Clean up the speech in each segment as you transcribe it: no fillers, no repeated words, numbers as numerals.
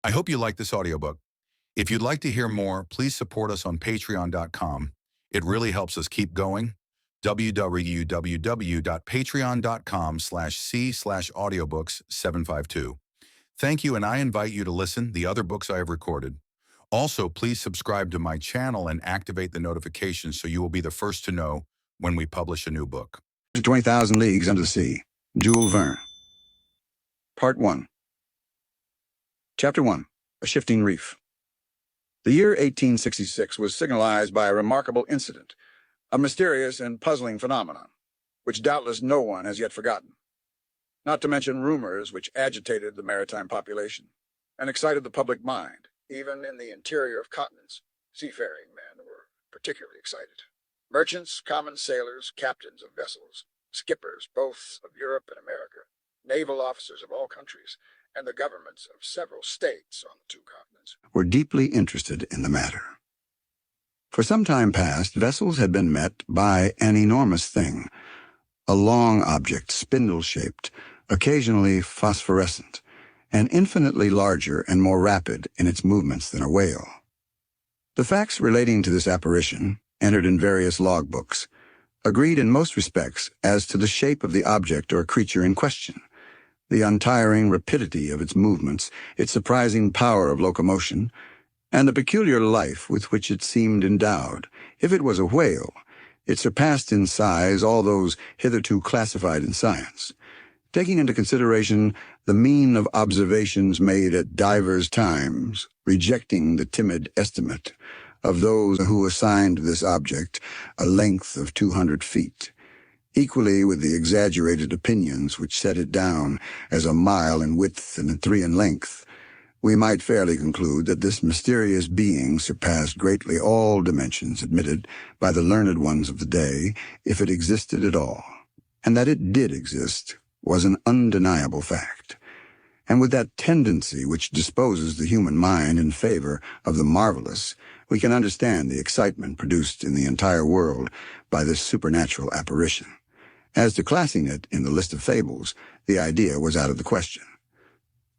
I hope you like this audiobook. If you'd like to hear more, please support us on patreon.com. It really helps us keep going. www.patreon.com/c/audiobooks752. Thank you, and I invite you to listen the other books I have recorded. Also, please subscribe to my channel and activate the notifications so you will be the first to know when we publish a new book. 20,000 Leagues Under the Sea, Jules Verne. Part 1. Chapter 1. A Shifting Reef. The year 1866 was signalized by a remarkable incident, a mysterious and puzzling phenomenon, which doubtless no one has yet forgotten, not to mention rumors which agitated the maritime population and excited the public mind. Even in the interior of continents, seafaring men were particularly excited. Merchants, common sailors, captains of vessels, skippers both of Europe and America, naval officers of all countries, and the governments of several states on the two continents were deeply interested in the matter. For some time past, vessels had been met by an enormous thing, a long object, spindle-shaped, occasionally phosphorescent, and infinitely larger and more rapid in its movements than a whale. The facts relating to this apparition, entered in various logbooks, agreed in most respects as to the shape of the object or creature in question, the untiring rapidity of its movements, its surprising power of locomotion, and the peculiar life with which it seemed endowed. If it was a whale, it surpassed in size all those hitherto classified in science. Taking into consideration the mean of observations made at divers times, rejecting the timid estimate of those who assigned this object a length of 200 feet, equally with the exaggerated opinions which set it down as a mile in width and 3 in length, we might fairly conclude that this mysterious being surpassed greatly all dimensions admitted by the learned ones of the day, if it existed at all, and that it did exist was an undeniable fact. And with that tendency which disposes the human mind in favor of the marvellous, we can understand the excitement produced in the entire world by this supernatural apparition. As to classing it in the list of fables, the idea was out of the question.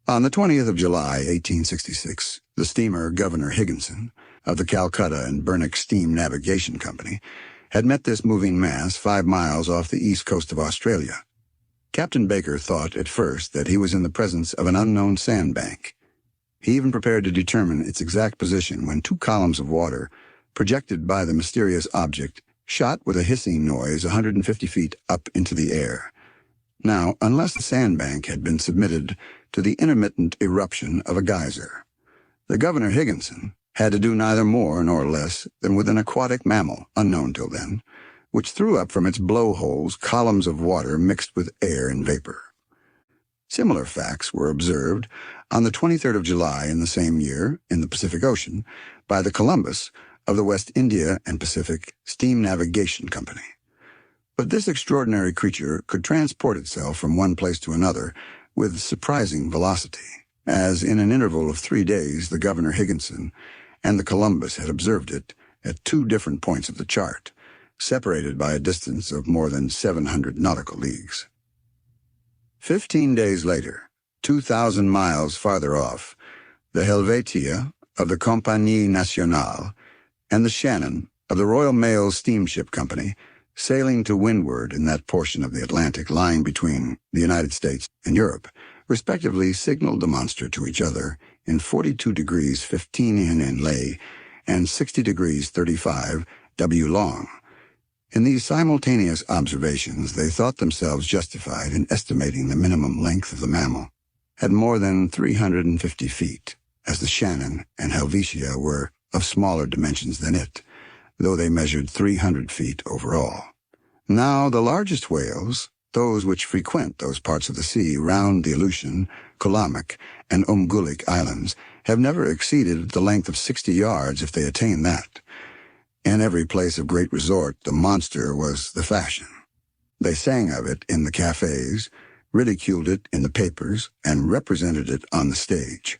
On the 20th of July, 1866, the steamer Governor Higginson, of the Calcutta and Burnick Steam Navigation Company, had met this moving mass 5 miles off the east coast of Australia. Captain Baker thought at first that he was in the presence of an unknown sandbank. He even prepared to determine its exact position when 2 columns of water, projected by the mysterious object, shot with a hissing noise 150 feet up into the air. Now, unless the sandbank had been submitted to the intermittent eruption of a geyser, the Governor Higginson had to do neither more nor less than with an aquatic mammal, unknown till then, which threw up from its blowholes columns of water mixed with air and vapor. Similar facts were observed on the 23rd of July in the same year in the Pacific Ocean by the Columbus of the West India and Pacific Steam Navigation Company. But this extraordinary creature could transport itself from one place to another with surprising velocity, as in an interval of 3 days the Governor Higginson and the Columbus had observed it at 2 different points of the chart, separated by a distance of more than 700 nautical leagues. 15 days later, 2,000 miles farther off, the Helvetia of the Compagnie Nationale and the Shannon of the Royal Mail Steamship Company, sailing to windward in that portion of the Atlantic lying between the United States and Europe, respectively signaled the monster to each other in 42 degrees 15 in lay and 60 degrees 35 W long. In these simultaneous observations, they thought themselves justified in estimating the minimum length of the mammal at more than 350 feet, as the Shannon and Helvetia were of smaller dimensions than it, though they measured 300 feet overall. Now the largest whales, those which frequent those parts of the sea round the Aleutian, Colamec, and Umgulik Islands, have never exceeded the length of 60 yards if they attain that. In every place of great resort, the monster was the fashion. They sang of it in the cafes, ridiculed it in the papers, and represented it on the stage.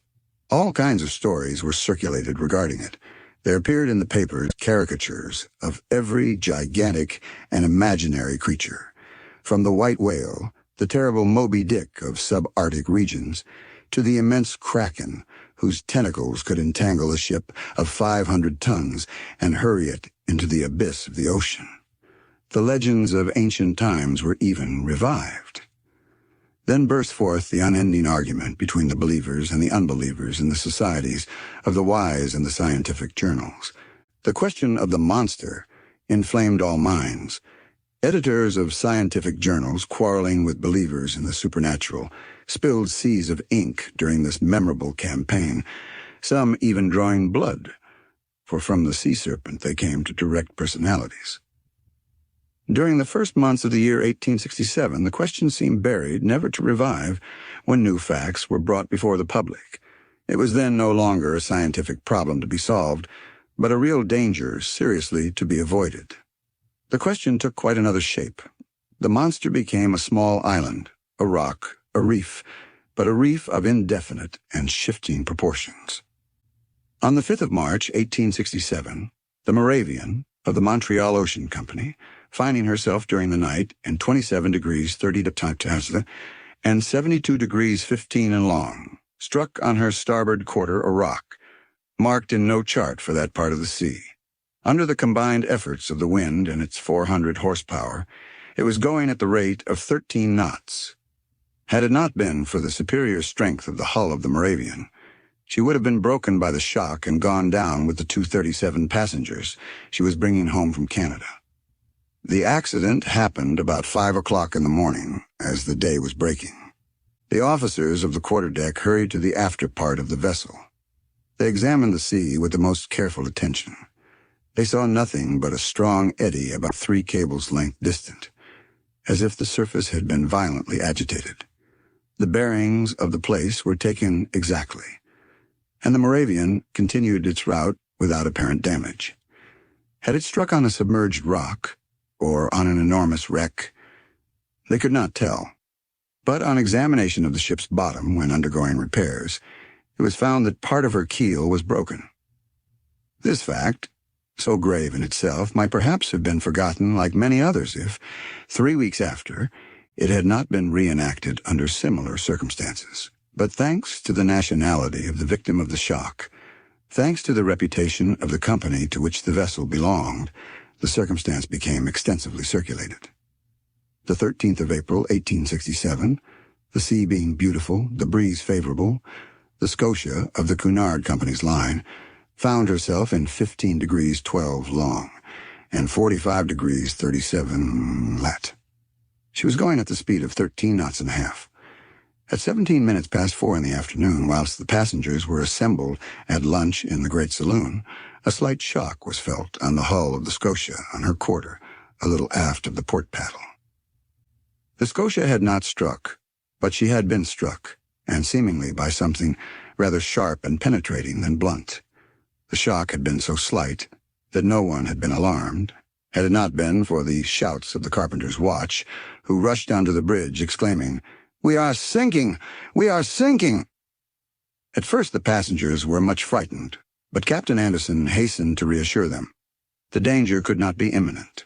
All kinds of stories were circulated regarding it. There appeared in the papers caricatures of every gigantic and imaginary creature, from the white whale, the terrible Moby Dick of subarctic regions, to the immense kraken, whose tentacles could entangle a ship of 500 tons and hurry it into the abyss of the ocean. The legends of ancient times were even revived. Then burst forth the unending argument between the believers and the unbelievers in the societies of the wise and the scientific journals. The question of the monster inflamed all minds. Editors of scientific journals, quarreling with believers in the supernatural, spilled seas of ink during this memorable campaign, some even drawing blood, for from the sea serpent they came to direct personalities. During the first months of the year 1867, the question seemed buried, never to revive, when new facts were brought before the public. It was then no longer a scientific problem to be solved, but a real danger seriously to be avoided. The question took quite another shape. The monster became a small island, a rock, a reef, but a reef of indefinite and shifting proportions. On the 5th of March, 1867, the Moravian of the Montreal Ocean Company, finding herself during the night in 27 degrees 30 to and 72 degrees 15 in long, struck on her starboard quarter a rock, marked in no chart for that part of the sea. Under the combined efforts of the wind and its 400 horsepower, it was going at the rate of 13 knots. Had it not been for the superior strength of the hull of the Moravian, she would have been broken by the shock and gone down with the 237 passengers she was bringing home from Canada. The accident happened about 5 o'clock in the morning, as the day was breaking. The officers of the quarterdeck hurried to the after part of the vessel. They examined the sea with the most careful attention. They saw nothing but a strong eddy about 3 cables' length distant, as if the surface had been violently agitated. The bearings of the place were taken exactly, and the Moravian continued its route without apparent damage. Had it struck on a submerged rock, or on an enormous wreck? They could not tell. But on examination of the ship's bottom when undergoing repairs, it was found that part of her keel was broken. This fact, so grave in itself, might perhaps have been forgotten like many others if, 3 weeks after, it had not been reenacted under similar circumstances. But thanks to the nationality of the victim of the shock, thanks to the reputation of the company to which the vessel belonged, the circumstance became extensively circulated. The 13th of April, 1867, the sea being beautiful, the breeze favorable, the Scotia of the Cunard Company's line found herself in 15 degrees 12 long and 45 degrees 37 lat. She was going at the speed of 13 knots and a half. At 17 minutes past 4 in the afternoon, whilst the passengers were assembled at lunch in the great saloon, a slight shock was felt on the hull of the Scotia on her quarter, a little aft of the port paddle. The Scotia had not struck, but she had been struck, and seemingly by something rather sharp and penetrating than blunt. The shock had been so slight that no one had been alarmed, had it not been for the shouts of the carpenter's watch, who rushed down to the bridge, exclaiming, "We are sinking! We are sinking!" At first the passengers were much frightened, but Captain Anderson hastened to reassure them. The danger could not be imminent.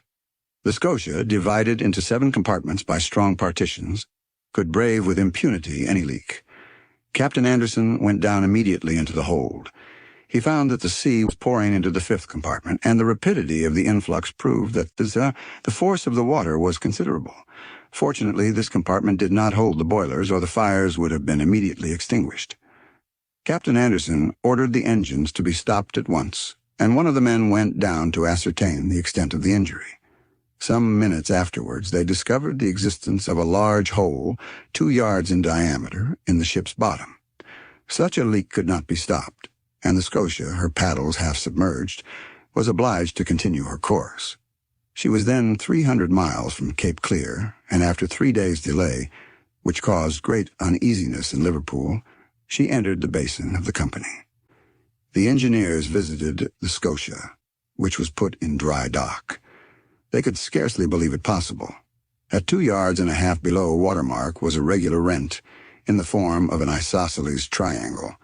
The Scotia, divided into 7 compartments by strong partitions, could brave with impunity any leak. Captain Anderson went down immediately into the hold. He found that the sea was pouring into the 5th compartment, and the rapidity of the influx proved that the force of the water was considerable. Fortunately, this compartment did not hold the boilers, or the fires would have been immediately extinguished. Captain Anderson ordered the engines to be stopped at once, and one of the men went down to ascertain the extent of the injury. Some minutes afterwards, they discovered the existence of a large hole 2 yards in diameter in the ship's bottom. Such a leak could not be stopped, and the Scotia, her paddles half submerged, was obliged to continue her course. She was then 300 miles from Cape Clear, and after 3 days' delay, which caused great uneasiness in Liverpool, she entered the basin of the company. The engineers visited the Scotia, which was put in dry dock. They could scarcely believe it possible. At 2 yards and a half below water mark was a regular rent, in the form of an isosceles triangle.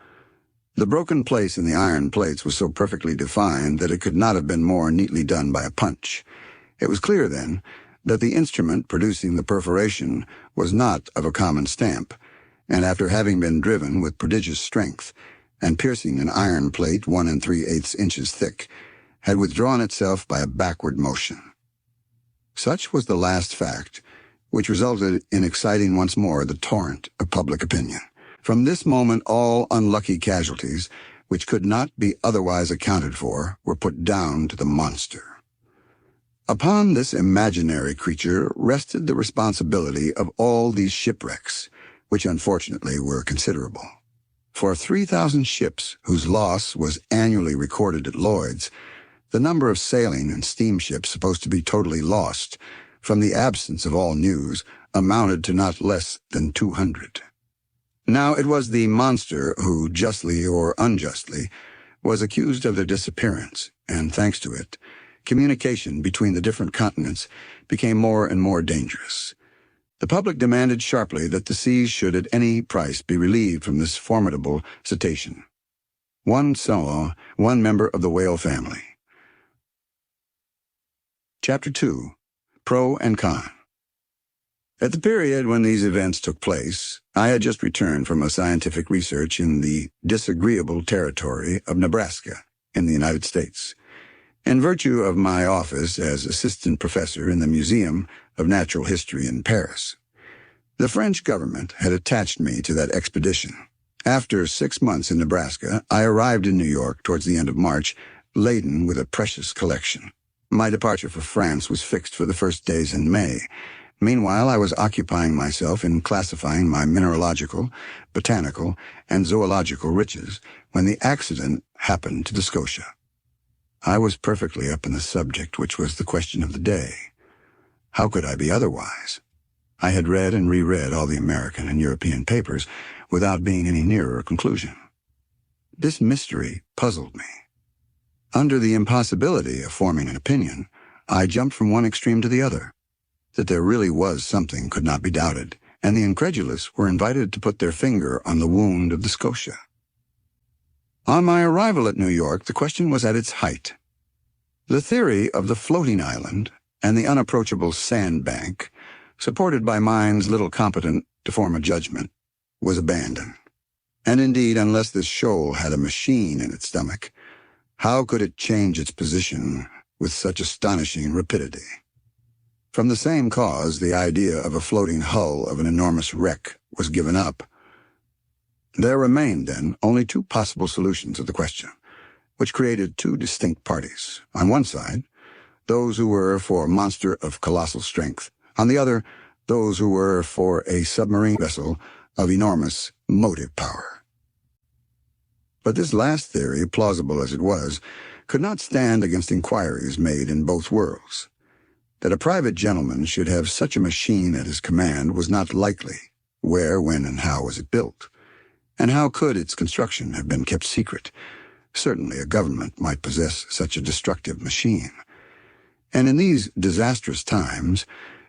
The broken place in the iron plates was so perfectly defined that it could not have been more neatly done by a punch. It was clear, then, that the instrument producing the perforation was not of a common stamp, and after having been driven with prodigious strength, and piercing an iron plate 1 3/8 inches thick, had withdrawn itself by a backward motion. Such was the last fact, which resulted in exciting once more the torrent of public opinion. From this moment all unlucky casualties, which could not be otherwise accounted for, were put down to the monster. Upon this imaginary creature rested the responsibility of all these shipwrecks, which unfortunately were considerable. For 3,000 ships, whose loss was annually recorded at Lloyd's, the number of sailing and steamships supposed to be totally lost, from the absence of all news, amounted to not less than 200. Now it was the monster who, justly or unjustly, was accused of their disappearance, and thanks to it, communication between the different continents became more and more dangerous. The public demanded sharply that the seas should at any price be relieved from this formidable cetacean. One member of the whale family. Chapter 2. Pro and Con. At the period when these events took place, I had just returned from a scientific research in the disagreeable territory of Nebraska in the United States. In virtue of my office as assistant professor in the Museum of Natural History in Paris, the French government had attached me to that expedition. After 6 months in Nebraska, I arrived in New York towards the end of March, laden with a precious collection. My departure for France was fixed for the first days in May. Meanwhile, I was occupying myself in classifying my mineralogical, botanical, and zoological riches when the accident happened to the Scotia. I was perfectly up in the subject, which was the question of the day. How could I be otherwise? I had read and reread all the American and European papers without being any nearer a conclusion. This mystery puzzled me. Under the impossibility of forming an opinion, I jumped from one extreme to the other. That there really was something could not be doubted, and the incredulous were invited to put their finger on the wound of the Scotia. On my arrival at New York, the question was at its height. The theory of the floating island and the unapproachable sandbank, supported by minds little competent to form a judgment, was abandoned. And indeed, unless this shoal had a machine in its stomach, how could it change its position with such astonishing rapidity? From the same cause, the idea of a floating hull of an enormous wreck was given up. There remained, then, only two possible solutions of the question, which created two distinct parties. On one side, those who were for a monster of colossal strength. On the other, those who were for a submarine vessel of enormous motive power. But this last theory, plausible as it was, could not stand against inquiries made in both worlds. That a private gentleman should have such a machine at his command was not likely. Where, when, and how was it built? And how could its construction have been kept secret? Certainly a government might possess such a destructive machine. And in these disastrous times,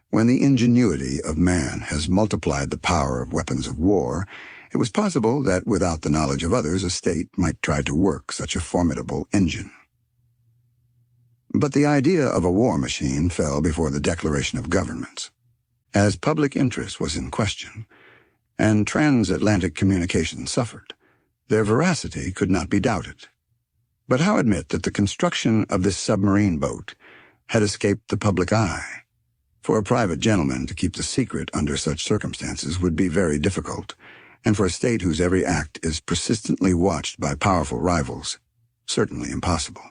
when the ingenuity of man has multiplied the power of weapons of war, it was possible that without the knowledge of others, a state might try to work such a formidable engine. But the idea of a war machine fell before the declaration of governments. As public interest was in question, and transatlantic communication suffered, their veracity could not be doubted. But how admit that the construction of this submarine boat had escaped the public eye? For a private gentleman to keep the secret under such circumstances would be very difficult, and for a state whose every act is persistently watched by powerful rivals, certainly impossible.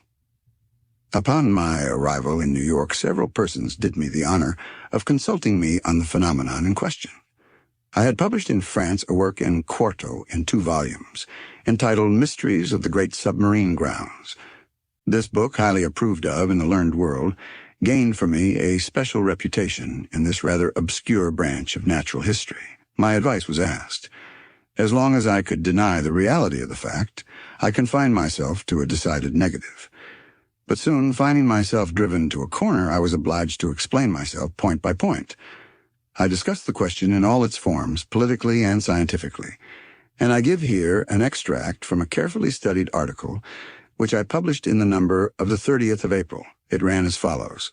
Upon my arrival in New York, several persons did me the honor of consulting me on the phenomenon in question. I had published in France a work in quarto in 2 volumes, entitled Mysteries of the Great Submarine Grounds. This book, highly approved of in the learned world, gained for me a special reputation in this rather obscure branch of natural history. My advice was asked. As long as I could deny the reality of the fact, I confined myself to a decided negative. But soon, finding myself driven to a corner, I was obliged to explain myself point by point. I discussed the question in all its forms, politically and scientifically, and I give here an extract from a carefully studied article which I published in the number of the 30th of April. It ran as follows.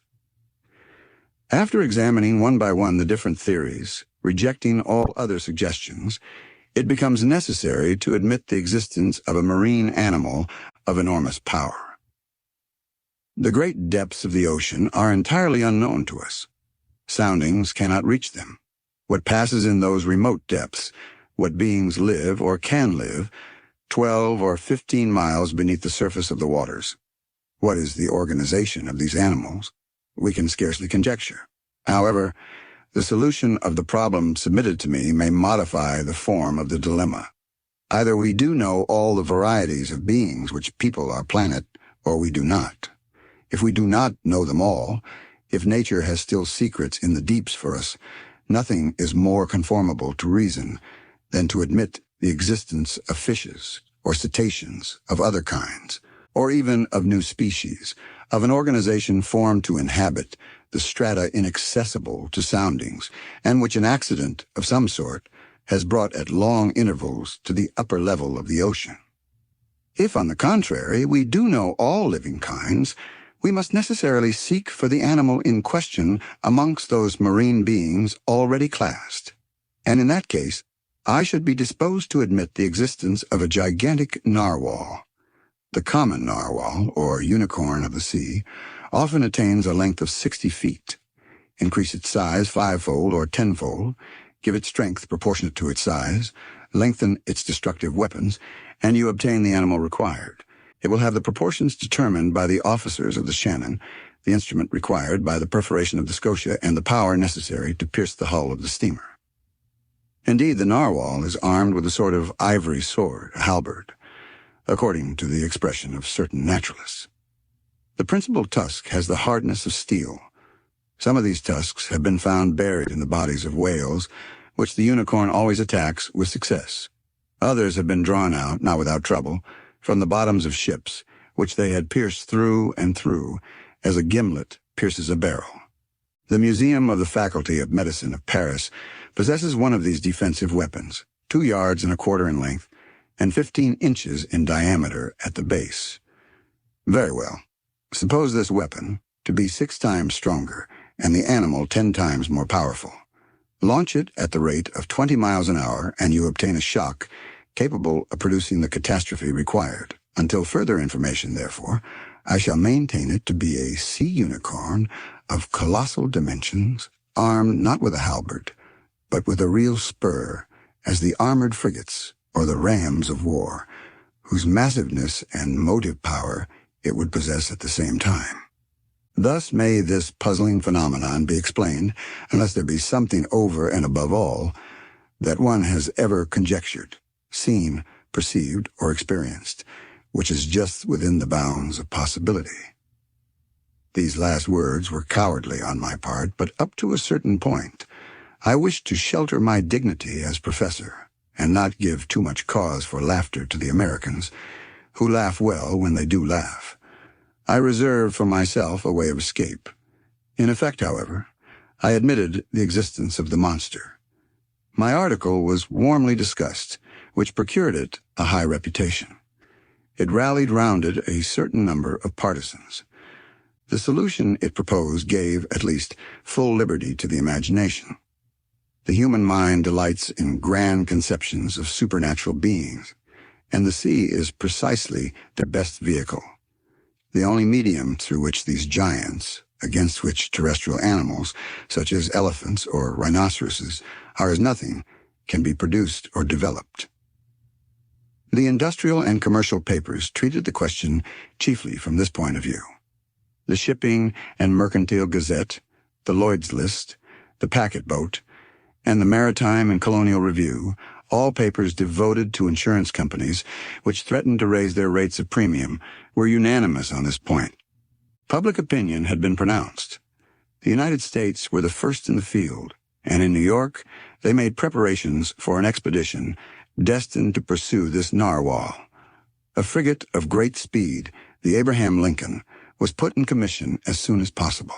After examining one by one the different theories, rejecting all other suggestions, it becomes necessary to admit the existence of a marine animal of enormous power. The great depths of the ocean are entirely unknown to us. Soundings cannot reach them. What passes in those remote depths, what beings live or can live, 12 or 15 miles beneath the surface of the waters. What is the organization of these animals? We can scarcely conjecture. However, the solution of the problem submitted to me may modify the form of the dilemma. Either we do know all the varieties of beings which people our planet, or we do not. If we do not know them all, if nature has still secrets in the deeps for us, nothing is more conformable to reason than to admit the existence of fishes or cetaceans of other kinds, or even of new species, of an organization formed to inhabit the strata inaccessible to soundings, and which an accident of some sort has brought at long intervals to the upper level of the ocean. If, on the contrary, we do know all living kinds, we must necessarily seek for the animal in question amongst those marine beings already classed. And in that case, I should be disposed to admit the existence of a gigantic narwhal. The common narwhal, or unicorn of the sea, often attains a length of 60 feet. Increase its size 5-fold or 10-fold, give it strength proportionate to its size, lengthen its destructive weapons, and you obtain the animal required. It will have the proportions determined by the officers of the Shannon, the instrument required by the perforation of the Scotia, and the power necessary to pierce the hull of the steamer. Indeed, the narwhal is armed with a sort of ivory sword, a halberd, according to the expression of certain naturalists. The principal tusk has the hardness of steel. Some of these tusks have been found buried in the bodies of whales, which the unicorn always attacks with success. Others have been drawn out, not without trouble, from the bottoms of ships, which they had pierced through and through, as a gimlet pierces a barrel. The Museum of the Faculty of Medicine of Paris possesses one of these defensive weapons, 2 yards and a quarter in length, and 15 inches in diameter at the base. Very well. Suppose this weapon to be 6 times stronger and the animal 10 times more powerful. Launch it at the rate of 20 miles an hour and you obtain a shock capable of producing the catastrophe required. Until further information, therefore, I shall maintain it to be a sea unicorn of colossal dimensions, armed not with a halberd, but with a real spur, as the armored frigates or the rams of war, whose massiveness and motive power it would possess at the same time. Thus may this puzzling phenomenon be explained, unless there be something over and above all that one has ever conjectured, seen, perceived, or experienced, which is just within the bounds of possibility. These last words were cowardly on my part, but up to a certain point, I wished to shelter my dignity as professor, and not give too much cause for laughter to the Americans, who laugh well when they do laugh. I reserved for myself a way of escape. In effect, however, I admitted the existence of the monster. My article was warmly discussed, which procured it a high reputation. It rallied round it a certain number of partisans. The solution it proposed gave, at least, full liberty to the imagination. The human mind delights in grand conceptions of supernatural beings, and the sea is precisely their best vehicle, the only medium through which these giants, against which terrestrial animals, such as elephants or rhinoceroses, are as nothing, can be produced or developed. The industrial and commercial papers treated the question chiefly from this point of view. The Shipping and Mercantile Gazette, the Lloyd's List, the Packet Boat, and the Maritime and Colonial Review, all papers devoted to insurance companies which threatened to raise their rates of premium, were unanimous on this point. Public opinion had been pronounced. The United States were the first in the field, and in New York they made preparations for an expedition destined to pursue this narwhal. A frigate of great speed, the Abraham Lincoln, was put in commission as soon as possible.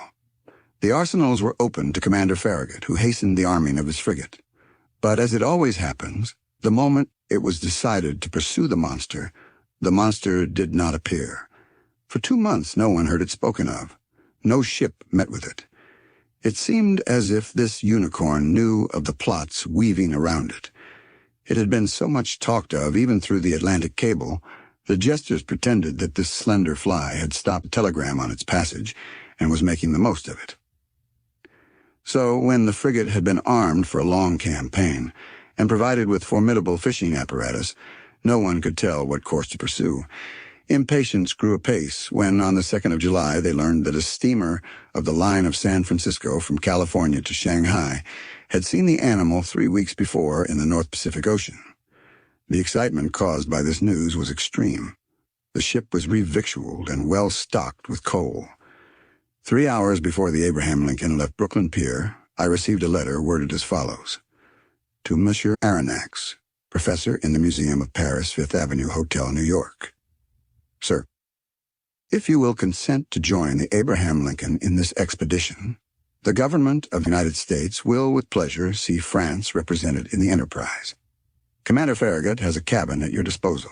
The arsenals were opened to Commander Farragut, who hastened the arming of his frigate. But as it always happens, the moment it was decided to pursue the monster did not appear. For 2 months no one heard it spoken of. No ship met with it. It seemed as if this unicorn knew of the plots weaving around it. It had been so much talked of, even through the Atlantic cable, the jesters pretended that this slender fly had stopped a telegram on its passage and was making the most of it. So, when the frigate had been armed for a long campaign and provided with formidable fishing apparatus, no one could tell what course to pursue. Impatience grew apace when, on the 2nd of July, they learned that a steamer of the line of San Francisco from California to Shanghai had seen the animal 3 weeks before in the North Pacific Ocean. The excitement caused by this news was extreme. The ship was revictualled and well stocked with coal. 3 hours before the Abraham Lincoln left Brooklyn Pier, I received a letter worded as follows: To Monsieur Aronnax, professor in the Museum of Paris, Fifth Avenue Hotel, New York. Sir, if you will consent to join the Abraham Lincoln in this expedition, the government of the United States will with pleasure see France represented in the enterprise. Commander Farragut has a cabin at your disposal.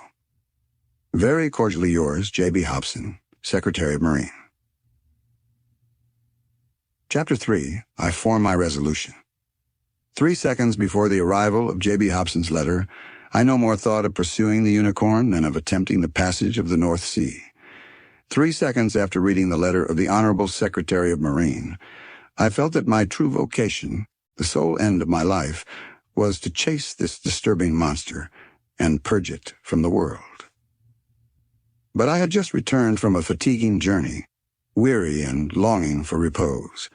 Very cordially yours, J.B. Hobson, Secretary of Marine. Chapter 3. I form my resolution. 3 seconds before the arrival of J.B. Hobson's letter, I no more thought of pursuing the Unicorn than of attempting the passage of the North Sea. 3 seconds after reading the letter of the Honorable Secretary of Marine, I felt that my true vocation, the sole end of my life, was to chase this disturbing monster and purge it from the world. But I had just returned from a fatiguing journey, weary and longing for repose.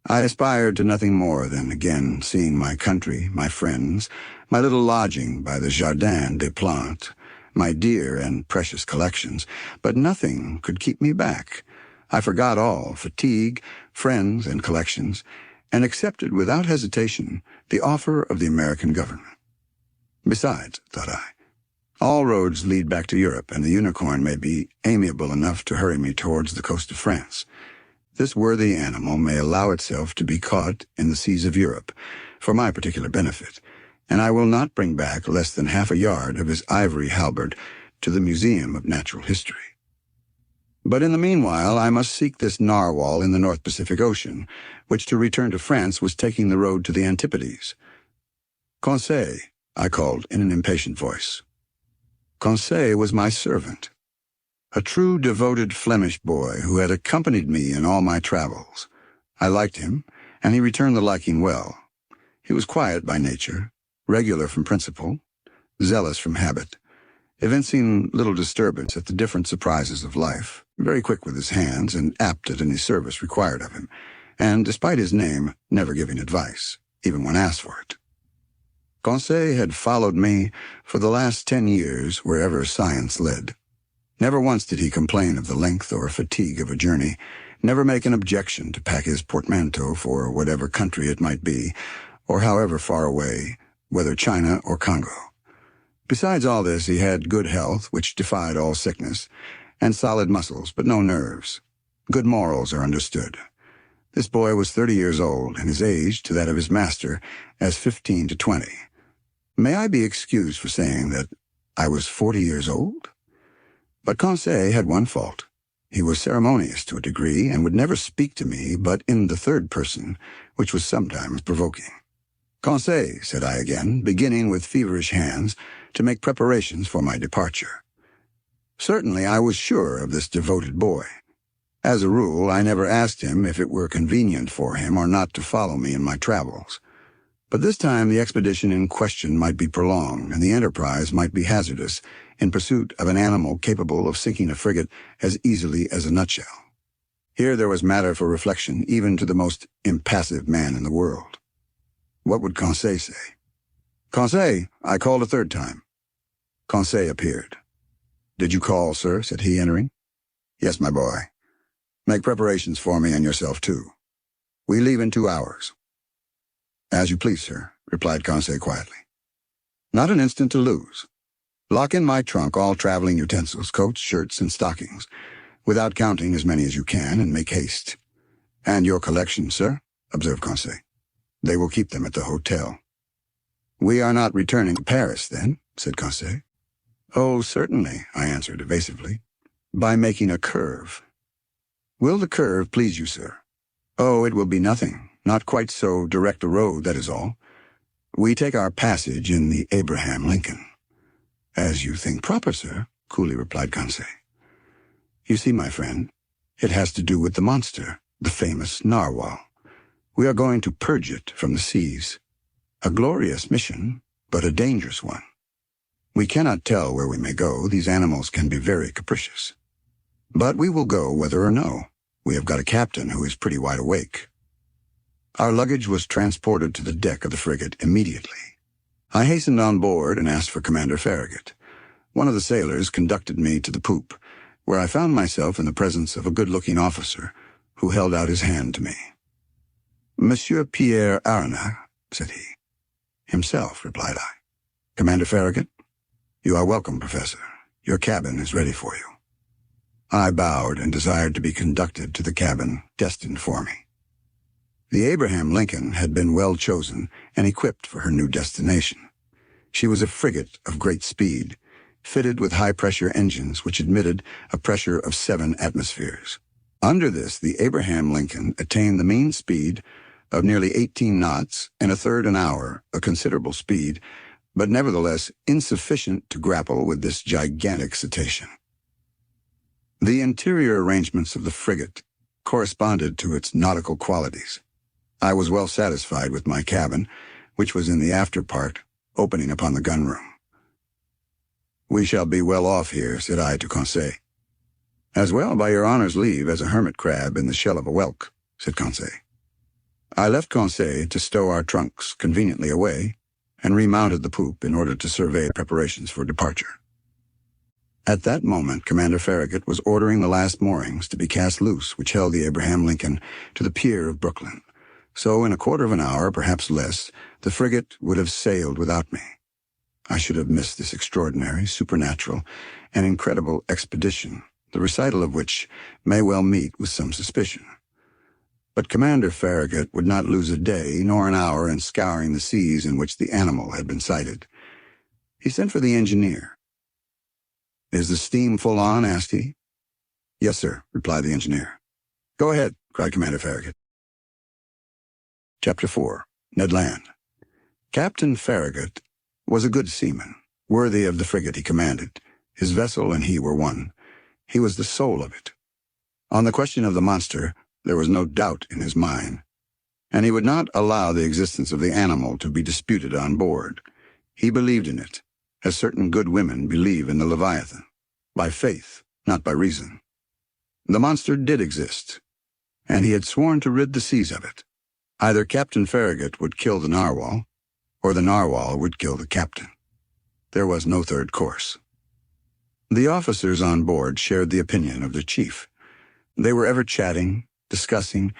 I aspired to nothing more than again seeing my country, my friends, my little lodging by the Jardin des Plantes, my dear and precious collections, but nothing could keep me back. I forgot all, fatigue, friends, and collections, and accepted without hesitation the offer of the American government. Besides, thought I, all roads lead back to Europe, and the Unicorn may be amiable enough to hurry me towards the coast of France. This worthy animal may allow itself to be caught in the seas of Europe for my particular benefit, and I will not bring back less than half a yard of his ivory halberd to the Museum of Natural History. But in the meanwhile I must seek this narwhal in the North Pacific Ocean, which to return to France was taking the road to the Antipodes. Conseil, I called in an impatient voice. Conseil was my servant, a true devoted Flemish boy who had accompanied me in all my travels. I liked him, and he returned the liking well. He was quiet by nature, regular from principle, zealous from habit, evincing little disturbance at the different surprises of life, very quick with his hands and apt at any service required of him, and, despite his name, never giving advice, even when asked for it. Conseil had followed me for the last 10 years wherever science led. Never once did he complain of the length or fatigue of a journey, never make an objection to pack his portmanteau for whatever country it might be, or however far away, whether China or Congo. Besides all this, he had good health, which defied all sickness, and solid muscles, but no nerves. Good morals are understood. This boy was 30 years old, and his age, to that of his master, as 15 to 20. May I be excused for saying that I was 40 years old? But Conseil had one fault. He was ceremonious to a degree, and would never speak to me but in the third person, which was sometimes provoking. Conseil, said I again, beginning with feverish hands to make preparations for my departure. Certainly I was sure of this devoted boy. As a rule, I never asked him if it were convenient for him or not to follow me in my travels. But this time the expedition in question might be prolonged, and the enterprise might be hazardous in pursuit of an animal capable of sinking a frigate as easily as a nutshell. Here there was matter for reflection even to the most impassive man in the world. What would Conseil say? Conseil, I called a third time. Conseil appeared. Did you call, sir? Said he, entering. Yes, my boy. Make preparations for me and yourself, too. We leave in 2 hours. As you please, sir, replied Conseil quietly. Not an instant to lose. Lock in my trunk all traveling utensils, coats, shirts, and stockings, without counting as many as you can, and make haste. And your collection, sir, observed Conseil. They will keep them at the hotel. We are not returning to Paris, then, said Conseil. Oh, certainly, I answered evasively, by making a curve. Will the curve please you, sir? Oh, it will be nothing. Not quite so direct a road, that is all. We take our passage in the Abraham Lincoln. As you think proper, sir, coolly replied Conseil. You see, my friend, it has to do with the monster, the famous narwhal. We are going to purge it from the seas. A glorious mission, but a dangerous one. We cannot tell where we may go. These animals can be very capricious. But we will go whether or no. We have got a captain who is pretty wide awake. Our luggage was transported to the deck of the frigate immediately. I hastened on board and asked for Commander Farragut. One of the sailors conducted me to the poop, where I found myself in the presence of a good-looking officer who held out his hand to me. Monsieur Pierre Arnac, said he. Himself, replied I. Commander Farragut? You are welcome, Professor. Your cabin is ready for you. I bowed and desired to be conducted to the cabin destined for me. The Abraham Lincoln had been well chosen and equipped for her new destination. She was a frigate of great speed, fitted with high-pressure engines which admitted a pressure of 7 atmospheres. Under this, the Abraham Lincoln attained the mean speed of nearly 18 knots and a third an hour, a considerable speed, but nevertheless insufficient to grapple with this gigantic cetacean. The interior arrangements of the frigate corresponded to its nautical qualities. I was well satisfied with my cabin, which was in the after part, opening upon the gunroom. We shall be well off here, said I to Conseil. As well, by your honor's leave, as a hermit crab in the shell of a whelk, said Conseil. I left Conseil to stow our trunks conveniently away, and remounted the poop in order to survey preparations for departure. At that moment, Commander Farragut was ordering the last moorings to be cast loose which held the Abraham Lincoln to the pier of Brooklyn. So in a quarter of an hour, perhaps less, the frigate would have sailed without me. I should have missed this extraordinary, supernatural, and incredible expedition, the recital of which may well meet with some suspicion. But Commander Farragut would not lose a day nor an hour in scouring the seas in which the animal had been sighted. He sent for the engineer. "Is the steam full on?" asked he. "Yes, sir," replied the engineer. "Go ahead," cried Commander Farragut. Chapter 4. Ned Land. Captain Farragut was a good seaman, worthy of the frigate he commanded. His vessel and he were one. He was the soul of it. On the question of the monster, there was no doubt in his mind, and he would not allow the existence of the animal to be disputed on board. He believed in it, as certain good women believe in the Leviathan, by faith, not by reason. The monster did exist, and he had sworn to rid the seas of it. Either Captain Farragut would kill the narwhal, or the narwhal would kill the captain. There was no third course. The officers on board shared the opinion of their chief. They were ever chatting, discussing,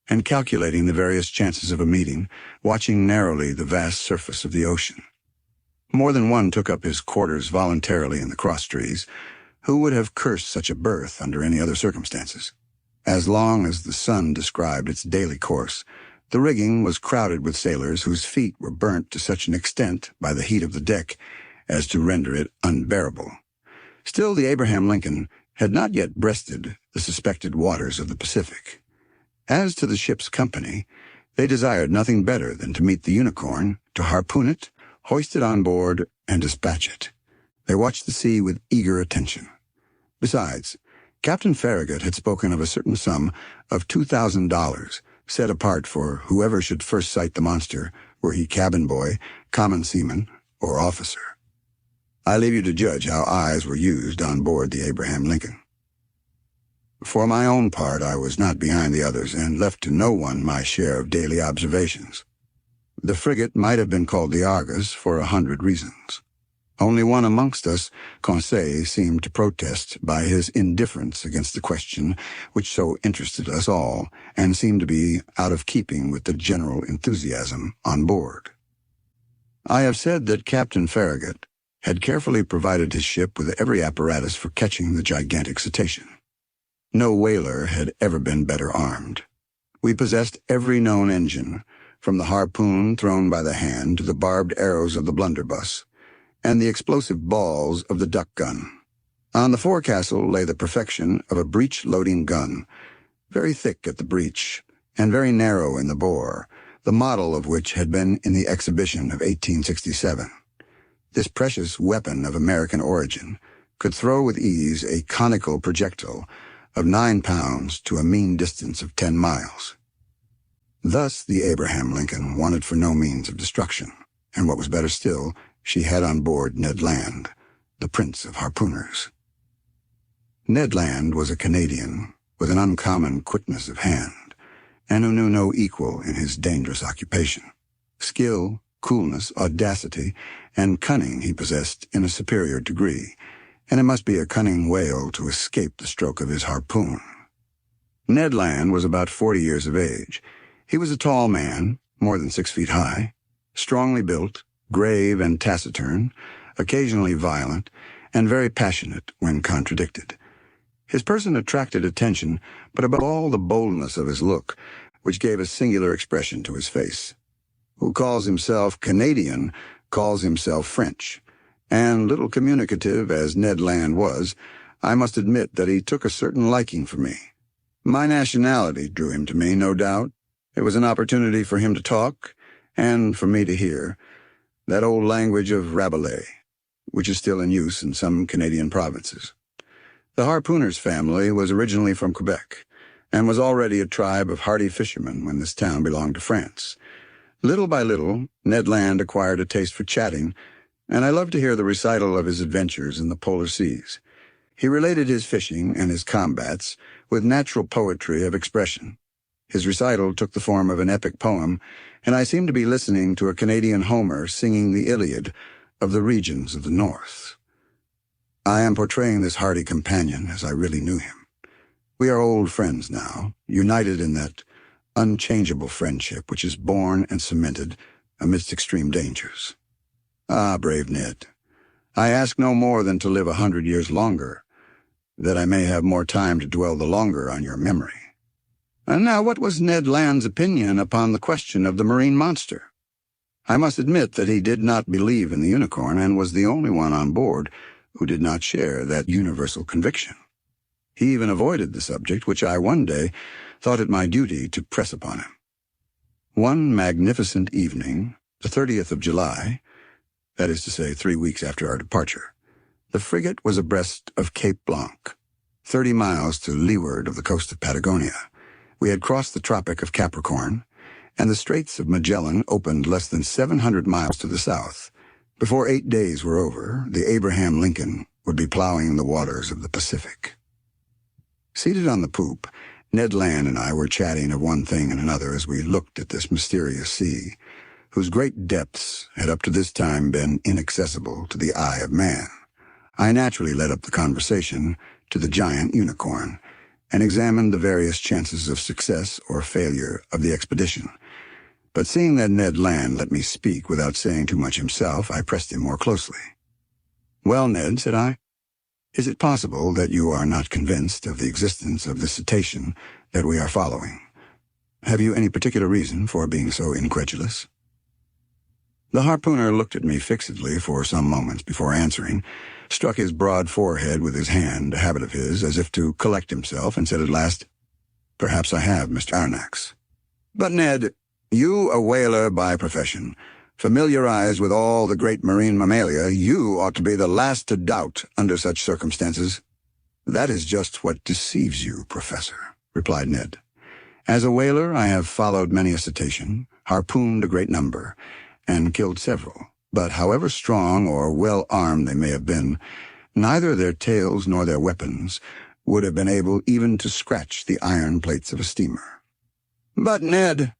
and calculating the various chances of a meeting, watching narrowly the vast surface of the ocean. More than one took up his quarters voluntarily in the crosstrees, who would have cursed such a berth under any other circumstances. As long as the sun described its daily course, the rigging was crowded with sailors whose feet were burnt to such an extent by the heat of the deck as to render it unbearable. Still, the Abraham Lincoln had not yet breasted the suspected waters of the Pacific. As to the ship's company, they desired nothing better than to meet the Unicorn, to harpoon it, hoist it on board, and dispatch it. They watched the sea with eager attention. Besides, Captain Farragut had spoken of a certain sum of $2,000 set apart for whoever should first sight the monster, were he cabin boy, common seaman, or officer. I leave you to judge how eyes were used on board the Abraham Lincoln. For my own part, I was not behind the others, and left to no one my share of daily observations. The frigate might have been called the Argus for 100 reasons. Only one amongst us, Conseil, seemed to protest by his indifference against the question which so interested us all, and seemed to be out of keeping with the general enthusiasm on board. I have said that Captain Farragut had carefully provided his ship with every apparatus for catching the gigantic cetacean. No whaler had ever been better armed. We possessed every known engine, from the harpoon thrown by the hand to the barbed arrows of the blunderbuss, and the explosive balls of the duck gun. On the forecastle lay the perfection of a breech-loading gun, very thick at the breech and very narrow in the bore, the model of which had been in the exhibition of 1867. This precious weapon of American origin could throw with ease a conical projectile of 9 pounds to a mean distance of 10 miles. Thus the Abraham Lincoln wanted for no means of destruction, and what was better still, she had on board Ned Land, the prince of harpooners. Ned Land was a Canadian with an uncommon quickness of hand, and who knew no equal in his dangerous occupation. Skill, coolness, audacity, and cunning he possessed in a superior degree, and it must be a cunning whale to escape the stroke of his harpoon. Ned Land was about 40 years of age. He was a tall man, more than 6 feet high, strongly built, grave and taciturn, occasionally violent, and very passionate when contradicted. His person attracted attention, but above all the boldness of his look, which gave a singular expression to his face. Who calls himself Canadian calls himself French, and little communicative as Ned Land was, I must admit that he took a certain liking for me. My nationality drew him to me, no doubt. It was an opportunity for him to talk, and for me to hear, that old language of Rabelais, which is still in use in some Canadian provinces. The harpooner's family was originally from Quebec, and was already a tribe of hardy fishermen when this town belonged to France. Little by little, Ned Land acquired a taste for chatting, and I loved to hear the recital of his adventures in the polar seas. He related his fishing and his combats with natural poetry of expression. His recital took the form of an epic poem, and I seemed to be listening to a Canadian Homer singing the Iliad of the regions of the north. I am portraying this hardy companion as I really knew him. We are old friends now, united in that unchangeable friendship which is born and cemented amidst extreme dangers. Ah, brave Ned, I ask no more than to live 100 years longer, that I may have more time to dwell the longer on your memory. And now, what was Ned Land's opinion upon the question of the marine monster? I must admit that he did not believe in the unicorn, and was the only one on board who did not share that universal conviction. He even avoided the subject which I one day thought it my duty to press upon him. One magnificent evening, the 30th of July, that is to say 3 weeks after our departure, the frigate was abreast of Cape Blanc, 30 miles to leeward of the coast of Patagonia. We had crossed the Tropic of Capricorn, and the Straits of Magellan opened less than 700 miles to the south. Before 8 days were over, the Abraham Lincoln would be plowing the waters of the Pacific. Seated on the poop, Ned Land and I were chatting of one thing and another as we looked at this mysterious sea, whose great depths had up to this time been inaccessible to the eye of man. I naturally led up the conversation to the giant unicorn, and examined the various chances of success or failure of the expedition. But seeing that Ned Land let me speak without saying too much himself, I pressed him more closely. "Well, Ned," said I, "is it possible that you are not convinced of the existence of the cetacean that we are following? Have you any particular reason for being so incredulous?" The harpooner looked at me fixedly for some moments before answering, struck his broad forehead with his hand, a habit of his, as if to collect himself, and said at last, "Perhaps I have, Mr. Aronnax. But, Ned, you, a whaler by profession, familiarized with all the great marine mammalia, you ought to be the last to doubt under such circumstances." "That is just what deceives you, Professor," replied Ned. "As a whaler, I have followed many a cetacean, harpooned a great number, and killed several. But however strong or well-armed they may have been, neither their tails nor their weapons would have been able even to scratch the iron plates of a steamer." "But, Ned,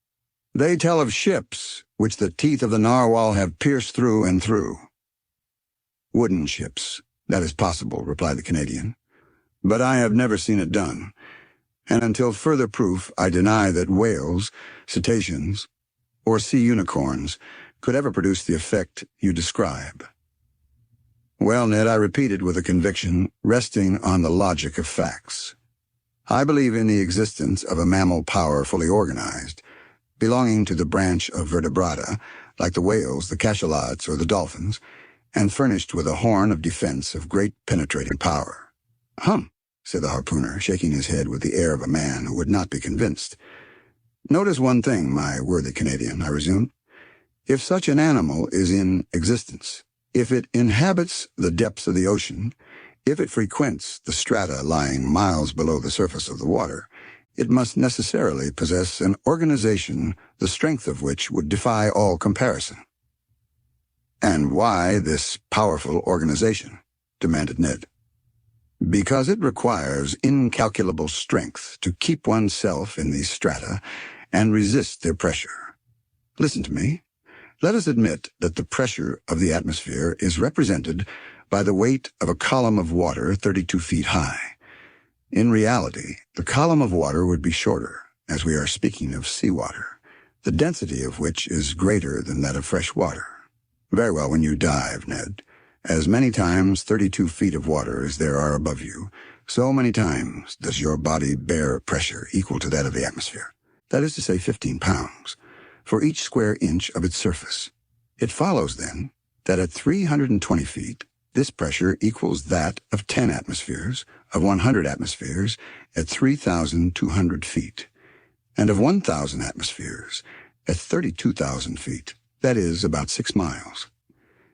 they tell of ships which the teeth of the narwhal have pierced through and through." "Wooden ships, that is possible," replied the Canadian. "But I have never seen it done, and until further proof I deny that whales, cetaceans, or sea unicorns could ever produce the effect you describe." "Well, Ned," I repeated with a conviction resting on the logic of facts, "I believe in the existence of a mammal power fully organized, belonging to the branch of vertebrata, like the whales, the cachalots, or the dolphins, and furnished with a horn of defense of great penetrating power." "Hum," said the harpooner, shaking his head with the air of a man who would not be convinced. Notice one thing, my worthy Canadian, I resumed. If such an animal is in existence, if it inhabits the depths of the ocean, if it frequents the strata lying miles below the surface of the water, it must necessarily possess an organization the strength of which would defy all comparison. And why this powerful organization? Demanded Ned. Because it requires incalculable strength to keep oneself in these strata and resist their pressure. Listen to me. Let us admit that the pressure of the atmosphere is represented by the weight of a column of water 32 feet high. In reality, the column of water would be shorter, as we are speaking of seawater, the density of which is greater than that of fresh water. Very well, when you dive, Ned, as many times 32 feet of water as there are above you, so many times does your body bear pressure equal to that of the atmosphere. That is to say 15 pounds, for each square inch of its surface. It follows, then, that at 320 feet, this pressure equals that of 10 atmospheres, of 100 atmospheres at 3,200 feet, and of 1,000 atmospheres at 32,000 feet, that is, about 6 miles,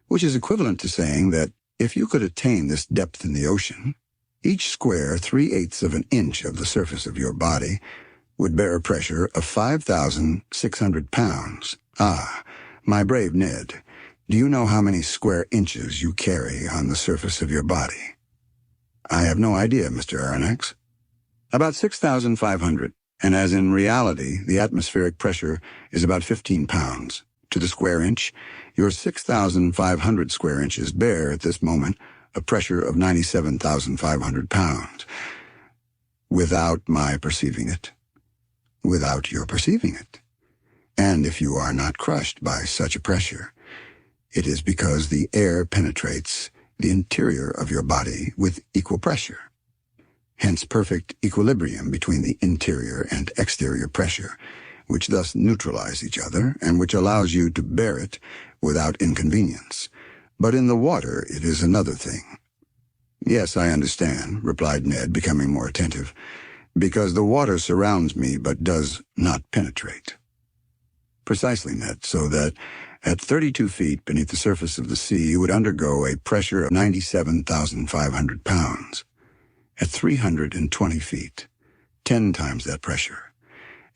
which is equivalent to saying that if you could attain this depth in the ocean, each square 3/8 of an inch of the surface of your body would bear a pressure of 5,600 pounds. Ah, my brave Ned, do you know how many square inches you carry on the surface of your body? I have no idea, Mr. Aronnax. About 6,500, and as in reality the atmospheric pressure is about 15 pounds to the square inch, your 6,500 square inches bear at this moment a pressure of 97,500 pounds. Without my perceiving it. Without your perceiving it. And if you are not crushed by such a pressure, it is because the air penetrates the interior of your body with equal pressure. Hence perfect equilibrium between the interior and exterior pressure, which thus neutralize each other and which allows you to bear it without inconvenience. But in the water it is another thing. Yes, I understand, replied Ned, becoming more attentive, because the water surrounds me but does not penetrate. Precisely, Ned, so that at 32 feet beneath the surface of the sea you would undergo a pressure of 97,500 pounds. At 320 feet, 10 times that pressure.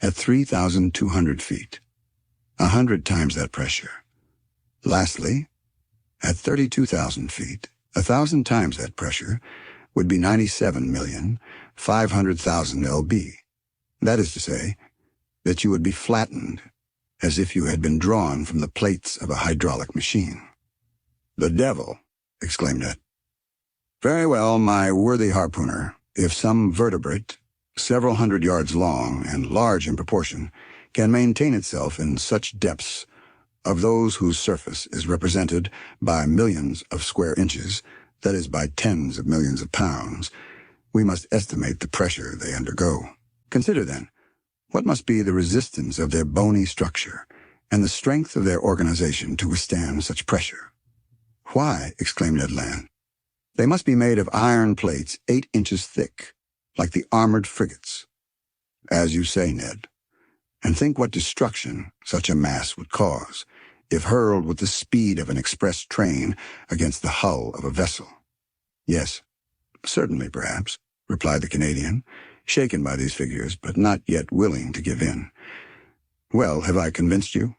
At 3,200 feet, 100 times that pressure. Lastly, at 32,000 feet, 1,000 times that pressure would be 97,500,000 lb. That is to say, that you would be flattened as if you had been drawn from the plates of a hydraulic machine. The devil, exclaimed Ned. Very well, my worthy harpooner, if some vertebrate, several hundred yards long and large in proportion, can maintain itself in such depths of those whose surface is represented by millions of square inches, that is, by tens of millions of pounds, we must estimate the pressure they undergo. Consider, then, what must be the resistance of their bony structure and the strength of their organization to withstand such pressure. Why, exclaimed Ned Land, they must be made of iron plates 8 inches thick, like the armored frigates. As you say, Ned, and think what destruction such a mass would cause if hurled with the speed of an express train against the hull of a vessel. Yes, certainly, perhaps, replied the Canadian, shaken by these figures, but not yet willing to give in. Well, have I convinced you?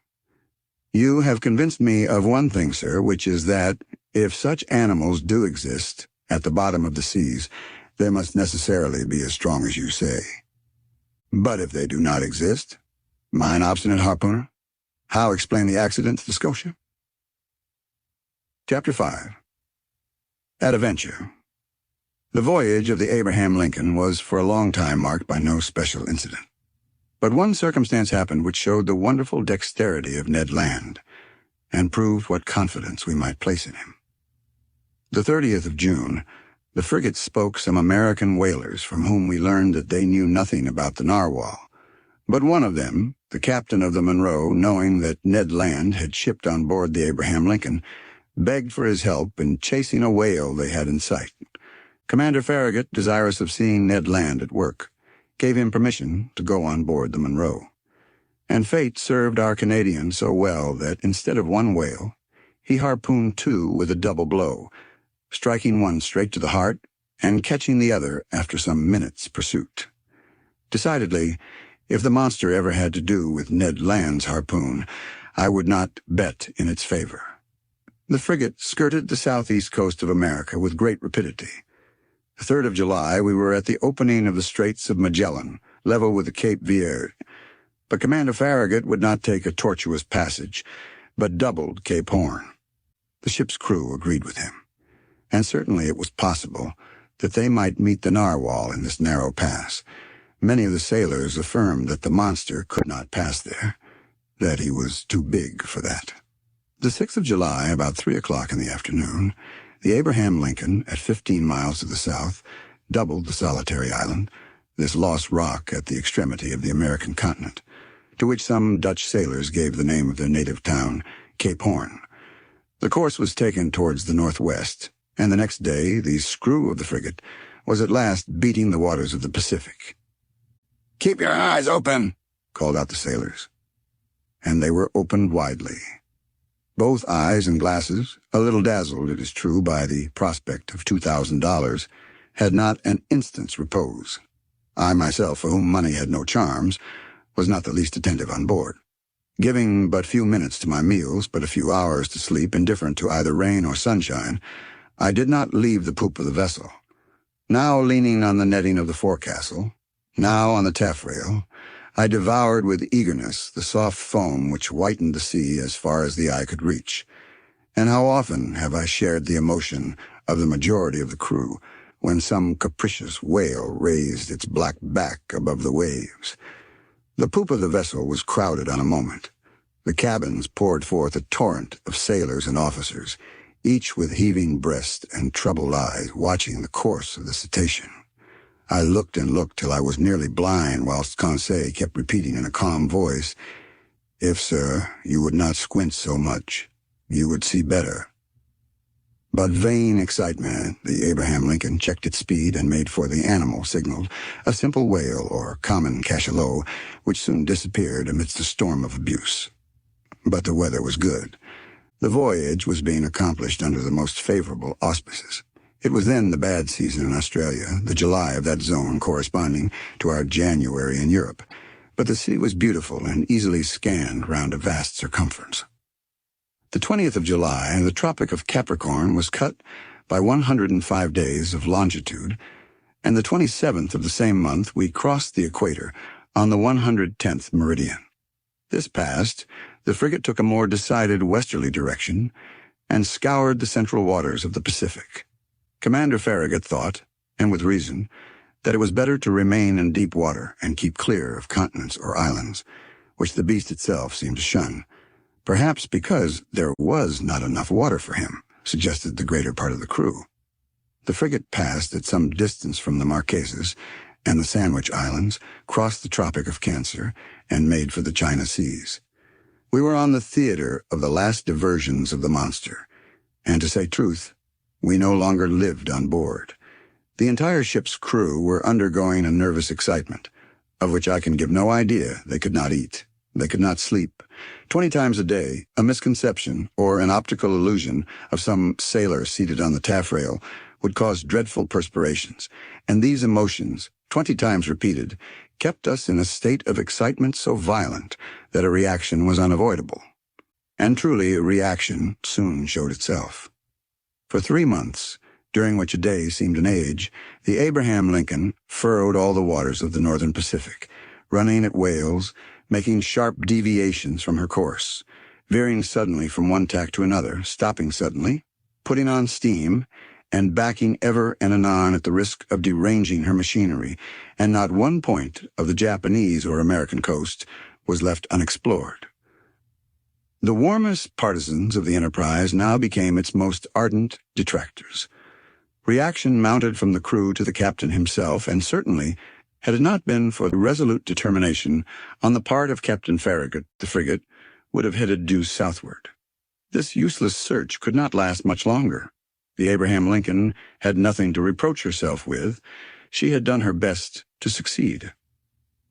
You have convinced me of one thing, sir, which is that, if such animals do exist at the bottom of the seas, they must necessarily be as strong as you say. But if they do not exist, mine obstinate harpooner, how explain the accident to the Scotia? Chapter 5. At a venture. The voyage of the Abraham Lincoln was for a long time marked by no special incident. But one circumstance happened which showed the wonderful dexterity of Ned Land, and proved what confidence we might place in him. The 30th of June, the frigate spoke some American whalers from whom we learned that they knew nothing about the narwhal. But one of them, the captain of the Monroe, knowing that Ned Land had shipped on board the Abraham Lincoln, begged for his help in chasing a whale they had in sight. Commander Farragut, desirous of seeing Ned Land at work, gave him permission to go on board the Monroe. And fate served our Canadian so well that instead of one whale, he harpooned two with a double blow, striking one straight to the heart and catching the other after some minutes' pursuit. Decidedly, if the monster ever had to do with Ned Land's harpoon, I would not bet in its favor. The frigate skirted the southeast coast of America with great rapidity. The 3rd of July, we were at the opening of the Straits of Magellan, level with the Cape Verde. But Commander Farragut would not take a tortuous passage, but doubled Cape Horn. The ship's crew agreed with him, and certainly it was possible that they might meet the narwhal in this narrow pass. Many of the sailors affirmed that the monster could not pass there, that he was too big for that. The 6th of July, about 3 o'clock in the afternoon, the Abraham Lincoln, at 15 miles to the south, doubled the solitary island, this lost rock at the extremity of the American continent, to which some Dutch sailors gave the name of their native town, Cape Horn. The course was taken towards the northwest, and the next day the screw of the frigate was at last beating the waters of the Pacific. "Keep your eyes open," called out the sailors. And they were opened widely. Both eyes and glasses, a little dazzled, it is true, by the prospect of $2,000, had not an instant's repose. I myself, for whom money had no charms, was not the least attentive on board. Giving but few minutes to my meals, but a few hours to sleep, indifferent to either rain or sunshine, I did not leave the poop of the vessel. Now leaning on the netting of the forecastle, now on the taffrail, I devoured with eagerness the soft foam which whitened the sea as far as the eye could reach. And how often have I shared the emotion of the majority of the crew when some capricious whale raised its black back above the waves. The poop of the vessel was crowded on a moment. The cabins poured forth a torrent of sailors and officers, each with heaving breast and troubled eyes watching the course of the cetacean. I looked and looked till I was nearly blind, whilst Conseil kept repeating in a calm voice, "If, sir, you would not squint so much, you would see better." But vain excitement, the Abraham Lincoln checked its speed and made for the animal signaled, a simple whale or common cachalot, which soon disappeared amidst a storm of abuse. But the weather was good. The voyage was being accomplished under the most favorable auspices. It was then the bad season in Australia, the July of that zone corresponding to our January in Europe, but the sea was beautiful and easily scanned round a vast circumference. The 20th of July, the Tropic of Capricorn was cut by 105 days of longitude, and the 27th of the same month we crossed the equator on the 110th meridian. This passed, the frigate took a more decided westerly direction and scoured the central waters of the Pacific. Commander Farragut thought, and with reason, that it was better to remain in deep water and keep clear of continents or islands, which the beast itself seemed to shun. Perhaps because there was not enough water for him, suggested the greater part of the crew. The frigate passed at some distance from the Marquesas and the Sandwich Islands, crossed the Tropic of Cancer, and made for the China Seas. We were on the theater of the last diversions of the monster, and to say truth, we no longer lived on board. The entire ship's crew were undergoing a nervous excitement, of which I can give no idea. They could not eat. They could not sleep. 20 times a day, a misconception or an optical illusion of some sailor seated on the taffrail would cause dreadful perspirations, and these emotions, 20 times repeated, kept us in a state of excitement so violent that a reaction was unavoidable. And truly, a reaction soon showed itself. For 3 months, during which a day seemed an age, the Abraham Lincoln furrowed all the waters of the northern Pacific, running at whales, making sharp deviations from her course, veering suddenly from one tack to another, stopping suddenly, putting on steam, and backing ever and anon at the risk of deranging her machinery, and not one point of the Japanese or American coast was left unexplored. The warmest partisans of the enterprise now became its most ardent detractors. Reaction mounted from the crew to the captain himself, and certainly, had it not been for the resolute determination on the part of Captain Farragut, the frigate would have headed due southward. This useless search could not last much longer. The Abraham Lincoln had nothing to reproach herself with. She had done her best to succeed.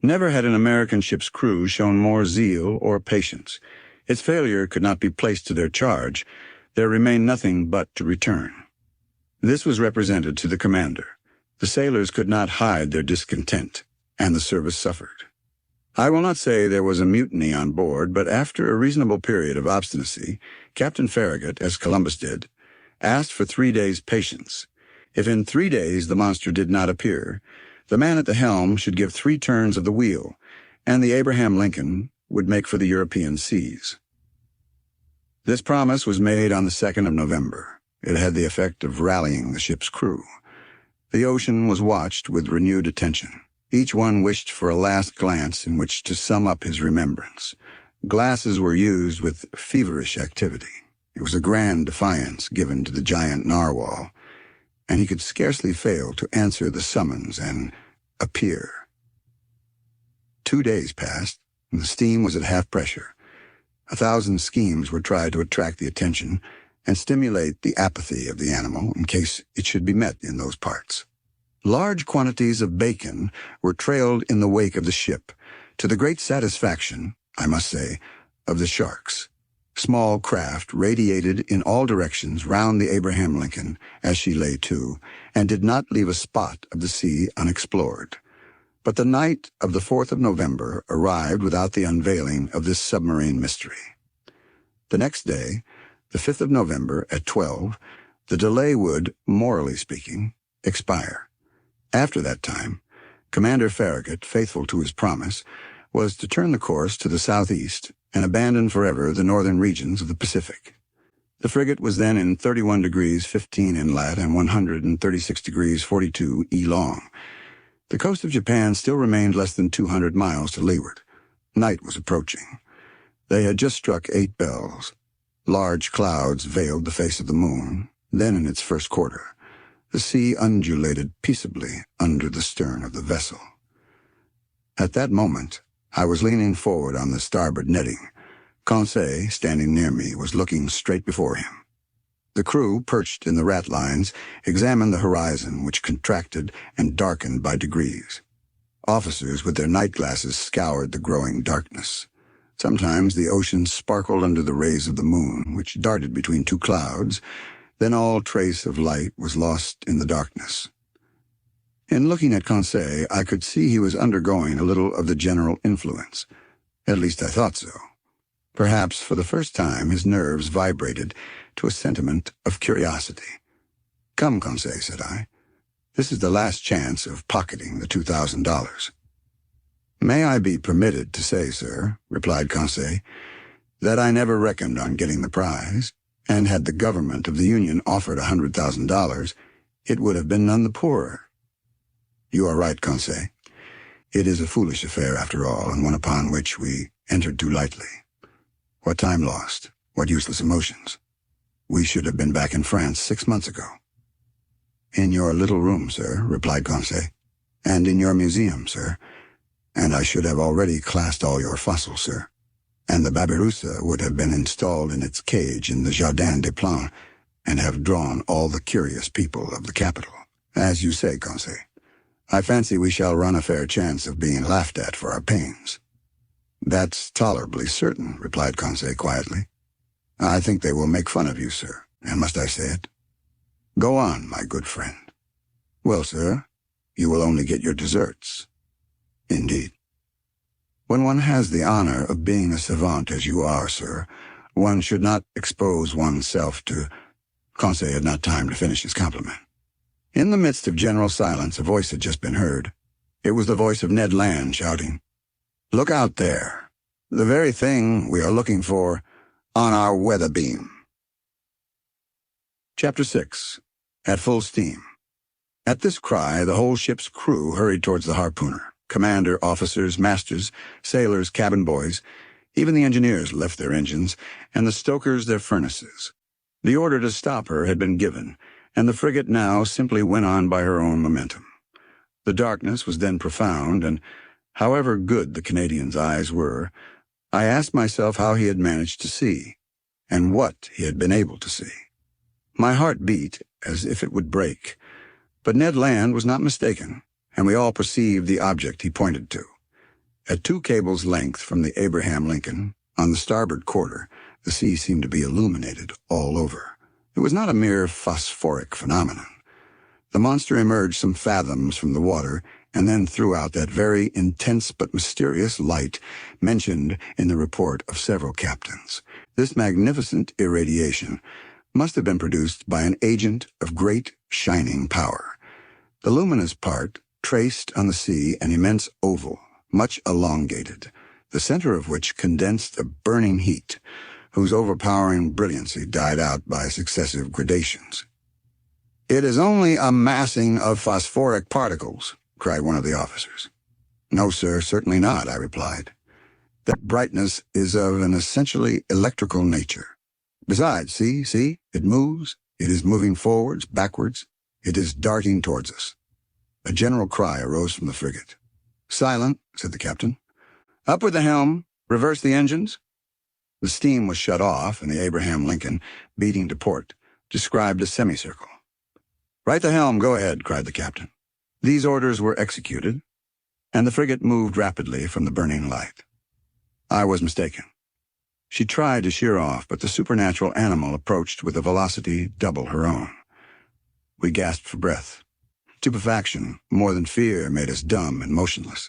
Never had an American ship's crew shown more zeal or patience. Its failure could not be placed to their charge. There remained nothing but to return. This was represented to the commander. The sailors could not hide their discontent, and the service suffered. I will not say there was a mutiny on board, but after a reasonable period of obstinacy, Captain Farragut, as Columbus did, asked for 3 days' patience. If in 3 days the monster did not appear, the man at the helm should give 3 turns of the wheel, and the Abraham Lincoln would make for the European seas. This promise was made on the 2nd of November. It had the effect of rallying the ship's crew. The ocean was watched with renewed attention. Each one wished for a last glance in which to sum up his remembrance. Glasses were used with feverish activity. It was a grand defiance given to the giant narwhal, and he could scarcely fail to answer the summons and appear. 2 days passed, and the steam was at half pressure. 1,000 schemes were tried to attract the attention and stimulate the apathy of the animal in case it should be met in those parts. Large quantities of bacon were trailed in the wake of the ship, to the great satisfaction, I must say, of the sharks. Small craft radiated in all directions round the Abraham Lincoln as she lay to, and did not leave a spot of the sea unexplored. But the night of the 4th of November arrived without the unveiling of this submarine mystery. The next day, the 5th of November, at 12, the delay would, morally speaking, expire. After that time, Commander Farragut, faithful to his promise, was to turn the course to the southeast and abandon forever the northern regions of the Pacific. The frigate was then in 31 degrees 15 in lat and 136 degrees 42 E long. The coast of Japan still remained less than 200 miles to leeward. Night was approaching. They had just struck 8 bells. Large clouds veiled the face of the moon, then in its first quarter. The sea undulated peaceably under the stern of the vessel. At that moment, I was leaning forward on the starboard netting. Conseil, standing near me, was looking straight before him. The crew, perched in the ratlines, examined the horizon, which contracted and darkened by degrees. Officers with their night glasses scoured the growing darkness. Sometimes the ocean sparkled under the rays of the moon, which darted between 2 clouds. Then all trace of light was lost in the darkness. In looking at Conseil, I could see he was undergoing a little of the general influence. At least I thought so. Perhaps for the first time his nerves vibrated to a sentiment of curiosity. "Come, Conseil," said I. "This is the last chance of pocketing the $2,000. "May I be permitted to say, sir," replied Conseil, "that I never reckoned on getting the prize, and had the government of the Union offered $100,000, it would have been none the poorer." "You are right, Conseil. It is a foolish affair, after all, and one upon which we entered too lightly. What time lost, what useless emotions. We should have been back in France 6 months ago." "In your little room, sir," replied Conseil, "and in your museum, sir. And I should have already classed all your fossils, sir. And the babirusa would have been installed in its cage in the Jardin des Plantes, and have drawn all the curious people of the capital. As you say, Conseil, I fancy we shall run a fair chance of being laughed at for our pains." "That's tolerably certain," replied Conseil quietly. "I think they will make fun of you, sir, and must I say it? Go on, my good friend." "Well, sir, you will only get your deserts." "Indeed." "When one has the honor of being a savant as you are, sir, one should not expose oneself to—" Conseil had not time to finish his compliment. In the midst of general silence, a voice had just been heard. It was the voice of Ned Land shouting, "Look out there! The very thing we are looking for on our weather beam." Chapter 6. At Full Steam. At this cry, the whole ship's crew hurried towards the harpooner. Commander, officers, masters, sailors, cabin boys, even the engineers left their engines, and the stokers their furnaces. The order to stop her had been given, and the frigate now simply went on by her own momentum. The darkness was then profound, and however good the Canadian's eyes were, I asked myself how he had managed to see, and what he had been able to see. My heart beat as if it would break, but Ned Land was not mistaken, and we all perceived the object he pointed to. At 2 cables' length from the Abraham Lincoln, on the starboard quarter, the sea seemed to be illuminated all over. It was not a mere phosphoric phenomenon. The monster emerged some fathoms from the water and then threw out that very intense but mysterious light mentioned in the report of several captains. This magnificent irradiation must have been produced by an agent of great shining power. The luminous part traced on the sea an immense oval, much elongated, the center of which condensed a burning heat, whose overpowering brilliancy died out by successive gradations. "It is only a massing of phosphoric particles," cried one of the officers. "No, sir, certainly not," I replied. "That brightness is of an essentially electrical nature. Besides, see, it moves. It is moving forwards, backwards. It is darting towards us." A general cry arose from the frigate. "Silent," said the captain. "Up with the helm. Reverse the engines." The steam was shut off, and the Abraham Lincoln, beating to port, described a semicircle. "Right the helm, go ahead," cried the captain. These orders were executed, and the frigate moved rapidly from the burning light. I was mistaken. She tried to sheer off, but the supernatural animal approached with a velocity double her own. We gasped for breath. Stupefaction, more than fear, made us dumb and motionless.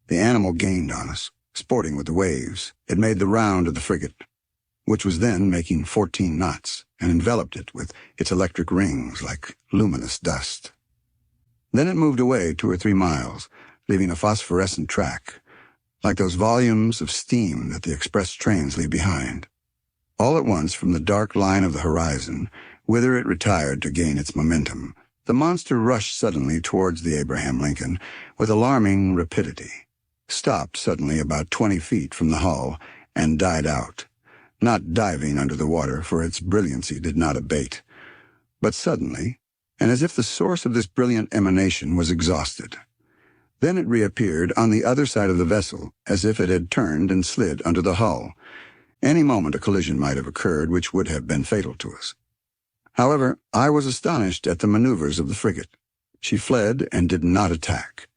The animal gained on us, sporting with the waves. It made the round of the frigate, which was then making 14 knots, and enveloped it with its electric rings like luminous dust. Then it moved away 2 or 3 miles, leaving a phosphorescent track, like those volumes of steam that the express trains leave behind. All at once, from the dark line of the horizon, whither it retired to gain its momentum, the monster rushed suddenly towards the Abraham Lincoln with alarming rapidity, stopped suddenly about 20 feet from the hull, and died out, not diving under the water, for its brilliancy did not abate, but suddenly, and as if the source of this brilliant emanation was exhausted. Then it reappeared on the other side of the vessel, as if it had turned and slid under the hull. Any moment a collision might have occurred which would have been fatal to us. However, I was astonished at the maneuvers of the frigate. She fled and did not attack.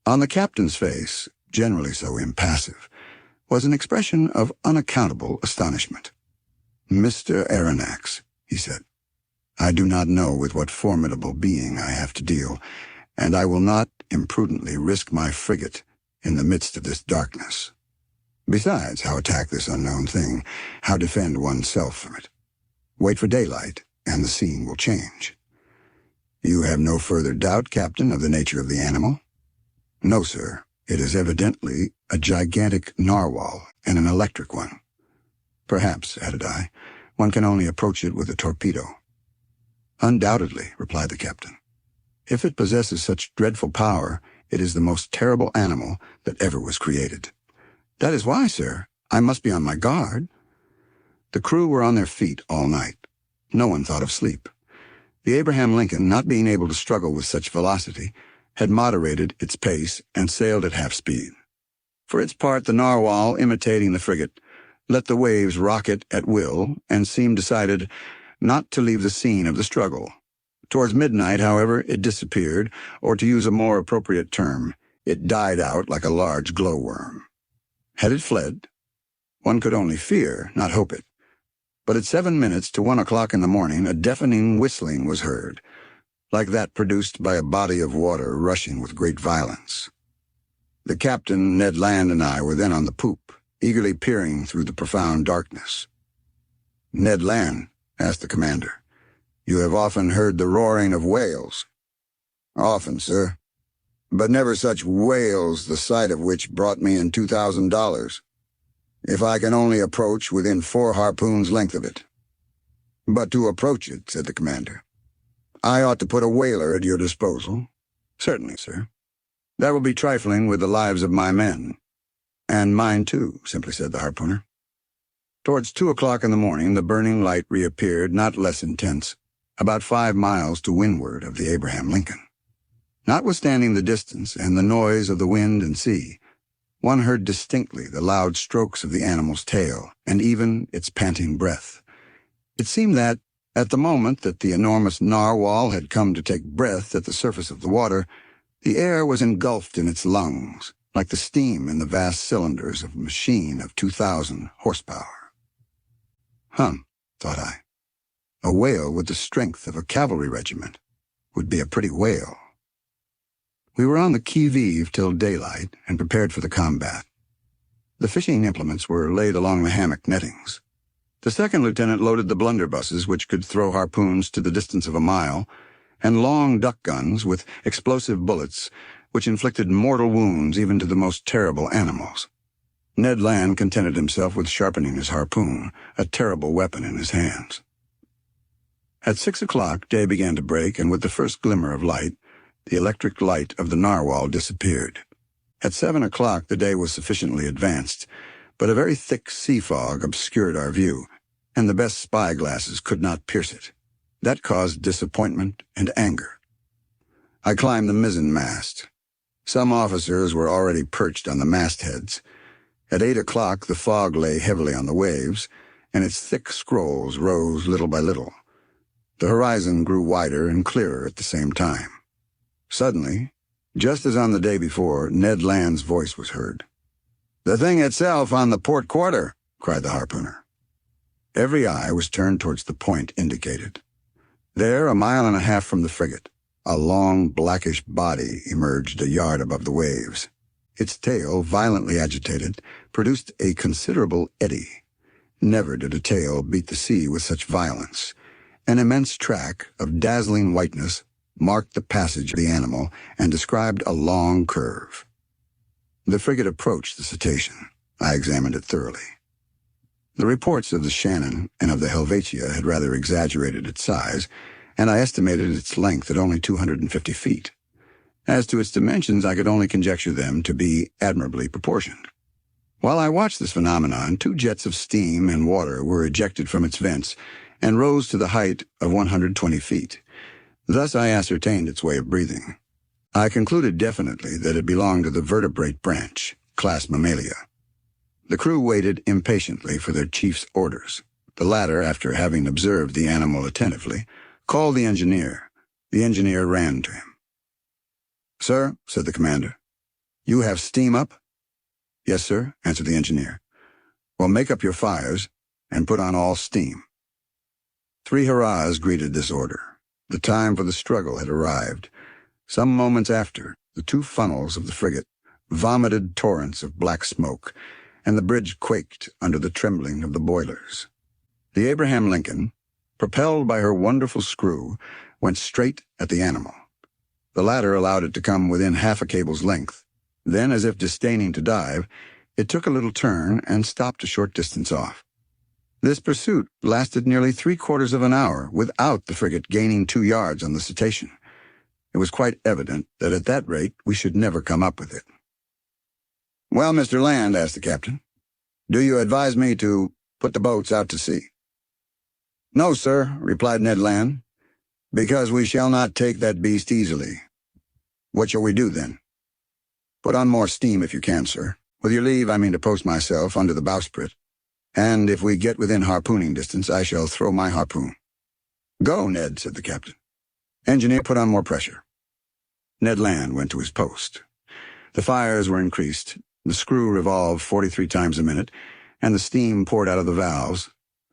On the captain's face, generally so impassive, was an expression of unaccountable astonishment. "Mr. Aronnax," he said, "I do not know with what formidable being I have to deal, and I will not imprudently risk my frigate in the midst of this darkness. Besides, how attack this unknown thing? How defend oneself from it? Wait for daylight, and the scene will change." "You have no further doubt, Captain, of the nature of the animal?" "No, sir. It is evidently a gigantic narwhal, and an electric one. Perhaps," added I, "one can only approach it with a torpedo." "Undoubtedly," replied the captain. "If it possesses such dreadful power, it is the most terrible animal that ever was created." "That is why, sir, I must be on my guard." The crew were on their feet all night. No one thought of sleep. The Abraham Lincoln, not being able to struggle with such velocity, had moderated its pace and sailed at half speed. For its part, the narwhal, imitating the frigate, let the waves rock it at will and seemed decided not to leave the scene of the struggle. Towards midnight, however, it disappeared, or to use a more appropriate term, it died out like a large glowworm. Had it fled? One could only fear, not hope it. But at 7 minutes to 1 o'clock in the morning, a deafening whistling was heard, like that produced by a body of water rushing with great violence. The captain, Ned Land, and I were then on the poop, eagerly peering through the profound darkness. "Ned Land," asked the commander, "you have often heard the roaring of whales?" "Often, sir, but never such whales the sight of which brought me in $2,000. If I can only approach within 4 harpoons' length of it." "But to approach it," said the commander, "I ought to put a whaler at your disposal." "Certainly, sir. That will be trifling with the lives of my men." "And mine, too," simply said the harpooner. Towards 2 o'clock in the morning, the burning light reappeared, not less intense, about 5 miles to windward of the Abraham Lincoln. Notwithstanding the distance and the noise of the wind and sea, one heard distinctly the loud strokes of the animal's tail and even its panting breath. It seemed that, at the moment that the enormous narwhal had come to take breath at the surface of the water, the air was engulfed in its lungs, like the steam in the vast cylinders of a machine of 2,000 horsepower. Thought I. A whale with the strength of a cavalry regiment would be a pretty whale. We were on the qui-vive till daylight and prepared for the combat. The fishing implements were laid along the hammock nettings. The second lieutenant loaded the blunderbusses, which could throw harpoons to the distance of a mile, and long duck guns with explosive bullets which inflicted mortal wounds even to the most terrible animals. Ned Land contented himself with sharpening his harpoon, a terrible weapon in his hands. At 6 o'clock, day began to break, and with the first glimmer of light, the electric light of the narwhal disappeared. At 7 o'clock, the day was sufficiently advanced, but a very thick sea fog obscured our view, and the best spy glasses could not pierce it. That caused disappointment and anger. I climbed the mizzen mast. Some officers were already perched on the mastheads. At 8 o'clock, the fog lay heavily on the waves, and its thick scrolls rose little by little. The horizon grew wider and clearer at the same time. Suddenly, just as on the day before, Ned Land's voice was heard. "The thing itself on the port quarter," cried the harpooner. Every eye was turned towards the point indicated. There, a mile and a half from the frigate, a long, blackish body emerged a yard above the waves. Its tail, violently agitated, produced a considerable eddy. Never did a tail beat the sea with such violence. An immense track of dazzling whiteness marked the passage of the animal and described a long curve. The frigate approached the cetacean. I examined it thoroughly. The reports of the Shannon and of the Helvetia had rather exaggerated its size, and I estimated its length at only 250 feet. As to its dimensions, I could only conjecture them to be admirably proportioned. While I watched this phenomenon, 2 jets of steam and water were ejected from its vents and rose to the height of 120 feet. Thus I ascertained its way of breathing. I concluded definitely that it belonged to the vertebrate branch, class Mammalia. The crew waited impatiently for their chief's orders. The latter, after having observed the animal attentively, called the engineer. The engineer ran to him. "Sir," said the commander, "you have steam up?" "Yes, sir," answered the engineer. "Well, make up your fires and put on all steam." 3 hurrahs greeted this order. The time for the struggle had arrived. Some moments after, the 2 funnels of the frigate vomited torrents of black smoke, and the bridge quaked under the trembling of the boilers. The Abraham Lincoln, propelled by her wonderful screw, went straight at the animal. The latter allowed it to come within half a cable's length. Then, as if disdaining to dive, it took a little turn and stopped a short distance off. This pursuit lasted nearly 3/4 of an hour without the frigate gaining 2 yards on the cetacean. It was quite evident that at that rate we should never come up with it. "Well, Mr. Land," asked the captain, "do you advise me to put the boats out to sea?" "No, sir," replied Ned Land, "because we shall not take that beast easily." "What shall we do, then?" "Put on more steam if you can, sir. With your leave, I mean to post myself under the bowsprit, and if we get within harpooning distance, I shall throw my harpoon." "Go, Ned," said the captain. "Engineer, put on more pressure." Ned Land went to his post. The fires were increased, the screw revolved 43 times a minute, and the steam poured out of the valves.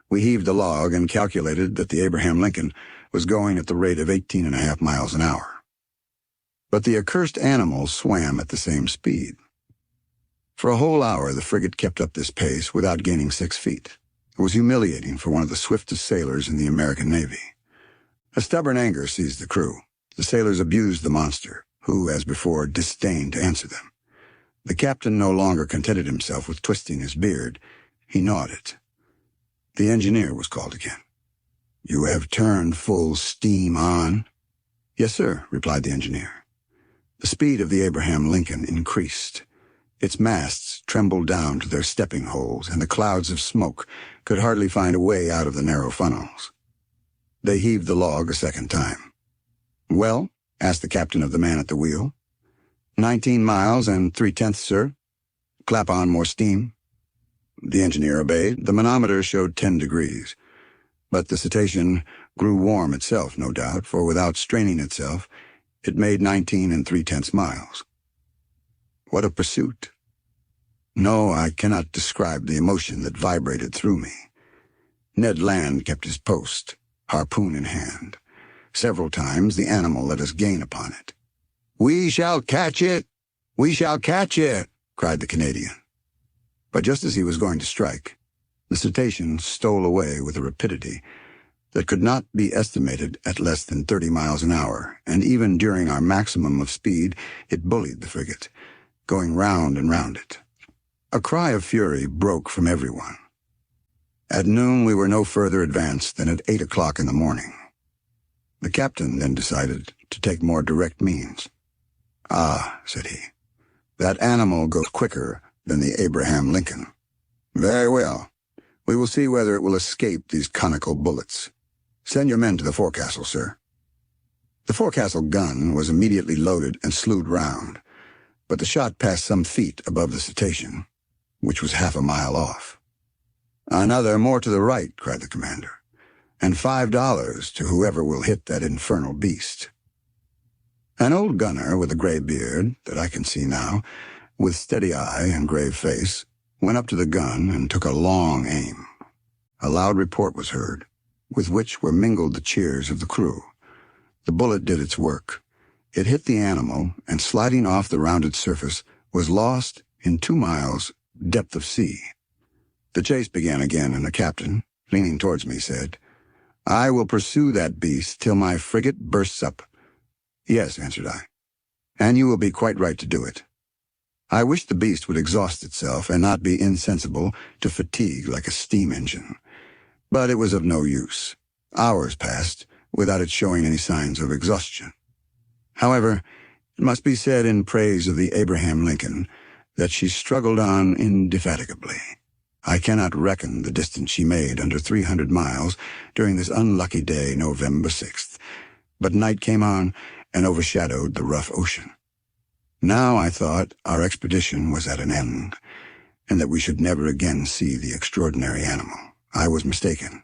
We heaved the log and calculated that the Abraham Lincoln was going at the rate of 18.5 miles an hour. But the accursed animal swam at the same speed. For a whole hour the frigate kept up this pace without gaining 6 feet. It was humiliating for one of the swiftest sailors in the American Navy. A stubborn anger seized the crew. The sailors abused the monster, who, as before, disdained to answer them. The captain no longer contented himself with twisting his beard. He gnawed it. The engineer was called again. "You have turned full steam on?" "Yes, sir," replied the engineer. The speed of the Abraham Lincoln increased. Its masts trembled down to their stepping holes, and the clouds of smoke could hardly find a way out of the narrow funnels. They heaved the log a second time. "Well?" asked the captain of the man at the wheel. 19 miles and 3/10, sir." "Clap on more steam." The engineer obeyed. The manometer showed 10 degrees. But the cetacean grew warm itself, no doubt, for without straining itself, it made 19 3/10 miles. What a pursuit! No, I cannot describe the emotion that vibrated through me. Ned Land kept his post, harpoon in hand. Several times the animal let us gain upon it. "We shall catch it! We shall catch it!" cried the Canadian. But just as he was going to strike, the cetacean stole away with a rapidity that could not be estimated at less than 30 miles an hour, and even during our maximum of speed, it bullied the frigate, going round and round it. A cry of fury broke from everyone. At noon, we were no further advanced than at 8 o'clock in the morning. The captain then decided to take more direct means. "Ah," said he, "that animal goes quicker than the Abraham Lincoln. Very well. We will see whether it will escape these conical bullets. Send your men to the forecastle, sir." The forecastle gun was immediately loaded and slewed round, but the shot passed some feet above the cetacean, which was half a mile off. "Another more to the right," cried the commander, "and $5 to whoever will hit that infernal beast." An old gunner with a gray beard, that I can see now, with steady eye and grave face, went up to the gun and took a long aim. A loud report was heard, with which were mingled the cheers of the crew. The bullet did its work. It hit the animal, and sliding off the rounded surface, was lost in 2 miles' depth of sea. The chase began again, and the captain, leaning towards me, said, "I will pursue that beast till my frigate bursts up." "Yes," answered I, "and you will be quite right to do it." I wished the beast would exhaust itself and not be insensible to fatigue like a steam engine. But it was of no use. Hours passed without it showing any signs of exhaustion. However, it must be said in praise of the Abraham Lincoln that she struggled on indefatigably. I cannot reckon the distance she made under 300 miles during this unlucky day, November 6th, but night came on and overshadowed the rough ocean. Now I thought our expedition was at an end, and that we should never again see the extraordinary animal. I was mistaken.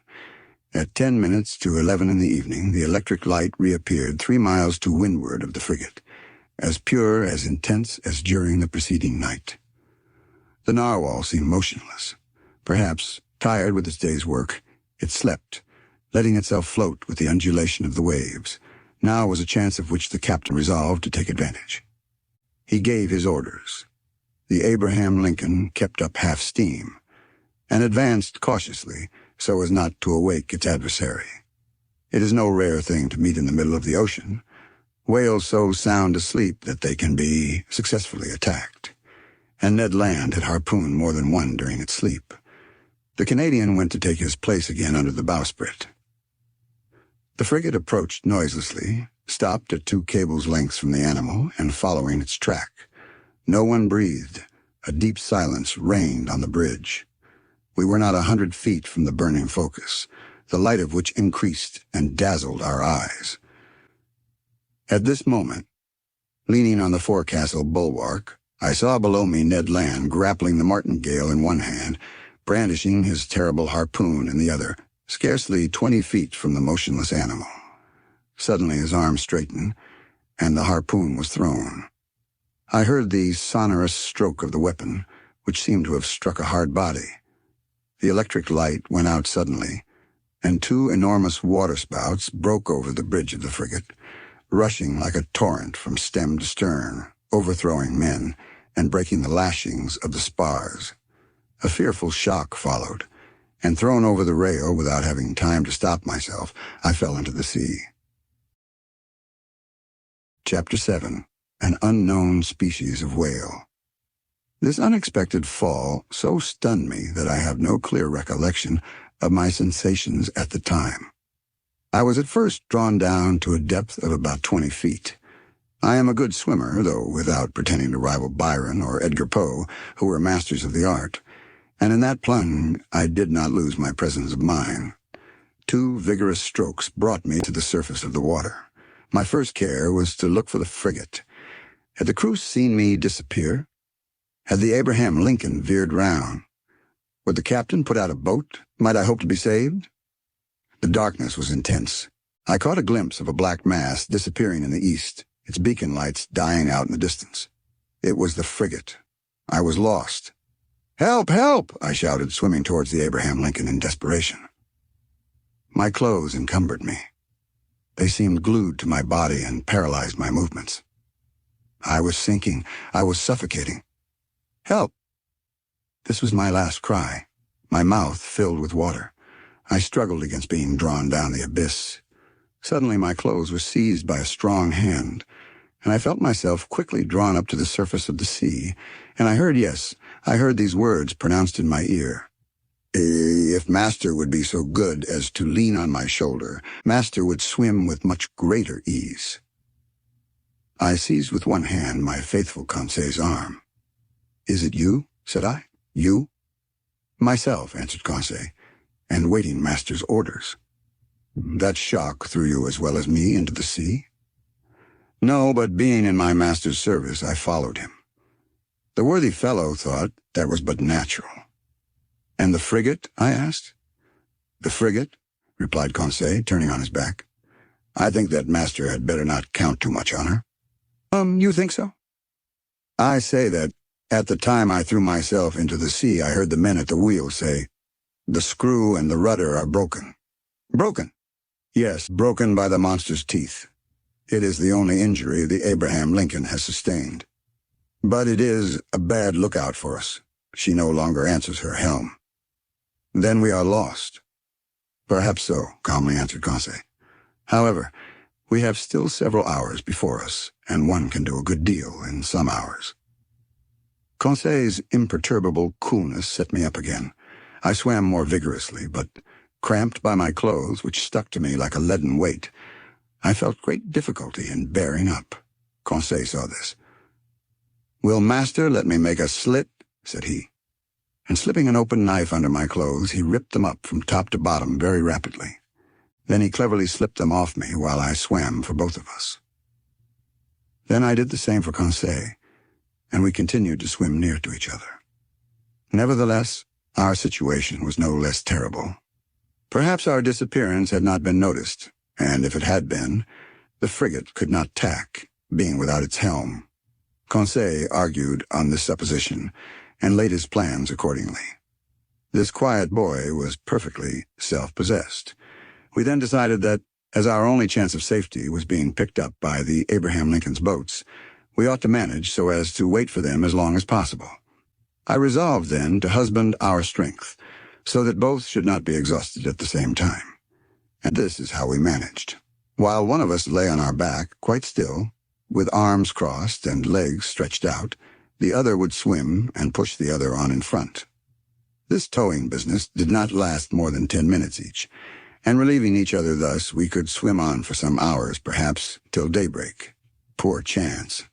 At 10 minutes to 11 in the evening, the electric light reappeared 3 miles to windward of the frigate, as pure, as intense as during the preceding night. The narwhal seemed motionless. Perhaps, tired with its day's work, it slept, letting itself float with the undulation of the waves. Now was a chance of which the captain resolved to take advantage. He gave his orders. The Abraham Lincoln kept up half steam, and advanced cautiously so as not to awake its adversary. It is no rare thing to meet in the middle of the ocean, whales so sound asleep that they can be successfully attacked, and Ned Land had harpooned more than one during its sleep. The Canadian went to take his place again under the bowsprit. The frigate approached noiselessly, stopped at 2 cables' lengths from the animal, and following its track. No one breathed. A deep silence reigned on the bridge. We were not 100 feet from the burning focus, the light of which increased and dazzled our eyes. At this moment, leaning on the forecastle bulwark, I saw below me Ned Land grappling the martingale in one hand, brandishing his terrible harpoon in the other, scarcely 20 feet from the motionless animal. Suddenly his arm straightened, and the harpoon was thrown. I heard the sonorous stroke of the weapon, which seemed to have struck a hard body. The electric light went out suddenly, and 2 enormous waterspouts broke over the bridge of the frigate, rushing like a torrent from stem to stern, overthrowing men and breaking the lashings of the spars. A fearful shock followed, and thrown over the rail without having time to stop myself, I fell into the sea. Chapter 7. An Unknown Species of Whale. This unexpected fall so stunned me that I have no clear recollection of my sensations at the time. I was at first drawn down to a depth of about 20 feet. I am a good swimmer, though without pretending to rival Byron or Edgar Poe, who were masters of the art, and in that plunge I did not lose my presence of mind. 2 vigorous strokes brought me to the surface of the water. My first care was to look for the frigate. Had the crew seen me disappear? Had the Abraham Lincoln veered round? Would the captain put out a boat? Might I hope to be saved? The darkness was intense. I caught a glimpse of a black mass disappearing in the east, its beacon lights dying out in the distance. It was the frigate. I was lost. "Help! Help!" I shouted, swimming towards the Abraham Lincoln in desperation. My clothes encumbered me. They seemed glued to my body and paralyzed my movements. I was sinking. I was suffocating. "Help!" This was my last cry, my mouth filled with water. I struggled against being drawn down the abyss. Suddenly my clothes were seized by a strong hand, and I felt myself quickly drawn up to the surface of the sea, and I heard these words pronounced in my ear. "If Master would be so good as to lean on my shoulder, Master would swim with much greater ease." I seized with one hand my faithful Conseil's arm. "Is it you?" said I. "You?" "Myself," answered Conseil, "and waiting Master's orders." "That shock threw you as well as me into the sea?" "No, but being in my master's service, I followed him." The worthy fellow thought that was but natural. "And the frigate?" I asked. "The frigate?" replied Conseil, turning on his back. "I think that Master had better not count too much on her." You think so?" "I say that, at the time I threw myself into the sea, I heard the men at the wheel say, 'The screw and the rudder are broken.'" "Broken?" "Yes, broken by the monster's teeth. It is the only injury the Abraham Lincoln has sustained. But it is a bad lookout for us. She no longer answers her helm." "Then we are lost." "Perhaps so," calmly answered Conseil. "However, we have still several hours before us, and one can do a good deal in some hours." Conseil's imperturbable coolness set me up again. I swam more vigorously, but, cramped by my clothes, which stuck to me like a leaden weight, I felt great difficulty in bearing up. Conseil saw this. "Will Master let me make a slit?" said he. And slipping an open knife under my clothes, he ripped them up from top to bottom very rapidly. Then he cleverly slipped them off me while I swam for both of us. Then I did the same for Conseil, and we continued to swim near to each other. Nevertheless, our situation was no less terrible. Perhaps our disappearance had not been noticed, and if it had been, the frigate could not tack, being without its helm. Conseil argued on this supposition, and laid his plans accordingly. This quiet boy was perfectly self-possessed. We then decided that, as our only chance of safety was being picked up by the Abraham Lincoln's boats, we ought to manage so as to wait for them as long as possible. I resolved then to husband our strength, so that both should not be exhausted at the same time. And this is how we managed. While one of us lay on our back, quite still, with arms crossed and legs stretched out, the other would swim and push the other on in front. This towing business did not last more than 10 minutes each, and relieving each other thus, we could swim on for some hours, perhaps, till daybreak. Poor chance.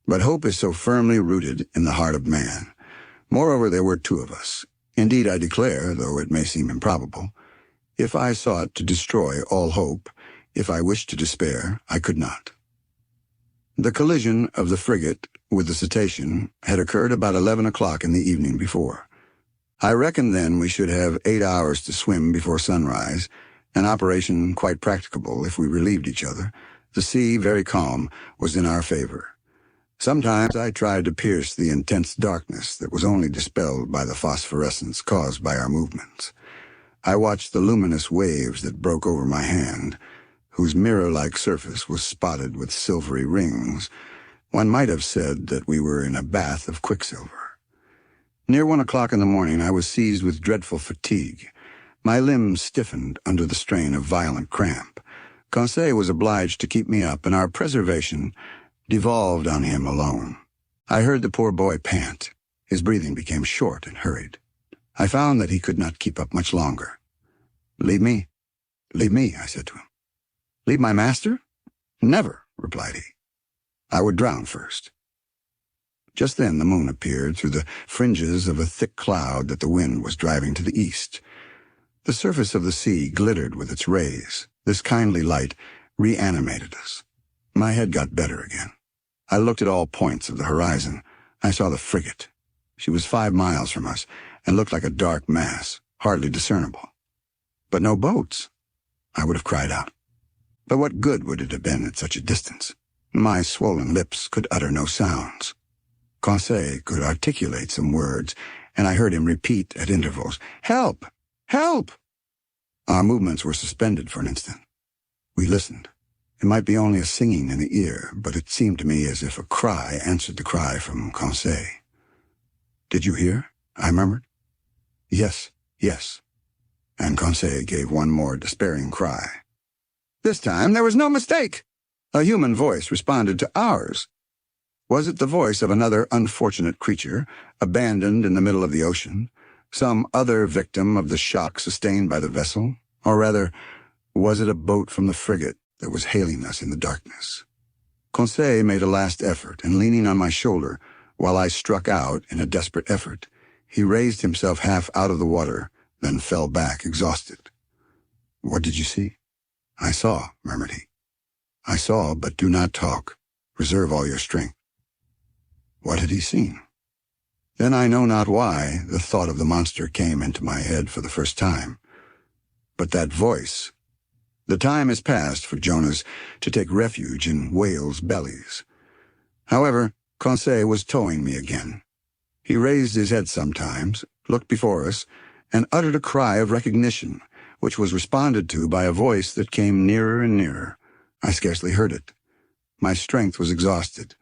But hope is so firmly rooted in the heart of man. Moreover, there were two of us. Indeed, I declare, though it may seem improbable, if I sought to destroy all hope, if I wished to despair, I could not. The collision of the frigate with the cetacean had occurred about 11 o'clock in the evening before. I reckoned then we should have 8 hours to swim before sunrise, an operation quite practicable if we relieved each other. The sea, very calm, was in our favor. Sometimes I tried to pierce the intense darkness that was only dispelled by the phosphorescence caused by our movements. I watched the luminous waves that broke over my hand, whose mirror-like surface was spotted with silvery rings. One might have said that we were in a bath of quicksilver. Near 1 o'clock in the morning I was seized with dreadful fatigue. My limbs stiffened under the strain of violent cramp. Conseil was obliged to keep me up, and our preservation devolved on him alone. I heard the poor boy pant. His breathing became short and hurried. I found that he could not keep up much longer. "Leave me, I said to him. "Leave my master? Never," replied he. "I would drown first." Just then the moon appeared through the fringes of a thick cloud that the wind was driving to the east. The surface of the sea glittered with its rays. This kindly light reanimated us. My head got better again. I looked at all points of the horizon. I saw the frigate. She was 5 miles from us, and looked like a dark mass, hardly discernible. But no boats! I would have cried out. But what good would it have been at such a distance? My swollen lips could utter no sounds. Conseil could articulate some words, and I heard him repeat at intervals, "Help! Help!" Our movements were suspended for an instant. We listened. It might be only a singing in the ear, but it seemed to me as if a cry answered the cry from Conseil. "Did you hear?" I murmured. "Yes, yes." And Conseil gave one more despairing cry. This time there was no mistake. A human voice responded to ours. Was it the voice of another unfortunate creature, abandoned in the middle of the ocean, some other victim of the shock sustained by the vessel? Or rather, was it a boat from the frigate that was hailing us in the darkness? Conseil made a last effort, and leaning on my shoulder, while I struck out in a desperate effort, he raised himself half out of the water, then fell back exhausted. "What did you see?" "I saw," murmured he. "I saw, but do not talk. Reserve all your strength." What had he seen? Then I know not why the thought of the monster came into my head for the first time. But that voice. The time is past for Jonahs to take refuge in whales' bellies. However, Conseil was towing me again. He raised his head sometimes, looked before us, and uttered a cry of recognition, which was responded to by a voice that came nearer and nearer. I scarcely heard it. My strength was exhausted.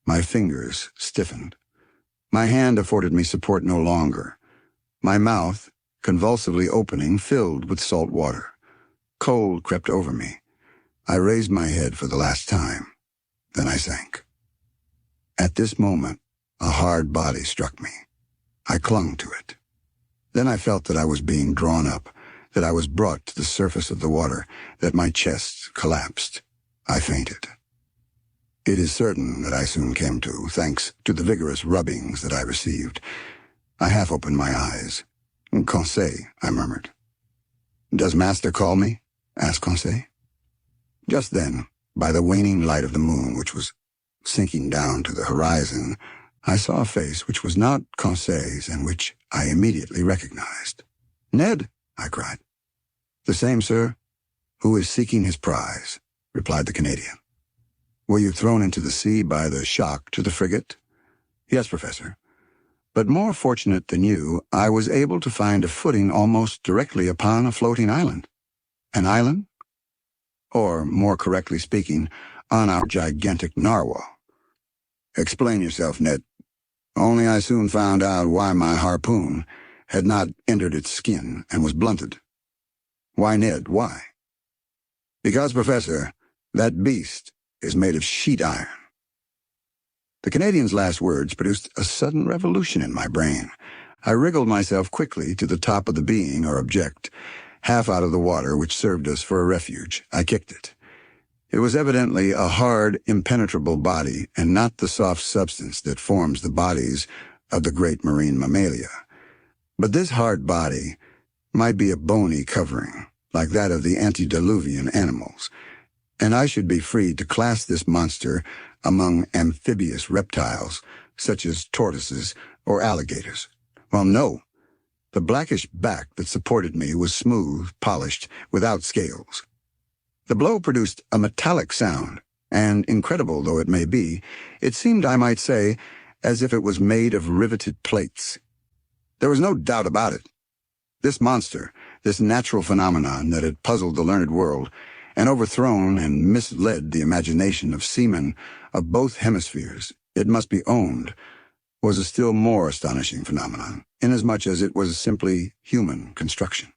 My fingers stiffened. My hand afforded me support no longer. My mouth, convulsively opening, filled with salt water. Cold crept over me. I raised my head for the last time. Then I sank. At this moment, a hard body struck me. I clung to it. Then I felt that I was being drawn up, that I was brought to the surface of the water, that my chest collapsed. I fainted. It is certain that I soon came to, thanks to the vigorous rubbings that I received. I half opened my eyes. "Conseil," I murmured. "Does master call me?" asked Conseil. Just then, by the waning light of the moon, which was sinking down to the horizon, I saw a face which was not Conseil's and which I immediately recognized. "Ned," I cried. "The same, sir, who is seeking his prize," replied the Canadian. "Were you thrown into the sea by the shock to the frigate?" "Yes, Professor. But more fortunate than you, I was able to find a footing almost directly upon a floating island." "An island?" "Or, more correctly speaking, on our gigantic narwhal." "Explain yourself, Ned." "Only I soon found out why my harpoon had not entered its skin and was blunted." "Why, Ned, why?" "Because, Professor, that beast is made of sheet iron." The Canadian's last words produced a sudden revolution in my brain. I wriggled myself quickly to the top of the being or object, half out of the water which served us for a refuge. I kicked it. It was evidently a hard, impenetrable body, and not the soft substance that forms the bodies of the great marine mammalia. But this hard body might be a bony covering, like that of the antediluvian animals, and I should be free to class this monster among amphibious reptiles, such as tortoises or alligators. Well, no. The blackish back that supported me was smooth, polished, without scales. The blow produced a metallic sound, and, incredible though it may be, it seemed, I might say, as if it was made of riveted plates. There was no doubt about it. This monster, this natural phenomenon that had puzzled the learned world, and overthrown and misled the imagination of seamen of both hemispheres, it must be owned, was a still more astonishing phenomenon, inasmuch as it was simply human construction.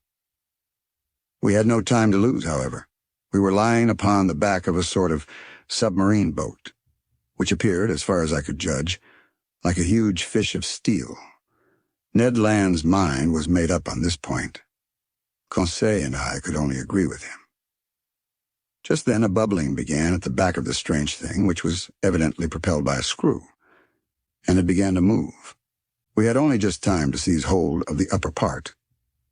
We had no time to lose, however. We were lying upon the back of a sort of submarine boat, which appeared, as far as I could judge, like a huge fish of steel. Ned Land's mind was made up on this point. Conseil and I could only agree with him. Just then a bubbling began at the back of the strange thing, which was evidently propelled by a screw, and it began to move. We had only just time to seize hold of the upper part,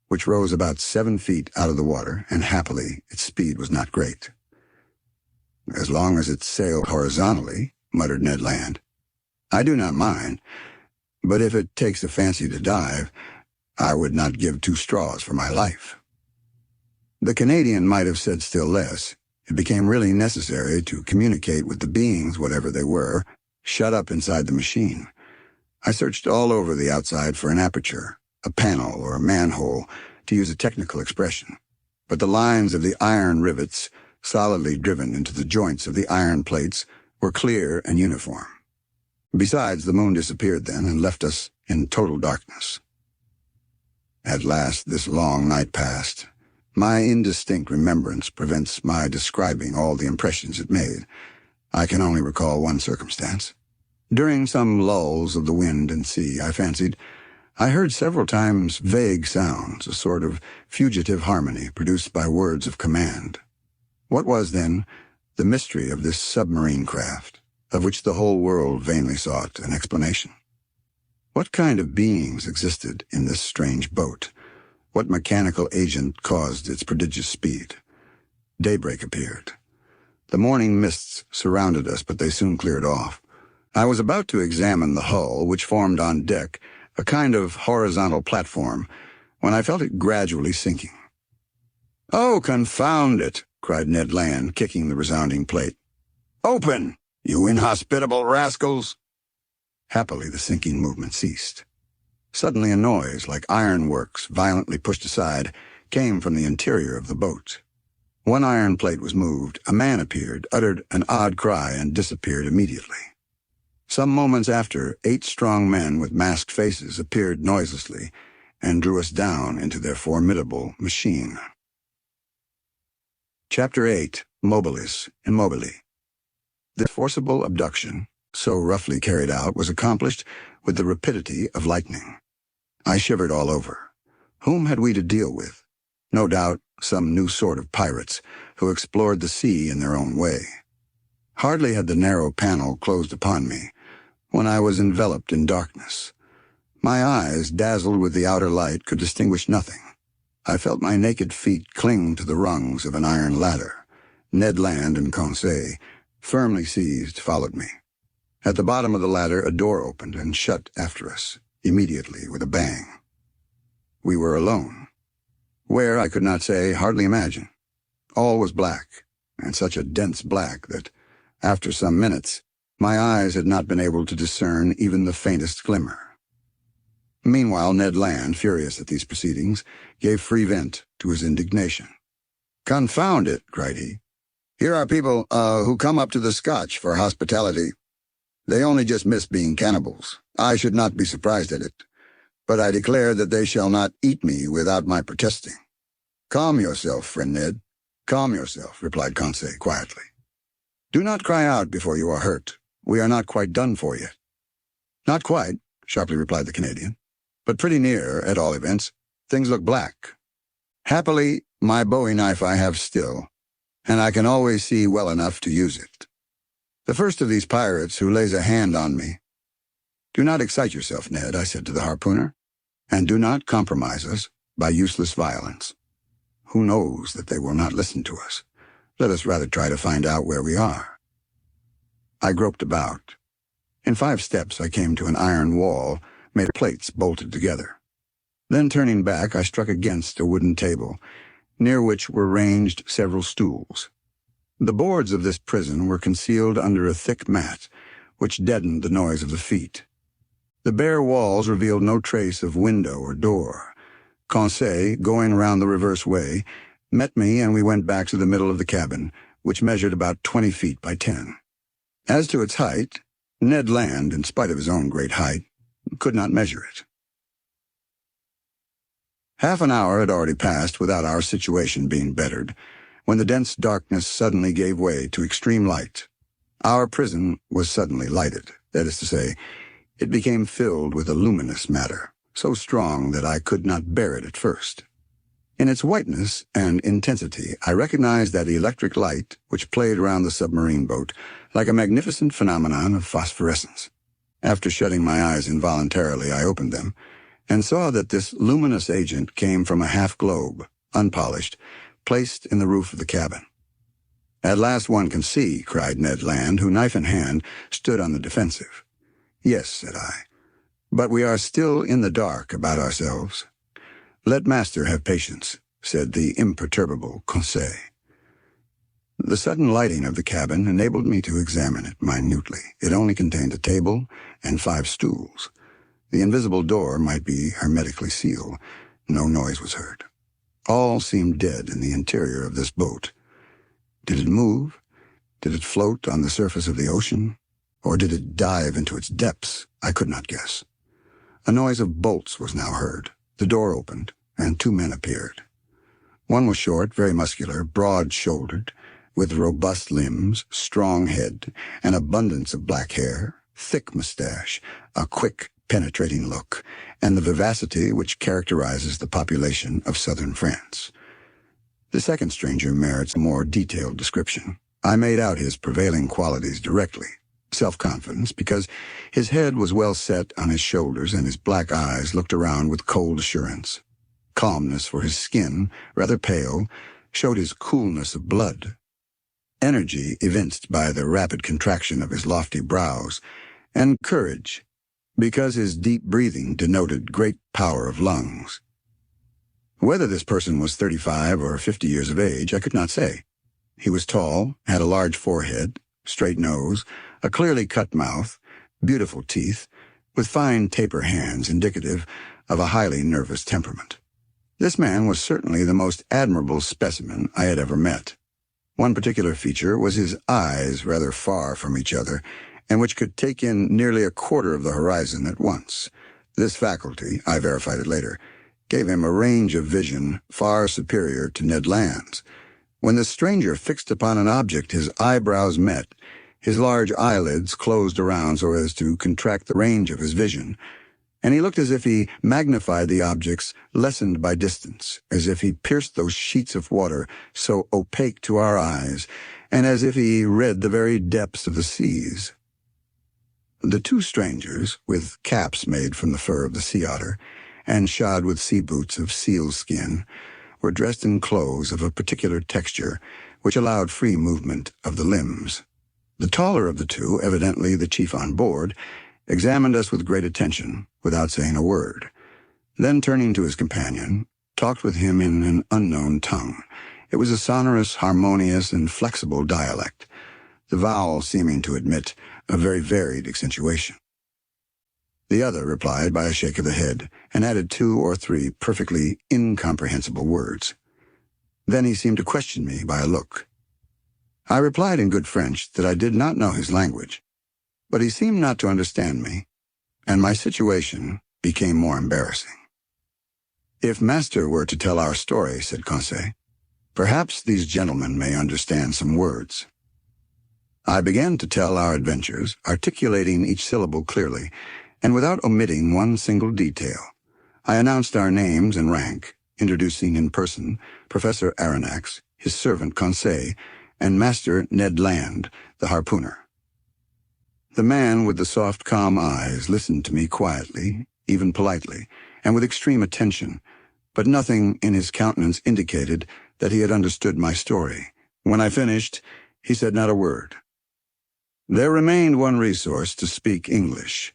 which rose about 7 feet out of the water, and happily its speed was not great. "As long as it sailed horizontally," muttered Ned Land. "I do not mind, but if it takes a fancy to dive, I would not give 2 straws for my life." The Canadian might have said still less. It became really necessary to communicate with the beings, whatever they were, shut up inside the machine. I searched all over the outside for an aperture, a panel, or a manhole, to use a technical expression, but the lines of the iron rivets, solidly driven into the joints of the iron plates, were clear and uniform. Besides, the moon disappeared then and left us in total darkness. At last this long night passed. My indistinct remembrance prevents my describing all the impressions it made. I can only recall one circumstance. During some lulls of the wind and sea, I fancied, I heard several times vague sounds, a sort of fugitive harmony produced by words of command. What was, then, the mystery of this submarine craft, of which the whole world vainly sought an explanation? What kind of beings existed in this strange boat? What mechanical agent caused its prodigious speed? Daybreak appeared. The morning mists surrounded us, but they soon cleared off. I was about to examine the hull, which formed on deck a kind of horizontal platform, when I felt it gradually sinking. "Oh, confound it!" cried Ned Land, kicking the resounding plate. "Open, you inhospitable rascals!" Happily, the sinking movement ceased. Suddenly a noise, like ironworks violently pushed aside, came from the interior of the boat. One iron plate was moved, a man appeared, uttered an odd cry, and disappeared immediately. Some moments after, 8 strong men with masked faces appeared noiselessly and drew us down into their formidable machine. Chapter 8. Mobilis Immobile. This forcible abduction, so roughly carried out, was accomplished with the rapidity of lightning. I shivered all over. Whom had we to deal with? No doubt some new sort of pirates who explored the sea in their own way. Hardly had the narrow panel closed upon me when I was enveloped in darkness. My eyes, dazzled with the outer light, could distinguish nothing. I felt my naked feet cling to the rungs of an iron ladder. Ned Land and Conseil, firmly seized, followed me. At the bottom of the ladder, a door opened and shut after us, immediately with a bang. We were alone. Where, I could not say, hardly imagine. All was black, and such a dense black that, after some minutes, my eyes had not been able to discern even the faintest glimmer. Meanwhile, Ned Land, furious at these proceedings, gave free vent to his indignation. "Confound it," cried he. "Here are people who come up to the Scotch for hospitality. They only just miss being cannibals. I should not be surprised at it, but I declare that they shall not eat me without my protesting." "Calm yourself, friend Ned. Calm yourself," replied Conseil quietly. "Do not cry out before you are hurt. We are not quite done for yet." "Not quite," sharply replied the Canadian, "but pretty near, at all events. Things look black. Happily, my bowie knife I have still, and I can always see well enough to use it. The first of these pirates who lays a hand on me—" "Do not excite yourself, Ned," I said to the harpooner, "and do not compromise us by useless violence. Who knows that they will not listen to us? Let us rather try to find out where we are." I groped about. In 5 steps I came to an iron wall made of plates bolted together. Then, turning back, I struck against a wooden table, near which were ranged several stools. The boards of this prison were concealed under a thick mat, which deadened the noise of the feet. The bare walls revealed no trace of window or door. Conseil, going round the reverse way, met me, and we went back to the middle of the cabin, which measured about 20 feet by 10. As to its height, Ned Land, in spite of his own great height, could not measure it. Half an hour had already passed without our situation being bettered, when the dense darkness suddenly gave way to extreme light. Our prison was suddenly lighted, that is to say, it became filled with a luminous matter, so strong that I could not bear it at first. In its whiteness and intensity, I recognized that electric light which played around the submarine boat like a magnificent phenomenon of phosphorescence. After shutting my eyes involuntarily, I opened them, and saw that this luminous agent came from a half-globe, unpolished, placed in the roof of the cabin. "At last one can see," cried Ned Land, who, knife in hand, stood on the defensive. "Yes," said I, "but we are still in the dark about ourselves." "Let master have patience," said the imperturbable Conseil. The sudden lighting of the cabin enabled me to examine it minutely. It only contained a table and 5 stools. The invisible door might be hermetically sealed. No noise was heard. All seemed dead in the interior of this boat. Did it move? Did it float on the surface of the ocean? Or did it dive into its depths? I could not guess. A noise of bolts was now heard. The door opened, and two men appeared. One was short, very muscular, broad-shouldered, with robust limbs, strong head, an abundance of black hair, thick mustache, a quick, penetrating look, and the vivacity which characterizes the population of southern France. The second stranger merits a more detailed description. I made out his prevailing qualities directly. Self-confidence, because his head was well set on his shoulders and his black eyes looked around with cold assurance. Calmness, for his skin, rather pale, showed his coolness of blood. Energy evinced by the rapid contraction of his lofty brows, and courage, because his deep breathing denoted great power of lungs. Whether this person was 35 or 50 years of age, I could not say. He was tall, had a large forehead, straight nose, a clearly cut mouth, beautiful teeth, with fine taper hands indicative of a highly nervous temperament. This man was certainly the most admirable specimen I had ever met. One particular feature was his eyes, rather far from each other, and which could take in nearly a quarter of the horizon at once. This faculty, I verified it later, gave him a range of vision far superior to Ned Land's. When the stranger fixed upon an object his eyebrows met, his large eyelids closed around so as to contract the range of his vision, and he looked as if he magnified the objects lessened by distance, as if he pierced those sheets of water so opaque to our eyes, and as if he read the very depths of the seas. The two strangers, with caps made from the fur of the sea otter, and shod with sea boots of seal skin, were dressed in clothes of a particular texture which allowed free movement of the limbs. The taller of the two, evidently the chief on board, examined us with great attention, without saying a word. Then, turning to his companion, talked with him in an unknown tongue. It was a sonorous, harmonious, and flexible dialect, the vowel seeming to admit a very varied accentuation. The other replied by a shake of the head, and added 2 or 3 perfectly incomprehensible words. Then he seemed to question me by a look. I replied in good French that I did not know his language, but he seemed not to understand me, and my situation became more embarrassing. "If Master were to tell our story," said Conseil, "perhaps these gentlemen may understand some words." I began to tell our adventures, articulating each syllable clearly, and without omitting one single detail. I announced our names and rank, introducing in person Professor Aronnax, his servant Conseil, and Master Ned Land, the harpooner. The man with the soft, calm eyes listened to me quietly, even politely, and with extreme attention, but nothing in his countenance indicated that he had understood my story. When I finished, he said not a word. There remained one resource: to speak English.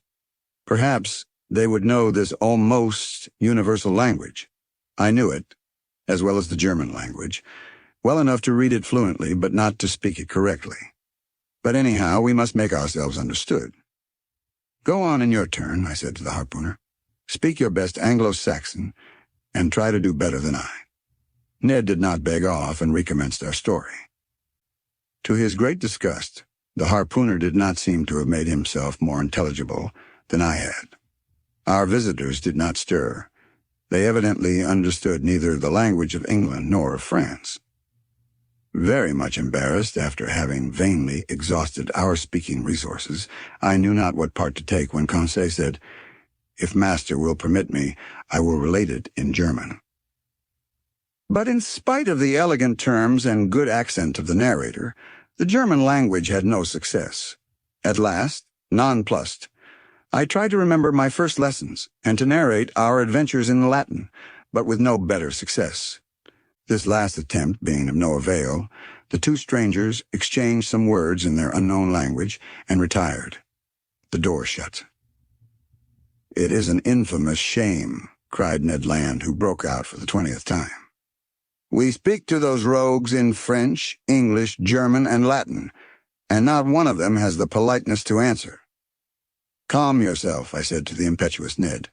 Perhaps they would know this almost universal language. I knew it, as well as the German language, well enough to read it fluently, but not to speak it correctly. But anyhow, we must make ourselves understood. "Go on in your turn," I said to the harpooner. "Speak your best Anglo-Saxon, and try to do better than I." Ned did not beg off, and recommenced our story. To his great disgust, the harpooner did not seem to have made himself more intelligible than I had. Our visitors did not stir. They evidently understood neither the language of England nor of France. Very much embarrassed, after having vainly exhausted our speaking resources, I knew not what part to take when Conseil said, "If Master will permit me, I will relate it in German." But in spite of the elegant terms and good accent of the narrator, the German language had no success. At last, nonplussed, I tried to remember my first lessons and to narrate our adventures in Latin, but with no better success. This last attempt being of no avail, the two strangers exchanged some words in their unknown language and retired. The door shut. "It is an infamous shame," cried Ned Land, who broke out for the 20th time. "We speak to those rogues in French, English, German, and Latin, and not one of them has the politeness to answer." "Calm yourself," I said to the impetuous Ned.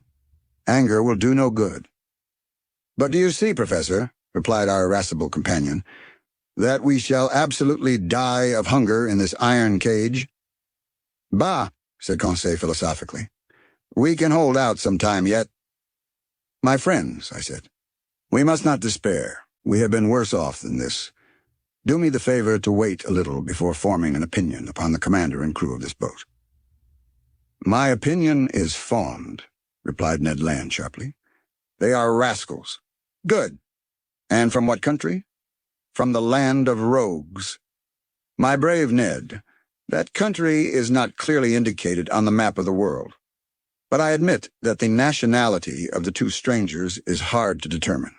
"Anger will do no good." "But do you see, Professor," replied our irascible companion, "that we shall absolutely die of hunger in this iron cage?" "Bah," said Conseil philosophically. "We can hold out some time yet." "My friends," I said, "we must not despair. We have been worse off than this. Do me the favor to wait a little before forming an opinion upon the commander and crew of this boat." "My opinion is formed," replied Ned Land sharply. "They are rascals." "Good. And from what country?" "From the land of rogues." "My brave Ned, that country is not clearly indicated on the map of the world. But I admit that the nationality of the two strangers is hard to determine.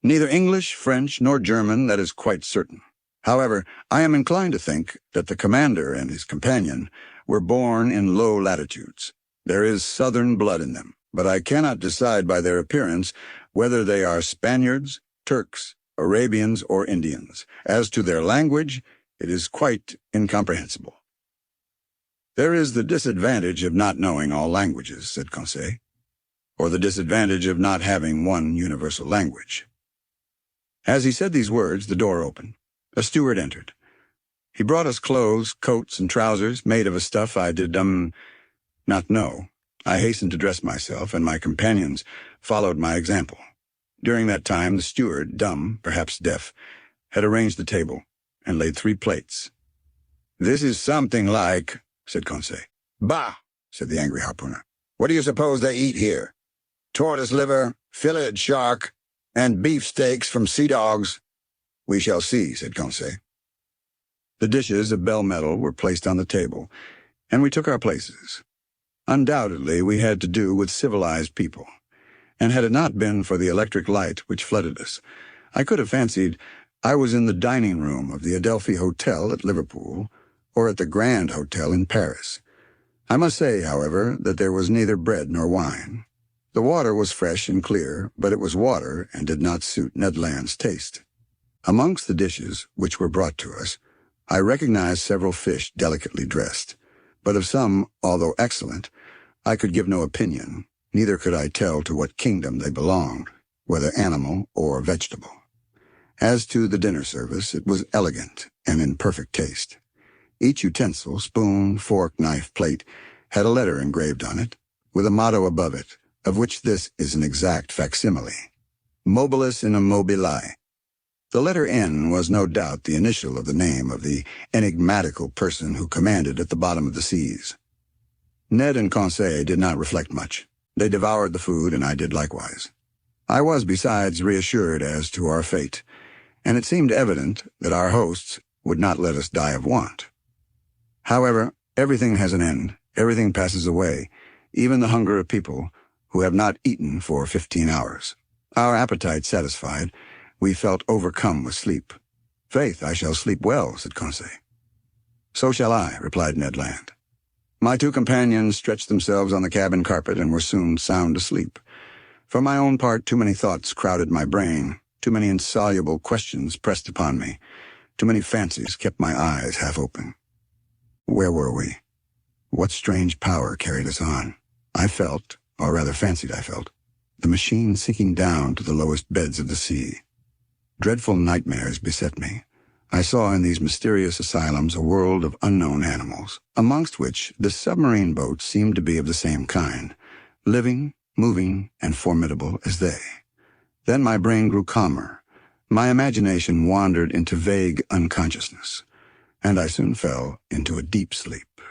Neither English, French, nor German, that is quite certain. However, I am inclined to think that the commander and his companion were born in low latitudes. There is southern blood in them, but I cannot decide by their appearance whether they are Spaniards, Turks, Arabians, or Indians. As to their language, it is quite incomprehensible." "There is the disadvantage of not knowing all languages," said Conseil, "or the disadvantage of not having one universal language." As he said these words, the door opened. A steward entered. He brought us clothes, coats, and trousers made of a stuff I did not know. I hastened to dress myself, and my companions followed my example. During that time, the steward, dumb, perhaps deaf, had arranged the table and laid 3 plates. "This is something like," said Conseil. "Bah," said the angry harpooner. "What do you suppose they eat here? Tortoise liver, filleted shark, and beefsteaks from sea dogs?" "We shall see," said Conseil. The dishes of bell metal were placed on the table, and we took our places. Undoubtedly, we had to do with civilized people, and had it not been for the electric light which flooded us, I could have fancied I was in the dining room of the Adelphi Hotel at Liverpool or at the Grand Hotel in Paris. I must say, however, that there was neither bread nor wine. The water was fresh and clear, but it was water and did not suit Ned Land's taste. Amongst the dishes which were brought to us, I recognized several fish delicately dressed, but of some, although excellent, I could give no opinion, neither could I tell to what kingdom they belonged, whether animal or vegetable. As to the dinner service, it was elegant and in perfect taste. Each utensil, spoon, fork, knife, plate, had a letter engraved on it, with a motto above it, of which this is an exact facsimile: Mobilis in immobili. The letter N was no doubt the initial of the name of the enigmatical person who commanded at the bottom of the seas. Ned and Conseil did not reflect much. They devoured the food, and I did likewise. I was, besides, reassured as to our fate, and it seemed evident that our hosts would not let us die of want. However, everything has an end, everything passes away, even the hunger of people who have not eaten for 15 hours. Our appetite satisfied, we felt overcome with sleep. "Faith, I shall sleep well," said Conseil. "So shall I," replied Ned Land. My 2 companions stretched themselves on the cabin carpet and were soon sound asleep. For my own part, too many thoughts crowded my brain, too many insoluble questions pressed upon me, too many fancies kept my eyes half open. Where were we? What strange power carried us on? I felt, or rather fancied I felt, the machine sinking down to the lowest beds of the sea. Dreadful nightmares beset me. I saw in these mysterious asylums a world of unknown animals, amongst which the submarine boats seemed to be of the same kind, living, moving, and formidable as they. Then my brain grew calmer. My imagination wandered into vague unconsciousness, and I soon fell into a deep sleep.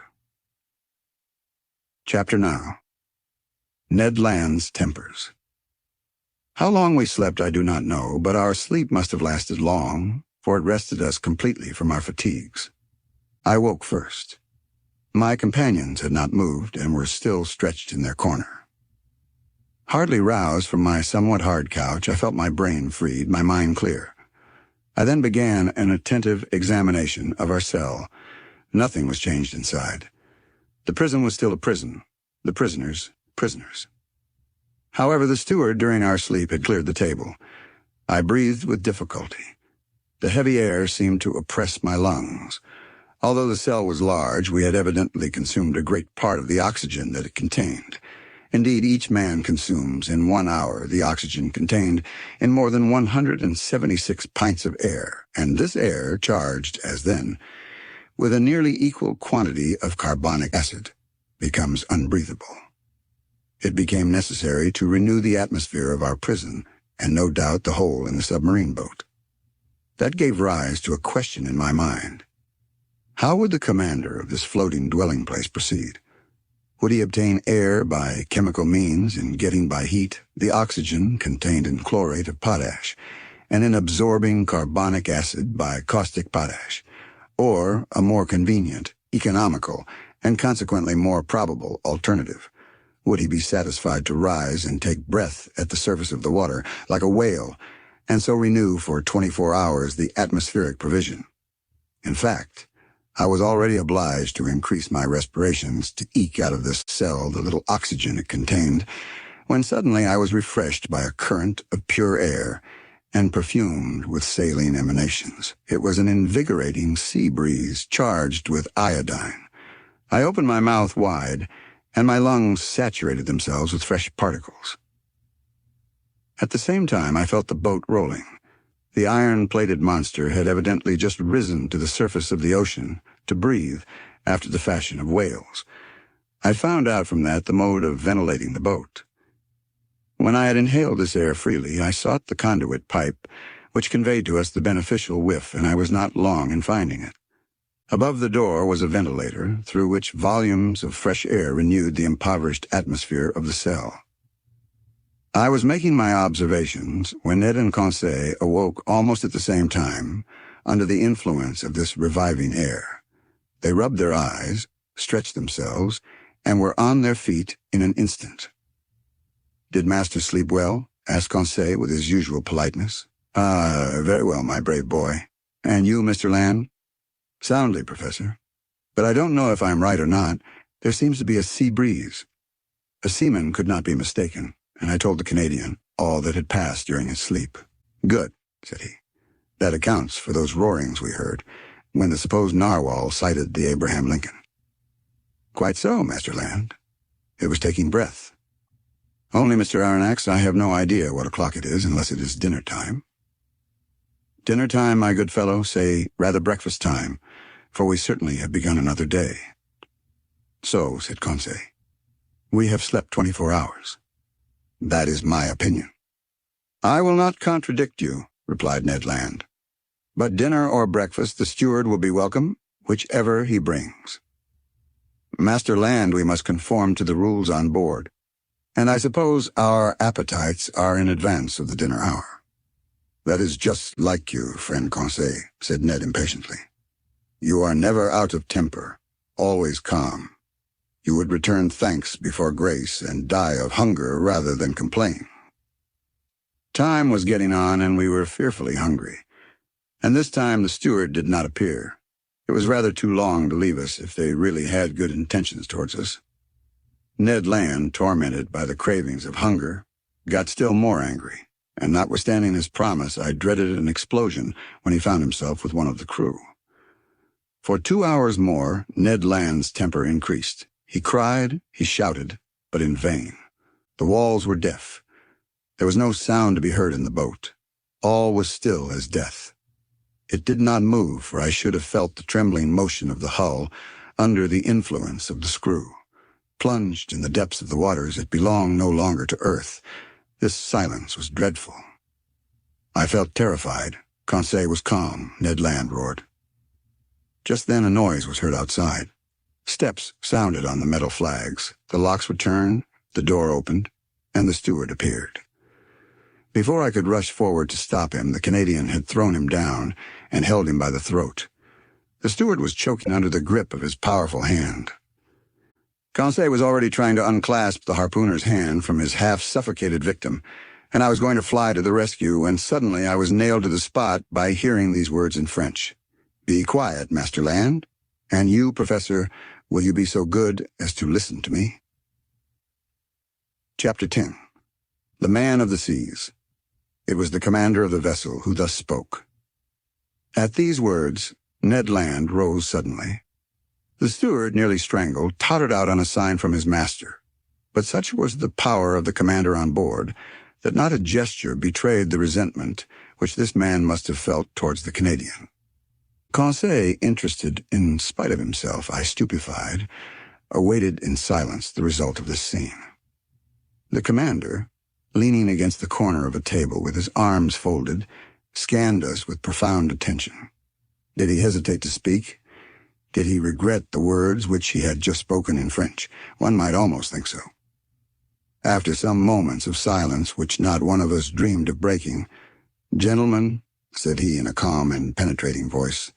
Chapter 9. Ned Land's Tempers. How long we slept I do not know, but our sleep must have lasted long, for it rested us completely from our fatigues. I woke first. My companions had not moved and were still stretched in their corner. Hardly roused from my somewhat hard couch, I felt my brain freed, my mind clear. I then began an attentive examination of our cell. Nothing was changed inside. The prison was still a prison, the prisoners, prisoners. However, the steward during our sleep had cleared the table. I breathed with difficulty. The heavy air seemed to oppress my lungs. Although the cell was large, we had evidently consumed a great part of the oxygen that it contained. Indeed, each man consumes in 1 hour the oxygen contained in more than 176 pints of air, and this air, charged, as then, with a nearly equal quantity of carbonic acid, becomes unbreathable. It became necessary to renew the atmosphere of our prison, and no doubt the hole in the submarine boat. That gave rise to a question in my mind. How would the commander of this floating dwelling place proceed? Would he obtain air by chemical means in getting by heat the oxygen contained in chlorate of potash, and in absorbing carbonic acid by caustic potash, or a more convenient, economical, and consequently more probable alternative? Would he be satisfied to rise and take breath at the surface of the water like a whale, and so renew for 24 hours the atmospheric provision? In fact, I was already obliged to increase my respirations to eke out of this cell the little oxygen it contained, when suddenly I was refreshed by a current of pure air and perfumed with saline emanations. It was an invigorating sea breeze charged with iodine. I opened my mouth wide, and my lungs saturated themselves with fresh particles. At the same time, I felt the boat rolling. The iron-plated monster had evidently just risen to the surface of the ocean to breathe after the fashion of whales. I found out from that the mode of ventilating the boat. When I had inhaled this air freely, I sought the conduit pipe, which conveyed to us the beneficial whiff, and I was not long in finding it. Above the door was a ventilator, through which volumes of fresh air renewed the impoverished atmosphere of the cell. I was making my observations when Ned and Conseil awoke almost at the same time, under the influence of this reviving air. They rubbed their eyes, stretched themselves, and were on their feet in an instant. "Did Master sleep well?" asked Conseil with his usual politeness. Very well, my brave boy. And you, Mr. Land?" "Soundly, Professor. But I don't know if I'm right or not. There seems to be a sea breeze." A seaman could not be mistaken, and I told the Canadian all that had passed during his sleep. "Good," said he. "That accounts for those roarings we heard when the supposed narwhal sighted the Abraham Lincoln." "Quite so, Master Land. It was taking breath. Only, Mr. Aronnax, I have no idea what o'clock it is unless it is dinner time." "Dinner time, my good fellow, say rather breakfast time, for we certainly have begun another day." "So," said Conseil, "we have slept 24 hours. "That is my opinion." "I will not contradict you," replied Ned Land. "But dinner or breakfast, the steward will be welcome, whichever he brings. Master Land, we must conform to the rules on board, and I suppose our appetites are in advance of the dinner hour." "That is just like you, friend Conseil," said Ned impatiently. "You are never out of temper, always calm. You would return thanks before grace and die of hunger rather than complain." Time was getting on, and we were fearfully hungry. And this time the steward did not appear. It was rather too long to leave us if they really had good intentions towards us. Ned Land, tormented by the cravings of hunger, got still more angry, and notwithstanding his promise, I dreaded an explosion when he found himself with one of the crew. For 2 hours more, Ned Land's temper increased. He cried, he shouted, but in vain. The walls were deaf. There was no sound to be heard in the boat. All was still as death. It did not move, for I should have felt the trembling motion of the hull under the influence of the screw. Plunged in the depths of the waters, it belonged no longer to earth. This silence was dreadful. I felt terrified. Conseil was calm. Ned Land roared. Just then a noise was heard outside. Steps sounded on the metal flags. The locks were turned, the door opened, and the steward appeared. Before I could rush forward to stop him, the Canadian had thrown him down and held him by the throat. The steward was choking under the grip of his powerful hand. Conseil was already trying to unclasp the harpooner's hand from his half-suffocated victim, and I was going to fly to the rescue when suddenly I was nailed to the spot by hearing these words in French. "Be quiet, Master Land. And you, Professor, will you be so good as to listen to me?" Chapter 10. The Man of the Seas. It was the commander of the vessel who thus spoke. At these words, Ned Land rose suddenly. The steward, nearly strangled, tottered out on a sign from his master. But such was the power of the commander on board that not a gesture betrayed the resentment which this man must have felt towards the Canadian. Conseil, interested in spite of himself, I stupefied, awaited in silence the result of this scene. The commander, leaning against the corner of a table with his arms folded, scanned us with profound attention. Did he hesitate to speak? Did he regret the words which he had just spoken in French? One might almost think so. After some moments of silence which not one of us dreamed of breaking, "Gentlemen," said he in a calm and penetrating voice,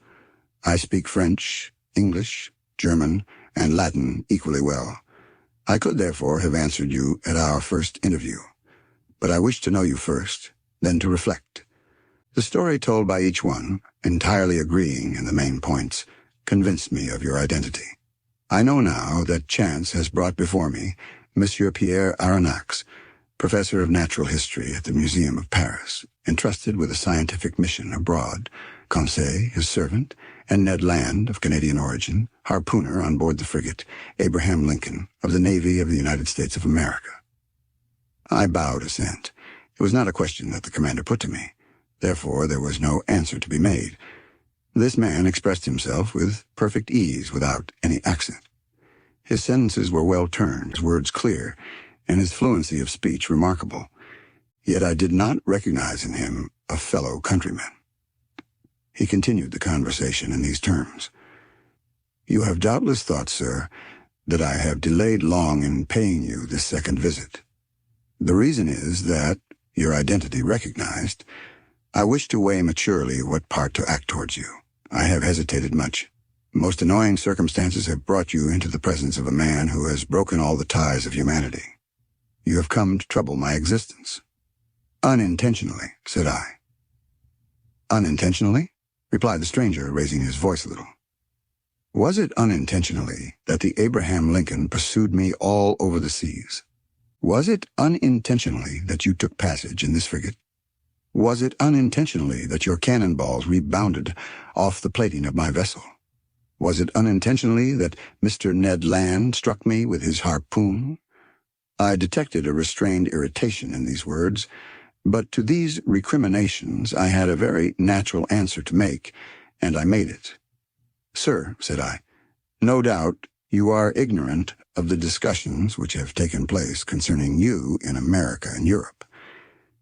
"I speak French, English, German, and Latin equally well. I could therefore have answered you at our first interview. But I wish to know you first, then to reflect. The story told by each one, entirely agreeing in the main points, convinced me of your identity. I know now that chance has brought before me Monsieur Pierre Aronnax, professor of natural history at the Museum of Paris, entrusted with a scientific mission abroad, Conseil, his servant, and Ned Land, of Canadian origin, harpooner on board the frigate Abraham Lincoln, of the Navy of the United States of America." I bowed assent. It was not a question that the commander put to me. Therefore, there was no answer to be made. This man expressed himself with perfect ease, without any accent. His sentences were well turned, his words clear, and his fluency of speech remarkable. Yet I did not recognize in him a fellow countryman. He continued the conversation in these terms. "You have doubtless thought, sir, that I have delayed long in paying you this second visit. The reason is that, your identity recognized, I wish to weigh maturely what part to act towards you. I have hesitated much. Most annoying circumstances have brought you into the presence of a man who has broken all the ties of humanity. You have come to trouble my existence." "Unintentionally," said I. "Unintentionally?" replied the stranger, raising his voice a little. "Was it unintentionally that the Abraham Lincoln pursued me all over the seas? Was it unintentionally that you took passage in this frigate? Was it unintentionally that your cannonballs rebounded off the plating of my vessel? Was it unintentionally that Mr. Ned Land struck me with his harpoon?" I detected a restrained irritation in these words, but to these recriminations I had a very natural answer to make, and I made it. "Sir," said I, "no doubt you are ignorant of the discussions which have taken place concerning you in America and Europe.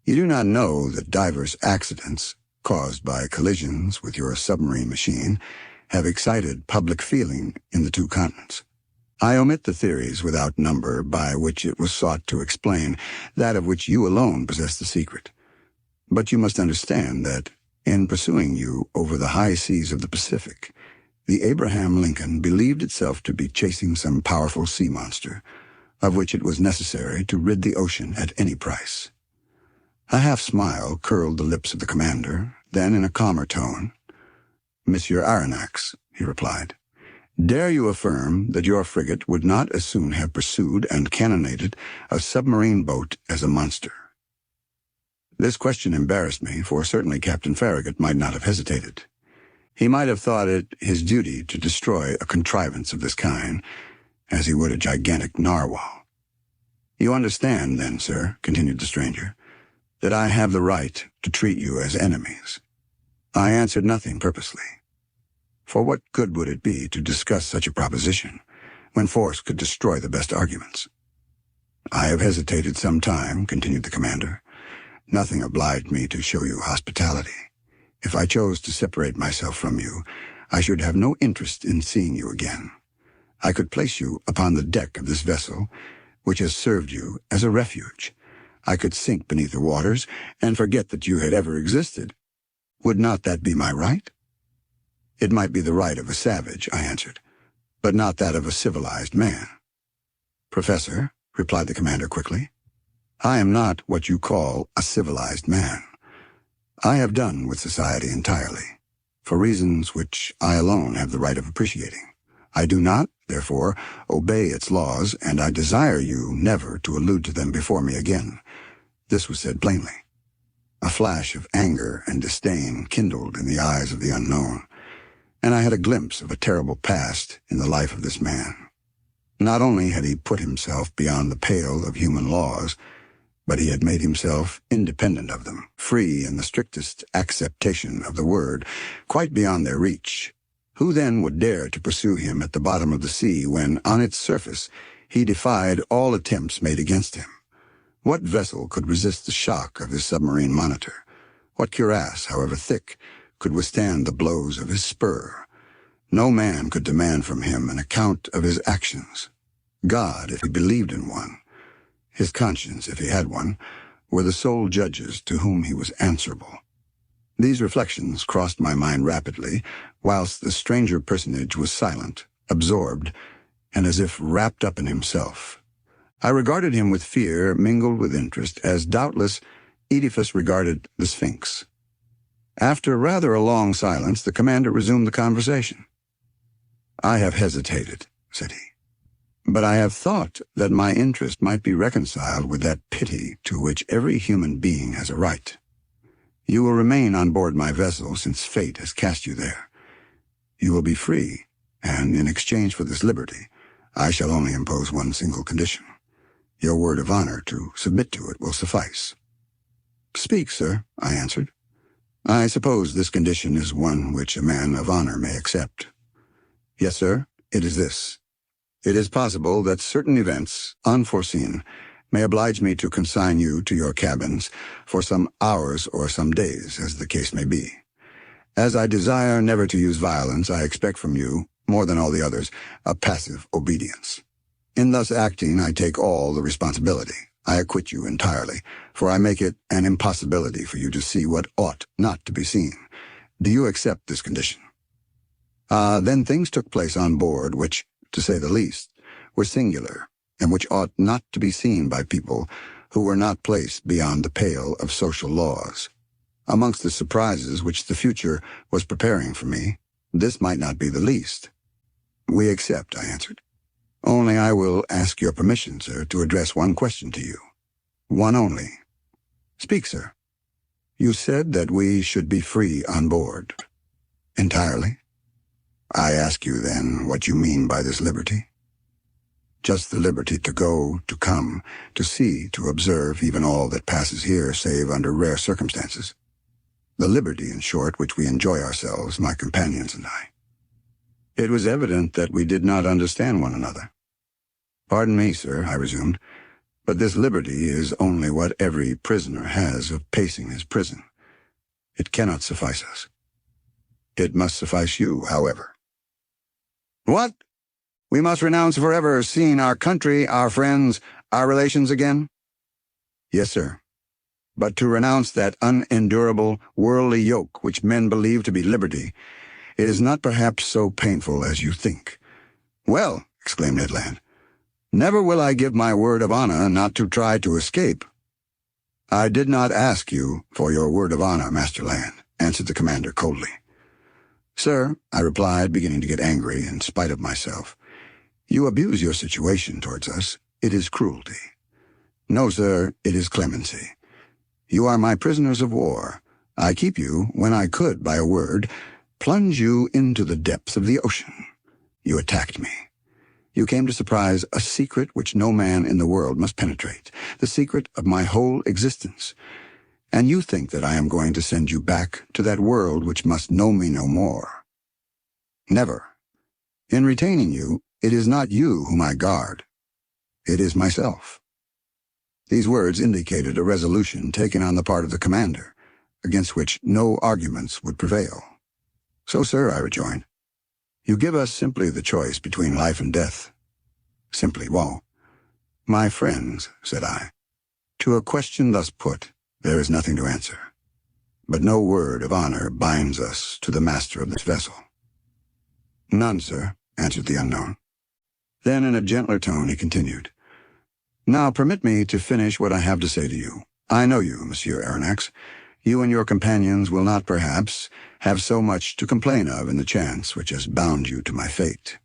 You do not know that divers accidents, caused by collisions with your submarine machine, have excited public feeling in the two continents. I omit the theories without number by which it was sought to explain that of which you alone possess the secret. But you must understand that, in pursuing you over the high seas of the Pacific, the Abraham Lincoln believed itself to be chasing some powerful sea monster, of which it was necessary to rid the ocean at any price." A half-smile curled the lips of the commander, then in a calmer tone, "Monsieur Aronnax," he replied, "dare you affirm that your frigate would not as soon have pursued and cannonaded a submarine boat as a monster?" This question embarrassed me, for certainly Captain Farragut might not have hesitated. He might have thought it his duty to destroy a contrivance of this kind, as he would a gigantic narwhal. "You understand, then, sir," continued the stranger, "that I have the right to treat you as enemies." I answered nothing purposely. For what good would it be to discuss such a proposition, when force could destroy the best arguments? "I have hesitated some time," continued the commander. "Nothing obliged me to show you hospitality. If I chose to separate myself from you, I should have no interest in seeing you again. I could place you upon the deck of this vessel, which has served you as a refuge. I could sink beneath the waters and forget that you had ever existed. Would not that be my right?" "It might be the right of a savage," I answered, "but not that of a civilized man." "Professor," replied the commander quickly, "I am not what you call a civilized man. I have done with society entirely, for reasons which I alone have the right of appreciating. I do not, therefore, obey its laws, and I desire you never to allude to them before me again." This was said plainly. A flash of anger and disdain kindled in the eyes of the unknown, and I had a glimpse of a terrible past in the life of this man. Not only had he put himself beyond the pale of human laws, but he had made himself independent of them, free in the strictest acceptation of the word, quite beyond their reach. Who then would dare to pursue him at the bottom of the sea when, on its surface, he defied all attempts made against him? What vessel could resist the shock of his submarine monitor? What cuirass, however thick, could withstand the blows of his spur? No man could demand from him an account of his actions. God, if he believed in one, his conscience, if he had one, were the sole judges to whom he was answerable. These reflections crossed my mind rapidly, whilst the stranger personage was silent, absorbed, and as if wrapped up in himself. I regarded him with fear mingled with interest, as doubtless Oedipus regarded the Sphinx. After rather a long silence, the commander resumed the conversation. "I have hesitated," said he. "But I have thought that my interest might be reconciled with that pity to which every human being has a right. You will remain on board my vessel since fate has cast you there. You will be free, and in exchange for this liberty, I shall only impose one single condition. Your word of honor to submit to it will suffice." "Speak, sir," I answered. "I suppose this condition is one which a man of honor may accept." "Yes, sir, it is this. It is possible that certain events, unforeseen, may oblige me to consign you to your cabins for some hours or some days, as the case may be. As I desire never to use violence, I expect from you, more than all the others, a passive obedience. In thus acting, I take all the responsibility. I acquit you entirely, for I make it an impossibility for you to see what ought not to be seen. Do you accept this condition?" Then things took place on board which, to say the least, were singular, and which ought not to be seen by people who were not placed beyond the pale of social laws. Amongst the surprises which the future was preparing for me, this might not be the least. "We accept," I answered. "Only I will ask your permission, sir, to address one question to you. One only." "Speak, sir." "You said that we should be free on board." "Entirely." "I ask you, then, what you mean by this liberty?" "Just the liberty to go, to come, to see, to observe even all that passes here, save under rare circumstances. The liberty, in short, which we enjoy ourselves, my companions and I." It was evident that we did not understand one another. "Pardon me, sir," I resumed, "but this liberty is only what every prisoner has of pacing his prison. It cannot suffice us." "It must suffice you, however." "What? We must renounce forever seeing our country, our friends, our relations again?" "Yes, sir. But to renounce that unendurable, worldly yoke which men believe to be liberty, it is not perhaps so painful as you think." "Well," exclaimed Ned Land, "never will I give my word of honor not to try to escape." "I did not ask you for your word of honor, Master Land," answered the commander coldly. "Sir," I replied, beginning to get angry in spite of myself, "you abuse your situation towards us. It is cruelty." "No, sir, it is clemency. You are my prisoners of war. I keep you, when I could, by a word, plunge you into the depths of the ocean. You attacked me. You came to surprise a secret which no man in the world must penetrate, the secret of my whole existence. And you think that I am going to send you back to that world which must know me no more. Never. In retaining you, it is not you whom I guard. It is myself." These words indicated a resolution taken on the part of the commander, against which no arguments would prevail. "So, sir," I rejoined, "you give us simply the choice between life and death." "Simply, woe." "My friends," said I, "to a question thus put, there is nothing to answer. But no word of honor binds us to the master of this vessel." "None, sir," answered the unknown. Then in a gentler tone he continued, "Now permit me to finish what I have to say to you. I know you, Monsieur Aronnax. You and your companions will not, perhaps, have so much to complain of in the chance which has bound you to my fate.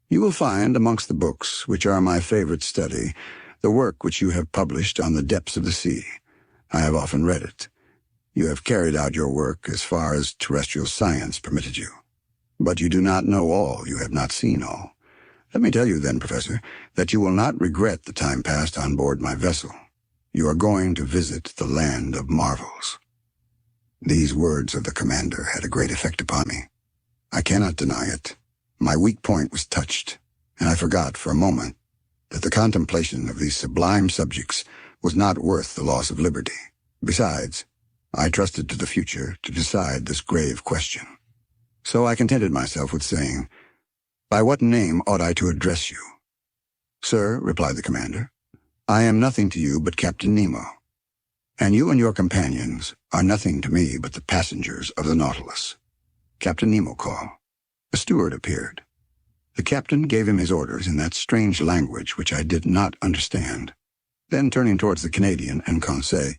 You will find amongst the books, which are my favorite study, the work which you have published on the depths of the sea. I have often read it. You have carried out your work as far as terrestrial science permitted you. But you do not know all, you have not seen all. Let me tell you then, Professor, that you will not regret the time passed on board my vessel. You are going to visit the land of marvels." These words of the commander had a great effect upon me. I cannot deny it. My weak point was touched, and I forgot for a moment that the contemplation of these sublime subjects was not worth the loss of liberty. Besides, I trusted to the future to decide this grave question. So I contented myself with saying, "By what name ought I to address you?" "Sir," replied the commander, "I am nothing to you but Captain Nemo, and you and your companions are nothing to me but the passengers of the Nautilus." Captain Nemo called. A steward appeared. The captain gave him his orders in that strange language which I did not understand. Then, turning towards the Canadian and Conseil,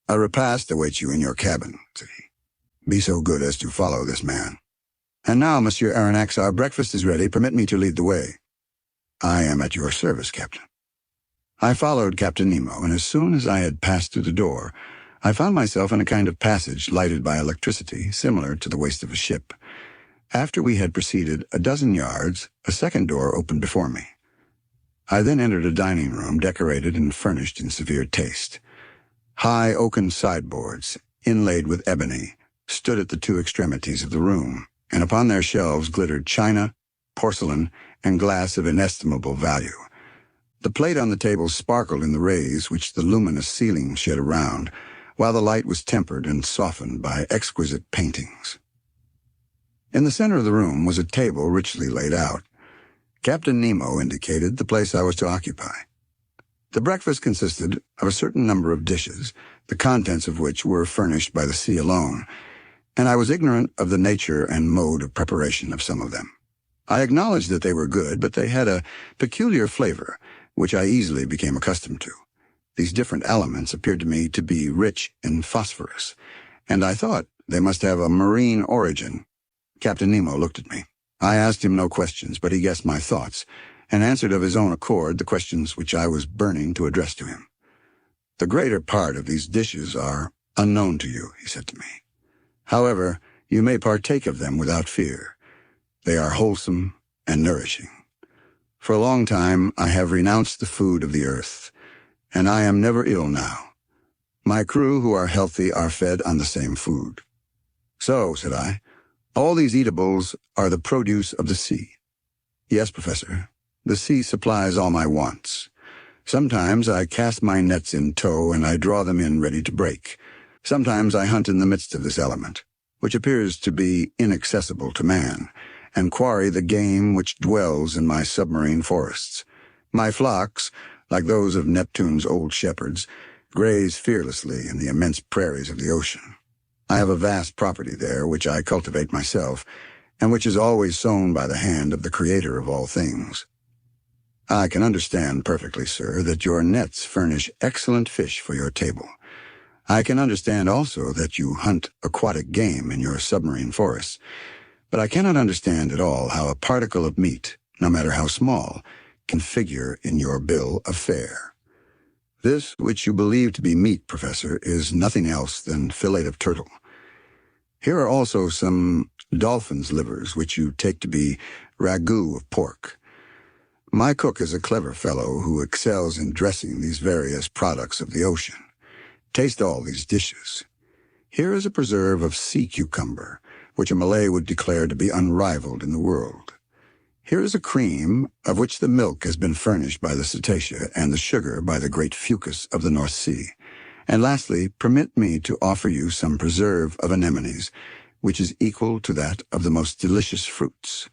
"A repast awaits you in your cabin," said he. "Be so good as to follow this man. And now, Monsieur Aronnax, our breakfast is ready. Permit me to lead the way." "I am at your service, Captain." I followed Captain Nemo, and as soon as I had passed through the door, I found myself in a kind of passage lighted by electricity, similar to the waist of a ship. After we had proceeded a dozen yards, a second door opened before me. I then entered a dining room decorated and furnished in severe taste. High oaken sideboards, inlaid with ebony, stood at the two extremities of the room, and upon their shelves glittered china, porcelain, and glass of inestimable value. The plate on the table sparkled in the rays which the luminous ceiling shed around, while the light was tempered and softened by exquisite paintings. In the center of the room was a table richly laid out. Captain Nemo indicated the place I was to occupy. The breakfast consisted of a certain number of dishes, the contents of which were furnished by the sea alone, and I was ignorant of the nature and mode of preparation of some of them. I acknowledged that they were good, but they had a peculiar flavor, which I easily became accustomed to. These different elements appeared to me to be rich in phosphorus, and I thought they must have a marine origin. Captain Nemo looked at me. I asked him no questions, but he guessed my thoughts, and answered of his own accord the questions which I was burning to address to him. "The greater part of these dishes are unknown to you," he said to me. "However, you may partake of them without fear. They are wholesome and nourishing. For a long time I have renounced the food of the earth, and I am never ill now. My crew who are healthy are fed on the same food." "So," said I, "all these eatables are the produce of the sea?" "Yes, Professor. The sea supplies all my wants. Sometimes I cast my nets in tow and I draw them in ready to break. Sometimes I hunt in the midst of this element, which appears to be inaccessible to man, and quarry the game which dwells in my submarine forests. My flocks, like those of Neptune's old shepherds, graze fearlessly in the immense prairies of the ocean. I have a vast property there which I cultivate myself, and which is always sown by the hand of the Creator of all things. I can understand perfectly, sir, that your nets furnish excellent fish for your table. I can understand also that you hunt aquatic game in your submarine forests, but I cannot understand at all how a particle of meat, no matter how small, can figure in your bill of fare. This which you believe to be meat, Professor, is nothing else than fillet of turtle. Here are also some dolphin's livers, which you take to be ragout of pork. My cook is a clever fellow who excels in dressing these various products of the ocean. Taste all these dishes. Here is a preserve of sea cucumber, which a Malay would declare to be unrivaled in the world. Here is a cream of which the milk has been furnished by the cetacea and the sugar by the great fucus of the North Sea. And lastly, permit me to offer you some preserve of anemones, which is equal to that of the most delicious fruits.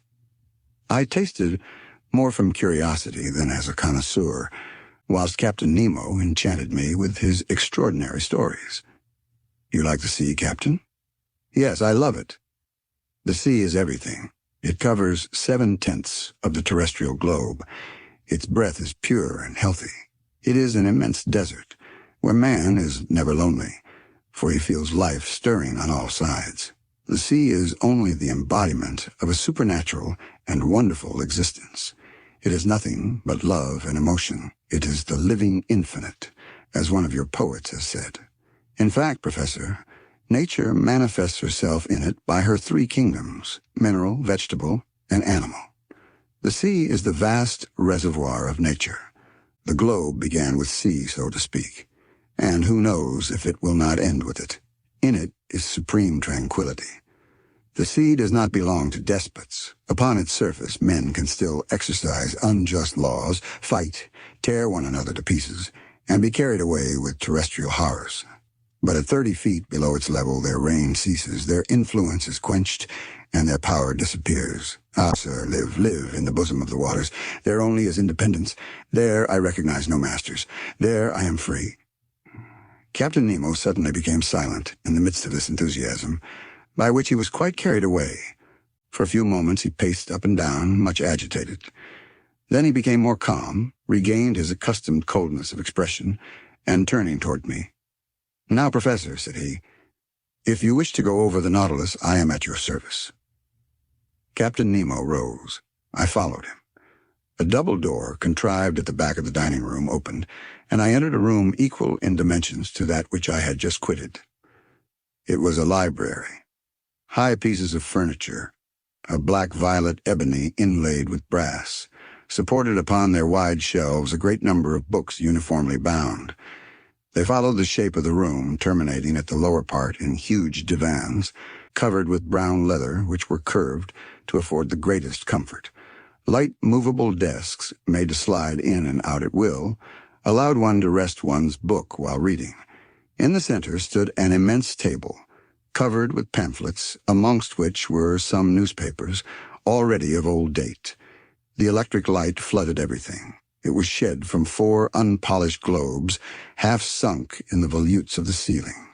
I tasted more from curiosity than as a connoisseur, whilst Captain Nemo enchanted me with his extraordinary stories. You like the sea, Captain? Yes, I love it. The sea is everything. It covers 7/10 of the terrestrial globe. Its breath is pure and healthy. It is an immense desert, where man is never lonely, for he feels life stirring on all sides. The sea is only the embodiment of a supernatural and wonderful existence. It is nothing but love and emotion. It is the living infinite, as one of your poets has said. In fact, Professor, Nature manifests herself in it by her three kingdoms, mineral, vegetable, and animal. The sea is the vast reservoir of nature. The globe began with sea, so to speak, and who knows if it will not end with it. In it is supreme tranquility. The sea does not belong to despots. Upon its surface, men can still exercise unjust laws, fight, tear one another to pieces, and be carried away with terrestrial horrors. But at 30 feet below its level, their reign ceases, their influence is quenched, and their power disappears. Ah, sir, live in the bosom of the waters. There only is independence. There I recognize no masters. There I am free. Captain Nemo suddenly became silent in the midst of this enthusiasm, by which he was quite carried away. For a few moments he paced up and down, much agitated. Then he became more calm, regained his accustomed coldness of expression, and turning toward me, "Now, Professor," said he, "if you wish to go over the Nautilus, I am at your service." Captain Nemo rose. I followed him. A double door, contrived at the back of the dining room, opened, and I entered a room equal in dimensions to that which I had just quitted. It was a library. High pieces of furniture, a black-violet ebony inlaid with brass, supported upon their wide shelves a great number of books uniformly bound. They followed the shape of the room, terminating at the lower part in huge divans, covered with brown leather, which were curved to afford the greatest comfort. Light movable desks, made to slide in and out at will, allowed one to rest one's book while reading. In the center stood an immense table, covered with pamphlets, amongst which were some newspapers, already of old date. The electric light flooded everything. It was shed from 4 unpolished globes, half sunk in the volutes of the ceiling.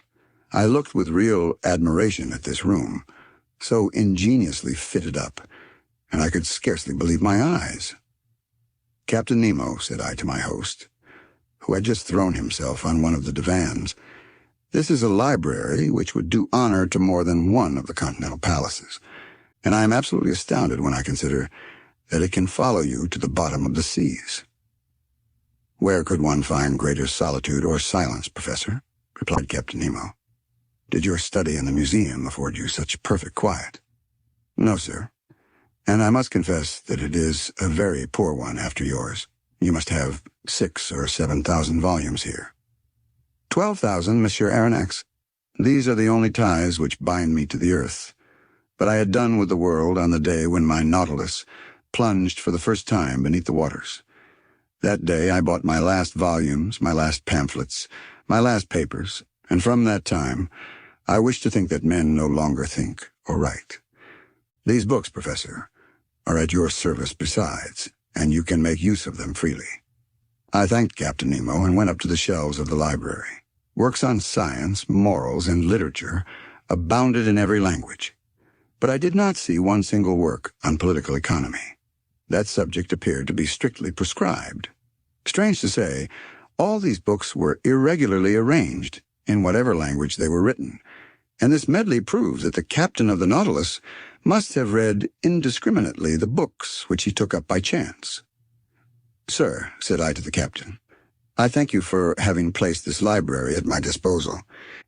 I looked with real admiration at this room, so ingeniously fitted up, and I could scarcely believe my eyes. "Captain Nemo," said I to my host, who had just thrown himself on one of the divans, "this is a library which would do honor to more than one of the continental palaces, and I am absolutely astounded when I consider that it can follow you to the bottom of the seas." "Where could one find greater solitude or silence, Professor?" replied Captain Nemo. "Did your study in the museum afford you such perfect quiet?" "No, sir. And I must confess that it is a very poor one after yours. You must have 6,000 or 7,000 volumes here." 12,000, Monsieur Aronnax. These are the only ties which bind me to the earth. But I had done with the world on the day when my Nautilus plunged for the first time beneath the waters. That day I bought my last volumes, my last pamphlets, my last papers, and from that time I wish to think that men no longer think or write. These books, Professor, are at your service besides, and you can make use of them freely. I thanked Captain Nemo and went up to the shelves of the library. Works on science, morals, and literature abounded in every language. But I did not see one single work on political economy. That subject appeared to be strictly prescribed. Strange to say, all these books were irregularly arranged, in whatever language they were written, and this medley proves that the captain of the Nautilus must have read indiscriminately the books which he took up by chance. "Sir," said I to the captain, "I thank you for having placed this library at my disposal.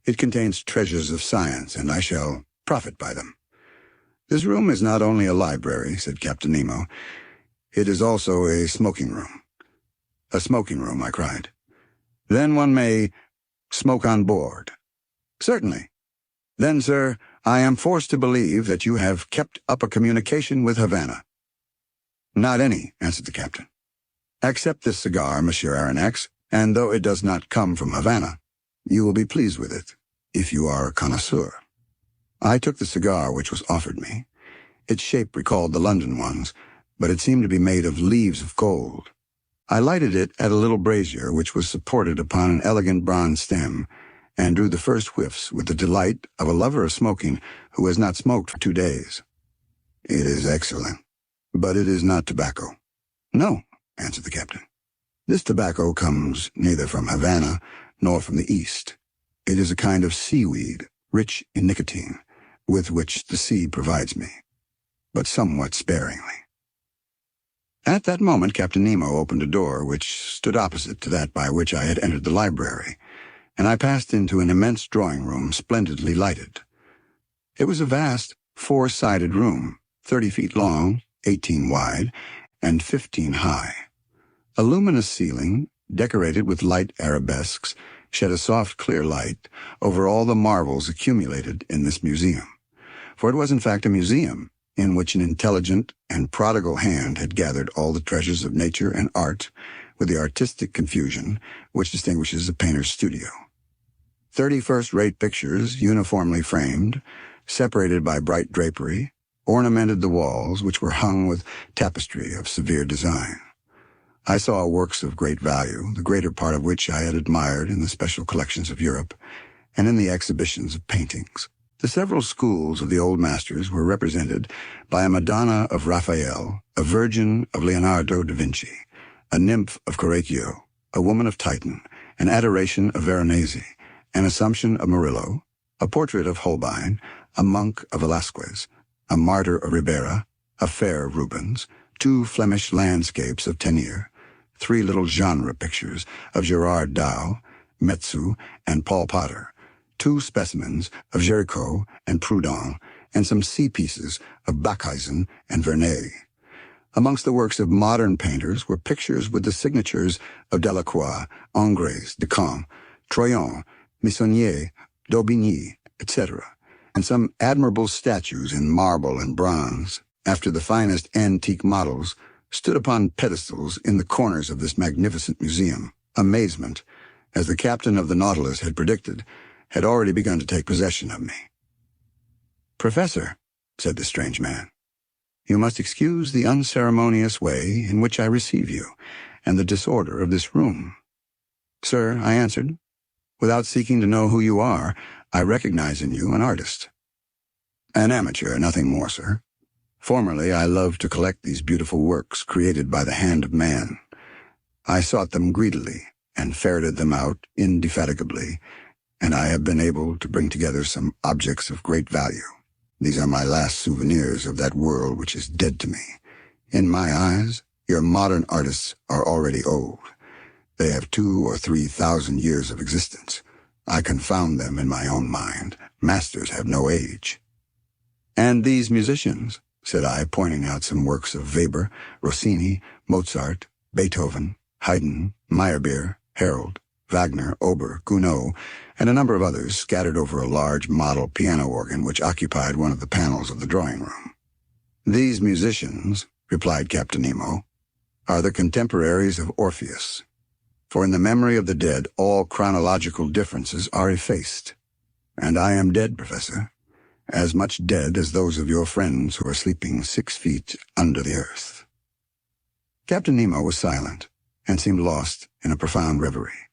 It contains treasures of science, and I shall profit by them." "This room is not only a library," said Captain Nemo. "It is also a smoking room." "A smoking room," I cried. "Then one may smoke on board." "Certainly. Then, sir, I am forced to believe that you have kept up a communication with Havana." "Not any," answered the captain. "Accept this cigar, Monsieur Aronnax, and though it does not come from Havana, you will be pleased with it, if you are a connoisseur." I took the cigar which was offered me. Its shape recalled the London ones, but it seemed to be made of leaves of gold. I lighted it at a little brazier which was supported upon an elegant bronze stem, and drew the first whiffs with the delight of a lover of smoking who has not smoked for 2 days. "It is excellent, but it is not tobacco." "No," answered the captain. "This tobacco comes neither from Havana nor from the East. It is a kind of seaweed, rich in nicotine, with which the sea provides me, but somewhat sparingly." At that moment Captain Nemo opened a door which stood opposite to that by which I had entered the library, and I passed into an immense drawing room splendidly lighted. It was a vast, four-sided room, 30 feet long, 18 wide, and 15 high. A luminous ceiling, decorated with light arabesques, shed a soft, clear light over all the marvels accumulated in this museum. For it was in fact a museum in which an intelligent and prodigal hand had gathered all the treasures of nature and art with the artistic confusion which distinguishes a painter's studio. 30 first-rate pictures, uniformly framed, separated by bright drapery, ornamented the walls, which were hung with tapestry of severe design. I saw works of great value, the greater part of which I had admired in the special collections of Europe and in the exhibitions of paintings. The several schools of the old masters were represented by a Madonna of Raphael, a Virgin of Leonardo da Vinci, a nymph of Correggio, a woman of Titan, an Adoration of Veronese, an Assumption of Murillo, a portrait of Holbein, a monk of Velasquez, a martyr of Ribera, a fair of Rubens, 2 Flemish landscapes of Teniers, 3 little genre pictures of Gerard Dow, Metzu, and Paul Potter, 2 specimens of Géricault and Proudhon, and some sea pieces of Bakhuyzen and Vernet. Amongst the works of modern painters were pictures with the signatures of Delacroix, Ingres, Decamps, Troyon, Meissonier, Daubigny, etc., and some admirable statues in marble and bronze, after the finest antique models, stood upon pedestals in the corners of this magnificent museum. Amazement, as the captain of the Nautilus had predicted, had already begun to take possession of me. "Professor," said the strange man, "you must excuse the unceremonious way in which I receive you, and the disorder of this room." "Sir," I answered, "without seeking to know who you are, I recognize in you an artist." "An amateur, nothing more, sir. Formerly I loved to collect these beautiful works created by the hand of man. I sought them greedily and ferreted them out indefatigably, and I have been able to bring together some objects of great value. These are my last souvenirs of that world which is dead to me. In my eyes, your modern artists are already old. They have 2,000 or 3,000 years of existence. I confound them in my own mind. Masters have no age." "And these musicians," said I, pointing out some works of Weber, Rossini, Mozart, Beethoven, Haydn, Meyerbeer, Harold, Wagner, Ober, Gounod, and a number of others scattered over a large model piano organ which occupied one of the panels of the drawing room. "These musicians," replied Captain Nemo, "are the contemporaries of Orpheus. For in the memory of the dead all chronological differences are effaced. And I am dead, Professor, as much dead as those of your friends who are sleeping 6 feet under the earth." Captain Nemo was silent and seemed lost in a profound reverie.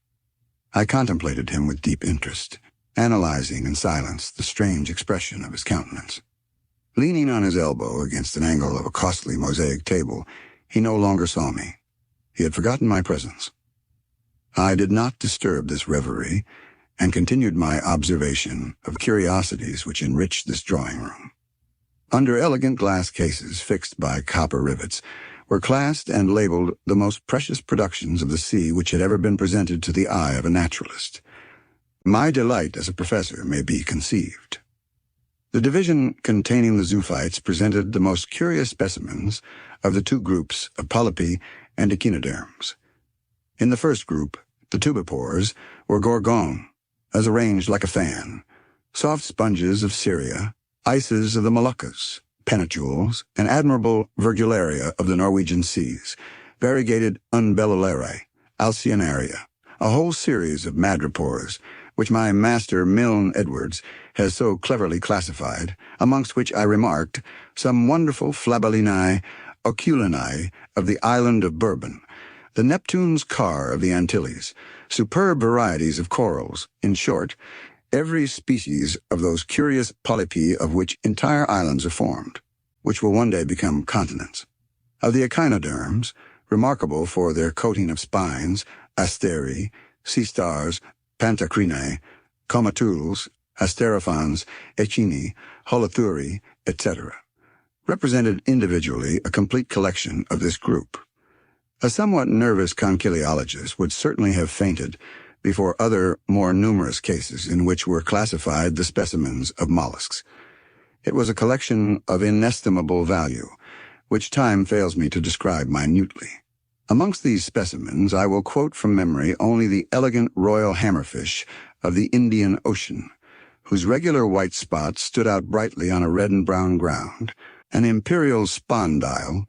I contemplated him with deep interest, analyzing in silence the strange expression of his countenance. Leaning on his elbow against an angle of a costly mosaic table, he no longer saw me. He had forgotten my presence. I did not disturb this reverie, and continued my observation of curiosities which enriched this drawing room. Under elegant glass cases fixed by copper rivets were classed and labeled the most precious productions of the sea which had ever been presented to the eye of a naturalist. My delight as a professor may be conceived. The division containing the zoophytes presented the most curious specimens of the 2 groups of polypi and echinoderms. In the first group, the tubipores were gorgons, as arranged like a fan, soft sponges of Syria, ices of the Moluccas, pennachules, and admirable virgularia of the Norwegian seas, variegated unbellularia, alcyonaria, a whole series of madrepores, which my master Milne Edwards has so cleverly classified, amongst which I remarked some wonderful flabellinae oculinae of the island of Bourbon, the Neptune's car of the Antilles, superb varieties of corals, in short, every species of those curious polypi of which entire islands are formed, which will one day become continents. Of the echinoderms, remarkable for their coating of spines, asteri, sea stars, pantacrinae, comatules, asterophans, echini, holothuri, etc., represented individually a complete collection of this group. A somewhat nervous conchiliologist would certainly have fainted before other, more numerous cases in which were classified the specimens of mollusks. It was a collection of inestimable value, which time fails me to describe minutely. Amongst these specimens, I will quote from memory only the elegant royal hammerfish of the Indian Ocean, whose regular white spots stood out brightly on a red and brown ground, an imperial spondyle,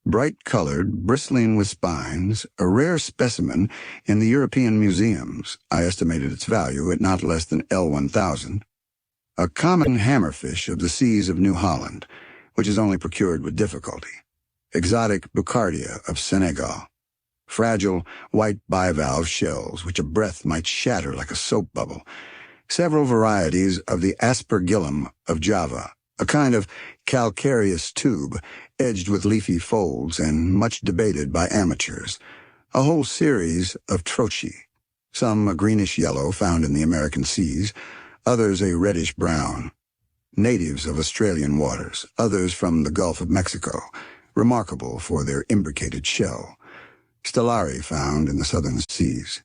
bright-colored, bristling with spines, a rare specimen in the European museums. I estimated its value at not less than L1000. A common hammerfish of the seas of New Holland, which is only procured with difficulty. Exotic bucardia of Senegal. Fragile, white bivalve shells, which a breath might shatter like a soap bubble. Several varieties of the aspergillum of Java, a kind of calcareous tube, edged with leafy folds and much debated by amateurs. A whole series of trochee, some a greenish-yellow found in the American seas, others a reddish-brown. Natives of Australian waters, others from the Gulf of Mexico, remarkable for their imbricated shell. Stellari found in the southern seas.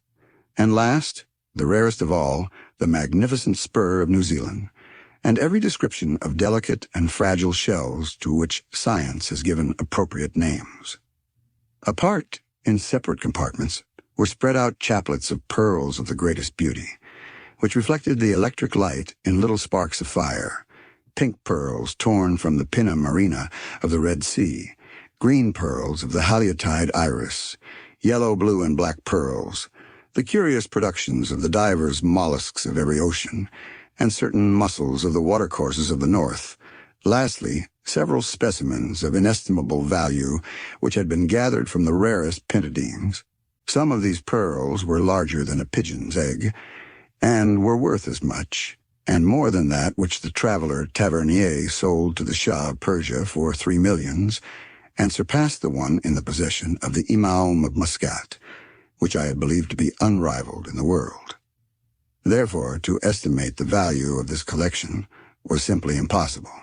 And last, the rarest of all, the magnificent spur of New Zealand, and every description of delicate and fragile shells to which science has given appropriate names. Apart, in separate compartments, were spread out chaplets of pearls of the greatest beauty, which reflected the electric light in little sparks of fire, pink pearls torn from the pinna marina of the Red Sea, green pearls of the haliotide iris, yellow, blue, and black pearls, the curious productions of the divers mollusks of every ocean, and certain mussels of the watercourses of the north. Lastly, several specimens of inestimable value which had been gathered from the rarest pentadines. Some of these pearls were larger than a pigeon's egg, and were worth as much, and more than that which the traveler Tavernier sold to the Shah of Persia for 3 millions, and surpassed the one in the possession of the Imam of Muscat, which I had believed to be unrivaled in the world. Therefore, to estimate the value of this collection was simply impossible.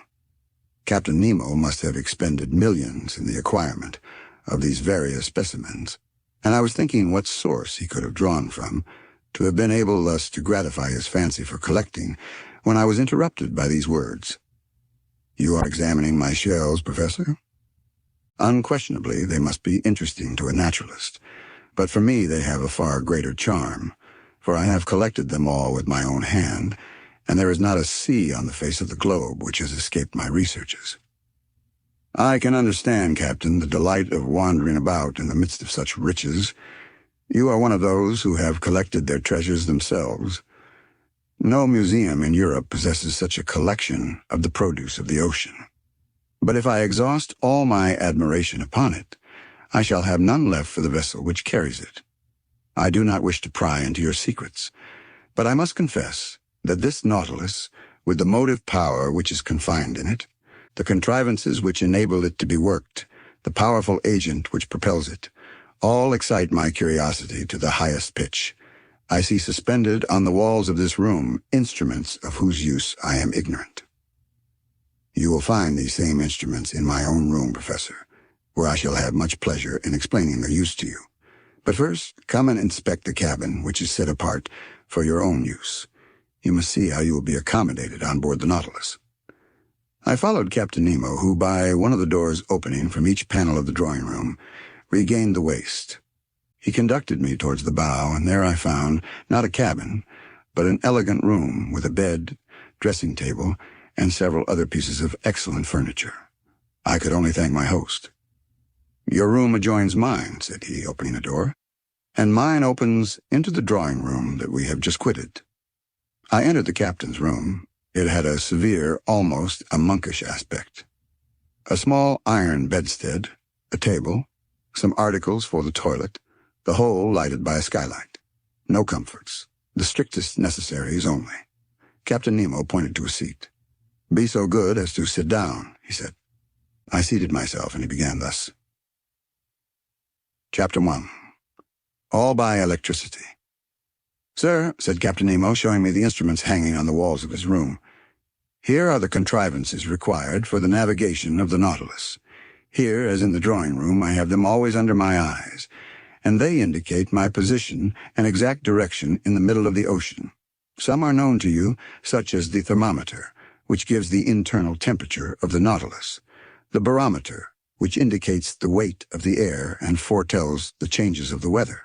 Captain Nemo must have expended millions in the acquirement of these various specimens, and I was thinking what source he could have drawn from to have been able thus to gratify his fancy for collecting, when I was interrupted by these words. "You are examining my shells, Professor?" Unquestionably, they must be interesting to a naturalist, but for me they have a far greater charm, for I have collected them all with my own hand, and there is not a sea on the face of the globe which has escaped my researches. I can understand, Captain, the delight of wandering about in the midst of such riches. You are one of those who have collected their treasures themselves. No museum in Europe possesses such a collection of the produce of the ocean. But if I exhaust all my admiration upon it, I shall have none left for the vessel which carries it. I do not wish to pry into your secrets, but I must confess that this Nautilus, with the motive power which is confined in it, the contrivances which enable it to be worked, the powerful agent which propels it, all excite my curiosity to the highest pitch. I see suspended on the walls of this room instruments of whose use I am ignorant. You will find these same instruments in my own room, Professor, where I shall have much pleasure in explaining their use to you. But first, come and inspect the cabin, which is set apart for your own use. You must see how you will be accommodated on board the Nautilus. I followed Captain Nemo, who, by one of the doors opening from each panel of the drawing room, regained the waist. He conducted me towards the bow, and there I found, not a cabin, but an elegant room with a bed, dressing table, and several other pieces of excellent furniture. I could only thank my host. "Your room adjoins mine," said he, opening a door, "and mine opens into the drawing room that we have just quitted." I entered the captain's room. It had a severe, almost a monkish aspect. A small iron bedstead, a table, some articles for the toilet, the whole lighted by a skylight. No comforts, the strictest necessaries only. Captain Nemo pointed to a seat. "Be so good as to sit down," he said. I seated myself, and he began thus. Chapter 1. All by electricity. "Sir," said Captain Nemo, showing me the instruments hanging on the walls of his room, "here are the contrivances required for the navigation of the Nautilus. Here, as in the drawing-room, I have them always under my eyes, and they indicate my position and exact direction in the middle of the ocean. Some are known to you, such as the thermometer, which gives the internal temperature of the Nautilus, the barometer, which indicates the weight of the air and foretells the changes of the weather,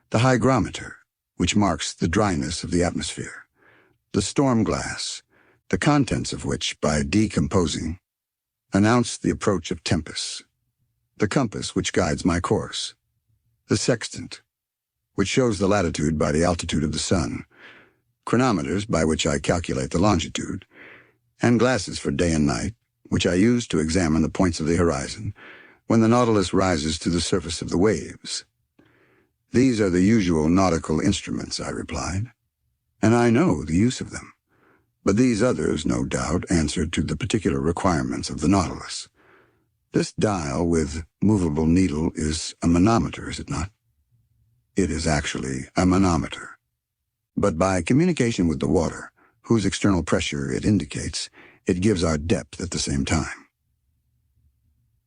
the hygrometer, which marks the dryness of the atmosphere, the storm glass, the contents of which, by decomposing, announce the approach of tempests, the compass which guides my course, the sextant, which shows the latitude by the altitude of the sun, chronometers by which I calculate the longitude, and glasses for day and night, which I use to examine the points of the horizon when the Nautilus rises to the surface of the waves. These are the usual nautical instruments, I replied, and I know the use of them. But these others, no doubt, answer to the particular requirements of the Nautilus. This dial with movable needle is a manometer, is it not? It is actually a manometer. But by communication with the water, whose external pressure it indicates, it gives our depth at the same time.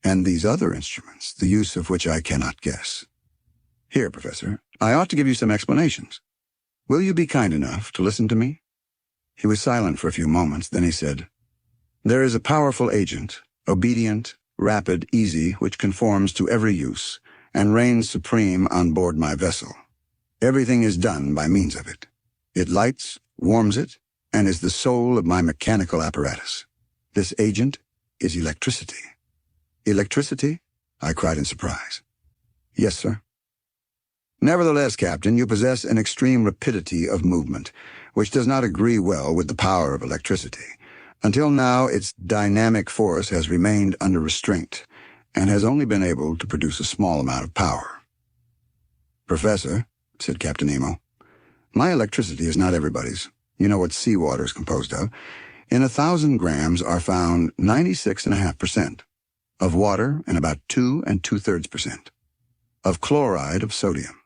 And these other instruments, the use of which I cannot guess. Here, Professor, I ought to give you some explanations. Will you be kind enough to listen to me? He was silent for a few moments, then he said, "There is a powerful agent, obedient, rapid, easy, which conforms to every use, and reigns supreme on board my vessel. Everything is done by means of it. It lights, warms it, and is the soul of my mechanical apparatus. This agent is electricity." "Electricity?" I cried in surprise. "Yes, sir." "Nevertheless, Captain, you possess an extreme rapidity of movement, which does not agree well with the power of electricity. Until now, its dynamic force has remained under restraint, and has only been able to produce a small amount of power." "Professor," said Captain Nemo, "my electricity is not everybody's. You know what seawater is composed of. In 1,000 grams are found 96.5% of water and about 2 2/3% of chloride of sodium.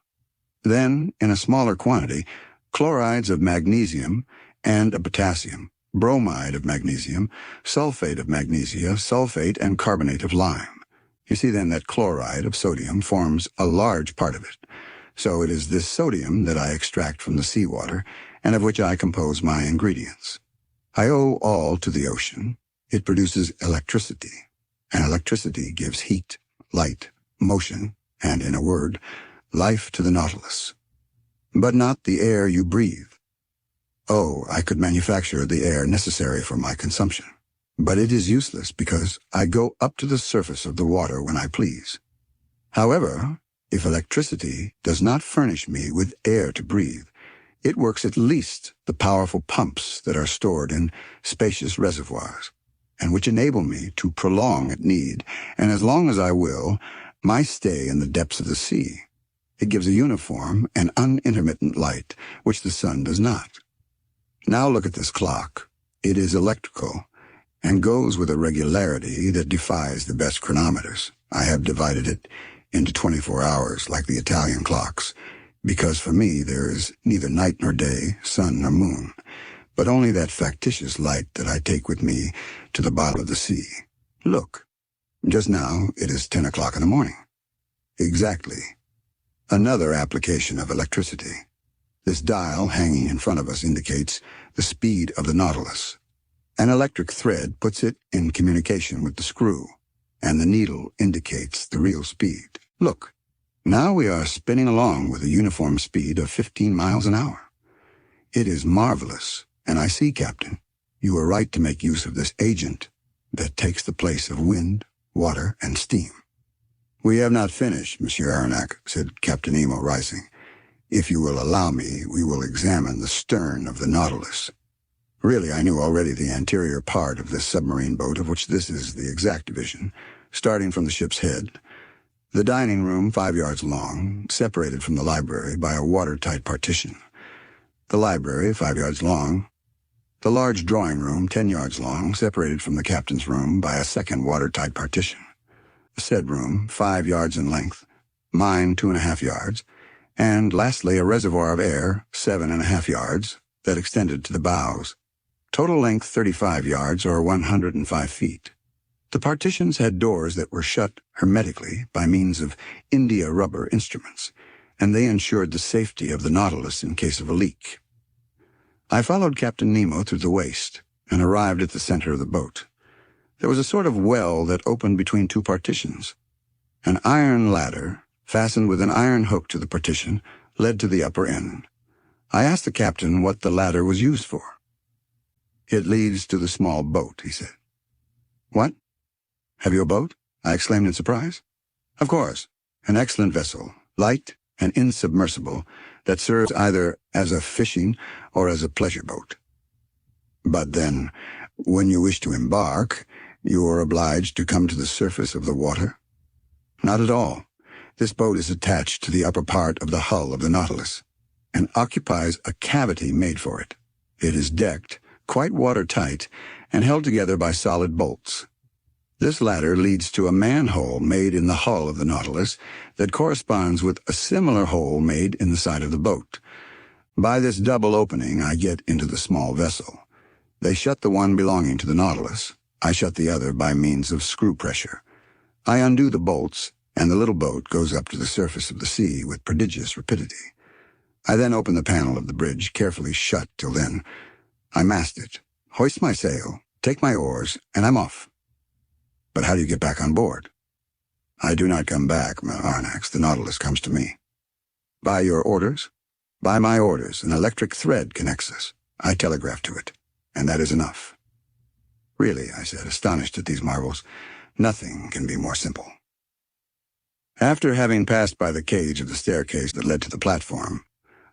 Then, in a smaller quantity, chlorides of magnesium and of potassium, bromide of magnesium, sulfate of magnesia, sulfate and carbonate of lime. You see then that chloride of sodium forms a large part of it. So it is this sodium that I extract from the seawater and of which I compose my ingredients. I owe all to the ocean. It produces electricity, and electricity gives heat, light, motion, and, in a word, life to the Nautilus. But not the air you breathe. Oh, I could manufacture the air necessary for my consumption, but it is useless because I go up to the surface of the water when I please. However, if electricity does not furnish me with air to breathe, it works at least the powerful pumps that are stored in spacious reservoirs, and which enable me to prolong at need, and as long as I will, my stay in the depths of the sea. It gives a uniform and unintermittent light, which the sun does not. Now look at this clock. It is electrical, and goes with a regularity that defies the best chronometers. I have divided it into 24 hours, like the Italian clocks, because for me there is neither night nor day, sun nor moon, but only that factitious light that I take with me to the bottom of the sea. Look, just now it is 10 o'clock in the morning. Exactly. Another application of electricity. This dial hanging in front of us indicates the speed of the Nautilus. An electric thread puts it in communication with the screw, and the needle indicates the real speed. Look, now we are spinning along with a uniform speed of 15 miles an hour. It is marvelous, and I see, Captain, you were right to make use of this agent that takes the place of wind, water, and steam. "We have not finished, Monsieur Aronnax," said Captain Nemo, rising. "If you will allow me, we will examine the stern of the Nautilus." Really, I knew already the anterior part of this submarine boat, of which this is the exact division, starting from the ship's head. The dining room, 5 yards long, separated from the library by a watertight partition. The library, 5 yards long. The large drawing room, 10 yards long, separated from the captain's room by a second watertight partition. The said room, 5 yards in length, mine 2.5 yards, and lastly a reservoir of air, 7.5 yards, that extended to the bows. Total length 35 yards, or 105 feet. The partitions had doors that were shut hermetically by means of India rubber instruments, and they ensured the safety of the Nautilus in case of a leak. I followed Captain Nemo through the waist and arrived at the center of the boat. There was a sort of well that opened between two partitions. An iron ladder, fastened with an iron hook to the partition, led to the upper end. I asked the captain what the ladder was used for. "It leads to the small boat," he said. "What? Have you a boat?" I exclaimed in surprise. "Of course, an excellent vessel, light and insubmersible, that serves either as a fishing or as a pleasure boat." "But then, when you wish to embark, you are obliged to come to the surface of the water?" "Not at all. This boat is attached to the upper part of the hull of the Nautilus, and occupies a cavity made for it. It is decked, quite watertight, and held together by solid bolts. This ladder leads to a manhole made in the hull of the Nautilus that corresponds with a similar hole made in the side of the boat. By this double opening I get into the small vessel. They shut the one belonging to the Nautilus. I shut the other by means of screw pressure. I undo the bolts, and the little boat goes up to the surface of the sea with prodigious rapidity. I then open the panel of the bridge, carefully shut till then. I mast it, hoist my sail, take my oars, and I'm off. But how do you get back on board? I do not come back, Arnax. The Nautilus comes to me. By your orders? By my orders. An electric thread connects us. I telegraph to it, and that is enough. Really, I said, astonished at these marvels, nothing can be more simple. After having passed by the cage of the staircase that led to the platform,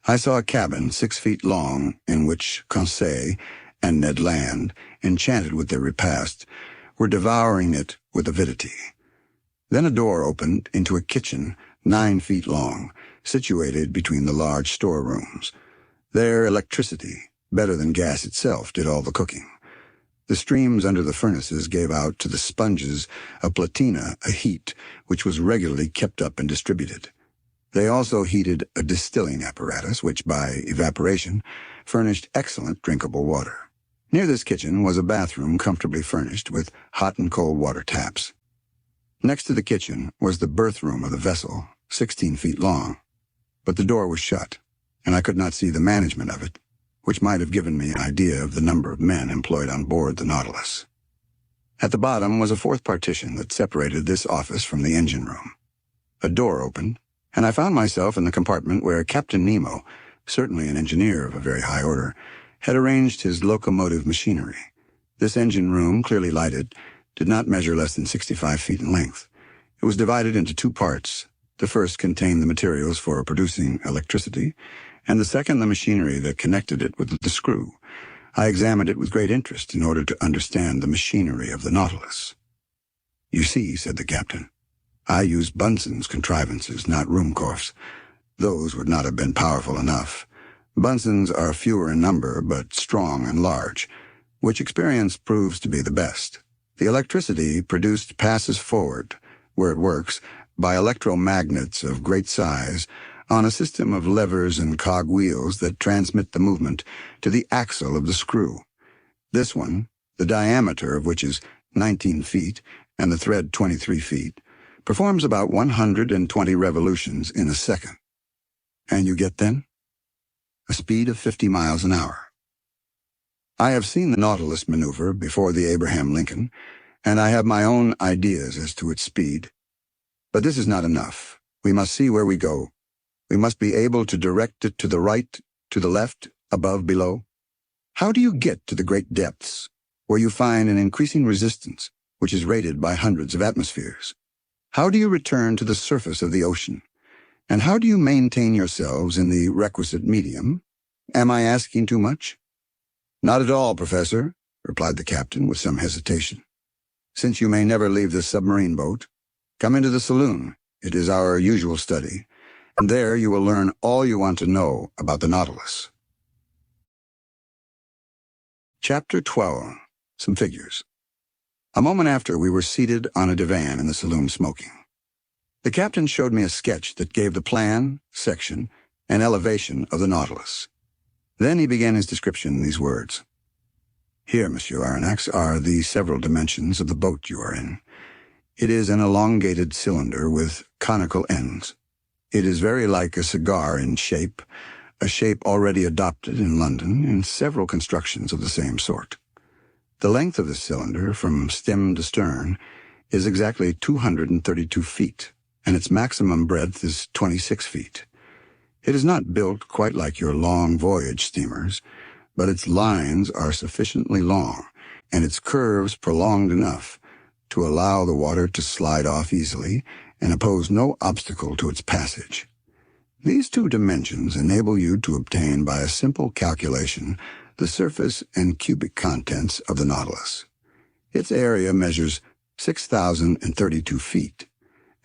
I saw a cabin 6 feet long in which Conseil and Ned Land, enchanted with their repast, were devouring it with avidity. Then a door opened into a kitchen 9 feet long, situated between the large storerooms. There electricity, better than gas itself, did all the cooking. The streams under the furnaces gave out to the sponges of platina a heat which was regularly kept up and distributed. They also heated a distilling apparatus which, by evaporation, furnished excellent drinkable water. Near this kitchen was a bathroom comfortably furnished with hot and cold water taps. Next to the kitchen was the berth room of the vessel, 16 feet long, but the door was shut, and I could not see the management of it, which might have given me an idea of the number of men employed on board the Nautilus. At the bottom was a fourth partition that separated this office from the engine room. A door opened, and I found myself in the compartment where Captain Nemo, certainly an engineer of a very high order, had arranged his locomotive machinery. This engine room, clearly lighted, did not measure less than 65 feet in length. It was divided into 2 parts. The first contained the materials for producing electricity, and the second the machinery that connected it with the screw. I examined it with great interest in order to understand the machinery of the Nautilus. "You see," said the captain, "I used Bunsen's contrivances, not Ruhmkorff's. Those would not have been powerful enough. Bunsen's are fewer in number, but strong and large, which experience proves to be the best. The electricity produced passes forward, where it works, by electromagnets of great size, on a system of levers and cog wheels that transmit the movement to the axle of the screw. This one, the diameter of which is 19 feet and the thread 23 feet, performs about 120 revolutions in a second. And you get then? A speed of 50 miles an hour. I have seen the Nautilus maneuver before the Abraham Lincoln, and I have my own ideas as to its speed. But this is not enough. We must see where we go. We must be able to direct it to the right, to the left, above, below. How do you get to the great depths, where you find an increasing resistance, which is rated by hundreds of atmospheres? How do you return to the surface of the ocean? And how do you maintain yourselves in the requisite medium? Am I asking too much? Not at all, Professor, replied the captain with some hesitation. Since you may never leave this submarine boat, come into the saloon. It is our usual study, and there you will learn all you want to know about the Nautilus. Chapter 12. Some Figures. A moment after, we were seated on a divan in the saloon smoking. The captain showed me a sketch that gave the plan, section, and elevation of the Nautilus. Then he began his description in these words. Here, Monsieur Aronnax, are the several dimensions of the boat you are in. It is an elongated cylinder with conical ends. It is very like a cigar in shape, a shape already adopted in London in several constructions of the same sort. The length of the cylinder, from stem to stern, is exactly 232 feet, and its maximum breadth is 26 feet. It is not built quite like your long voyage steamers, but its lines are sufficiently long, and its curves prolonged enough to allow the water to slide off easily and oppose no obstacle to its passage. These two dimensions enable you to obtain by a simple calculation the surface and cubic contents of the Nautilus. Its area measures 6,032 feet,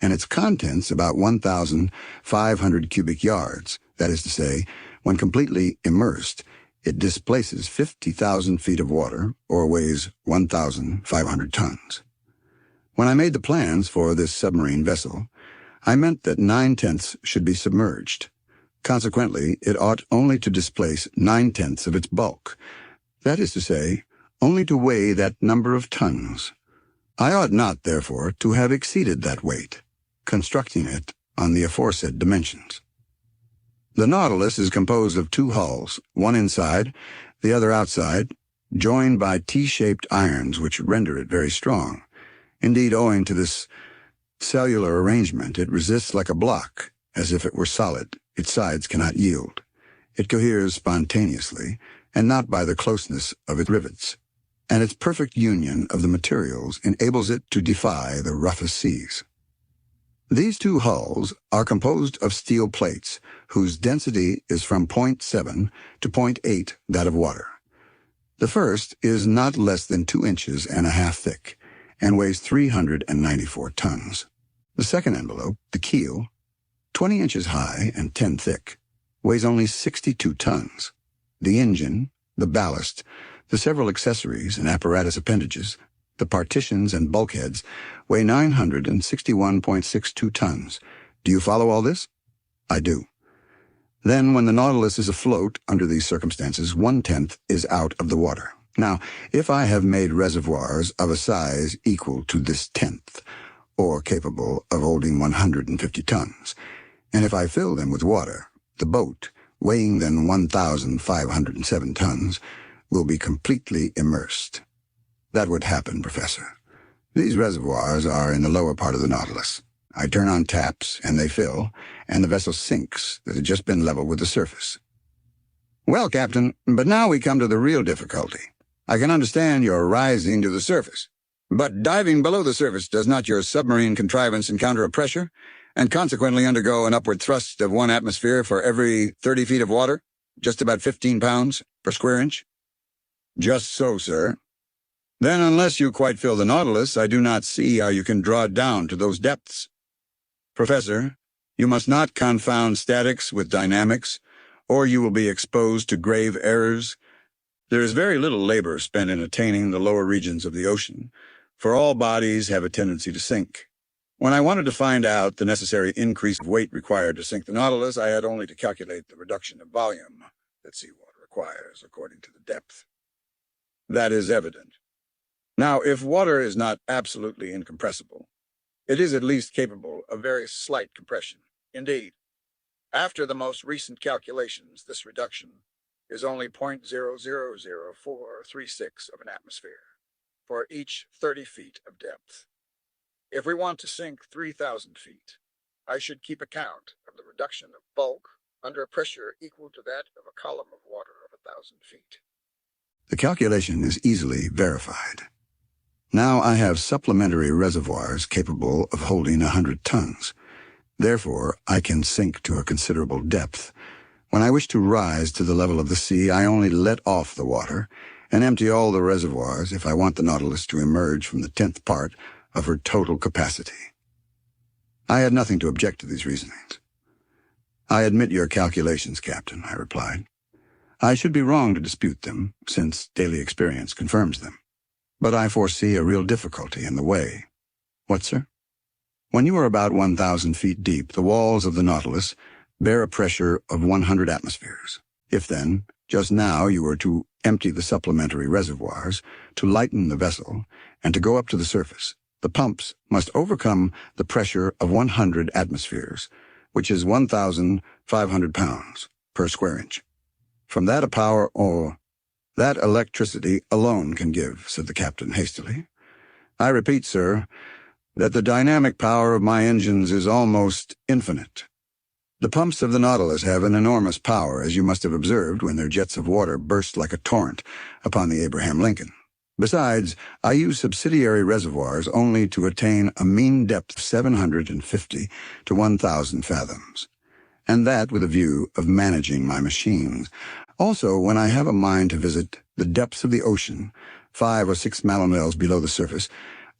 and its contents about 1,500 cubic yards. That is to say, when completely immersed, it displaces 50,000 feet of water, or weighs 1,500 tons. When I made the plans for this submarine vessel, I meant that 9/10 should be submerged. Consequently, it ought only to displace 9/10 of its bulk. That is to say, only to weigh that number of tons. I ought not, therefore, to have exceeded that weight, constructing it on the aforesaid dimensions. The Nautilus is composed of two hulls, one inside, the other outside, joined by T-shaped irons which render it very strong. Indeed, owing to this cellular arrangement, it resists like a block, as if it were solid. Its sides cannot yield. It coheres spontaneously, and not by the closeness of its rivets, and its perfect union of the materials enables it to defy the roughest seas. These two hulls are composed of steel plates, whose density is from 0.7 to 0.8 that of water. The first is not less than 2 inches and a half thick, and weighs 394 tons. The second envelope, the keel, 20 inches high and 10 thick, weighs only 62 tons. The engine, the ballast, the several accessories and apparatus appendages, the partitions and bulkheads, weigh 961.62 tons. Do you follow all this? I do. Then, when the Nautilus is afloat under these circumstances, 1/10 is out of the water. Now, if I have made reservoirs of a size equal to this 10th, or capable of holding 150 tons, and if I fill them with water, the boat, weighing then 1,507 tons, will be completely immersed. That would happen, Professor. These reservoirs are in the lower part of the Nautilus. I turn on taps, and they fill, and the vessel sinks that had just been level with the surface. Well, Captain, but now we come to the real difficulty. I can understand your rising to the surface, but diving below the surface, does not your submarine contrivance encounter a pressure, and consequently undergo an upward thrust of 1 atmosphere for every 30 feet of water, just about 15 pounds per square inch? Just so, sir. Then, unless you quite fill the Nautilus, I do not see how you can draw it down to those depths. Professor, you must not confound statics with dynamics, or you will be exposed to grave errors. There is very little labor spent in attaining the lower regions of the ocean, for all bodies have a tendency to sink. When I wanted to find out the necessary increase of weight required to sink the Nautilus, I had only to calculate the reduction of volume that seawater requires according to the depth. That is evident. Now, if water is not absolutely incompressible, it is at least capable of very slight compression. Indeed, after the most recent calculations, this reduction is only 0.0000436 of an atmosphere for each 30 feet of depth. If we want to sink 3,000 feet, I should keep account of the reduction of bulk under a pressure equal to that of a column of water of 1,000 feet. The calculation is easily verified. Now I have supplementary reservoirs capable of holding 100 tons. Therefore, I can sink to a considerable depth. When I wish to rise to the level of the sea, I only let off the water and empty all the reservoirs if I want the Nautilus to emerge from the 10th part of her total capacity. I had nothing to object to these reasonings. I admit your calculations, Captain, I replied. I should be wrong to dispute them, since daily experience confirms them. But I foresee a real difficulty in the way. What, sir? When you are about 1,000 feet deep, the walls of the Nautilus bear a pressure of 100 atmospheres. If then, just now, you were to empty the supplementary reservoirs, to lighten the vessel, and to go up to the surface, the pumps must overcome the pressure of 100 atmospheres, which is 1,500 pounds per square inch. From that a power or that electricity alone can give, said the captain hastily. I repeat, sir, that the dynamic power of my engines is almost infinite. The pumps of the Nautilus have an enormous power, as you must have observed when their jets of water burst like a torrent upon the Abraham Lincoln. Besides, I use subsidiary reservoirs only to attain a mean depth of 750 to 1,000 fathoms, and that with a view of managing my machines. Also, when I have a mind to visit the depths of the ocean, 5 or 6 miles below the surface,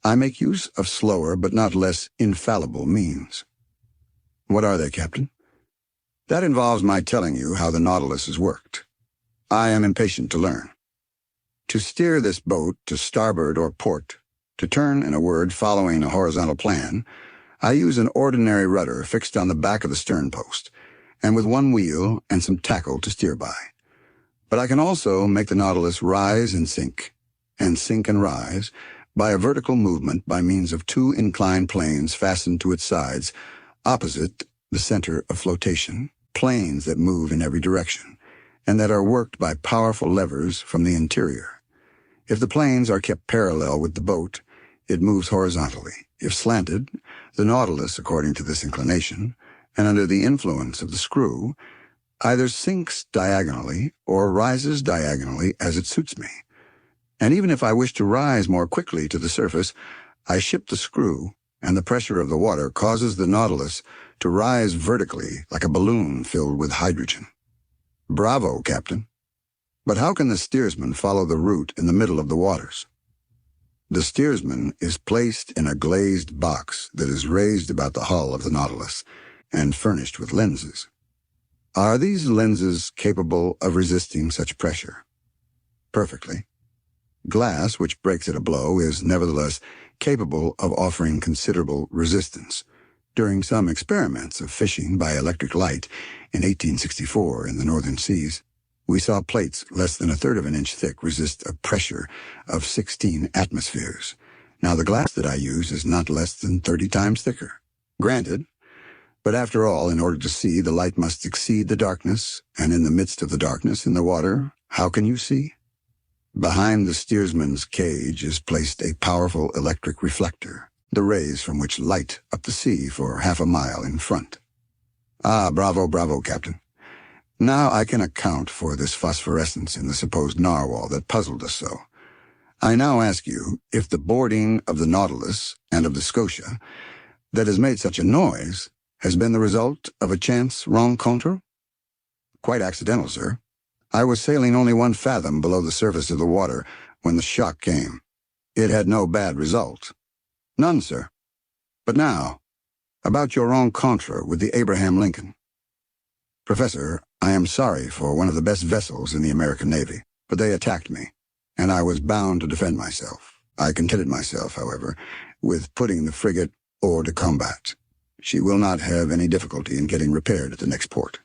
I make use of slower but not less infallible means. What are they, Captain? That involves my telling you how the Nautilus is worked. I am impatient to learn. To steer this boat to starboard or port, to turn, in a word, following a horizontal plan, I use an ordinary rudder fixed on the back of the stern post, and with one wheel and some tackle to steer by. But I can also make the Nautilus rise and sink and rise, by a vertical movement by means of 2 inclined planes fastened to its sides, opposite the center of flotation, planes that move in every direction, and that are worked by powerful levers from the interior. If the planes are kept parallel with the boat, it moves horizontally. If slanted, the Nautilus, according to this inclination, and under the influence of the screw, either sinks diagonally or rises diagonally as it suits me. And even if I wish to rise more quickly to the surface, I ship the screw, and the pressure of the water causes the Nautilus to rise vertically like a balloon filled with hydrogen. Bravo, Captain. But how can the steersman follow the route in the middle of the waters? The steersman is placed in a glazed box that is raised about the hull of the Nautilus and furnished with lenses. Are these lenses capable of resisting such pressure? Perfectly. Glass, which breaks at a blow, is nevertheless capable of offering considerable resistance. During some experiments of fishing by electric light in 1864 in the northern seas, we saw plates less than 1/3 of an inch thick resist a pressure of 16 atmospheres. Now the glass that I use is not less than 30 times thicker. Granted, but after all, in order to see, the light must exceed the darkness, and in the midst of the darkness in the water, how can you see? Behind the steersman's cage is placed a powerful electric reflector, the rays from which light up the sea for half a mile in front. Ah, bravo, bravo, Captain. Now I can account for this phosphorescence in the supposed narwhal that puzzled us so. I now ask you if the boarding of the Nautilus and of the Scotia that has made such a noise has been the result of a chance rencontre? Quite accidental, sir. I was sailing only 1 fathom below the surface of the water when the shock came. It had no bad result. None, sir. But now, about your rencontre with the Abraham Lincoln. Professor, I am sorry for one of the best vessels in the American Navy, but they attacked me, and I was bound to defend myself. I contented myself, however, with putting the frigate hors de combat. She will not have any difficulty in getting repaired at the next port.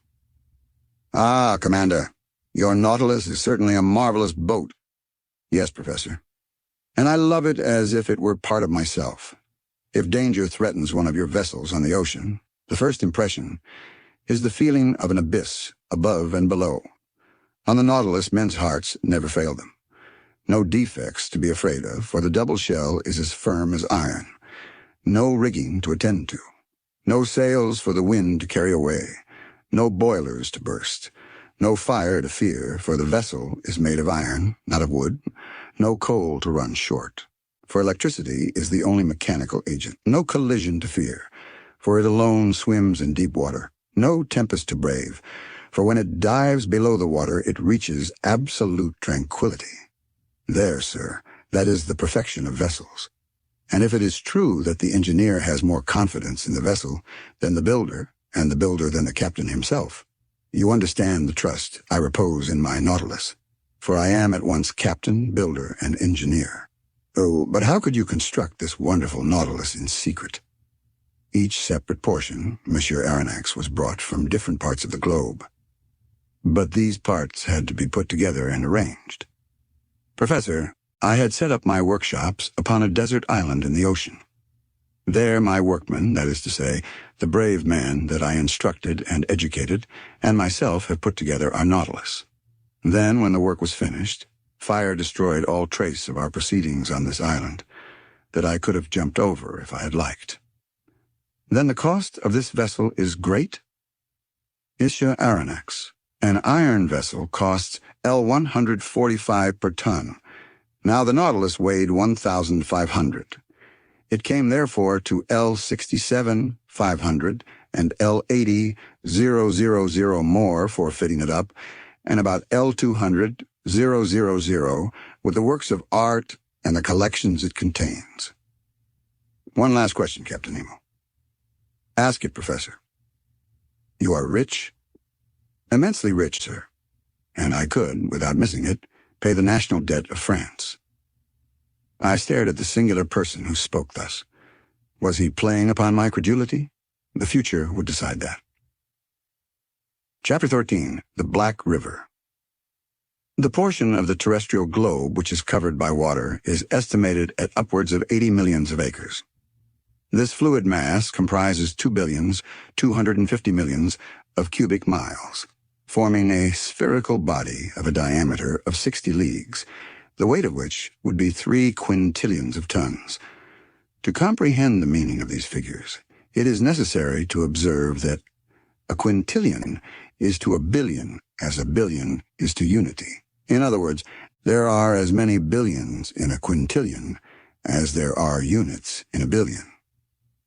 Ah, Commander, your Nautilus is certainly a marvelous boat. Yes, Professor. And I love it as if it were part of myself. If danger threatens one of your vessels on the ocean, the first impression is the feeling of an abyss above and below. On the Nautilus, men's hearts never fail them. No defects to be afraid of, for the double shell is as firm as iron. No rigging to attend to. No sails for the wind to carry away. No boilers to burst. No fire to fear, for the vessel is made of iron, not of wood. No coal to run short, for electricity is the only mechanical agent. No collision to fear, for it alone swims in deep water. No tempest to brave, for when it dives below the water, it reaches absolute tranquility. There, sir, that is the perfection of vessels. And if it is true that the engineer has more confidence in the vessel than the builder, and the builder than the captain himself, you understand the trust I repose in my Nautilus, for I am at once captain, builder, and engineer. Oh, but how could you construct this wonderful Nautilus in secret? Each separate portion, Monsieur Aronnax, was brought from different parts of the globe. but these parts had to be put together and arranged. Professor, I had set up my workshops upon a desert island in the ocean. There my workmen, that is to say, the brave man that I instructed and educated, and myself have put together our Nautilus. Then, when the work was finished, fire destroyed all trace of our proceedings on this island, that I could have jumped over if I had liked. Then the cost of this vessel is great? Isha Aronnax. An iron vessel costs L145 per ton. Now the Nautilus weighed 1,500. It came therefore to L67 500 and L80 000 more for fitting it up, and about L200 000 with the works of art and the collections it contains. One last question, Captain Nemo. Ask it, Professor. You are rich? Immensely rich, sir. And I could, without missing it, pay the national debt of France. I stared at the singular person who spoke thus. Was he playing upon my credulity? The future would decide that. Chapter 13. The Black River. The portion of the terrestrial globe which is covered by water is estimated at upwards of 80 millions of acres. This fluid mass comprises 2,250 millions of cubic miles, forming a spherical body of a diameter of 60 leagues, the weight of which would be 3 quintillions of tons. To comprehend the meaning of these figures, it is necessary to observe that a quintillion is to a billion as a billion is to unity. In other words, there are as many billions in a quintillion as there are units in a billion.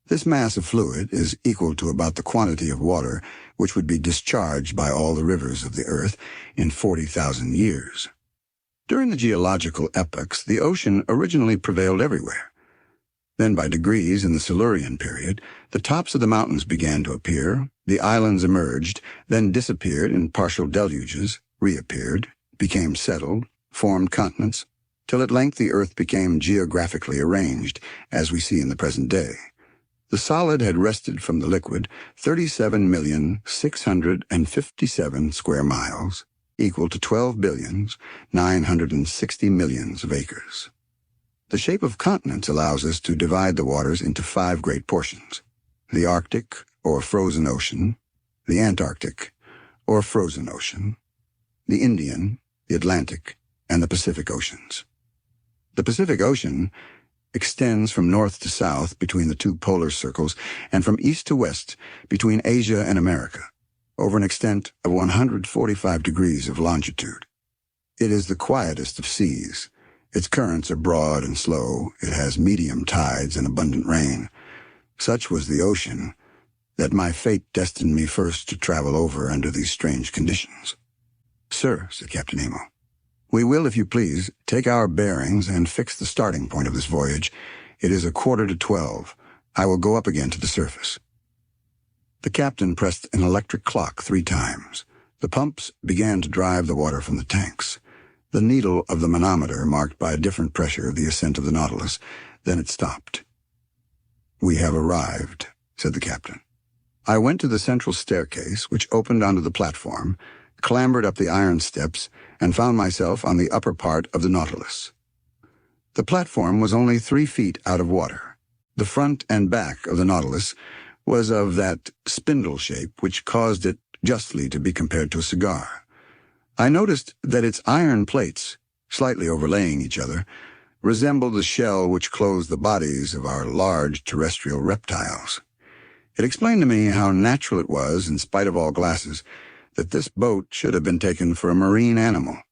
This mass of fluid is equal to about the quantity of water which would be discharged by all the rivers of the earth in 40,000 years. During the geological epochs, the ocean originally prevailed everywhere. Then by degrees in the Silurian period, the tops of the mountains began to appear, the islands emerged, then disappeared in partial deluges, reappeared, became settled, formed continents, till at length the earth became geographically arranged, as we see in the present day. The solid had wrested from the liquid 37,657 square miles, equal to 12,960 millions of acres. The shape of continents allows us to divide the waters into 5 great portions: the Arctic, or frozen ocean, the Antarctic, or frozen ocean, the Indian, the Atlantic, and the Pacific Oceans. The Pacific Ocean extends from north to south between the 2 polar circles and from east to west between Asia and America, over an extent of 145 degrees of longitude. It is the quietest of seas. Its currents are broad and slow. It has medium tides and abundant rain. Such was the ocean that my fate destined me first to travel over under these strange conditions. "Sir," said Captain Nemo, "we will, if you please, take our bearings and fix the starting point of this voyage. It is 11:45. I will go up again to the surface." The captain pressed an electric clock 3 times. The pumps began to drive the water from the tanks. The needle of the manometer marked by a different pressure the ascent of the Nautilus. Then it stopped. "We have arrived," said the captain. I went to the central staircase, which opened onto the platform, clambered up the iron steps, and found myself on the upper part of the Nautilus. The platform was only 3 feet out of water. The front and back of the Nautilus was of that spindle shape which caused it justly to be compared to a cigar. I noticed that its iron plates, slightly overlaying each other, resembled the shell which closed the bodies of our large terrestrial reptiles. It explained to me how natural it was, in spite of all glasses, that this boat should have been taken for a marine animal.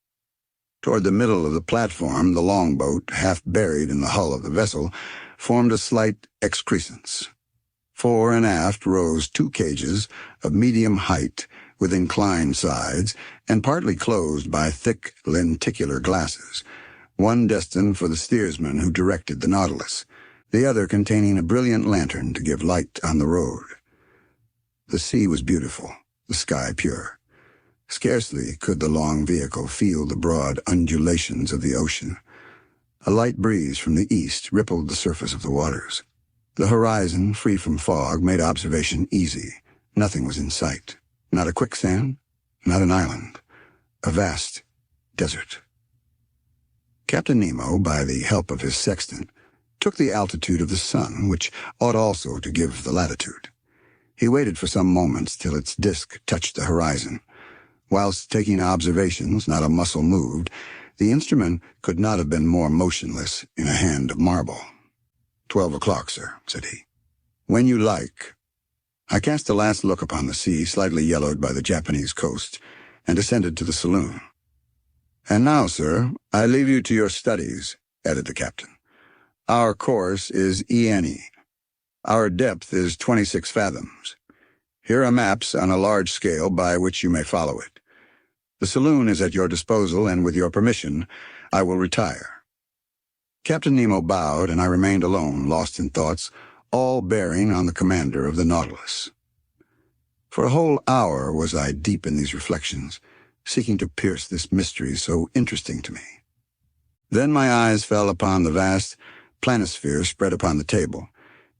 Toward the middle of the platform, the longboat, half buried in the hull of the vessel, formed a slight excrescence. Fore and aft rose 2 cages of medium height with inclined sides and partly closed by thick lenticular glasses, one destined for the steersman who directed the Nautilus, the other containing a brilliant lantern to give light on the road. The sea was beautiful, the sky pure. Scarcely could the long vehicle feel the broad undulations of the ocean. A light breeze from the east rippled the surface of the waters. The horizon, free from fog, made observation easy. Nothing was in sight. Not a quicksand, not an island, a vast desert. Captain Nemo, by the help of his sextant, took the altitude of the sun, which ought also to give the latitude. He waited for some moments till its disk touched the horizon. Whilst taking observations, not a muscle moved. The instrument could not have been more motionless in a hand of marble. 12 o'clock, sir, said he. When you like. I cast a last look upon the sea, slightly yellowed by the Japanese coast, and descended to the saloon. And now, sir, I leave you to your studies, added the captain. Our course is ENE. Our depth is 26 fathoms. Here are maps on a large scale by which you may follow it. The saloon is at your disposal, and with your permission, I will retire. Captain Nemo bowed, and I remained alone, lost in thoughts, all bearing on the commander of the Nautilus. For a whole hour was I deep in these reflections, seeking to pierce this mystery so interesting to me. Then my eyes fell upon the vast planisphere spread upon the table,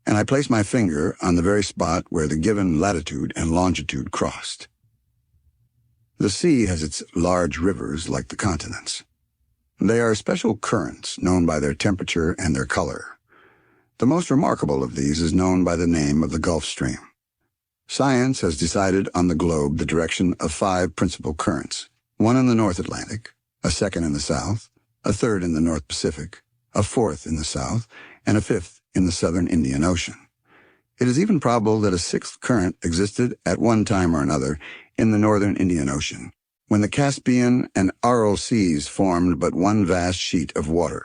and I placed my finger on the very spot where the given latitude and longitude crossed. The sea has its large rivers like the continents. They are special currents known by their temperature and their color. The most remarkable of these is known by the name of the Gulf Stream. Science has decided on the globe the direction of 5 principal currents, one in the North Atlantic, a second in the South, a third in the North Pacific, a fourth in the South, and a fifth in the Southern Indian Ocean. It is even probable that a 6th current existed at one time or another in the Northern Indian Ocean, when the Caspian and Aral seas formed but one vast sheet of water.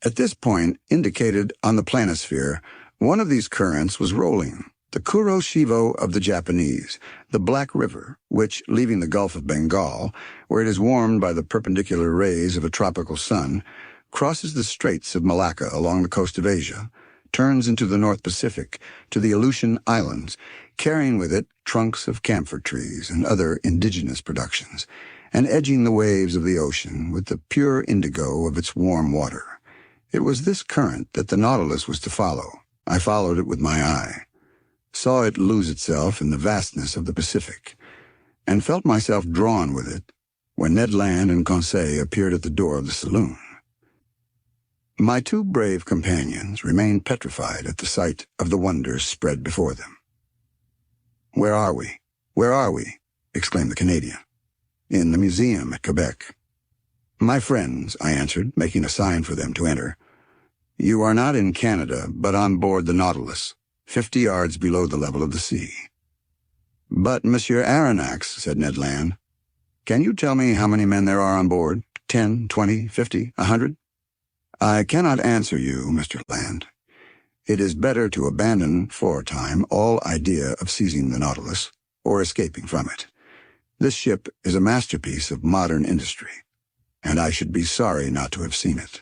At this point, indicated on the planisphere, one of these currents was rolling, the Kuroshivo of the Japanese, the Black River, which, leaving the Gulf of Bengal, where it is warmed by the perpendicular rays of a tropical sun, crosses the Straits of Malacca along the coast of Asia, turns into the North Pacific to the Aleutian Islands, carrying with it trunks of camphor trees and other indigenous productions, and edging the waves of the ocean with the pure indigo of its warm water. It was this current that the Nautilus was to follow. I followed it with my eye, saw it lose itself in the vastness of the Pacific, and felt myself drawn with it when Ned Land and Conseil appeared at the door of the saloon. My 2 brave companions remained petrified at the sight of the wonders spread before them. "Where are we? Where are we?" exclaimed the Canadian. "In the museum at Quebec." "My friends," I answered, making a sign for them to enter, "you are not in Canada, but on board the Nautilus, 50 yards below the level of the sea." "But, Monsieur Aronnax," said Ned Land, "can you tell me how many men there are on board? 10, 20, 50, 100? "I cannot answer you, Mr. Land. It is better to abandon for a time all idea of seizing the Nautilus or escaping from it. This ship is a masterpiece of modern industry, and I should be sorry not to have seen it.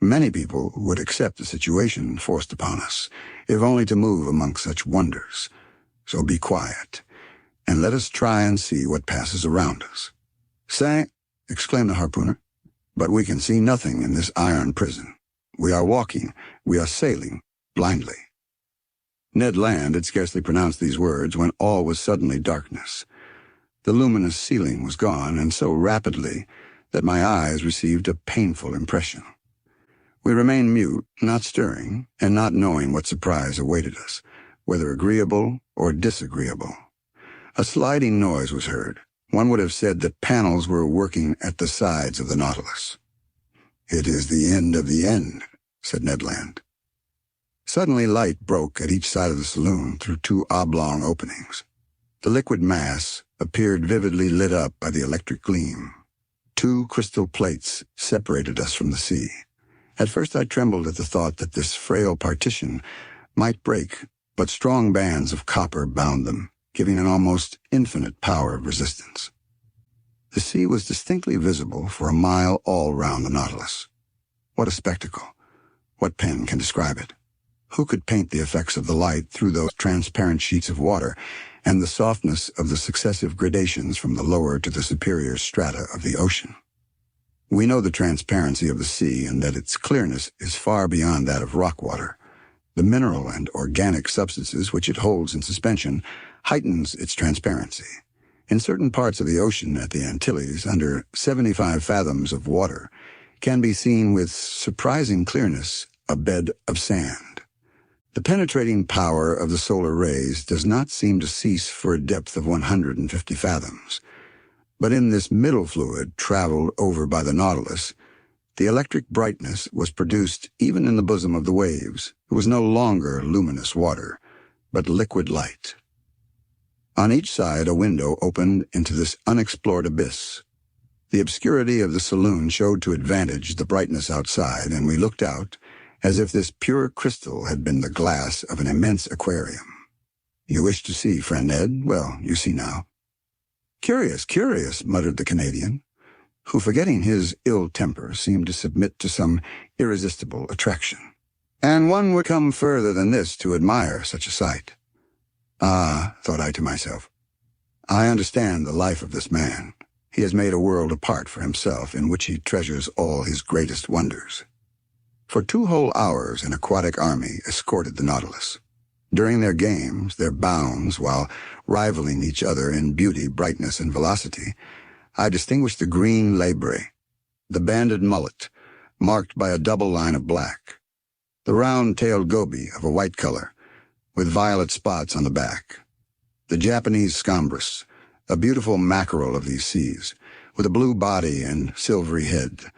Many people would accept the situation forced upon us, if only to move among such wonders. So be quiet, and let us try and see what passes around us." "Say," exclaimed the harpooner, "but we can see nothing in this iron prison. We are walking, we are sailing, blindly." Ned Land had scarcely pronounced these words when all was suddenly darkness. The luminous ceiling was gone, and so rapidly that my eyes received a painful impression. We remained mute, not stirring, and not knowing what surprise awaited us, whether agreeable or disagreeable. A sliding noise was heard. One would have said that panels were working at the sides of the Nautilus. "It is the end of the end," said Ned Land. Suddenly light broke at each side of the saloon through 2 oblong openings. The liquid mass appeared vividly lit up by the electric gleam. 2 crystal plates separated us from the sea. At first I trembled at the thought that this frail partition might break, but strong bands of copper bound them, giving an almost infinite power of resistance. The sea was distinctly visible for a mile all round the Nautilus. What a spectacle! What pen can describe it? Who could paint the effects of the light through those transparent sheets of water, and the softness of the successive gradations from the lower to the superior strata of the ocean? We know the transparency of the sea, and that its clearness is far beyond that of rock water. The mineral and organic substances which it holds in suspension heightens its transparency. In certain parts of the ocean at the Antilles, under 75 fathoms of water, can be seen with surprising clearness a bed of sand. The penetrating power of the solar rays does not seem to cease for a depth of 150 fathoms. But in this middle fluid traveled over by the Nautilus, the electric brightness was produced even in the bosom of the waves. It was no longer luminous water, but liquid light. On each side a window opened into this unexplored abyss. The obscurity of the saloon showed to advantage the brightness outside, and we looked out as if this pure crystal had been the glass of an immense aquarium. "You wish to see, friend Ned? Well, you see now." "Curious, curious," muttered the Canadian, who, forgetting his ill temper, seemed to submit to some irresistible attraction. "And one would come further than this to admire such a sight." "Ah," thought I to myself, "I understand the life of this man. He has made a world apart for himself in which he treasures all his greatest wonders." For 2 whole hours an aquatic army escorted the Nautilus. During their games, their bounds, while rivaling each other in beauty, brightness, and velocity, I distinguished the green labre, the banded mullet, marked by a double line of black, the round-tailed goby of a white color, with violet spots on the back, the Japanese scombrus, a beautiful mackerel of these seas, with a blue body and silvery head,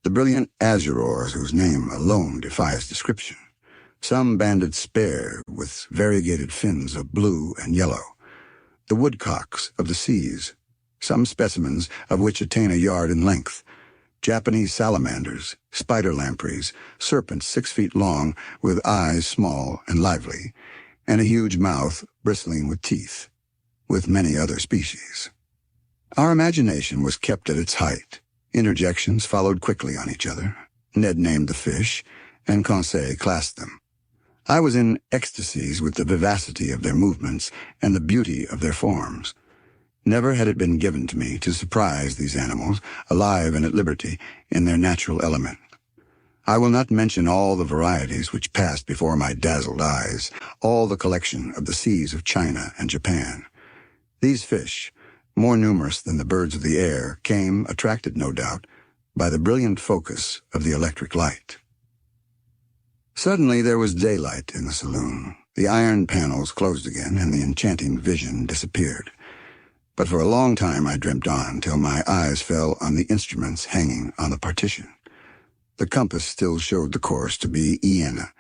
the brilliant azurors whose name alone defies description, some banded spare with variegated fins of blue and yellow, the woodcocks of the seas, some specimens of which attain a yard in length, Japanese salamanders, spider lampreys, serpents 6 feet long with eyes small and lively, and a huge mouth bristling with teeth, with many other species. Our imagination was kept at its height. Interjections followed quickly on each other. Ned named the fish, and Conseil classed them. I was in ecstasies with the vivacity of their movements and the beauty of their forms. Never had it been given to me to surprise these animals, alive and at liberty, in their natural element. I will not mention all the varieties which passed before my dazzled eyes, all the collection of the seas of China and Japan. These fish, more numerous than the birds of the air, came, attracted no doubt, by the brilliant focus of the electric light. Suddenly there was daylight in the saloon. The iron panels closed again, and the enchanting vision disappeared. But for a long time I dreamt on, till my eyes fell on the instruments hanging on the partition. The compass still showed the course to be Iena.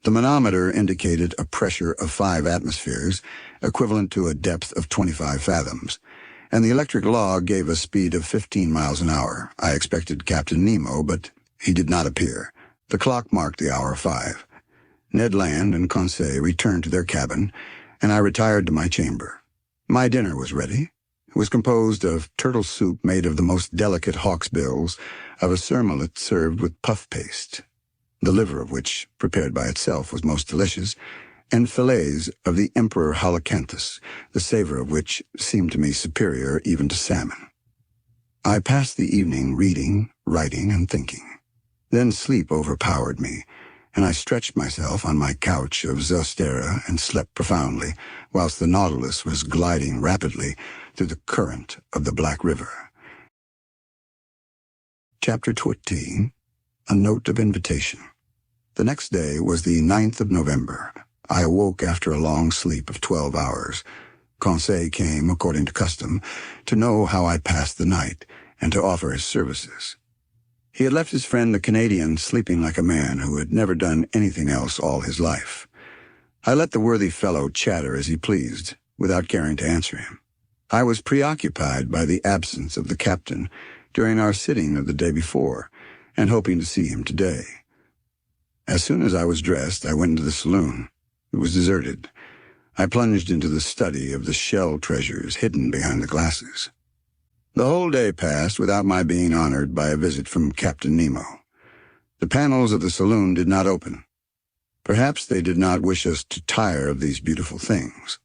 The manometer indicated a pressure of 5 atmospheres, equivalent to a depth of 25 fathoms, and the electric log gave a speed of 15 miles an hour. I expected Captain Nemo, but he did not appear. The clock marked the hour 5. Ned Land and Conseil returned to their cabin, and I retired to my chamber. My dinner was ready. It was composed of turtle soup made of the most delicate hawk's bills, of a surmullet served with puff paste, the liver of which, prepared by itself, was most delicious, and fillets of the emperor holocanthus, the savor of which seemed to me superior even to salmon. I passed the evening reading, writing, and thinking. Then sleep overpowered me, and I stretched myself on my couch of zostera and slept profoundly, whilst the Nautilus was gliding rapidly through the current of the Black River. Chapter 14. A Note of Invitation. The next day was the 9th of November. I awoke after a long sleep of 12 hours. Conseil came, according to custom, to know how I passed the night and to offer his services. He had left his friend the Canadian sleeping like a man who had never done anything else all his life. I let the worthy fellow chatter as he pleased, without caring to answer him. I was preoccupied by the absence of the captain during our sitting of the day before, and hoping to see him today. As soon as I was dressed, I went into the saloon. It was deserted. I plunged into the study of the shell treasures hidden behind the glasses. The whole day passed without my being honored by a visit from Captain Nemo. The panels of the saloon did not open. Perhaps they did not wish us to tire of these beautiful things.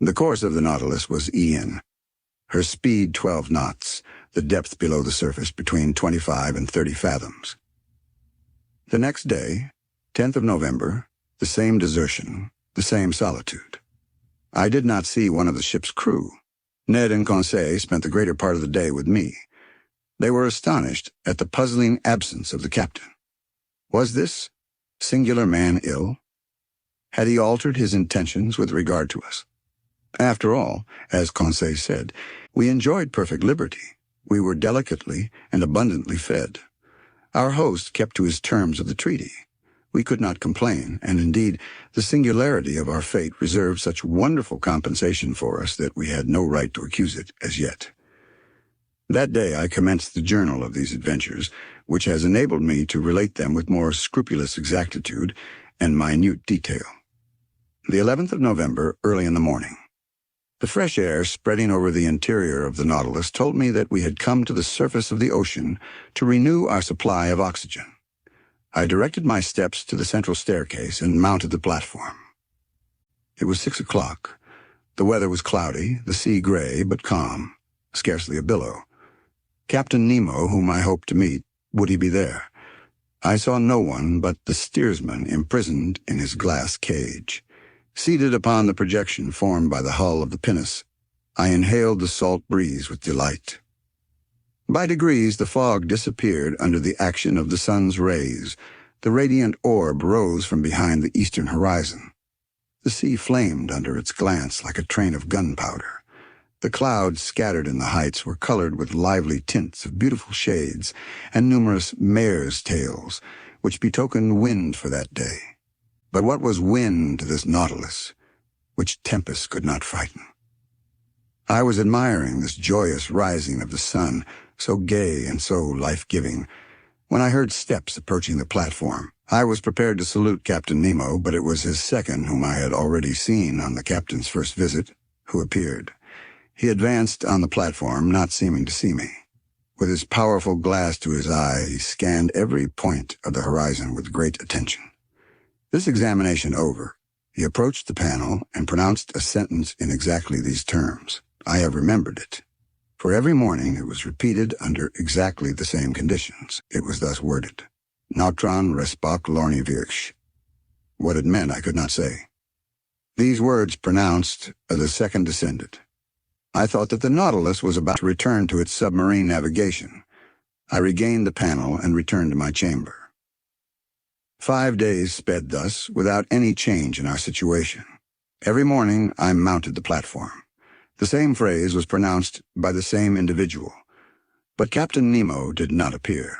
The course of the Nautilus was Ian. Her speed 12 knots, the depth below the surface between 25 and 30 fathoms. The next day, 10th of November, the same desertion, the same solitude. I did not see one of the ship's crew. Ned and Conseil spent the greater part of the day with me. They were astonished at the puzzling absence of the captain. Was this singular man ill? Had he altered his intentions with regard to us? After all, as Conseil said, we enjoyed perfect liberty. We were delicately and abundantly fed. Our host kept to his terms of the treaty. We could not complain, and indeed, the singularity of our fate reserved such wonderful compensation for us that we had no right to accuse it as yet. That day I commenced the journal of these adventures, which has enabled me to relate them with more scrupulous exactitude and minute detail. The 11th of November, early in the morning. The fresh air spreading over the interior of the Nautilus told me that we had come to the surface of the ocean to renew our supply of oxygen. I directed my steps to the central staircase and mounted the platform. It was 6 o'clock. The weather was cloudy, the sea gray but calm, scarcely a billow. Captain Nemo, whom I hoped to meet, would he be there? I saw no one but the steersman imprisoned in his glass cage. Seated upon the projection formed by the hull of the pinnace, I inhaled the salt breeze with delight. By degrees the fog disappeared under the action of the sun's rays. The radiant orb rose from behind the eastern horizon. The sea flamed under its glance like a train of gunpowder. The clouds scattered in the heights were colored with lively tints of beautiful shades and numerous mare's tails, which betokened wind for that day. But what was wind to this Nautilus, which tempests could not frighten? I was admiring this joyous rising of the sun, so gay and so life-giving, when I heard steps approaching the platform. I was prepared to salute Captain Nemo, but it was his second, whom I had already seen on the captain's first visit, who appeared. He advanced on the platform, not seeming to see me. With his powerful glass to his eye, he scanned every point of the horizon with great attention. This examination over, he approached the panel and pronounced a sentence in exactly these terms. I have remembered it. For every morning it was repeated under exactly the same conditions. It was thus worded: Nautron respect lorni virch. What it meant I could not say. These words pronounced, the second descended. I thought that the Nautilus was about to return to its submarine navigation. I regained the panel and returned to my chamber. 5 days sped thus, without any change in our situation. Every morning I mounted the platform. The same phrase was pronounced by the same individual, but Captain Nemo did not appear.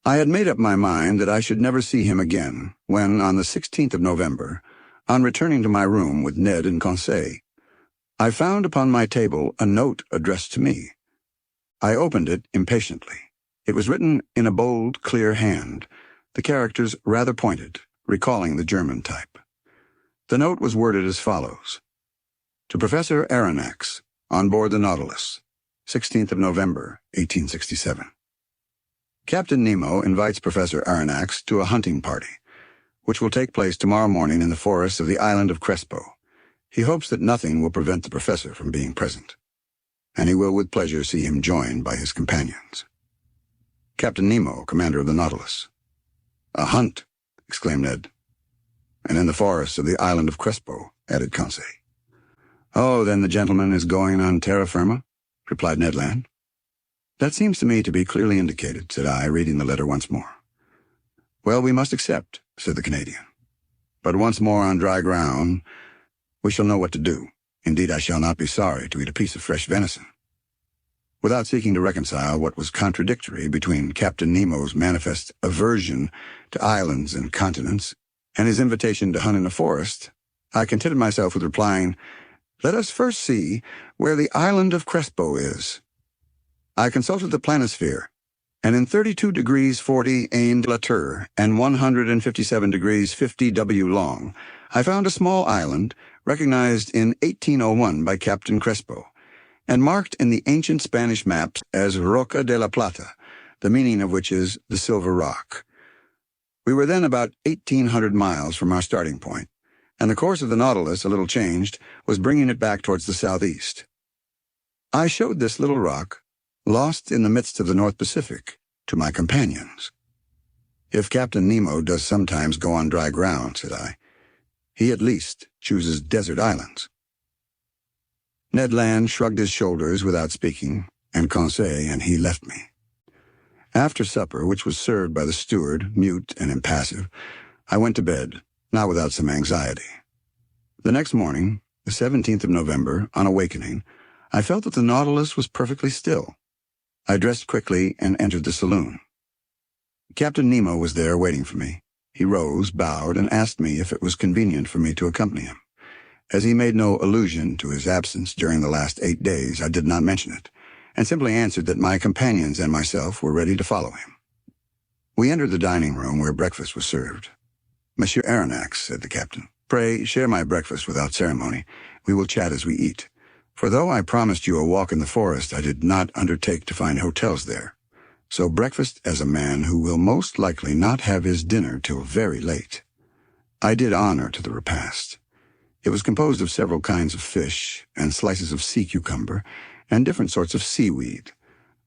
I had made up my mind that I should never see him again, when, on the 16th of November, on returning to my room with Ned and Conseil, I found upon my table a note addressed to me. I opened it impatiently. It was written in a bold, clear hand, the characters rather pointed, recalling the German type. The note was worded as follows: To Professor Aronnax, on board the Nautilus, 16th of November, 1867. Captain Nemo invites Professor Aronnax to a hunting party, which will take place tomorrow morning in the forests of the island of Crespo. He hopes that nothing will prevent the professor from being present, and he will with pleasure see him joined by his companions. Captain Nemo, commander of the Nautilus. A hunt, exclaimed Ned. And in the forests of the island of Crespo, added Conseil. Oh, then the gentleman is going on terra firma, replied Ned Land. That seems to me to be clearly indicated, said I, reading the letter once more. Well, we must accept, said the Canadian. But once more on dry ground, we shall know what to do. Indeed, I shall not be sorry to eat a piece of fresh venison. Without seeking to reconcile what was contradictory between Captain Nemo's manifest aversion to islands and continents and his invitation to hunt in a forest, I contented myself with replying, Let us first see where the island of Crespo is. I consulted the planisphere, and in 32 degrees 40 Ain Latur and 157 degrees 50 W long, I found a small island recognized in 1801 by Captain Crespo, and marked in the ancient Spanish maps as Roca de la Plata, the meaning of which is the Silver Rock. We were then about 1,800 miles from our starting point, and the course of the Nautilus, a little changed, was bringing it back towards the southeast. I showed this little rock, lost in the midst of the North Pacific, to my companions. If Captain Nemo does sometimes go on dry ground, said I, he at least chooses desert islands. Ned Land shrugged his shoulders without speaking, and Conseil and he left me. After supper, which was served by the steward, mute and impassive, I went to bed, not without some anxiety. The next morning, the 17th of November, on awakening, I felt that the Nautilus was perfectly still. I dressed quickly and entered the saloon. Captain Nemo was there waiting for me. He rose, bowed, and asked me if it was convenient for me to accompany him. As he made no allusion to his absence during the last 8 days, I did not mention it, and simply answered that my companions and myself were ready to follow him. We entered the dining room where breakfast was served. "Monsieur Aronnax," said the captain, "pray share my breakfast without ceremony. We will chat as we eat. For though I promised you a walk in the forest, I did not undertake to find hotels there. So breakfast as a man who will most likely not have his dinner till very late." I did honor to the repast. It was composed of several kinds of fish and slices of sea cucumber and different sorts of seaweed.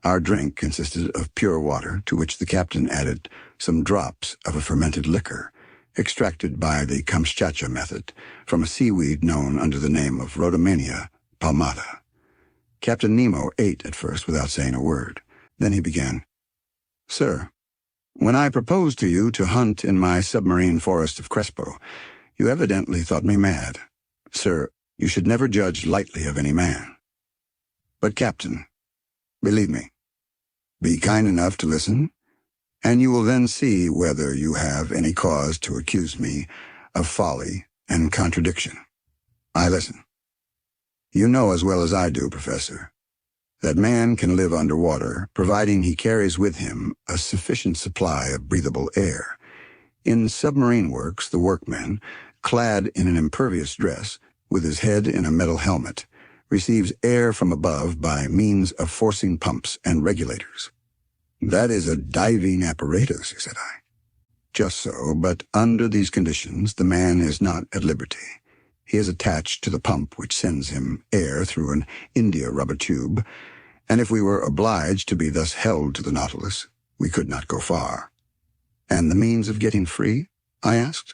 Our drink consisted of pure water, to which the captain added some drops of a fermented liquor, extracted by the Kamchatka method from a seaweed known under the name of Rhodamania palmata. Captain Nemo ate at first without saying a word. Then he began, "Sir, when I proposed to you to hunt in my submarine forest of Crespo, you evidently thought me mad. Sir, you should never judge lightly of any man. But, Captain, believe me, be kind enough to listen, and you will then see whether you have any cause to accuse me of folly and contradiction. I listen. You know as well as I do, Professor, that man can live underwater, providing he carries with him a sufficient supply of breathable air. In submarine works, the workman, clad in an impervious dress, with his head in a metal helmet, receives air from above by means of forcing pumps and regulators." "That is a diving apparatus," said I. "Just so, but under these conditions the man is not at liberty. He is attached to the pump which sends him air through an india-rubber tube, and if we were obliged to be thus held to the Nautilus, we could not go far." "And the means of getting free?" I asked.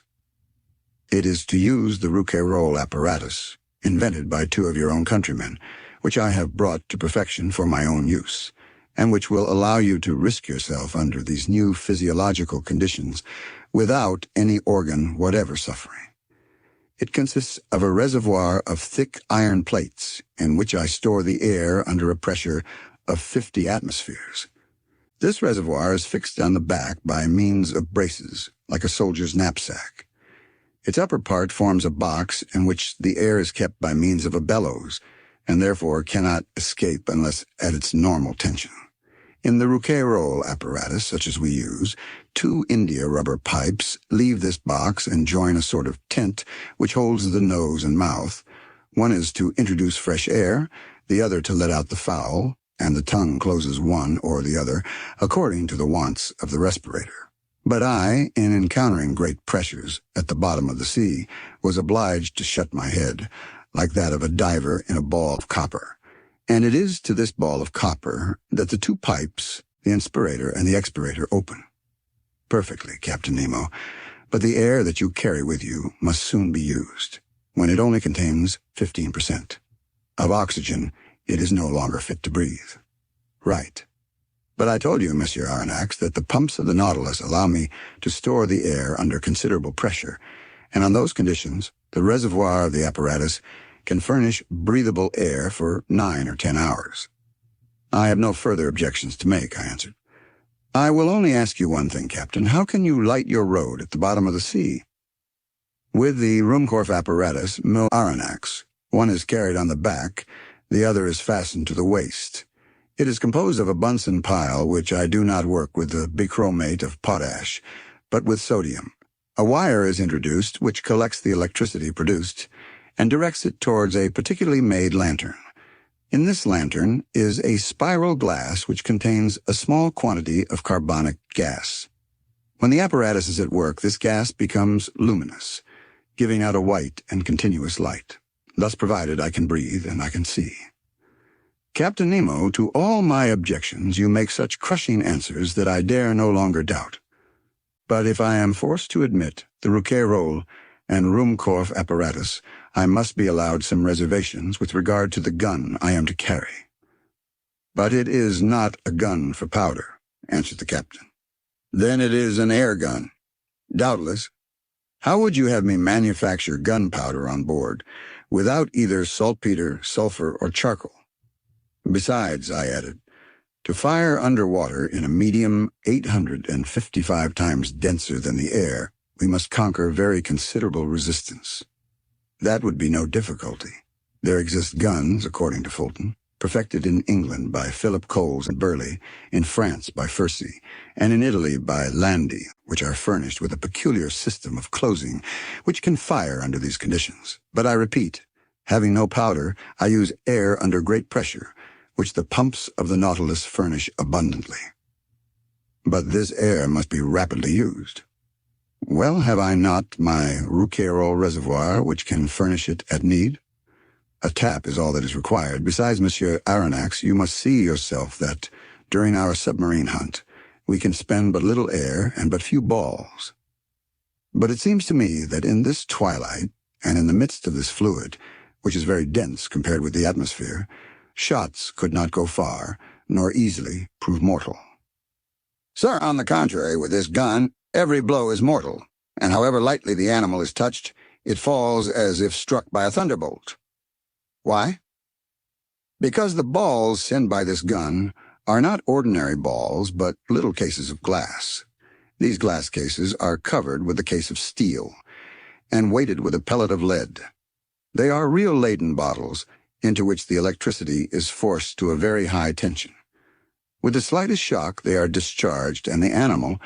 "It is to use the Rouquayrol apparatus, invented by 2 of your own countrymen, which I have brought to perfection for my own use, and which will allow you to risk yourself under these new physiological conditions without any organ whatever suffering. It consists of a reservoir of thick iron plates in which I store the air under a pressure of 50 atmospheres. This reservoir is fixed on the back by means of braces, like a soldier's knapsack. Its upper part forms a box in which the air is kept by means of a bellows, and therefore cannot escape unless at its normal tension. In the Rouquayrol apparatus, such as we use, 2 india-rubber pipes leave this box and join a sort of tent which holds the nose and mouth. One is to introduce fresh air, the other to let out the foul, and the tongue closes one or the other according to the wants of the respirator. But I, in encountering great pressures at the bottom of the sea, was obliged to shut my head, like that of a diver in a ball of copper. And it is to this ball of copper that the 2 pipes, the inspirator and the expirator, open. Perfectly, Captain Nemo, but the air that you carry with you must soon be used, when it only contains 15%. Of oxygen, it is no longer fit to breathe. Right. But I told you, Monsieur Aronnax, that the pumps of the Nautilus allow me to store the air under considerable pressure, and on those conditions, the reservoir of the apparatus can furnish breathable air for 9 or 10 hours. I have no further objections to make, I answered. I will only ask you one thing, Captain. How can you light your road at the bottom of the sea? With the Ruhmkorff apparatus, Mil Aronnax, one is carried on the back, the other is fastened to the waist. It is composed of a Bunsen pile, which I do not work with the bichromate of potash, but with sodium. A wire is introduced which collects the electricity produced and directs it towards a particularly made lantern. In this lantern is a spiral glass which contains a small quantity of carbonic gas. When the apparatus is at work, this gas becomes luminous, giving out a white and continuous light. Thus provided, I can breathe and I can see. Captain Nemo, to all my objections you make such crushing answers that I dare no longer doubt. But if I am forced to admit the Rouquayrol and Ruhmkorff apparatus, I must be allowed some reservations with regard to the gun I am to carry." "But it is not a gun for powder," answered the captain. "Then it is an air gun." "Doubtless. How would you have me manufacture gunpowder on board without either saltpeter, sulfur, or charcoal? Besides," I added, "to fire underwater in a medium 855 times denser than the air, we must conquer very considerable resistance." "That would be no difficulty. There exist guns, according to Fulton, perfected in England by Philip Coles and Burley, in France by Fursey, and in Italy by Landi, which are furnished with a peculiar system of closing which can fire under these conditions. But I repeat, having no powder, I use air under great pressure, which the pumps of the Nautilus furnish abundantly." "But this air must be rapidly used." "Well, have I not my Rouquayrol reservoir which can furnish it at need? A tap is all that is required. Besides, Monsieur Aronnax, you must see yourself that, during our submarine hunt, we can spend but little air and but few balls. But it seems to me that in this twilight, and in the midst of this fluid, which is very dense compared with the atmosphere, shots could not go far, nor easily prove mortal." "Sir, on the contrary, with this gun, every blow is mortal, and however lightly the animal is touched, it falls as if struck by a thunderbolt." "Why?" "Because the balls sent by this gun are not ordinary balls, but little cases of glass. These glass cases are covered with a case of steel, and weighted with a pellet of lead. They are real Leyden bottles, into which the electricity is forced to a very high tension. With the slightest shock they are discharged, and the animal,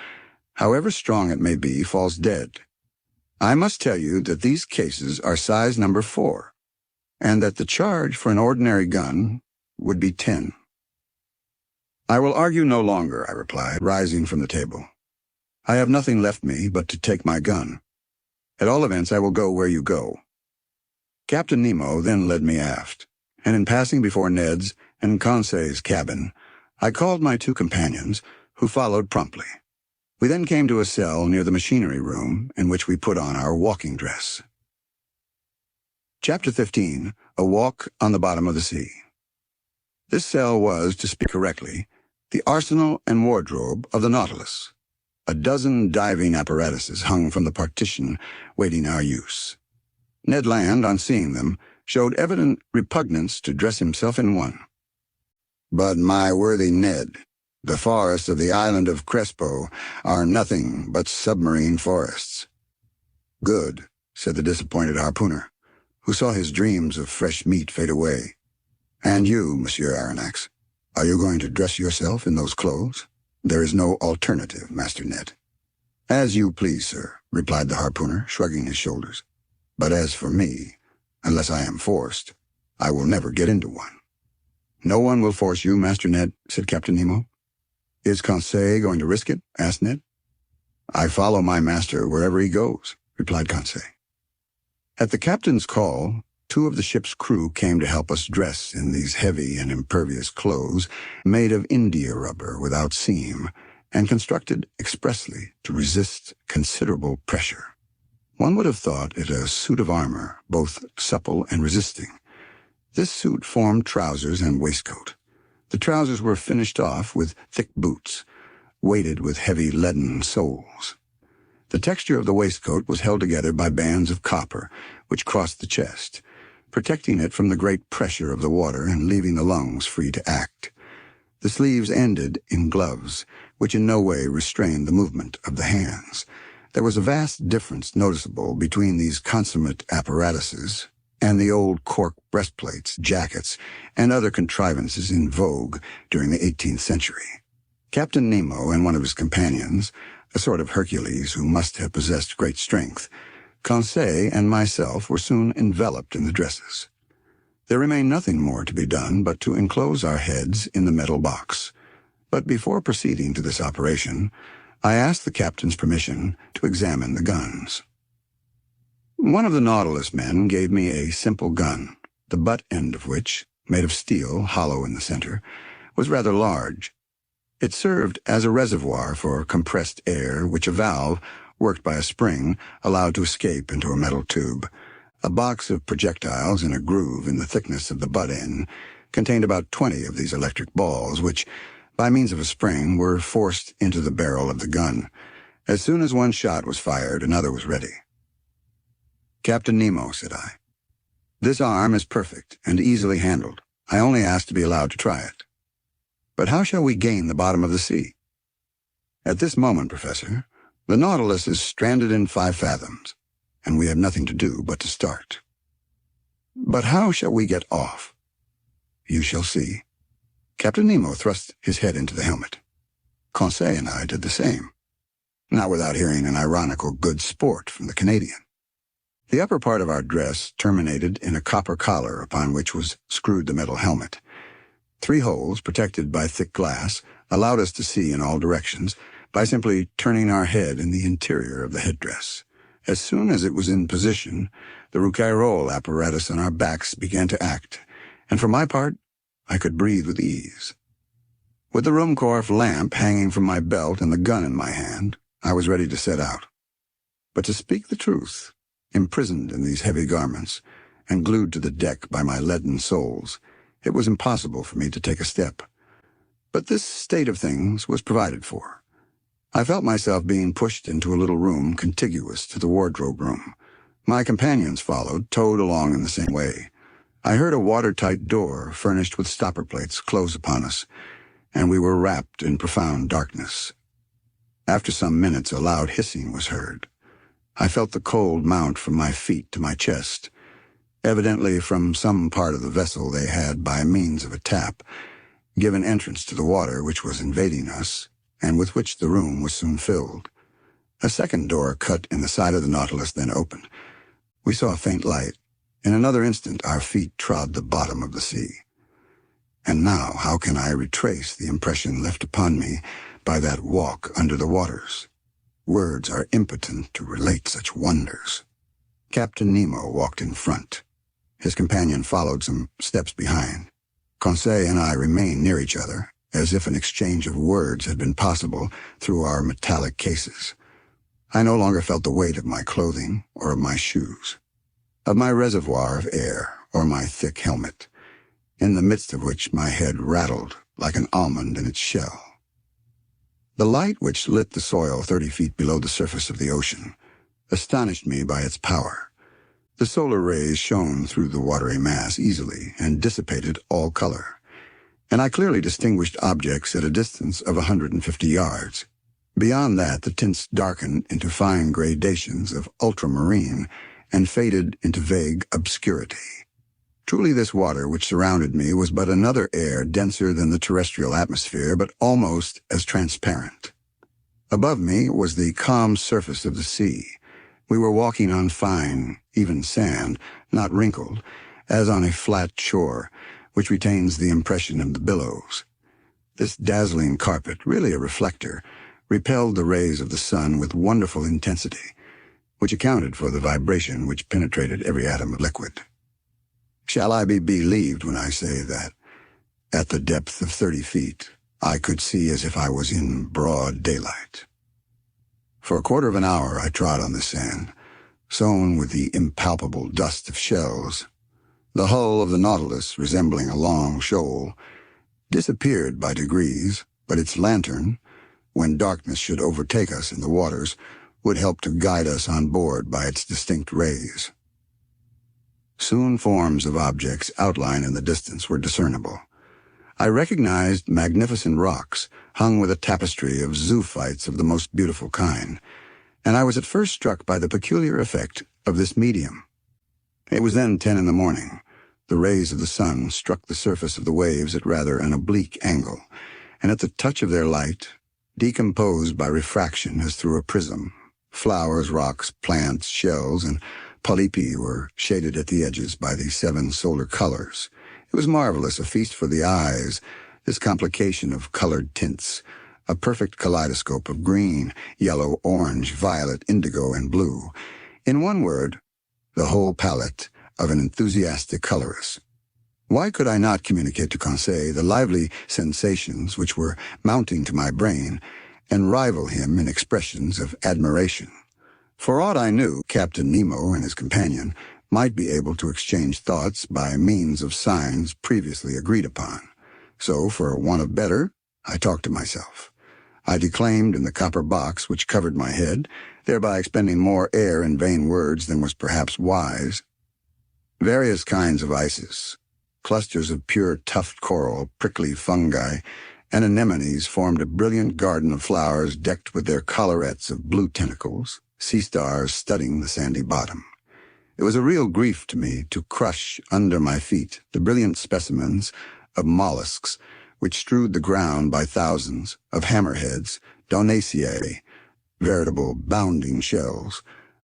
however strong it may be, falls dead. I must tell you that these cases are size number 4, and that the charge for an ordinary gun would be 10. "I will argue no longer," I replied, rising from the table. "I have nothing left me but to take my gun. At all events, I will go where you go." Captain Nemo then led me aft, and in passing before Ned's and Conseil's cabin, I called my 2 companions, who followed promptly. We then came to a cell near the machinery room, in which we put on our walking dress. Chapter 15, A Walk on the Bottom of the Sea. This cell was, to speak correctly, the arsenal and wardrobe of the Nautilus. A dozen diving apparatuses hung from the partition, waiting our use. Ned Land, on seeing them, showed evident repugnance to dress himself in one. "But, my worthy Ned, the forests of the island of Crespo are nothing but submarine forests." "Good," said the disappointed harpooner, who saw his dreams of fresh meat fade away. "And you, Monsieur Aronnax, are you going to dress yourself in those clothes? There is no alternative, Master Ned." "As you please, sir," replied the harpooner, shrugging his shoulders. "But as for me, unless I am forced, I will never get into one." "No one will force you, Master Ned," said Captain Nemo. "Is Conseil going to risk it?" asked Ned. "I follow my master wherever he goes," replied Conseil. At the captain's call, 2 of the ship's crew came to help us dress in these heavy and impervious clothes made of india rubber without seam and constructed expressly to resist considerable pressure. One would have thought it a suit of armor, both supple and resisting. This suit formed trousers and waistcoat. The trousers were finished off with thick boots, weighted with heavy leaden soles. The texture of the waistcoat was held together by bands of copper, which crossed the chest, protecting it from the great pressure of the water and leaving the lungs free to act. The sleeves ended in gloves, which in no way restrained the movement of the hands. There was a vast difference noticeable between these consummate apparatuses and the old cork breastplates, jackets, and other contrivances in vogue during the 18th century. Captain Nemo and one of his companions, a sort of Hercules who must have possessed great strength, Conseil and myself were soon enveloped in the dresses. There remained nothing more to be done but to enclose our heads in the metal box. But before proceeding to this operation, I asked the captain's permission to examine the guns. One of the Nautilus men gave me a simple gun, the butt end of which, made of steel, hollow in the center, was rather large. It served as a reservoir for compressed air, which a valve, worked by a spring, allowed to escape into a metal tube. A box of projectiles in a groove in the thickness of the butt end contained about 20 of these electric balls, which, by means of a spring, were forced into the barrel of the gun. As soon as one shot was fired, another was ready. "Captain Nemo," said I, "this arm is perfect and easily handled. I only ask to be allowed to try it. But how shall we gain the bottom of the sea? At this moment, Professor, the Nautilus is stranded in 5 fathoms, and we have nothing to do but to start. But how shall we get off? You shall see." Captain Nemo thrust his head into the helmet. Conseil and I did the same, not without hearing an ironical good sport from the Canadian. The upper part of our dress terminated in a copper collar upon which was screwed the metal helmet. 3 holes, protected by thick glass, allowed us to see in all directions by simply turning our head in the interior of the headdress. As soon as it was in position, the Rouquayrol apparatus on our backs began to act, and for my part, I could breathe with ease. With the Ruhmkorff lamp hanging from my belt and the gun in my hand, I was ready to set out. But to speak the truth, imprisoned in these heavy garments and glued to the deck by my leaden soles, it was impossible for me to take a step. But this state of things was provided for. I felt myself being pushed into a little room contiguous to the wardrobe room. My companions followed, towed along in the same way. I heard a watertight door furnished with stopper plates close upon us, and we were wrapped in profound darkness. After some minutes, a loud hissing was heard. I felt the cold mount from my feet to my chest. Evidently from some part of the vessel they had, by means of a tap, given entrance to the water which was invading us, and with which the room was soon filled. A second door cut in the side of the Nautilus then opened. We saw a faint light. In another instant our feet trod the bottom of the sea. And now how can I retrace the impression left upon me by that walk under the waters? Words are impotent to relate such wonders. Captain Nemo walked in front. His companion followed some steps behind. Conseil and I remained near each other, as if an exchange of words had been possible through our metallic cases. I no longer felt the weight of my clothing or of my shoes, of my reservoir of air or my thick helmet, in the midst of which my head rattled like an almond in its shell. The light which lit the soil 30 feet below the surface of the ocean astonished me by its power. The solar rays shone through the watery mass easily and dissipated all color, and I clearly distinguished objects at a distance of 150 yards. Beyond that, the tints darkened into fine gradations of ultramarine and faded into vague obscurity. Truly this water which surrounded me was but another air denser than the terrestrial atmosphere, but almost as transparent. Above me was the calm surface of the sea. We were walking on fine, even sand, not wrinkled, as on a flat shore, which retains the impression of the billows. This dazzling carpet, really a reflector, repelled the rays of the sun with wonderful intensity, which accounted for the vibration which penetrated every atom of liquid. Shall I be believed when I say that, at the depth of 30 feet, I could see as if I was in broad daylight? For a quarter of an hour I trod on the sand, sown with the impalpable dust of shells. The hull of the Nautilus, resembling a long shoal, disappeared by degrees, but its lantern, when darkness should overtake us in the waters, would help to guide us on board by its distinct rays. Soon forms of objects outlined in the distance were discernible. I recognized magnificent rocks hung with a tapestry of zoophytes of the most beautiful kind, and I was at first struck by the peculiar effect of this medium. It was then 10 in the morning. The rays of the sun struck the surface of the waves at rather an oblique angle, and at the touch of their light, decomposed by refraction as through a prism, flowers, rocks, plants, shells, and polypi were shaded at the edges by the 7 solar colors. It was marvelous, a feast for the eyes, this complication of colored tints, a perfect kaleidoscope of green, yellow, orange, violet, indigo, and blue. In one word, the whole palette of an enthusiastic colorist. Why could I not communicate to Conseil the lively sensations which were mounting to my brain and rival him in expressions of admiration? For aught I knew, Captain Nemo and his companion might be able to exchange thoughts by means of signs previously agreed upon. So, for want of better, I talked to myself. I declaimed in the copper box which covered my head, thereby expending more air in vain words than was perhaps wise. Various kinds of ices, clusters of pure tufted coral, prickly fungi, and anemones formed a brilliant garden of flowers decked with their collarettes of blue tentacles, sea stars studding the sandy bottom. It was a real grief to me to crush under my feet the brilliant specimens of mollusks which strewed the ground by thousands, of hammerheads, donaceae, veritable bounding shells,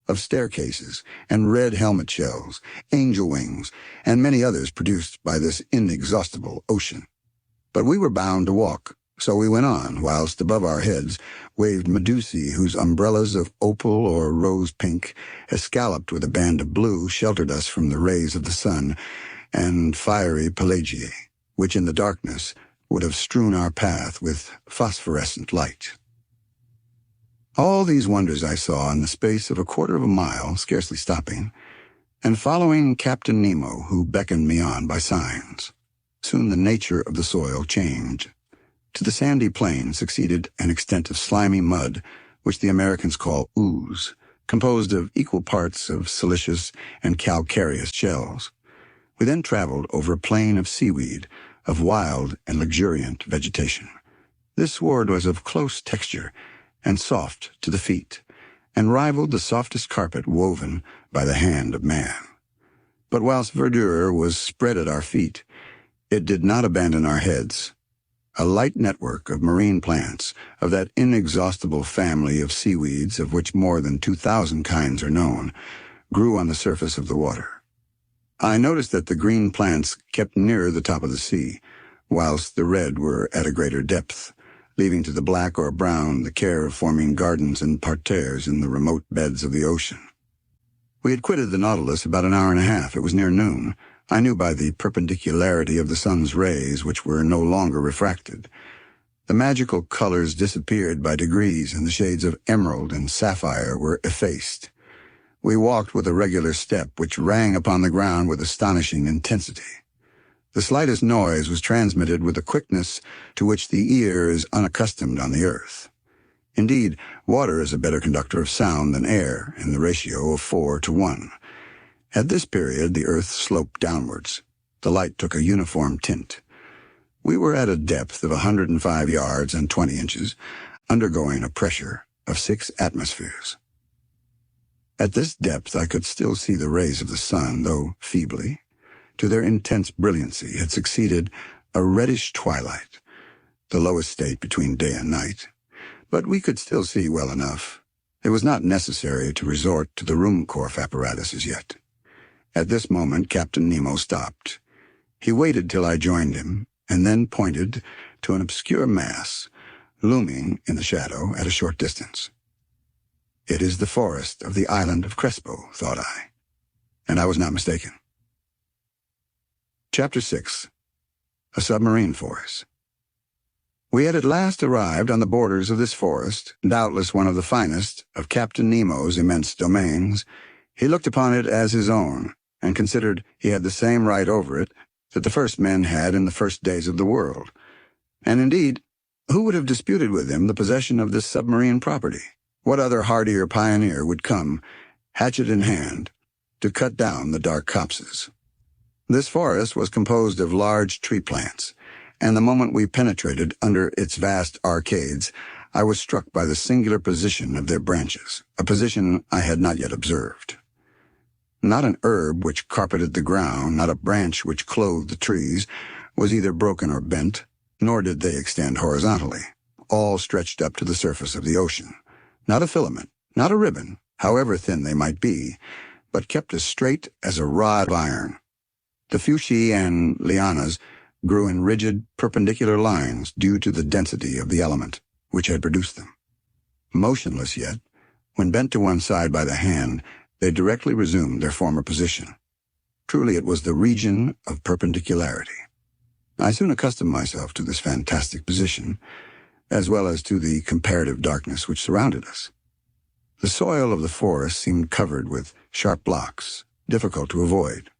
of staircases and red helmet shells, angel wings, and many others produced by this inexhaustible ocean. But we were bound to walk, so we went on, whilst above our heads waved medusae whose umbrellas of opal or rose pink, escalloped with a band of blue, sheltered us from the rays of the sun, and fiery pelagiae, which in the darkness would have strewn our path with phosphorescent light. All these wonders I saw in the space of a quarter of a mile, scarcely stopping, and following Captain Nemo, who beckoned me on by signs. Soon the nature of the soil changed. To the sandy plain succeeded an extent of slimy mud, which the Americans call ooze, composed of equal parts of silicious and calcareous shells. We then traveled over a plain of seaweed, of wild and luxuriant vegetation. This sward was of close texture and soft to the feet, and rivaled the softest carpet woven by the hand of man. But whilst verdure was spread at our feet, it did not abandon our heads. A light network of marine plants, of that inexhaustible family of seaweeds of which more than 2,000 kinds are known, grew on the surface of the water. I noticed that the green plants kept nearer the top of the sea, whilst the red were at a greater depth, leaving to the black or brown the care of forming gardens and parterres in the remote beds of the ocean. We had quitted the Nautilus about an hour and a half. It was near noon. I knew by the perpendicularity of the sun's rays, which were no longer refracted. The magical colors disappeared by degrees, and the shades of emerald and sapphire were effaced. We walked with a regular step, which rang upon the ground with astonishing intensity. The slightest noise was transmitted with a quickness to which the ear is unaccustomed on the earth. Indeed, water is a better conductor of sound than air, in the ratio of 4 to 1. At this period, the earth sloped downwards. The light took a uniform tint. We were at a depth of 105 yards and 20 inches, undergoing a pressure of 6 atmospheres. At this depth I could still see the rays of the sun, though feebly. To their intense brilliancy had succeeded a reddish twilight, the lowest state between day and night. But we could still see well enough. It was not necessary to resort to the Ruhmkorff apparatus as yet. At this moment Captain Nemo stopped. He waited till I joined him, and then pointed to an obscure mass, looming in the shadow at a short distance. It is the forest of the island of Crespo, thought I, and I was not mistaken. Chapter 6. A Submarine Forest. We had at last arrived on the borders of this forest, doubtless one of the finest of Captain Nemo's immense domains. He looked upon it as his own, and considered he had the same right over it that the first men had in the first days of the world. And indeed, who would have disputed with him the possession of this submarine property? What other hardier pioneer would come, hatchet in hand, to cut down the dark copses? This forest was composed of large tree plants, and the moment we penetrated under its vast arcades, I was struck by the singular position of their branches, a position I had not yet observed. Not an herb which carpeted the ground, not a branch which clothed the trees, was either broken or bent, nor did they extend horizontally. All stretched up to the surface of the ocean. Not a filament, not a ribbon, however thin they might be, but kept as straight as a rod of iron. The fuchsia and lianas grew in rigid, perpendicular lines due to the density of the element which had produced them. Motionless yet, when bent to one side by the hand, they directly resumed their former position. Truly it was the region of perpendicularity. I soon accustomed myself to this fantastic position, as well as to the comparative darkness which surrounded us. The soil of the forest seemed covered with sharp blocks, difficult to avoid.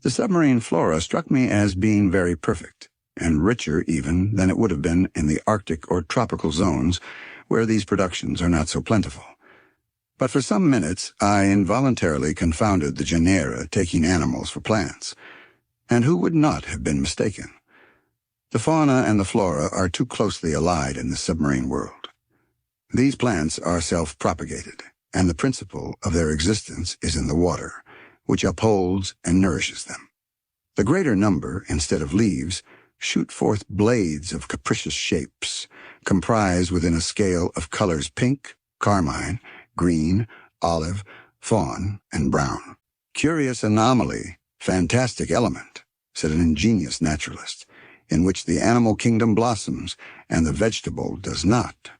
The submarine flora struck me as being very perfect, and richer even than it would have been in the Arctic or tropical zones where these productions are not so plentiful. But for some minutes I involuntarily confounded the genera taking animals for plants, and who would not have been mistaken? The fauna and the flora are too closely allied in the submarine world. These plants are self-propagated, and the principle of their existence is in the water, which upholds and nourishes them. The greater number, instead of leaves, shoot forth blades of capricious shapes, comprised within a scale of colors pink, carmine, green, olive, fawn, and brown. Curious anomaly, fantastic element, said an ingenious naturalist, in which the animal kingdom blossoms and the vegetable does not.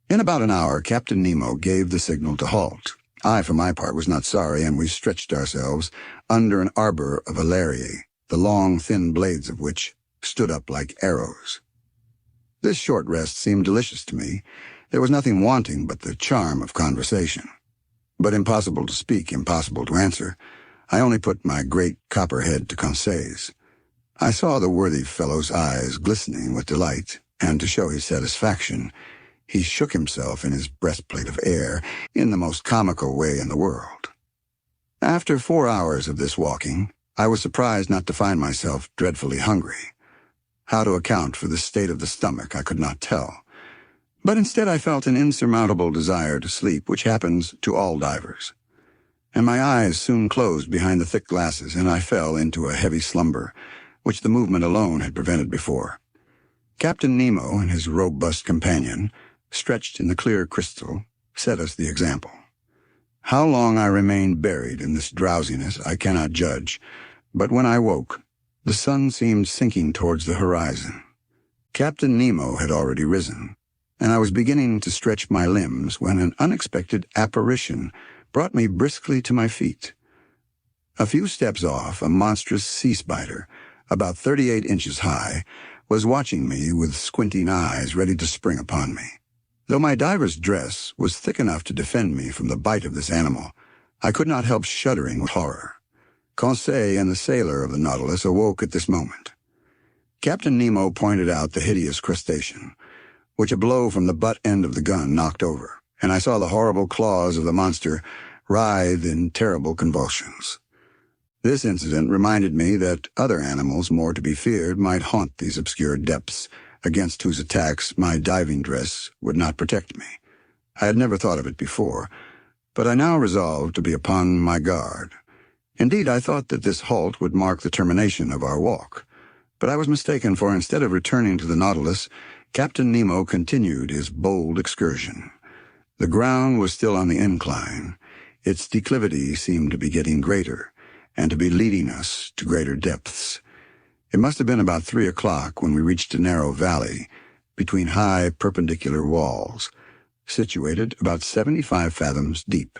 In about an hour, Captain Nemo gave the signal to halt. I, for my part, was not sorry, and we stretched ourselves under an arbor of valeriae, the long, thin blades of which stood up like arrows. This short rest seemed delicious to me. There was nothing wanting but the charm of conversation. But impossible to speak, impossible to answer. I only put my great copper head to Conseil's. I saw the worthy fellow's eyes glistening with delight, and to show his satisfaction, he shook himself in his breastplate of air in the most comical way in the world. After 4 hours of this walking, I was surprised not to find myself dreadfully hungry. How to account for the state of the stomach I could not tell. But instead I felt an insurmountable desire to sleep, which happens to all divers. And my eyes soon closed behind the thick glasses, and I fell into a heavy slumber, which the movement alone had prevented before. Captain Nemo and his robust companion, stretched in the clear crystal, set us the example. How long I remained buried in this drowsiness I cannot judge, but when I woke, the sun seemed sinking towards the horizon. Captain Nemo had already risen, and I was beginning to stretch my limbs when an unexpected apparition brought me briskly to my feet. A few steps off, a monstrous sea spider, about 38 inches high, was watching me with squinting eyes ready to spring upon me. Though my diver's dress was thick enough to defend me from the bite of this animal, I could not help shuddering with horror. Conseil and the sailor of the Nautilus awoke at this moment. Captain Nemo pointed out the hideous crustacean, which a blow from the butt end of the gun knocked over, and I saw the horrible claws of the monster writhe in terrible convulsions. This incident reminded me that other animals more to be feared might haunt these obscure depths, against whose attacks my diving dress would not protect me. I had never thought of it before, but I now resolved to be upon my guard. Indeed, I thought that this halt would mark the termination of our walk. But I was mistaken, for instead of returning to the Nautilus, Captain Nemo continued his bold excursion. The ground was still on the incline. Its declivity seemed to be getting greater, and to be leading us to greater depths. It must have been about 3 o'clock when we reached a narrow valley between high perpendicular walls, situated about 75 fathoms deep.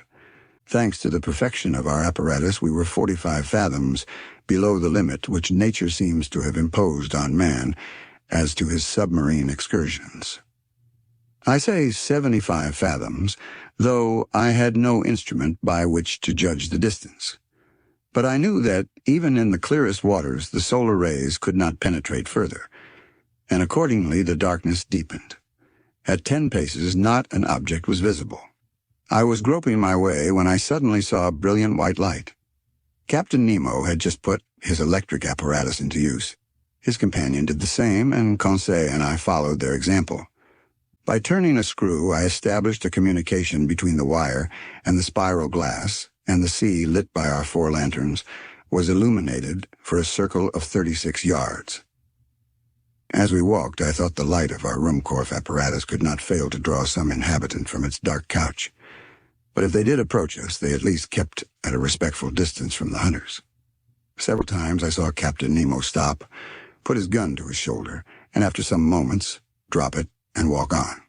Thanks to the perfection of our apparatus, we were 45 fathoms below the limit which nature seems to have imposed on man as to his submarine excursions. I say 75 fathoms, though I had no instrument by which to judge the distance. But I knew that, even in the clearest waters, the solar rays could not penetrate further, and accordingly the darkness deepened. At 10 paces, not an object was visible. I was groping my way when I suddenly saw a brilliant white light. Captain Nemo had just put his electric apparatus into use. His companion did the same, and Conseil and I followed their example. By turning a screw, I established a communication between the wire and the spiral glass, and the sea, lit by our 4 lanterns, was illuminated for a circle of 36 yards. As we walked, I thought the light of our Ruhmkorff apparatus could not fail to draw some inhabitant from its dark couch. But if they did approach us, they at least kept at a respectful distance from the hunters. Several times I saw Captain Nemo stop, put his gun to his shoulder, and after some moments, drop it and walk on.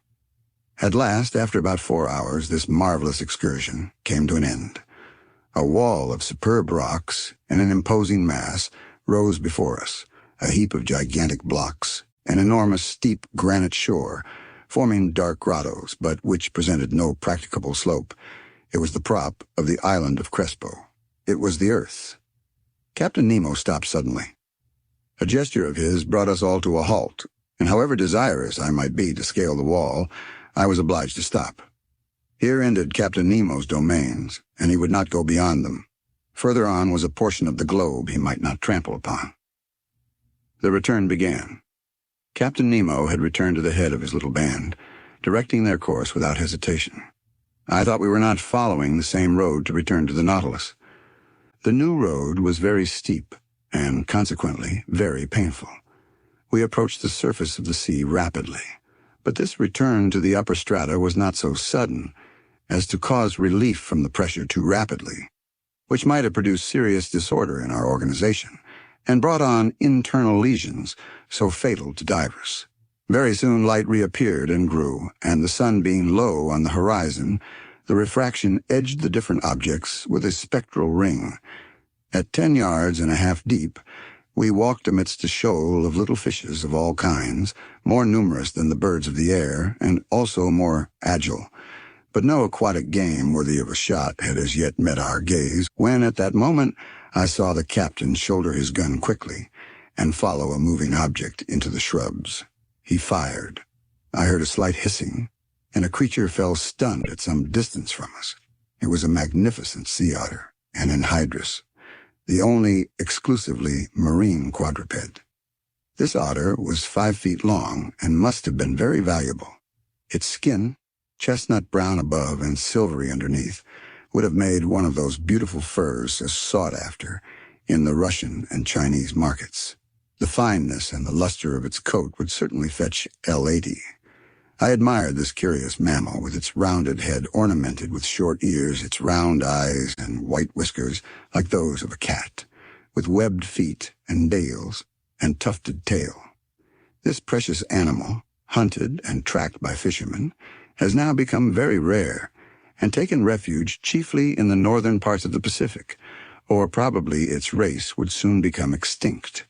At last, after about 4 hours, this marvelous excursion came to an end. A wall of superb rocks and an imposing mass rose before us, a heap of gigantic blocks, an enormous steep granite shore, forming dark grottos, but which presented no practicable slope. It was the prop of the island of Crespo. It was the Earth. Captain Nemo stopped suddenly. A gesture of his brought us all to a halt, and however desirous I might be to scale the wall, I was obliged to stop. Here ended Captain Nemo's domains, and he would not go beyond them. Further on was a portion of the globe he might not trample upon. The return began. Captain Nemo had returned to the head of his little band, directing their course without hesitation. I thought we were not following the same road to return to the Nautilus. The new road was very steep, and consequently very painful. We approached the surface of the sea rapidly, but this return to the upper strata was not so sudden as to cause relief from the pressure too rapidly, which might have produced serious disorder in our organization, and brought on internal lesions so fatal to divers. Very soon light reappeared and grew, and the sun being low on the horizon, the refraction edged the different objects with a spectral ring. At 10 yards and a half deep, we walked amidst a shoal of little fishes of all kinds, more numerous than the birds of the air, and also more agile. But no aquatic game worthy of a shot had as yet met our gaze, when at that moment I saw the captain shoulder his gun quickly and follow a moving object into the shrubs. He fired. I heard a slight hissing, and a creature fell stunned at some distance from us. It was a magnificent sea otter, an anhydrus, the only exclusively marine quadruped. This otter was 5 feet long and must have been very valuable. Its skin, chestnut brown above and silvery underneath, would have made one of those beautiful furs so sought after in the Russian and Chinese markets. The fineness and the luster of its coat would certainly fetch L80. I admired this curious mammal with its rounded head ornamented with short ears, its round eyes and white whiskers like those of a cat, with webbed feet and nails and tufted tail. This precious animal, hunted and tracked by fishermen, has now become very rare and taken refuge chiefly in the northern parts of the Pacific, or probably its race would soon become extinct.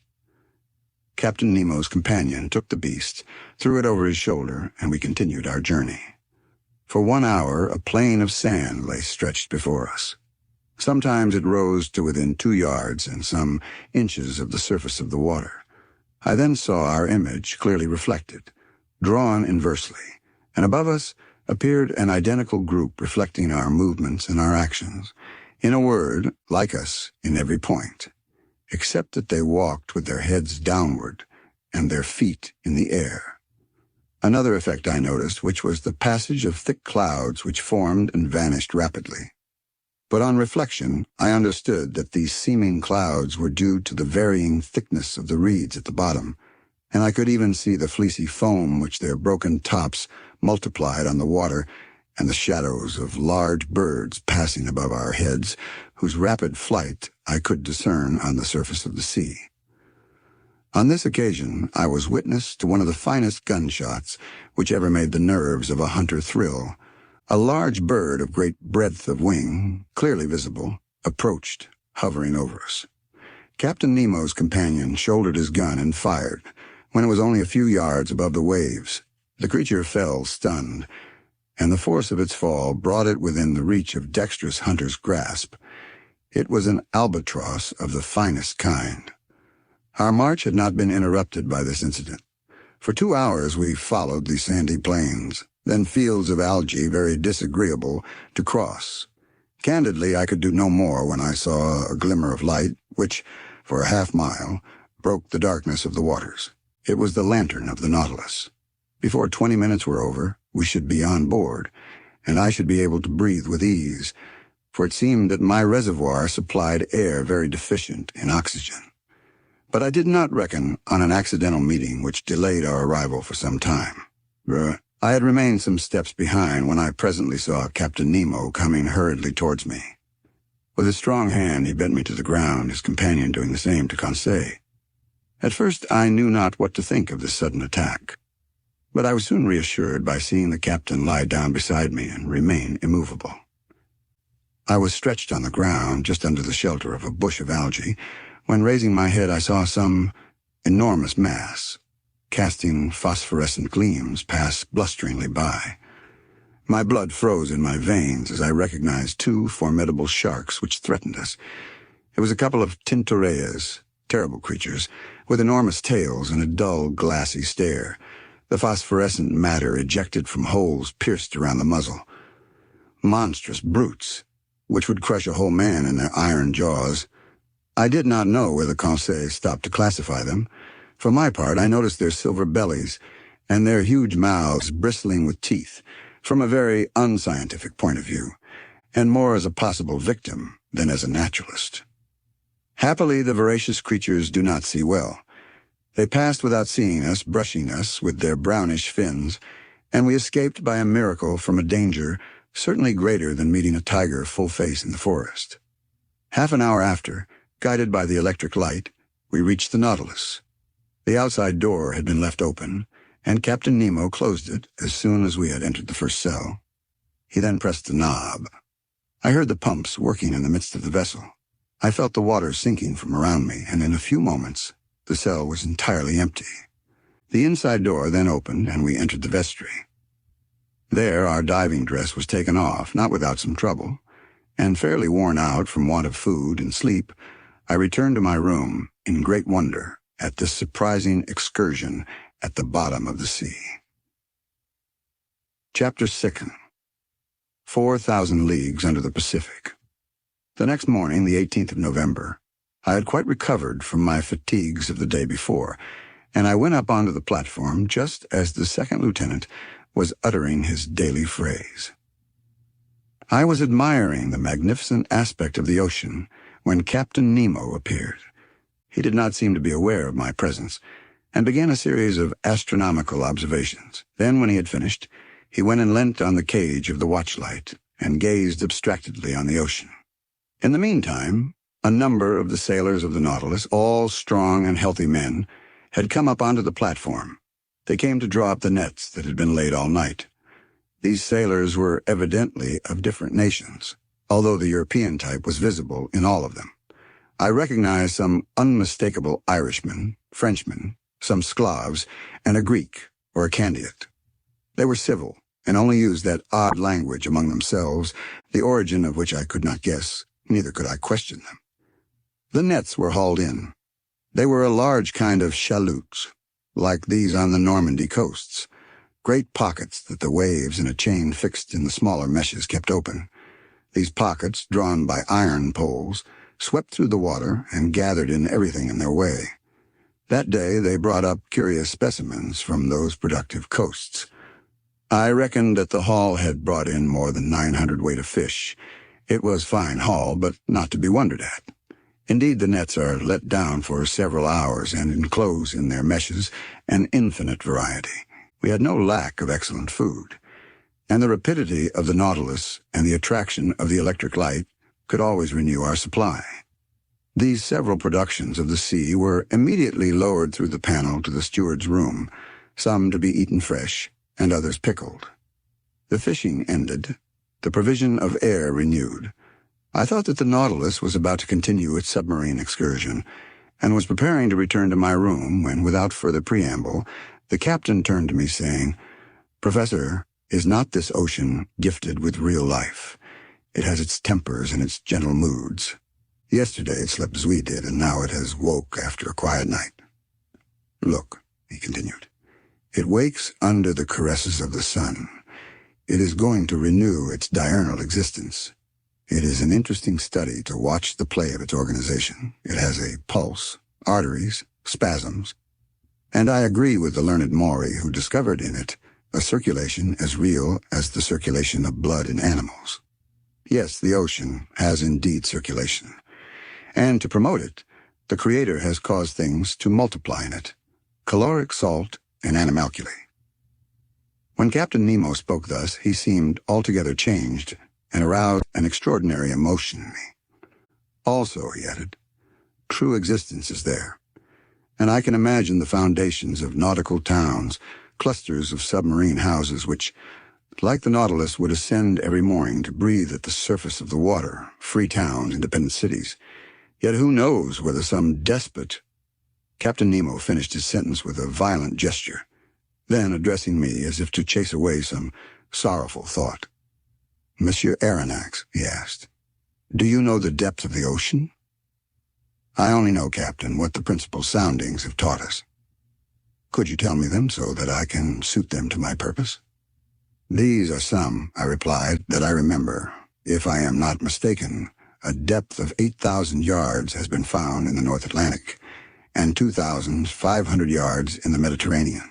Captain Nemo's companion took the beast, threw it over his shoulder, and we continued our journey. For 1 hour, a plain of sand lay stretched before us. Sometimes it rose to within 2 yards and some inches of the surface of the water. I then saw our image clearly reflected, drawn inversely, and above us appeared an identical group reflecting our movements and our actions. In a word, like us in every point, except that they walked with their heads downward and their feet in the air. Another effect I noticed, which was the passage of thick clouds which formed and vanished rapidly. But on reflection, I understood that these seeming clouds were due to the varying thickness of the reeds at the bottom, and I could even see the fleecy foam which their broken tops multiplied on the water, and the shadows of large birds passing above our heads, whose rapid flight I could discern on the surface of the sea. On this occasion, I was witness to one of the finest gunshots which ever made the nerves of a hunter thrill. A large bird of great breadth of wing, clearly visible, approached, hovering over us. Captain Nemo's companion shouldered his gun and fired. When it was only a few yards above the waves, the creature fell stunned, and the force of its fall brought it within the reach of dexterous hunter's grasp. It was an albatross of the finest kind. Our march had not been interrupted by this incident. For 2 hours we followed the sandy plains, then fields of algae very disagreeable to cross. Candidly, I could do no more when I saw a glimmer of light, which, for a half-mile, broke the darkness of the waters. It was the lantern of the Nautilus. Before 20 minutes were over, we should be on board, and I should be able to breathe with ease, for it seemed that my reservoir supplied air very deficient in oxygen. But I did not reckon on an accidental meeting which delayed our arrival for some time. I had remained some steps behind when I presently saw Captain Nemo coming hurriedly towards me. With his strong hand he bent me to the ground, his companion doing the same to Conseil. At first I knew not what to think of this sudden attack, but I was soon reassured by seeing the captain lie down beside me and remain immovable. I was stretched on the ground just under the shelter of a bush of algae, when raising my head I saw some enormous mass, casting phosphorescent gleams, pass blusteringly by. My blood froze in my veins as I recognized two formidable sharks which threatened us. It was a couple of tintoreas, terrible creatures, with enormous tails and a dull, glassy stare, the phosphorescent matter ejected from holes pierced around the muzzle. Monstrous brutes, which would crush a whole man in their iron jaws. I did not know where the Conseil stopped to classify them. For my part, I noticed their silver bellies and their huge mouths bristling with teeth, from a very unscientific point of view, and more as a possible victim than as a naturalist. Happily, the voracious creatures do not see well. They passed without seeing us, brushing us with their brownish fins, and we escaped by a miracle from a danger certainly greater than meeting a tiger full face in the forest. Half an hour after, guided by the electric light, we reached the Nautilus. The outside door had been left open, and Captain Nemo closed it as soon as we had entered the first cell. He then pressed the knob. I heard the pumps working in the midst of the vessel. I felt the water sinking from around me, and in a few moments, the cell was entirely empty. The inside door then opened, and we entered the vestry. There, our diving dress was taken off, not without some trouble, and fairly worn out from want of food and sleep, I returned to my room in great wonder at this surprising excursion at the bottom of the sea. Chapter 6. 4,000 Leagues Under the Pacific. The next morning, the 18th of November, I had quite recovered from my fatigues of the day before, and I went up onto the platform just as the second lieutenant was uttering his daily phrase. I was admiring the magnificent aspect of the ocean when Captain Nemo appeared. He did not seem to be aware of my presence, and began a series of astronomical observations. Then, when he had finished, he went and leant on the cage of the watchlight and gazed abstractedly on the ocean. In the meantime, a number of the sailors of the Nautilus, all strong and healthy men, had come up onto the platform. They came to draw up the nets that had been laid all night. These sailors were evidently of different nations, although the European type was visible in all of them. I recognized some unmistakable Irishmen, Frenchmen, some Sclavs, and a Greek or a Candiate. They were civil, and only used that odd language among themselves, the origin of which I could not guess, neither could I question them. The nets were hauled in. They were a large kind of chaloots, like these on the Normandy coasts, great pockets that the waves in a chain fixed in the smaller meshes kept open. These pockets, drawn by iron poles, swept through the water and gathered in everything in their way. That day they brought up curious specimens from those productive coasts. I reckoned that the haul had brought in more than 900 weight of fish. It was fine haul, but not to be wondered at. Indeed, the nets are let down for several hours and enclose in their meshes an infinite variety. We had no lack of excellent food, and the rapidity of the Nautilus and the attraction of the electric light could always renew our supply. These several productions of the sea were immediately lowered through the panel to the steward's room, some to be eaten fresh, and others pickled. The fishing ended, the provision of air renewed. I thought that the Nautilus was about to continue its submarine excursion, and was preparing to return to my room when, without further preamble, the captain turned to me saying, "Professor, is not this ocean gifted with real life? It has its tempers and its gentle moods. Yesterday it slept as we did, and now it has woke after a quiet night. Look," he continued, "it wakes under the caresses of the sun. It is going to renew its diurnal existence. It is an interesting study to watch the play of its organization. It has a pulse, arteries, spasms, and I agree with the learned Maury who discovered in it a circulation as real as the circulation of blood in animals. Yes, the ocean has indeed circulation, and to promote it, the Creator has caused things to multiply in it, caloric salt and animalculae." When Captain Nemo spoke thus, he seemed altogether changed and aroused an extraordinary emotion in me. "Also," he added, "true existence is there, and I can imagine the foundations of nautical towns, clusters of submarine houses which, like the Nautilus, would ascend every morning to breathe at the surface of the water, free towns, independent cities. Yet who knows whether some despot—" Captain Nemo finished his sentence with a violent gesture. Then, addressing me as if to chase away some sorrowful thought. "Monsieur Aronnax," he asked, "do you know the depth of the ocean?" "I only know, Captain, what the principal soundings have taught us." "Could you tell me them so that I can suit them to my purpose?" "These are some," I replied, "that I remember. If I am not mistaken, a depth of 8,000 yards has been found in the North Atlantic, and 2,500 yards in the Mediterranean.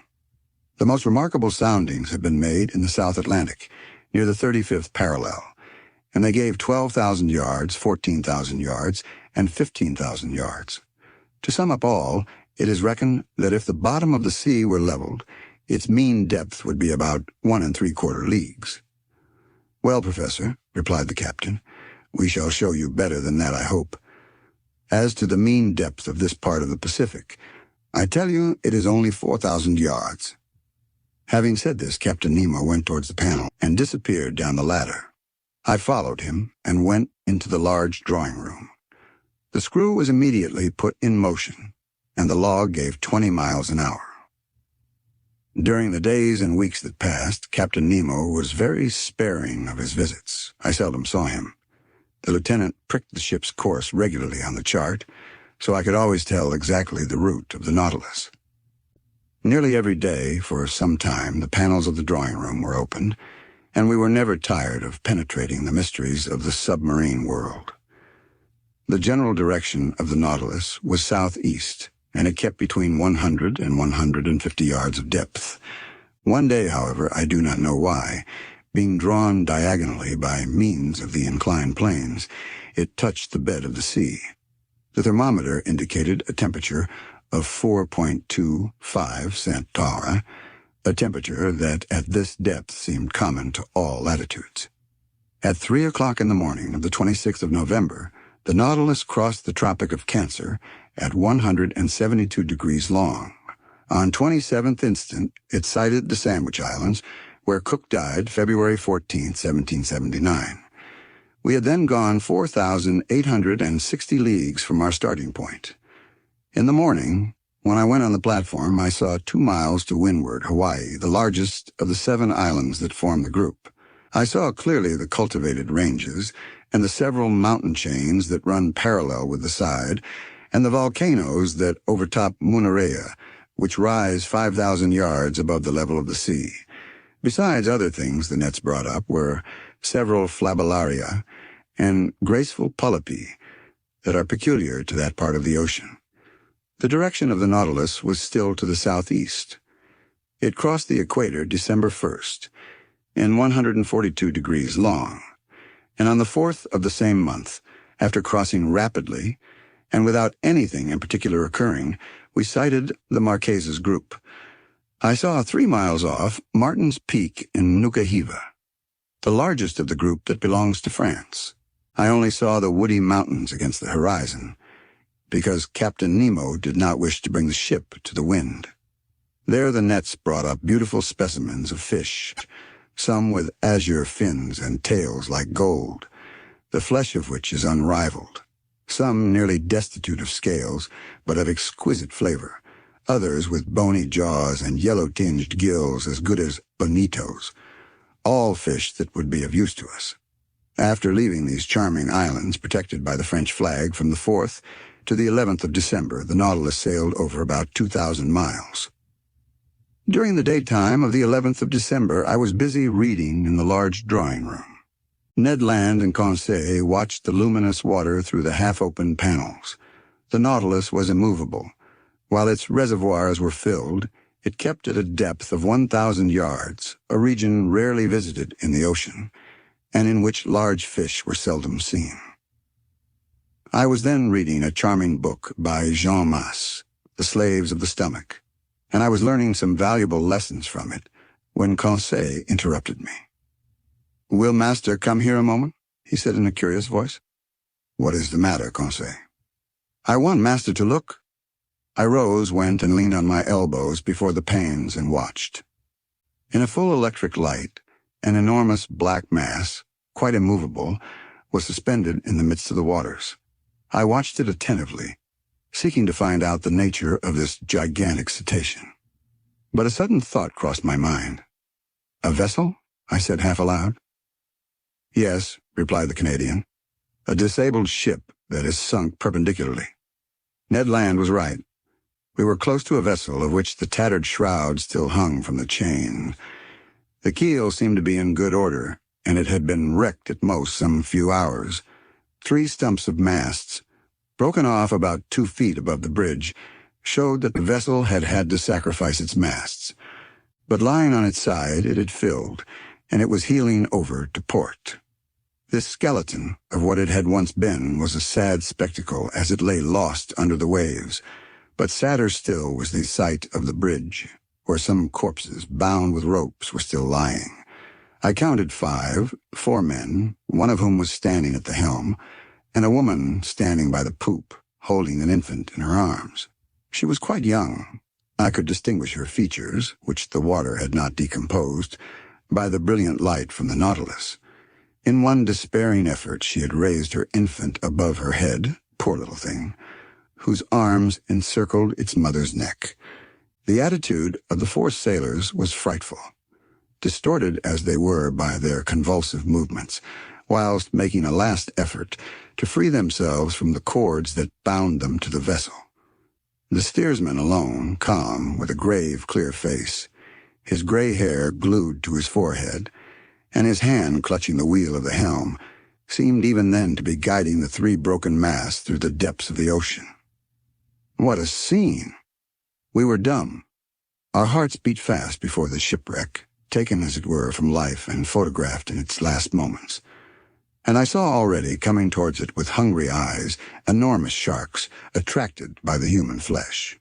The most remarkable soundings have been made in the South Atlantic, near the 35th parallel, and they gave 12,000 yards, 14,000 yards, and 15,000 yards. To sum up all, it is reckoned that if the bottom of the sea were leveled, its mean depth would be about 1 3/4 leagues. "Well, Professor," replied the captain, "we shall show you better than that, I hope. As to the mean depth of this part of the Pacific, I tell you it is only 4,000 yards. Having said this, Captain Nemo went towards the panel and disappeared down the ladder. I followed him and went into the large drawing room. The screw was immediately put in motion, and the log gave 20 miles an hour. During the days and weeks that passed, Captain Nemo was very sparing of his visits. I seldom saw him. The lieutenant pricked the ship's course regularly on the chart, so I could always tell exactly the route of the Nautilus. Nearly every day, for some time, the panels of the drawing room were opened, and we were never tired of penetrating the mysteries of the submarine world. The general direction of the Nautilus was southeast, and it kept between 100 and 150 yards of depth. One day, however, I do not know why, being drawn diagonally by means of the inclined planes, it touched the bed of the sea. The thermometer indicated a temperature of 4.25 centaura, a temperature that at this depth seemed common to all latitudes. At 3 o'clock in the morning of the 26th of November, the Nautilus crossed the Tropic of Cancer at 172 degrees long. On 27th instant, it sighted the Sandwich Islands, where Cook died February 14, 1779. We had then gone 4,860 leagues from our starting point. In the morning, when I went on the platform, I saw 2 miles to windward Hawaii, the largest of the 7 islands that form the group. I saw clearly the cultivated ranges and the several mountain chains that run parallel with the side, and the volcanoes that overtop Munarea, which rise 5,000 yards above the level of the sea. Besides other things the nets brought up were several flabellaria and graceful polypi that are peculiar to that part of the ocean. The direction of the Nautilus was still to the southeast. It crossed the equator December 1st, in 142 degrees long, and on the 4th of the same month, after crossing rapidly, and without anything in particular occurring, we sighted the Marquesas group. I saw 3 miles off Martin's Peak in Nuka Hiva, the largest of the group that belongs to France. I only saw the woody mountains against the horizon, because Captain Nemo did not wish to bring the ship to the wind. There the nets brought up beautiful specimens of fish, some with azure fins and tails like gold, the flesh of which is unrivaled, some nearly destitute of scales, but of exquisite flavor, others with bony jaws and yellow-tinged gills as good as bonitos, all fish that would be of use to us. After leaving these charming islands protected by the French flag from the 4th to the 11th of December, the Nautilus sailed over about 2,000 miles. During the daytime of the 11th of December, I was busy reading in the large drawing room. Ned Land and Conseil watched the luminous water through the half-open panels. The Nautilus was immovable. While its reservoirs were filled, it kept at a depth of 1,000 yards, a region rarely visited in the ocean, and in which large fish were seldom seen. I was then reading a charming book by Jean Mas, The Slaves of the Stomach, and I was learning some valuable lessons from it when Conseil interrupted me. "Will Master come here a moment?" he said in a curious voice. "What is the matter, Conseil?" "I want Master to look." I rose, went, and leaned on my elbows before the panes and watched. In a full electric light, an enormous black mass, quite immovable, was suspended in the midst of the waters. I watched it attentively, seeking to find out the nature of this gigantic cetacean. But a sudden thought crossed my mind. A vessel? I said half aloud. Yes, replied the Canadian. A disabled ship that is sunk perpendicularly. Ned Land was right. We were close to a vessel of which the tattered shroud still hung from the chain. The keel seemed to be in good order, and it had been wrecked at most some few hours. 3 stumps of masts, broken off about 2 feet above the bridge, showed that the vessel had had to sacrifice its masts. But lying on its side, it had filled, and it was heeling over to port. This skeleton of what it had once been was a sad spectacle as it lay lost under the waves, but sadder still was the sight of the bridge, where some corpses bound with ropes were still lying. I counted 5, 4 men, one of whom was standing at the helm, and a woman standing by the poop, holding an infant in her arms. She was quite young. I could distinguish her features, which the water had not decomposed, by the brilliant light from the Nautilus. In one despairing effort she had raised her infant above her head, poor little thing, whose arms encircled its mother's neck. The attitude of the 4 sailors was frightful, distorted as they were by their convulsive movements, whilst making a last effort to free themselves from the cords that bound them to the vessel. The steersman alone, calm, with a grave, clear face, his gray hair glued to his forehead, and his hand clutching the wheel of the helm, seemed even then to be guiding the 3 broken masts through the depths of the ocean. What a scene! We were dumb. Our hearts beat fast before the shipwreck, taken as it were from life and photographed in its last moments. And I saw already, coming towards it with hungry eyes, enormous sharks, attracted by the human flesh.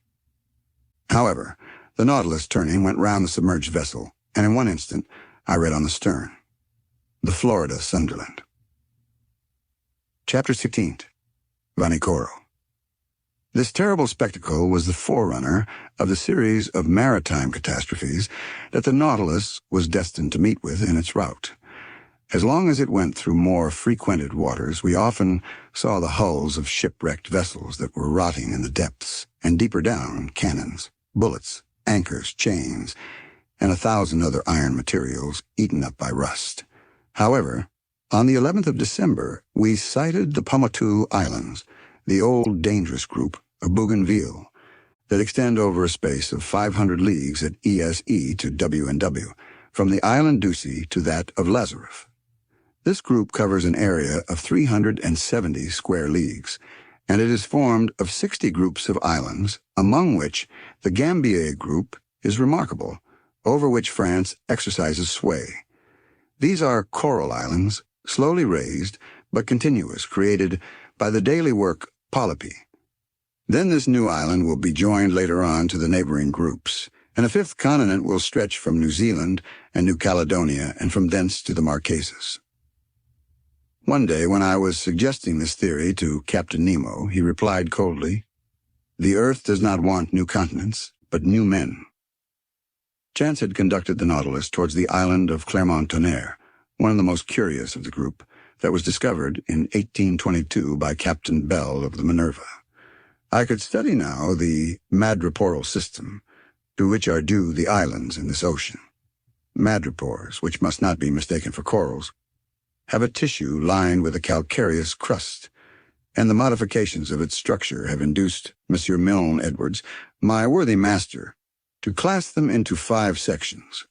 However, the Nautilus turning went round the submerged vessel, and in one instant I read on the stern, the Florida Sunderland. Chapter 16. Vanikoro. This terrible spectacle was the forerunner of the series of maritime catastrophes that the Nautilus was destined to meet with in its route. As long as it went through more frequented waters, we often saw the hulls of shipwrecked vessels that were rotting in the depths, and deeper down, cannons, bullets, anchors, chains, and 1,000 other iron materials eaten up by rust. However, on the 11th of December, we sighted the Pomotou Islands, the old dangerous group of Bougainville, that extend over a space of 500 leagues at ESE to WNW, from the island Ducie to that of Lazarus. This group covers an area of 370 square leagues, and it is formed of 60 groups of islands, among which the Gambier group is remarkable, over which France exercises sway. These are coral islands, slowly raised, but continuous, created by the daily work polypi. Then this new island will be joined later on to the neighboring groups, and a 5th continent will stretch from New Zealand and New Caledonia, and from thence to the Marquesas. One day, when I was suggesting this theory to Captain Nemo, he replied coldly, "The Earth does not want new continents, but new men." Chance had conducted the Nautilus towards the island of Clermont-Tonnerre, one of the most curious of the group, that was discovered in 1822 by Captain Bell of the Minerva. I could study now the madreporal system, to which are due the islands in this ocean. Madrepores, which must not be mistaken for corals, have a tissue lined with a calcareous crust, and the modifications of its structure have induced Monsieur Milne Edwards, my worthy master, to class them into 5 sections.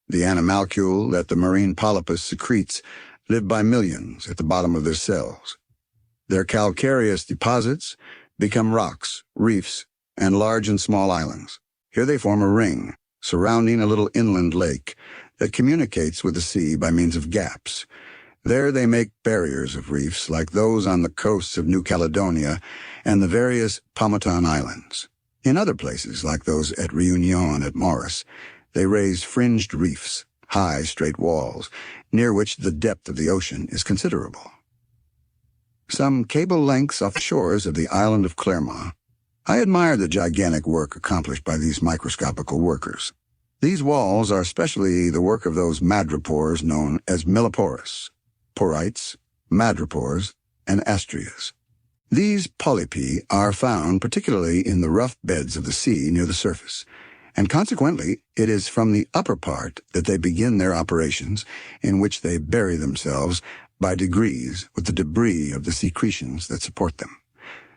The animalcule that the marine polypus secretes live by millions at the bottom of their cells. Their calcareous deposits become rocks, reefs, and large and small islands. Here they form a ring, surrounding a little inland lake that communicates with the sea by means of gaps. There they make barriers of reefs like those on the coasts of New Caledonia and the various Pomotou Islands. In other places, like those at Réunion at Maurice, they raise fringed reefs, high, straight walls, near which the depth of the ocean is considerable. Some cable lengths off the shores of the island of Clermont, I admire the gigantic work accomplished by these microscopical workers. These walls are especially the work of those madrepores known as millepores, porites, madrepores, and astrias. These polypi are found particularly in the rough beds of the sea near the surface, and consequently it is from the upper part that they begin their operations, in which they bury themselves by degrees with the debris of the secretions that support them.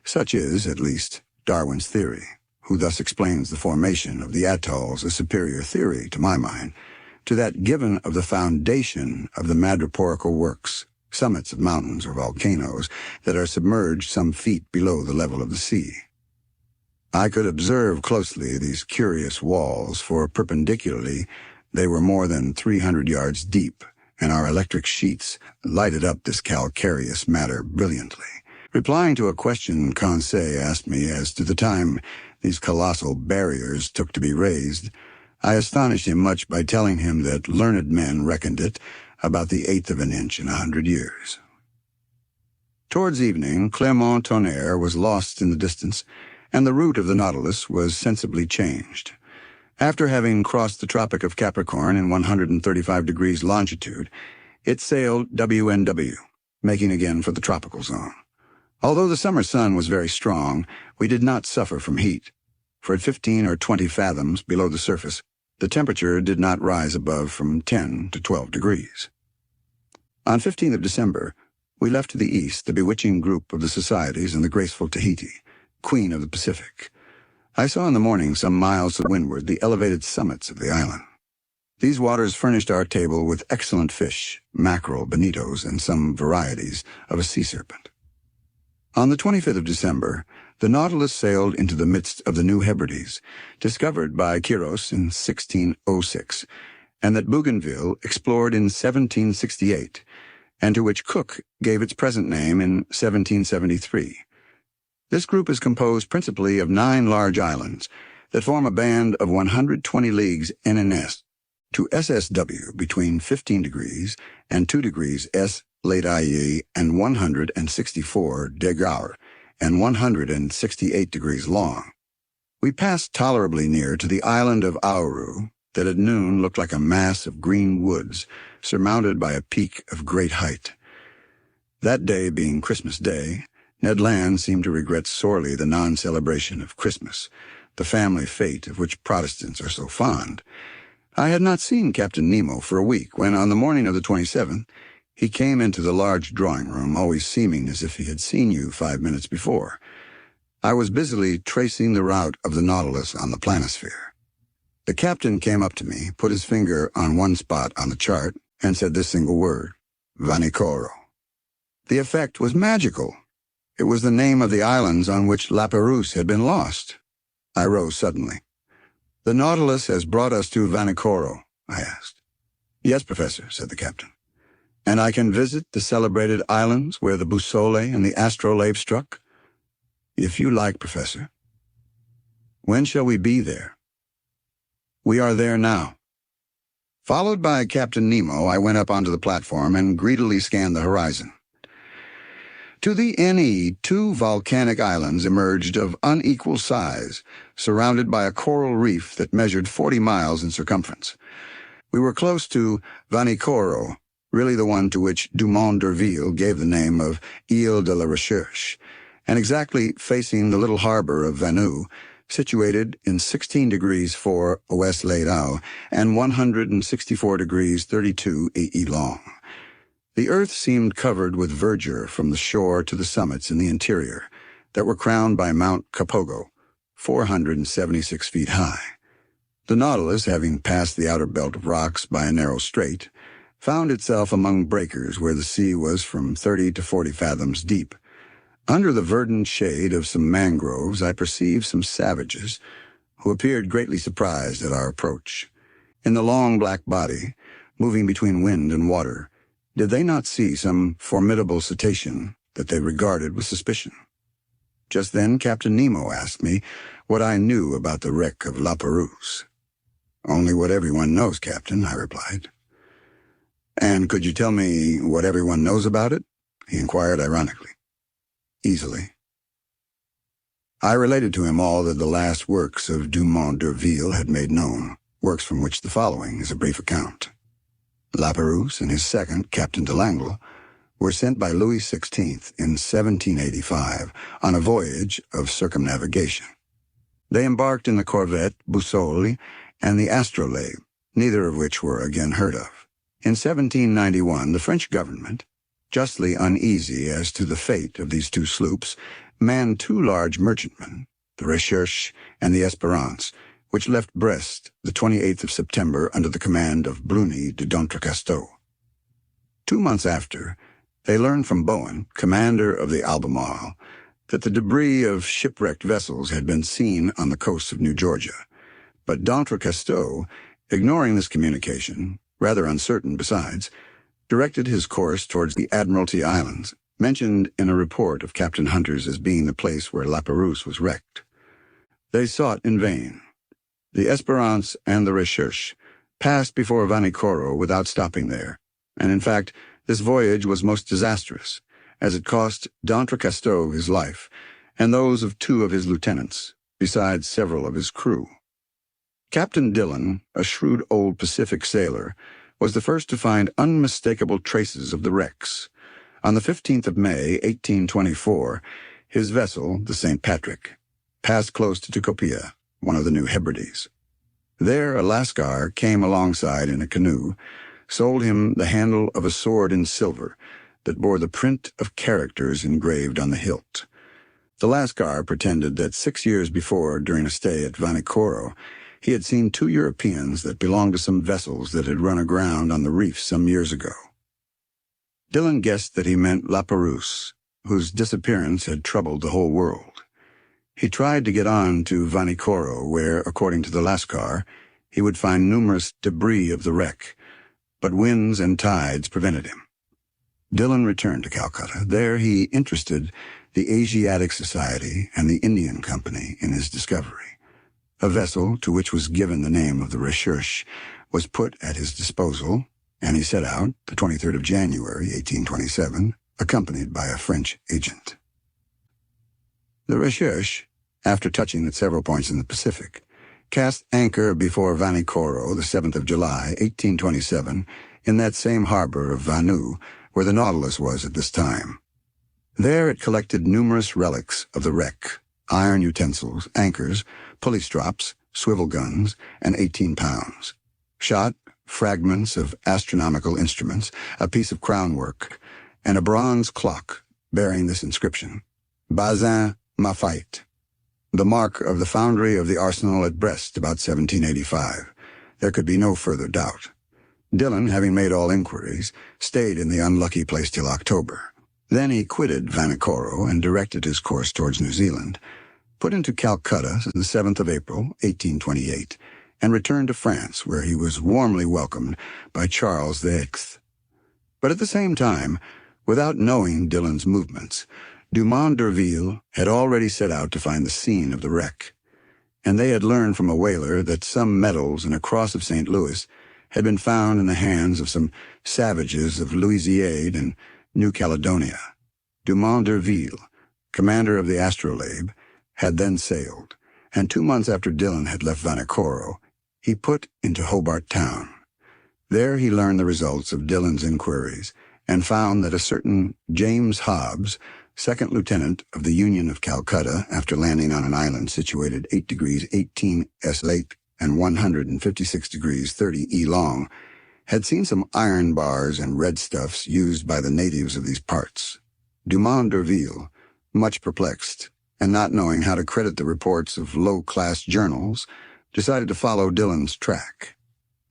Such is, at least, Darwin's theory, who thus explains the formation of the atolls a superior theory, to my mind, to that given of the foundation of the madreporical works, summits of mountains or volcanoes that are submerged some feet below the level of the sea. I could observe closely these curious walls, for perpendicularly they were more than 300 yards deep, and our electric sheets lighted up this calcareous matter brilliantly. Replying to a question Conseil asked me as to the time these colossal barriers took to be raised, I astonished him much by telling him that learned men reckoned it about the 1/8 of an inch in 100 years. Towards evening, Clermont-Tonnerre was lost in the distance, and the route of the Nautilus was sensibly changed. After having crossed the Tropic of Capricorn in 135 degrees longitude, it sailed WNW, making again for the tropical zone. Although the summer sun was very strong, we did not suffer from heat, for at 15 or 20 fathoms below the surface, the temperature did not rise above from 10 to 12 degrees. On 15th of December, we left to the east the bewitching group of the Societies and the graceful Tahiti, Queen of the Pacific. I saw in the morning, some miles to windward, the elevated summits of the island. These waters furnished our table with excellent fish, mackerel, bonitos, and some varieties of a sea serpent. On the 25th of December, the Nautilus sailed into the midst of the New Hebrides, discovered by Quiros in 1606, and that Bougainville explored in 1768, and to which Cook gave its present name in 1773. This group is composed principally of 9 large islands that form a band of 120 leagues NNS to SSW between 15 degrees and 2 degrees S late IE and 164 degauts and 168 degrees long. We passed tolerably near to the island of Auru that at noon looked like a mass of green woods surmounted by a peak of great height. That day being Christmas Day, Ned Land seemed to regret sorely the non-celebration of Christmas, the family fete of which Protestants are so fond. I had not seen Captain Nemo for a week when, on the morning of the 27th, he came into the large drawing-room, always seeming as if he had seen you 5 minutes before. I was busily tracing the route of the Nautilus on the planisphere. The captain came up to me, put his finger on one spot on the chart, and said this single word, Vanikoro. The effect was magical. It was the name of the islands on which Lapérouse had been lost. I rose suddenly. "The Nautilus has brought us to Vanikoro," I asked. "Yes, Professor," said the captain. "And I can visit the celebrated islands where the Boussole and the astrolabe struck?" "If you like, Professor." "When shall we be there?" "We are there now." Followed by Captain Nemo, I went up onto the platform and greedily scanned the horizon. To the NE, 2 volcanic islands emerged of unequal size, surrounded by a coral reef that measured 40 miles in circumference. We were close to Vanikoro, really the one to which Dumont d'Urville gave the name of Île de la Recherche, and exactly facing the little harbor of Vanu, situated in 16 degrees 4 Ouest Ladau and 164 degrees 32 AE long. The earth seemed covered with verdure from the shore to the summits in the interior that were crowned by Mount Kapogo, 476 feet high. The Nautilus, having passed the outer belt of rocks by a narrow strait, found itself among breakers where the sea was from 30 to 40 fathoms deep. Under the verdant shade of some mangroves, I perceived some savages who appeared greatly surprised at our approach. In the long black body, moving between wind and water, did they not see some formidable cetacean that they regarded with suspicion? Just then Captain Nemo asked me what I knew about the wreck of Lapérouse. "Only what everyone knows, Captain," I replied. "And could you tell me what everyone knows about it?" he inquired ironically. "Easily." I related to him all that the last works of Dumont d'Urville had made known, works from which the following is a brief account. Lapérouse and his second, Captain de Langle, were sent by Louis XVI in 1785 on a voyage of circumnavigation. They embarked in the corvette Boussole and the astrolabe, neither of which were again heard of. In 1791, the French government, justly uneasy as to the fate of these two sloops, manned two large merchantmen, the Recherche and the Espérance, which left Brest the 28th of September under the command of Bruni de d'Entrecasteaux. 2 months after, they learned from Bowen, commander of the Albemarle, that the debris of shipwrecked vessels had been seen on the coast of New Georgia. But d'Entrecasteaux, ignoring this communication, rather uncertain besides, directed his course towards the Admiralty Islands, mentioned in a report of Captain Hunter's as being the place where La Pérouse was wrecked. They sought in vain. The Espérance and the Recherche passed before Vanikoro without stopping there, and in fact, this voyage was most disastrous, as it cost d'Entrecasteaux his life, and those of 2 of his lieutenants, besides several of his crew. Captain Dillon, a shrewd old Pacific sailor, was the first to find unmistakable traces of the wrecks. On the 15th of May, 1824, his vessel, the St. Patrick, passed close to Tucopia, one of the New Hebrides. There a Lascar came alongside in a canoe, sold him the handle of a sword in silver that bore the print of characters engraved on the hilt. The Lascar pretended that 6 years before, during a stay at Vanikoro, he had seen 2 Europeans that belonged to some vessels that had run aground on the reef some years ago. Dillon guessed that he meant La Pérouse, whose disappearance had troubled the whole world. He tried to get on to Vanikoro, where, according to the Lascar, he would find numerous debris of the wreck, but winds and tides prevented him. Dillon returned to Calcutta. There he interested the Asiatic Society and the Indian Company in his discovery. A vessel, to which was given the name of the Recherche, was put at his disposal, and he set out, the 23rd of January, 1827, accompanied by a French agent. The Recherche, after touching at several points in the Pacific, cast anchor before Vanikoro the 7th of July, 1827, in that same harbor of Vanu, where the Nautilus was at this time. There it collected numerous relics of the wreck, iron utensils, anchors, pulley strops, swivel guns, and 18 pounds. Shot, fragments of astronomical instruments, a piece of crownwork, and a bronze clock bearing this inscription, Bazin Mafait, the mark of the foundry of the arsenal at Brest about 1785. There could be no further doubt. Dillon, having made all inquiries, stayed in the unlucky place till October. Then he quitted Vanikoro and directed his course towards New Zealand, put into Calcutta the 7th of April, 1828, and returned to France, where he was warmly welcomed by Charles VI. But at the same time, without knowing Dillon's movements, Dumont d'Urville had already set out to find the scene of the wreck, and they had learned from a whaler that some medals and a cross of St. Louis had been found in the hands of some savages of Louisiade and New Caledonia. Dumont d'Urville, commander of the astrolabe, had then sailed, and 2 months after Dillon had left Vanikoro, he put into Hobart Town. There he learned the results of Dillon's inquiries, and found that a certain James Hobbs, second lieutenant of the Union of Calcutta, after landing on an island situated 8 degrees 18 S late and 156 degrees 30 E long, had seen some iron bars and red stuffs used by the natives of these parts. Dumont d'Urville, much perplexed, and not knowing how to credit the reports of low-class journals, decided to follow Dillon's track.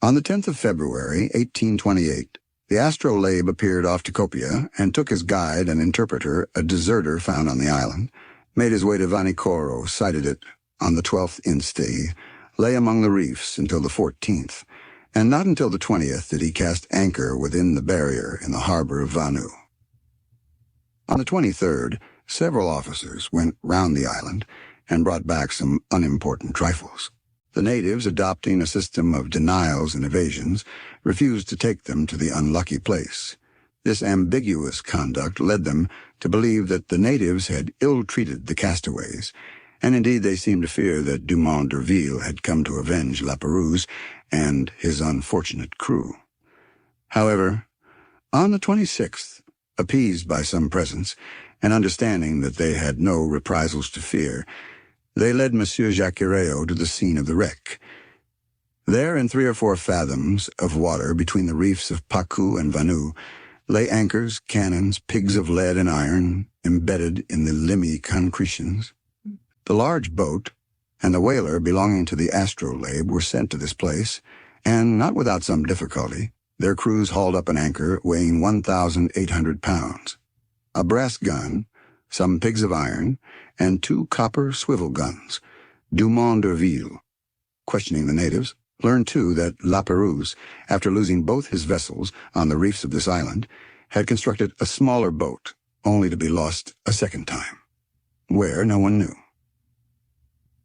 On the 10th of February, 1828, the astrolabe appeared off Tucopia and took as guide and interpreter a deserter found on the island, made his way to Vanikoro, sighted it on the 12th inst., lay among the reefs until the 14th, and not until the 20th did he cast anchor within the barrier in the harbor of Vanu. On the 23rd, several officers went round the island and brought back some unimportant trifles. The natives, adopting a system of denials and evasions, refused to take them to the unlucky place. This ambiguous conduct led them to believe that the natives had ill-treated the castaways, and indeed they seemed to fear that Dumont d'Urville had come to avenge La Pérouse and his unfortunate crew. However, on the 26th, appeased by some presents, and understanding that they had no reprisals to fear, They led Monsieur Jacquereau to the scene of the wreck. There, in 3 or 4 fathoms of water between the reefs of Pacu and Vanu, lay anchors, cannons, pigs of lead and iron, embedded in the limy concretions. The large boat and the whaler belonging to the astrolabe were sent to this place, and, not without some difficulty, their crews hauled up an anchor weighing 1,800 pounds, a brass gun, some pigs of iron, and 2 copper swivel guns, Dumont d'Urville. Questioning the natives, learned too that La Perouse, after losing both his vessels on the reefs of this island, had constructed a smaller boat, only to be lost a second time. Where, no one knew.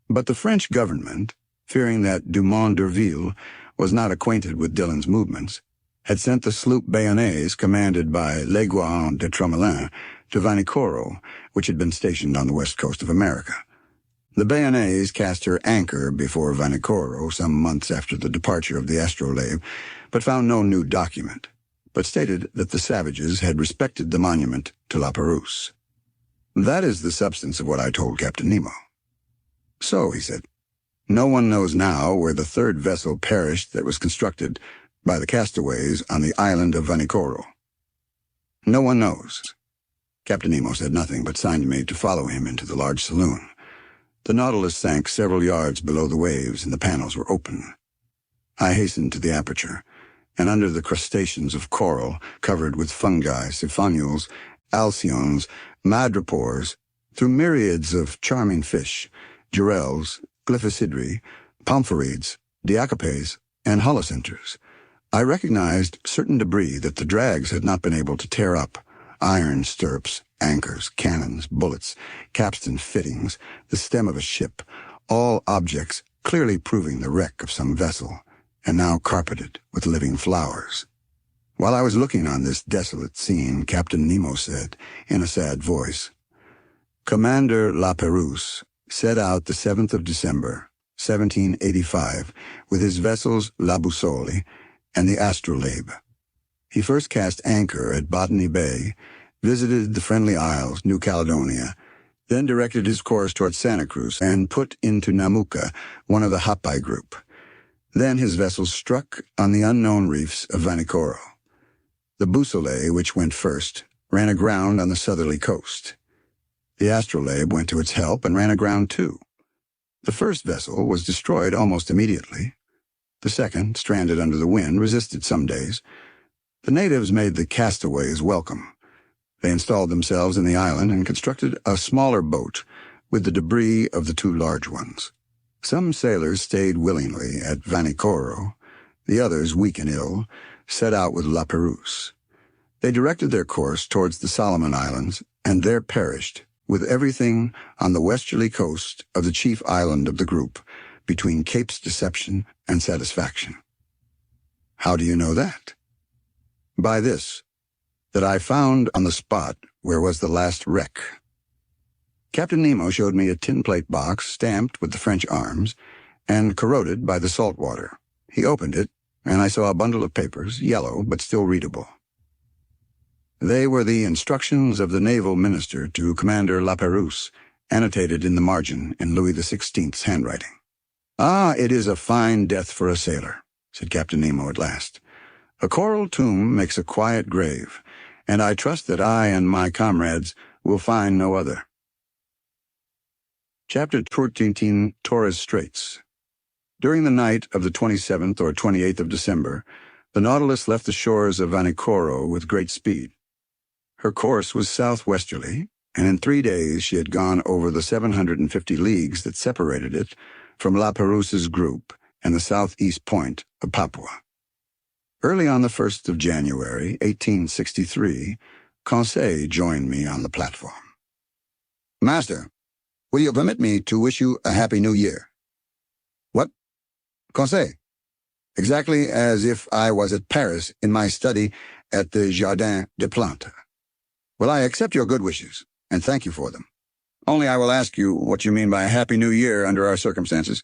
But the French government, fearing that Dumont d'Urville was not acquainted with Dillon's movements, had sent the sloop Bayonnaise, commanded by Leguin de Tromelin, to Vanikoro, which had been stationed on the west coast of America. The Bayonnaise cast her anchor before Vanikoro some months after the departure of the astrolabe, but found no new document, but stated that the savages had respected the monument to La Perouse. That is the substance of what I told Captain Nemo. So, he said, no one knows now where the 3rd vessel perished that was constructed by the castaways on the island of Vanikoro. No one knows. Captain Nemo said nothing, but signed to me to follow him into the large saloon. The Nautilus sank several yards below the waves, and the panels were open. I hastened to the aperture, and under the crustaceans of coral, covered with fungi, siphonules, alcyons, madrepores, through myriads of charming fish, girelles, glyphocidri, pomphorides, diacopes, and holocenters, I recognized certain debris that the drags had not been able to tear up: iron stirrups, anchors, cannons, bullets, capstan fittings, the stem of a ship, all objects clearly proving the wreck of some vessel, and now carpeted with living flowers. While I was looking on this desolate scene, Captain Nemo said, in a sad voice, "Commander La Perouse set out the 7th of December, 1785, with his vessels La Boussole and the Astrolabe. He first cast anchor at Botany Bay, visited the Friendly Isles, New Caledonia, then directed his course toward Santa Cruz and put into Namuka, one of the Hapai group. Then his vessels struck on the unknown reefs of Vanikoro. The Boussole, which went first, ran aground on the southerly coast. The Astrolabe went to its help and ran aground too. The first vessel was destroyed almost immediately. The second, stranded under the wind, resisted some days. The natives made the castaways welcome. They installed themselves in the island and constructed a smaller boat with the debris of the 2 large ones. Some sailors stayed willingly at Vanikoro. The others, weak and ill, set out with La Perouse. They directed their course towards the Solomon Islands, and there perished, with everything on the westerly coast of the chief island of the group, between Capes Deception and Satisfaction. How do you know that? By this, that I found on the spot where was the last wreck. Captain Nemo showed me a tin plate box stamped with the French arms and corroded by the salt water. He opened it, and I saw a bundle of papers, yellow but still readable. They were the instructions of the naval minister to Commander La Perouse, annotated in the margin in Louis XVI's handwriting. "Ah, it is a fine death for a sailor," said Captain Nemo at last. "A coral tomb makes a quiet grave, and I trust that I and my comrades will find no other." Chapter 13, Torres Straits. During the night of the 27th or 28th of December, the Nautilus left the shores of Vanikoro with great speed. Her course was southwesterly, and in 3 days she had gone over the 750 leagues that separated it from La Perouse's group and the southeast point of Papua. Early on the 1st of January, 1863, Conseil joined me on the platform. "Master, will you permit me to wish you a Happy New Year?" "What? Conseil?" "Exactly as if I was at Paris in my study at the Jardin des Plantes." "Well, I accept your good wishes, and thank you for them. Only I will ask you what you mean by a Happy New Year under our circumstances.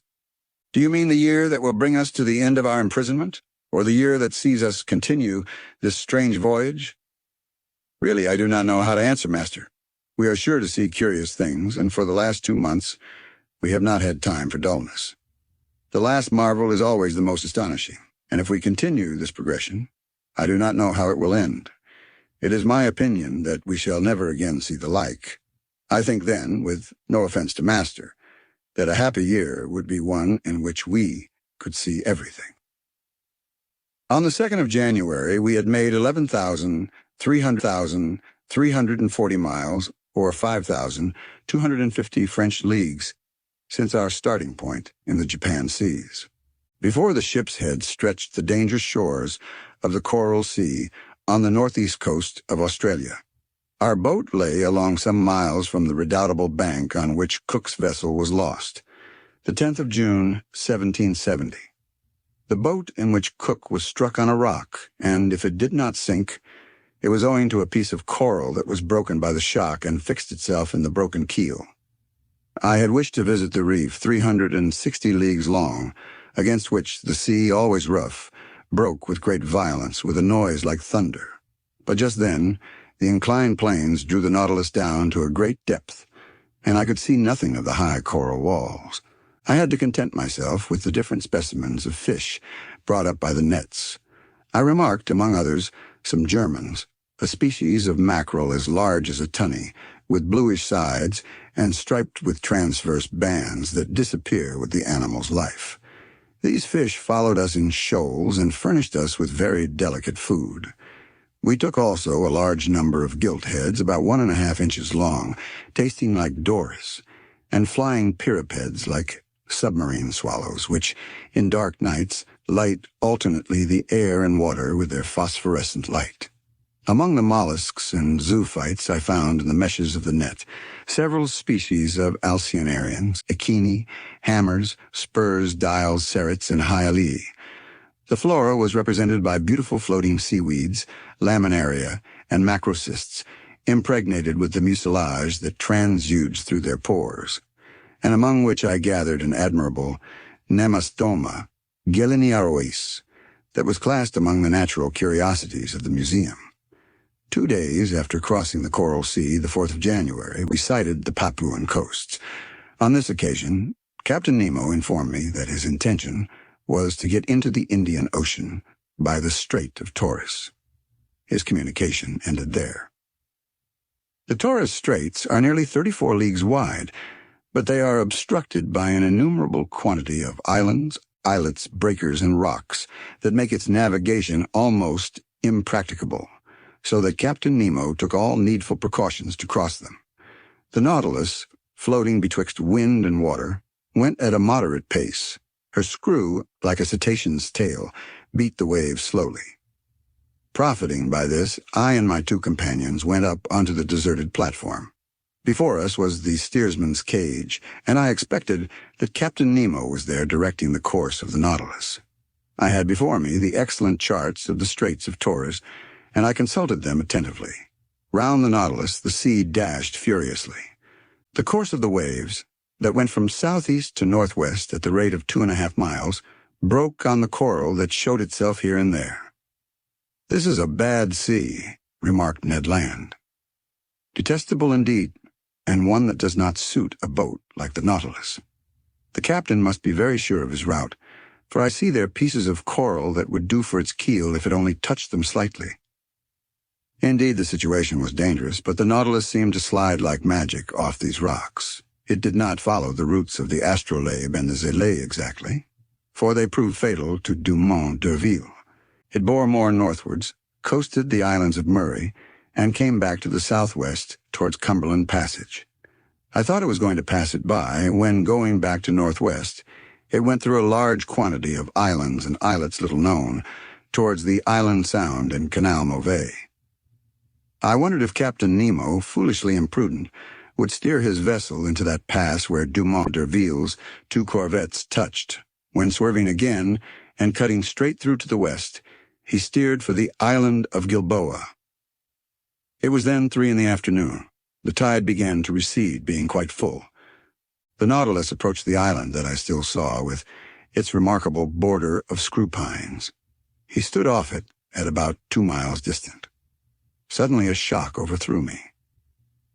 Do you mean the year that will bring us to the end of our imprisonment, or the year that sees us continue this strange voyage?" "Really, I do not know how to answer, Master. We are sure to see curious things, and for the last 2 months We have not had time for dullness. The last marvel is always the most astonishing, and if we continue this progression, I do not know how it will end. It is my opinion that we shall never again see the like. I think then, with no offense to Master, that a happy year would be one in which we could see everything. On the 2nd of January, we had made 11,340 miles, or 5,250 French leagues, since our starting point in the Japan seas. Before the ship's head stretched the dangerous shores of the Coral Sea on the northeast coast of Australia. Our boat lay along some miles from the redoubtable bank on which Cook's vessel was lost. The 10th of June, 1770. The boat in which Cook was struck on a rock, and if it did not sink, it was owing to a piece of coral that was broken by the shock and fixed itself in the broken keel. I had wished to visit the reef 360 leagues long, against which the sea, always rough, broke with great violence with a noise like thunder. But just then, the inclined planes drew the Nautilus down to a great depth, and I could see nothing of the high coral walls. I had to content myself with the different specimens of fish brought up by the nets. I remarked, among others, some Germans, a species of mackerel as large as a tunny, with bluish sides and striped with transverse bands that disappear with the animal's life. These fish followed us in shoals and furnished us with very delicate food. We took also a large number of gilt heads, about 1½ inches long, tasting like Doris, and flying piripeds like submarine swallows, which, in dark nights, light alternately the air and water with their phosphorescent light. Among the mollusks and zoophytes I found in the meshes of the net several species of alcyonarians, echini, hammers, spurs, dials, cerets, and hyalae. The flora was represented by beautiful floating seaweeds, laminaria, and macrocysts, impregnated with the mucilage that transuded through their pores, and among which I gathered an admirable Nemastoma gilleniarois that was classed among the natural curiosities of the museum. 2 days after crossing the Coral Sea, the 4th of January, we sighted the Papuan coasts. On this occasion, Captain Nemo informed me that his intention was to get into the Indian Ocean by the Strait of Torres. His communication ended there. The Torres Straits are nearly 34 leagues wide, but they are obstructed by an innumerable quantity of islands, islets, breakers, and rocks that make its navigation almost impracticable, so that Captain Nemo took all needful precautions to cross them. The Nautilus, floating betwixt wind and water, went at a moderate pace. Her screw, like a cetacean's tail, beat the waves slowly. Profiting by this, I and my 2 companions went up onto the deserted platform. Before us was the steersman's cage, and I expected that Captain Nemo was there directing the course of the Nautilus. I had before me the excellent charts of the Straits of Torres, and I consulted them attentively. Round the Nautilus the sea dashed furiously. The course of the waves, that went from southeast to northwest at the rate of 2½ miles, broke on the coral that showed itself here and there. "This is a bad sea," remarked Ned Land. "Detestable indeed, and one that does not suit a boat like the Nautilus. The captain must be very sure of his route, for I see there pieces of coral that would do for its keel if it only touched them slightly." Indeed, the situation was dangerous, but the Nautilus seemed to slide like magic off these rocks. It did not follow the routes of the astrolabe and the zélé exactly, for they proved fatal to Dumont d'Urville. It bore more northwards, coasted the islands of Murray, and came back to the southwest towards Cumberland Passage. I thought it was going to pass it by when, going back to northwest, it went through a large quantity of islands and islets little known, towards the Island Sound and Canal Mauvais. I wondered if Captain Nemo, foolishly imprudent, would steer his vessel into that pass where Dumont d'Urville's 2 corvettes touched, when swerving again and cutting straight through to the west, he steered for the island of Gilboa. It was then 3 in the afternoon. The tide began to recede, being quite full. The Nautilus approached the island that I still saw, with its remarkable border of screw pines. He stood off it at about 2 miles distant. Suddenly a shock overthrew me.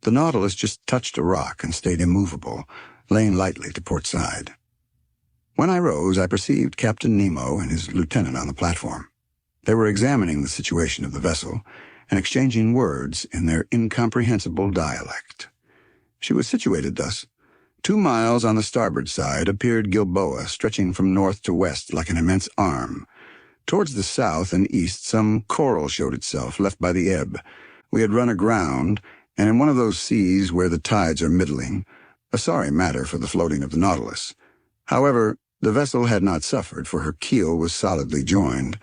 The Nautilus just touched a rock and stayed immovable, laying lightly to port side. When I rose, I perceived Captain Nemo and his lieutenant on the platform. They were examining the situation of the vessel and exchanging words in their incomprehensible dialect. She was situated thus. 2 miles on the starboard side appeared Gilboa, stretching from north to west like an immense arm. Towards the south and east some coral showed itself, left by the ebb. We had run aground, and in one of those seas where the tides are middling, a sorry matter for the floating of the Nautilus. However, the vessel had not suffered, for her keel was solidly joined,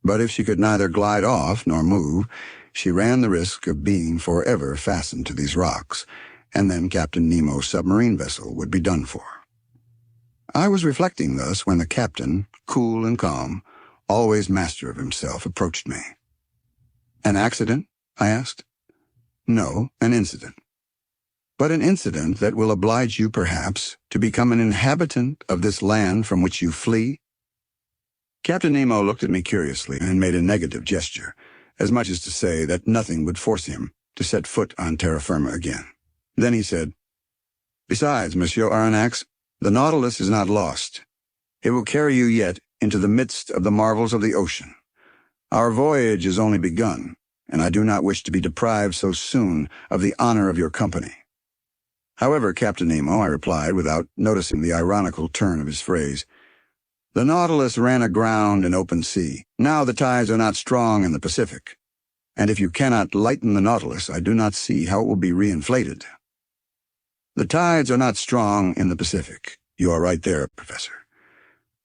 but if she could neither glide off nor move, she ran the risk of being forever fastened to these rocks, and then Captain Nemo's submarine vessel would be done for. I was reflecting thus when the captain, cool and calm, always master of himself, approached me. "An accident?" I asked. "No, an incident. But an incident that will oblige you, perhaps, to become an inhabitant of this land from which you flee?" Captain Nemo looked at me curiously and made a negative gesture, as much as to say that nothing would force him to set foot on terra firma again. Then he said, "Besides, Monsieur Aronnax, the Nautilus is not lost. It will carry you yet into the midst of the marvels of the ocean. Our voyage is only begun, and I do not wish to be deprived so soon of the honor of your company." "However, Captain Nemo," I replied, without noticing the ironical turn of his phrase, "the Nautilus ran aground in open sea. Now the tides are not strong in the Pacific, and if you cannot lighten the Nautilus, I do not see how it will be reinflated." "The tides are not strong in the Pacific. You are right there, Professor.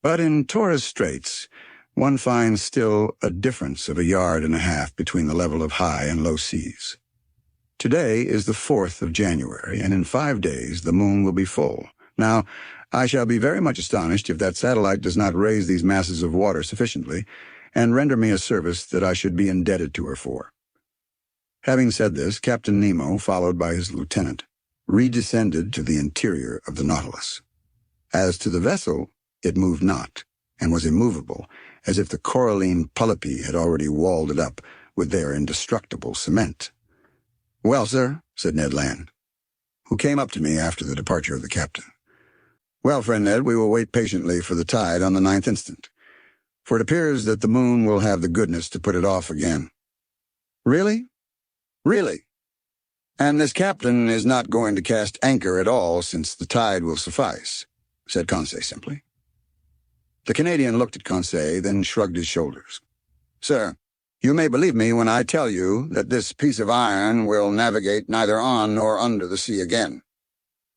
But in Torres Straits, one finds still a difference of 1.5 yards between the level of high and low seas. Today is the 4th of January, and in 5 days the moon will be full. Now, I shall be very much astonished if that satellite does not raise these masses of water sufficiently and render me a service that I should be indebted to her for." Having said this, Captain Nemo, followed by his lieutenant, redescended to the interior of the Nautilus. As to the vessel, it moved not, and was immovable, as if the coralline polypi had already walled it up with their indestructible cement. "Well, sir," said Ned Land, who came up to me after the departure of the captain. "Well, friend Ned, we will wait patiently for the tide on the 9th instant, for it appears that the moon will have the goodness to put it off again." "Really? Really? And this captain is not going to cast anchor at all, since the tide will suffice," said Conseil simply. The Canadian looked at Conseil, then shrugged his shoulders. "Sir, you may believe me when I tell you that this piece of iron will navigate neither on nor under the sea again.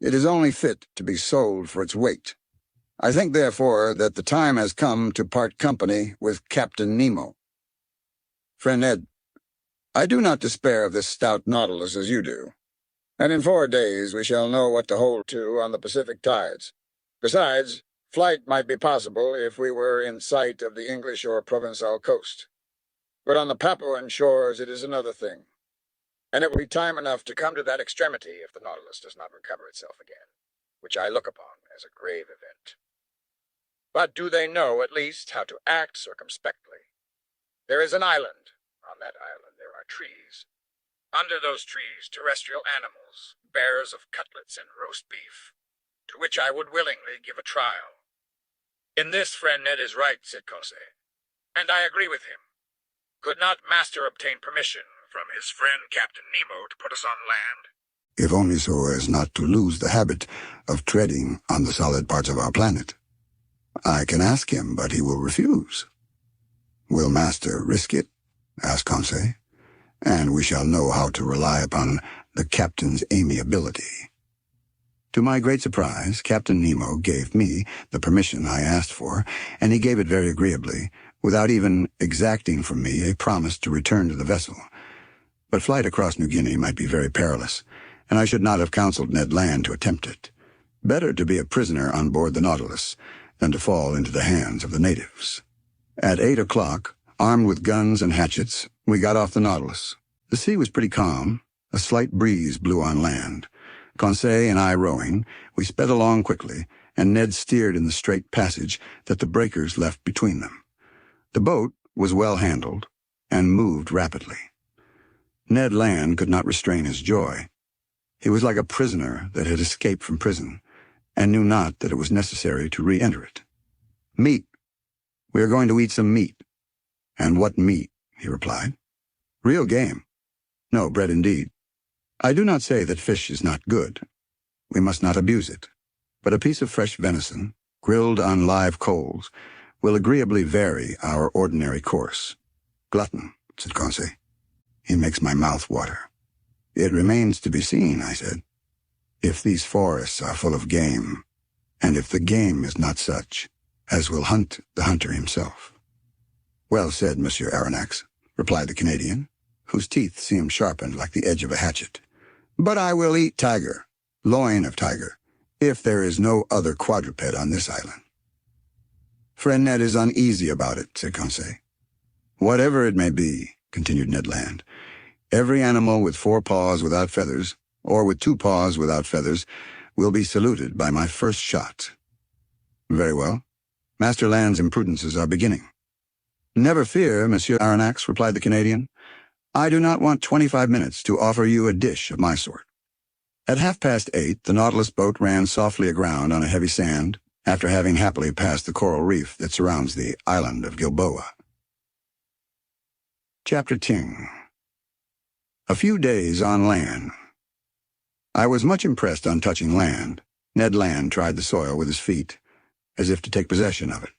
It is only fit to be sold for its weight. I think, therefore, that the time has come to part company with Captain Nemo. Friend Ned, I do not despair of this stout Nautilus as you do, and in 4 days we shall know what to hold to on the Pacific tides. Besides, flight might be possible if we were in sight of the English or Provençal coast. But on the Papuan shores it is another thing, and it will be time enough to come to that extremity if the Nautilus does not recover itself again, which I look upon as a grave event. But do they know, at least, how to act circumspectly? There is an island. On that island there are trees. Under those trees, terrestrial animals, bearers of cutlets and roast beef, to which I would willingly give a trial." "In this, friend Ned is right," said Conseil, "and I agree with him. Could not Master obtain permission from his friend Captain Nemo to put us on land?" "If only so as not to lose the habit of treading on the solid parts of our planet. I can ask him, but he will refuse." "Will Master risk it?" asked Conseil, "and we shall know how to rely upon the captain's amiability." To my great surprise, Captain Nemo gave me the permission I asked for, and he gave it very agreeably, without even exacting from me a promise to return to the vessel. But flight across New Guinea might be very perilous, and I should not have counseled Ned Land to attempt it. Better to be a prisoner on board the Nautilus than to fall into the hands of the natives. At 8 o'clock, armed with guns and hatchets, we got off the Nautilus. The sea was pretty calm. A slight breeze blew on land. Conseil and I rowing, we sped along quickly, and Ned steered in the straight passage that the breakers left between them. The boat was well handled and moved rapidly. Ned Land could not restrain his joy. He was like a prisoner that had escaped from prison, and knew not that it was necessary to re-enter it. "Meat. We are going to eat some meat." "And what meat?" he replied. "Real game. No, bread indeed. I do not say that fish is not good. We must not abuse it. But a piece of fresh venison, grilled on live coals, will agreeably vary our ordinary course." "Glutton," said Conseil. "He makes my mouth water." "It remains to be seen," I said, "if these forests are full of game, and if the game is not such as will hunt the hunter himself." "Well said, Monsieur Aronnax," replied the Canadian, whose teeth seemed sharpened like the edge of a hatchet. "But I will eat tiger, loin of tiger, if there is no other quadruped on this island." "Friend Ned is uneasy about it," said Conseil. "Whatever it may be," continued Ned Land, "every animal with 4 paws without feathers, or with 2 paws without feathers, will be saluted by my first shot." "Very well. Master Land's imprudences are beginning." "Never fear, Monsieur Aronnax," replied the Canadian. "I do not want 25 minutes to offer you a dish of my sort." At 8:30, the Nautilus boat ran softly aground on a heavy sand, after having happily passed the coral reef that surrounds the island of Gilboa. Chapter 10. A few days on land. I was much impressed on touching land. Ned Land tried the soil with his feet, as if to take possession of it.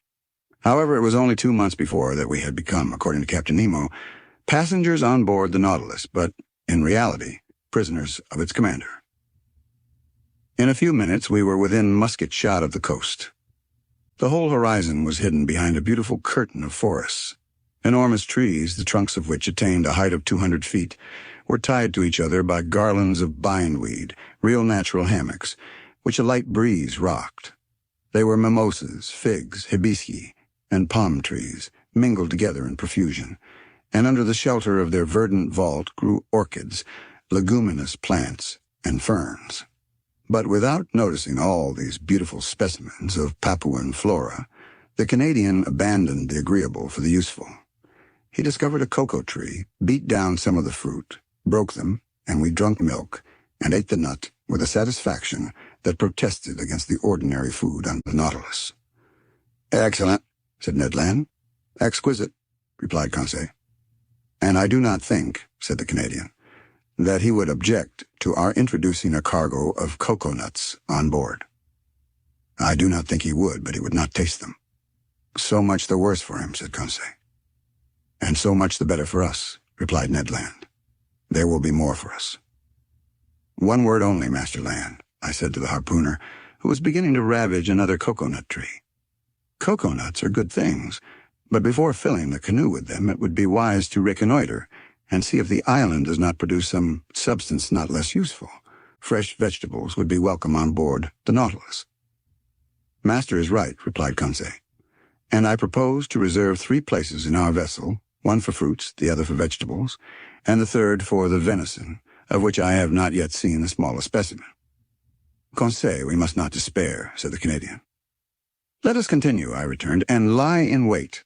However, it was only 2 months before that we had become, according to Captain Nemo, passengers on board the Nautilus, but, in reality, prisoners of its commander. In a few minutes we were within musket shot of the coast. The whole horizon was hidden behind a beautiful curtain of forests. Enormous trees, the trunks of which attained a height of 200 feet, were tied to each other by garlands of bindweed, real natural hammocks, which a light breeze rocked. They were mimosas, figs, hibisci, and palm trees, mingled together in profusion, and under the shelter of their verdant vault grew orchids, leguminous plants, and ferns. But without noticing all these beautiful specimens of Papuan flora, the Canadian abandoned the agreeable for the useful. He discovered a cocoa tree, beat down some of the fruit, broke them, and we drank milk, and ate the nut with a satisfaction that protested against the ordinary food on the Nautilus. "Excellent," said Ned Land. "Exquisite," replied Conseil. "And I do not think," said the Canadian, "that he would object to our introducing a cargo of cocoa-nuts on board." "I do not think he would, but he would not taste them." "So much the worse for him," said Conseil. "And so much the better for us," replied Ned Land. "There will be more for us." "One word only, Master Land," I said to the harpooner, who was beginning to ravage another cocoa-nut tree. "Cocoa-nuts are good things, but before filling the canoe with them it would be wise to reconnoiter and see if the island does not produce some substance not less useful. Fresh vegetables would be welcome on board the Nautilus." "Master is right," replied Conseil, "and I propose to reserve 3 places in our vessel, one for fruits, the other for vegetables, and the third for the venison, of which I have not yet seen the smallest specimen." "Conseil, we must not despair," said the Canadian. "Let us continue," I returned, "and lie in wait.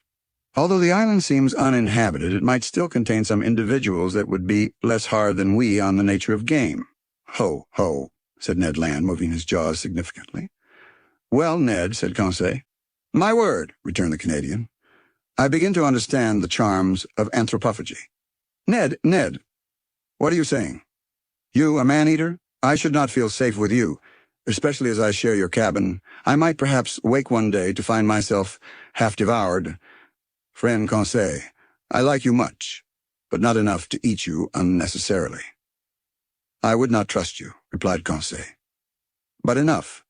Although the island seems uninhabited, it might still contain some individuals that would be less hard than we on the nature of game." "Ho, ho," said Ned Land, moving his jaws significantly. "Well, Ned," said Conseil. "My word," returned the Canadian. "I begin to understand the charms of anthropophagy." Ned, what are you saying? You, a man-eater? I should not feel safe with you, especially as I share your cabin. I might perhaps wake one day to find myself half devoured. Friend Conseil, I like you much, but not enough to eat you unnecessarily." "I would not trust you," replied Conseil. "But enough.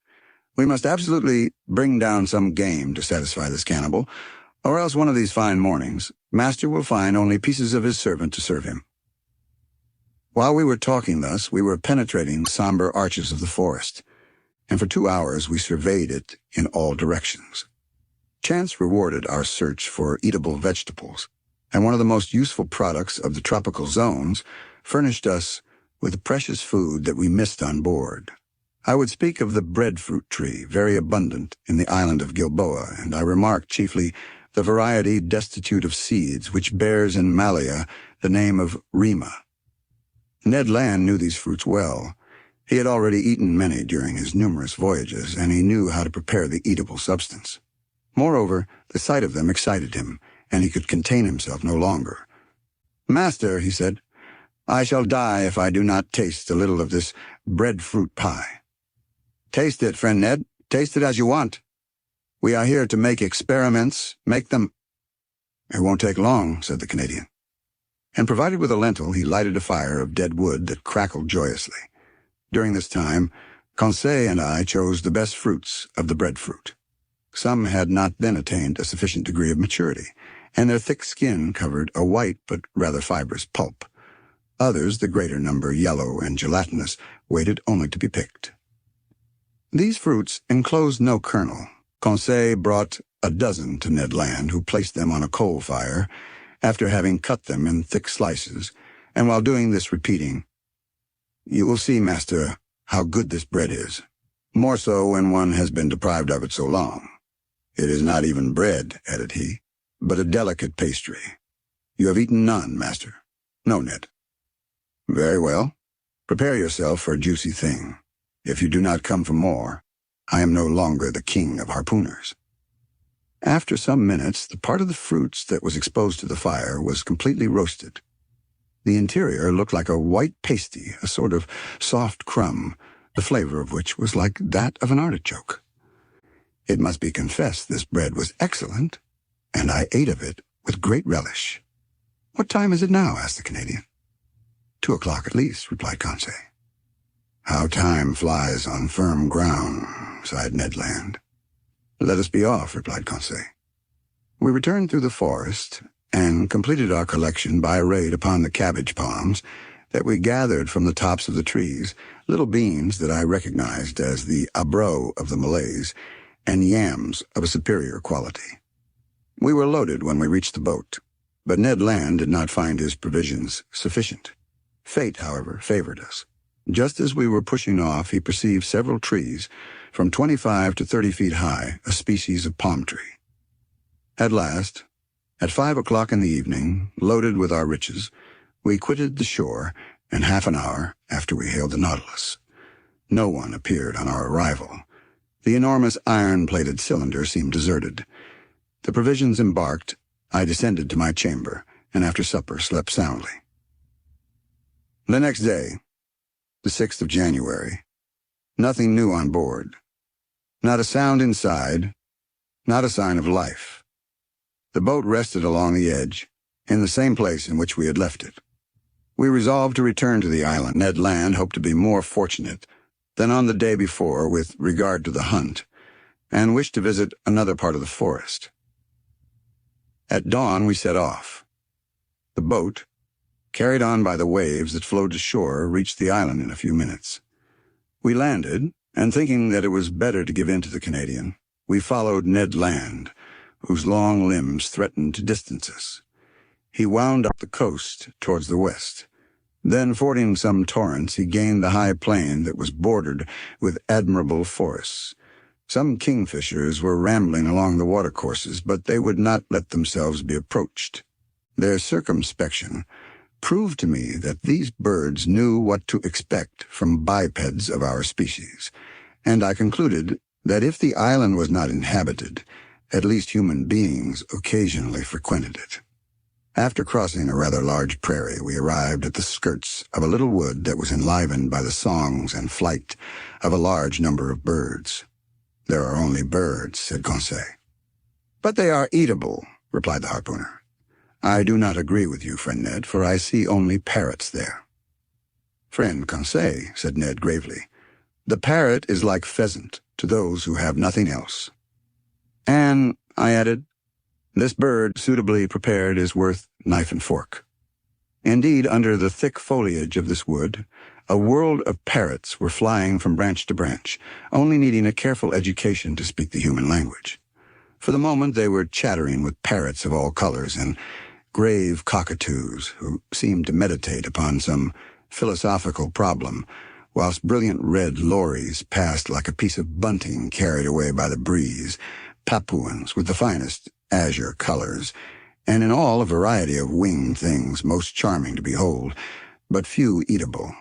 We must absolutely bring down some game to satisfy this cannibal, or else one of these fine mornings, master will find only pieces of his servant to serve him." While we were talking thus, we were penetrating the somber arches of the forest, and for 2 hours we surveyed it in all directions. Chance rewarded our search for eatable vegetables, and one of the most useful products of the tropical zones furnished us with the precious food that we missed on board. I would speak of the breadfruit tree, very abundant in the island of Gilboa, and I remarked chiefly the variety destitute of seeds which bears in Malaya the name of rima. Ned Land knew these fruits well, He had already eaten many during his numerous voyages, and he knew how to prepare the eatable substance. Moreover, the sight of them excited him, and he could contain himself no longer. "Master," he said, "I shall die if I do not taste a little of this breadfruit pie." "Taste it, friend Ned. Taste it as you want. We are here to make experiments. Make them—" "It won't take long," said the Canadian. And provided with a lentil, he lighted a fire of dead wood that crackled joyously. During this time, Conseil and I chose the best fruits of the breadfruit. Some had not then attained a sufficient degree of maturity, and their thick skin covered a white but rather fibrous pulp. Others, the greater number yellow and gelatinous, waited only to be picked. These fruits enclosed no kernel. Conseil brought a dozen to Ned Land, who placed them on a coal fire, after having cut them in thick slices, and while doing this repeating, "You will see, master, how good this bread is. More so when one has been deprived of it so long. It is not even bread," added he, "but a delicate pastry. You have eaten none, master?" "No, Ned." "Very well. Prepare yourself for a juicy thing. If you do not come for more, I am no longer the king of harpooners." After some minutes, the part of the fruits that was exposed to the fire was completely roasted. The interior looked like a white pasty, a sort of soft crumb, the flavor of which was like that of an artichoke. It must be confessed this bread was excellent, and I ate of it with great relish. "What time is it now?" asked the Canadian. 2 o'clock at least," replied Conseil. "How time flies on firm ground," sighed Ned Land. "Let us be off," replied Conseil. We returned through the forest and completed our collection by a raid upon the cabbage palms that we gathered from the tops of the trees, little beans that I recognized as the abro of the Malays, and yams of a superior quality. We were loaded when we reached the boat, but Ned Land did not find his provisions sufficient. Fate, however, favored us. Just as we were pushing off, he perceived several trees, from 25 to 30 feet high, a species of palm tree. At last, at 5 o'clock in the evening, loaded with our riches, we quitted the shore, and half an hour after we hailed the Nautilus. No one appeared on our arrival. The enormous iron-plated cylinder seemed deserted. The provisions embarked, I descended to my chamber, and after supper slept soundly. The next day, the 6th of January, nothing new on board. Not a sound inside, not a sign of life. The boat rested along the edge, in the same place in which we had left it. We resolved to return to the island. Ned Land hoped to be more fortunate than on the day before with regard to the hunt, and wished to visit another part of the forest. At dawn we set off. The boat, carried on by the waves that flowed to shore, reached the island in a few minutes. We landed, and thinking that it was better to give in to the Canadian, we followed Ned Land, whose long limbs threatened to distance us. He wound up the coast towards the west. Then, fording some torrents, he gained the high plain that was bordered with admirable forests. Some kingfishers were rambling along the watercourses, but they would not let themselves be approached. Their circumspection proved to me that these birds knew what to expect from bipeds of our species, and I concluded that if the island was not inhabited, at least human beings occasionally frequented it. After crossing a rather large prairie, we arrived at the skirts of a little wood that was enlivened by the songs and flight of a large number of birds. "There are only birds," said Conseil. "But they are eatable," replied the harpooner. "I do not agree with you, friend Ned, for I see only parrots there." "Friend Conseil," said Ned gravely, "the parrot is like pheasant to those who have nothing else." "And," I added, "this bird, suitably prepared, is worth knife and fork." Indeed, under the thick foliage of this wood, a world of parrots were flying from branch to branch, only needing a careful education to speak the human language. For the moment they were chattering with parrots of all colors and grave cockatoos who seemed to meditate upon some philosophical problem, whilst brilliant red lories passed like a piece of bunting carried away by the breeze, Papuans with the finest azure colors, and in all a variety of winged things most charming to behold, but few eatable.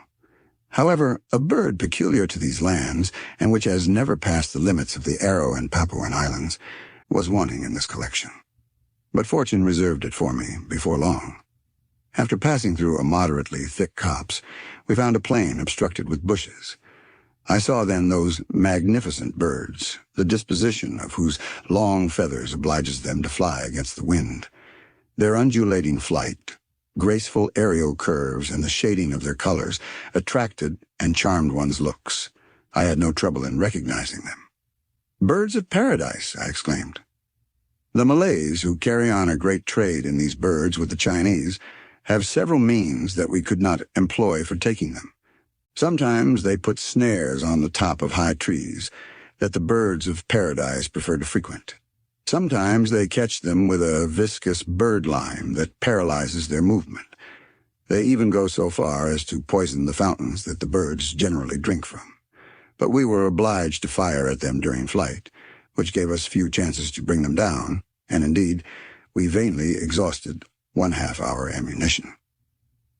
However, a bird peculiar to these lands, and which has never passed the limits of the Aru and Papuan Islands, was wanting in this collection. But fortune reserved it for me before long. After passing through a moderately thick copse, we found a plain obstructed with bushes. I saw then those magnificent birds, the disposition of whose long feathers obliges them to fly against the wind. Their undulating flight, graceful aerial curves, and the shading of their colors attracted and charmed one's looks. I had no trouble in recognizing them. "Birds of paradise," I exclaimed. The Malays, who carry on a great trade in these birds with the Chinese, have several means that we could not employ for taking them. Sometimes they put snares on the top of high trees that the birds of paradise prefer to frequent. Sometimes they catch them with a viscous bird lime that paralyzes their movement. They even go so far as to poison the fountains that the birds generally drink from. But we were obliged to fire at them during flight, which gave us few chances to bring them down, and indeed, we vainly exhausted 1/2 our ammunition.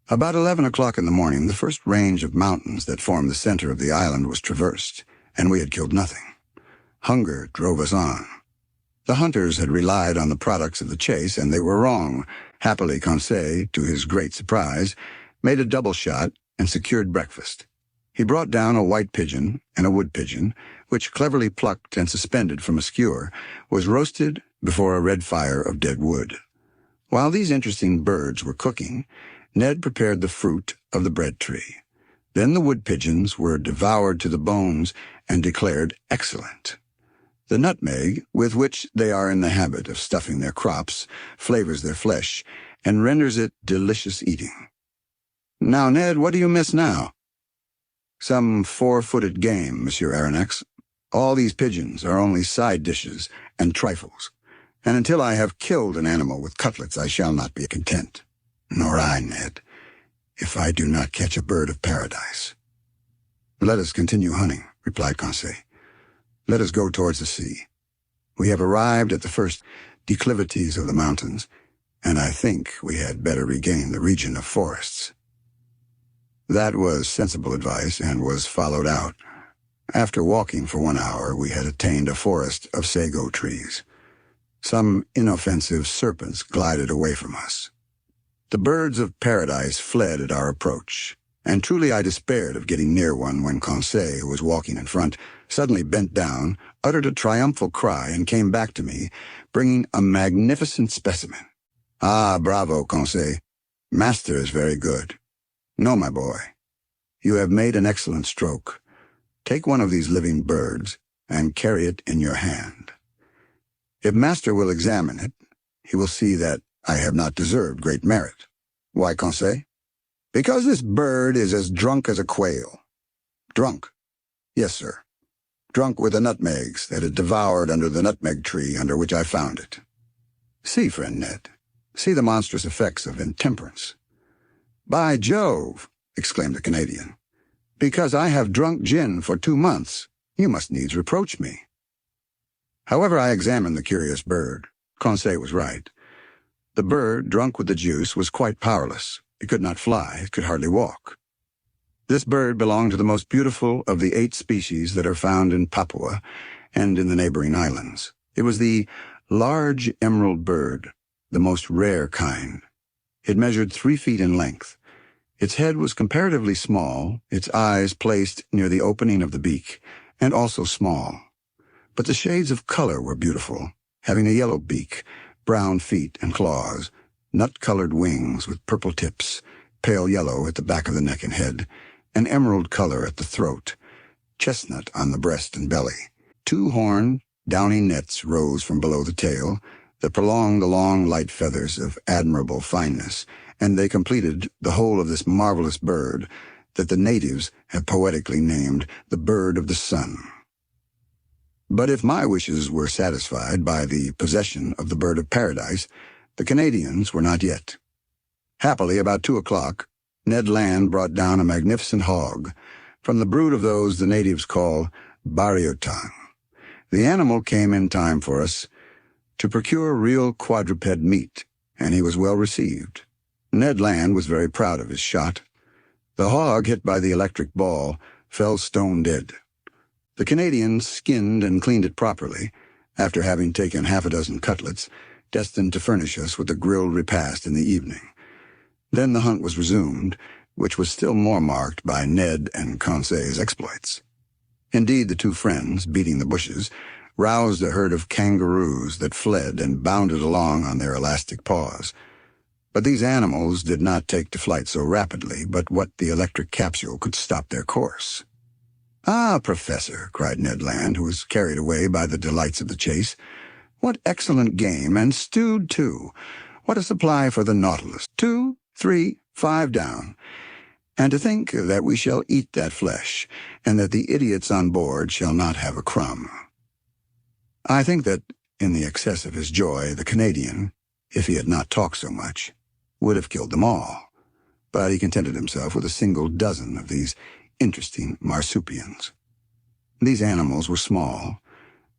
About 11 o'clock in the morning, the first range of mountains that formed the center of the island was traversed, and we had killed nothing. Hunger drove us on. The hunters had relied on the products of the chase, and they were wrong. Happily, Conseil, to his great surprise, made a double shot and secured breakfast. He brought down a white pigeon and a wood pigeon, which, cleverly plucked and suspended from a skewer, was roasted before a red fire of dead wood. While these interesting birds were cooking, Ned prepared the fruit of the bread tree. Then the wood pigeons were devoured to the bones and declared excellent. The nutmeg, with which they are in the habit of stuffing their crops, flavors their flesh and renders it delicious eating. "Now, Ned, what do you miss now?" "Some 4-footed game, Monsieur Aronnax. All these pigeons are only side dishes and trifles, and until I have killed an animal with cutlets I shall not be content." "Nor I, Ned, if I do not catch a bird of paradise." "Let us continue hunting," replied Conseil. "Let us go towards the sea. We have arrived at the first declivities of the mountains, and I think we had better regain the region of forests." That was sensible advice and was followed out. After walking for 1 hour, we had attained a forest of sago trees. Some inoffensive serpents glided away from us. The birds of paradise fled at our approach, and truly I despaired of getting near one when Conseil, who was walking in front, suddenly bent down, uttered a triumphal cry, and came back to me, bringing a magnificent specimen. "Ah, bravo, Conseil. Master is very good. No, my boy, you have made an excellent stroke. Take one of these living birds and carry it in your hand. If master will examine it, he will see that I have not deserved great merit." "Why, Conseil?" "Because this bird is as drunk as a quail." "Drunk?" "Yes, sir. Drunk with the nutmegs that it devoured under the nutmeg tree under which I found it. See, friend Ned, see the monstrous effects of intemperance." "By Jove!" exclaimed the Canadian. "Because I have drunk gin for 2 months, you must needs reproach me." However I examined the curious bird, Conseil was right. The bird, drunk with the juice, was quite powerless. It could not fly, it could hardly walk. This bird belonged to the most beautiful of the 8 species that are found in Papua and in the neighboring islands. It was the large emerald bird, the most rare kind. It measured 3 feet in length. Its head was comparatively small, its eyes placed near the opening of the beak, and also small. But the shades of color were beautiful, having a yellow beak, brown feet and claws, nut-colored wings with purple tips, pale yellow at the back of the neck and head, an emerald color at the throat, chestnut on the breast and belly. 2 horned, downy nets rose from below the tail that prolonged the long, light feathers of admirable fineness, and they completed the whole of this marvelous bird that the natives have poetically named the bird of the sun. But if my wishes were satisfied by the possession of the bird of paradise, the Canadians were not yet. Happily, about 2 o'clock, Ned Land brought down a magnificent hog, from the brood of those the natives call barriotang. The animal came in time for us to procure real quadruped meat, and he was well received. Ned Land was very proud of his shot. The hog, hit by the electric ball, fell stone dead. The Canadian skinned and cleaned it properly, after having taken half a dozen cutlets, destined to furnish us with a grilled repast in the evening. Then the hunt was resumed, which was still more marked by Ned and Conseil's exploits. Indeed, the two friends, beating the bushes, roused a herd of kangaroos that fled and bounded along on their elastic paws. But these animals did not take to flight so rapidly, but what the electric capsule could stop their course. "Ah, Professor," cried Ned Land, who was carried away by the delights of the chase. "What excellent game, and stewed, too. What a supply for the Nautilus. 2, 3, 5 down. And to think that we shall eat that flesh, and that the idiots on board shall not have a crumb." I think that, in the excess of his joy, the Canadian, if he had not talked so much, would have killed them all, but he contented himself with a single dozen of these interesting marsupials. These animals were small.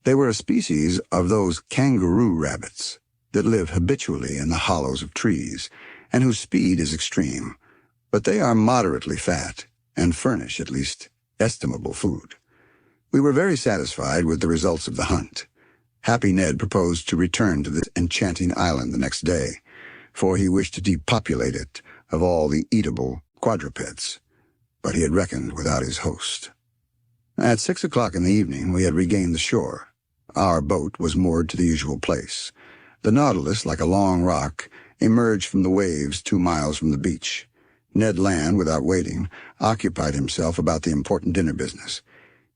They were a species of those kangaroo rabbits that live habitually in the hollows of trees, and whose speed is extreme, but they are moderately fat and furnish at least estimable food. We were very satisfied with the results of the hunt. Happy Ned proposed to return to this enchanting island the next day, for he wished to depopulate it of all the eatable quadrupeds, but he had reckoned without his host. At 6 o'clock in the evening we had regained the shore. Our boat was moored to the usual place. The Nautilus, like a long rock, emerged from the waves 2 miles from the beach. Ned Land, without waiting, occupied himself about the important dinner business.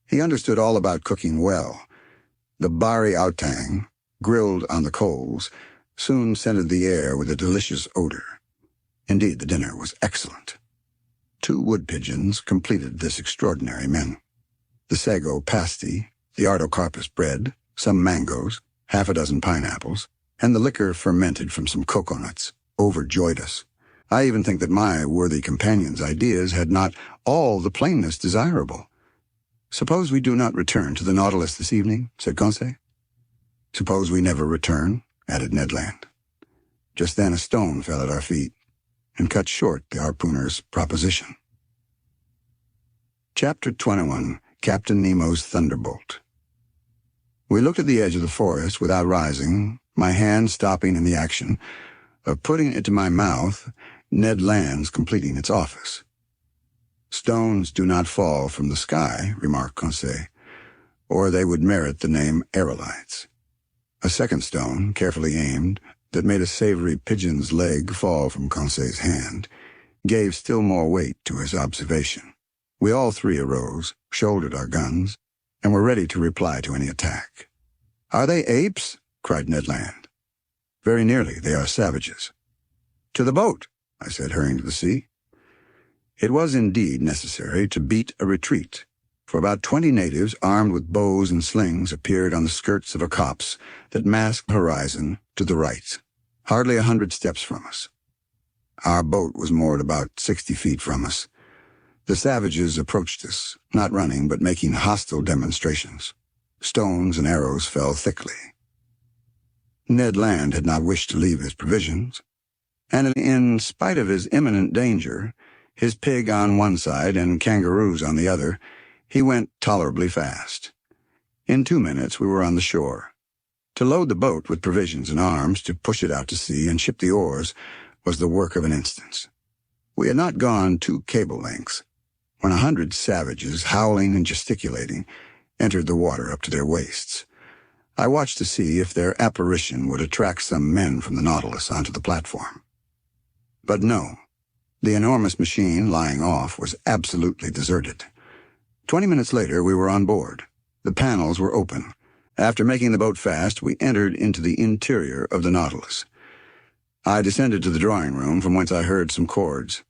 He understood all about cooking well. The bari outang, grilled on the coals, soon scented the air with a delicious odor. Indeed, the dinner was excellent. 2 wood pigeons completed this extraordinary menu. The sago pasty, the artocarpus bread, some mangoes, half a dozen pineapples, and the liquor fermented from some coconuts overjoyed us. I even think that my worthy companion's ideas had not all the plainness desirable. "Suppose we do not return to the Nautilus this evening?" said Conseil. "Suppose we never return?" added Ned Land. Just then a stone fell at our feet and cut short the harpooner's proposition. Chapter 21, Captain Nemo's Thunderbolt. We looked at the edge of the forest without rising, my hand stopping in the action of putting it to my mouth, Ned Land's completing its office. "Stones do not fall from the sky," remarked Conseil, "or they would merit the name aerolites." A second stone, carefully aimed, that made a savory pigeon's leg fall from Conseil's hand, gave still more weight to his observation. We all 3 arose, shouldered our guns, and were ready to reply to any attack. "Are they apes?" cried Ned Land. "Very nearly. They are savages." "To the boat," I said, hurrying to the sea. It was indeed necessary to beat a retreat, for about 20 natives armed with bows and slings appeared on the skirts of a copse that masked the horizon to the right, hardly 100 steps from us. Our boat was moored about 60 feet from us. The savages approached us, not running but making hostile demonstrations. Stones and arrows fell thickly. Ned Land had not wished to leave his provisions, and in spite of his imminent danger, his pig on one side and kangaroos on the other, he went tolerably fast. In 2 minutes we were on the shore. To load the boat with provisions and arms, to push it out to sea and ship the oars, was the work of an instant. We had not gone 2 cable lengths when 100 savages, howling and gesticulating, entered the water up to their waists. I watched to see if their apparition would attract some men from the Nautilus onto the platform. But no. The enormous machine lying off was absolutely deserted. 20 minutes later we were on board. The panels were open. After making the boat fast, we entered into the interior of the Nautilus. I descended to the drawing room, from whence I heard some chords.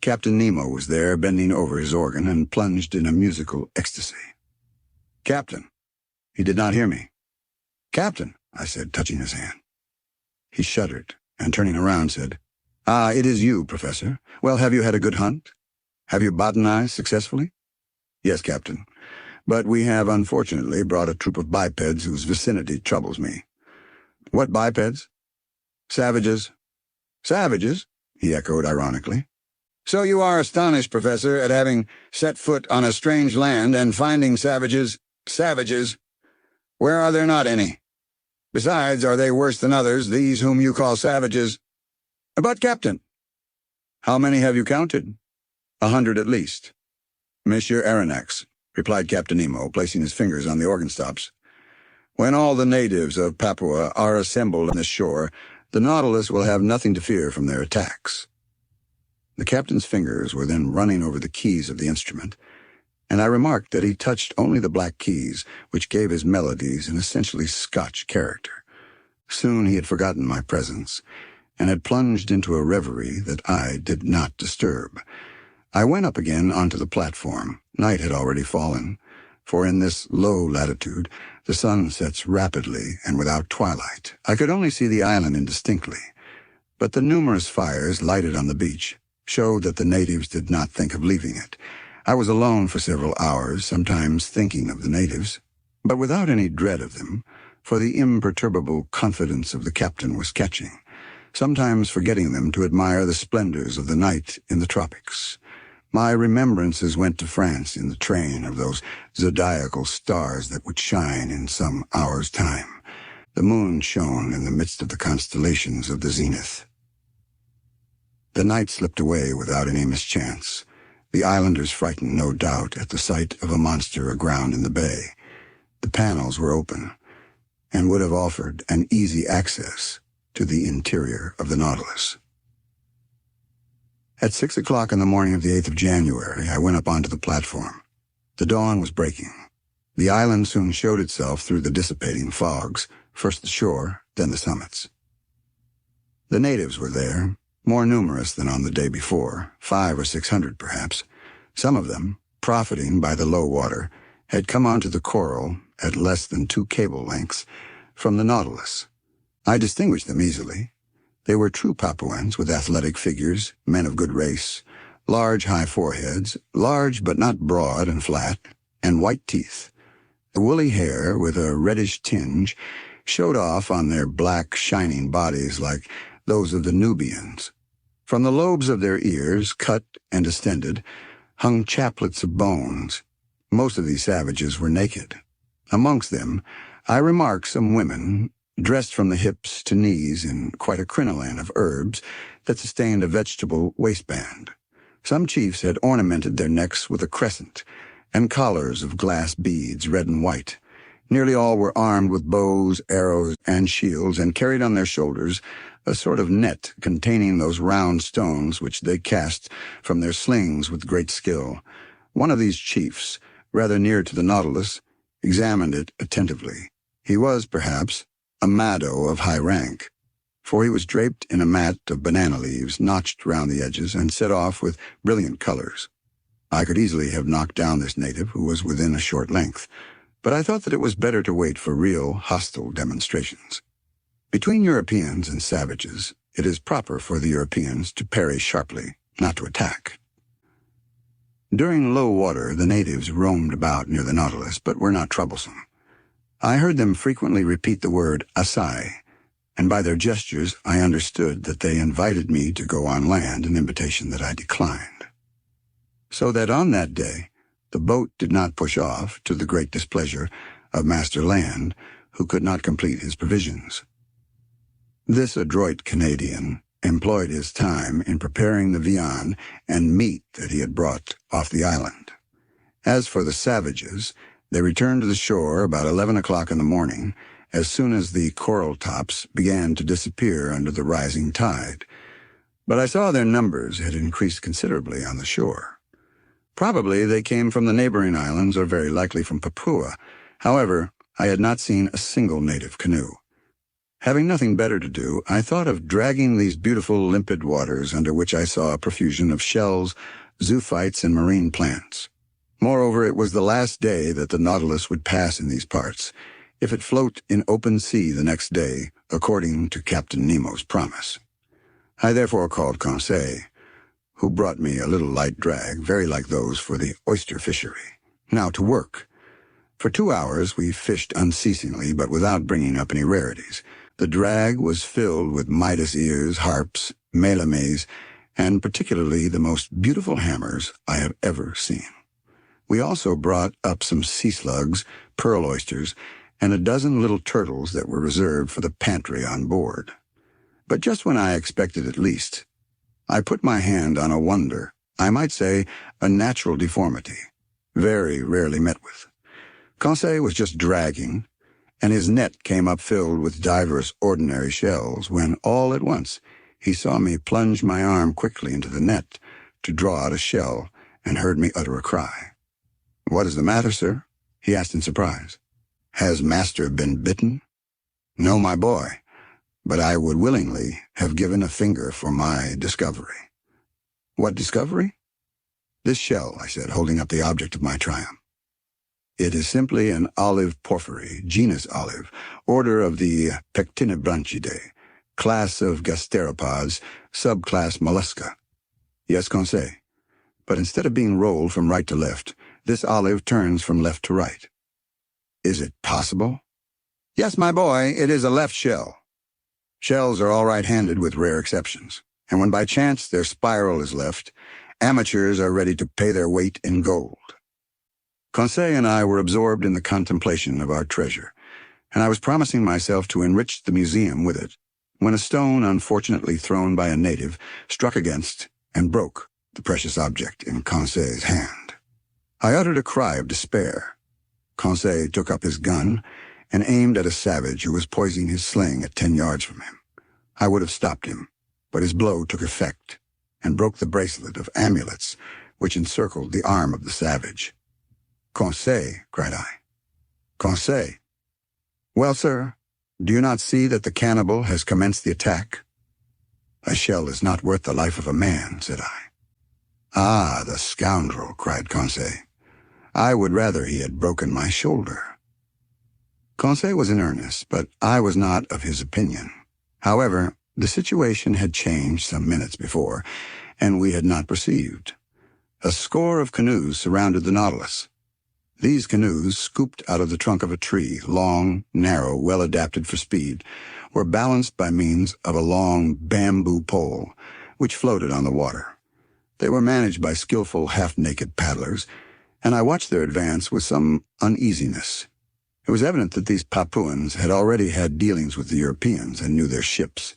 Captain Nemo was there, bending over his organ and plunged in a musical ecstasy. "Captain." He did not hear me. "Captain," I said, touching his hand. He shuddered, and turning around said, "Ah, it is you, Professor. Well, have you had a good hunt? Have you botanized successfully?" "Yes, Captain. But we have unfortunately brought a troop of bipeds whose vicinity troubles me." "What bipeds?" "Savages." "Savages?" he echoed ironically. So you are astonished, Professor, at having set foot on a strange land and finding savages. Savages? Where are there not any? Besides, are they worse than others, these whom you call savages? But, Captain, how many have you counted? 100 at least. Monsieur Aronnax, replied Captain Nemo, placing his fingers on the organ stops. When all the natives of Papua are assembled on the shore, the Nautilus will have nothing to fear from their attacks. The captain's fingers were then running over the keys of the instrument, and I remarked that he touched only the black keys, which gave his melodies an essentially Scotch character. Soon he had forgotten my presence, and had plunged into a reverie that I did not disturb. I went up again onto the platform. Night had already fallen, for in this low latitude the sun sets rapidly and without twilight. I could only see the island indistinctly, but the numerous fires lighted on the beach showed that the natives did not think of leaving it. I was alone for several hours, sometimes thinking of the natives, but without any dread of them, for the imperturbable confidence of the captain was catching, sometimes forgetting them to admire the splendors of the night in the tropics. My remembrances went to France in the train of those zodiacal stars that would shine in some hours' time. The moon shone in the midst of the constellations of the zenith. The night slipped away without any mischance. The islanders frightened, no doubt, at the sight of a monster aground in the bay. The panels were open, and would have offered an easy access to the interior of the Nautilus. At 6 o'clock in the morning of the 8th of January, I went up onto the platform. The dawn was breaking. The island soon showed itself through the dissipating fogs, first the shore, then the summits. The natives were there, more numerous than on the day before, 500 or 600 perhaps. Some of them, profiting by the low water, had come onto the coral at less than 2 cable lengths from the Nautilus. I distinguished them easily. They were true Papuans with athletic figures, men of good race, large high foreheads, large but not broad and flat, and white teeth. The woolly hair, with a reddish tinge, showed off on their black, shining bodies like those of the Nubians. From the lobes of their ears, cut and distended, hung chaplets of bones. Most of these savages were naked. Amongst them, I remarked some women, dressed from the hips to knees in quite a crinoline of herbs that sustained a vegetable waistband. Some chiefs had ornamented their necks with a crescent, and collars of glass beads, red and white. Nearly all were armed with bows, arrows, and shields, and carried on their shoulders a sort of net containing those round stones which they cast from their slings with great skill. One of these chiefs, rather near to the Nautilus, examined it attentively. He was, perhaps, a Mado of high rank, for he was draped in a mat of banana leaves notched round the edges and set off with brilliant colors. I could easily have knocked down this native, who was within a short length, but I thought that it was better to wait for real hostile demonstrations. Between Europeans and savages, it is proper for the Europeans to parry sharply, not to attack. During low water, the natives roamed about near the Nautilus, but were not troublesome. I heard them frequently repeat the word "asai," and by their gestures I understood that they invited me to go on land, an invitation that I declined. So that on that day, the boat did not push off, to the great displeasure of Master Land, who could not complete his provisions. This adroit Canadian employed his time in preparing the viand and meat that he had brought off the island. As for the savages, they returned to the shore about 11 o'clock in the morning, as soon as the coral tops began to disappear under the rising tide. But I saw their numbers had increased considerably on the shore. Probably they came from the neighboring islands, or very likely from Papua. However, I had not seen a single native canoe. Having nothing better to do, I thought of dragging these beautiful limpid waters under which I saw a profusion of shells, zoophytes, and marine plants. Moreover, it was the last day that the Nautilus would pass in these parts, if it float in open sea the next day, according to Captain Nemo's promise. I therefore called Conseil, who brought me a little light drag, very like those for the oyster fishery. Now to work. For 2 hours we fished unceasingly, but without bringing up any rarities. The drag was filled with Midas ears, harps, melames, and particularly the most beautiful hammers I have ever seen. We also brought up some sea slugs, pearl oysters, and a dozen little turtles that were reserved for the pantry on board. But just when I expected it least, I put my hand on a wonder, I might say a natural deformity, very rarely met with. Conseil was just dragging, and his net came up filled with divers ordinary shells, when all at once he saw me plunge my arm quickly into the net to draw out a shell, and heard me utter a cry. "What is the matter, sir?" he asked in surprise. "Has master been bitten?" "No, my boy, but I would willingly have given a finger for my discovery." "What discovery?" "This shell," I said, holding up the object of my triumph. "It is simply an olive porphyry, genus olive, order of the Pectinibranchidae, class of gasteropods, subclass mollusca." "Yes, Conseil, but instead of being rolled from right to left, this olive turns from left to right." "Is it possible?" "Yes, my boy, it is a left shell. Shells are all right-handed with rare exceptions, and when by chance their spiral is left, amateurs are ready to pay their weight in gold." Conseil and I were absorbed in the contemplation of our treasure, and I was promising myself to enrich the museum with it, when a stone unfortunately thrown by a native struck against and broke the precious object in Conseil's hand. I uttered a cry of despair. Conseil took up his gun and aimed at a savage who was poising his sling at 10 yards from him. I would have stopped him, but his blow took effect and broke the bracelet of amulets which encircled the arm of the savage. "Conseil," cried I. "Conseil." "Well, sir, do you not see that the cannibal has commenced the attack?" "A shell is not worth the life of a man," said I. "Ah, the scoundrel," cried Conseil. "I would rather he had broken my shoulder." Conseil was in earnest, but I was not of his opinion. However, the situation had changed some minutes before, and we had not perceived. A score of canoes surrounded the Nautilus. These canoes, scooped out of the trunk of a tree, long, narrow, well adapted for speed, were balanced by means of a long bamboo pole, which floated on the water. They were managed by skillful, half-naked paddlers, and I watched their advance with some uneasiness. It was evident that these Papuans had already had dealings with the Europeans and knew their ships.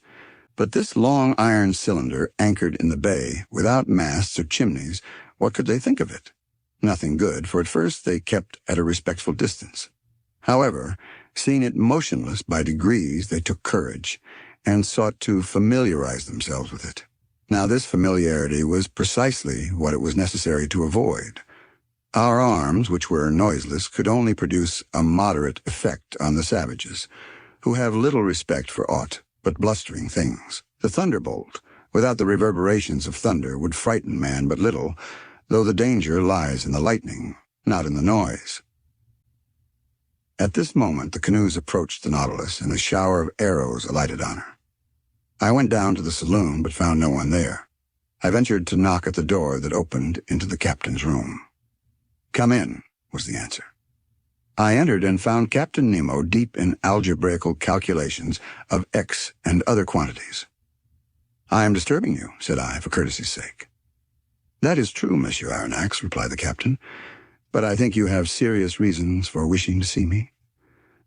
But this long iron cylinder anchored in the bay, without masts or chimneys, what could they think of it? Nothing good, for at first they kept at a respectful distance. However, seeing it motionless by degrees, they took courage, and sought to familiarize themselves with it. Now this familiarity was precisely what it was necessary to avoid. Our arms, which were noiseless, could only produce a moderate effect on the savages, who have little respect for aught but blustering things. The thunderbolt, without the reverberations of thunder, would frighten man but little, though the danger lies in the lightning, not in the noise. At this moment the canoes approached the Nautilus, and a shower of arrows alighted on her. I went down to the saloon, but found no one there. I ventured to knock at the door that opened into the captain's room. "Come in," was the answer. I entered and found Captain Nemo deep in algebraical calculations of x and other quantities. "I am disturbing you," said I, for courtesy's sake. "That is true, Monsieur Aronnax," replied the captain, "but I think you have serious reasons for wishing to see me."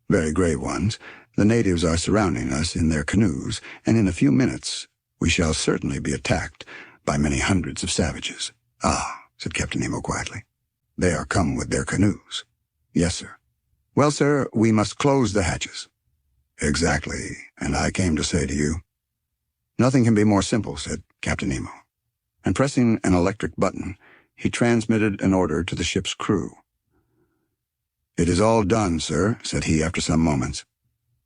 "Very grave ones. The natives are surrounding us in their canoes, and in a few minutes we shall certainly be attacked by many hundreds of savages." "Ah," said Captain Nemo quietly. "They are come with their canoes." "Yes, sir." "Well, sir, we must close the hatches." "Exactly, and I came to say to you—" "Nothing can be more simple," said Captain Nemo. And pressing an electric button, he transmitted an order to the ship's crew. "It is all done, sir," said he after some moments.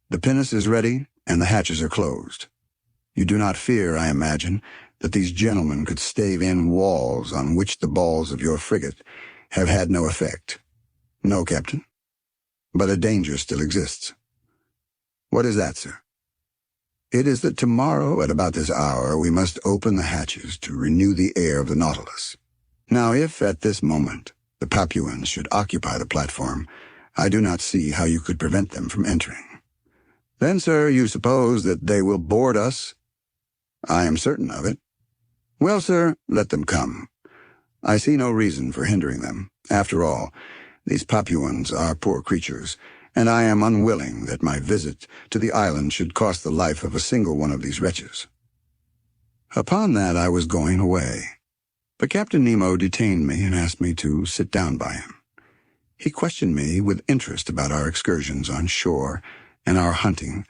"The pinnace is ready, and the hatches are closed. You do not fear, I imagine, that these gentlemen could stave in walls on which the balls of your frigate have had no effect?" "No, Captain. But a danger still exists." "What is that, sir?" "It is that tomorrow at about this hour we must open the hatches to renew the air of the Nautilus. Now if at this moment the Papuans should occupy the platform, I do not see how you could prevent them from entering." "Then, sir, you suppose that they will board us?" "I am certain of it." Well, sir, let them come. I see no reason for hindering them. After all, these Papuans are poor creatures, and I am unwilling that my visit to the island should cost the life of a single one of these wretches. Upon that I was going away, but Captain Nemo detained me and asked me to sit down by him. He questioned me with interest about our excursions on shore and our hunting,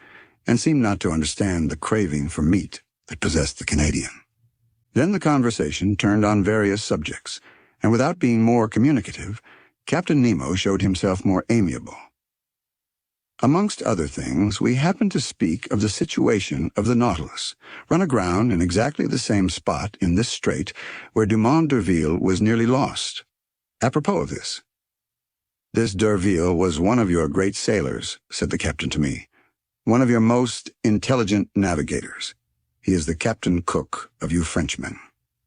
and seemed not to understand the craving for meat that possessed the Canadian. Then the conversation turned on various subjects, and without being more communicative, Captain Nemo showed himself more amiable. Amongst other things, we happened to speak of the situation of the Nautilus, run aground in exactly the same spot in this strait where Dumont d'Urville was nearly lost. Apropos of this d'Urville was one of your great sailors, said the captain to me, one of your most intelligent navigators. He is the Captain Cook of you Frenchmen.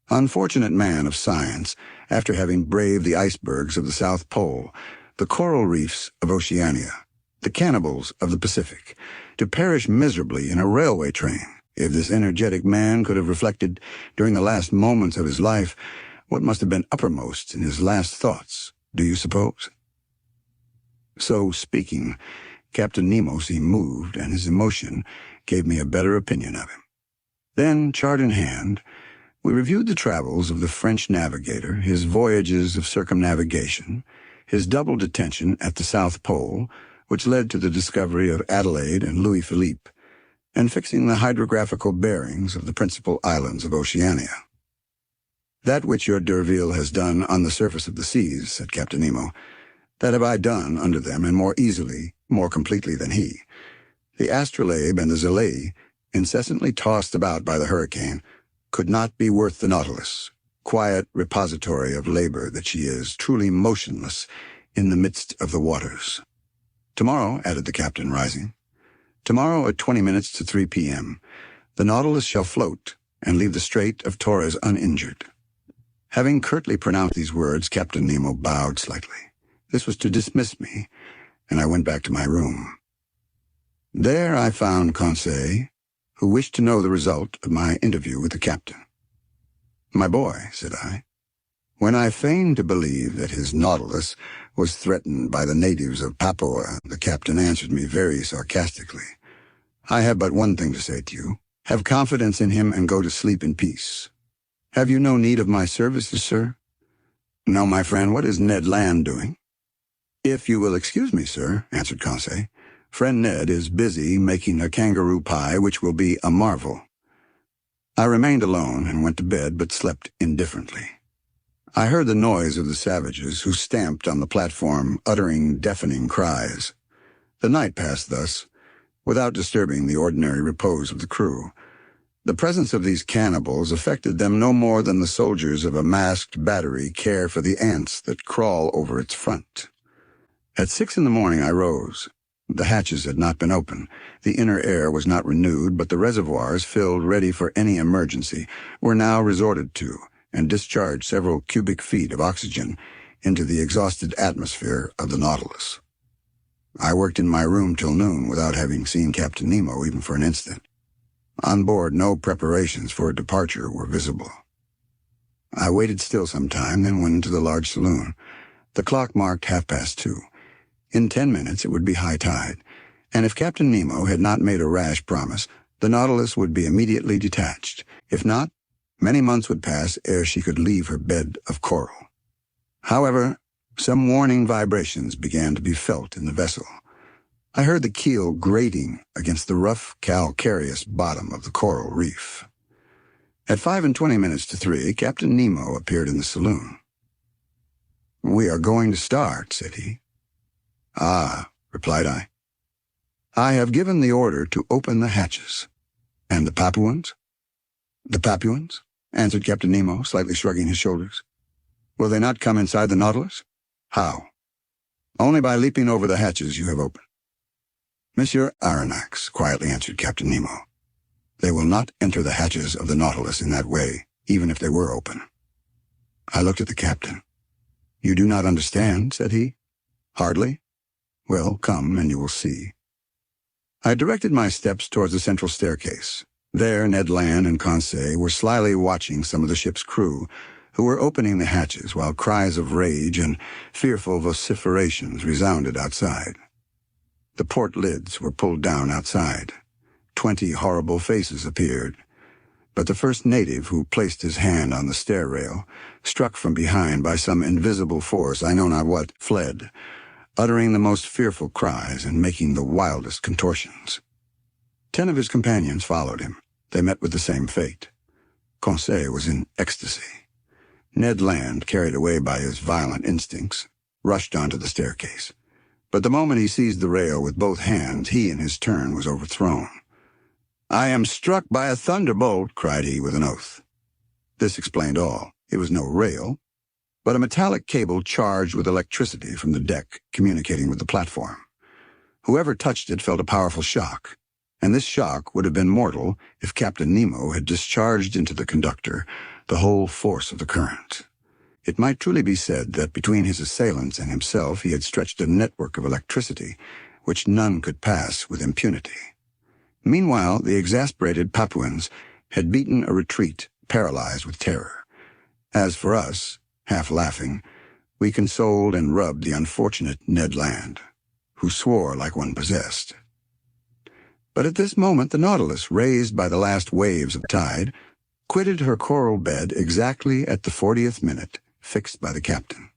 Unfortunate man of science, after having braved the icebergs of the South Pole, the coral reefs of Oceania, the cannibals of the Pacific, to perish miserably in a railway train. If this energetic man could have reflected during the last moments of his life what must have been uppermost in his last thoughts, do you suppose? So speaking, Captain Nemo seemed moved, and his emotion gave me a better opinion of him. Then, chart in hand, we reviewed the travels of the French navigator, his voyages of circumnavigation, his double detention at the South Pole, which led to the discovery of Adelaide and Louis Philippe, and fixing the hydrographical bearings of the principal islands of Oceania. That which your d'Urville has done on the surface of the seas, said Captain Nemo, that have I done under them, and more easily, more completely than he. The Astrolabe and the Zélée, incessantly tossed about by the hurricane, could not be worth the Nautilus, quiet repository of labor that she is, truly motionless in the midst of the waters. Tomorrow, added the captain, rising, tomorrow at 20 minutes to 3 p.m., the Nautilus shall float and leave the Strait of Torres uninjured. Having curtly pronounced these words, Captain Nemo bowed slightly. This was to dismiss me, and I went back to my room. There I found Conseil, who wished to know the result of my interview with the captain. "My boy," said I, "when I feigned to believe that his Nautilus was threatened by the natives of Papua, the captain answered me very sarcastically. I have but one thing to say to you. Have confidence in him and go to sleep in peace. Have you no need of my services, sir?" "No, my friend. What is Ned Land doing?" "If you will excuse me, sir," answered Conseil, "friend Ned is busy making a kangaroo pie which will be a marvel." I remained alone and went to bed, but slept indifferently. I heard the noise of the savages who stamped on the platform, uttering deafening cries. The night passed thus, without disturbing the ordinary repose of the crew. The presence of these cannibals affected them no more than the soldiers of a masked battery care for the ants that crawl over its front. At 6 in the morning I rose. The hatches had not been opened, the inner air was not renewed, but the reservoirs, filled ready for any emergency, were now resorted to, and discharged several cubic feet of oxygen into the exhausted atmosphere of the Nautilus. I worked in my room till noon without having seen Captain Nemo even for an instant. On board, no preparations for a departure were visible. I waited still some time, then went into the large saloon. The clock marked 2:30. In 10 minutes it would be high tide, and if Captain Nemo had not made a rash promise, the Nautilus would be immediately detached. If not, many months would pass ere she could leave her bed of coral. However, some warning vibrations began to be felt in the vessel. I heard the keel grating against the rough, calcareous bottom of the coral reef. At 5:20 to 3, Captain Nemo appeared in the saloon. "We are going to start," said he. "Ah," replied I. "I have given the order to open the hatches." "And the Papuans?" "The Papuans?" answered Captain Nemo, slightly shrugging his shoulders. "Will they not come inside the Nautilus?" "How?" "Only by leaping over the hatches you have opened." "Monsieur Aronnax," quietly answered Captain Nemo, "they will not enter the hatches of the Nautilus in that way, even if they were open." I looked at the captain. "You do not understand," said he. "Hardly? Well, come and you will see." I directed my steps towards the central staircase. There, Ned Land and Conseil were slyly watching some of the ship's crew, who were opening the hatches while cries of rage and fearful vociferations resounded outside. The port lids were pulled down outside. 20 horrible faces appeared. But the first native who placed his hand on the stair rail, struck from behind by some invisible force, I know not what, fled, uttering the most fearful cries and making the wildest contortions. 10 of his companions followed him. They met with the same fate. Conseil was in ecstasy. Ned Land, carried away by his violent instincts, rushed onto the staircase. But the moment he seized the rail with both hands, he in his turn was overthrown. "I am struck by a thunderbolt," cried he with an oath. This explained all. It was no rail, but a metallic cable charged with electricity from the deck communicating with the platform. Whoever touched it felt a powerful shock, and this shock would have been mortal if Captain Nemo had discharged into the conductor the whole force of the current. It might truly be said that between his assailants and himself he had stretched a network of electricity which none could pass with impunity. Meanwhile, the exasperated Papuans had beaten a retreat, paralyzed with terror. As for us, half laughing, we consoled and rubbed the unfortunate Ned Land, who swore like one possessed. But at this moment the Nautilus, raised by the last waves of tide, quitted her coral bed exactly at the 40th minute, fixed by the captain.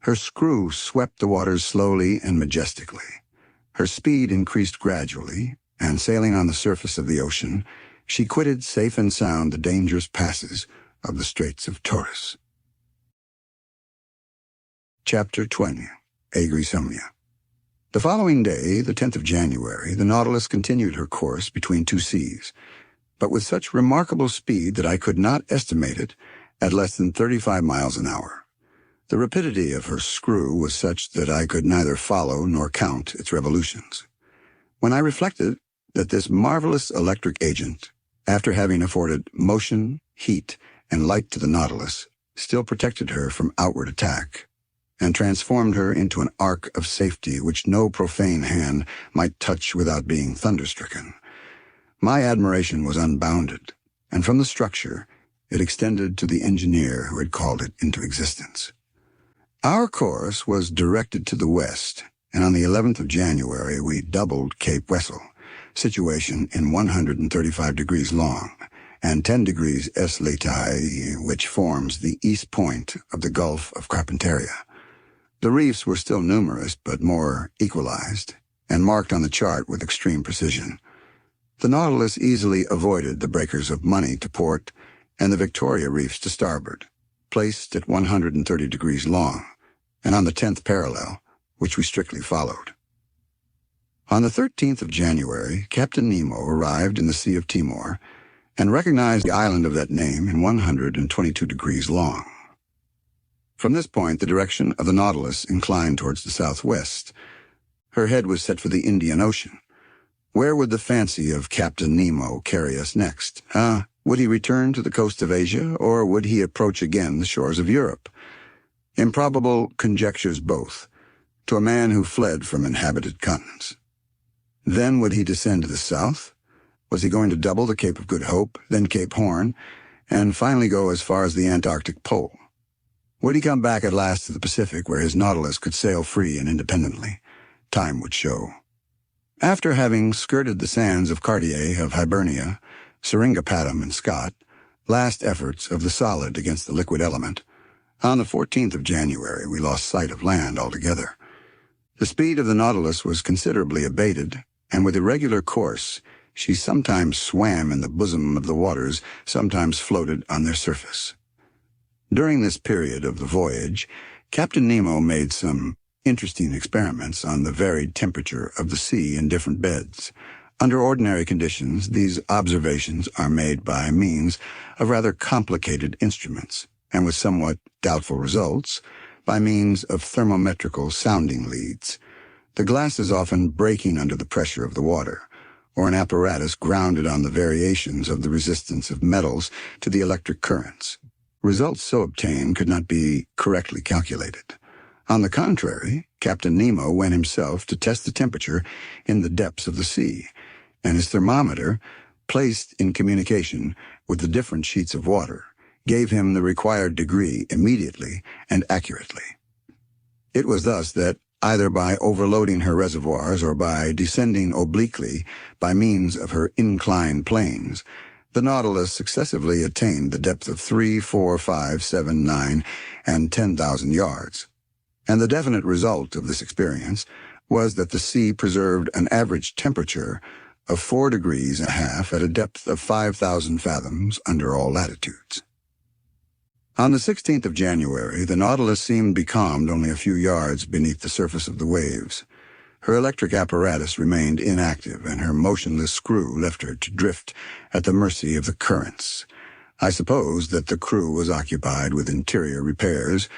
Her screw swept the waters slowly and majestically. Her speed increased gradually, and sailing on the surface of the ocean, she quitted safe and sound the dangerous passes of the Straits of Torres. Chapter 20. Agrisomnia. The following day, the 10th of January, the Nautilus continued her course between two seas, but with such remarkable speed that I could not estimate it at less than 35 miles an hour. The rapidity of her screw was such that I could neither follow nor count its revolutions. When I reflected that this marvelous electric agent, after having afforded motion, heat, and light to the Nautilus, still protected her from outward attack, and transformed her into an ark of safety which no profane hand might touch without being thunderstricken, my admiration was unbounded, and from the structure it extended to the engineer who had called it into existence. Our course was directed to the west, and on the 11th of January we doubled Cape Wessel, situation in 135 degrees long, and 10 degrees S Lati, which forms the east point of the Gulf of Carpentaria. The reefs were still numerous, but more equalized, and marked on the chart with extreme precision. The Nautilus easily avoided the breakers of Money to port and the Victoria reefs to starboard, placed at 130 degrees long, and on the 10th parallel, which we strictly followed. On the 13th of January, Captain Nemo arrived in the Sea of Timor and recognized the island of that name in 122 degrees long. From this point, the direction of the Nautilus inclined towards the southwest. Her head was set for the Indian Ocean. Where would the fancy of Captain Nemo carry us next? Would he return to the coast of Asia, or would he approach again the shores of Europe? Improbable conjectures both, to a man who fled from inhabited continents. Then would he descend to the south? Was he going to double the Cape of Good Hope, then Cape Horn, and finally go as far as the Antarctic Pole? Would he come back at last to the Pacific, where his Nautilus could sail free and independently? Time would show. After having skirted the sands of Cartier, of Hibernia, Seringapatam, and Scott, last efforts of the solid against the liquid element, on the 14th of January we lost sight of land altogether. The speed of the Nautilus was considerably abated, and with irregular course she sometimes swam in the bosom of the waters, sometimes floated on their surface. During this period of the voyage, Captain Nemo made some interesting experiments on the varied temperature of the sea in different beds. Under ordinary conditions, these observations are made by means of rather complicated instruments, and with somewhat doubtful results, by means of thermometrical sounding leads, the glasses often breaking under the pressure of the water, or an apparatus grounded on the variations of the resistance of metals to the electric currents. Results so obtained could not be correctly calculated. On the contrary, Captain Nemo went himself to test the temperature in the depths of the sea, and his thermometer, placed in communication with the different sheets of water, gave him the required degree immediately and accurately. It was thus that, either by overloading her reservoirs or by descending obliquely by means of her inclined planes, the Nautilus successively attained the depth of 3, 4, 5, 7, 9, and 10,000 yards. And the definite result of this experience was that the sea preserved an average temperature of 4 degrees and a half at a depth of 5,000 fathoms under all latitudes. On the 16th of January, the Nautilus seemed becalmed only a few yards beneath the surface of the waves. Her electric apparatus remained inactive, and her motionless screw left her to drift at the mercy of the currents. I supposed that the crew was occupied with interior repairs,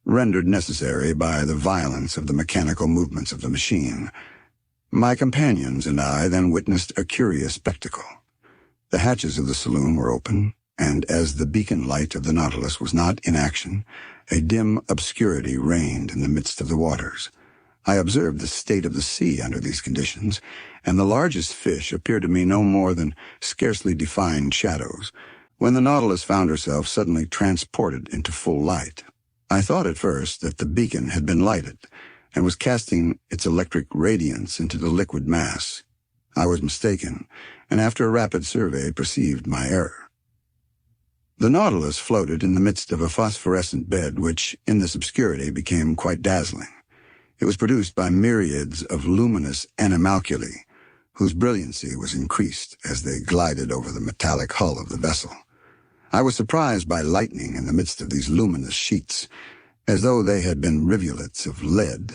rendered necessary by the violence of the mechanical movements of the machine. My companions and I then witnessed a curious spectacle. The hatches of the saloon were open, and as the beacon light of the Nautilus was not in action, a dim obscurity reigned in the midst of the waters. I observed the state of the sea under these conditions, and the largest fish appeared to me no more than scarcely defined shadows, when the Nautilus found herself suddenly transported into full light. I thought at first that the beacon had been lighted, and was casting its electric radiance into the liquid mass. I was mistaken, and after a rapid survey perceived my error. The Nautilus floated in the midst of a phosphorescent bed which, in this obscurity, became quite dazzling. It was produced by myriads of luminous animalculae, whose brilliancy was increased as they glided over the metallic hull of the vessel. I was surprised by lightning in the midst of these luminous sheets, as though they had been rivulets of lead,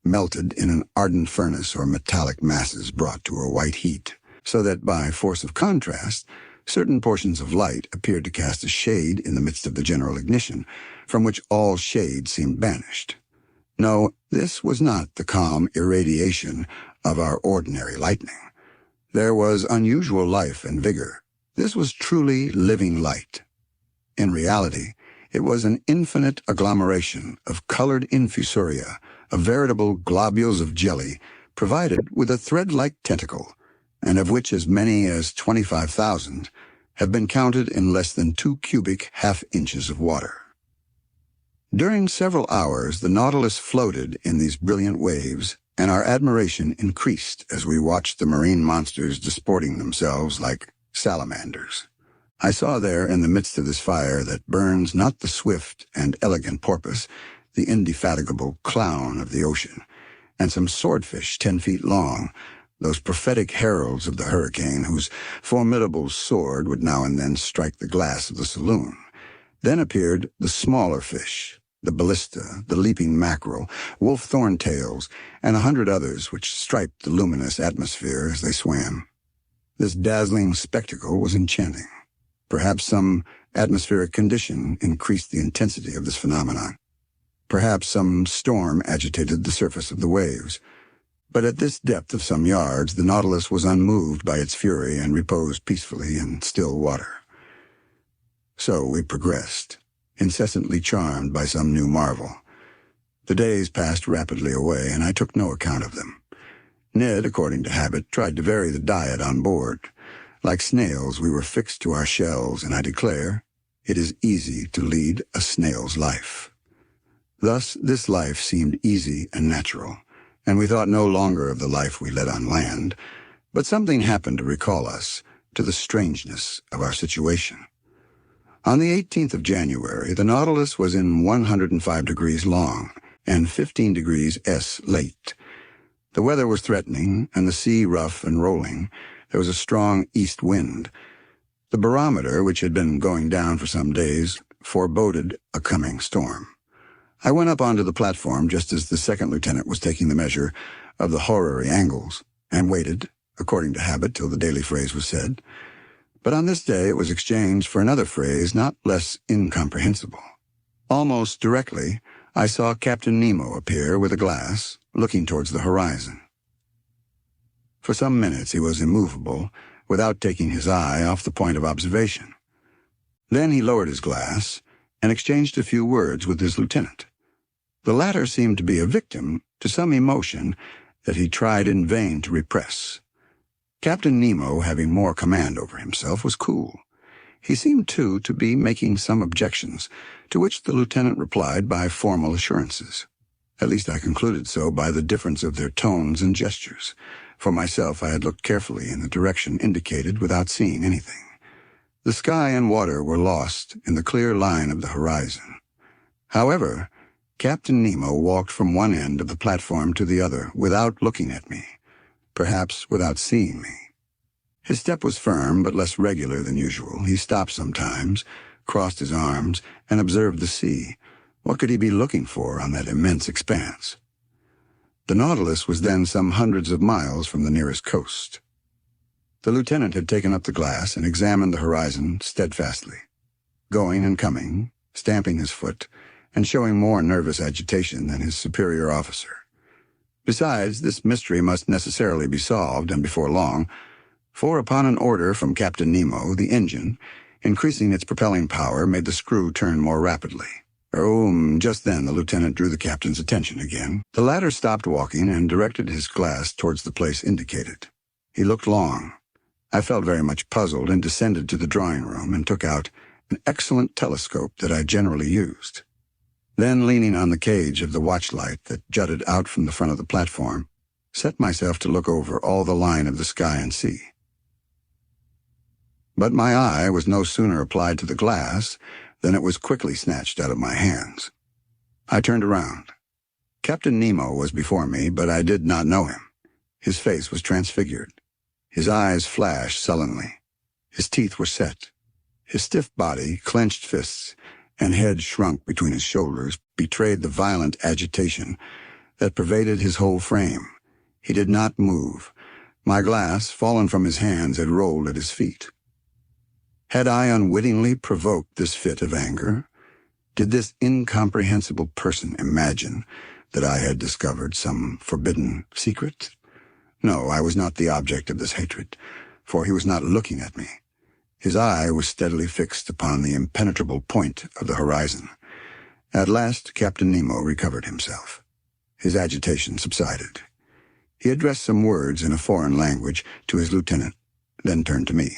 melted in an ardent furnace or metallic masses brought to a white heat, so that by force of contrast, certain portions of light appeared to cast a shade in the midst of the general ignition, from which all shade seemed banished. No, this was not the calm irradiation of our ordinary lightning. There was unusual life and vigor. This was truly living light. In reality, it was an infinite agglomeration of colored infusoria, of veritable globules of jelly, provided with a thread-like tentacle, and of which as many as 25,000 have been counted in less than 2 cubic half-inches of water. During several hours, the Nautilus floated in these brilliant waves, and our admiration increased as we watched the marine monsters disporting themselves like salamanders. I saw there in the midst of this fire that burns not the swift and elegant porpoise, the indefatigable clown of the ocean, and some swordfish 10 feet long, those prophetic heralds of the hurricane whose formidable sword would now and then strike the glass of the saloon. Then appeared the smaller fish, the ballista, the leaping mackerel, wolf thorntails, and 100 others which striped the luminous atmosphere as they swam. This dazzling spectacle was enchanting. Perhaps some atmospheric condition increased the intensity of this phenomenon. Perhaps some storm agitated the surface of the waves. But at this depth of some yards, the Nautilus was unmoved by its fury and reposed peacefully in still water. So we progressed, incessantly charmed by some new marvel. The days passed rapidly away, and I took no account of them. Ned, according to habit, tried to vary the diet on board. Like snails, we were fixed to our shells, and I declare, it is easy to lead a snail's life. Thus, this life seemed easy and natural, and we thought no longer of the life we led on land, but something happened to recall us to the strangeness of our situation. On the 18th of January, the Nautilus was in 105 degrees long and 15 degrees S late. The weather was threatening, and the sea rough and rolling. There was a strong east wind. The barometer, which had been going down for some days, foreboded a coming storm. I went up onto the platform just as the second lieutenant was taking the measure of the horary angles, and waited, according to habit, till the daily phrase was said. But on this day it was exchanged for another phrase not less incomprehensible. Almost directly, I saw Captain Nemo appear with a glass, looking towards the horizon. For some minutes he was immovable, without taking his eye off the point of observation. Then he lowered his glass and exchanged a few words with his lieutenant. The latter seemed to be a victim to some emotion that he tried in vain to repress. Captain Nemo, having more command over himself, was cool. He seemed, too, to be making some objections, to which the lieutenant replied by formal assurances. At least I concluded so by the difference of their tones and gestures. For myself, I had looked carefully in the direction indicated without seeing anything. The sky and water were lost in the clear line of the horizon. However, Captain Nemo walked from one end of the platform to the other without looking at me, perhaps without seeing me. His step was firm but less regular than usual. He stopped sometimes, crossed his arms, and observed the sea. What could he be looking for on that immense expanse? The Nautilus was then some hundreds of miles from the nearest coast. The lieutenant had taken up the glass and examined the horizon steadfastly, going and coming, stamping his foot, and showing more nervous agitation than his superior officer. Besides, this mystery must necessarily be solved, and before long, for upon an order from Captain Nemo, the engine, increasing its propelling power, made the screw turn more rapidly. Just then the lieutenant drew the captain's attention again. The latter stopped walking and directed his glass towards the place indicated. He looked long. I felt very much puzzled and descended to the drawing-room and took out an excellent telescope that I generally used. Then, leaning on the cage of the watchlight that jutted out from the front of the platform, set myself to look over all the line of the sky and sea. But my eye was no sooner applied to the glass than it was quickly snatched out of my hands. I turned around. Captain Nemo was before me, but I did not know him. His face was transfigured. His eyes flashed sullenly. His teeth were set. His stiff body, clenched fists, and head shrunk between his shoulders betrayed the violent agitation that pervaded his whole frame. He did not move. My glass, fallen from his hands, had rolled at his feet. Had I unwittingly provoked this fit of anger? Did this incomprehensible person imagine that I had discovered some forbidden secret? No, I was not the object of this hatred, for he was not looking at me. His eye was steadily fixed upon the impenetrable point of the horizon. At last, Captain Nemo recovered himself. His agitation subsided. He addressed some words in a foreign language to his lieutenant, then turned to me.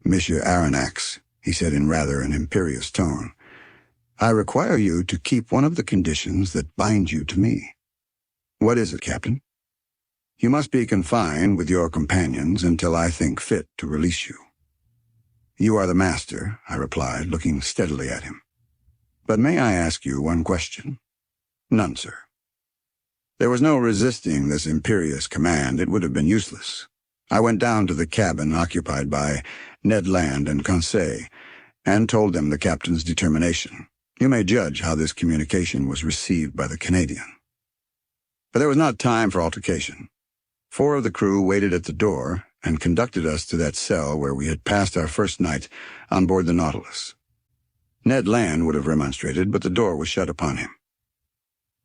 "Monsieur Aronnax," he said in rather an imperious tone, "I require you to keep one of the conditions that bind you to me." "What is it, Captain?" "You must be confined with your companions until I think fit to release you." "You are the master," I replied, looking steadily at him. "But may I ask you one question?" "None, sir." There was no resisting this imperious command. It would have been useless. I went down to the cabin occupied by Ned Land and Conseil, and told them the captain's determination. You may judge how this communication was received by the Canadian. But there was not time for altercation. 4 of the crew waited at the door and conducted us to that cell where we had passed our first night on board the Nautilus. Ned Land would have remonstrated, but the door was shut upon him.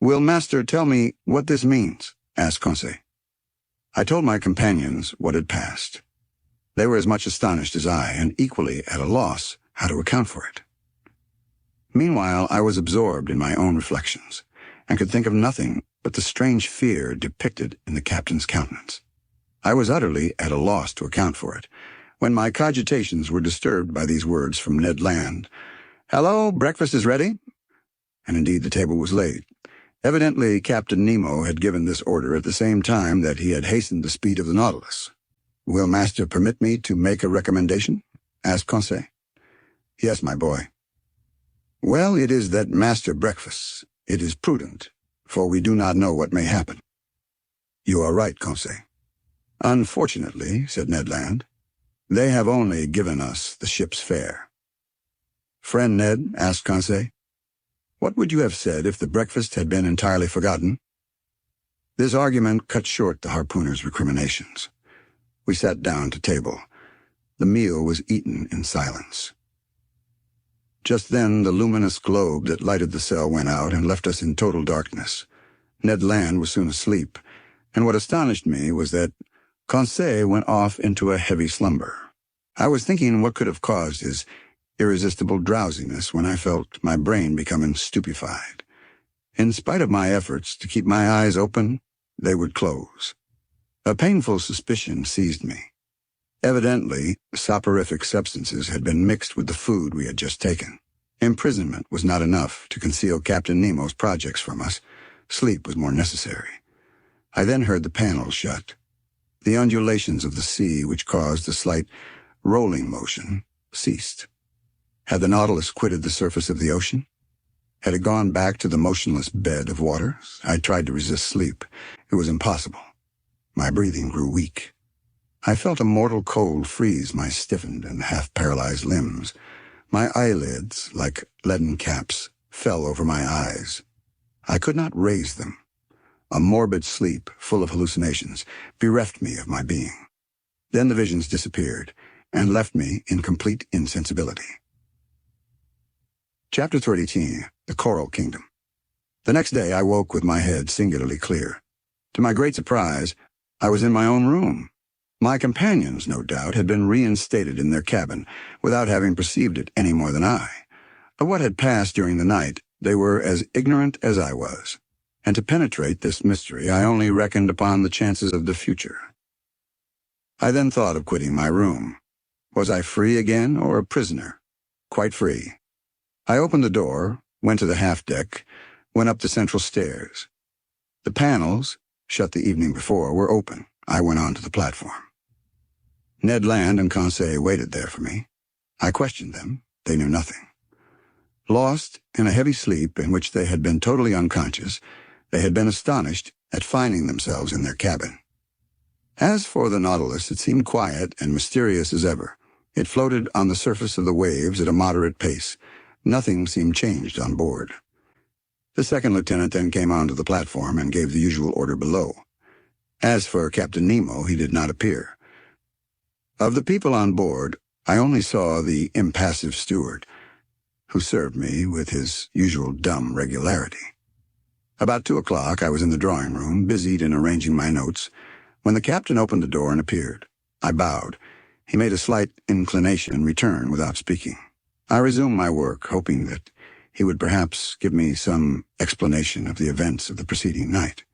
"Will master tell me what this means?" asked Conseil. I told my companions what had passed. They were as much astonished as I, and equally at a loss how to account for it. Meanwhile, I was absorbed in my own reflections, and could think of nothing but the strange fear depicted in the captain's countenance. I was utterly at a loss to account for it, when my cogitations were disturbed by these words from Ned Land. "Hello, breakfast is ready." And indeed the table was laid. Evidently, Captain Nemo had given this order at the same time that he had hastened the speed of the Nautilus. "Will master permit me to make a recommendation?" asked Conseil. "Yes, my boy." "Well, it is that master breakfasts. It is prudent, for we do not know what may happen." "You are right, Conseil." "Unfortunately," said Ned Land, "they have only given us the ship's fare." "Friend Ned," asked Conseil, "what would you have said if the breakfast had been entirely forgotten?" This argument cut short the harpooner's recriminations. We sat down to table. The meal was eaten in silence. Just then the luminous globe that lighted the cell went out and left us in total darkness. Ned Land was soon asleep, and what astonished me was that Conseil went off into a heavy slumber. I was thinking what could have caused his irresistible drowsiness when I felt my brain becoming stupefied. In spite of my efforts to keep my eyes open, they would close. A painful suspicion seized me. Evidently, soporific substances had been mixed with the food we had just taken. Imprisonment was not enough to conceal Captain Nemo's projects from us. Sleep was more necessary. I then heard the panels shut. The undulations of the sea, which caused a slight rolling motion, ceased. Had the Nautilus quitted the surface of the ocean? Had it gone back to the motionless bed of waters? I tried to resist sleep. It was impossible. My breathing grew weak. I felt a mortal cold freeze my stiffened and half-paralyzed limbs. My eyelids, like leaden caps, fell over my eyes. I could not raise them. A morbid sleep, full of hallucinations, bereft me of my being. Then the visions disappeared and left me in complete insensibility. Chapter 13, The Coral Kingdom. The next day I woke with my head singularly clear. To my great surprise, I was in my own room. My companions, no doubt, had been reinstated in their cabin without having perceived it any more than I. Of what had passed during the night, they were as ignorant as I was. And to penetrate this mystery, I only reckoned upon the chances of the future. I then thought of quitting my room. Was I free again, or a prisoner? Quite free. I opened the door, went to the half-deck, went up the central stairs. The panels, shut the evening before, were open. I went on to the platform. Ned Land and Conseil waited there for me. I questioned them. They knew nothing. Lost in a heavy sleep in which they had been totally unconscious, they had been astonished at finding themselves in their cabin. As for the Nautilus, it seemed quiet and mysterious as ever. It floated on the surface of the waves at a moderate pace. Nothing seemed changed on board. The second lieutenant then came onto the platform and gave the usual order below. As for Captain Nemo, he did not appear. Of the people on board, I only saw the impassive steward, who served me with his usual dumb regularity. About 2 o'clock, I was in the drawing room, busied in arranging my notes, when the captain opened the door and appeared. I bowed. He made a slight inclination and returned without speaking. I resumed my work, hoping that he would perhaps give me some explanation of the events of the preceding night.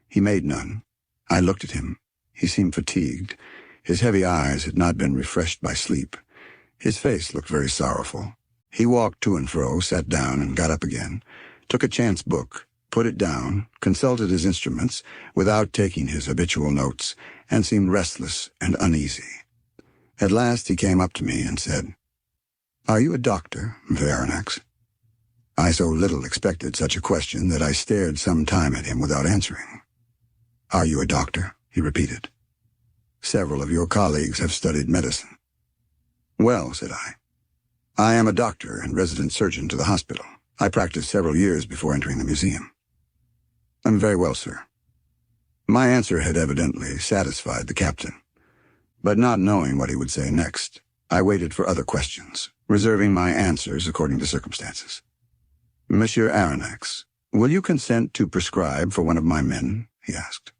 He made none. I looked at him. He seemed fatigued. His heavy eyes had not been refreshed by sleep. His face looked very sorrowful. He walked to and fro, sat down, and got up again, took a chance book, put it down, consulted his instruments without taking his habitual notes, and seemed restless and uneasy. At last he came up to me and said, "Are you a doctor, Varanex?" I so little expected such a question that I stared some time at him without answering. "Are you a doctor?" he repeated. "Several of your colleagues have studied medicine." "Well," said I am a doctor and resident surgeon to the hospital. I practiced several years before entering the museum." "I'm very well, sir." My answer had evidently satisfied the captain. But not knowing what he would say next, I waited for other questions, reserving my answers according to circumstances. "Monsieur Aronnax, will you consent to prescribe for one of my men?" he asked.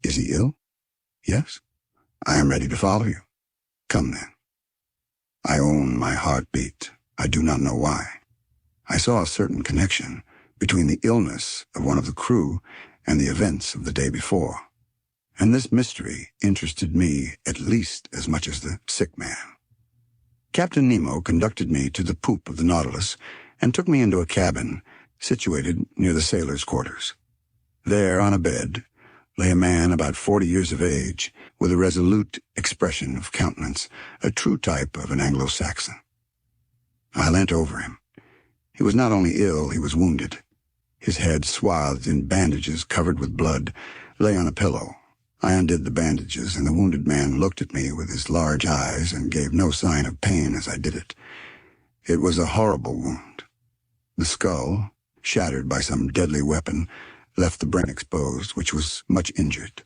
"Is he ill?" "Yes." "I am ready to follow you." "Come then." I own my heart beat. I do not know why. I saw a certain connection between the illness of one of the crew and the events of the day before, and this mystery interested me at least as much as the sick man. Captain Nemo conducted me to the poop of the Nautilus and took me into a cabin situated near the sailors' quarters. There, on a bed, lay a man about 40 years of age, with a resolute expression of countenance, a true type of an Anglo-Saxon. I leant over him. He was not only ill, he was wounded. His head, swathed in bandages covered with blood, lay on a pillow. I undid the bandages, and the wounded man looked at me with his large eyes and gave no sign of pain as I did it. It was a horrible wound. The skull, shattered by some deadly weapon, left the brain exposed, which was much injured.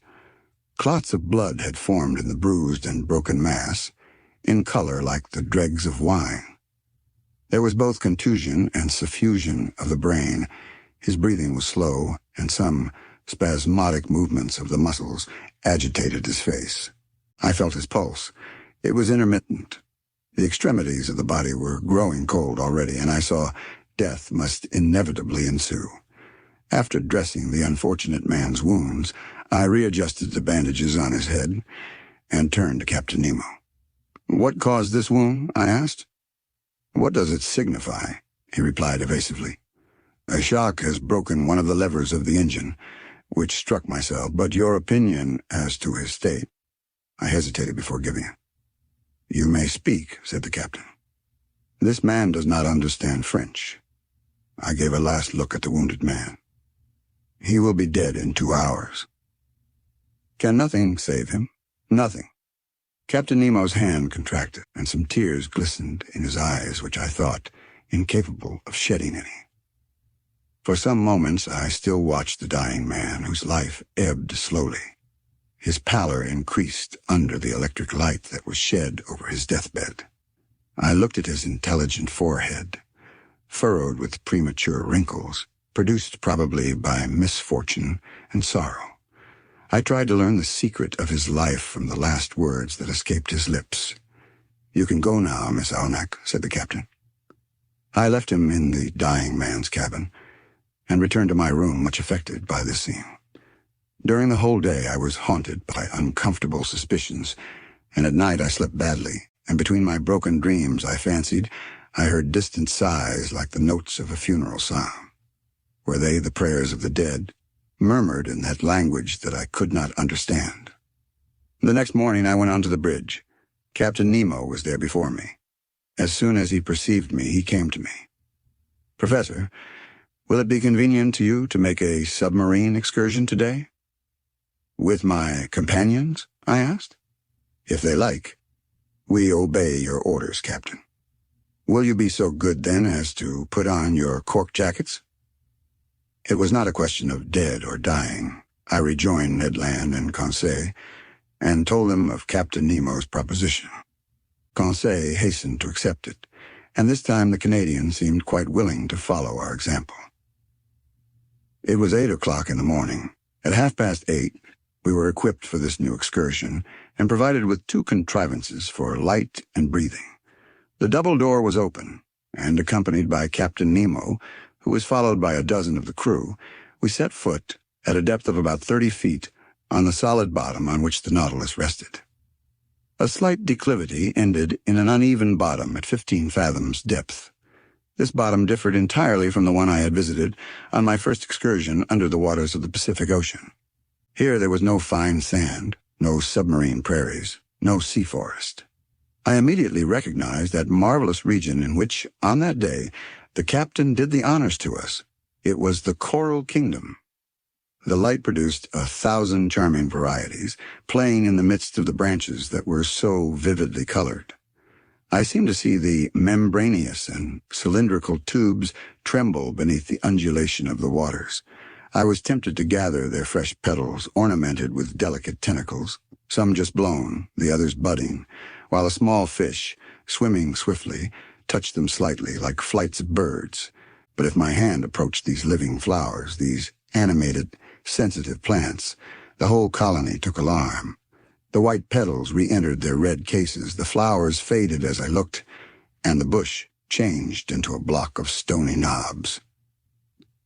Clots of blood had formed in the bruised and broken mass, in color like the dregs of wine. There was both contusion and suffusion of the brain. His breathing was slow, and some spasmodic movements of the muscles agitated his face. I felt his pulse. It was intermittent. The extremities of the body were growing cold already, and I saw death must inevitably ensue. After dressing the unfortunate man's wounds, I readjusted the bandages on his head and turned to Captain Nemo. "What caused this wound?" I asked. "What does it signify?" he replied evasively. "A shock has broken one of the levers of the engine, which struck myself, but your opinion as to his state—" I hesitated before giving it. "You may speak," said the captain. "This man does not understand French." I gave a last look at the wounded man. "He will be dead in 2 hours." "Can nothing save him?" "Nothing." Captain Nemo's hand contracted, and some tears glistened in his eyes, which I thought incapable of shedding any. For some moments I still watched the dying man, whose life ebbed slowly. His pallor increased under the electric light that was shed over his deathbed. I looked at his intelligent forehead, furrowed with premature wrinkles, produced probably by misfortune and sorrow. I tried to learn the secret of his life from the last words that escaped his lips. "You can go now, Miss Alnack," said the captain. I left him in the dying man's cabin and returned to my room much affected by this scene. During the whole day I was haunted by uncomfortable suspicions, and at night I slept badly, and between my broken dreams I fancied I heard distant sighs like the notes of a funeral psalm. Were they the prayers of the dead, murmured in that language that I could not understand? The next morning I went on to the bridge. Captain Nemo was there before me. As soon as he perceived me, he came to me. "Professor, will it be convenient to you to make a submarine excursion today?" "With my companions?" I asked. "If they like." "We obey your orders, Captain." "Will you be so good, then, as to put on your cork jackets?" It was not a question of dead or dying. I rejoined Ned Land and Conseil, and told them of Captain Nemo's proposition. Conseil hastened to accept it, and this time the Canadian seemed quite willing to follow our example. It was 8 o'clock in the morning. At 8:30, we were equipped for this new excursion and provided with 2 contrivances for light and breathing. The double door was open, and accompanied by Captain Nemo, who was followed by a dozen of the crew, we set foot, at a depth of about 30 feet, on the solid bottom on which the Nautilus rested. A slight declivity ended in an uneven bottom at 15 fathoms depth. This bottom differed entirely from the one I had visited on my first excursion under the waters of the Pacific Ocean. Here there was no fine sand, no submarine prairies, no sea forest. I immediately recognized that marvelous region in which, on that day, the captain did the honors to us. It was the Coral Kingdom. The light produced 1,000 charming varieties, playing in the midst of the branches that were so vividly colored. I seemed to see the membranous and cylindrical tubes tremble beneath the undulation of the waters. I was tempted to gather their fresh petals, ornamented with delicate tentacles, some just blown, the others budding, while a small fish, swimming swiftly, touched them slightly like flights of birds. But if my hand approached these living flowers, these animated, sensitive plants, the whole colony took alarm. The white petals re-entered their red cases, the flowers faded as I looked, and the bush changed into a block of stony knobs.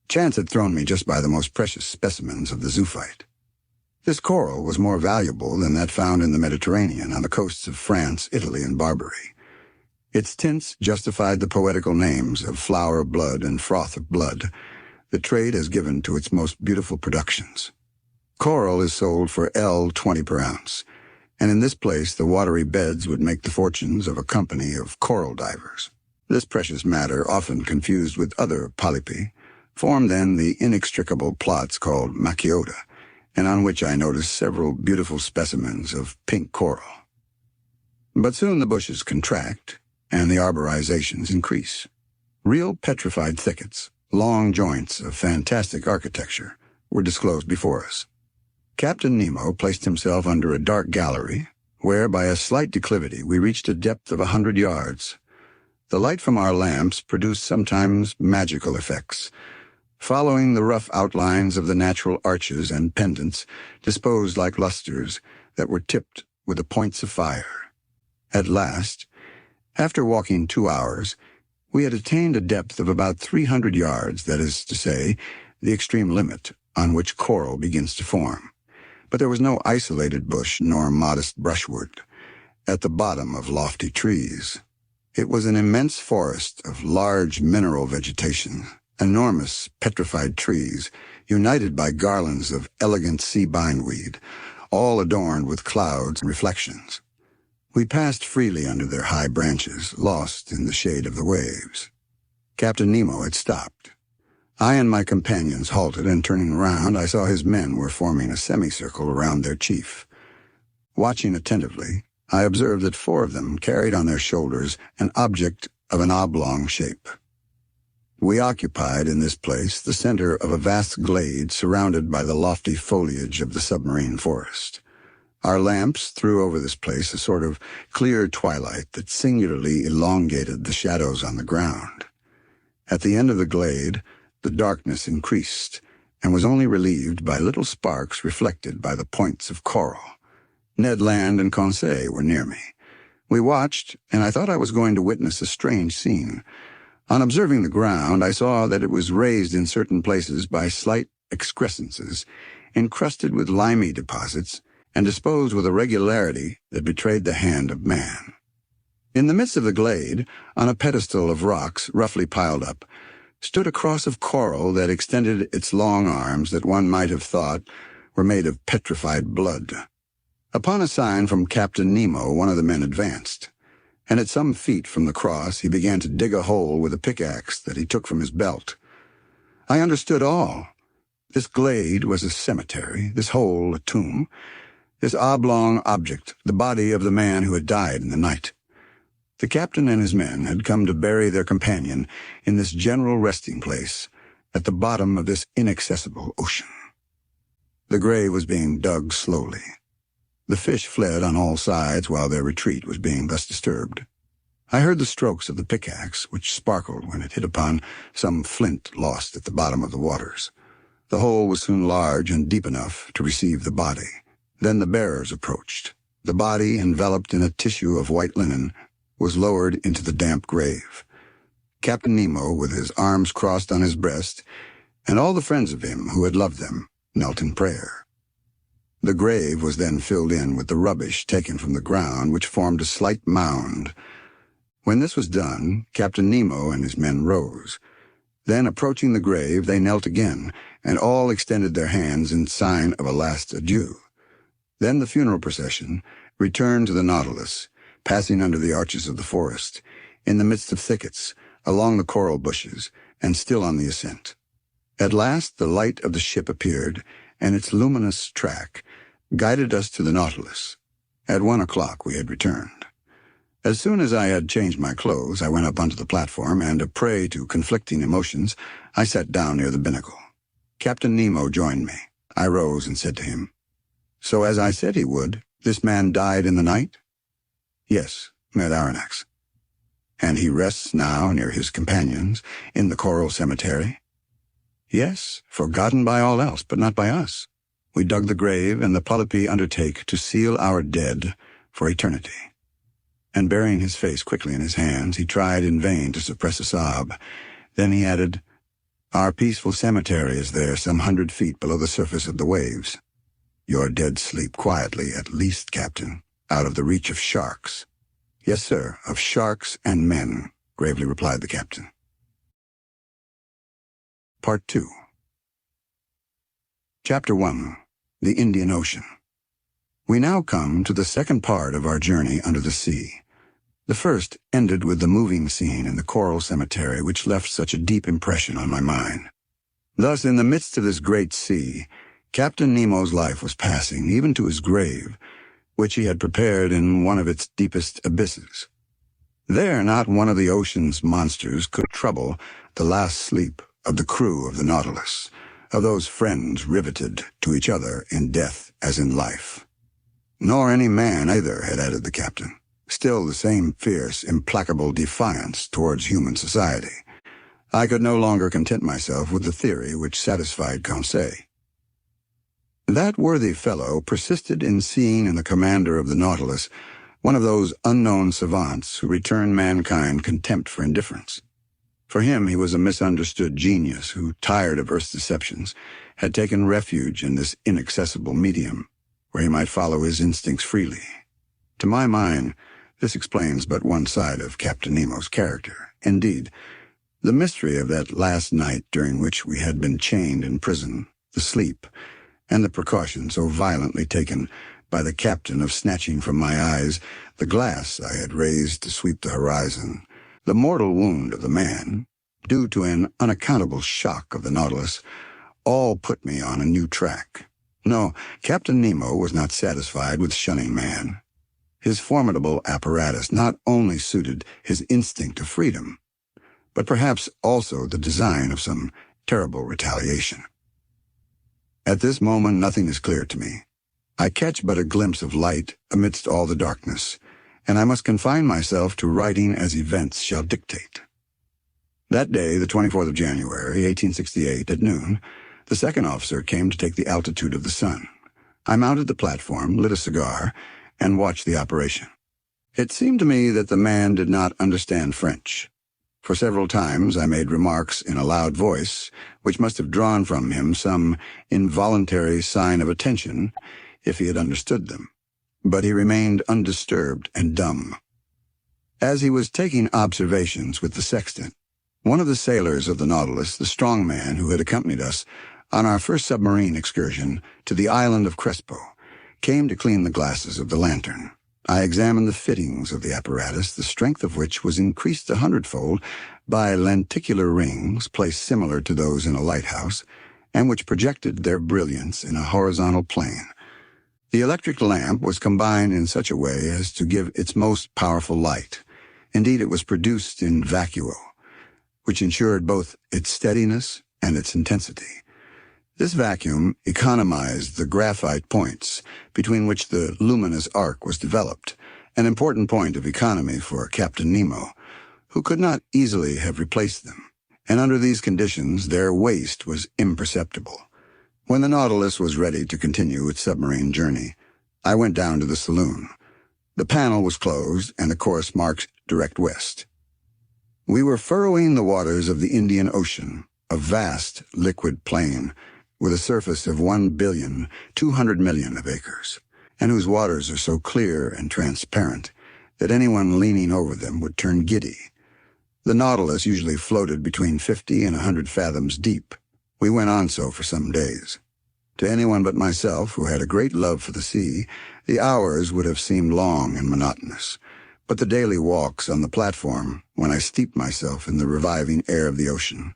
Chance had thrown me just by the most precious specimens of the zoophyte. This coral was more valuable than that found in the Mediterranean on the coasts of France, Italy, and Barbary. Its tints justified the poetical names of flower of blood and froth of blood the trade has given to its most beautiful productions. Coral is sold for L20 per ounce, and in this place the watery beds would make the fortunes of a company of coral divers. This precious matter, often confused with other polypi, formed then the inextricable plots called Machiota, and on which I noticed several beautiful specimens of pink coral. But soon the bushes contract, and the arborizations increase. Real petrified thickets, long joints of fantastic architecture, were disclosed before us. Captain Nemo placed himself under a dark gallery, where by a slight declivity we reached a depth of 100 yards. The light from our lamps produced sometimes magical effects, following the rough outlines of the natural arches and pendants, disposed like lustres that were tipped with the points of fire. At last, after walking 2 hours, we had attained a depth of about 300 yards, that is to say, the extreme limit on which coral begins to form. But there was no isolated bush nor modest brushwood at the bottom of lofty trees. It was an immense forest of large mineral vegetation, enormous petrified trees, united by garlands of elegant sea bindweed, all adorned with clouds and reflections. We passed freely under their high branches, lost in the shade of the waves. Captain Nemo had stopped. I and my companions halted, and turning around, I saw his men were forming a semicircle around their chief. Watching attentively, I observed that 4 of them carried on their shoulders an object of an oblong shape. We occupied in this place the center of a vast glade surrounded by the lofty foliage of the submarine forest. Our lamps threw over this place a sort of clear twilight that singularly elongated the shadows on the ground. At the end of the glade, the darkness increased and was only relieved by little sparks reflected by the points of coral. Ned Land and Conseil were near me. We watched, and I thought I was going to witness a strange scene. On observing the ground, I saw that it was raised in certain places by slight excrescences, encrusted with limy deposits, and disposed with a regularity that betrayed the hand of man. In the midst of the glade, on a pedestal of rocks roughly piled up, stood a cross of coral that extended its long arms that one might have thought were made of petrified blood. Upon a sign from Captain Nemo, one of the men advanced, and at some feet from the cross he began to dig a hole with a pickaxe that he took from his belt. I understood all. This glade was a cemetery, this hole a tomb, this oblong object the body of the man who had died in the night. The captain and his men had come to bury their companion in this general resting place at the bottom of this inaccessible ocean. The grave was being dug slowly. The fish fled on all sides while their retreat was being thus disturbed. I heard the strokes of the pickaxe, which sparkled when it hit upon some flint lost at the bottom of the waters. The hole was soon large and deep enough to receive the body. Then the bearers approached. The body, enveloped in a tissue of white linen, was lowered into the damp grave. Captain Nemo, with his arms crossed on his breast, and all the friends of him who had loved them, knelt in prayer. The grave was then filled in with the rubbish taken from the ground, which formed a slight mound. When this was done, Captain Nemo and his men rose. Then, approaching the grave, they knelt again, and all extended their hands in sign of a last adieu. Then the funeral procession returned to the Nautilus, passing under the arches of the forest, in the midst of thickets, along the coral bushes, and still on the ascent. At last the light of the ship appeared, and its luminous track guided us to the Nautilus. At 1 o'clock we had returned. As soon as I had changed my clothes, I went up onto the platform, and a prey to conflicting emotions, I sat down near the binnacle. Captain Nemo joined me. I rose and said to him, "So as I said he would, this man died in the night?" "Yes, med Aronnax." "And he rests now near his companions in the coral cemetery?" "Yes, forgotten by all else, but not by us. We dug the grave, and the polypi undertake to seal our dead for eternity." And burying his face quickly in his hands, he tried in vain to suppress a sob. Then he added, "Our peaceful cemetery is there, some 100 feet below the surface of the waves. Your dead sleep quietly, at least, Captain, out of the reach of sharks." "Yes, sir, of sharks and men," gravely replied the captain. Part 2. Chapter 1. The Indian Ocean. We now come to the second part of our journey under the sea. The first ended with the moving scene in the coral cemetery, which left such a deep impression on my mind. Thus, in the midst of this great sea, Captain Nemo's life was passing, even to his grave, which he had prepared in one of its deepest abysses. There not one of the ocean's monsters could trouble the last sleep of the crew of the Nautilus, of those friends riveted to each other in death as in life. Nor any man either, had added the captain, still the same fierce, implacable defiance towards human society. I could no longer content myself with the theory which satisfied Conseil. That worthy fellow persisted in seeing in the commander of the Nautilus one of those unknown savants who return mankind contempt for indifference. For him, he was a misunderstood genius who, tired of Earth's deceptions, had taken refuge in this inaccessible medium, where he might follow his instincts freely. To my mind, this explains but one side of Captain Nemo's character. Indeed, the mystery of that last night during which we had been chained in prison, the sleep, and the precaution so violently taken by the captain of snatching from my eyes the glass I had raised to sweep the horizon, the mortal wound of the man, due to an unaccountable shock of the Nautilus, all put me on a new track. No, Captain Nemo was not satisfied with shunning man. His formidable apparatus not only suited his instinct of freedom, but perhaps also the design of some terrible retaliation. At this moment nothing is clear to me. I catch but a glimpse of light amidst all the darkness, and I must confine myself to writing as events shall dictate. That day, the 24th of January, 1868, at noon, the second officer came to take the altitude of the sun. I mounted the platform, lit a cigar, and watched the operation. It seemed to me that the man did not understand French. For several times I made remarks in a loud voice, which must have drawn from him some involuntary sign of attention if he had understood them. But he remained undisturbed and dumb. As he was taking observations with the sextant, one of the sailors of the Nautilus, the strong man who had accompanied us on our first submarine excursion to the island of Crespo, came to clean the glasses of the lantern. I examined the fittings of the apparatus, the strength of which was increased 100-fold by lenticular rings placed similar to those in a lighthouse, and which projected their brilliance in a horizontal plane. The electric lamp was combined in such a way as to give its most powerful light. Indeed, it was produced in vacuo, which ensured both its steadiness and its intensity. This vacuum economized the graphite points between which the luminous arc was developed, an important point of economy for Captain Nemo, who could not easily have replaced them, and under these conditions their waste was imperceptible. When the Nautilus was ready to continue its submarine journey, I went down to the saloon. The panel was closed, and the course marked direct west. We were furrowing the waters of the Indian Ocean, a vast liquid plain, with a surface of 1,200,000,000 of acres, and whose waters are so clear and transparent that anyone leaning over them would turn giddy. The Nautilus usually floated between 50 and 100 fathoms deep. We went on so for some days. To anyone but myself, who had a great love for the sea, the hours would have seemed long and monotonous. But the daily walks on the platform, when I steeped myself in the reviving air of the ocean,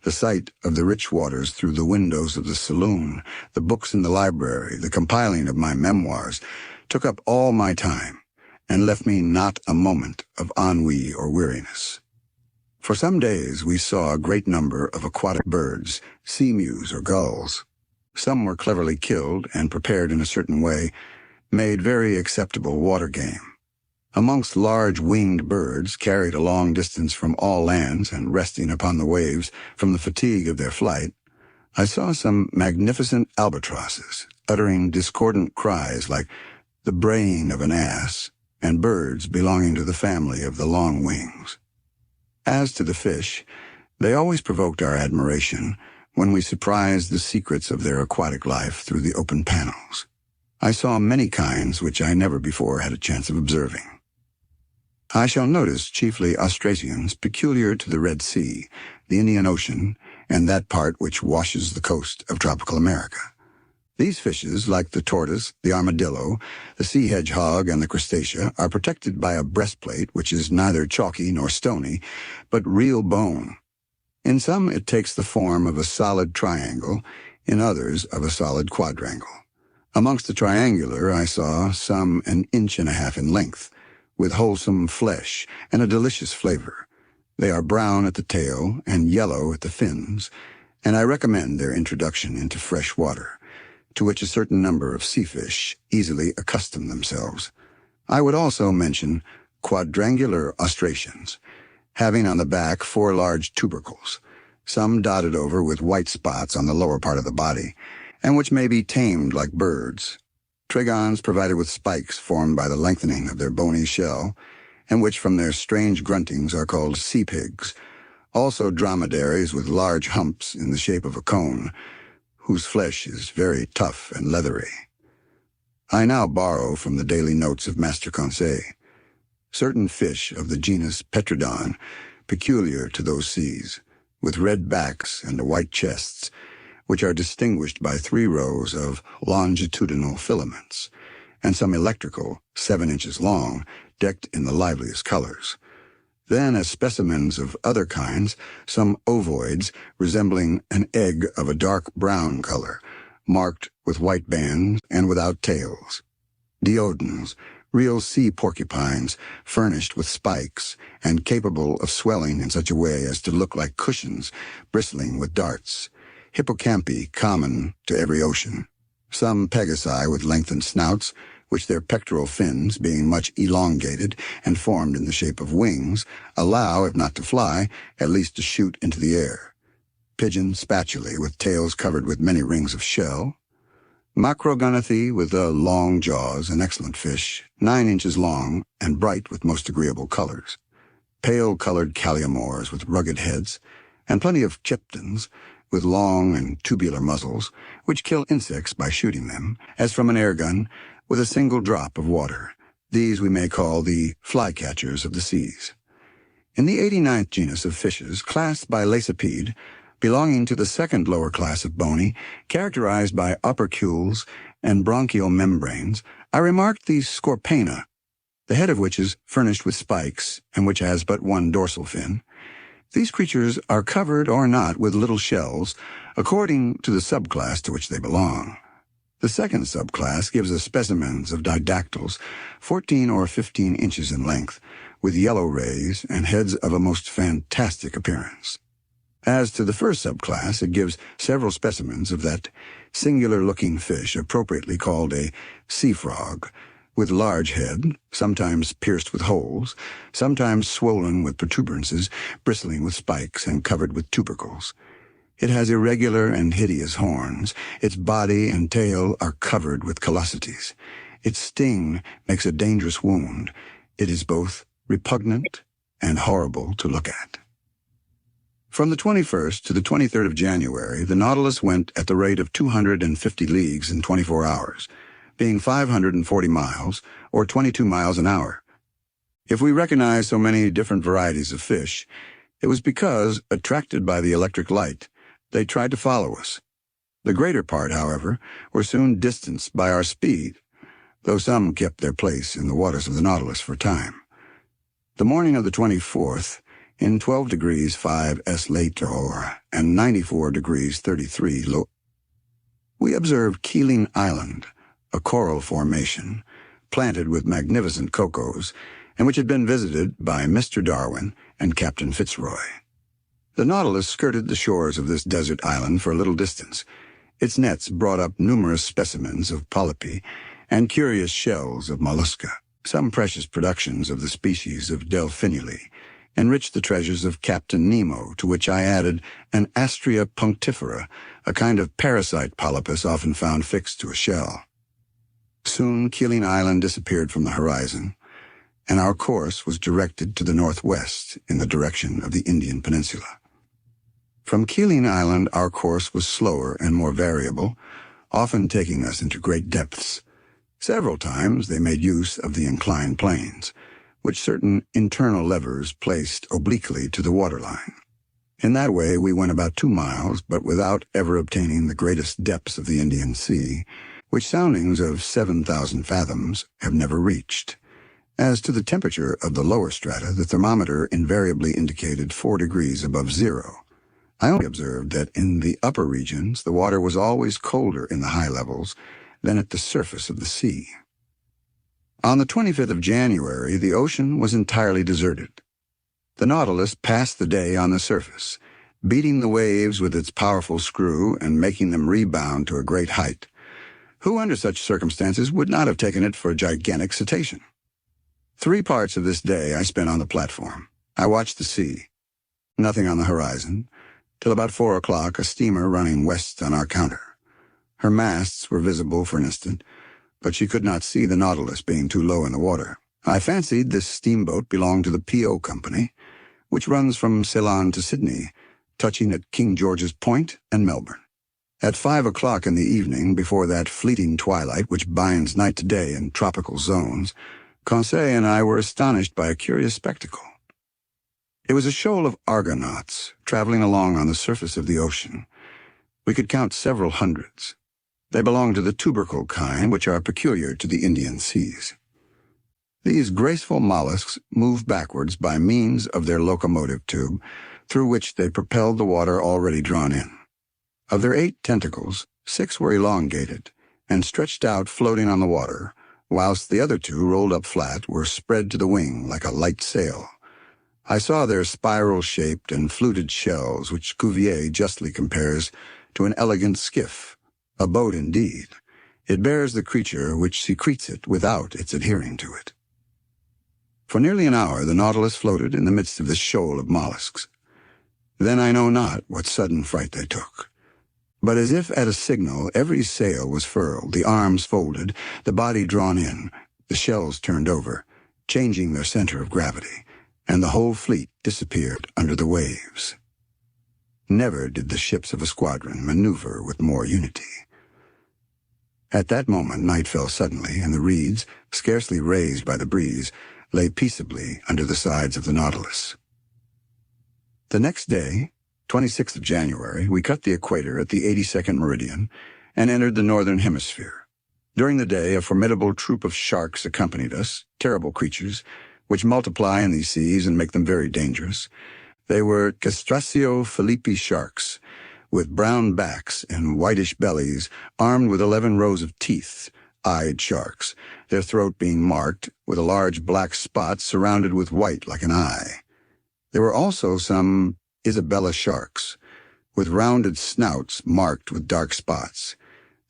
the sight of the rich waters through the windows of the saloon, the books in the library, the compiling of my memoirs, took up all my time, and left me not a moment of ennui or weariness. For some days we saw a great number of aquatic birds, sea-mews or gulls. Some were cleverly killed and prepared in a certain way, made very acceptable water game. Amongst large winged birds carried a long distance from all lands and resting upon the waves from the fatigue of their flight, I saw some magnificent albatrosses uttering discordant cries like the braying of an ass, and birds belonging to the family of the long wings. As to the fish, they always provoked our admiration when we surprised the secrets of their aquatic life through the open panels. I saw many kinds which I never before had a chance of observing. I shall notice chiefly Austrasians peculiar to the Red Sea, the Indian Ocean, and that part which washes the coast of tropical America. These fishes, like the tortoise, the armadillo, the sea hedgehog, and the crustacea, are protected by a breastplate which is neither chalky nor stony, but real bone. In some it takes the form of a solid triangle, in others of a solid quadrangle. Amongst the triangular I saw some 1.5 inches in length, with wholesome flesh and a delicious flavor. They are brown at the tail and yellow at the fins, and I recommend their introduction into fresh water, to which a certain number of sea fish easily accustom themselves. I would also mention quadrangular Austrasians, having on the back 4 large tubercles, some dotted over with white spots on the lower part of the body, and which may be tamed like birds. Trigons provided with spikes formed by the lengthening of their bony shell, and which from their strange gruntings are called sea pigs, Also dromedaries with large humps in the shape of a cone, whose flesh is very tough and leathery. I now borrow from the daily notes of Master Conseil. Certain fish of the genus Petrodon, peculiar to those seas, with red backs and white chests, which are distinguished by 3 rows of longitudinal filaments, and some electrical, 7 inches long, decked in the liveliest colors. Then, as specimens of other kinds, some ovoids resembling an egg of a dark brown color, marked with white bands and without tails. Diodons, real sea porcupines, furnished with spikes and capable of swelling in such a way as to look like cushions bristling with darts. Hippocampi common to every ocean. Some pegasi with lengthened snouts, which their pectoral fins, being much elongated and formed in the shape of wings, allow, if not to fly, at least to shoot into the air. Pigeon spatulae with tails covered with many rings of shell. Macrogonathi with long jaws, an excellent fish, 9 inches long and bright with most agreeable colors. Pale-colored calliamores with rugged heads, and plenty of chiptons with long and tubular muzzles, which kill insects by shooting them, as from an air gun, with a single drop of water. These we may call the flycatchers of the seas. In the 89th genus of fishes, classed by Lacipede, belonging to the second lower class of bony, characterized by opercules and bronchial membranes, I remarked the Scorpaena, the head of which is furnished with spikes and which has but 1 dorsal fin. These creatures are covered or not with little shells, according to the subclass to which they belong. The second subclass gives us specimens of didactyls, 14 or 15 inches in length, with yellow rays and heads of a most fantastic appearance. As to the first subclass, it gives several specimens of that singular-looking fish appropriately called a sea frog, with large head, sometimes pierced with holes, sometimes swollen with protuberances, bristling with spikes and covered with tubercles. It has irregular and hideous horns. Its body and tail are covered with callosities. Its sting makes a dangerous wound. It is both repugnant and horrible to look at. From the 21st to the 23rd of January, the Nautilus went at the rate of 250 leagues in 24 hours, being 540 miles, or 22 miles an hour. If we recognize so many different varieties of fish, it was because, attracted by the electric light, they tried to follow us. The greater part, however, were soon distanced by our speed, though some kept their place in the waters of the Nautilus for a time. The morning of the 24th, in 12 degrees 5 S lator and 94 degrees 33 lo, we observed Keeling Island, a coral formation, planted with magnificent cocos, and which had been visited by Mr. Darwin and Captain Fitzroy. The Nautilus skirted the shores of this desert island for a little distance. Its nets brought up numerous specimens of polypi and curious shells of mollusca. Some precious productions of the species of Delphinulae enriched the treasures of Captain Nemo, to which I added an Astrea punctifera, a kind of parasite polypus often found fixed to a shell. Soon Keeling Island disappeared from the horizon, and our course was directed to the northwest in the direction of the Indian Peninsula. From Keeling Island our course was slower and more variable, often taking us into great depths. Several times they made use of the inclined planes, which certain internal levers placed obliquely to the waterline. In that way we went about 2 miles, but without ever obtaining the greatest depths of the Indian Sea, which soundings of 7,000 fathoms have never reached. As to the temperature of the lower strata, the thermometer invariably indicated 4 degrees above zero. I only observed that in the upper regions the water was always colder in the high levels than at the surface of the sea. On the 25th of January, the ocean was entirely deserted. The Nautilus passed the day on the surface, beating the waves with its powerful screw and making them rebound to a great height. Who under such circumstances would not have taken it for a gigantic cetacean? 3 parts of this day I spent on the platform. I watched the sea. Nothing on the horizon, till about 4 o'clock a steamer running west on our counter. Her masts were visible for an instant, but she could not see the Nautilus being too low in the water. I fancied this steamboat belonged to the P.O. Company, which runs from Ceylon to Sydney, touching at King George's Point and Melbourne. At 5 o'clock in the evening, before that fleeting twilight which binds night to day in tropical zones, Conseil and I were astonished by a curious spectacle. It was a shoal of argonauts traveling along on the surface of the ocean. We could count several hundreds. They belonged to the tubercle kind, which are peculiar to the Indian seas. These graceful mollusks moved backwards by means of their locomotive tube, through which they propelled the water already drawn in. Of their 8 tentacles, 6 were elongated and stretched out floating on the water, whilst the other 2, rolled up flat, were spread to the wing like a light sail. I saw their spiral-shaped and fluted shells, which Cuvier justly compares to an elegant skiff, a boat indeed. It bears the creature which secretes it without its adhering to it. For nearly an hour the Nautilus floated in the midst of this shoal of mollusks. Then I know not what sudden fright they took. But as if at a signal, every sail was furled, the arms folded, the body drawn in, the shells turned over, changing their center of gravity, and the whole fleet disappeared under the waves. Never did the ships of a squadron maneuver with more unity. At that moment night fell suddenly, and the reeds, scarcely raised by the breeze, lay peaceably under the sides of the Nautilus. The next day, 26th of January, we cut the equator at the 82nd meridian and entered the northern hemisphere. During the day, a formidable troop of sharks accompanied us, terrible creatures, which multiply in these seas and make them very dangerous. They were Castraceo philippi sharks, with brown backs and whitish bellies, armed with 11 rows of teeth, eyed sharks, their throat being marked with a large black spot surrounded with white like an eye. There were also some Isabella sharks, with rounded snouts marked with dark spots.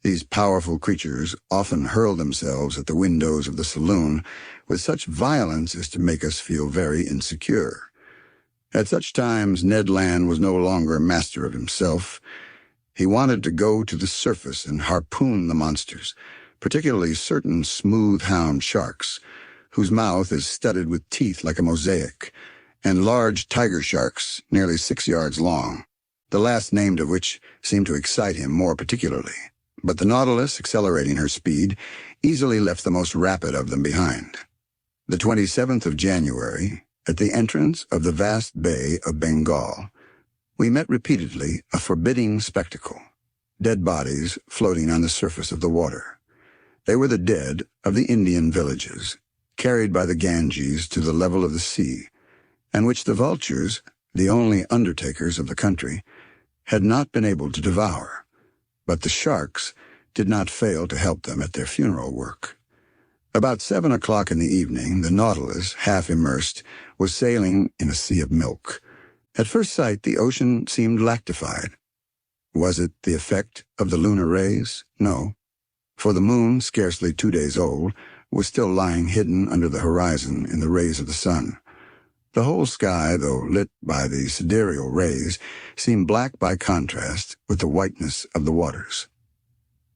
These powerful creatures often hurled themselves at the windows of the saloon with such violence as to make us feel very insecure. At such times Ned Land was no longer master of himself. He wanted to go to the surface and harpoon the monsters, particularly certain smooth-hound sharks, whose mouth is studded with teeth like a mosaic, and large tiger sharks nearly 6 yards long, the last named of which seemed to excite him more particularly. But the Nautilus, accelerating her speed, easily left the most rapid of them behind. The 27th of January, at the entrance of the vast Bay of Bengal, we met repeatedly a forbidding spectacle, dead bodies floating on the surface of the water. They were the dead of the Indian villages, carried by the Ganges to the level of the sea, and which the vultures, the only undertakers of the country, had not been able to devour. But the sharks did not fail to help them at their funeral work. About 7 o'clock in the evening, the Nautilus, half immersed, was sailing in a sea of milk. At first sight, the ocean seemed lactified. Was it the effect of the lunar rays? No, for the moon, scarcely 2 days old, was still lying hidden under the horizon in the rays of the sun. The whole sky, though lit by the sidereal rays, seemed black by contrast with the whiteness of the waters.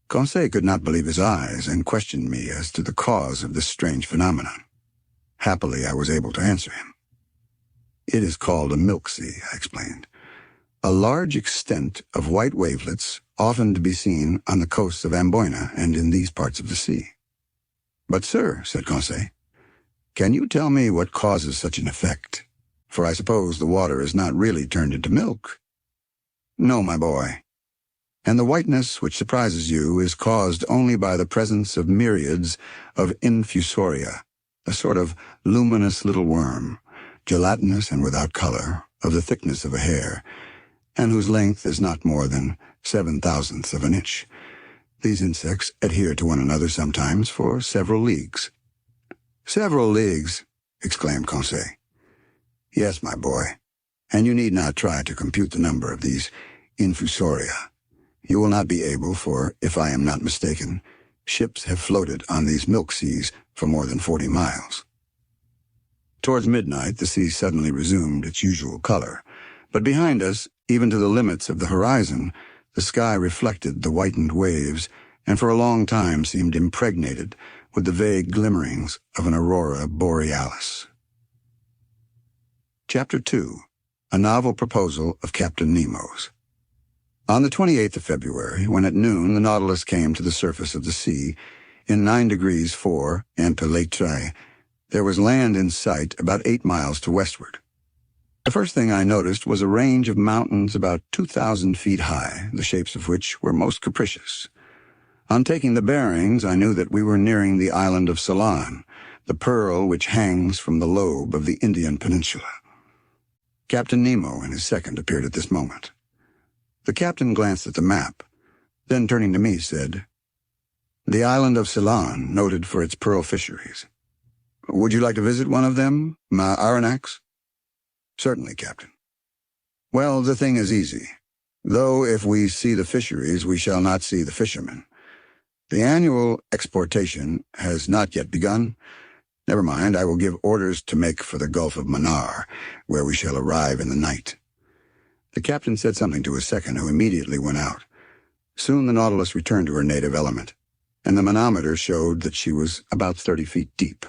Conseil could not believe his eyes and questioned me as to the cause of this strange phenomenon. Happily, I was able to answer him. It is called a milk sea, I explained. A large extent of white wavelets, often to be seen on the coasts of Amboyna and in these parts of the sea. But, sir, said Conseil, can you tell me what causes such an effect? For I suppose the water is not really turned into milk. No, my boy. And the whiteness which surprises you is caused only by the presence of myriads of infusoria, a sort of luminous little worm, gelatinous and without color, of the thickness of a hair, and whose length is not more than 7/1000th of an inch. These insects adhere to one another sometimes for several leagues. "Several leagues," exclaimed Conseil. "Yes, my boy, and you need not try to compute the number of these infusoria. You will not be able, for, if I am not mistaken, ships have floated on these milk seas for more than 40 miles. Towards midnight, the sea suddenly resumed its usual color, but behind us, even to the limits of the horizon, the sky reflected the whitened waves, and for a long time seemed impregnated with the vague glimmerings of an aurora borealis. Chapter 2, A Novel Proposal of Captain Nemo's. On the 28th of February, when at noon the Nautilus came to the surface of the sea, in 9 degrees 4 Impellitre, there was land in sight about 8 miles to westward. The first thing I noticed was a range of mountains about 2,000 feet high, the shapes of which were most capricious. On taking the bearings, I knew that we were nearing the island of Ceylon, the pearl which hangs from the lobe of the Indian peninsula. Captain Nemo and his second appeared at this moment. The captain glanced at the map, then turning to me said, "The island of Ceylon, noted for its pearl fisheries. Would you like to visit one of them, ma Aronnax?" "Certainly, Captain." "Well, the thing is easy. Though if we see the fisheries, we shall not see the fishermen. The annual exportation has not yet begun. Never mind, I will give orders to make for the Gulf of Mannar, where we shall arrive in the night." The captain said something to his second, who immediately went out. Soon the Nautilus returned to her native element, and the manometer showed that she was about 30 feet deep.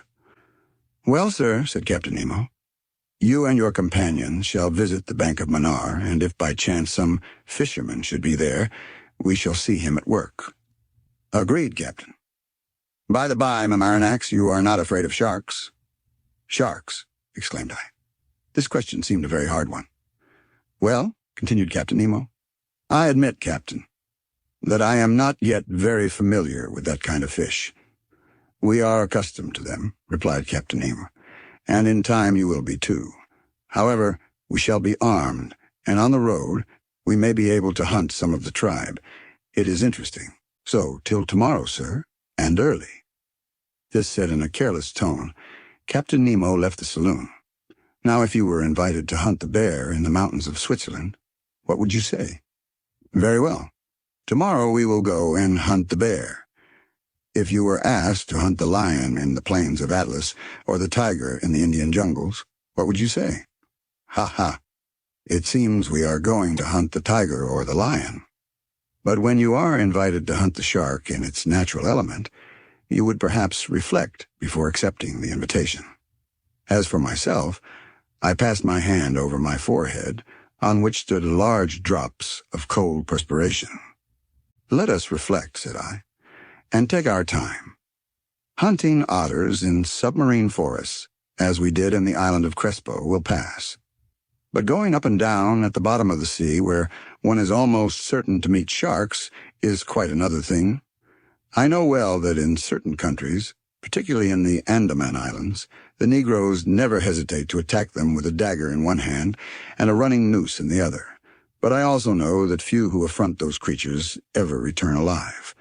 "Well, sir," said Captain Nemo, "you and your companions shall visit the Bank of Mannar, and if by chance some fisherman should be there, we shall see him at work." "Agreed, Captain. By the by, my Aronnax, you are not afraid of sharks?" "Sharks?" exclaimed I. This question seemed a very hard one. "Well," continued Captain Nemo, "I admit, Captain, that I am not yet very familiar with that kind of fish." "We are accustomed to them," replied Captain Nemo, "and in time you will be too. However, we shall be armed, and on the road we may be able to hunt some of the tribe. It is interesting. So, till tomorrow, sir, and early." This said in a careless tone, Captain Nemo left the saloon. Now, if you were invited to hunt the bear in the mountains of Switzerland, what would you say? "Very well. Tomorrow we will go and hunt the bear." If you were asked to hunt the lion in the plains of Atlas or the tiger in the Indian jungles, what would you say? "Ha ha! It seems we are going to hunt the tiger or the lion." But when you are invited to hunt the shark in its natural element, you would perhaps reflect before accepting the invitation. As for myself, I passed my hand over my forehead, on which stood large drops of cold perspiration. "Let us reflect," said I, "and take our time. Hunting otters in submarine forests, as we did in the island of Crespo, will pass. But going up and down at the bottom of the sea, where one is almost certain to meet sharks, is quite another thing. I know well that in certain countries, particularly in the Andaman Islands, the Negroes never hesitate to attack them with a dagger in one hand and a running noose in the other. But I also know that few who affront those creatures ever return alive.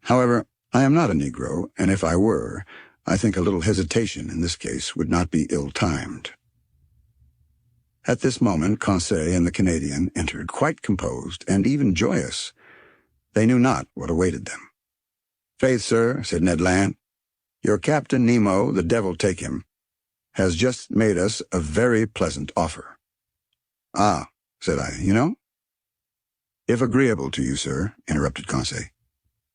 However, I am not a Negro, and if I were, I think a little hesitation in this case would not be ill-timed." At this moment, Conseil and the Canadian entered, quite composed and even joyous. They knew not what awaited them. "Faith, sir," said Ned Land, "your Captain Nemo, the devil take him, has just made us a very pleasant offer." "Ah," said I, "you know?" "If agreeable to you, sir," interrupted Conseil,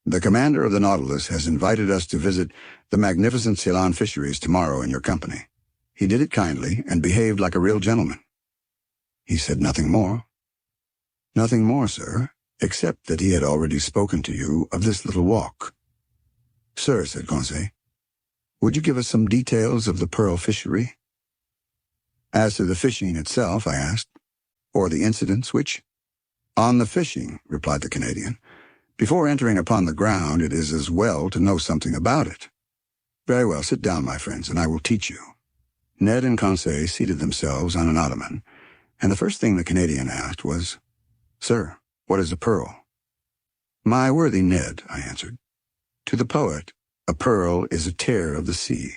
"the commander of the Nautilus has invited us to visit the magnificent Ceylon fisheries tomorrow in your company. He did it kindly and behaved like a real gentleman." "He said nothing more?" "Nothing more, sir, except that he had already spoken to you of this little walk." "Sir," said Conseil, "would you give us some details of the pearl fishery?" "As to the fishing itself," I asked, "or the incidents which—" "On the fishing," replied the Canadian, "before entering upon the ground, it is as well to know something about it." "Very well, sit down, my friends, and I will teach you." Ned and Conseil seated themselves on an ottoman, and the first thing the Canadian asked was, "Sir, what is a pearl?" "My worthy Ned," I answered, "to the poet, a pearl is a tear of the sea.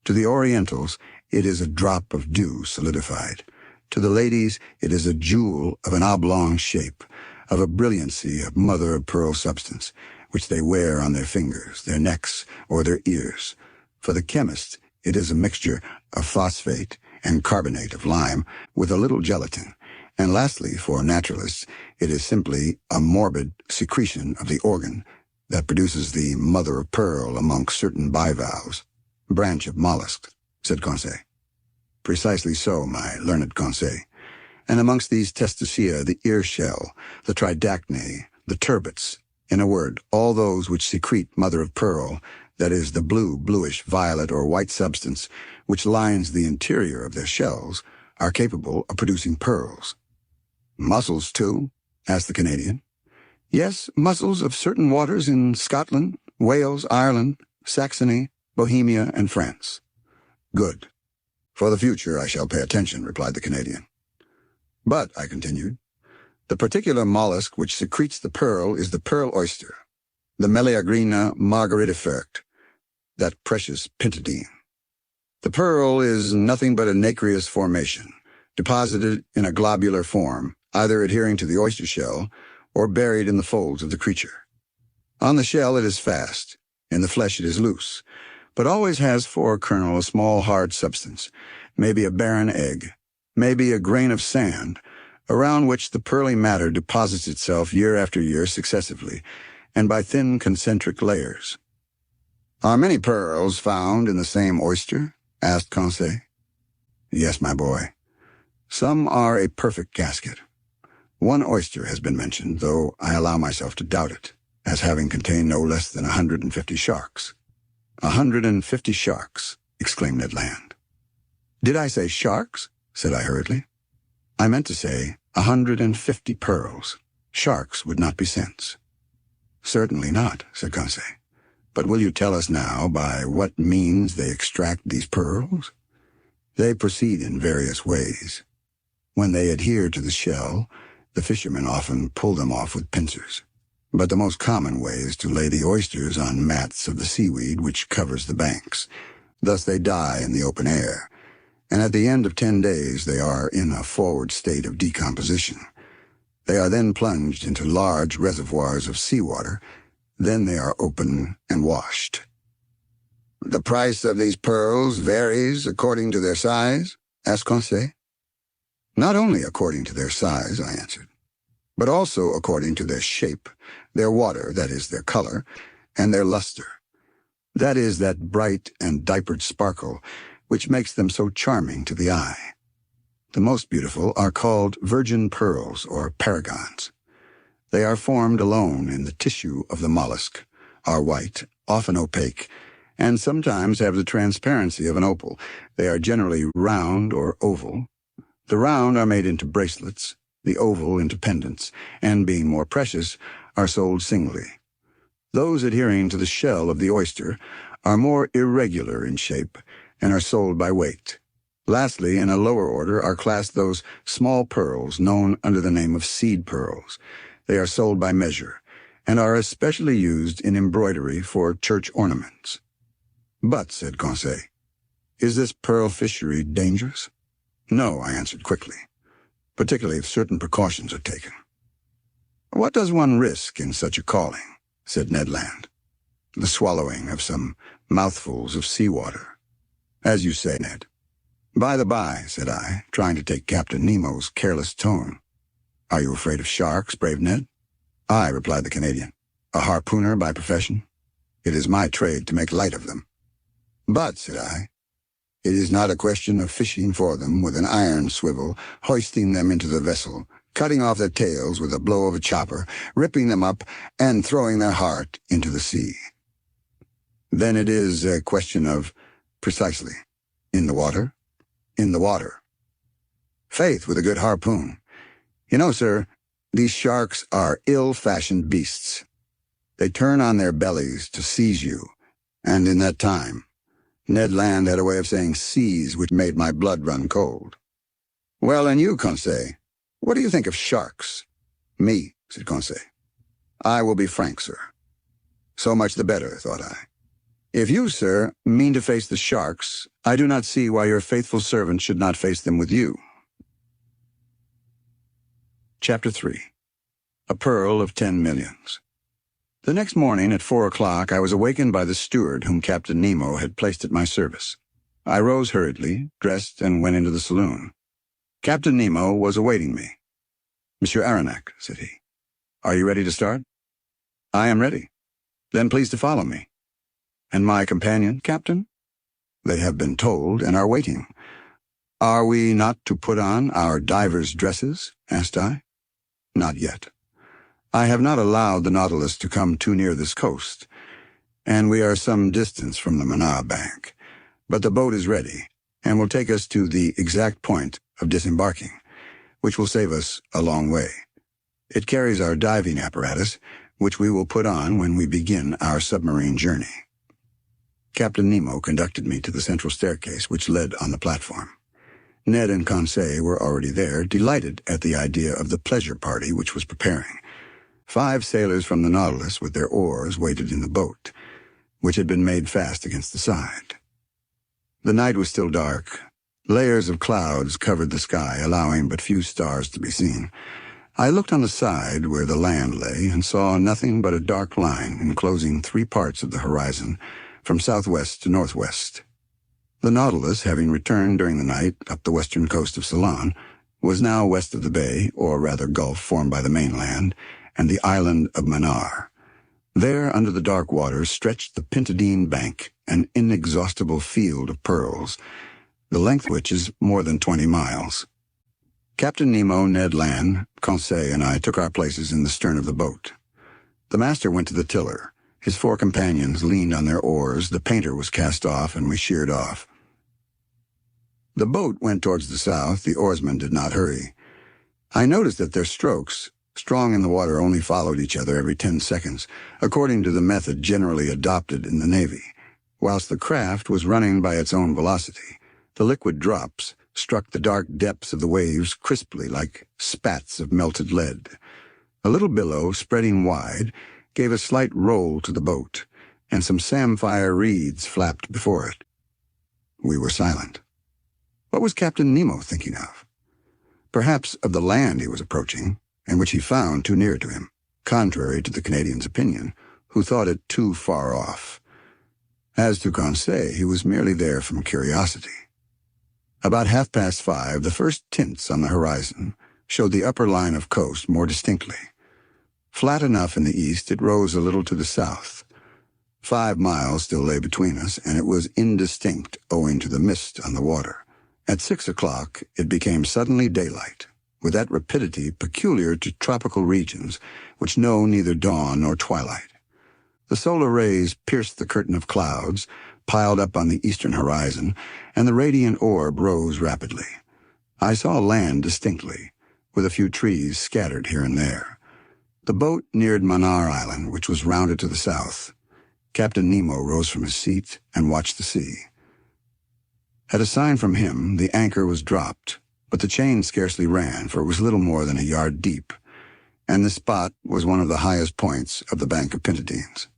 To the Orientals, it is a drop of dew solidified. To the ladies, it is a jewel of an oblong shape, of a brilliancy of mother-of-pearl substance, which they wear on their fingers, their necks, or their ears. For the chemist, it is a mixture of phosphate and carbonate of lime with a little gelatin, and lastly, for naturalists, it is simply a morbid secretion of the organ that produces the mother-of-pearl amongst certain bivalves." "Branch of mollusks," said Conseil. Precisely so, my learned Conseil. And amongst these testacea, the ear shell, the tridacnae, the turbots, in a word, all those which secrete mother-of-pearl, that is, the blue, bluish, violet, or white substance which lines the interior of their shells, are capable of producing pearls. Mussels, too? Asked the Canadian. Yes, mussels of certain waters in Scotland, Wales, Ireland, Saxony, Bohemia, and France. Good. For the future I shall pay attention, replied the Canadian. But, I continued, the particular mollusk which secretes the pearl is the pearl oyster, the Meleagrina margaritifert, that precious pintadine. The pearl is nothing but a nacreous formation, deposited in a globular form, either adhering to the oyster shell or buried in the folds of the creature. On the shell it is fast, in the flesh it is loose, but always has for a kernel a small hard substance, maybe a barren egg, maybe a grain of sand, around which the pearly matter deposits itself year after year successively, and by thin concentric layers. Are many pearls found in the same oyster? Asked Conseil. Yes, my boy. Some are a perfect gasket. One oyster has been mentioned, though I allow myself to doubt it, as having contained no less than 150 sharks. 150 sharks, exclaimed Ned Land. Did I say sharks? Said I hurriedly. I meant to say 150 pearls. Sharks would not be sense. Certainly not, said Conseil. But will you tell us now by what means they extract these pearls? They proceed in various ways. When they adhere to the shell, the fishermen often pull them off with pincers. But the most common way is to lay the oysters on mats of the seaweed which covers the banks. Thus they die in the open air, and at the end of 10 days they are in a forward state of decomposition. They are then plunged into large reservoirs of seawater. Then they are opened and washed. The price of these pearls varies according to their size? Asked Conseil. Not only according to their size, I answered, but also according to their shape, their water, that is, their color, and their luster. That is, that bright and diapered sparkle which makes them so charming to the eye. The most beautiful are called virgin pearls or paragons. They are formed alone in the tissue of the mollusk, are white, often opaque, and sometimes have the transparency of an opal. They are generally round or oval. The round are made into bracelets, the oval into pendants, and being more precious, are sold singly. Those adhering to the shell of the oyster are more irregular in shape and are sold by weight. Lastly, in a lower order are classed those small pearls known under the name of seed pearls. They are sold by measure, and are especially used in embroidery for church ornaments. But, said Conseil, is this pearl fishery dangerous? No, I answered quickly, particularly if certain precautions are taken. What does one risk in such a calling? Said Ned Land. The swallowing of some mouthfuls of seawater. As you say, Ned. By the by, said I, trying to take Captain Nemo's careless tone. Are you afraid of sharks, brave Ned? Aye, replied the Canadian, a harpooner by profession. It is my trade to make light of them. But, said I, it is not a question of fishing for them with an iron swivel, hoisting them into the vessel, cutting off their tails with a blow of a chopper, ripping them up, and throwing their heart into the sea. Then it is a question of, precisely, in the water? In the water. Faith, with a good harpoon. You know, sir, these sharks are ill-fashioned beasts. They turn on their bellies to seize you, and in that time, Ned Land had a way of saying seize which made my blood run cold. Well, and you, Conseil, what do you think of sharks? Me, said Conseil. I will be frank, sir. So much the better, thought I. If you, sir, mean to face the sharks, I do not see why your faithful servant should not face them with you. Chapter 3. A Pearl of 10 Millions. The next morning at 4 o'clock I was awakened by the steward whom Captain Nemo had placed at my service. I rose hurriedly, dressed, and went into the saloon. Captain Nemo was awaiting me. Monsieur Aronnax, said he, are you ready to start? I am ready. Then please to follow me. And my companion, Captain? They have been told and are waiting. "Are we not to put on our divers' dresses?" asked I. "Not yet. I have not allowed the Nautilus to come too near this coast, and we are some distance from the Mannar bank. But the boat is ready, and will take us to the exact point of disembarking, which will save us a long way. It carries our diving apparatus, which we will put on when we begin our submarine journey." Captain Nemo conducted me to the central staircase which led on the platform. Ned and Conseil were already there, delighted at the idea of the pleasure party which was preparing. 5 sailors from the Nautilus with their oars waited in the boat, which had been made fast against the side. The night was still dark. Layers of clouds covered the sky, allowing but few stars to be seen. I looked on the side where the land lay and saw nothing but a dark line enclosing 3 parts of the horizon from southwest to northwest. The Nautilus, having returned during the night up the western coast of Ceylon, was now west of the bay, or rather gulf formed by the mainland, and the island of Mannar. There, under the dark waters, stretched the Pintadine Bank, an inexhaustible field of pearls, the length of which is more than 20 miles. Captain Nemo, Ned Land, Conseil, and I took our places in the stern of the boat. The master went to the tiller. His 4 companions leaned on their oars, the painter was cast off, and we sheered off. The boat went towards the south. The oarsmen did not hurry. I noticed that their strokes, strong in the water, only followed each other every 10 seconds, according to the method generally adopted in the Navy. Whilst the craft was running by its own velocity, the liquid drops struck the dark depths of the waves crisply like spats of melted lead. A little billow, spreading wide, gave a slight roll to the boat, and some samphire reeds flapped before it. We were silent. What was Captain Nemo thinking of? Perhaps of the land he was approaching, and which he found too near to him, contrary to the Canadian's opinion, who thought it too far off. As to Conseil, he was merely there from curiosity. About 5:30, the first tints on the horizon showed the upper line of coast more distinctly. Flat enough in the east, it rose a little to the south. 5 miles still lay between us, and it was indistinct owing to the mist on the water. At 6 o'clock, it became suddenly daylight, with that rapidity peculiar to tropical regions which know neither dawn nor twilight. The solar rays pierced the curtain of clouds, piled up on the eastern horizon, and the radiant orb rose rapidly. I saw land distinctly, with a few trees scattered here and there. The boat neared Mannar Island, which was rounded to the south. Captain Nemo rose from his seat and watched the sea. At a sign from him, the anchor was dropped, but the chain scarcely ran, for it was little more than a yard deep, and the spot was one of the highest points of the bank of Pintadines.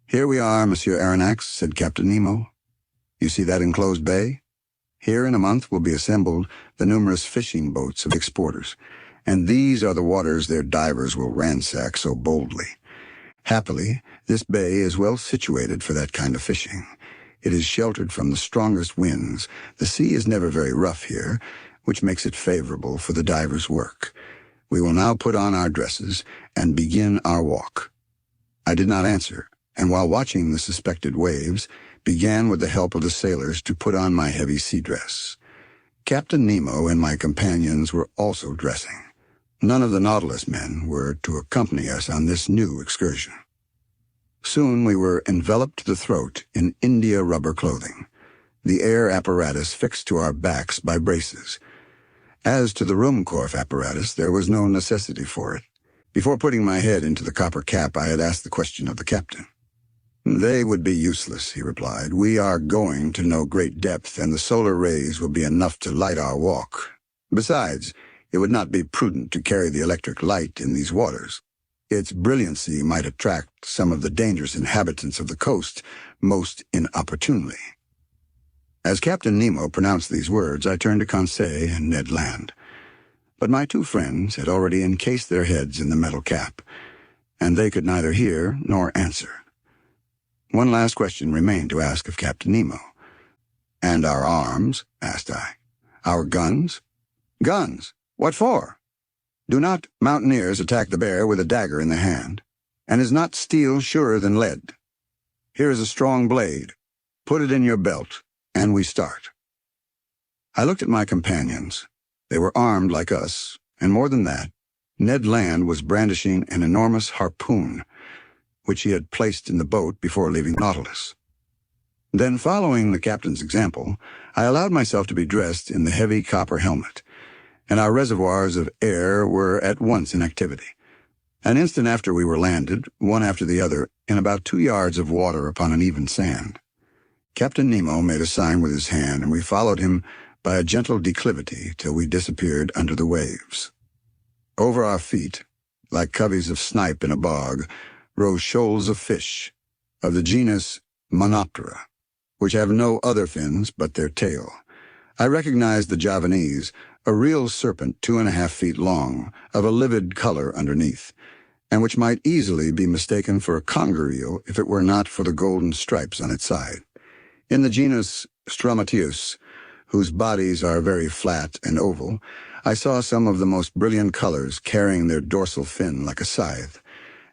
"Here we are, Monsieur Aronnax," said Captain Nemo. "You see that enclosed bay? Here in a month will be assembled the numerous fishing boats of exporters, and these are the waters their divers will ransack so boldly. Happily, this bay is well situated for that kind of fishing. It is sheltered from the strongest winds. The sea is never very rough here, which makes it favorable for the divers' work. We will now put on our dresses and begin our walk." I did not answer, and while watching the suspected waves, began with the help of the sailors to put on my heavy sea dress. Captain Nemo and my companions were also dressing. None of the Nautilus men were to accompany us on this new excursion. Soon we were enveloped to the throat in India rubber clothing, the air apparatus fixed to our backs by braces. As to the Ruhmkorff apparatus, there was no necessity for it. Before putting my head into the copper cap, I had asked the question of the captain. "They would be useless," he replied. "We are going to no great depth, and the solar rays will be enough to light our walk. Besides, it would not be prudent to carry the electric light in these waters. Its brilliancy might attract some of the dangerous inhabitants of the coast most inopportunely." As Captain Nemo pronounced these words, I turned to Conseil and Ned Land. But my 2 friends had already encased their heads in the metal cap, and they could neither hear nor answer. One last question remained to ask of Captain Nemo. "And our arms?" asked I. "Our guns?" "Guns? What for? Do not mountaineers attack the bear with a dagger in the hand? And is not steel surer than lead? Here is a strong blade. Put it in your belt, and we start." I looked at my companions. They were armed like us, and more than that, Ned Land was brandishing an enormous harpoon, which he had placed in the boat before leaving the Nautilus. Then, following the captain's example, I allowed myself to be dressed in the heavy copper helmet, and our reservoirs of air were at once in activity. An instant after we were landed, one after the other, in about 2 yards of water upon an even sand. Captain Nemo made a sign with his hand, and we followed him by a gentle declivity till we disappeared under the waves. Over our feet, like coveys of snipe in a bog, rose shoals of fish, of the genus Monoptera, which have no other fins but their tail. I recognized the Javanese, a real serpent 2.5 feet long, of a livid color underneath, and which might easily be mistaken for a conger eel if it were not for the golden stripes on its side. In the genus Stromateus, whose bodies are very flat and oval, I saw some of the most brilliant colors carrying their dorsal fin like a scythe.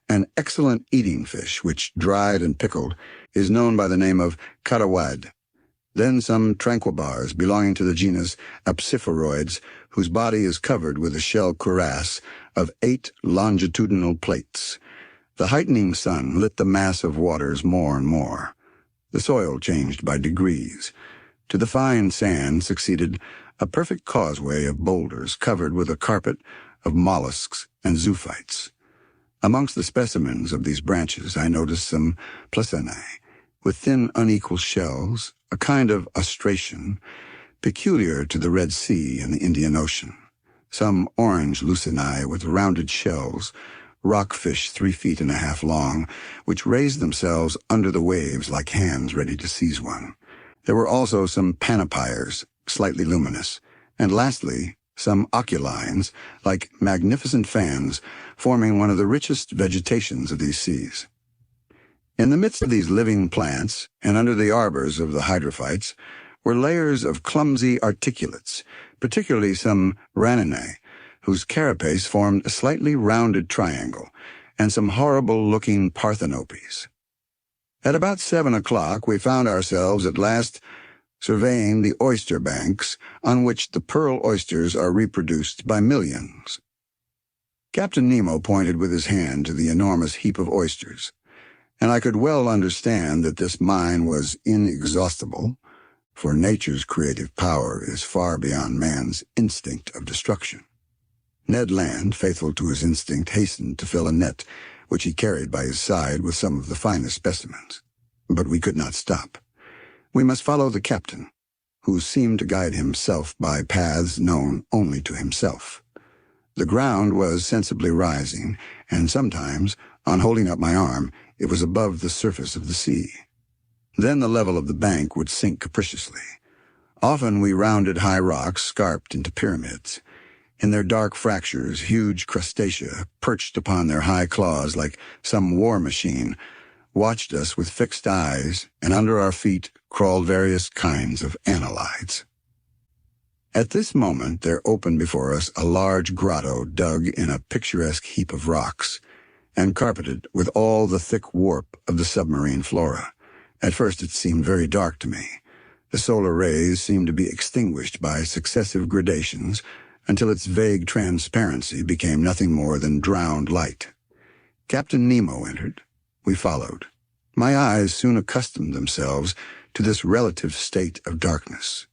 An excellent eating fish, which, dried and pickled, is known by the name of carawad. Then some tranquilbars belonging to the genus Apsiphoroids, whose body is covered with a shell cuirass of 8 longitudinal plates. The heightening sun lit the mass of waters more and more. The soil changed by degrees. To the fine sand succeeded a perfect causeway of boulders covered with a carpet of mollusks and zoophytes. Amongst the specimens of these branches I noticed some placinae, with thin unequal shells, a kind of ostration, peculiar to the Red Sea and the Indian Ocean, some orange lucinae with rounded shells, rockfish 3.5 feet long, which raised themselves under the waves like hands ready to seize one. There were also some panopyres, slightly luminous, and lastly, some oculines, like magnificent fans, forming one of the richest vegetations of these seas. In the midst of these living plants, and under the arbors of the hydrophytes, were layers of clumsy articulates, particularly some raninae, whose carapace formed a slightly rounded triangle, and some horrible-looking parthenopes. At about 7 o'clock we found ourselves at last surveying the oyster banks on which the pearl oysters are reproduced by millions. Captain Nemo pointed with his hand to the enormous heap of oysters, and I could well understand that this mine was inexhaustible, for nature's creative power is far beyond man's instinct of destruction. Ned Land, faithful to his instinct, hastened to fill a net which he carried by his side with some of the finest specimens. But we could not stop. We must follow the captain, who seemed to guide himself by paths known only to himself. The ground was sensibly rising, and sometimes, on holding up my arm, it was above the surface of the sea. Then the level of the bank would sink capriciously. Often we rounded high rocks scarped into pyramids. In their dark fractures, huge crustacea, perched upon their high claws like some war machine, watched us with fixed eyes, and under our feet crawled various kinds of annelides. At this moment there opened before us a large grotto dug in a picturesque heap of rocks, and carpeted with all the thick warp of the submarine flora. At first it seemed very dark to me. The solar rays seemed to be extinguished by successive gradations, until its vague transparency became nothing more than drowned light. Captain Nemo entered. We followed. My eyes soon accustomed themselves to this relative state of darkness.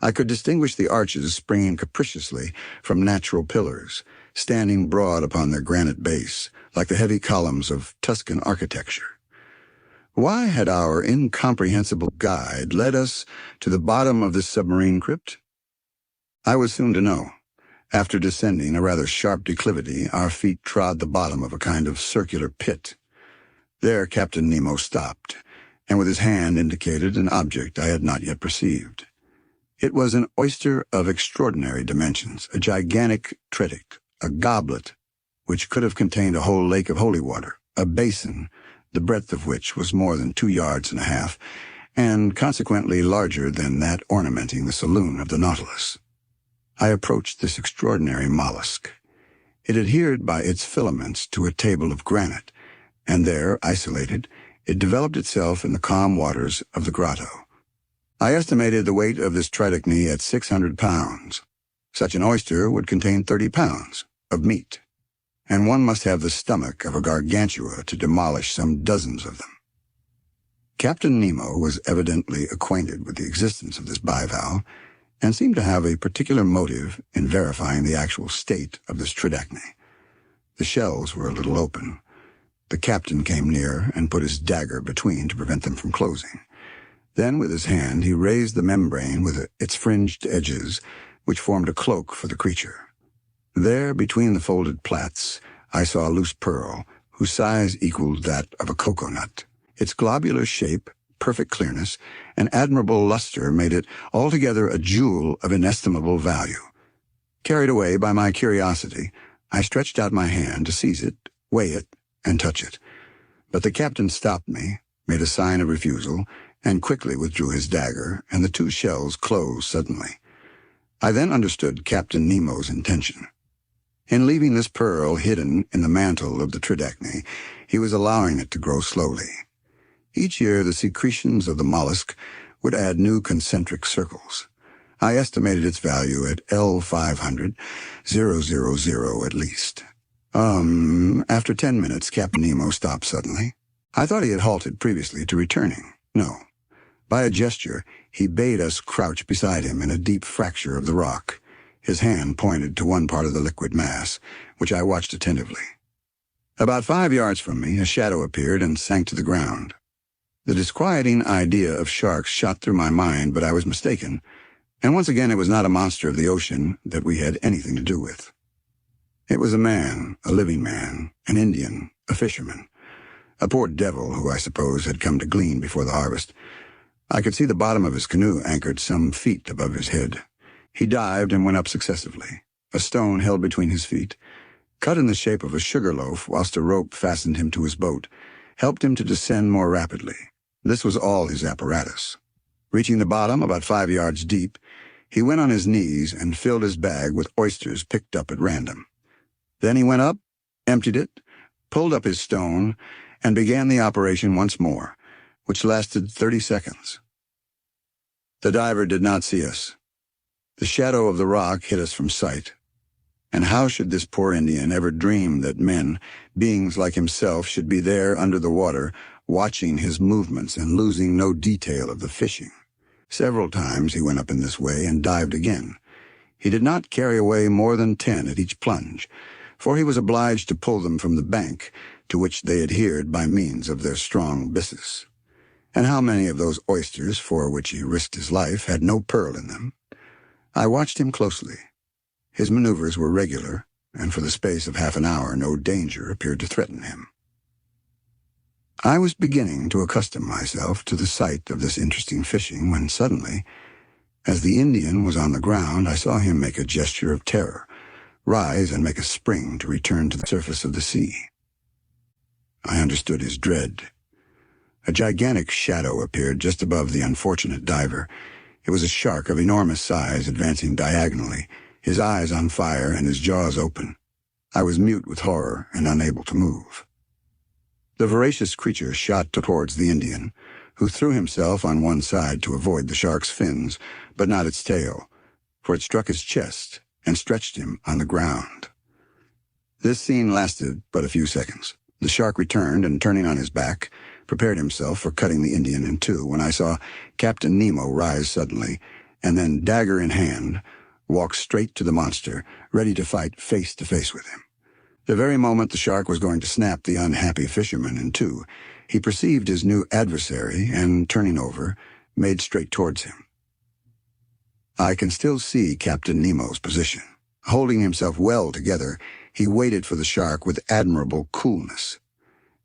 I could distinguish the arches springing capriciously from natural pillars, standing broad upon their granite base, like the heavy columns of Tuscan architecture. Why had our incomprehensible guide led us to the bottom of this submarine crypt? I was soon to know. After descending a rather sharp declivity, our feet trod the bottom of a kind of circular pit. There Captain Nemo stopped, and with his hand indicated an object I had not yet perceived. It was an oyster of extraordinary dimensions, a gigantic tritic, a goblet, which could have contained a whole lake of holy water, a basin, the breadth of which was more than 2.5 yards, and consequently larger than that ornamenting the saloon of the Nautilus. I approached this extraordinary mollusk. It adhered by its filaments to a table of granite, and there, isolated, it developed itself in the calm waters of the grotto. I estimated the weight of this tridacny at 600 pounds. Such an oyster would contain 30 pounds of meat, and one must have the stomach of a gargantua to demolish some dozens of them. Captain Nemo was evidently acquainted with the existence of this bivalve, and seemed to have a particular motive in verifying the actual state of this tridacny. The shells were a little open. The captain came near and put his dagger between to prevent them from closing. Then, with his hand, he raised the membrane with its fringed edges, which formed a cloak for the creature. There, between the folded plaits, I saw a loose pearl, whose size equaled that of a cocoanut. Its globular shape, perfect clearness, and admirable luster made it altogether a jewel of inestimable value. Carried away by my curiosity, I stretched out my hand to seize it, weigh it, and touch it. But the captain stopped me, made a sign of refusal, and quickly withdrew his dagger, and the two shells closed suddenly. I then understood Captain Nemo's intention. In leaving this pearl hidden in the mantle of the tridacny, he was allowing it to grow slowly. Each year the secretions of the mollusk would add new concentric circles. I estimated its value at L500, 000 at least. After 10 minutes, Captain Nemo stopped suddenly. I thought he had halted previously to returning. No. By a gesture, he bade us crouch beside him in a deep fracture of the rock. His hand pointed to one part of the liquid mass, which I watched attentively. About 5 yards from me, a shadow appeared and sank to the ground. The disquieting idea of sharks shot through my mind, but I was mistaken, and once again it was not a monster of the ocean that we had anything to do with. It was a man, a living man, an Indian, a fisherman, a poor devil who I suppose had come to glean before the harvest. I could see the bottom of his canoe anchored some feet above his head. He dived and went up successively, a stone held between his feet, cut in the shape of a sugar loaf whilst a rope fastened him to his boat, helped him to descend more rapidly. This was all his apparatus. Reaching the bottom about 5 yards deep, he went on his knees and filled his bag with oysters picked up at random. Then he went up, emptied it, pulled up his stone, and began the operation once more, which lasted 30 seconds. The diver did not see us. The shadow of the rock hid us from sight. And how should this poor Indian ever dream that men, beings like himself, should be there under the water, watching his movements and losing no detail of the fishing? Several times he went up in this way and dived again. He did not carry away more than 10 at each plunge, for he was obliged to pull them from the bank, to which they adhered by means of their strong byssus. And how many of those oysters, for which he risked his life, had no pearl in them? I watched him closely. His maneuvers were regular, and for the space of half an hour no danger appeared to threaten him. I was beginning to accustom myself to the sight of this interesting fishing when suddenly, as the Indian was on the ground, I saw him make a gesture of terror, rise and make a spring to return to the surface of the sea. I understood his dread. A gigantic shadow appeared just above the unfortunate diver. It was a shark of enormous size advancing diagonally, his eyes on fire and his jaws open. I was mute with horror and unable to move. The voracious creature shot towards the Indian, who threw himself on one side to avoid the shark's fins, but not its tail, for it struck his chest and stretched him on the ground. This scene lasted but a few seconds. The shark returned and, turning on his back, prepared himself for cutting the Indian in two when I saw Captain Nemo rise suddenly, and then, dagger in hand, walk straight to the monster, ready to fight face to face with him. The very moment the shark was going to snap the unhappy fisherman in two, he perceived his new adversary and, turning over, made straight towards him. I can still see Captain Nemo's position. Holding himself well together, he waited for the shark with admirable coolness,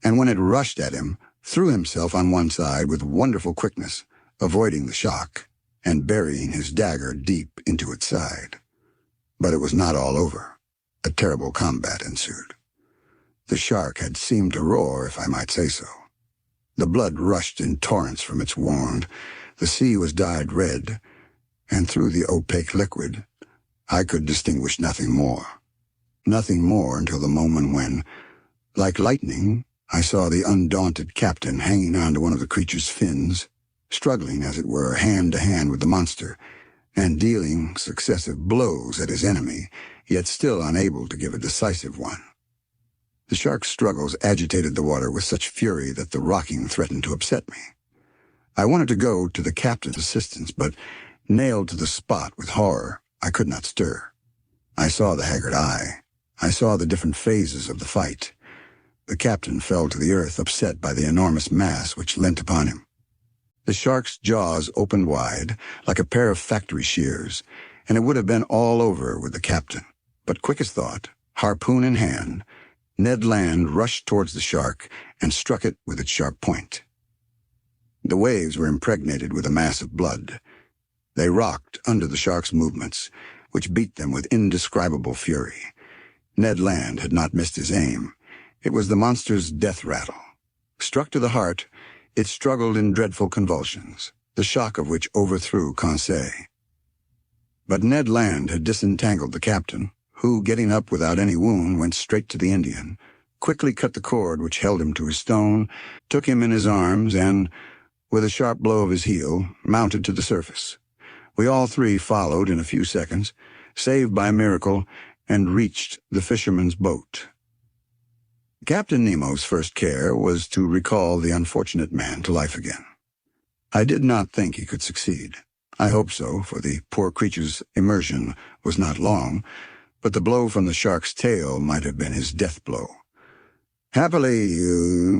and when it rushed at him, threw himself on one side with wonderful quickness, avoiding the shock and burying his dagger deep into its side. But it was not all over. A terrible combat ensued. The shark had seemed to roar, if I might say so. The blood rushed in torrents from its wound. The sea was dyed red, and through the opaque liquid, I could distinguish nothing more. Nothing more until the moment when, like lightning, I saw the undaunted captain hanging on to one of the creature's fins, struggling, as it were, hand to hand with the monster, and dealing successive blows at his enemy, yet still unable to give a decisive one. The shark's struggles agitated the water with such fury that the rocking threatened to upset me. I wanted to go to the captain's assistance, but, nailed to the spot with horror, I could not stir. I saw the haggard eye. I saw the different phases of the fight. The captain fell to the earth, upset by the enormous mass which leant upon him. The shark's jaws opened wide, like a pair of factory shears, and it would have been all over with the captain. But quick as thought, harpoon in hand, Ned Land rushed towards the shark and struck it with its sharp point. The waves were impregnated with a mass of blood. They rocked under the shark's movements, which beat them with indescribable fury. Ned Land had not missed his aim. It was the monster's death rattle. Struck to the heart, it struggled in dreadful convulsions, the shock of which overthrew Conseil. But Ned Land had disentangled the captain, who, getting up without any wound, went straight to the Indian, quickly cut the cord which held him to his stone, took him in his arms, and, with a sharp blow of his heel, mounted to the surface. We all three followed in a few seconds, saved by miracle, and reached the fisherman's boat. Captain Nemo's first care was to recall the unfortunate man to life again. I did not think he could succeed. I hoped so, for the poor creature's immersion was not long, but the blow from the shark's tail might have been his death blow. Happily,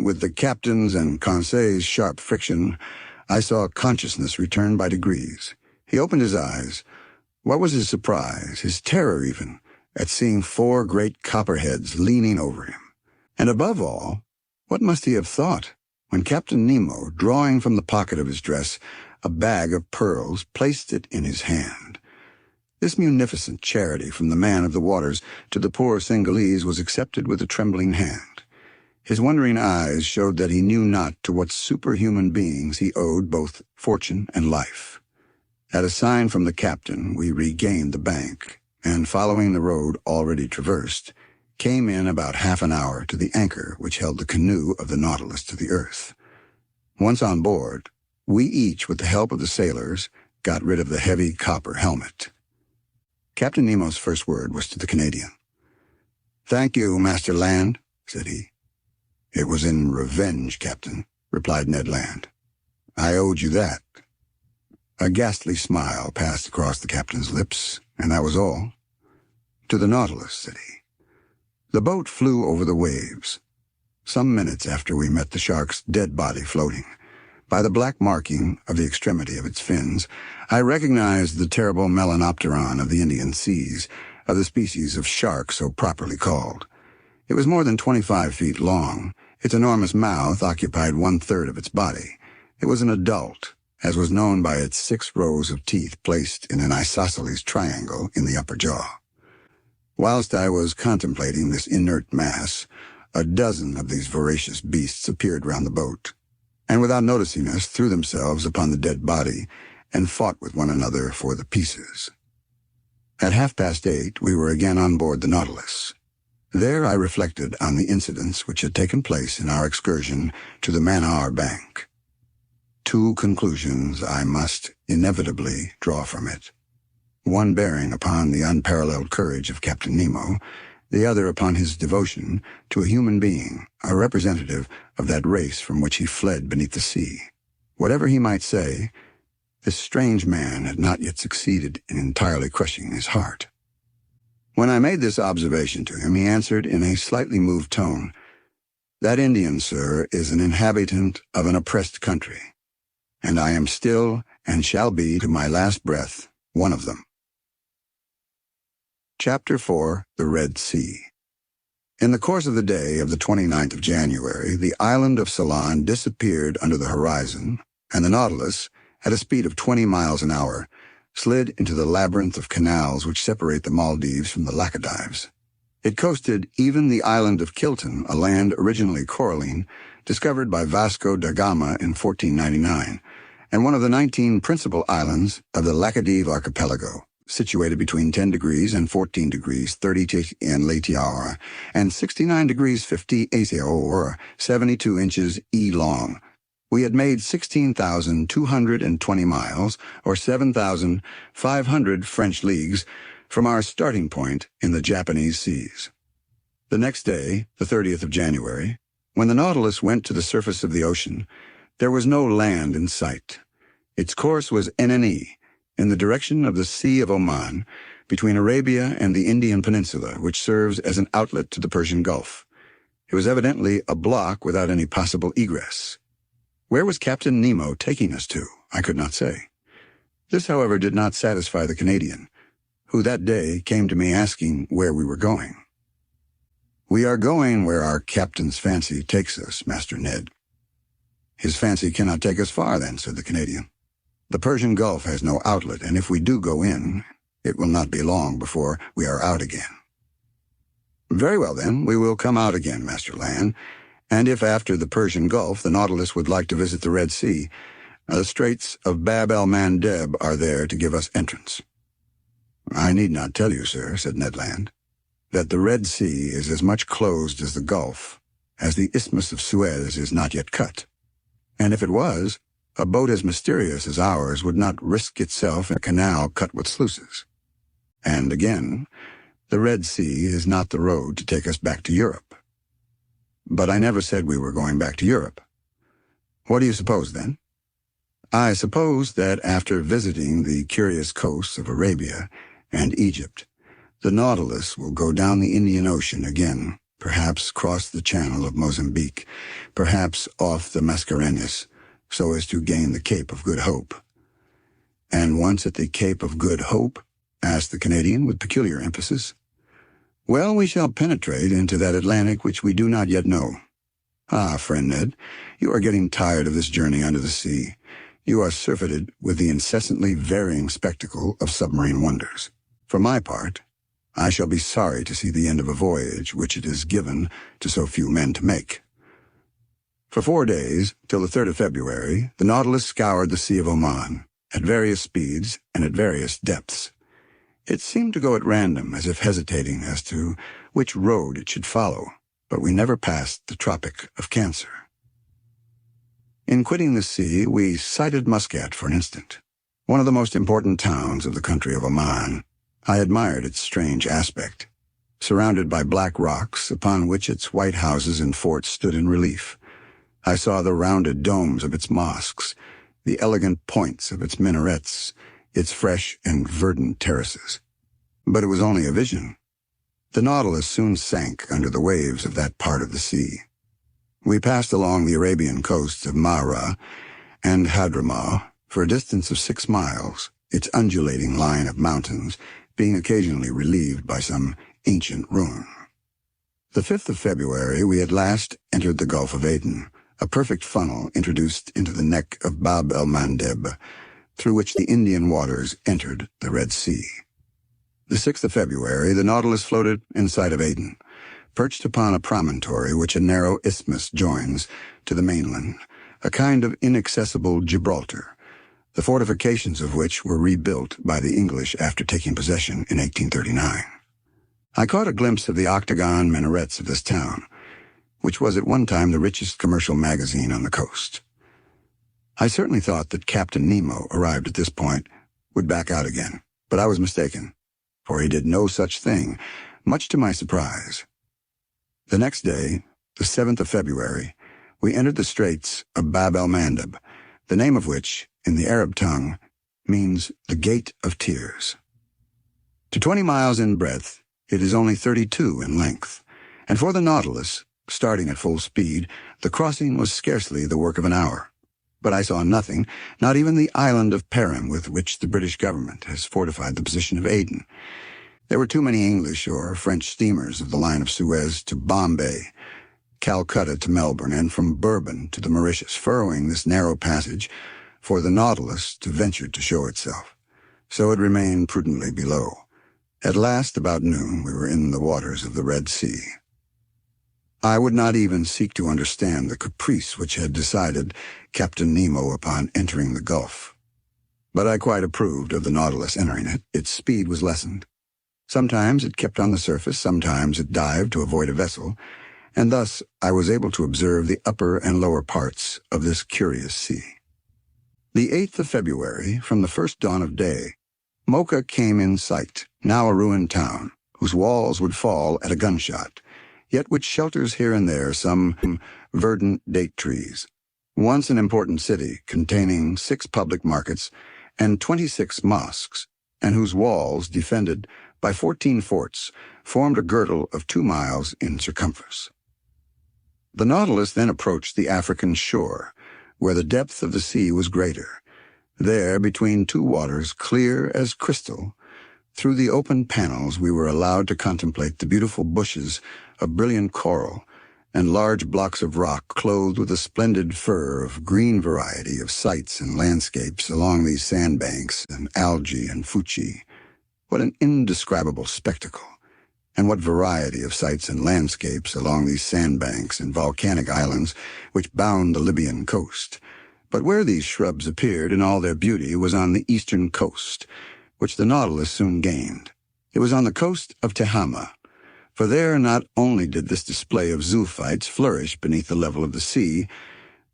with the captain's and Conseil's sharp friction, I saw consciousness return by degrees. He opened his eyes. What was his surprise, his terror even, at seeing 4 great copperheads leaning over him? And above all, what must he have thought when Captain Nemo, drawing from the pocket of his dress a bag of pearls, placed it in his hand? This munificent charity from the man of the waters to the poor Singhalese was accepted with a trembling hand. His wondering eyes showed that he knew not to what superhuman beings he owed both fortune and life. At a sign from the captain, we regained the bank, and following the road already traversed, came in about half an hour to the anchor which held the canoe of the Nautilus to the earth. Once on board, we each, with the help of the sailors, got rid of the heavy copper helmet. Captain Nemo's first word was to the Canadian. "Thank you, Master Land," said he. "It was in revenge, Captain," replied Ned Land. "I owed you that." A ghastly smile passed across the captain's lips, and that was all. "To the Nautilus," said he. The boat flew over the waves. Some minutes after we met the shark's dead body floating. By the black marking of the extremity of its fins, I recognized the terrible melanopteron of the Indian seas, of the species of shark so properly called. It was more than 25 feet long. Its enormous mouth occupied 1/3 of its body. It was an adult, as was known by its 6 rows of teeth placed in an isosceles triangle in the upper jaw. Whilst I was contemplating this inert mass, a dozen of these voracious beasts appeared round the boat, and without noticing us threw themselves upon the dead body and fought with one another for the pieces. At 8:30, we were again on board the Nautilus. There I reflected on the incidents which had taken place in our excursion to the Mannar Bank. 2 conclusions I must inevitably draw from it. One bearing upon the unparalleled courage of Captain Nemo, the other upon his devotion to a human being, a representative of that race from which he fled beneath the sea. Whatever he might say, this strange man had not yet succeeded in entirely crushing his heart. When I made this observation to him, he answered in a slightly moved tone, "That Indian, sir, is an inhabitant of an oppressed country, and I am still, and shall be to my last breath, one of them." Chapter 4. The Red Sea. In the course of the day of the 29th of January, the island of Ceylon disappeared under the horizon, and the Nautilus, at a speed of 20 miles an hour, slid into the labyrinth of canals which separate the Maldives from the Laccadives. It coasted even the island of Kilton, a land originally coralline, discovered by Vasco da Gama in 1499, and one of the 19 principal islands of the Laccadive archipelago, situated between 10 degrees and 14 degrees 30 in latitude and 69 degrees 50 ACO, or 72 inches E long, We had made 16,220 miles, or 7,500 French leagues, from our starting point in the Japanese seas. The next day, the 30th of January, when the Nautilus went to the surface of the ocean, there was no land in sight. Its course was NNE, in the direction of the Sea of Oman, between Arabia and the Indian Peninsula, which serves as an outlet to the Persian Gulf. It was evidently a block without any possible egress. Where was Captain Nemo taking us to? I could not say. This, however, did not satisfy the Canadian, who that day came to me asking where we were going. "We are going where our captain's fancy takes us, Master Ned." "His fancy cannot take us far, then," said the Canadian. "The Persian Gulf has no outlet, and if we do go in, it will not be long before we are out again." "Very well, then, we will come out again, Master Land, and if after the Persian Gulf the Nautilus would like to visit the Red Sea, the Straits of Bab el-Mandeb are there to give us entrance." "I need not tell you, sir," said Ned Land, "that the Red Sea is as much closed as the Gulf, as the Isthmus of Suez is not yet cut. And if it was, a boat as mysterious as ours would not risk itself in a canal cut with sluices. And again, the Red Sea is not the road to take us back to Europe." "But I never said we were going back to Europe." "What do you suppose, then?" "I suppose that after visiting the curious coasts of Arabia and Egypt, the Nautilus will go down the Indian Ocean again, perhaps cross the channel of Mozambique, perhaps off the Mascarenes, so as to gain the Cape of Good Hope." "And once at the Cape of Good Hope?" asked the Canadian with peculiar emphasis. "Well, we shall penetrate into that Atlantic which we do not yet know. Ah, friend Ned, you are getting tired of this journey under the sea. You are surfeited with the incessantly varying spectacle of submarine wonders. For my part, I shall be sorry to see the end of a voyage which it is given to so few men to make." For 4 days, till the 3rd of February, the Nautilus scoured the Sea of Oman, at various speeds and at various depths. It seemed to go at random, as if hesitating as to which road it should follow, but we never passed the Tropic of Cancer. In quitting the sea, we sighted Muscat for an instant, one of the most important towns of the country of Oman. I admired its strange aspect, surrounded by black rocks upon which its white houses and forts stood in relief. I saw the rounded domes of its mosques, the elegant points of its minarets, its fresh and verdant terraces. But it was only a vision. The Nautilus soon sank under the waves of that part of the sea. We passed along the Arabian coasts of Mahra and Hadramaut for a distance of 6 miles, its undulating line of mountains being occasionally relieved by some ancient ruin. The 5th of February we at last entered the Gulf of Aden, a perfect funnel introduced into the neck of Bab el-Mandeb, through which the Indian waters entered the Red Sea. The 6th of February the Nautilus floated in sight of Aden, perched upon a promontory which a narrow isthmus joins to the mainland, a kind of inaccessible Gibraltar, the fortifications of which were rebuilt by the English after taking possession in 1839. I caught a glimpse of the octagon minarets of this town, which was at one time the richest commercial magazine on the coast. I certainly thought that Captain Nemo, arrived at this point, would back out again, but I was mistaken, for he did no such thing, much to my surprise. The next day, the 7th of February, we entered the Straits of Bab el-Mandeb, the name of which, in the Arab tongue, means the Gate of Tears. To 20 miles in breadth, it is only 32 in length, and for the Nautilus, starting at full speed, the crossing was scarcely the work of an hour. But I saw nothing, not even the island of Perim with which the British government has fortified the position of Aden. There were too many English or French steamers of the line of Suez to Bombay, Calcutta to Melbourne, and from Bourbon to the Mauritius, furrowing this narrow passage for the Nautilus to venture to show itself. So it remained prudently below. At last, about noon, we were in the waters of the Red Sea. I would not even seek to understand the caprice which had decided Captain Nemo upon entering the Gulf. But I quite approved of the Nautilus entering it. Its speed was lessened. Sometimes it kept on the surface, sometimes it dived to avoid a vessel, and thus I was able to observe the upper and lower parts of this curious sea. The 8th of February, from the first dawn of day, Mocha came in sight, now a ruined town, whose walls would fall at a gunshot, yet which shelters here and there some verdant date trees. Once an important city containing 6 public markets and 26 mosques, and whose walls, defended by 14 forts, formed a girdle of 2 miles in circumference. The Nautilus then approached the African shore, where the depth of the sea was greater. There, between 2 waters, clear as crystal, through the open panels we were allowed to contemplate the beautiful bushes of brilliant coral and large blocks of rock clothed with a splendid fur of green variety of sights and landscapes along these sandbanks and algae and fuci. What an indescribable spectacle! And what variety of sights and landscapes along these sandbanks and volcanic islands which bound the Libyan coast. But where these shrubs appeared in all their beauty was on the eastern coast, which the Nautilus soon gained. It was on the coast of Tehama, for there not only did this display of zoophytes flourish beneath the level of the sea,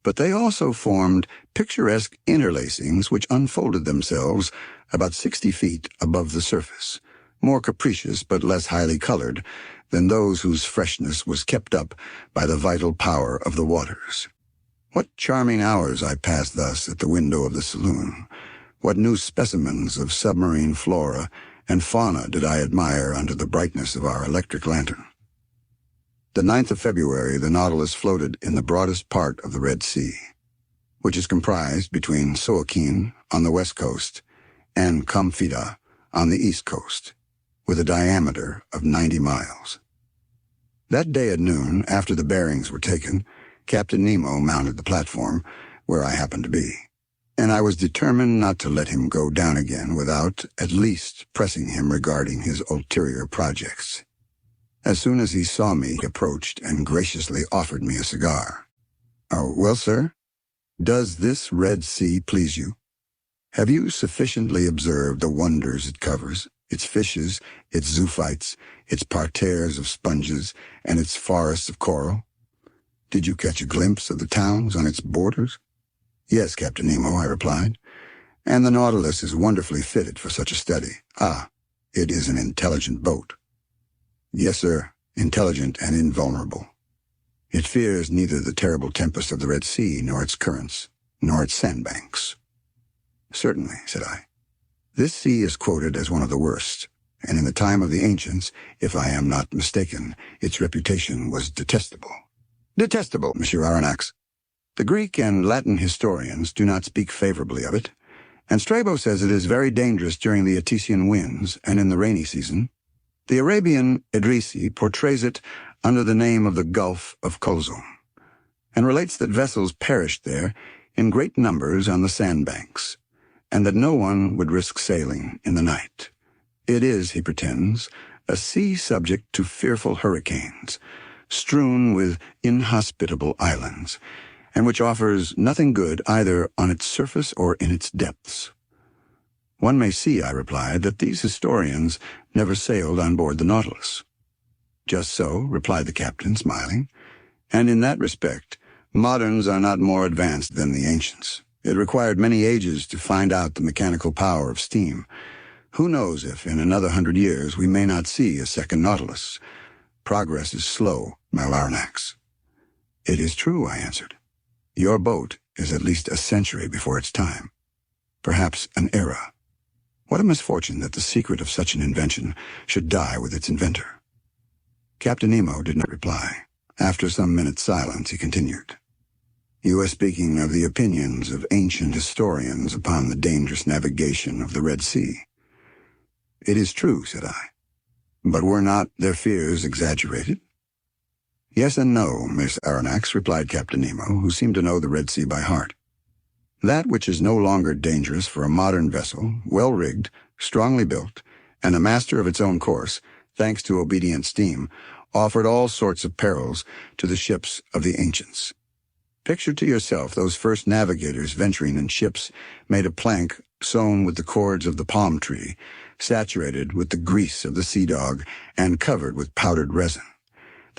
but they also formed picturesque interlacings which unfolded themselves about 60 feet above the surface, more capricious but less highly colored than those whose freshness was kept up by the vital power of the waters. What charming hours I passed thus at the window of the saloon! What new specimens of submarine flora and fauna did I admire under the brightness of our electric lantern! The 9th of February, the Nautilus floated in the broadest part of the Red Sea, which is comprised between Soakin on the west coast and Kamfida on the east coast, with a diameter of 90 miles. That day at noon, after the bearings were taken, Captain Nemo mounted the platform where I happened to be, and I was determined not to let him go down again without at least pressing him regarding his ulterior projects. As soon as he saw me, he approached and graciously offered me a cigar. "Oh, well, sir, does this Red Sea please you? Have you sufficiently observed the wonders it covers, its fishes, its zoophytes, its parterres of sponges, and its forests of coral? Did you catch a glimpse of the towns on its borders?" "Yes, Captain Nemo," I replied, "and the Nautilus is wonderfully fitted for such a study. Ah, it is an intelligent boat." "Yes, sir, intelligent and invulnerable. It fears neither the terrible tempest of the Red Sea, nor its currents, nor its sandbanks." "Certainly," said I. "This sea is quoted as one of the worst, and in the time of the ancients, if I am not mistaken, its reputation was detestable." "Detestable, Monsieur Aronnax. The Greek and Latin historians do not speak favorably of it, and Strabo says it is very dangerous during the Etesian winds and in the rainy season. The Arabian Idrisi portrays it under the name of the Gulf of Kulzum, and relates that vessels perished there in great numbers on the sandbanks, and that no one would risk sailing in the night. It is, he pretends, a sea subject to fearful hurricanes, strewn with inhospitable islands, and which offers nothing good either on its surface or in its depths." "One may see," I replied, "that these historians never sailed on board the Nautilus." "Just so," replied the captain, smiling, "and in that respect, moderns are not more advanced than the ancients. It required many ages to find out the mechanical power of steam. Who knows if, in another 100 years, we may not see a second Nautilus? Progress is slow, Aronnax." "It is true," I answered. "Your boat is at least a century before its time, perhaps an era. What a misfortune that the secret of such an invention should die with its inventor." Captain Nemo did not reply. After some minutes' silence, he continued, "You are speaking of the opinions of ancient historians upon the dangerous navigation of the Red Sea." "It is true," said I. "But were not their fears exaggerated?" "Yes and no, Miss Aronnax," replied Captain Nemo, who seemed to know the Red Sea by heart. "That which is no longer dangerous for a modern vessel, well-rigged, strongly built, and a master of its own course, thanks to obedient steam, offered all sorts of perils to the ships of the ancients. Picture to yourself those first navigators venturing in ships made of plank sewn with the cords of the palm tree, saturated with the grease of the sea dog, and covered with powdered resin.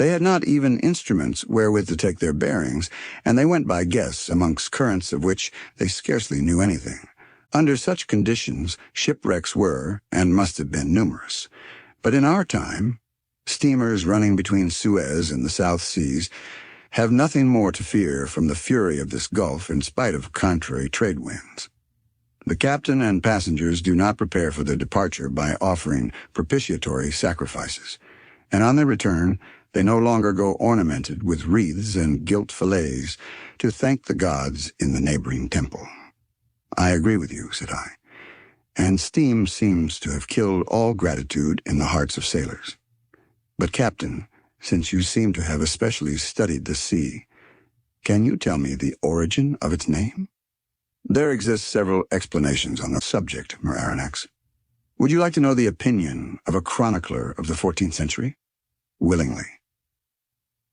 They had not even instruments wherewith to take their bearings, and they went by guess amongst currents of which they scarcely knew anything. Under such conditions, shipwrecks were, and must have been, numerous. But in our time, steamers running between Suez and the South Seas have nothing more to fear from the fury of this gulf in spite of contrary trade winds. The captain and passengers do not prepare for their departure by offering propitiatory sacrifices, and on their return they no longer go ornamented with wreaths and gilt fillets to thank the gods in the neighboring temple. I agree with you, said I, and steam seems to have killed all gratitude in the hearts of sailors. But, Captain, since you seem to have especially studied the sea, can you tell me the origin of its name? There exist several explanations on the subject, Mararanax. Would you like to know the opinion of a chronicler of the 14th century? Willingly.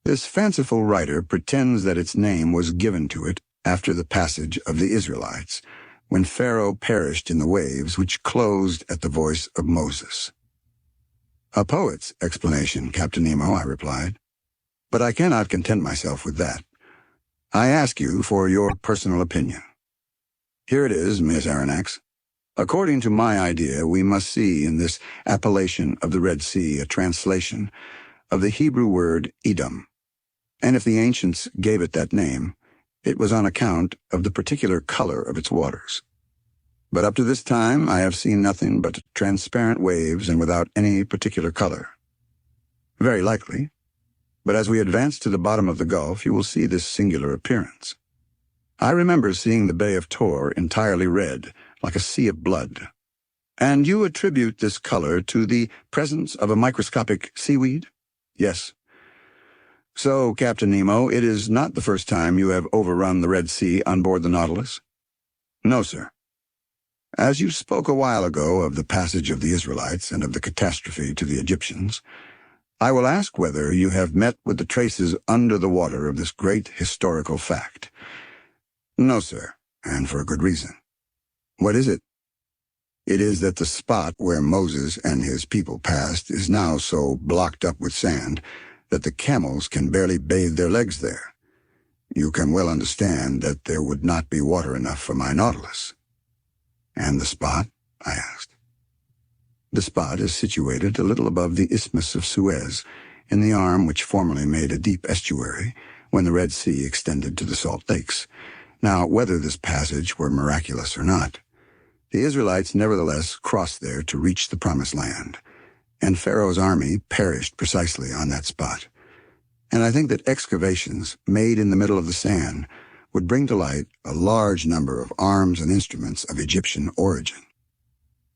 This fanciful writer pretends that its name was given to it after the passage of the Israelites, when Pharaoh perished in the waves which closed at the voice of Moses. A poet's explanation, Captain Nemo, I replied. But I cannot content myself with that. I ask you for your personal opinion. Here it is, Miss Aronnax. According to my idea, we must see in this appellation of the Red Sea a translation of the Hebrew word Edom, and if the ancients gave it that name, it was on account of the particular color of its waters. But up to this time I have seen nothing but transparent waves and without any particular color. Very likely, but as we advance to the bottom of the gulf you will see this singular appearance. I remember seeing the Bay of Tor entirely red, like a sea of blood. And you attribute this color to the presence of a microscopic seaweed? Yes. So, Captain Nemo, it is not the first time you have overrun the Red Sea on board the Nautilus? No, sir. As you spoke a while ago of the passage of the Israelites and of the catastrophe to the Egyptians, I will ask whether you have met with the traces under the water of this great historical fact. No, sir, and for a good reason. What is it? It is that the spot where Moses and his people passed is now so blocked up with sand that the camels can barely bathe their legs there. You can well understand that there would not be water enough for my Nautilus. And the spot? I asked. The spot is situated a little above the Isthmus of Suez, in the arm which formerly made a deep estuary when the Red Sea extended to the Salt Lakes. Now, whether this passage were miraculous or not, the Israelites nevertheless crossed there to reach the Promised Land, and Pharaoh's army perished precisely on that spot. And I think that excavations made in the middle of the sand would bring to light a large number of arms and instruments of Egyptian origin.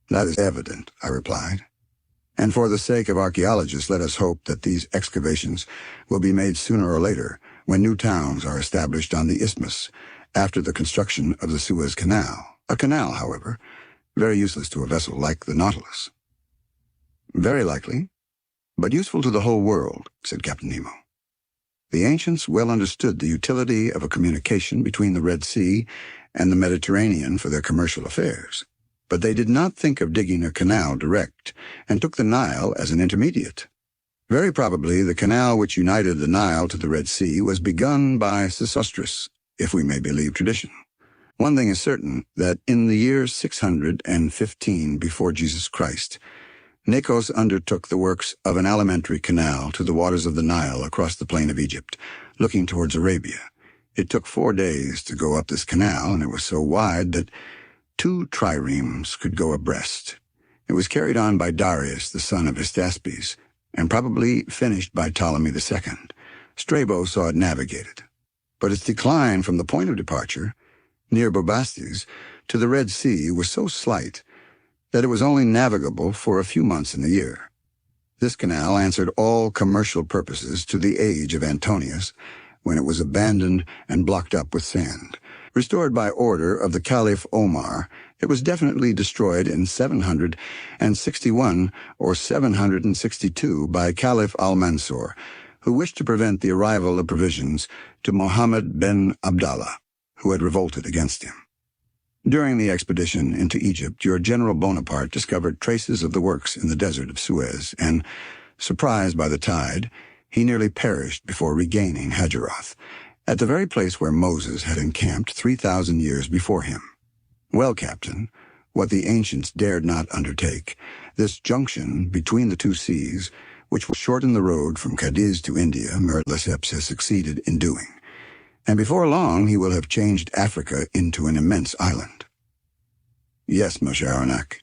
That is evident, I replied. And for the sake of archaeologists, let us hope that these excavations will be made sooner or later, when new towns are established on the isthmus after the construction of the Suez Canal. A canal, however, very useless to a vessel like the Nautilus. Very likely, but useful to the whole world, said Captain Nemo. The ancients well understood the utility of a communication between the Red Sea and the Mediterranean for their commercial affairs, but they did not think of digging a canal direct, and took the Nile as an intermediate. Very probably the canal which united the Nile to the Red Sea was begun by Sesostris, if we may believe tradition. One thing is certain, that in the year 615 before Jesus Christ, Nikos undertook the works of an alimentary canal to the waters of the Nile across the plain of Egypt, looking towards Arabia. It took 4 days to go up this canal, and it was so wide that 2 triremes could go abreast. It was carried on by Darius, the son of Hystaspes, and probably finished by Ptolemy II. Strabo saw it navigated. But its decline from the point of departure, near Bubastes, to the Red Sea was so slight that it was only navigable for a few months in the year. This canal answered all commercial purposes to the age of Antonius, when it was abandoned and blocked up with sand. Restored by order of the Caliph Omar, it was definitely destroyed in 761 or 762 by Caliph al-Mansur, who wished to prevent the arrival of provisions to Mohammed bin Abdallah, who had revolted against him. During the expedition into Egypt, your General Bonaparte discovered traces of the works in the desert of Suez, and, surprised by the tide, he nearly perished before regaining Hajeroth, at the very place where Moses had encamped 3,000 years before him. Well, Captain, what the ancients dared not undertake, this junction between the two seas, which will shorten the road from Cadiz to India, marvellous has succeeded in doing. And before long he will have changed Africa into an immense island. Yes, Moshe Aronak,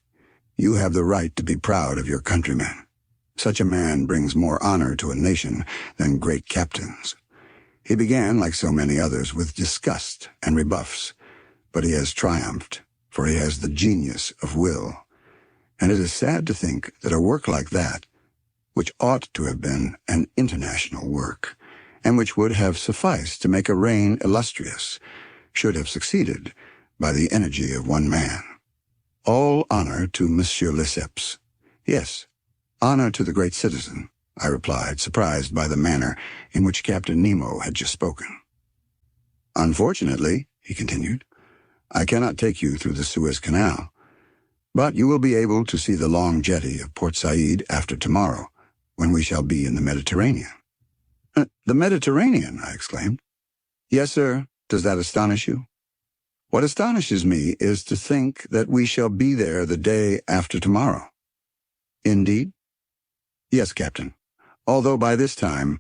you have the right to be proud of your countrymen. Such a man brings more honor to a nation than great captains. He began, like so many others, with disgust and rebuffs, but he has triumphed, for he has the genius of will. And it is sad to think that a work like that, which ought to have been an international work, and which would have sufficed to make a reign illustrious, should have succeeded by the energy of one man. All honor to Monsieur Lesseps. Yes, honor to the great citizen, I replied, surprised by the manner in which Captain Nemo had just spoken. Unfortunately, he continued, I cannot take you through the Suez Canal, but you will be able to see the long jetty of Port Said after tomorrow, when we shall be in the Mediterranean. The Mediterranean, I exclaimed. Yes, sir. Does that astonish you? What astonishes me is to think that we shall be there the day after tomorrow. Indeed? Yes, Captain. Although by this time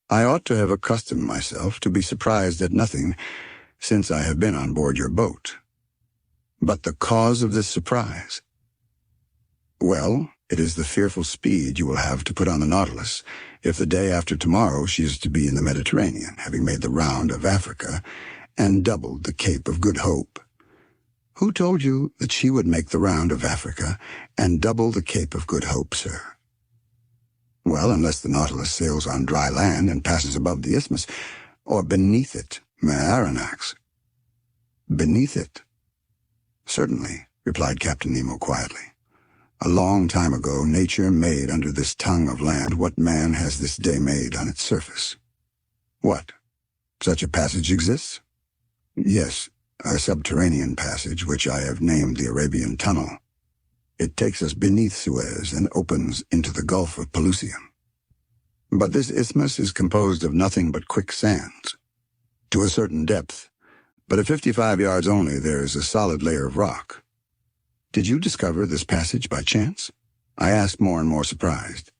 I ought to have accustomed myself to be surprised at nothing since I have been on board your boat. But the cause of this surprise? Well, it is the fearful speed you will have to put on the Nautilus if the day after tomorrow she is to be in the Mediterranean, having made the round of Africa and doubled the Cape of Good Hope. Who told you that she would make the round of Africa and double the Cape of Good Hope, sir? Well, unless the Nautilus sails on dry land and passes above the isthmus, or beneath it, Aronnax. Beneath it? Certainly, replied Captain Nemo quietly. A long time ago, nature made under this tongue of land what man has this day made on its surface. What? Such a passage exists? Yes, a subterranean passage which I have named the Arabian Tunnel. It takes us beneath Suez and opens into the Gulf of Pelusium. But this isthmus is composed of nothing but quicksands. To a certain depth, but at 55 yards only, there is a solid layer of rock. Did you discover this passage by chance? I asked, more and more surprised.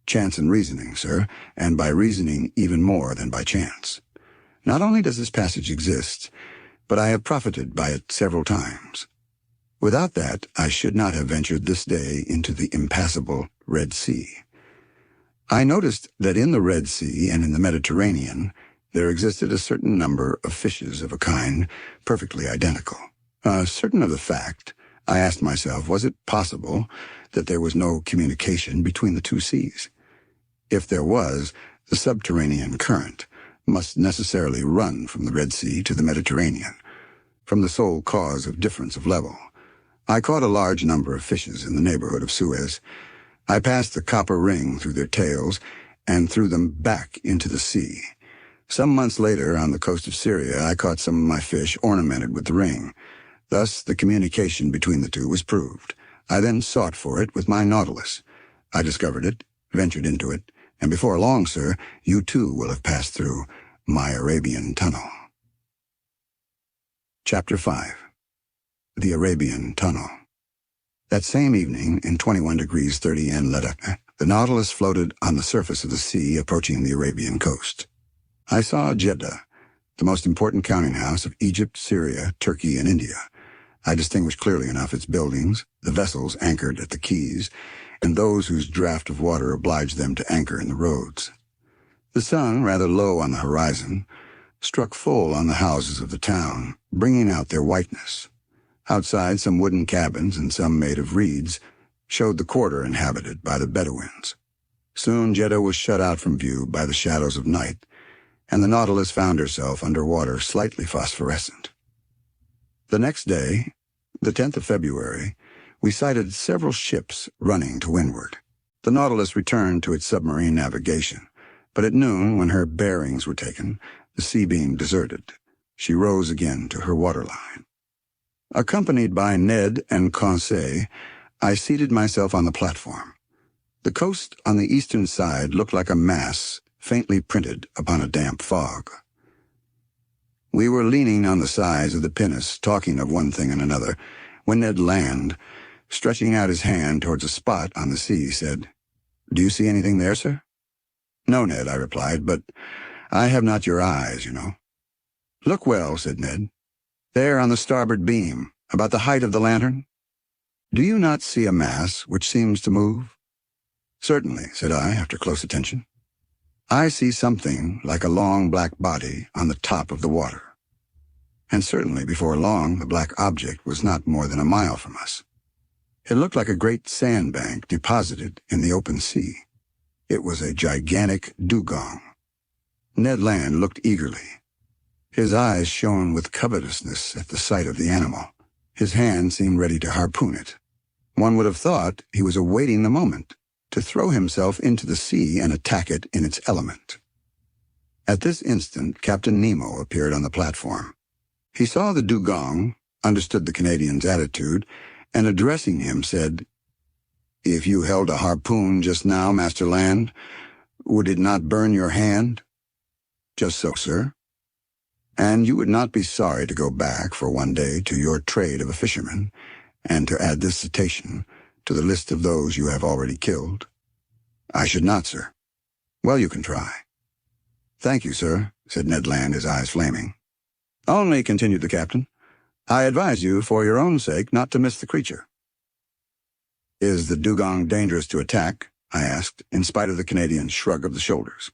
Chance and reasoning, sir, and by reasoning even more than by chance. Not only does this passage exist, but I have profited by it several times. Without that, I should not have ventured this day into the impassable Red Sea. I noticed that in the Red Sea and in the Mediterranean there existed a certain number of fishes of a kind perfectly identical. Certain of the fact, I asked myself, was it possible that there was no communication between the two seas? If there was, the subterranean current must necessarily run from the Red Sea to the Mediterranean, from the sole cause of difference of level. I caught a large number of fishes in the neighborhood of Suez. I passed the copper ring through their tails and threw them back into the sea. Some months later, on the coast of Syria, I caught some of my fish ornamented with the ring. Thus, the communication between the two was proved. I then sought for it with my Nautilus. I discovered it, ventured into it, and before long, sir, you too will have passed through my Arabian Tunnel. Chapter 5. The Arabian Tunnel. That same evening, in 21 degrees 30 N latitude, the Nautilus floated on the surface of the sea approaching the Arabian coast. I saw Jeddah, the most important counting house of Egypt, Syria, Turkey, and India. I distinguished clearly enough its buildings, the vessels anchored at the quays, and those whose draught of water obliged them to anchor in the roads. The sun, rather low on the horizon, struck full on the houses of the town, bringing out their whiteness. Outside, some wooden cabins, and some made of reeds, showed the quarter inhabited by the Bedouins. Soon Jeddah was shut out from view by the shadows of night, and the Nautilus found herself under water slightly phosphorescent. The next day, the 10th of February, we sighted several ships running to windward. The Nautilus returned to its submarine navigation, but at noon, when her bearings were taken, the sea being deserted, she rose again to her waterline. Accompanied by Ned and Conseil, I seated myself on the platform. The coast on the eastern side looked like a mass faintly printed upon a damp fog. We were leaning on the sides of the pinnace, talking of one thing and another, when Ned Land, stretching out his hand towards a spot on the sea, said, "Do you see anything there, sir?" "No, Ned," I replied, "but I have not your eyes, you know." "Look well," said Ned. "There on the starboard beam, about the height of the lantern. Do you not see a mass which seems to move?" "Certainly," said I, after close attention. "I see something like a long black body on the top of the water." And certainly before long the black object was not more than a mile from us. It looked like a great sandbank deposited in the open sea. It was a gigantic dugong. Ned Land looked eagerly. His eyes shone with covetousness at the sight of the animal. His hand seemed ready to harpoon it. One would have thought he was awaiting the moment to throw himself into the sea and attack it in its element. At this instant, Captain Nemo appeared on the platform. He saw the dugong, understood the Canadian's attitude, and addressing him said, "If you held a harpoon just now, Master Land, would it not burn your hand?" "Just so, sir." "And you would not be sorry to go back for one day to your trade of a fisherman, and to add this cetacean to the list of those you have already killed?" "I should not, sir." "Well, you can try." "Thank you, sir," said Ned Land, his eyes flaming. "Only," continued the captain, "I advise you, for your own sake, not to miss the creature." "Is the dugong dangerous to attack?" I asked, in spite of the Canadian's shrug of the shoulders.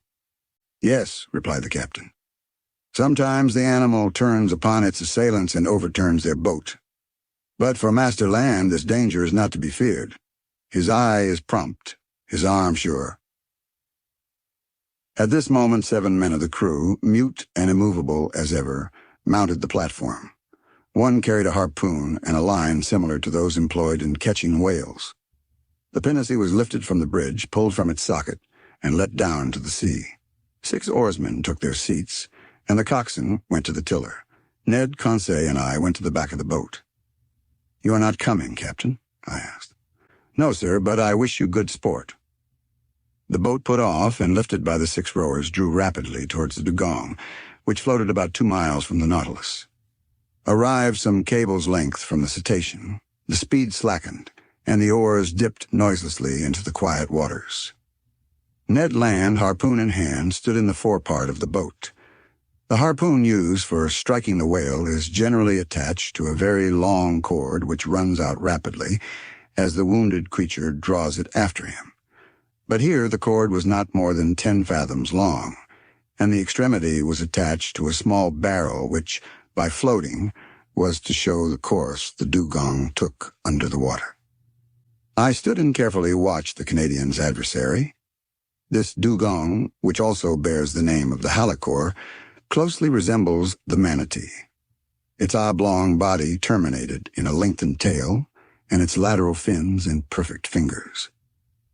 "Yes," replied the captain. "Sometimes the animal turns upon its assailants and overturns their boat. But for Master Land, this danger is not to be feared. His eye is prompt, his arm sure." At this moment 7 men of the crew, mute and immovable as ever, mounted the platform. One carried a harpoon and a line similar to those employed in catching whales. The pinnace was lifted from the bridge, pulled from its socket, and let down to the sea. 6 oarsmen took their seats, and the coxswain went to the tiller. Ned, Conseil, and I went to the back of the boat. "You are not coming, Captain?" I asked. "No, sir, but I wish you good sport." The boat put off, and lifted by the 6 rowers, drew rapidly towards the dugong, which floated about 2 miles from the Nautilus. Arrived some cable's length from the cetacean, the speed slackened, and the oars dipped noiselessly into the quiet waters. Ned Land, harpoon in hand, stood in the forepart of the boat. The harpoon used for striking the whale is generally attached to a very long cord which runs out rapidly as the wounded creature draws it after him. But here the cord was not more than 10 fathoms long, and the extremity was attached to a small barrel which, by floating, was to show the course the dugong took under the water. I stood and carefully watched the Canadian's adversary. This dugong, which also bears the name of the halicore, closely resembles the manatee. Its oblong body terminated in a lengthened tail, and its lateral fins in perfect fingers.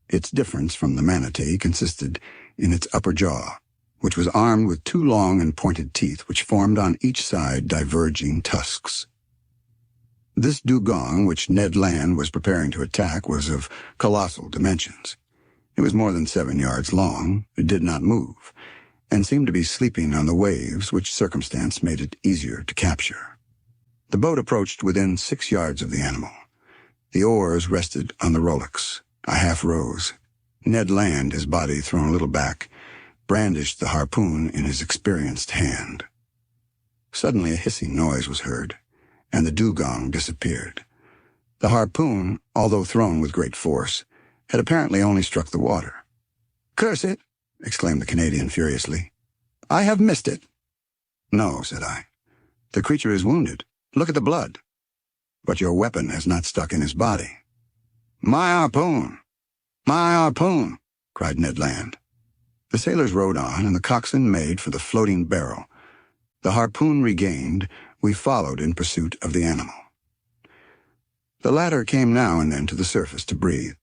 Its difference from the manatee consisted in its upper jaw, which was armed with 2 long and pointed teeth which formed on each side diverging tusks. This dugong, which Ned Land was preparing to attack, was of colossal dimensions. It was more than 7 yards long, it did not move, and seemed to be sleeping on the waves, which circumstance made it easier to capture. The boat approached within 6 yards of the animal. The oars rested on the rowlocks. I half rose. Ned Land, his body thrown a little back, brandished the harpoon in his experienced hand. Suddenly a hissing noise was heard, and the dugong disappeared. The harpoon, although thrown with great force, had apparently only struck the water. "Curse it!" exclaimed the Canadian furiously. "I have missed it." "No," said I. "The creature is wounded. Look at the blood. But your weapon has not stuck in his body." "My harpoon! My harpoon!" cried Ned Land. The sailors rowed on, and the coxswain made for the floating barrel. The harpoon regained, we followed in pursuit of the animal. The latter came now and then to the surface to breathe.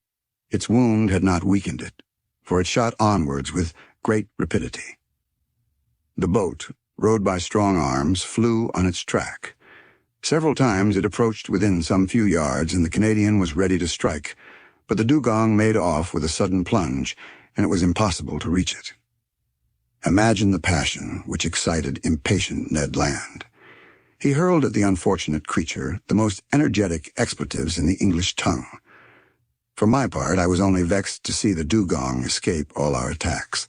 Its wound had not weakened it, for it shot onwards with great rapidity. The boat, rowed by strong arms, flew on its track. Several times it approached within some few yards, and the Canadian was ready to strike, but the dugong made off with a sudden plunge, and it was impossible to reach it. Imagine the passion which excited impatient Ned Land. He hurled at the unfortunate creature the most energetic expletives in the English tongue. For my part, I was only vexed to see the dugong escape all our attacks.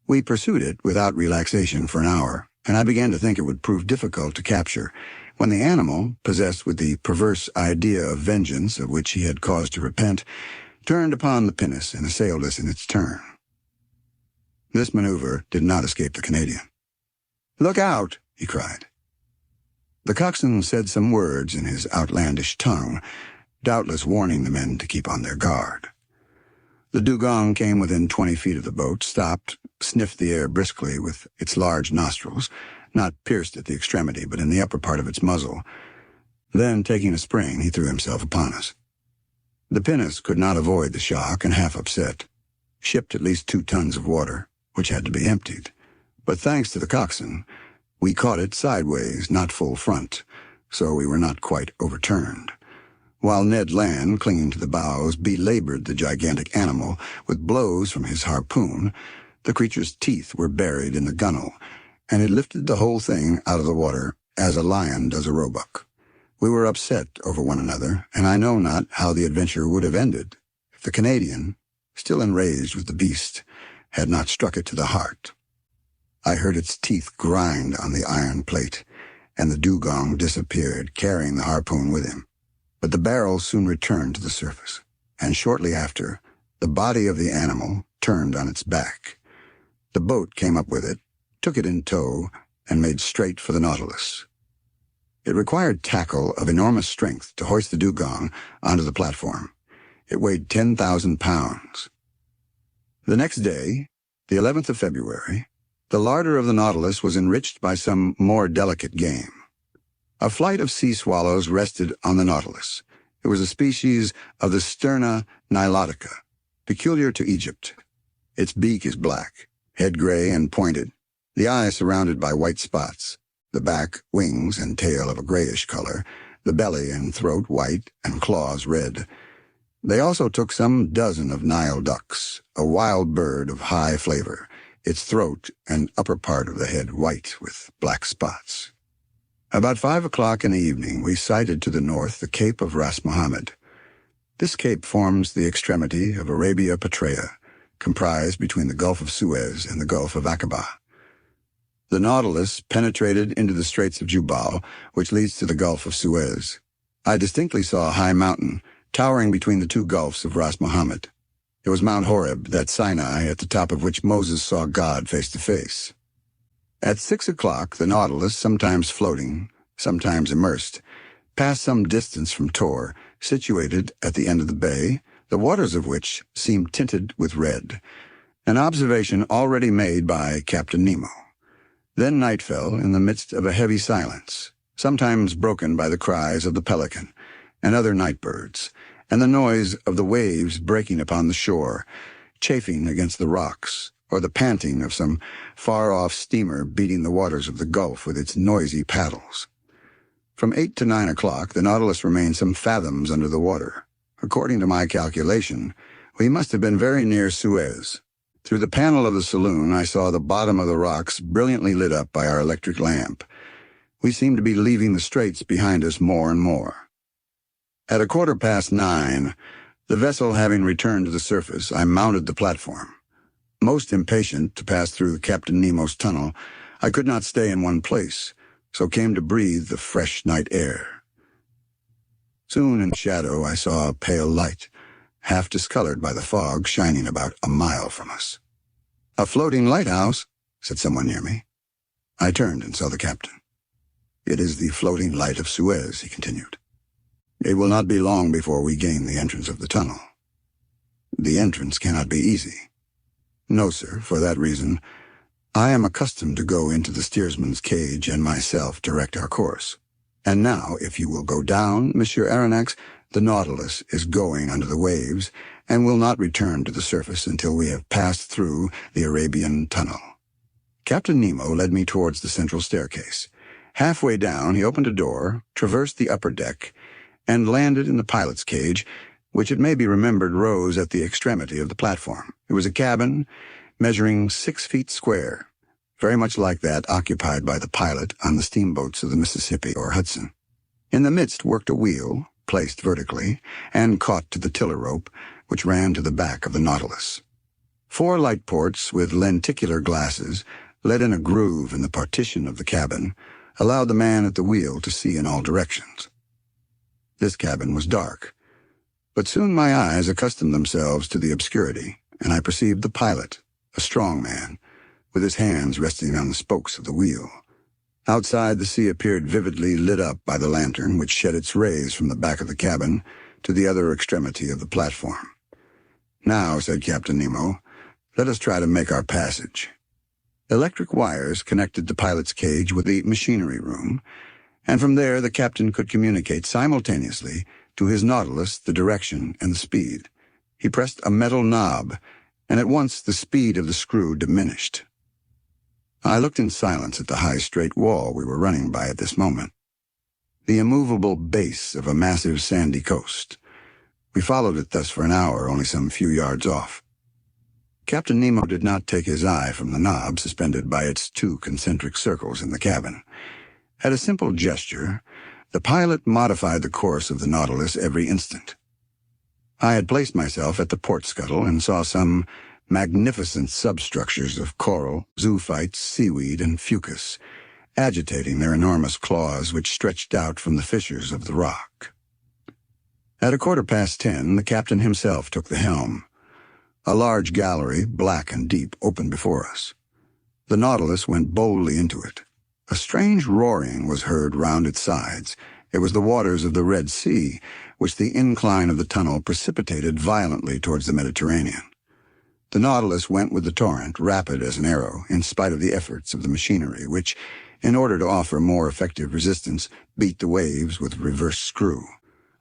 We pursued it without relaxation for an hour, and I began to think it would prove difficult to capture, when the animal, possessed with the perverse idea of vengeance of which he had cause to repent, turned upon the pinnace and assailed us in its turn. This maneuver did not escape the Canadian. "Look out!" he cried. The coxswain said some words in his outlandish tongue, doubtless warning the men to keep on their guard. The dugong came within 20 feet of the boat, stopped, sniffed the air briskly with its large nostrils, not pierced at the extremity, but in the upper part of its muzzle. Then, taking a spring, he threw himself upon us. The pinnace could not avoid the shock, and half upset, shipped at least 2 tons of water, which had to be emptied. But thanks to the coxswain, we caught it sideways, not full front, so we were not quite overturned. While Ned Land, clinging to the bows, belabored the gigantic animal with blows from his harpoon, the creature's teeth were buried in the gunwale, and it lifted the whole thing out of the water as a lion does a roebuck. We were upset over one another, and I know not how the adventure would have ended if the Canadian, still enraged with the beast, had not struck it to the heart. I heard its teeth grind on the iron plate, and the dugong disappeared, carrying the harpoon with him. But the barrel soon returned to the surface, and shortly after, the body of the animal turned on its back. The boat came up with it, took it in tow, and made straight for the Nautilus. It required tackle of enormous strength to hoist the dugong onto the platform. It weighed 10,000 pounds. The next day, the 11th of February, the larder of the Nautilus was enriched by some more delicate game. A flight of sea swallows rested on the Nautilus. It was a species of the Sterna nilotica, peculiar to Egypt. Its beak is black, head gray and pointed, the eye surrounded by white spots, the back, wings, and tail of a grayish color, the belly and throat white, and claws red. They also took some dozen of Nile ducks, a wild bird of high flavor, its throat and upper part of the head white with black spots. About 5 o'clock in the evening, we sighted to the north the Cape of Ras Mohammed. This cape forms the extremity of Arabia Petraea, comprised between the Gulf of Suez and the Gulf of Aqaba. The Nautilus penetrated into the Straits of Jubal, which leads to the Gulf of Suez. I distinctly saw a high mountain, towering between the 2 gulfs of Ras Mohammed. It was Mount Horeb, that Sinai at the top of which Moses saw God face to face. At 6 o'clock, the Nautilus, sometimes floating, sometimes immersed, passed some distance from Tor, situated at the end of the bay, the waters of which seemed tinted with red, an observation already made by Captain Nemo. Then night fell in the midst of a heavy silence, sometimes broken by the cries of the pelican and other night birds, and the noise of the waves breaking upon the shore, chafing against the rocks, or the panting of some far-off steamer beating the waters of the Gulf with its noisy paddles. From 8 to 9 o'clock, the Nautilus remained some fathoms under the water. According to my calculation, we must have been very near Suez. Through the panel of the saloon, I saw the bottom of the rocks brilliantly lit up by our electric lamp. We seemed to be leaving the straits behind us more and more. At 9:15, the vessel having returned to the surface, I mounted the platform. Most impatient to pass through Captain Nemo's tunnel, I could not stay in one place, so came to breathe the fresh night air. Soon in shadow I saw a pale light, half discolored by the fog shining about a mile from us. "A floating lighthouse," said someone near me. I turned and saw the captain. "It is the floating light of Suez," he continued. "It will not be long before we gain the entrance of the tunnel." "The entrance cannot be easy." "No, sir, for that reason. I am accustomed to go into the steersman's cage and myself direct our course. And now, if you will go down, Monsieur Aronnax, the Nautilus is going under the waves and will not return to the surface until we have passed through the Arabian Tunnel." Captain Nemo led me towards the central staircase. Halfway down, he opened a door, traversed the upper deck, and landed in the pilot's cage, which it may be remembered rose at the extremity of the platform. It was a cabin, measuring 6 feet square, very much like that occupied by the pilot on the steamboats of the Mississippi or Hudson. In the midst worked a wheel, placed vertically, and caught to the tiller rope, which ran to the back of the Nautilus. 4 light ports with lenticular glasses, let in a groove in the partition of the cabin, allowed the man at the wheel to see in all directions. This cabin was dark, but soon my eyes accustomed themselves to the obscurity, and I perceived the pilot, a strong man, with his hands resting on the spokes of the wheel. Outside, the sea appeared vividly lit up by the lantern, which shed its rays from the back of the cabin to the other extremity of the platform. "Now," said Captain Nemo, "let us try to make our passage." Electric wires connected the pilot's cage with the machinery room, and from there the captain could communicate simultaneously to his Nautilus the direction and the speed. He pressed a metal knob, and at once the speed of the screw diminished. I looked in silence at the high straight wall we were running by at this moment, the immovable base of a massive sandy coast. We followed it thus for an hour, only some few yards off. Captain Nemo did not take his eye from the knob suspended by its 2 concentric circles in the cabin. At a simple gesture, the pilot modified the course of the Nautilus every instant. I had placed myself at the port scuttle and saw some magnificent substructures of coral, zoophytes, seaweed, and fucus, agitating their enormous claws which stretched out from the fissures of the rock. At 10:15, the captain himself took the helm. A large gallery, black and deep, opened before us. The Nautilus went boldly into it. A strange roaring was heard round its sides. It was the waters of the Red Sea, which the incline of the tunnel precipitated violently towards the Mediterranean. The Nautilus went with the torrent, rapid as an arrow, in spite of the efforts of the machinery, which, in order to offer more effective resistance, beat the waves with reverse screw.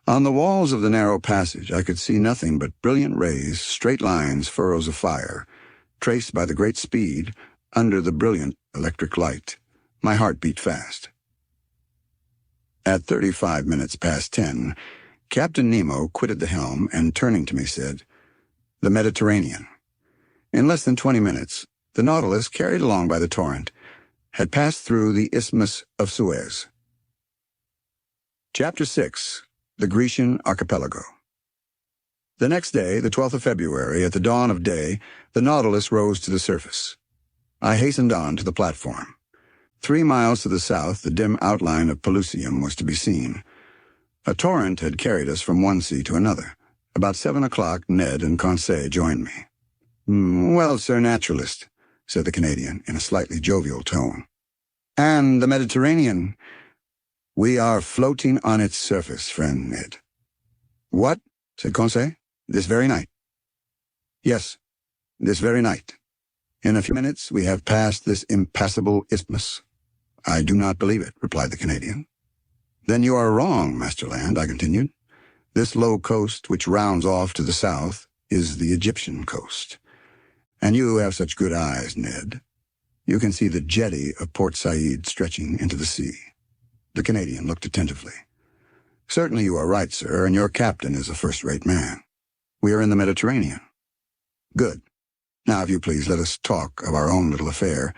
On the walls of the narrow passage I could see nothing but brilliant rays, straight lines, furrows of fire, traced by the great speed under the brilliant electric light. My heart beat fast. At 10:35, Captain Nemo quitted the helm and, turning to me, said, "The Mediterranean." In less than 20 minutes, the Nautilus, carried along by the torrent, had passed through the Isthmus of Suez. Chapter 6. The Grecian Archipelago. The next day, the 12th of February, at the dawn of day, the Nautilus rose to the surface. I hastened on to the platform. 3 miles to the south, the dim outline of Pelusium was to be seen. A torrent had carried us from one sea to another. About 7 o'clock, Ned and Conseil joined me. "Well, sir naturalist," said the Canadian in a slightly jovial tone. "And the Mediterranean?" "We are floating on its surface, friend Ned." "What?" said Conseil. "This very night?" "Yes, this very night. In a few minutes we have passed this impassable isthmus." "I do not believe it," replied the Canadian. "Then you are wrong, Master Land," I continued. "This low coast, which rounds off to the south, is the Egyptian coast. And you have such good eyes, Ned. You can see the jetty of Port Said stretching into the sea." The Canadian looked attentively. "Certainly you are right, sir, and your captain is a first-rate man. We are in the Mediterranean." "Good. Now, if you please, let us talk of our own little affair,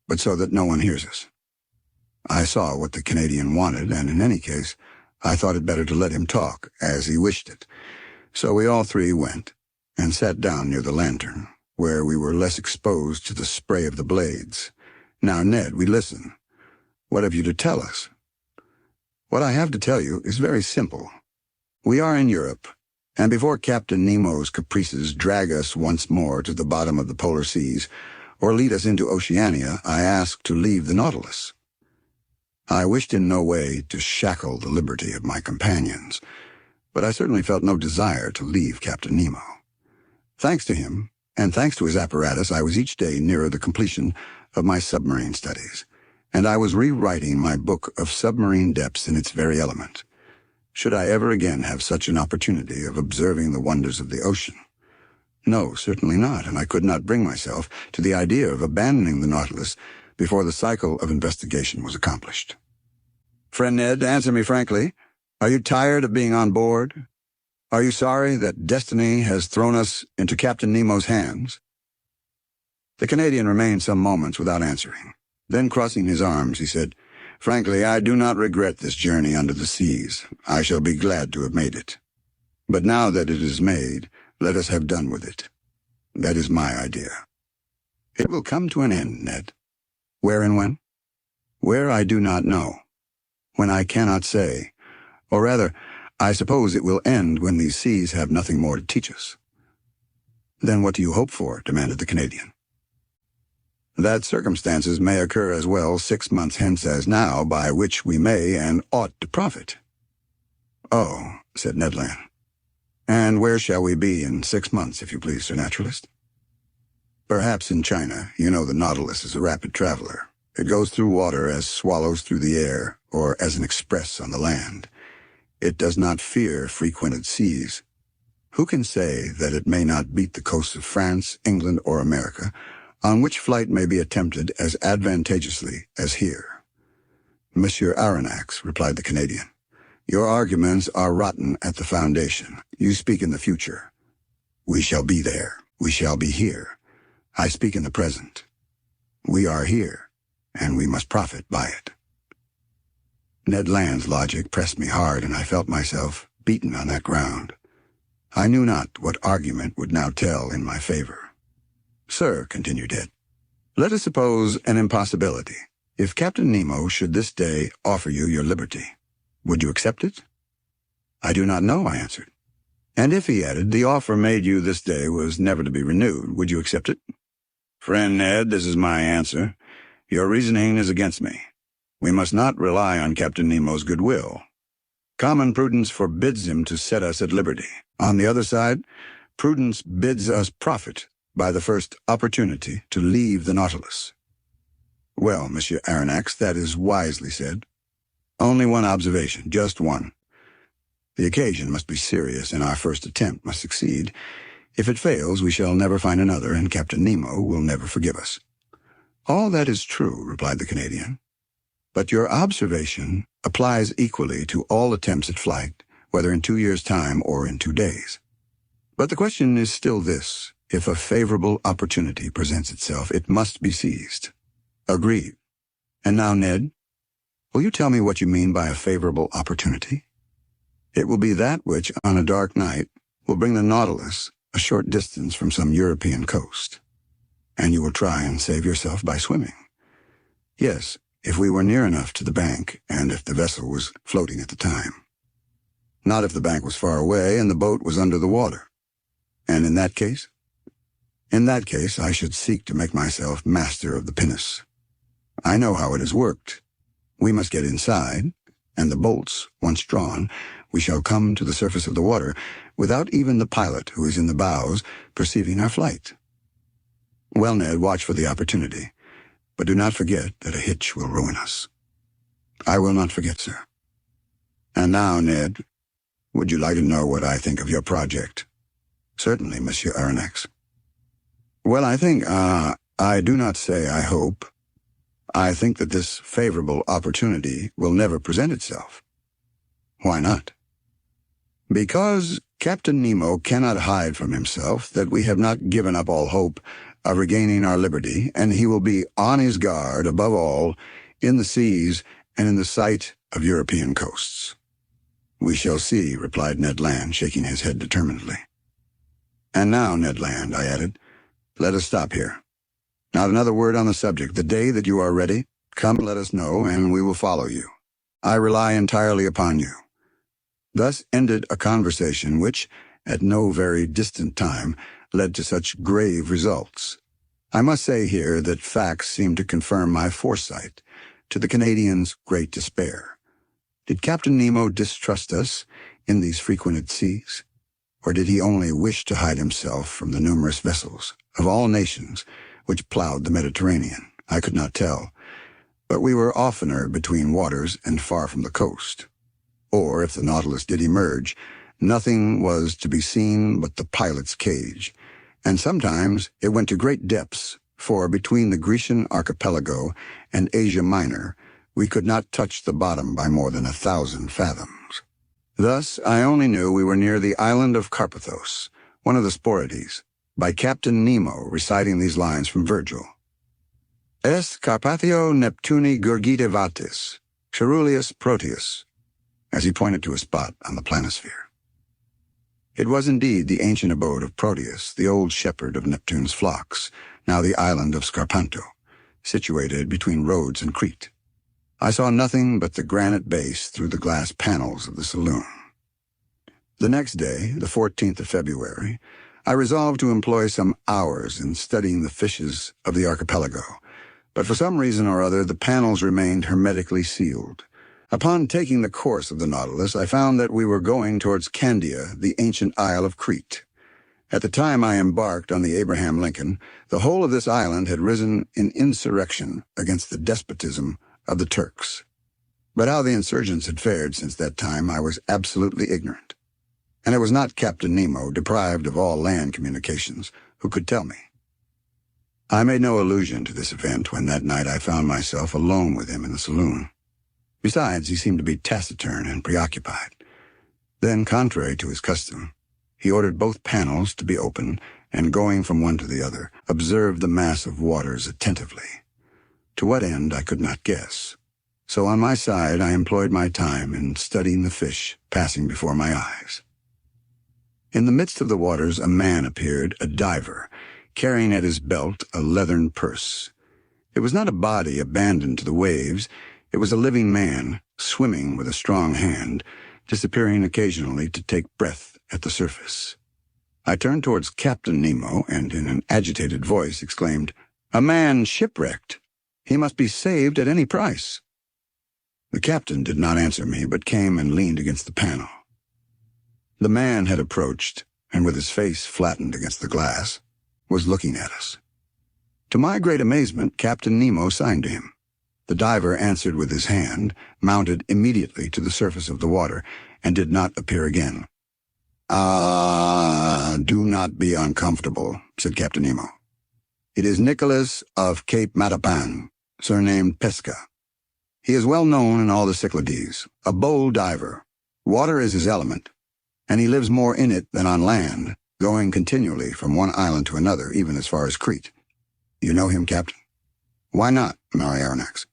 but so that no one hears us." I saw what the Canadian wanted, and in any case, I thought it better to let him talk, as he wished it. So we all three went, and sat down near the lantern, where we were less exposed to the spray of the blades. "Now, Ned, we listen. What have you to tell us?" "What I have to tell you is very simple. We are in Europe, and before Captain Nemo's caprices drag us once more to the bottom of the polar seas, or lead us into Oceania, I ask to leave the Nautilus. I wished in no way to shackle the liberty of my companions, but I certainly felt no desire to leave Captain Nemo. Thanks to him, and thanks to his apparatus, I was each day nearer the completion of my submarine studies, and I was rewriting my book of submarine depths in its very element. Should I ever again have such an opportunity of observing the wonders of the ocean? No, certainly not, and I could not bring myself to the idea of abandoning the Nautilus before the cycle of investigation was accomplished. Friend Ned, answer me frankly. Are you tired of being on board? Are you sorry that destiny has thrown us into Captain Nemo's hands? The Canadian remained some moments without answering. Then, crossing his arms, he said, "Frankly, I do not regret this journey under the seas. I shall be glad to have made it. But now that it is made, let us have done with it. That is my idea. It will come to an end, Ned. Where and when? Where I do not know. When I cannot say. Or rather, I suppose it will end when these seas have nothing more to teach us." "Then what do you hope for?" demanded the Canadian. "That circumstances may occur as well 6 months hence as now, by which we may and ought to profit." "Oh," said Ned Land. "And where shall we be in 6 months, if you please, Sir Naturalist?" "Perhaps in China. You know the Nautilus is a rapid traveler. It goes through water as swallows through the air, or as an express on the land. It does not fear frequented seas. Who can say that it may not beat the coasts of France, England, or America, on which flight may be attempted as advantageously as here?" "Monsieur Aronnax," replied the Canadian, "your arguments are rotten at the foundation. You speak in the future. We shall be there. We shall be here. I speak in the present. We are here, and we must profit by it." Ned Land's logic pressed me hard, and I felt myself beaten on that ground. I knew not what argument would now tell in my favor. "Sir," continued Ned, "let us suppose an impossibility. If Captain Nemo should this day offer you your liberty, would you accept it?" "I do not know," I answered. "And if," he added, "the offer made you this day was never to be renewed, would you accept it?" "Friend Ned, this is my answer. Your reasoning is against me. We must not rely on Captain Nemo's goodwill. Common prudence forbids him to set us at liberty. On the other side, prudence bids us profit by the first opportunity to leave the Nautilus." "Well, Monsieur Aronnax, that is wisely said. Only one observation, just one. The occasion must be serious, and our first attempt must succeed. If it fails, we shall never find another, and Captain Nemo will never forgive us." "All that is true," replied the Canadian. "But your observation applies equally to all attempts at flight, whether in 2 years' time or in 2 days. But the question is still this: if a favorable opportunity presents itself, it must be seized." "Agreed. And now, Ned, will you tell me what you mean by a favorable opportunity?" "It will be that which, on a dark night, will bring the Nautilus a short distance from some European coast. And you will try and save yourself by swimming." "Yes, if we were near enough to the bank, and if the vessel was floating at the time. Not if the bank was far away and the boat was under the water." "And in that case?" "In that case, I should seek to make myself master of the pinnace. I know how it is worked. We must get inside, and the bolts, once drawn, we shall come to the surface of the water without even the pilot, who is in the bows, perceiving our flight." "Well, Ned, watch for the opportunity. But do not forget that a hitch will ruin us." "I will not forget, sir." "And now, Ned, would you like to know what I think of your project?" "Certainly, Monsieur Aronnax." "Well, I do not say I hope. I think that this favorable opportunity will never present itself." "Why not?" "Because Captain Nemo cannot hide from himself that we have not given up all hope of regaining our liberty, and he will be on his guard, above all, in the seas and in the sight of European coasts." "We shall see," replied Ned Land, shaking his head determinedly. "And now, Ned Land," I added, "let us stop here. Not another word on the subject. The day that you are ready, come and let us know, and we will follow you. I rely entirely upon you." Thus ended a conversation which, at no very distant time, led to such grave results. I must say here that facts seem to confirm my foresight, to the Canadian's great despair. Did Captain Nemo distrust us in these frequented seas? Or did he only wish to hide himself from the numerous vessels of all nations which plowed the Mediterranean? I could not tell, but we were oftener between waters and far from the coast. Or, if the Nautilus did emerge, nothing was to be seen but the pilot's cage, and sometimes it went to great depths, for between the Grecian archipelago and Asia Minor we could not touch the bottom by more than 1,000 fathoms. Thus I only knew we were near the island of Carpathos, one of the Sporades, by Captain Nemo reciting these lines from Virgil. Es Carpathio Neptuni gurgite vatis, ceruleus proteus, as he pointed to a spot on the planisphere. It was indeed the ancient abode of Proteus, the old shepherd of Neptune's flocks, now the island of Scarpanto, situated between Rhodes and Crete. I saw nothing but the granite base through the glass panels of the saloon. The next day, the 14th of February, I resolved to employ some hours in studying the fishes of the archipelago, but for some reason or other the panels remained hermetically sealed. Upon taking the course of the Nautilus, I found that we were going towards Candia, the ancient isle of Crete. At the time I embarked on the Abraham Lincoln, the whole of this island had risen in insurrection against the despotism of the Turks. But how the insurgents had fared since that time I was absolutely ignorant. And it was not Captain Nemo, deprived of all land communications, who could tell me. I made no allusion to this event when that night I found myself alone with him in the saloon. Besides, he seemed to be taciturn and preoccupied. Then, contrary to his custom, he ordered both panels to be opened, and going from one to the other, observed the mass of waters attentively. To what end I could not guess. So on my side I employed my time in studying the fish passing before my eyes. In the midst of the waters a man appeared, a diver, carrying at his belt a leathern purse. It was not a body abandoned to the waves. It was a living man, swimming with a strong hand, disappearing occasionally to take breath at the surface. I turned towards Captain Nemo and in an agitated voice exclaimed, "A man shipwrecked! He must be saved at any price." The captain did not answer me, but came and leaned against the panel. The man had approached, and with his face flattened against the glass, was looking at us. To my great amazement, Captain Nemo signed to him. The diver answered with his hand, mounted immediately to the surface of the water, and did not appear again. Do not be uncomfortable," said Captain Nemo. "It is Nicholas of Cape Matapan, surnamed Pesca. He is well known in all the Cyclades, a bold diver. Water is his element, and he lives more in it than on land, going continually from one island to another, even as far as Crete. You know him, Captain?" "Why not, Mari Aronnax?"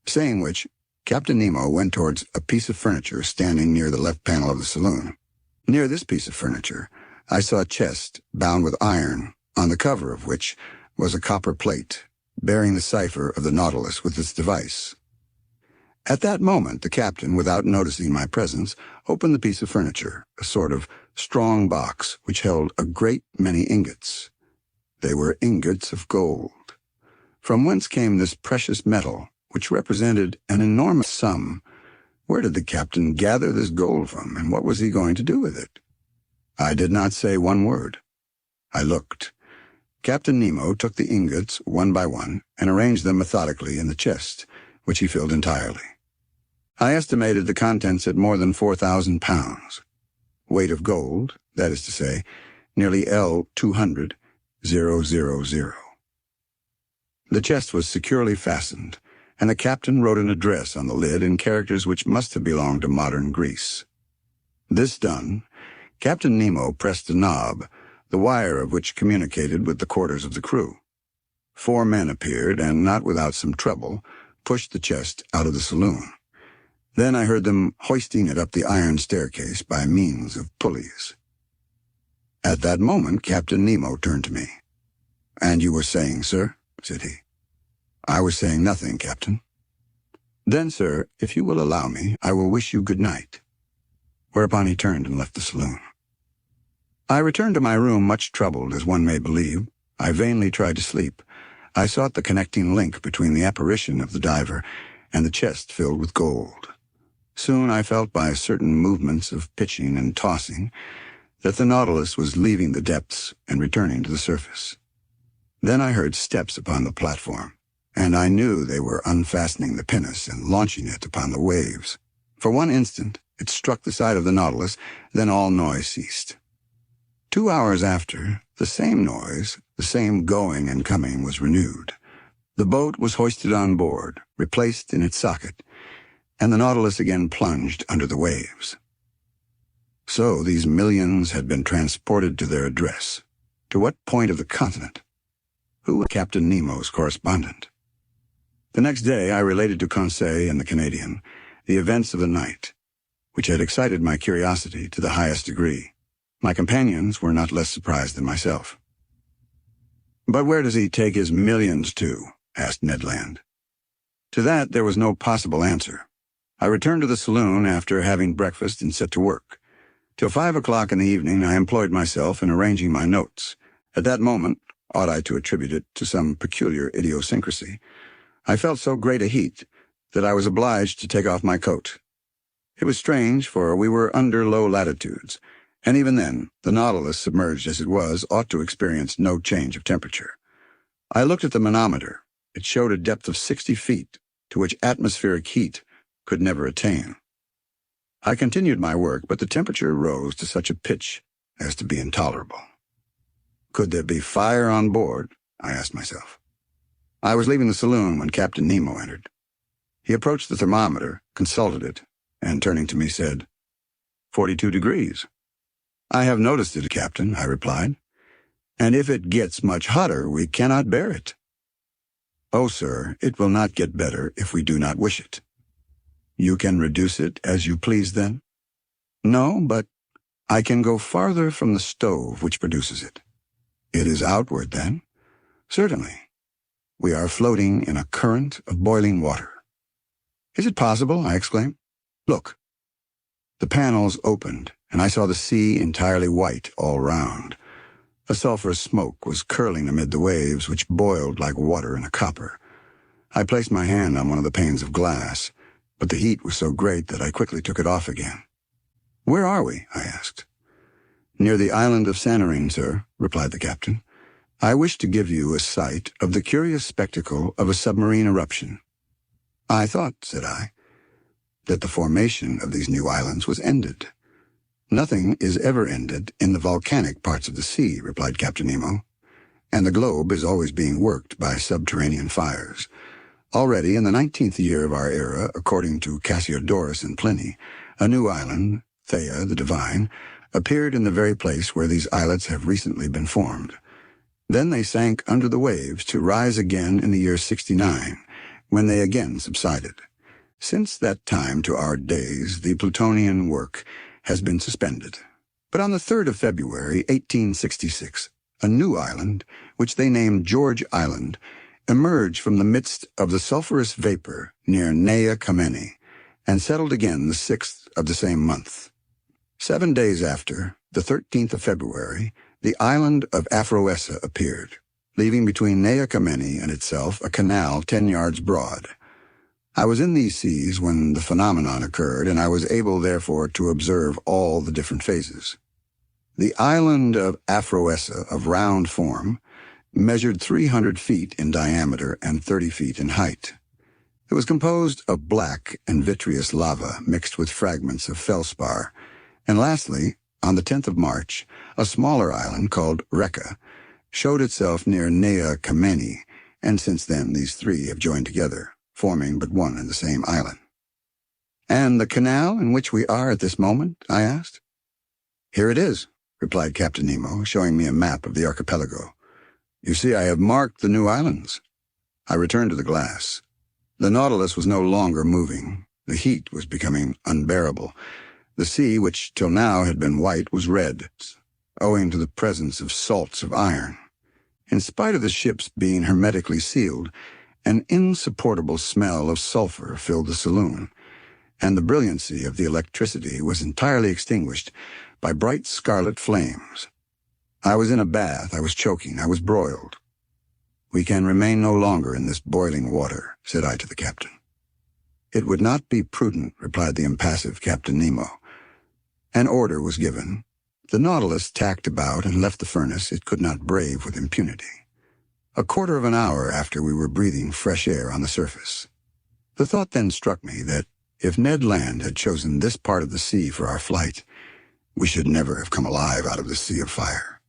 Saying which, Captain Nemo went towards a piece of furniture standing near the left panel of the saloon. Near this piece of furniture, I saw a chest bound with iron, on the cover of which was a copper plate, bearing the cipher of the Nautilus with its device. At that moment, the captain, without noticing my presence, opened the piece of furniture, a sort of strong box which held a great many ingots. They were ingots of gold. From whence came this precious metal, which represented an enormous sum? Where did the captain gather this gold from, and what was he going to do with it? I did not say one word. I looked. Captain Nemo took the ingots one by one and arranged them methodically in the chest, which he filled entirely. I estimated the contents at more than 4,000 pounds. Weight of gold, that is to say, nearly L200,000. The chest was securely fastened, and the captain wrote an address on the lid in characters which must have belonged to modern Greece. This done, Captain Nemo pressed a knob, the wire of which communicated with the quarters of the crew. 4 men appeared, and not without some trouble, pushed the chest out of the saloon. Then I heard them hoisting it up the iron staircase by means of pulleys. At that moment, Captain Nemo turned to me. "And you were saying, sir?" said he. "I was saying nothing, Captain." "Then, sir, if you will allow me, I will wish you good night." Whereupon he turned and left the saloon. I returned to my room much troubled, as one may believe. I vainly tried to sleep. I sought the connecting link between the apparition of the diver and the chest filled with gold. Soon I felt by certain movements of pitching and tossing that the Nautilus was leaving the depths and returning to the surface. Then I heard steps upon the platform, and I knew they were unfastening the pinnace and launching it upon the waves. For one instant it struck the side of the Nautilus, then all noise ceased. 2 hours after, the same noise, the same going and coming was renewed. The boat was hoisted on board, replaced in its socket, and the Nautilus again plunged under the waves. So these millions had been transported to their address, To what point of the continent? Who was Captain Nemo's correspondent? The next day I related to Conseil and the Canadian the events of the night, which had excited my curiosity to the highest degree. My companions were not less surprised than myself. "But where does he take his millions to?" asked Ned Land. To that there was no possible answer. I returned to the saloon after having breakfast and set to work. Till 5 o'clock in the evening I employed myself in arranging my notes. At that moment, ought I to attribute it to some peculiar idiosyncrasy, I felt so great a heat that I was obliged to take off my coat. It was strange, for we were under low latitudes, and even then, the Nautilus, submerged as it was, ought to experience no change of temperature. I looked at the manometer. It showed a depth of 60 feet, to which atmospheric heat could never attain. I continued my work, but the temperature rose to such a pitch as to be intolerable. Could there be fire on board? I asked myself. I was leaving the saloon when Captain Nemo entered. He approached the thermometer, consulted it, and turning to me said, 42 degrees. "I have noticed it, Captain," I replied, "and if it gets much hotter, we cannot bear it." "Oh, sir, it will not get better if we do not wish it." "You can reduce it as you please, then?" "No, but I can go farther from the stove which produces it." "It is outward, then?" "Certainly. We are floating in a current of boiling water." "Is it possible?" I exclaimed. "Look." The panels opened, and I saw the sea entirely white all round. A sulphurous smoke was curling amid the waves, which boiled like water in a copper. I placed my hand on one of the panes of glass, but the heat was so great that I quickly took it off again. "Where are we?" I asked. "Near the island of Santorin, sir," replied the captain. "I wish to give you a sight of the curious spectacle of a submarine eruption." "I thought," said I, "that the formation of these new islands was ended." "Nothing is ever ended in the volcanic parts of the sea," replied Captain Nemo, "and the globe is always being worked by subterranean fires. Already in the 19th year of our era, according to Cassiodorus and Pliny, a new island, Thea the Divine, appeared in the very place where these islets have recently been formed. Then they sank under the waves to rise again in the year 69, when they again subsided. Since that time to our days, the Plutonian work has been suspended. But on the 3rd of February, 1866, a new island, which they named George Island, emerged from the midst of the sulphurous vapor near Nea Kamenni, and settled again the 6th of the same month. 7 days after, the 13th of February, the island of Aphroessa appeared, leaving between Nea Kamenni and itself a canal 10 yards broad. I was in these seas when the phenomenon occurred, and I was able, therefore, to observe all the different phases. The island of Aphroessa, of round form, measured 300 feet in diameter and 30 feet in height. It was composed of black and vitreous lava mixed with fragments of felspar, and lastly, on the 10th of March, a smaller island called Rekka showed itself near Nea Kamenni, and since then these three have joined together, forming but one and the same island. "And the canal in which we are at this moment?" I asked. "Here it is," replied Captain Nemo, showing me a map of the archipelago. "You see, I have marked the new islands." I returned to the glass. The Nautilus was no longer moving. The heat was becoming unbearable. The sea, which till now had been white, was red, owing to the presence of salts of iron. In spite of the ships being hermetically sealed, an insupportable smell of sulphur filled the saloon, and the brilliancy of the electricity was entirely extinguished by bright scarlet flames. I was in a bath, I was choking, I was broiled. "We can remain no longer in this boiling water," said I to the captain. "It would not be prudent," replied the impassive Captain Nemo. An order was given. The Nautilus tacked about and left the furnace it could not brave with impunity. A quarter of an hour after we were breathing fresh air on the surface. The thought then struck me that if Ned Land had chosen this part of the sea for our flight, we should never have come alive out of the sea of fire.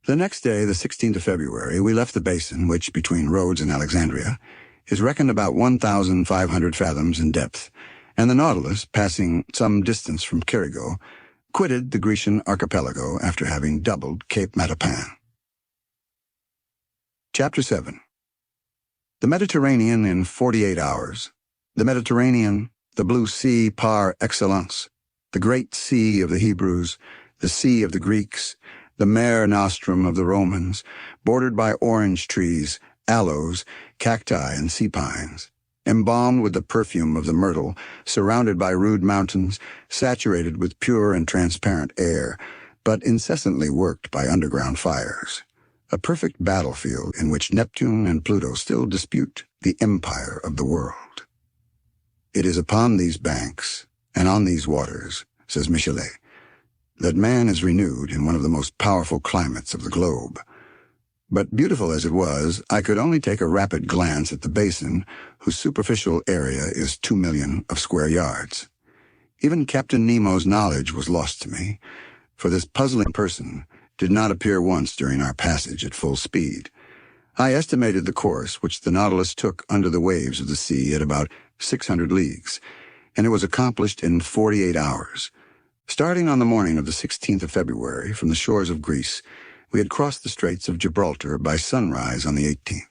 The next day, the 16th of February, we left the basin, which, between Rhodes and Alexandria, is reckoned about 1,500 fathoms in depth, and the Nautilus, passing some distance from Kerigo, quitted the Grecian archipelago after having doubled Cape Matapan. Chapter 7. The Mediterranean in 48 hours. The Mediterranean, the blue sea par excellence, the great sea of the Hebrews, the sea of the Greeks, the mare nostrum of the Romans, bordered by orange trees, aloes, cacti, and sea pines, embalmed with the perfume of the myrtle, surrounded by rude mountains, saturated with pure and transparent air, but incessantly worked by underground fires. A perfect battlefield in which Neptune and Pluto still dispute the empire of the world. It is upon these banks, and on these waters, says Michelet, that man is renewed in one of the most powerful climates of the globe. But beautiful as it was, I could only take a rapid glance at the basin, whose superficial area is 2 million of square yards. Even Captain Nemo's knowledge was lost to me, for this puzzling person did not appear once during our passage at full speed. I estimated the course which the Nautilus took under the waves of the sea at about 600 leagues, and it was accomplished in 48 hours. Starting on the morning of the 16th of February from the shores of Greece, we had crossed the Straits of Gibraltar by sunrise on the 18th.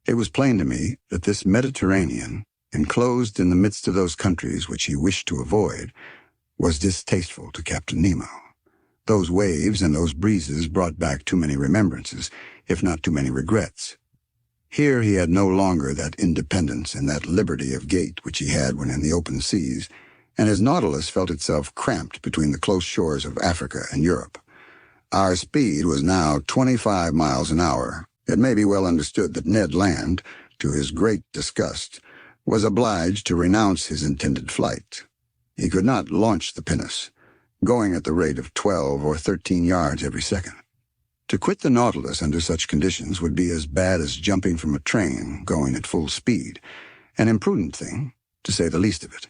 It was plain to me that this Mediterranean, enclosed in the midst of those countries which he wished to avoid, was distasteful to Captain Nemo. Those waves and those breezes brought back too many remembrances, if not too many regrets. Here he had no longer that independence and that liberty of gait which he had when in the open seas, and his Nautilus felt itself cramped between the close shores of Africa and Europe. Our speed was now 25 miles an hour. It may be well understood that Ned Land, to his great disgust, was obliged to renounce his intended flight. He could not launch the pinnace, going at the rate of 12 or 13 yards every second. To quit the Nautilus under such conditions would be as bad as jumping from a train going at full speed, an imprudent thing, to say the least of it.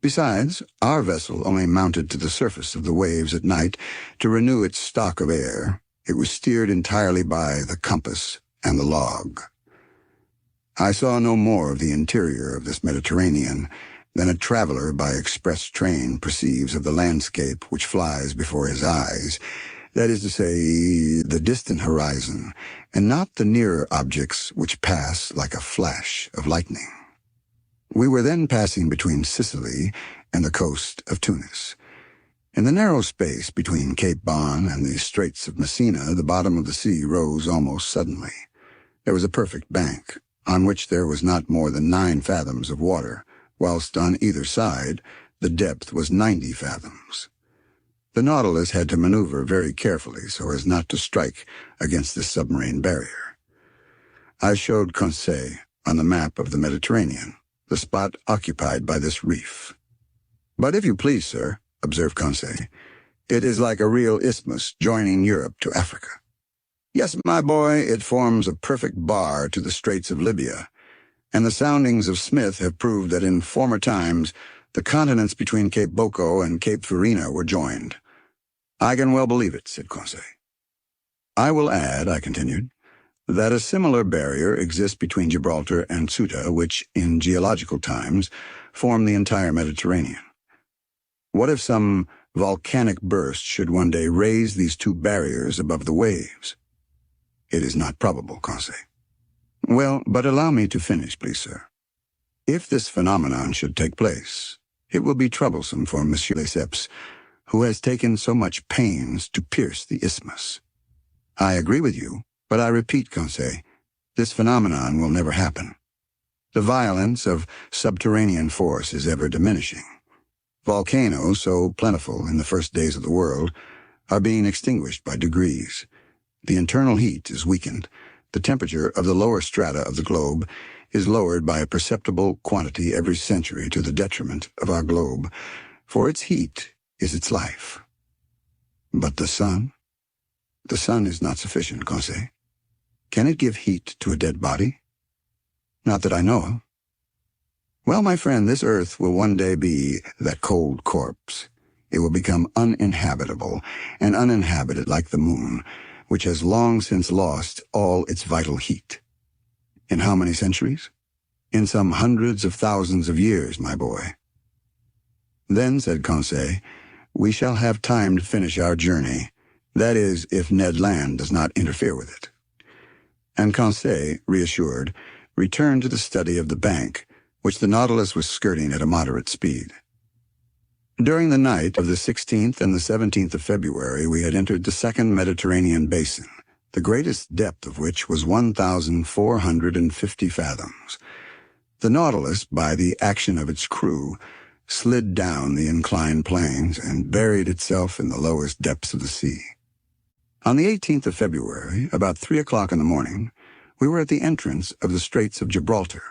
Besides, our vessel only mounted to the surface of the waves at night to renew its stock of air. It was steered entirely by the compass and the log. I saw no more of the interior of this Mediterranean than a traveler by express train perceives of the landscape which flies before his eyes, that is to say, the distant horizon, and not the nearer objects which pass like a flash of lightning. We were then passing between Sicily and the coast of Tunis. In the narrow space between Cape Bon and the Straits of Messina, the bottom of the sea rose almost suddenly. There was a perfect bank, on which there was not more than 9 fathoms of water, whilst on either side the depth was 90 fathoms. The Nautilus had to maneuver very carefully so as not to strike against this submarine barrier. I showed Conseil on the map of the Mediterranean the spot occupied by this reef. "But if you please, sir," observed Conseil, "it is like a real isthmus joining Europe to Africa." "Yes, my boy, it forms a perfect bar to the Straits of Libya, and the soundings of Smith have proved that in former times the continents between Cape Boko and Cape Farina were joined." "I can well believe it," said Conseil. "I will add," I continued, "that a similar barrier exists between Gibraltar and Ceuta, which, in geological times, form the entire Mediterranean. What if some volcanic burst should one day raise these 2 barriers above the waves?" "It is not probable, Conseil." "Well, but allow me to finish, please, sir. If this phenomenon should take place, it will be troublesome for Monsieur Lesseps, who has taken so much pains to pierce the isthmus. I agree with you, but I repeat, Conseil, this phenomenon will never happen. The violence of subterranean force is ever diminishing. Volcanoes, so plentiful in the first days of the world, are being extinguished by degrees. The internal heat is weakened. The temperature of the lower strata of the globe is lowered by a perceptible quantity every century to the detriment of our globe, for its heat is its life. But the sun? The sun is not sufficient, Conseil. Can it give heat to a dead body? Not that I know of. Well, my friend, this earth will one day be that cold corpse. It will become uninhabitable, and uninhabited like the moon, which has long since lost all its vital heat. In how many centuries? In some hundreds of thousands of years, my boy. Then, said Conseil, We shall have time to finish our journey. That is, if Ned Land does not interfere with it." And Conseil, reassured, returned to the study of the bank, which the Nautilus was skirting at a moderate speed. During the night of the 16th and the 17th of February, we had entered the second Mediterranean basin, the greatest depth of which was 1,450 fathoms. The Nautilus, by the action of its crew, slid down the inclined planes and buried itself in the lowest depths of the sea. On the 18th of February, about 3 o'clock in the morning, we were at the entrance of the Straits of Gibraltar.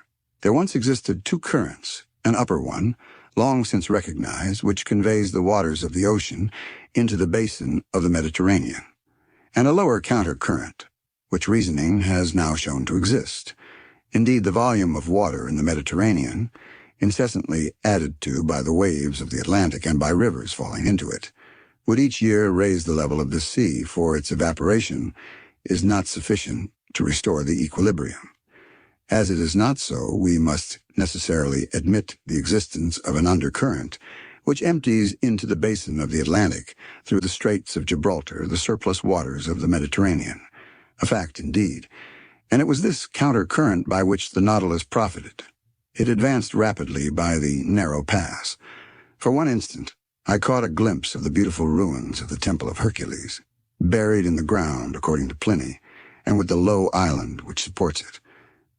There once existed two currents, an upper one, long since recognized, which conveys the waters of the ocean into the basin of the Mediterranean, and a lower counter-current, which reasoning has now shown to exist. Indeed, the volume of water in the Mediterranean, incessantly added to by the waves of the Atlantic and by rivers falling into it, would each year raise the level of the sea, for its evaporation is not sufficient to restore the equilibrium. As it is not so, we must necessarily admit the existence of an undercurrent, which empties into the basin of the Atlantic through the Straits of Gibraltar, the surplus waters of the Mediterranean. A fact indeed, and it was this counter-current by which the Nautilus profited. It advanced rapidly by the narrow pass. For one instant, I caught a glimpse of the beautiful ruins of the Temple of Hercules, buried in the ground, according to Pliny, and with the low island which supports it.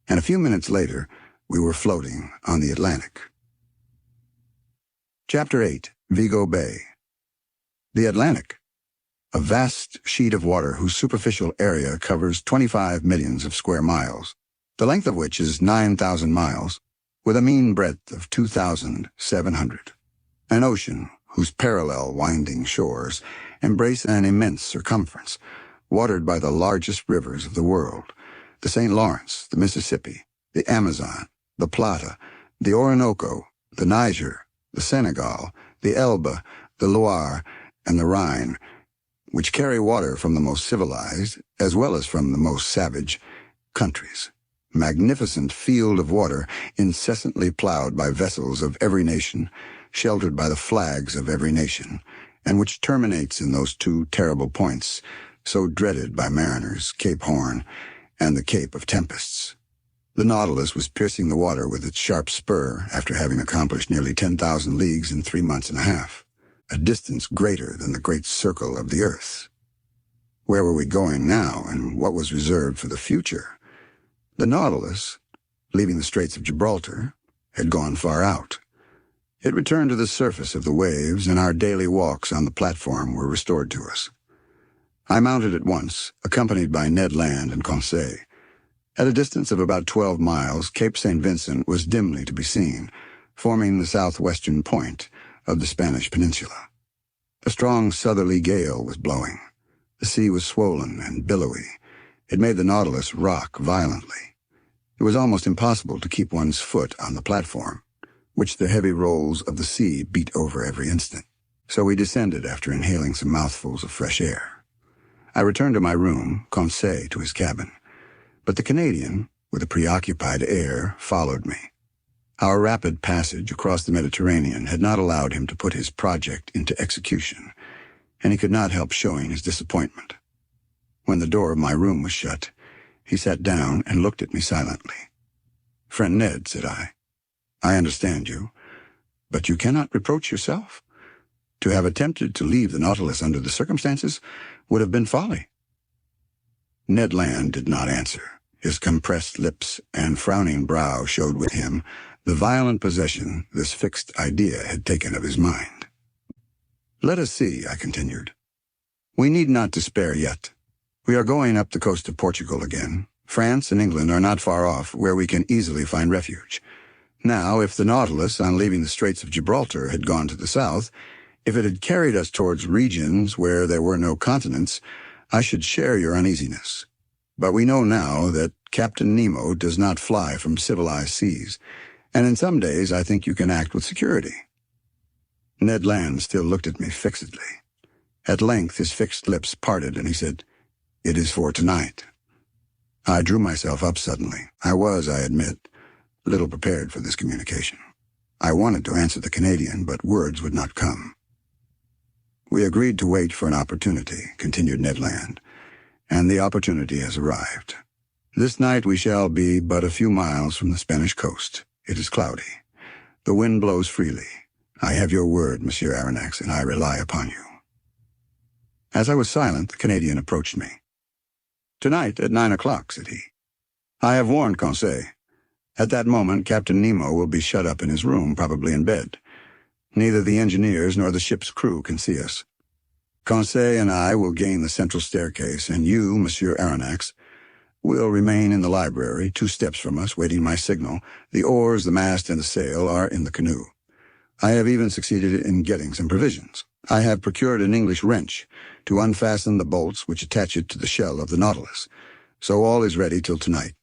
And a few minutes later, we were floating on the Atlantic. Chapter 8. Vigo Bay. The Atlantic, a vast sheet of water whose superficial area covers 25 millions of square miles, the length of which is 9,000 miles, with a mean breadth of 2,700. An ocean whose parallel winding shores embrace an immense circumference, watered by the largest rivers of the world, the St. Lawrence, the Mississippi, the Amazon, the Plata, the Orinoco, the Niger, the Senegal, the Elbe, the Loire, and the Rhine, which carry water from the most civilized, as well as from the most savage, countries. Magnificent field of water, incessantly plowed by vessels of every nation, sheltered by the flags of every nation, and which terminates in those two terrible points, so dreaded by mariners, Cape Horn and the Cape of Tempests. The Nautilus was piercing the water with its sharp spur after having accomplished nearly 10,000 leagues in 3 months and a half, a distance greater than the great circle of the earth. Where were we going now, and what was reserved for the future? The Nautilus, leaving the Straits of Gibraltar, had gone far out. It returned to the surface of the waves, and our daily walks on the platform were restored to us. I mounted at once, accompanied by Ned Land and Conseil. At a distance of about 12 miles, Cape St. Vincent was dimly to be seen, forming the southwestern point of the Spanish peninsula. A strong southerly gale was blowing. The sea was swollen and billowy. It made the Nautilus rock violently. It was almost impossible to keep one's foot on the platform, which the heavy rolls of the sea beat over every instant. So we descended after inhaling some mouthfuls of fresh air. I returned to my room, Conseil to his cabin, but the Canadian, with a preoccupied air, followed me. Our rapid passage across the Mediterranean had not allowed him to put his project into execution, and he could not help showing his disappointment. When the door of my room was shut, he sat down and looked at me silently. "Friend Ned," said I understand you, but you cannot reproach yourself. To have attempted to leave the Nautilus under the circumstances would have been folly." Ned Land did not answer. His compressed lips and frowning brow showed with him the violent possession this fixed idea had taken of his mind. "Let us see," I continued. "We need not despair yet. We are going up the coast of Portugal again. France and England are not far off, where we can easily find refuge. Now, if the Nautilus, on leaving the Straits of Gibraltar, had gone to the south, if it had carried us towards regions where there were no continents, I should share your uneasiness. But we know now that Captain Nemo does not fly from civilized seas, and in some days I think you can act with security." Ned Land still looked at me fixedly. At length his fixed lips parted, and he said, "It is for tonight." I drew myself up suddenly. I was, I admit, little prepared for this communication. I wanted to answer the Canadian, but words would not come. We agreed to wait for an opportunity, continued Ned Land, and the opportunity has arrived. This night we shall be but a few miles from the Spanish coast. It is cloudy. The wind blows freely. I have your word, Monsieur Aronnax, and I rely upon you. As I was silent, the Canadian approached me. Tonight at 9 o'clock, said he. I have warned Conseil. At that moment, Captain Nemo will be shut up in his room, probably in bed. Neither the engineers nor the ship's crew can see us. Conseil and I will gain the central staircase, and you, Monsieur Aronnax, will remain in the library, 2 steps from us, waiting my signal. The oars, the mast, and the sail are in the canoe. I have even succeeded in getting some provisions. I have procured an English wrench to unfasten the bolts which attach it to the shell of the Nautilus, so all is ready till tonight.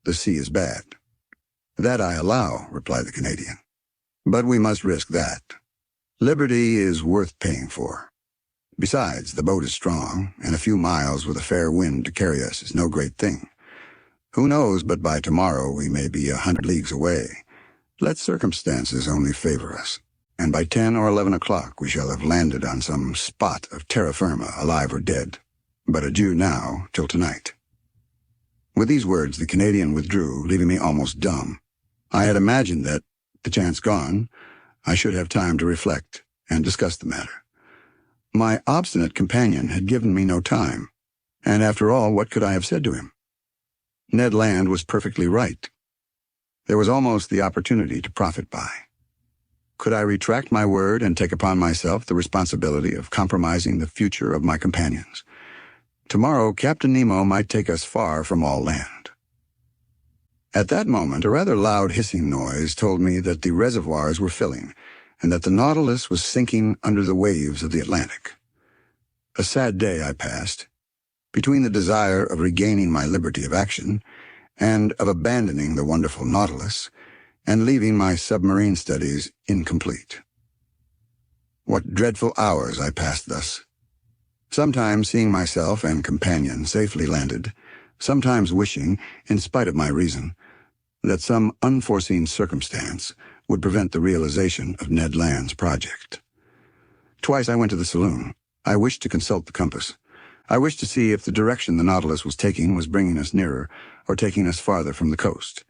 The sea is bad. That I allow, replied the Canadian. But we must risk that. Liberty is worth paying for. Besides, the boat is strong, and a few miles with a fair wind to carry us is no great thing. Who knows but by tomorrow we may be 100 leagues away. Let circumstances only favor us, and by 10 or 11 o'clock we shall have landed on some spot of terra firma, alive or dead. But adieu now, till tonight. With these words the Canadian withdrew, leaving me almost dumb. I had imagined that, the chance gone, I should have time to reflect and discuss the matter. My obstinate companion had given me no time, and after all, what could I have said to him? Ned Land was perfectly right. There was almost the opportunity to profit by. Could I retract my word and take upon myself the responsibility of compromising the future of my companions? Tomorrow, Captain Nemo might take us far from all land. At that moment, a rather loud hissing noise told me that the reservoirs were filling, and that the Nautilus was sinking under the waves of the Atlantic. A sad day I passed, between the desire of regaining my liberty of action and of abandoning the wonderful Nautilus and leaving my submarine studies incomplete. What dreadful hours I passed thus, sometimes seeing myself and companion safely landed, sometimes wishing, in spite of my reason, that some unforeseen circumstance would prevent the realization of Ned Land's project. Twice I went to the saloon. I wished to consult the compass. I wished to see if the direction the Nautilus was taking was bringing us nearer or taking us farther from the coast.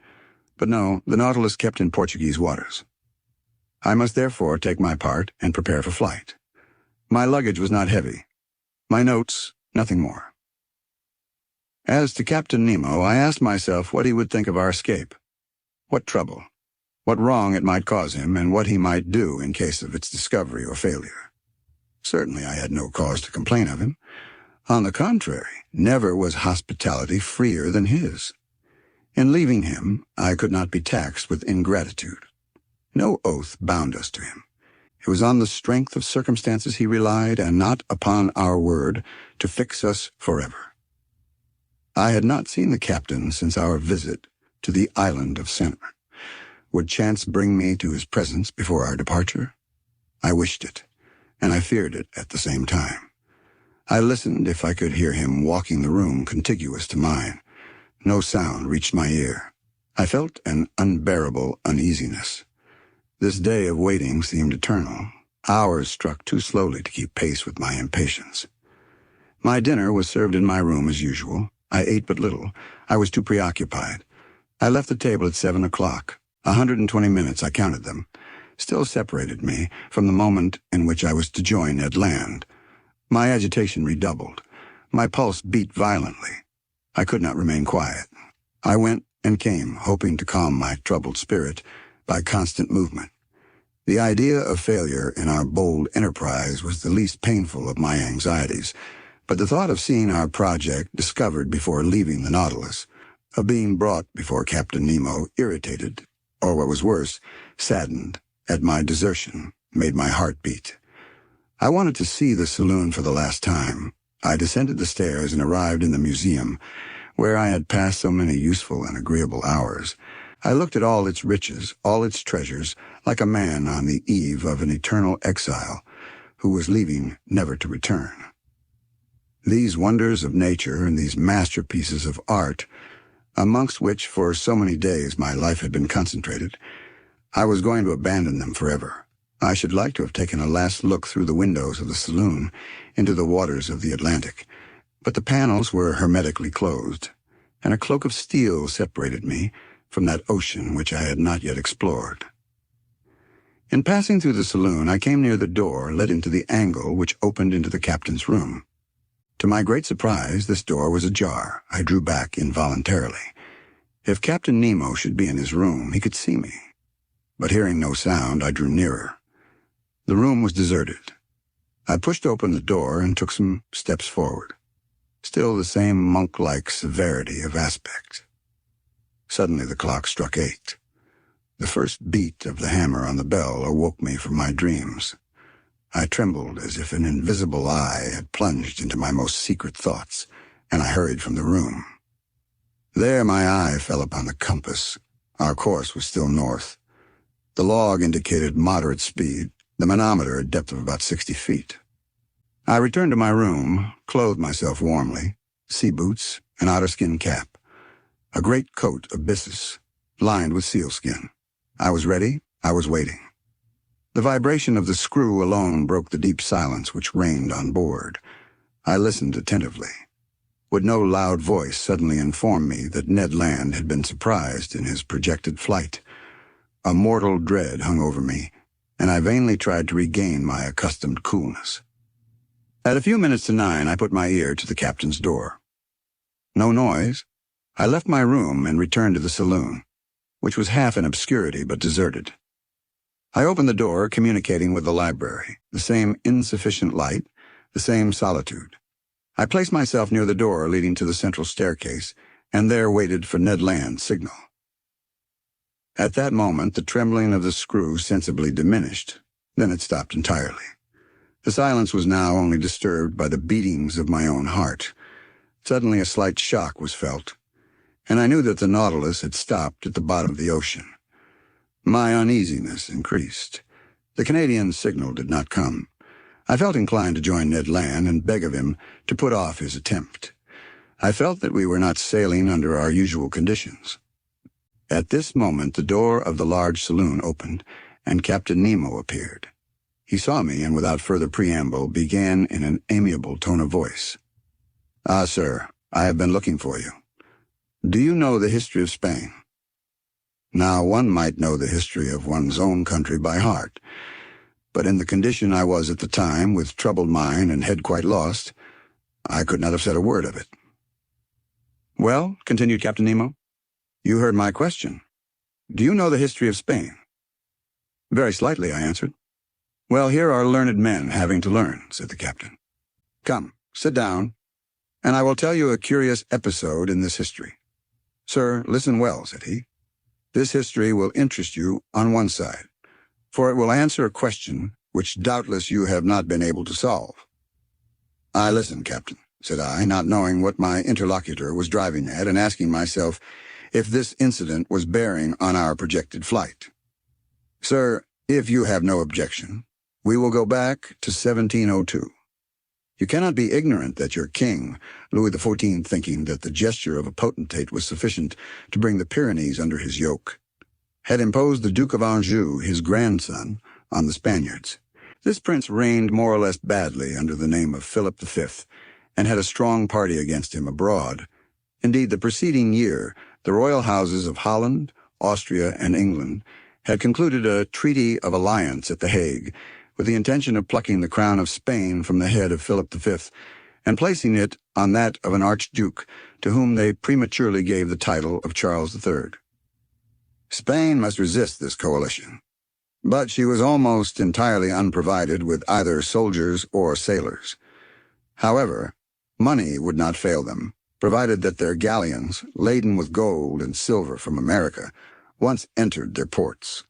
But no, the Nautilus kept in Portuguese waters. I must therefore take my part and prepare for flight. My luggage was not heavy. My notes, nothing more. As to Captain Nemo, I asked myself what he would think of our escape. What trouble, what wrong it might cause him, and what he might do in case of its discovery or failure. Certainly I had no cause to complain of him. On the contrary, never was hospitality freer than his. In leaving him, I could not be taxed with ingratitude. No oath bound us to him. It was on the strength of circumstances he relied, and not upon our word, to fix us forever. I had not seen the captain since our visit to the island of Senna. Would chance bring me to his presence before our departure? I wished it, and I feared it at the same time. I listened if I could hear him walking the room contiguous to mine. No sound reached my ear. I felt an unbearable uneasiness. This day of waiting seemed eternal. Hours struck too slowly to keep pace with my impatience. My dinner was served in my room as usual. I ate but little. I was too preoccupied. I left the table at 7 o'clock. 120 minutes, I counted them, still separated me from the moment in which I was to join Ned Land. My agitation redoubled. My pulse beat violently. I could not remain quiet. I went and came, hoping to calm my troubled spirit by constant movement. The idea of failure in our bold enterprise was the least painful of my anxieties, but the thought of seeing our project discovered before leaving the Nautilus, of being brought before Captain Nemo irritated, or what was worse, saddened at my desertion, made my heart beat. I wanted to see the saloon for the last time. I descended the stairs and arrived in the museum, where I had passed so many useful and agreeable hours. I looked at all its riches, all its treasures, like a man on the eve of an eternal exile, who was leaving never to return. These wonders of nature and these masterpieces of art, amongst which for so many days my life had been concentrated, I was going to abandon them forever. I should like to have taken a last look through the windows of the saloon into the waters of the Atlantic, but the panels were hermetically closed, and a cloak of steel separated me from that ocean which I had not yet explored. In passing through the saloon, I came near the door let into the angle which opened into the captain's room. To my great surprise, this door was ajar. I drew back involuntarily. If Captain Nemo should be in his room, he could see me. But hearing no sound, I drew nearer. The room was deserted. I pushed open the door and took some steps forward. Still the same monk-like severity of aspect. Suddenly the clock struck 8. The first beat of the hammer on the bell awoke me from my dreams. I trembled as if an invisible eye had plunged into my most secret thoughts, and I hurried from the room. There my eye fell upon the compass. Our course was still north. The log indicated moderate speed, the manometer a depth of about 60 feet. I returned to my room, clothed myself warmly, sea boots, an otter-skin cap, a great coat of byssus, lined with sealskin. I was ready. I was waiting. The vibration of the screw alone broke the deep silence which reigned on board. I listened attentively. Would no loud voice suddenly inform me that Ned Land had been surprised in his projected flight? A mortal dread hung over me, and I vainly tried to regain my accustomed coolness. At a few minutes to 9, I put my ear to the captain's door. No noise. I left my room and returned to the saloon, which was half in obscurity but deserted. I opened the door communicating with the library, the same insufficient light, the same solitude. I placed myself near the door leading to the central staircase, and there waited for Ned Land's signal. At that moment, the trembling of the screw sensibly diminished. Then it stopped entirely. The silence was now only disturbed by the beatings of my own heart. Suddenly a slight shock was felt, and I knew that the Nautilus had stopped at the bottom of the ocean. My uneasiness increased. The Canadian's signal did not come. I felt inclined to join Ned Land and beg of him to put off his attempt. I felt that we were not sailing under our usual conditions. At this moment the door of the large saloon opened, and Captain Nemo appeared. He saw me, and without further preamble began in an amiable tone of voice. "Ah, sir, I have been looking for you. Do you know the history of Spain?" Now, one might know the history of one's own country by heart, but in the condition I was at the time, with troubled mind and head quite lost, I could not have said a word of it. "Well," continued Captain Nemo, "you heard my question. Do you know the history of Spain?" "Very slightly," I answered. "Well, here are learned men having to learn," said the captain. "Come, sit down, and I will tell you a curious episode in this history." "Sir, listen well," said he. "This history will interest you on one side, for it will answer a question which doubtless you have not been able to solve." "I listen, Captain," said I, not knowing what my interlocutor was driving at and asking myself if this incident was bearing on our projected flight. "Sir, if you have no objection, we will go back to 1702. You cannot be ignorant that your king, Louis XIV, thinking that the gesture of a potentate was sufficient to bring the Pyrenees under his yoke, had imposed the Duke of Anjou, his grandson, on the Spaniards. This prince reigned more or less badly under the name of Philip V, and had a strong party against him abroad. Indeed, the preceding year, the royal houses of Holland, Austria, and England had concluded a treaty of alliance at The Hague, with the intention of plucking the crown of Spain from the head of Philip V and placing it on that of an archduke to whom they prematurely gave the title of Charles III. Spain must resist this coalition, but she was almost entirely unprovided with either soldiers or sailors. However, money would not fail them, provided that their galleons, laden with gold and silver from America, once entered their ports.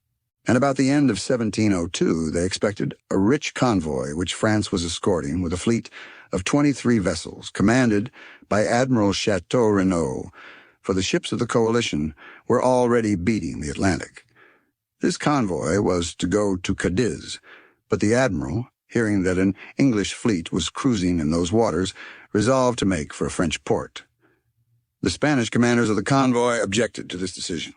And about the end of 1702 they expected a rich convoy which France was escorting with a fleet of 23 vessels, commanded by Admiral Chateau Renaud, for the ships of the coalition were already beating the Atlantic. This convoy was to go to Cadiz, but the admiral, hearing that an English fleet was cruising in those waters, resolved to make for a French port. The Spanish commanders of the convoy objected to this decision.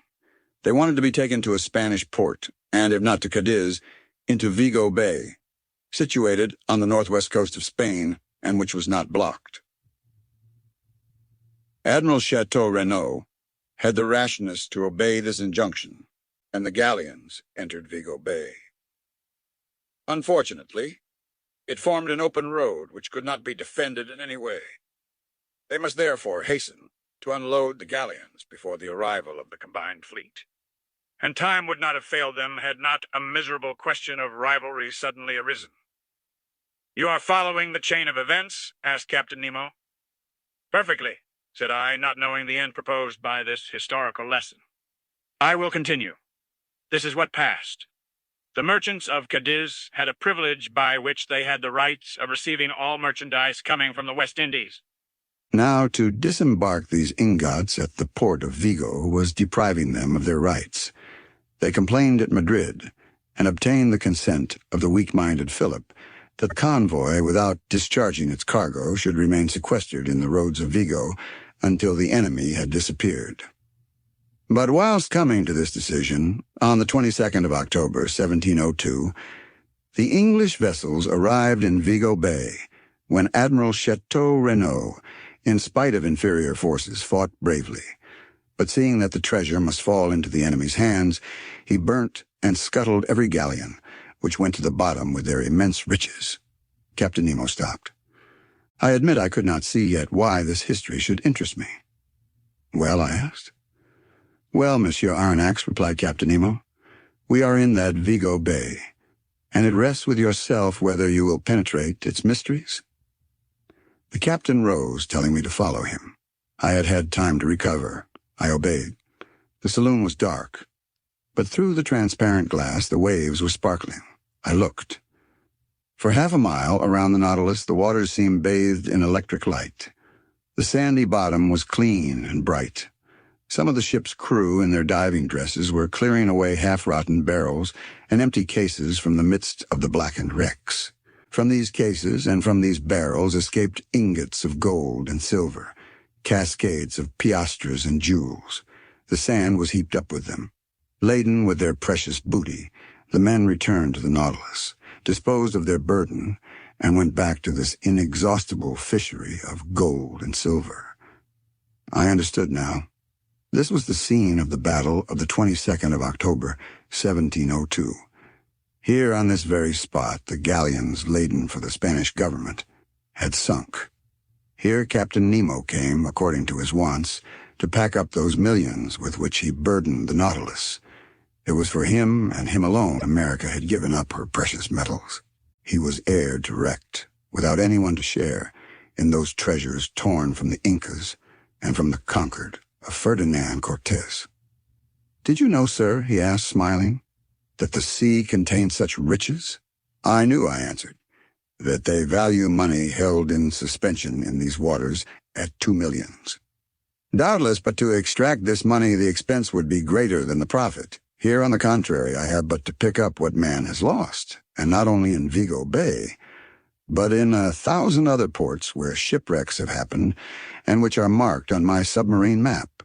They wanted to be taken to a Spanish port, and if not to Cadiz, into Vigo Bay, situated on the northwest coast of Spain and which was not blocked. Admiral Chateau Renaud had the rashness to obey this injunction, and the galleons entered Vigo Bay. Unfortunately, it formed an open road which could not be defended in any way. They must therefore hasten to unload the galleons before the arrival of the combined fleet. And time would not have failed them had not a miserable question of rivalry suddenly arisen. "You are following the chain of events?" asked Captain Nemo. "Perfectly," said I, not knowing the end proposed by this historical lesson. "I will continue. This is what passed. The merchants of Cadiz had a privilege by which they had the rights of receiving all merchandise coming from the West Indies. Now, to disembark these ingots at the port of Vigo was depriving them of their rights. They complained at Madrid, and obtained the consent of the weak-minded Philip that the convoy, without discharging its cargo, should remain sequestered in the roads of Vigo until the enemy had disappeared. But whilst coming to this decision, on the 22nd of October, 1702, the English vessels arrived in Vigo Bay, when Admiral Chateau Renaud, in spite of inferior forces, fought bravely. But seeing that the treasure must fall into the enemy's hands, he burnt and scuttled every galleon, which went to the bottom with their immense riches. Captain Nemo stopped. I admit I could not see yet why this history should interest me. "Well?" I asked. "Well, Monsieur Aronnax," replied Captain Nemo, "we are in that Vigo Bay, and it rests with yourself whether you will penetrate its mysteries." The captain rose, telling me to follow him. I had had time to recover. I obeyed. The saloon was dark, but through the transparent glass the waves were sparkling. I looked. For half a mile around the Nautilus the waters seemed bathed in electric light. The sandy bottom was clean and bright. Some of the ship's crew in their diving dresses were clearing away half-rotten barrels and empty cases from the midst of the blackened wrecks. From these cases and from these barrels escaped ingots of gold and silver, cascades of piastres and jewels. The sand was heaped up with them. Laden with their precious booty, the men returned to the Nautilus, disposed of their burden, and went back to this inexhaustible fishery of gold and silver. I understood now. This was the scene of the battle of the 22nd of October, 1702. Here on this very spot the galleons laden for the Spanish government had sunk. Here Captain Nemo came, according to his wants, to pack up those millions with which he burdened the Nautilus. It was for him and him alone America had given up her precious metals. He was heir direct, without anyone to share, in those treasures torn from the Incas and from the conquered of Ferdinand Cortés. "Did you know, sir," he asked, smiling, "that the sea contained such riches?" "I knew," I answered, "that they value money held in suspension in these waters at 2 millions. Doubtless, but to extract this money the expense would be greater than the profit. Here, on the contrary, I have but to pick up what man has lost, and not only in Vigo Bay, but in 1,000 other ports where shipwrecks have happened and which are marked on my submarine map.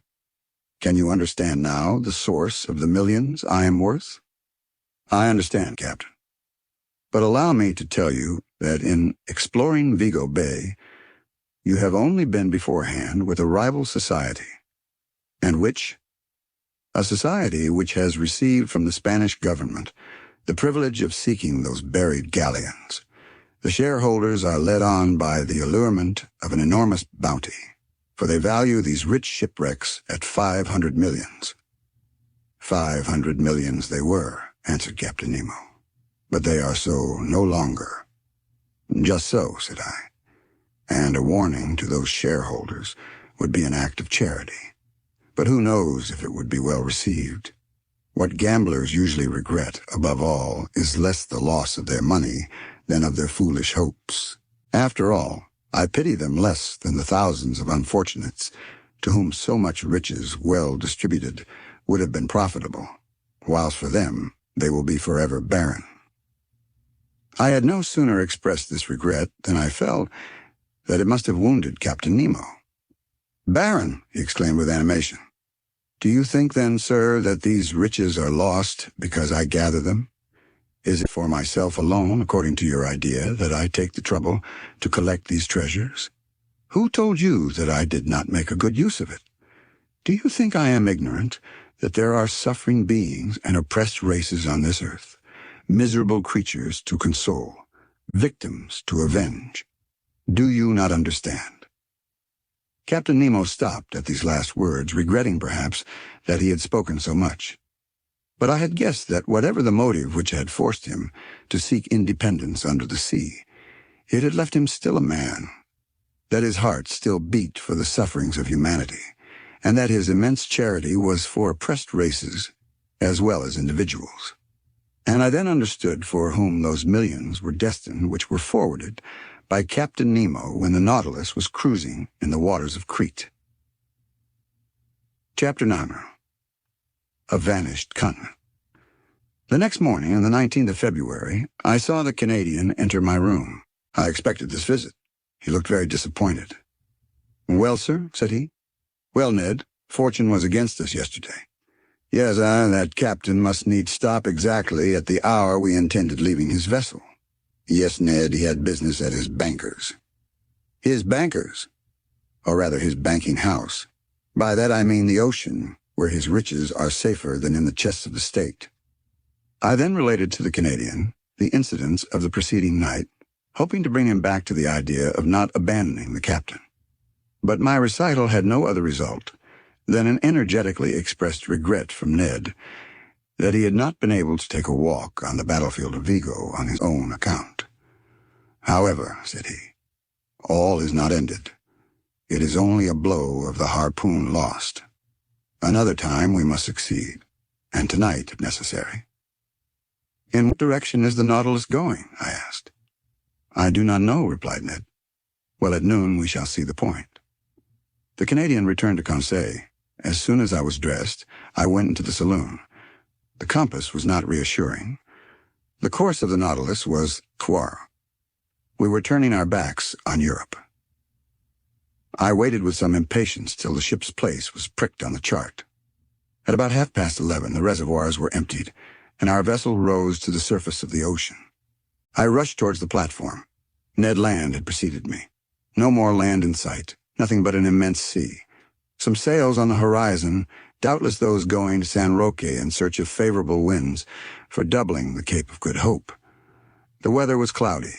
Can you understand now the source of the millions I am worth?" "I understand, Captain. But allow me to tell you that in exploring Vigo Bay, you have only been beforehand with a rival society." "And which?" "A society which has received from the Spanish government the privilege of seeking those buried galleons. The shareholders are led on by the allurement of an enormous bounty, for they value these rich shipwrecks at 500 millions. 500 millions they were," answered Captain Nemo. "But they are so no longer." "Just so," said I. "And a warning to those shareholders would be an act of charity. But who knows if it would be well received? What gamblers usually regret, above all, is less the loss of their money than of their foolish hopes. After all, I pity them less than the thousands of unfortunates to whom so much riches well distributed would have been profitable, whilst for them they will be forever barren." I had no sooner expressed this regret than I felt that it must have wounded Captain Nemo. "Barren!" he exclaimed with animation. "Do you think then, sir, that these riches are lost because I gather them? Is it for myself alone, according to your idea, that I take the trouble to collect these treasures? Who told you that I did not make a good use of it? Do you think I am ignorant that there are suffering beings and oppressed races on this earth, miserable creatures to console, victims to avenge? Do you not understand?" Captain Nemo stopped at these last words, regretting perhaps that he had spoken so much. But I had guessed that whatever the motive which had forced him to seek independence under the sea, it had left him still a man, that his heart still beat for the sufferings of humanity, and that his immense charity was for oppressed races as well as individuals. And I then understood for whom those millions were destined which were forwarded by Captain Nemo when the Nautilus was cruising in the waters of Crete. Chapter 9. A Vanished Continent. The next morning, on the 19th of February, I saw the Canadian enter my room. I expected this visit. He looked very disappointed. "Well, sir," said he. "Well, Ned, fortune was against us yesterday." "Yes, that captain must needs stop exactly at the hour we intended leaving his vessel." "Yes, Ned, he had business at his banker's." "His banker's? Or rather his banking house. By that I mean the ocean, where his riches are safer than in the chests of the state." I then related to the Canadian the incidents of the preceding night, hoping to bring him back to the idea of not abandoning the captain. But my recital had no other result than an energetically expressed regret from Ned that he had not been able to take a walk on the battlefield of Vigo on his own account. "However," said he, "all is not ended. It is only a blow of the harpoon lost. Another time we must succeed, and tonight if necessary." "In what direction is the Nautilus going?" I asked. "I do not know," replied Ned. "Well, at noon we shall see the point." The Canadian returned to Conseil. As soon as I was dressed, I went into the saloon. The compass was not reassuring. The course of the Nautilus was Quar. We were turning our backs on Europe. I waited with some impatience till the ship's place was pricked on the chart. At about 11:30, the reservoirs were emptied, and our vessel rose to the surface of the ocean. I rushed towards the platform. Ned Land had preceded me. No more land in sight, nothing but an immense sea. Some sails on the horizon, doubtless those going to San Roque in search of favorable winds for doubling the Cape of Good Hope. The weather was cloudy.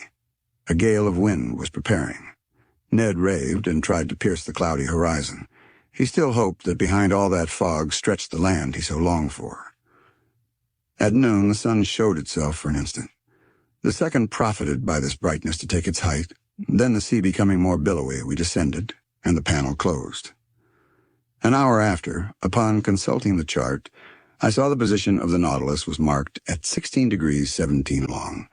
A gale of wind was preparing. Ned raved and tried to pierce the cloudy horizon. He still hoped that behind all that fog stretched the land he so longed for. At noon the sun showed itself for an instant. The second profited by this brightness to take its height. Then, the sea becoming more billowy, we descended, and the panel closed. An hour after, upon consulting the chart, I saw the position of the Nautilus was marked at 16 degrees 17 long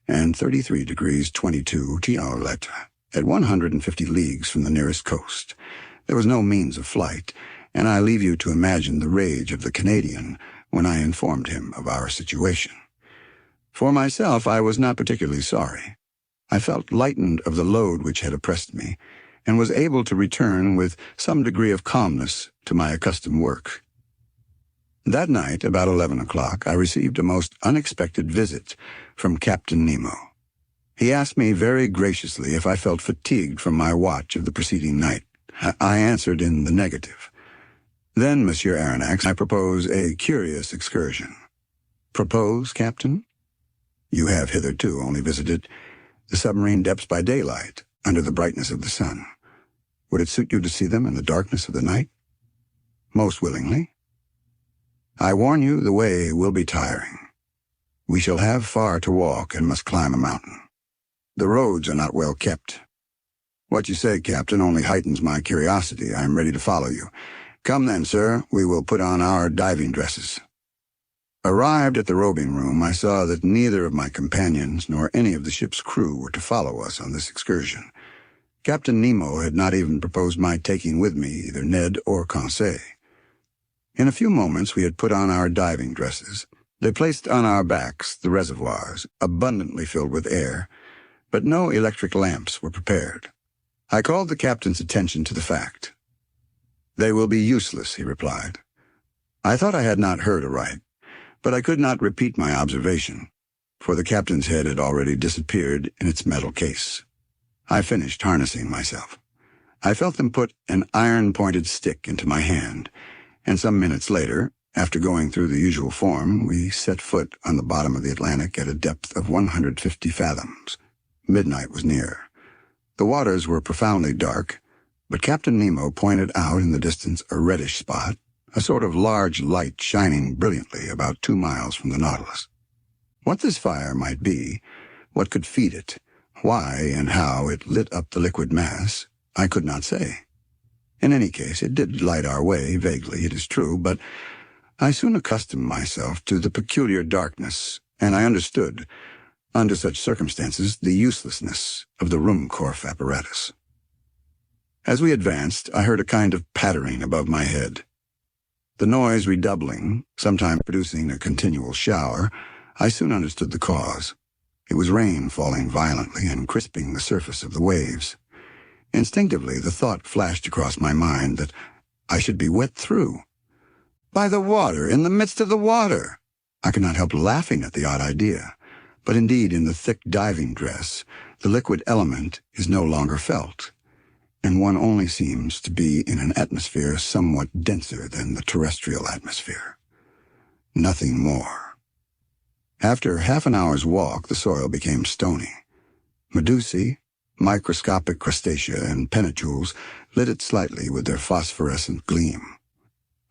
and 33 degrees 22 lettre, at 150 leagues from the nearest coast. There was no means of flight, and I leave you to imagine the rage of the Canadian when I informed him of our situation. For myself, I was not particularly sorry. I felt lightened of the load which had oppressed me, and was able to return with some degree of calmness to my accustomed work. That night, about 11 o'clock, I received a most unexpected visit from Captain Nemo. He asked me very graciously if I felt fatigued from my watch of the preceding night. I answered in the negative. "Then, Monsieur Aronnax, I propose a curious excursion." "Propose, Captain?" "You have hitherto only visited the submarine depths by daylight, under the brightness of the sun. Would it suit you to see them in the darkness of the night?" "Most willingly." "I warn you, the way will be tiring. We shall have far to walk and must climb a mountain. The roads are not well kept. What you say, Captain, only heightens my curiosity. I am ready to follow you. Come then, sir, we will put on our diving dresses." Arrived at the robing room, I saw that neither of my companions nor any of the ship's crew were to follow us on this excursion. Captain Nemo had not even proposed my taking with me either Ned or Conseil. In a few moments we had put on our diving dresses. They placed on our backs the reservoirs, abundantly filled with air, but no electric lamps were prepared. I called the captain's attention to the fact. "They will be useless," he replied. I thought I had not heard aright, but I could not repeat my observation. for the captain's head had already disappeared in its metal case. I finished harnessing myself. I felt them put an iron-pointed stick into my hand, and some minutes later, after going through the usual form, we set foot on the bottom of the Atlantic at a depth of 150 fathoms. Midnight was near. The waters were profoundly dark, but Captain Nemo pointed out in the distance a reddish spot, a sort of large light shining brilliantly about 2 miles from the Nautilus. What this fire might be, what could feed it, why and how it lit up the liquid mass, I could not say. In any case, it did light our way, vaguely, it is true, but I soon accustomed myself to the peculiar darkness, and I understood, under such circumstances, the uselessness of the Ruhmkorff apparatus. As we advanced, I heard a kind of pattering above my head. The noise redoubling, sometimes producing a continual shower, I soon understood the cause. It was rain falling violently and crisping the surface of the waves. Instinctively, the thought flashed across my mind that I should be wet through. By the water, in the midst of the water! I could not help laughing at the odd idea, but indeed in the thick diving dress, the liquid element is no longer felt, and one only seems to be in an atmosphere somewhat denser than the terrestrial atmosphere. Nothing more. After half an hour's walk, the soil became stony. Medusae, microscopic crustacea, and pennachules lit it slightly with their phosphorescent gleam.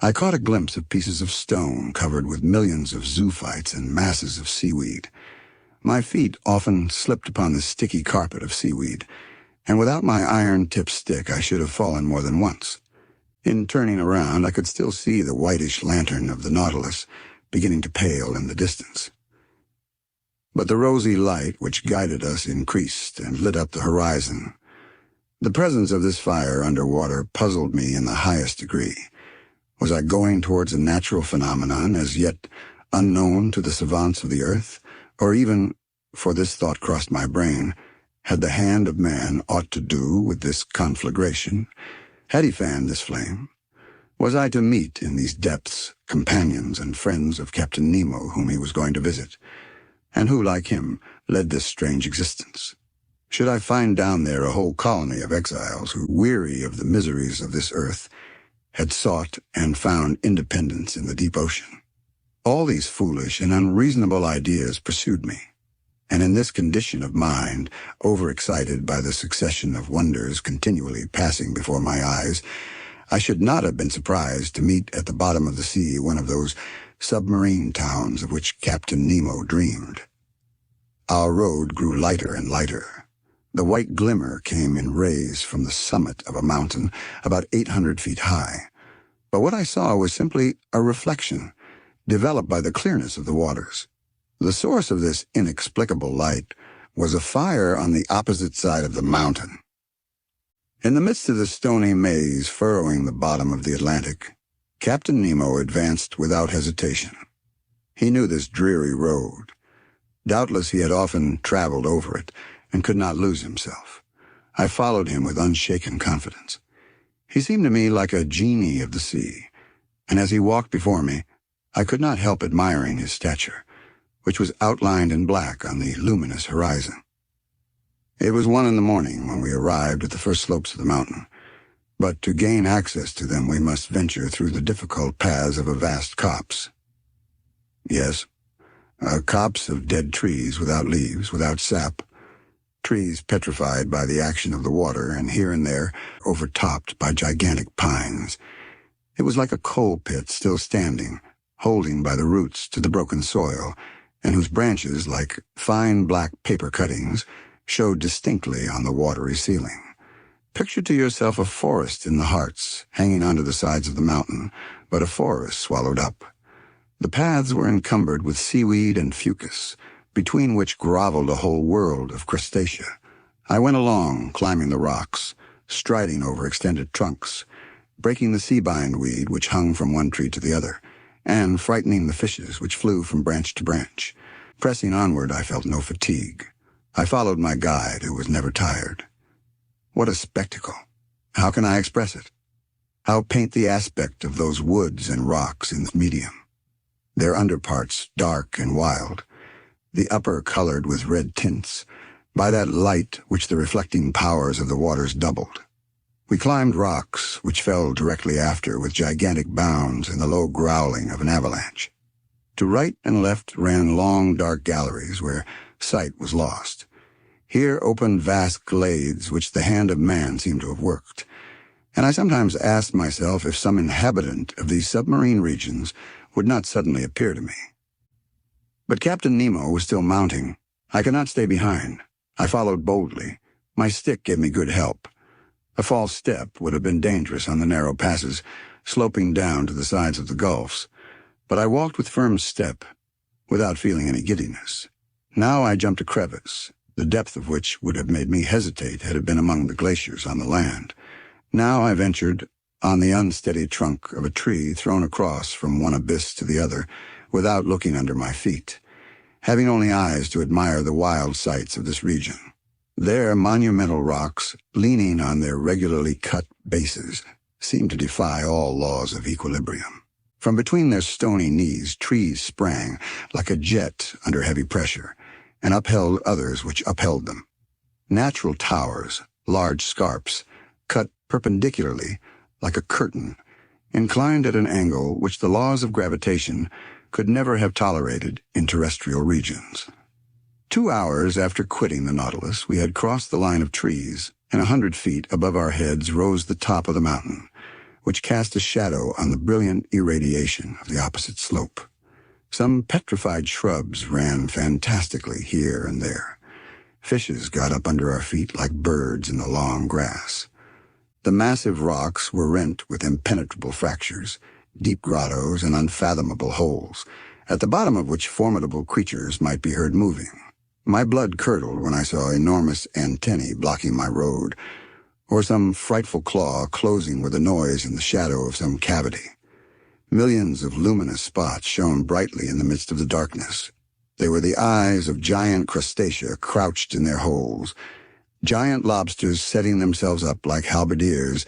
I caught a glimpse of pieces of stone covered with millions of zoophytes and masses of seaweed. My feet often slipped upon the sticky carpet of seaweed, and without my iron-tipped stick I should have fallen more than once. In turning around, I could still see the whitish lantern of the Nautilus beginning to pale in the distance. But the rosy light which guided us increased and lit up the horizon. The presence of this fire underwater puzzled me in the highest degree. Was I going towards a natural phenomenon as yet unknown to the savants of the earth? Or even, for this thought crossed my brain, had the hand of man aught to do with this conflagration? Had he fanned this flame? Was I to meet in these depths companions and friends of Captain Nemo whom he was going to visit, and who, like him, led this strange existence? Should I find down there a whole colony of exiles who, weary of the miseries of this earth, had sought and found independence in the deep ocean? All these foolish and unreasonable ideas pursued me, and in this condition of mind, overexcited by the succession of wonders continually passing before my eyes, I should not have been surprised to meet at the bottom of the sea one of those submarine towns of which Captain Nemo dreamed. Our road grew lighter and lighter. The white glimmer came in rays from the summit of a mountain about 800 feet high. But what I saw was simply a reflection, developed by the clearness of the waters. The source of this inexplicable light was a fire on the opposite side of the mountain. In the midst of the stony maze furrowing the bottom of the Atlantic, Captain Nemo advanced without hesitation. He knew this dreary road. Doubtless he had often traveled over it and could not lose himself. I followed him with unshaken confidence. He seemed to me like a genie of the sea, and as he walked before me, I could not help admiring his stature, which was outlined in black on the luminous horizon. It was 1 in the morning when we arrived at the first slopes of the mountain, but to gain access to them we must venture through the difficult paths of a vast copse. Yes, a copse of dead trees without leaves, without sap, trees petrified by the action of the water and here and there overtopped by gigantic pines. It was like a coal pit still standing, holding by the roots to the broken soil, and whose branches, like fine black paper cuttings, showed distinctly on the watery ceiling. Picture to yourself a forest in the Hartz, hanging onto the sides of the mountain, but a forest swallowed up. The paths were encumbered with seaweed and fucus, between which groveled a whole world of crustacea. I went along, climbing the rocks, striding over extended trunks, breaking the sea bindweed which hung from one tree to the other, and frightening the fishes which flew from branch to branch. Pressing onward, I felt no fatigue. I followed my guide, who was never tired. What a spectacle! How can I express it? How paint the aspect of those woods and rocks in this medium? Their underparts dark and wild, the upper colored with red tints, by that light which the reflecting powers of the waters doubled. We climbed rocks which fell directly after with gigantic bounds and the low growling of an avalanche. To right and left ran long, dark galleries where sight was lost. Here opened vast glades which the hand of man seemed to have worked, and I sometimes asked myself if some inhabitant of these submarine regions would not suddenly appear to me. But Captain Nemo was still mounting. I could not stay behind. I followed boldly. My stick gave me good help. A false step would have been dangerous on the narrow passes, sloping down to the sides of the gulfs, but I walked with firm step, without feeling any giddiness. Now I jumped a crevice, the depth of which would have made me hesitate had it been among the glaciers on the land. Now I ventured on the unsteady trunk of a tree thrown across from one abyss to the other, without looking under my feet, having only eyes to admire the wild sights of this region. There, monumental rocks, leaning on their regularly cut bases, seemed to defy all laws of equilibrium. From between their stony knees, trees sprang like a jet under heavy pressure, and upheld others which upheld them. Natural towers, large scarps, cut perpendicularly like a curtain, inclined at an angle which the laws of gravitation could never have tolerated in terrestrial regions. 2 hours after quitting the Nautilus, we had crossed the line of trees, and 100 feet above our heads rose the top of the mountain, which cast a shadow on the brilliant irradiation of the opposite slope. Some petrified shrubs ran fantastically here and there. Fishes got up under our feet like birds in the long grass. The massive rocks were rent with impenetrable fractures, deep grottos and unfathomable holes, at the bottom of which formidable creatures might be heard moving. My blood curdled when I saw enormous antennae blocking my road, or some frightful claw closing with a noise in the shadow of some cavity. Millions of luminous spots shone brightly in the midst of the darkness. They were the eyes of giant crustacea crouched in their holes, giant lobsters setting themselves up like halberdiers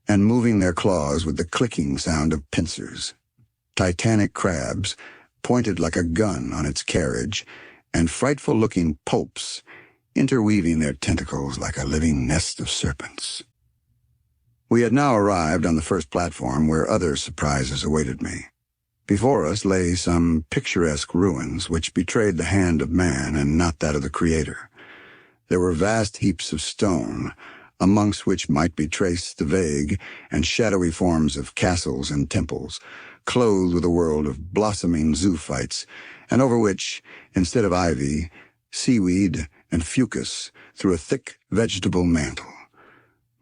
and moving their claws with the clicking sound of pincers, titanic crabs pointed like a gun on its carriage, and frightful-looking pulps interweaving their tentacles like a living nest of serpents. We had now arrived on the first platform where other surprises awaited me. Before us lay some picturesque ruins which betrayed the hand of man and not that of the Creator. There were vast heaps of stone, amongst which might be traced the vague and shadowy forms of castles and temples, clothed with a world of blossoming zoophytes, and over which, instead of ivy, seaweed and fucus threw a thick vegetable mantle.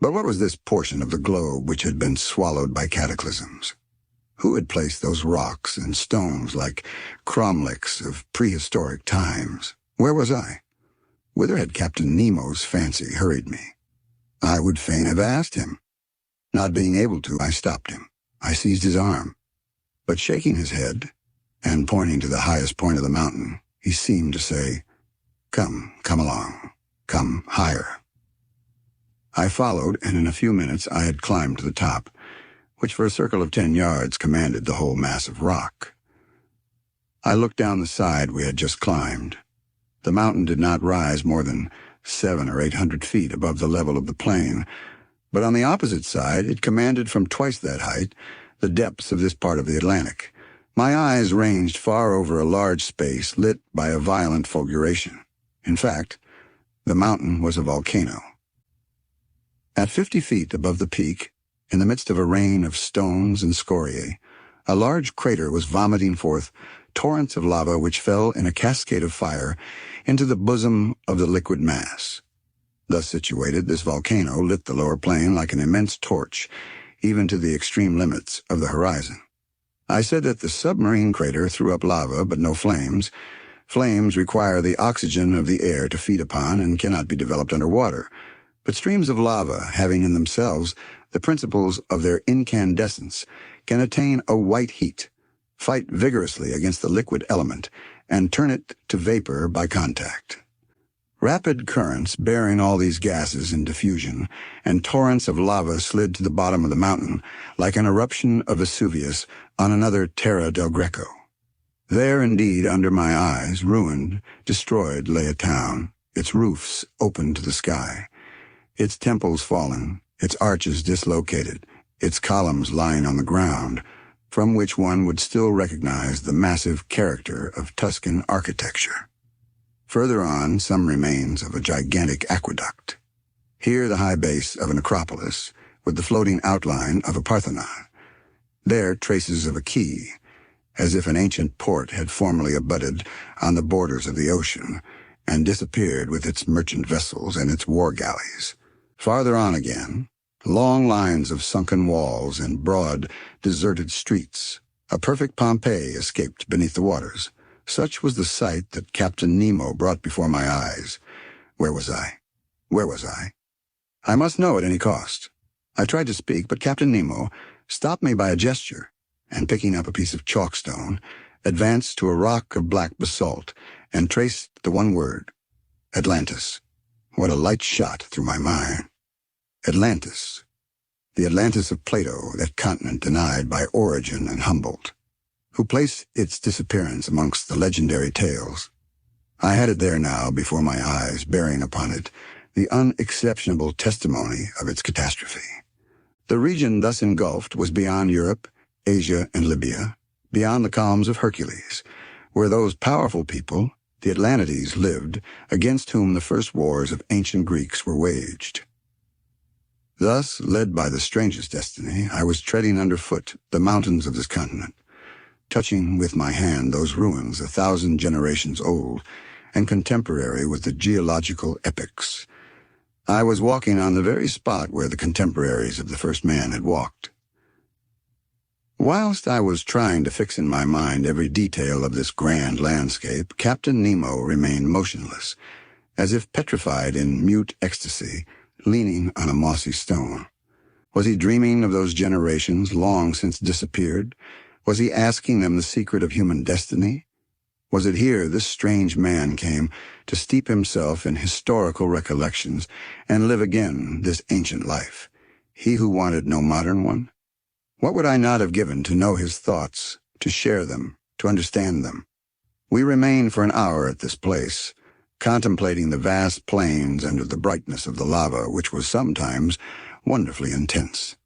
But what was this portion of the globe which had been swallowed by cataclysms? Who had placed those rocks and stones like cromlechs of prehistoric times? Where was I? Whither had Captain Nemo's fancy hurried me? I would fain have asked him. Not being able to, I stopped him. I seized his arm. But shaking his head and pointing to the highest point of the mountain, he seemed to say, "Come along. Come higher." I followed, and in a few minutes I had climbed to the top, which for a circle of 10 yards commanded the whole mass of rock. I looked down the side we had just climbed. The mountain did not rise more than 700 or 800 feet above the level of the plain, but on the opposite side it commanded from twice that height the depths of this part of the Atlantic. My eyes ranged far over a large space lit by a violent fulguration. In fact, the mountain was a volcano. At 50 feet above the peak, in the midst of a rain of stones and scoriae, a large crater was vomiting forth torrents of lava which fell in a cascade of fire into the bosom of the liquid mass. Thus situated, this volcano lit the lower plain like an immense torch, even to the extreme limits of the horizon. I said that the submarine crater threw up lava, but no flames. Flames require the oxygen of the air to feed upon and cannot be developed under water. But streams of lava, having in themselves the principles of their incandescence, can attain a white heat, fight vigorously against the liquid element, and turn it to vapor by contact. Rapid currents bearing all these gases in diffusion, and torrents of lava slid to the bottom of the mountain like an eruption of Vesuvius on another Terra del Greco. There indeed, under my eyes, ruined, destroyed, lay a town, its roofs open to the sky, its temples fallen, its arches dislocated, its columns lying on the ground, from which one would still recognize the massive character of Tuscan architecture. Further on, some remains of a gigantic aqueduct. Here the high base of an acropolis, with the floating outline of a Parthenon. There traces of a quay, as if an ancient port had formerly abutted on the borders of the ocean, and disappeared with its merchant vessels and its war galleys. Farther on again, long lines of sunken walls and broad, deserted streets. A perfect Pompeii escaped beneath the waters. Such was the sight that Captain Nemo brought before my eyes. Where was I? Where was I? I must know at any cost. I tried to speak, but Captain Nemo stopped me by a gesture, and picking up a piece of chalkstone, advanced to a rock of black basalt, and traced the one word, Atlantis. What a light shot through my mind. Atlantis. The Atlantis of Plato, that continent denied by Origen and Humboldt, who placed its disappearance amongst the legendary tales. I had it there now before my eyes, bearing upon it the unexceptionable testimony of its catastrophe. The region thus engulfed was beyond Europe, Asia, and Libya, beyond the calms of Hercules, where those powerful people, the Atlantides, lived, against whom the first wars of ancient Greeks were waged. Thus, led by the strangest destiny, I was treading underfoot the mountains of this continent, touching with my hand those ruins 1,000 generations old and contemporary with the geological epochs. I was walking on the very spot where the contemporaries of the first man had walked. Whilst I was trying to fix in my mind every detail of this grand landscape, Captain Nemo remained motionless, as if petrified in mute ecstasy, leaning on a mossy stone. Was he dreaming of those generations long since disappeared? Was he asking them the secret of human destiny? Was it here this strange man came to steep himself in historical recollections and live again this ancient life, he who wanted no modern one? What would I not have given to know his thoughts, to share them, to understand them? We remained for an hour at this place, contemplating the vast plains under the brightness of the lava, which was sometimes wonderfully intense.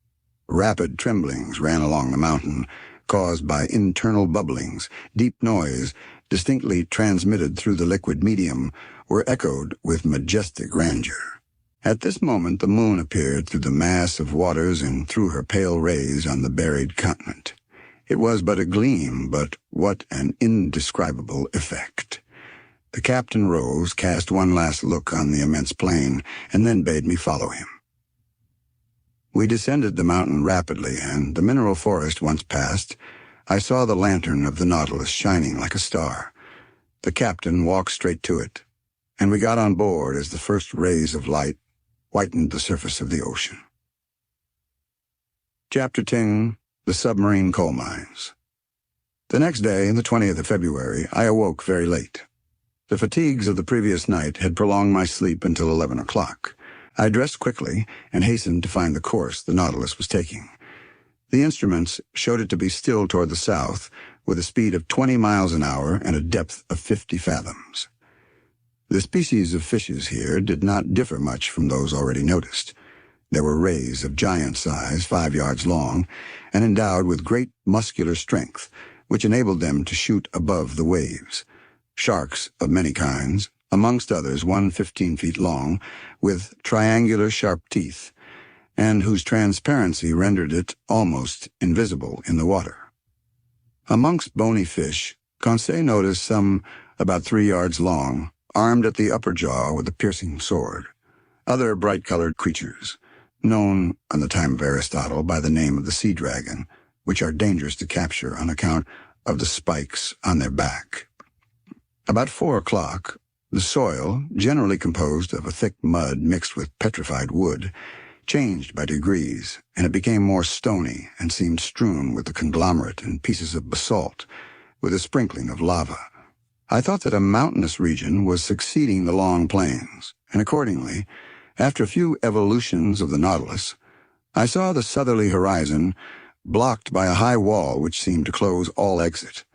Rapid tremblings ran along the mountain, caused by internal bubblings. Deep noise, distinctly transmitted through the liquid medium, were echoed with majestic grandeur. At this moment the moon appeared through the mass of waters and threw her pale rays on the buried continent. It was but a gleam, but what an indescribable effect. The captain rose, cast one last look on the immense plain, and then bade me follow him. We descended the mountain rapidly, and the mineral forest once passed, I saw the lantern of the Nautilus shining like a star. The captain walked straight to it, and we got on board as the first rays of light whitened the surface of the ocean. Chapter 10. The Submarine Coal Mines. The next day, the 20th of February, I awoke very late. The fatigues of the previous night had prolonged my sleep until 11 o'clock. I dressed quickly and hastened to find the course the Nautilus was taking. The instruments showed it to be still toward the south, with a speed of 20 miles an hour and a depth of 50 fathoms. The species of fishes here did not differ much from those already noticed. There were rays of giant size, 5 yards long, and endowed with great muscular strength, which enabled them to shoot above the waves. Sharks of many kinds, amongst others one 15 feet long, with triangular sharp teeth, and whose transparency rendered it almost invisible in the water. Amongst bony fish, Conseil noticed some about 3 yards long, armed at the upper jaw with a piercing sword. Other bright-colored creatures, known on the time of Aristotle by the name of the sea dragon, which are dangerous to capture on account of the spikes on their back. About 4 o'clock, the soil, generally composed of a thick mud mixed with petrified wood, changed by degrees, and it became more stony and seemed strewn with the conglomerate and pieces of basalt, with a sprinkling of lava. I thought that a mountainous region was succeeding the long plains, and accordingly, after a few evolutions of the Nautilus, I saw the southerly horizon blocked by a high wall which seemed to close all exit.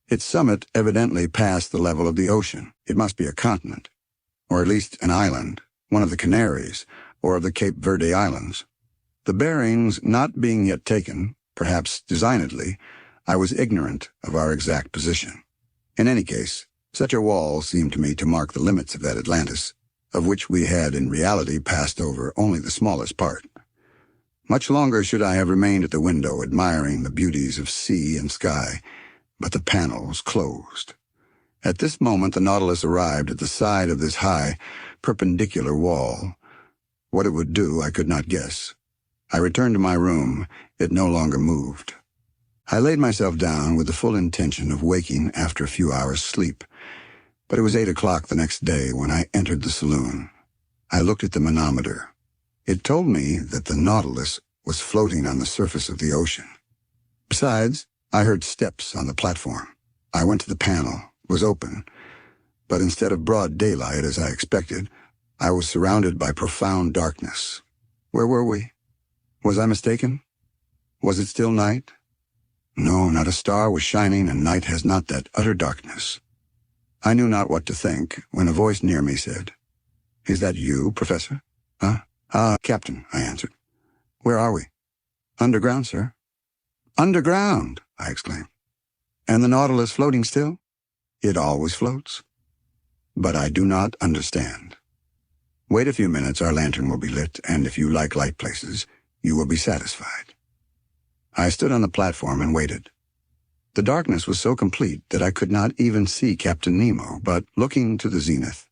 Its summit evidently passed the level of the ocean. It must be a continent, or at least an island, one of the Canaries, or of the Cape Verde Islands. The bearings not being yet taken, perhaps designedly, I was ignorant of our exact position. In any case, such a wall seemed to me to mark the limits of that Atlantis, of which we had in reality passed over only the smallest part. Much longer should I have remained at the window admiring the beauties of sea and sky, but the panels closed. At this moment the Nautilus arrived at the side of this high, perpendicular wall. What it would do I could not guess. I returned to my room. It no longer moved. I laid myself down with the full intention of waking after a few hours' sleep, but it was 8 o'clock the next day when I entered the saloon. I looked at the manometer. It told me that the Nautilus was floating on the surface of the ocean. Besides, I heard steps on the platform. I went to the panel. It was open, but instead of broad daylight as I expected, I was surrounded by profound darkness. Where were we? Was I mistaken? Was it still night? No, not a star was shining, and night has not that utter darkness. I knew not what to think when a voice near me said, "Is that you, Professor?" "Huh? Captain," I answered. "Where are we?" "Underground, sir." "Underground!" I exclaimed. "And the Nautilus floating still?" "It always floats." "But I do not understand." "Wait a few minutes, our lantern will be lit, and if you like light places, you will be satisfied." I stood on the platform and waited. The darkness was so complete that I could not even see Captain Nemo, but looking to the zenith,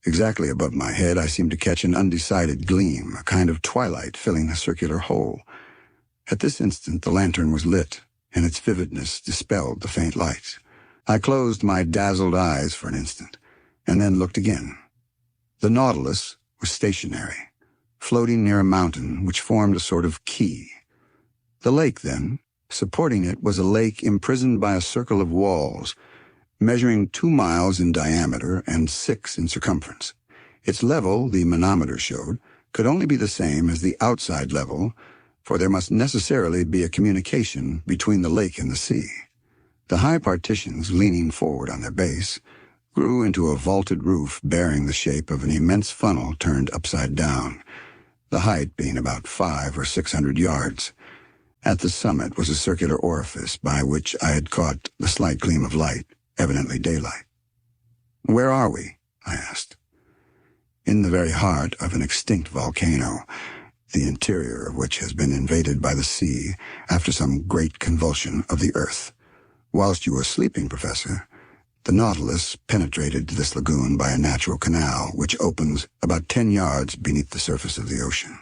exactly above my head, I seemed to catch an undecided gleam, a kind of twilight filling the circular hole. At this instant the lantern was lit, and its vividness dispelled the faint light. I closed my dazzled eyes for an instant, and then looked again. The Nautilus was stationary, floating near a mountain which formed a sort of quay. The lake, then, supporting it, was a lake imprisoned by a circle of walls, measuring 2 miles in diameter and 6 in circumference. Its level, the manometer showed, could only be the same as the outside level, for there must necessarily be a communication between the lake and the sea. The high partitions, leaning forward on their base, grew into a vaulted roof bearing the shape of an immense funnel turned upside down, the height being about 500 or 600 yards. At the summit was a circular orifice by which I had caught the slight gleam of light, evidently daylight. "Where are we?" I asked. "In the very heart of an extinct volcano, the interior of which has been invaded by the sea after some great convulsion of the earth. Whilst you were sleeping, Professor, the Nautilus penetrated this lagoon by a natural canal which opens about 10 yards beneath the surface of the ocean.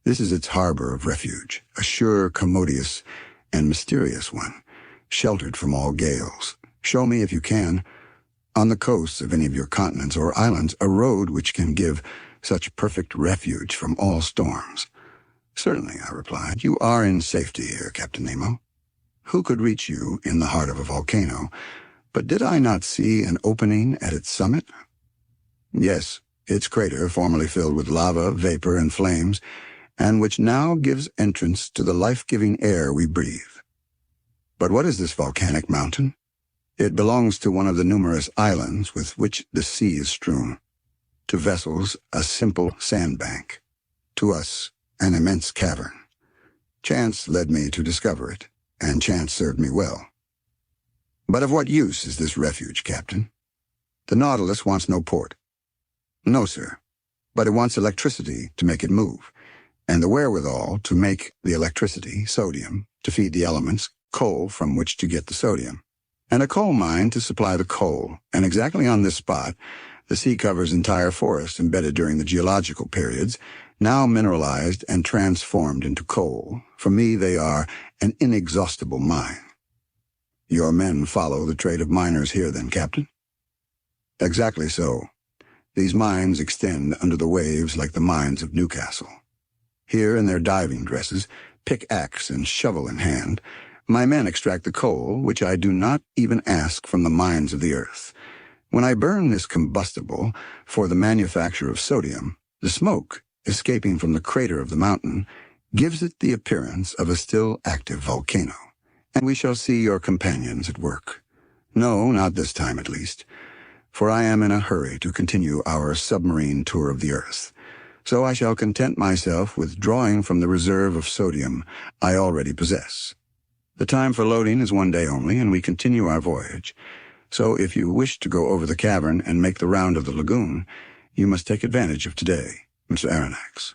This is its harbor of refuge, a sure, commodious, and mysterious one, sheltered from all gales. Show me, if you can, on the coasts of any of your continents or islands, a road which can give such perfect refuge from all storms." "Certainly," I replied. "You are in safety here, Captain Nemo. Who could reach you in the heart of a volcano? But did I not see an opening at its summit?" "Yes, its crater, formerly filled with lava, vapor, and flames, and which now gives entrance to the life-giving air we breathe. But what is this volcanic mountain? It belongs to one of the numerous islands with which the sea is strewn. To vessels, a simple sandbank. To us, an immense cavern. Chance led me to discover it, and chance served me well. But of what use is this refuge, Captain? The Nautilus wants no port." "No, sir, but it wants electricity to make it move, and the wherewithal to make the electricity, sodium, to feed the elements, coal from which to get the sodium, and a coal mine to supply the coal. And exactly on this spot, the sea covers entire forests embedded during the geological periods, now mineralized and transformed into coal. For me, they are an inexhaustible mine." "Your men follow the trade of miners here, then, Captain?" "Exactly so. These mines extend under the waves like the mines of Newcastle. Here, in their diving dresses, pickaxe and shovel in hand, my men extract the coal, which I do not even ask from the mines of the earth. When I burn this combustible for the manufacture of sodium, the smoke, escaping from the crater of the mountain, gives it the appearance of a still active volcano, and we shall see your companions at work. No, not this time at least, for I am in a hurry to continue our submarine tour of the Earth, so I shall content myself with drawing from the reserve of sodium I already possess. The time for loading is 1 day only, and we continue our voyage, so if you wish to go over the cavern and make the round of the lagoon, you must take advantage of today, Mr. Aronnax.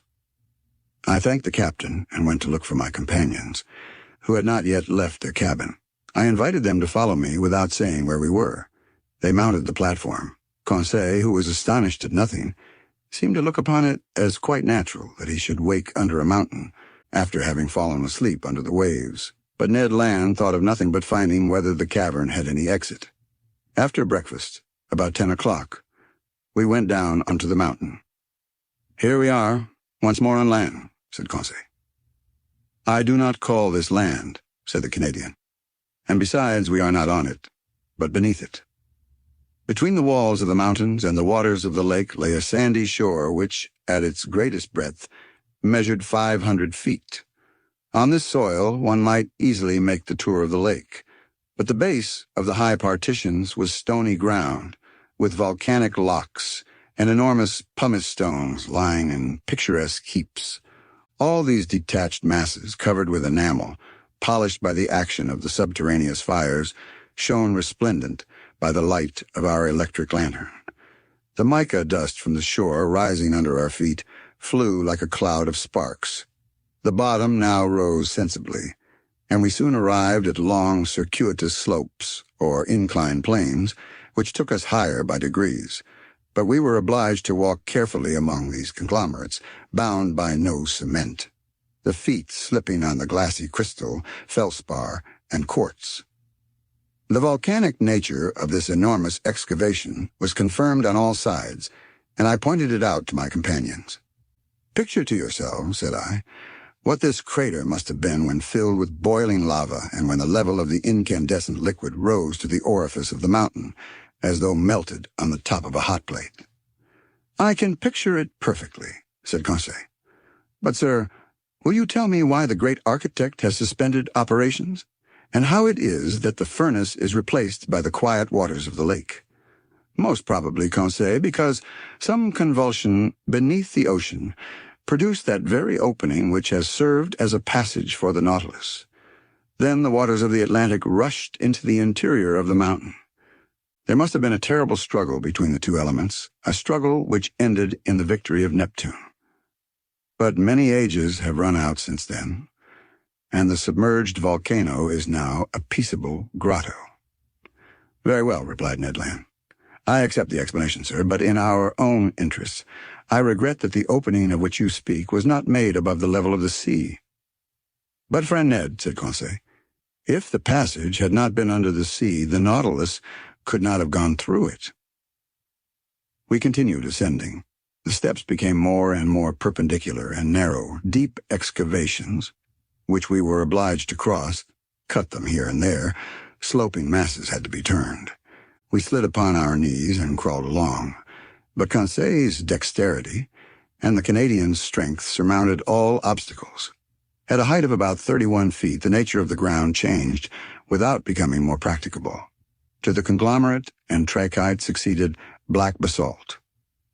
I thanked the captain and went to look for my companions, who had not yet left their cabin. I invited them to follow me without saying where we were. They mounted the platform. Conseil, who was astonished at nothing, seemed to look upon it as quite natural that he should wake under a mountain after having fallen asleep under the waves. But Ned Land thought of nothing but finding whether the cavern had any exit. After breakfast, about 10 o'clock, we went down onto the mountain. "Here we are, once more on land," said Conseil. "I do not call this land," said the Canadian. "And besides, we are not on it, but beneath it." Between the walls of the mountains and the waters of the lake lay a sandy shore which, at its greatest breadth, measured 500 feet. On this soil one might easily make the tour of the lake, but the base of the high partitions was stony ground, with volcanic locks and enormous pumice stones lying in picturesque heaps. All these detached masses, covered with enamel, polished by the action of the subterraneous fires, shone resplendent by the light of our electric lantern. The mica dust from the shore, rising under our feet, flew like a cloud of sparks. The bottom now rose sensibly, and we soon arrived at long circuitous slopes, or inclined planes, which took us higher by degrees. But we were obliged to walk carefully among these conglomerates, bound by no cement, the feet slipping on the glassy crystal, feldspar, and quartz. The volcanic nature of this enormous excavation was confirmed on all sides, and I pointed it out to my companions. "Picture to yourselves," said I, "what this crater must have been when filled with boiling lava and when the level of the incandescent liquid rose to the orifice of the mountain, as though melted on the top of a hot plate." "I can picture it perfectly," said Conseil. "But, sir, will you tell me why the great architect has suspended operations, and how it is that the furnace is replaced by the quiet waters of the lake?" "Most probably, Conseil, because some convulsion beneath the ocean produced that very opening which has served as a passage for the Nautilus. Then the waters of the Atlantic rushed into the interior of the mountain. There must have been a terrible struggle between the two elements, a struggle which ended in the victory of Neptune. But many ages have run out since then, and the submerged volcano is now a peaceable grotto." "Very well," replied Ned Land. "I accept the explanation, sir, but in our own interests, I regret that the opening of which you speak was not made above the level of the sea." "But, friend Ned," said Conseil, "if the passage had not been under the sea, the Nautilus could not have gone through it." We continued ascending. The steps became more and more perpendicular and narrow. Deep excavations, which we were obliged to cross, cut them here and there. Sloping masses had to be turned. We slid upon our knees and crawled along, but Conseil's dexterity and the Canadian's strength surmounted all obstacles. At a height of about 31 feet, the nature of the ground changed without becoming more practicable. To the conglomerate and trachyte succeeded black basalt.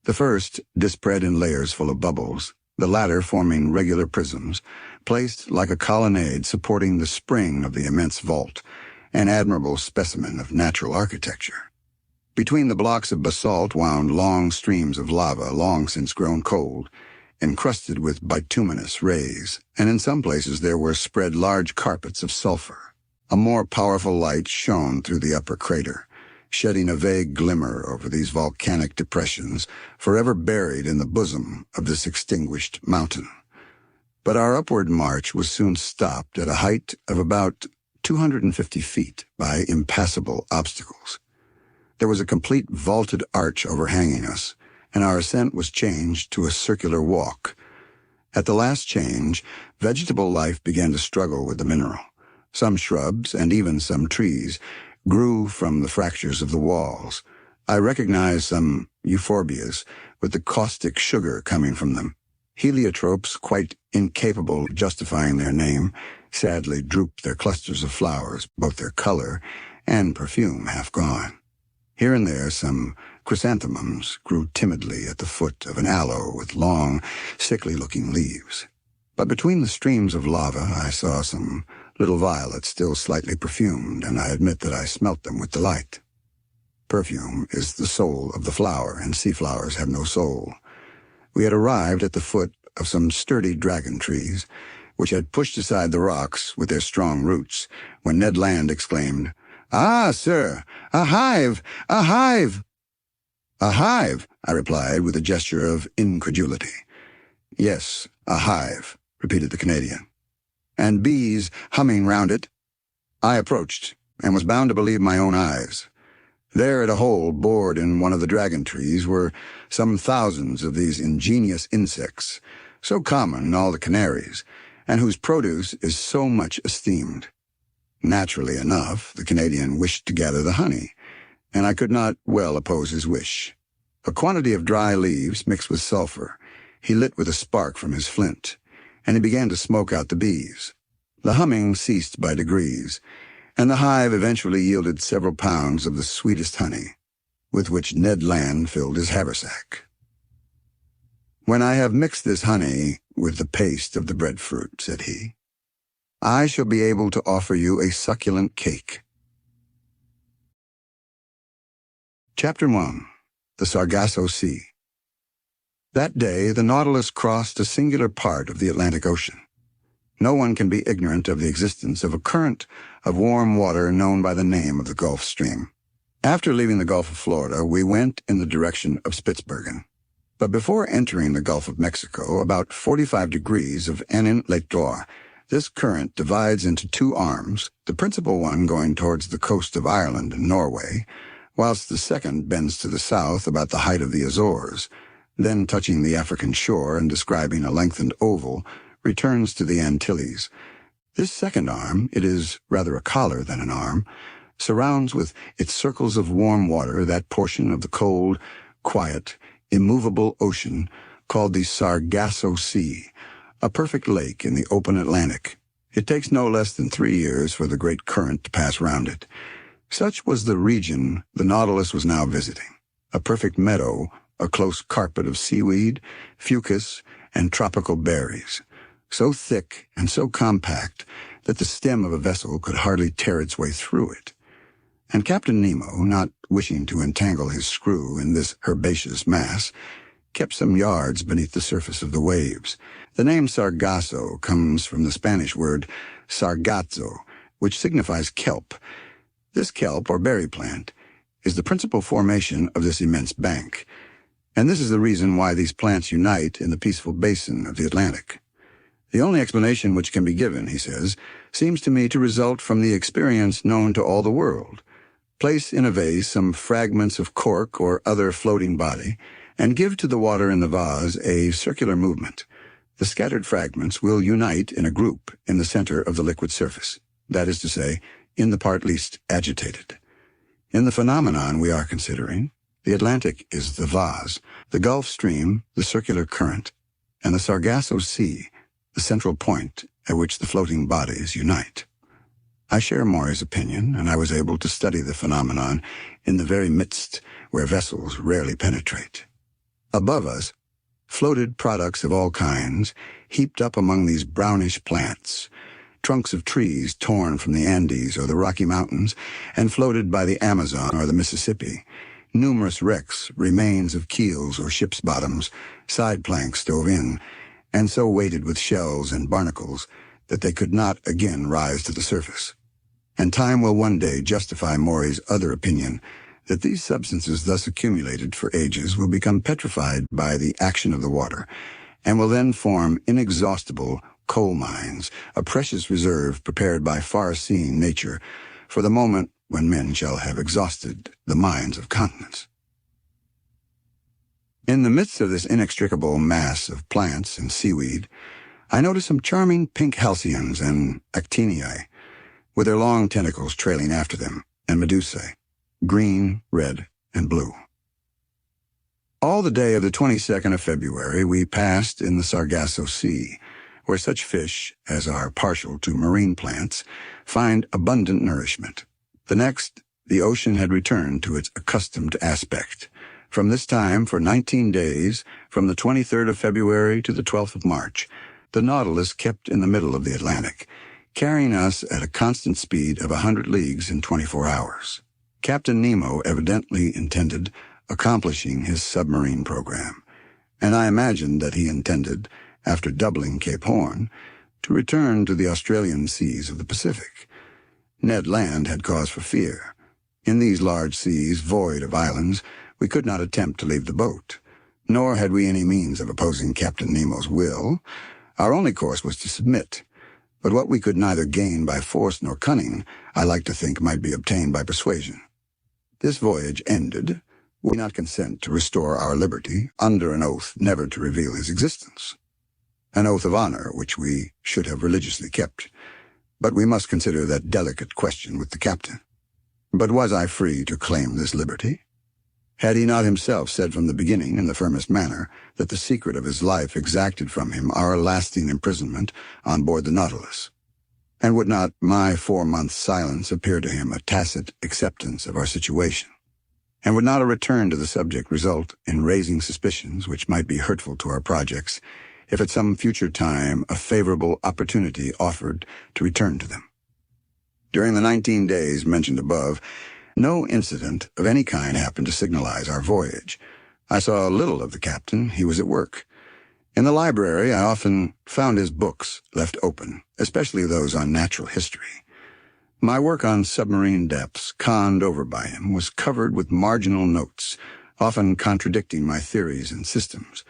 The first dispread in layers full of bubbles, the latter forming regular prisms, placed like a colonnade supporting the spring of the immense vault, an admirable specimen of natural architecture. Between the blocks of basalt wound long streams of lava long since grown cold, encrusted with bituminous rays, and in some places there were spread large carpets of sulfur. A more powerful light shone through the upper crater, shedding a vague glimmer over these volcanic depressions, forever buried in the bosom of this extinguished mountain. But our upward march was soon stopped at a height of about 250 feet by impassable obstacles. There was a complete vaulted arch overhanging us, and our ascent was changed to a circular walk. At the last change, vegetable life began to struggle with the mineral. Some shrubs, and even some trees, grew from the fractures of the walls. I recognized some euphorbias, with the caustic sugar coming from them. Heliotropes, quite incapable of justifying their name, sadly drooped their clusters of flowers, both their color and perfume half gone. Here and there some chrysanthemums grew timidly at the foot of an aloe with long, sickly-looking leaves. But between the streams of lava I saw some little violets still slightly perfumed, and I admit that I smelt them with delight. Perfume is the soul of the flower, and sea flowers have no soul. We had arrived at the foot of some sturdy dragon trees, which had pushed aside the rocks with their strong roots, when Ned Land exclaimed, "Ah, sir, a hive! A hive!" "A hive," I replied with a gesture of incredulity. "Yes, a hive," repeated the Canadian. "And bees humming round it?" I approached, and was bound to believe my own eyes. There at a hole bored in one of the dragon trees were some thousands of these ingenious insects, so common in all the Canaries, and whose produce is so much esteemed. Naturally enough, the Canadian wished to gather the honey, and I could not well oppose his wish. A quantity of dry leaves mixed with sulphur he lit with a spark from his flint, and he began to smoke out the bees. The humming ceased by degrees, and the hive eventually yielded several pounds of the sweetest honey, with which Ned Land filled his haversack. "When I have mixed this honey with the paste of the breadfruit," said he, "I shall be able to offer you a succulent cake." Chapter 1. The Sargasso Sea. That day the Nautilus crossed a singular part of the Atlantic Ocean. No one can be ignorant of the existence of a current of warm water known by the name of the Gulf Stream. After leaving the Gulf of Florida, we went in the direction of Spitzbergen. But before entering the Gulf of Mexico, about 45 degrees of Annin-Lake-Droit, this current divides into two arms, the principal one going towards the coast of Ireland and Norway, whilst the second bends to the south about the height of the Azores, then touching the African shore and describing a lengthened oval, returns to the Antilles. This second arm, it is rather a collar than an arm, surrounds with its circles of warm water that portion of the cold, quiet, immovable ocean called the Sargasso Sea, a perfect lake in the open Atlantic. It takes no less than 3 years for the great current to pass round it. Such was the region the Nautilus was now visiting, a perfect meadow, a close carpet of seaweed, fucus, and tropical berries, so thick and so compact that the stem of a vessel could hardly tear its way through it. And Captain Nemo, not wishing to entangle his screw in this herbaceous mass, kept some yards beneath the surface of the waves. The name Sargasso comes from the Spanish word sargazo, which signifies kelp. This kelp, or berry plant, is the principal formation of this immense bank, and this is the reason why these plants unite in the peaceful basin of the Atlantic. The only explanation which can be given, he says, seems to me to result from the experience known to all the world. Place in a vase some fragments of cork or other floating body, and give to the water in the vase a circular movement. The scattered fragments will unite in a group in the center of the liquid surface, that is to say, in the part least agitated. In the phenomenon we are considering, the Atlantic is the vase, the Gulf Stream the circular current, and the Sargasso Sea the central point at which the floating bodies unite. I share Maury's opinion, and I was able to study the phenomenon in the very midst where vessels rarely penetrate. Above us floated products of all kinds, heaped up among these brownish plants, trunks of trees torn from the Andes or the Rocky Mountains and floated by the Amazon or the Mississippi, numerous wrecks, remains of keels or ships' bottoms, side planks stove in, and so weighted with shells and barnacles that they could not again rise to the surface. And time will one day justify Maury's other opinion that these substances thus accumulated for ages will become petrified by the action of the water, and will then form inexhaustible coal mines, a precious reserve prepared by far-seeing nature for the moment when men shall have exhausted the mines of continents. In the midst of this inextricable mass of plants and seaweed, I noticed some charming pink halcyons and actiniae, with their long tentacles trailing after them, and medusae, green, red, and blue. All the day of the 22nd of February we passed in the Sargasso Sea, where such fish as are partial to marine plants find abundant nourishment. The next, the ocean had returned to its accustomed aspect. From this time, for 19 days, from the 23rd of February to the 12th of March, the Nautilus kept in the middle of the Atlantic, carrying us at a constant speed of 100 leagues in 24 hours. Captain Nemo evidently intended accomplishing his submarine program, and I imagined that he intended, after doubling Cape Horn, to return to the Australian seas of the Pacific. Ned Land had cause for fear. In these large seas, void of islands, we could not attempt to leave the boat, nor had we any means of opposing Captain Nemo's will. Our only course was to submit, but what we could neither gain by force nor cunning, I like to think might be obtained by persuasion. This voyage ended, we not consent to restore our liberty under an oath never to reveal his existence. An oath of honor which we should have religiously kept, but we must consider that delicate question with the captain. But was I free to claim this liberty? Had he not himself said from the beginning, in the firmest manner, that the secret of his life exacted from him our lasting imprisonment on board the Nautilus? And would not my 4 months' silence appear to him a tacit acceptance of our situation? And would not a return to the subject result in raising suspicions which might be hurtful to our projects, if at some future time a favorable opportunity offered to return to them? During the 19 days mentioned above, no incident of any kind happened to signalize our voyage. I saw little of the captain. He was at work. In the library, I often found his books left open, especially those on natural history. My work on submarine depths, conned over by him, was covered with marginal notes, often contradicting my theories and systems.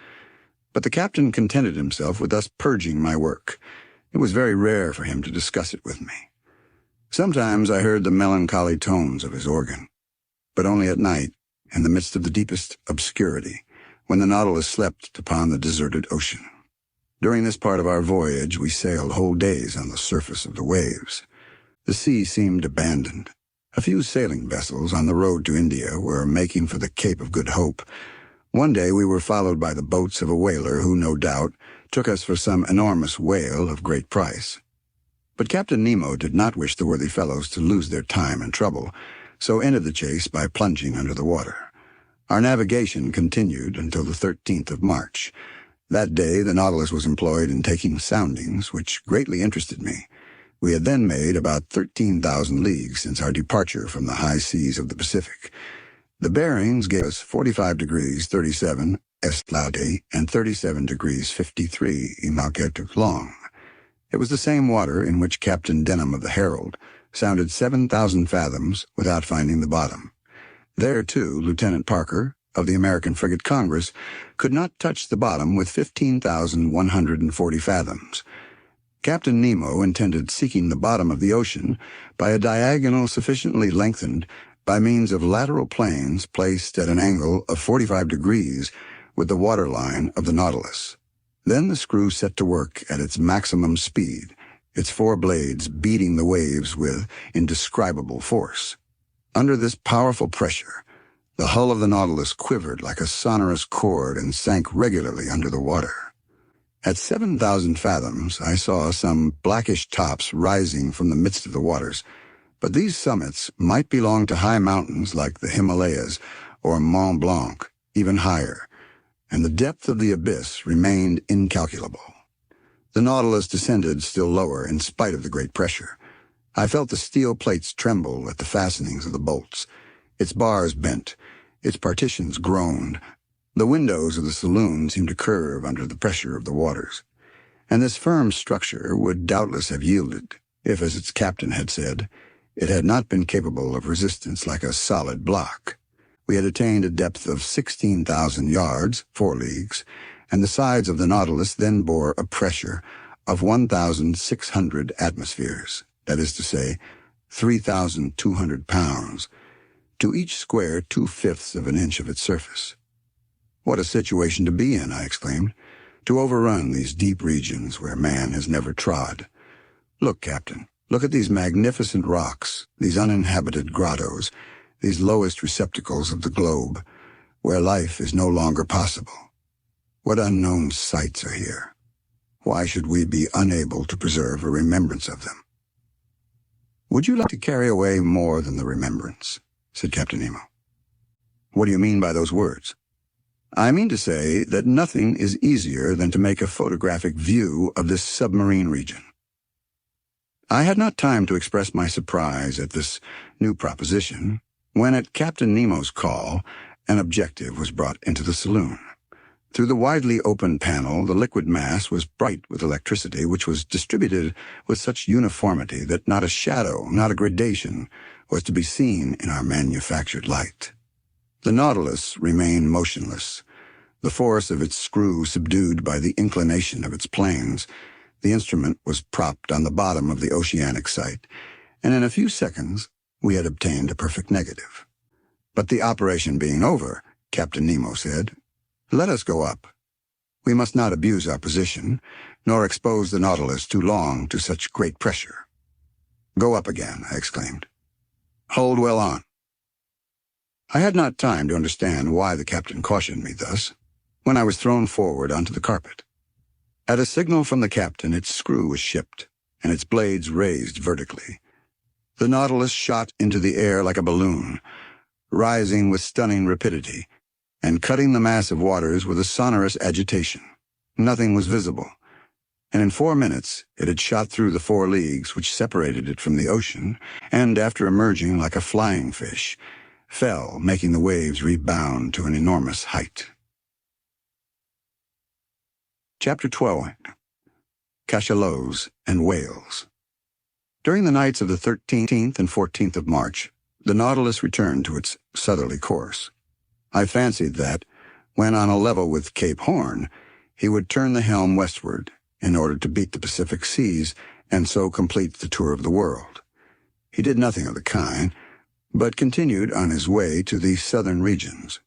But the captain contented himself with thus purging my work. It was very rare for him to discuss it with me. Sometimes I heard the melancholy tones of his organ, but only at night, in the midst of the deepest obscurity, when the Nautilus slept upon the deserted ocean. During this part of our voyage, we sailed whole days on the surface of the waves. The sea seemed abandoned. A few sailing vessels on the road to India were making for the Cape of Good Hope. One day we were followed by the boats of a whaler who, no doubt, took us for some enormous whale of great price. But Captain Nemo did not wish the worthy fellows to lose their time and trouble, so ended the chase by plunging under the water. Our navigation continued until the 13th of March. That day the Nautilus was employed in taking soundings, which greatly interested me. We had then made about 13,000 leagues since our departure from the high seas of the Pacific. The bearings gave us 45 degrees 37 est laude and 37 degrees 53 imalgetuk long. It was the same water in which Captain Denham of the Herald sounded 7,000 fathoms without finding the bottom. There, too, Lieutenant Parker, of the American frigate Congress, could not touch the bottom with 15,140 fathoms. Captain Nemo intended seeking the bottom of the ocean by a diagonal sufficiently lengthened by means of lateral planes placed at an angle of 45 degrees with the waterline of the Nautilus. Then the screw set to work at its maximum speed, its 4 blades beating the waves with indescribable force. Under this powerful pressure, the hull of the Nautilus quivered like a sonorous chord and sank regularly under the water. At 7,000 fathoms, I saw some blackish tops rising from the midst of the waters, but these summits might belong to high mountains like the Himalayas or Mont Blanc, even higher, and the depth of the abyss remained incalculable. The Nautilus descended still lower in spite of the great pressure. I felt the steel plates tremble at the fastenings of the bolts. Its bars bent. Its partitions groaned. The windows of the saloon seemed to curve under the pressure of the waters. And this firm structure would doubtless have yielded, if, as its captain had said, it had not been capable of resistance like a solid block. We had attained a depth of 16,000 yards, 4 leagues, and the sides of the Nautilus then bore a pressure of 1,600 atmospheres. That is to say, 3,200 pounds, to each square 2/5 of an inch of its surface. What a situation to be in, I exclaimed, to overrun these deep regions where man has never trod. Look, Captain, look at these magnificent rocks, these uninhabited grottos, these lowest receptacles of the globe, where life is no longer possible. What unknown sights are here? Why should we be unable to preserve a remembrance of them? "Would you like to carry away more than the remembrance?" said Captain Nemo. "What do you mean by those words?" "I mean to say that nothing is easier than to make a photographic view of this submarine region." I had not time to express my surprise at this new proposition when, at Captain Nemo's call, an objective was brought into the saloon. Through the widely open panel, the liquid mass was bright with electricity, which was distributed with such uniformity that not a shadow, not a gradation, was to be seen in our manufactured light. The Nautilus remained motionless, the force of its screw subdued by the inclination of its planes. The instrument was propped on the bottom of the oceanic sight, and in a few seconds we had obtained a perfect negative. But the operation being over, Captain Nemo said, "Let us go up. We must not abuse our position, nor expose the Nautilus too long to such great pressure." "Go up again," I exclaimed. "Hold well on." I had not time to understand why the captain cautioned me thus, when I was thrown forward onto the carpet. At a signal from the captain, its screw was shipped, and its blades raised vertically. The Nautilus shot into the air like a balloon, rising with stunning rapidity, and cutting the mass of waters with a sonorous agitation. Nothing was visible, and in 4 minutes it had shot through the 4 leagues which separated it from the ocean, and after emerging like a flying fish, fell, making the waves rebound to an enormous height. Chapter 12. Cachalots and Whales. During the nights of the 13th and 14th of March, the Nautilus returned to its southerly course. I fancied that, when on a level with Cape Horn, he would turn the helm westward in order to beat the Pacific seas and so complete the tour of the world. He did nothing of the kind, but continued on his way to the southern regions.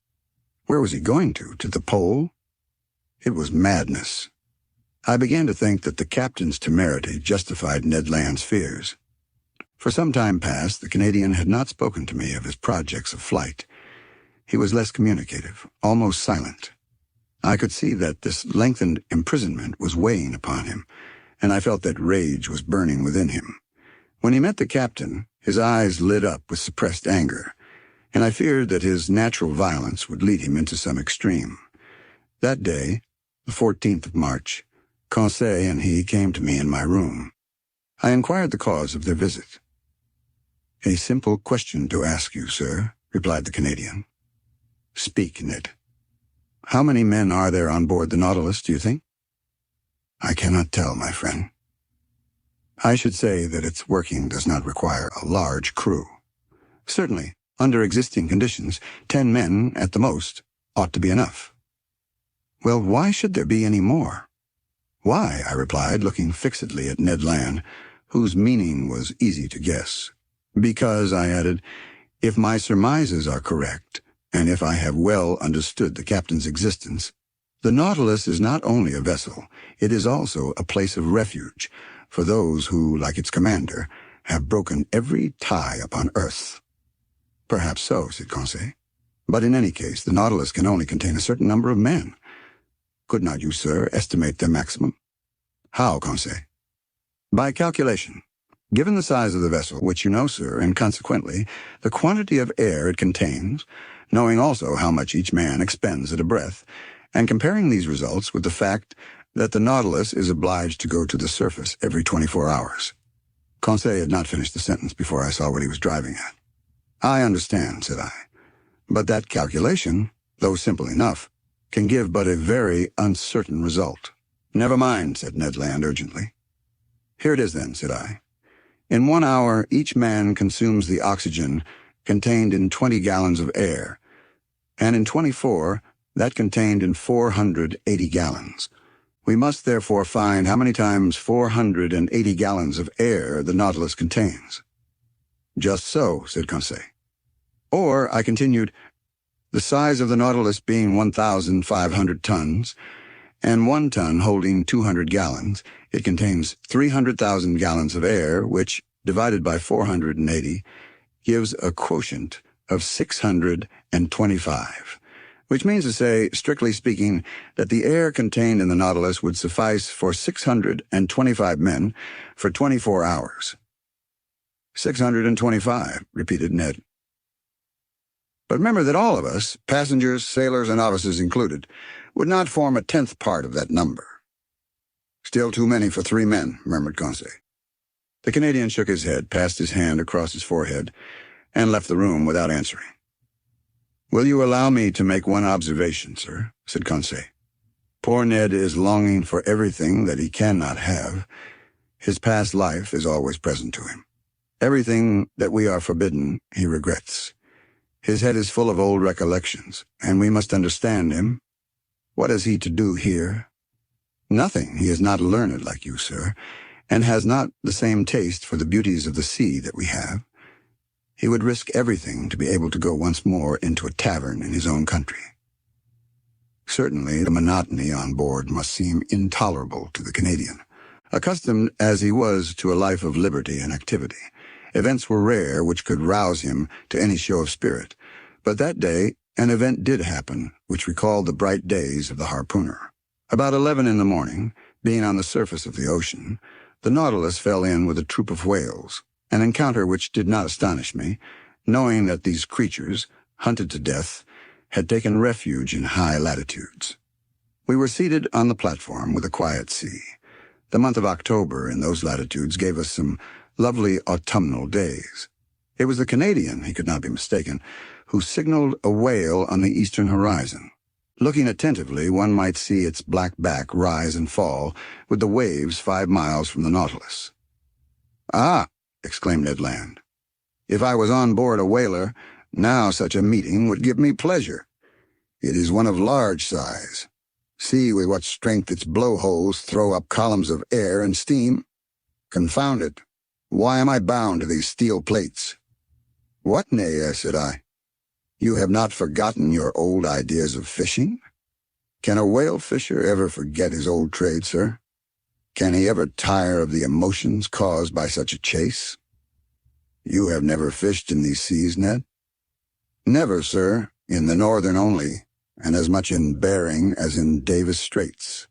Where was he going to? To the pole? It was madness. I began to think that the captain's temerity justified Ned Land's fears. For some time past, the Canadian had not spoken to me of his projects of flight. He was less communicative, almost silent. I could see that this lengthened imprisonment was weighing upon him, and I felt that rage was burning within him. When he met the captain, his eyes lit up with suppressed anger, and I feared that his natural violence would lead him into some extreme. That day, the 14th of March, Conseil and he came to me in my room. I inquired the cause of their visit. "A simple question to ask you, sir," replied the Canadian. "Speak, Ned. How many men are there on board the Nautilus, do you think?" "I cannot tell, my friend. I should say that its working does not require a large crew. Certainly, under existing conditions, 10 men, at the most, ought to be enough." "Well, why should there be any more?" "Why?" I replied, looking fixedly at Ned Land, whose meaning was easy to guess. "Because," I added, "if my surmises are correct, and if I have well understood the captain's existence, the Nautilus is not only a vessel, it is also a place of refuge for those who, like its commander, have broken every tie upon earth." "Perhaps so," said Conseil. "But in any case, the Nautilus can only contain a certain number of men. Could not you, sir, estimate their maximum?" "How, Conseil?" "By calculation. Given the size of the vessel, which you know, sir, and consequently the quantity of air it contains, knowing also how much each man expends at a breath, and comparing these results with the fact that the Nautilus is obliged to go to the surface every 24 hours. Conseil had not finished the sentence before I saw what he was driving at. "I understand," said I. "But that calculation, though simple enough, can give but a very uncertain result." "Never mind," said Ned Land urgently. "Here it is then," said I. "In 1 hour, each man consumes the oxygen contained in 20 gallons of air, and in 24, that contained in 480 gallons. We must therefore find how many times 480 gallons of air the Nautilus contains." "Just so," said Conseil. "Or," I continued, "the size of the Nautilus being 1,500 tons, and 1 ton holding 200 gallons, it contains 300,000 gallons of air, which, divided by 480, gives a quotient of 625, which means to say, strictly speaking, that the air contained in the Nautilus would suffice for 625 men for 24 hours. 625, repeated Ned. But remember that all of us, passengers, sailors, and officers included, would not form a 10th part of that number. Still too many for 3 men, murmured Conseil. The Canadian shook his head, passed his hand across his forehead, and left the room without answering. "Will you allow me to make one observation, sir?" said Conseil. "Poor Ned is longing for everything that he cannot have. His past life is always present to him. Everything that we are forbidden, he regrets. His head is full of old recollections, and we must understand him. What is he to do here? Nothing. He is not learned like you, sir, and has not the same taste for the beauties of the sea that we have. He would risk everything to be able to go once more into a tavern in his own country." Certainly, the monotony on board must seem intolerable to the Canadian. Accustomed as he was to a life of liberty and activity, events were rare which could rouse him to any show of spirit. But that day, an event did happen which recalled the bright days of the harpooner. About 11 in the morning, being on the surface of the ocean, the Nautilus fell in with a troop of whales, an encounter which did not astonish me, knowing that these creatures, hunted to death, had taken refuge in high latitudes. We were seated on the platform with a quiet sea. The month of October in those latitudes gave us some lovely autumnal days. It was the Canadian, he could not be mistaken, who signaled a whale on the eastern horizon. Looking attentively, one might see its black back rise and fall with the waves 5 miles from the Nautilus. "Ah!" exclaimed Ned Land. "If I was on board a whaler, now such a meeting would give me pleasure. It is one of large size. See with what strength its blowholes throw up columns of air and steam. Confound it! Why am I bound to these steel plates?" "What, nay," said I. "You have not forgotten your old ideas of fishing? Can a whale fisher ever forget his old trade, sir? Can he ever tire of the emotions caused by such a chase? You have never fished in these seas, Ned?" "Never, sir, in the northern only, and as much in Bering as in Davis Straits."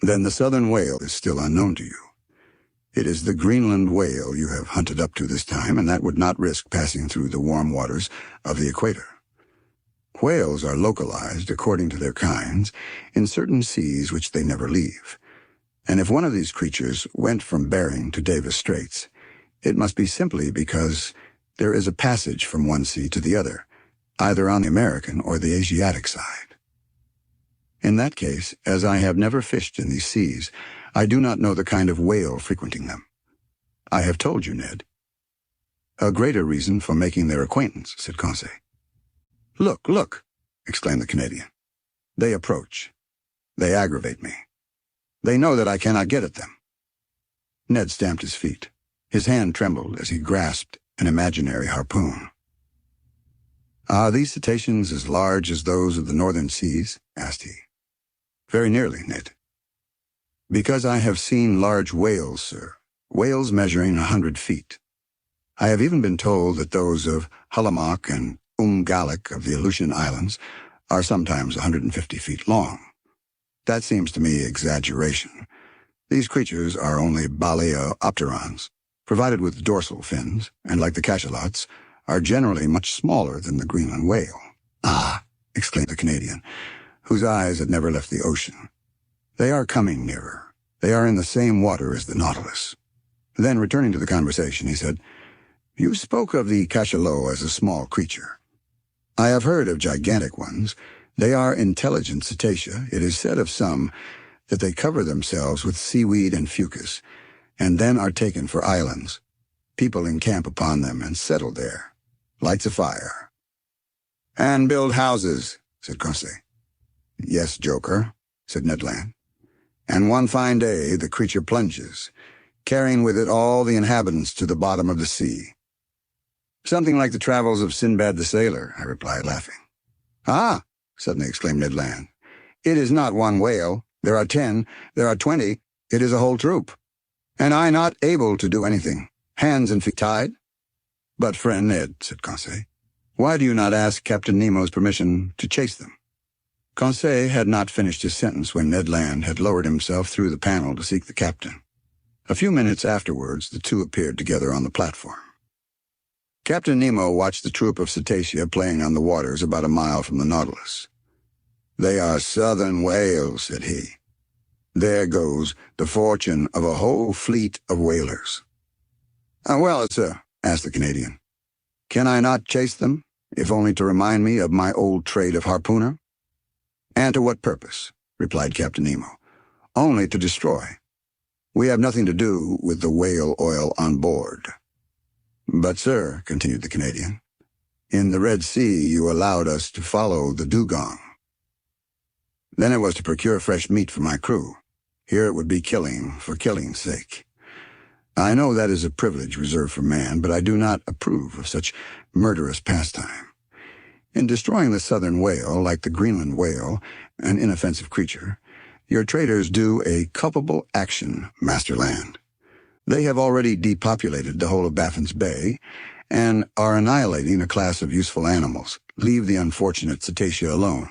"Then the southern whale is still unknown to you. It is the Greenland whale you have hunted up to this time, and that would not risk passing through the warm waters of the equator. Whales are localized, according to their kinds, in certain seas which they never leave. And if one of these creatures went from Bering to Davis Straits, it must be simply because there is a passage from one sea to the other, either on the American or the Asiatic side. In that case, as I have never fished in these seas, I do not know the kind of whale frequenting them. I have told you, Ned." "A greater reason for making their acquaintance," said Conseil. "Look, look!" exclaimed the Canadian. "They approach. They aggravate me. They know that I cannot get at them." Ned stamped his feet. His hand trembled as he grasped an imaginary harpoon. "Are these cetaceans as large as those of the northern seas?" asked he. "Very nearly, Ned." "Because I have seen large whales, sir, whales measuring 100 feet. I have even been told that those of Hullamock and Umgallick of the Aleutian Islands are sometimes 150 feet long. That seems to me exaggeration. These creatures are only baleopterons, provided with dorsal fins, and like the cachalots, are generally much smaller than the Greenland whale." "Ah!" exclaimed the Canadian, whose eyes had never left the ocean. "They are coming nearer. They are in the same water as the Nautilus." Then, returning to the conversation, he said, "You spoke of the cachalot as a small creature. I have heard of gigantic ones. They are intelligent cetacea. It is said of some that they cover themselves with seaweed and fucus, and then are taken for islands. People encamp upon them and settle there, lights a fire." "And build houses," said Conseil. "Yes, Joker," said Ned Land. "And one fine day the creature plunges, carrying with it all the inhabitants to the bottom of the sea." "Something like the travels of Sinbad the Sailor," I replied, laughing. "Ah!" suddenly exclaimed Ned Land. "It is not one whale. There are 10, there are 20. It is a whole troop. And I not able to do anything, hands and feet tied?" "But, friend Ned," said Conseil, "why do you not ask Captain Nemo's permission to chase them?" Conseil had not finished his sentence when Ned Land had lowered himself through the panel to seek the captain. A few minutes afterwards, the two appeared together on the platform. Captain Nemo watched the troop of cetacea playing on the waters about a mile from the Nautilus. "They are southern whales," said he. "There goes the fortune of a whole fleet of whalers." "Well, sir," asked the Canadian, "can I not chase them, if only to remind me of my old trade of harpooner?" "And to what purpose?" replied Captain Nemo. "Only to destroy. We have nothing to do with the whale oil on board." "But, sir," continued the Canadian, "in the Red Sea you allowed us to follow the dugong." "Then it was to procure fresh meat for my crew. Here it would be killing for killing's sake. I know that is a privilege reserved for man, but I do not approve of such murderous pastime. In destroying the southern whale, like the Greenland whale, an inoffensive creature, your traders do a culpable action, Master Land. They have already depopulated the whole of Baffin's Bay and are annihilating a class of useful animals. Leave the unfortunate cetacea alone.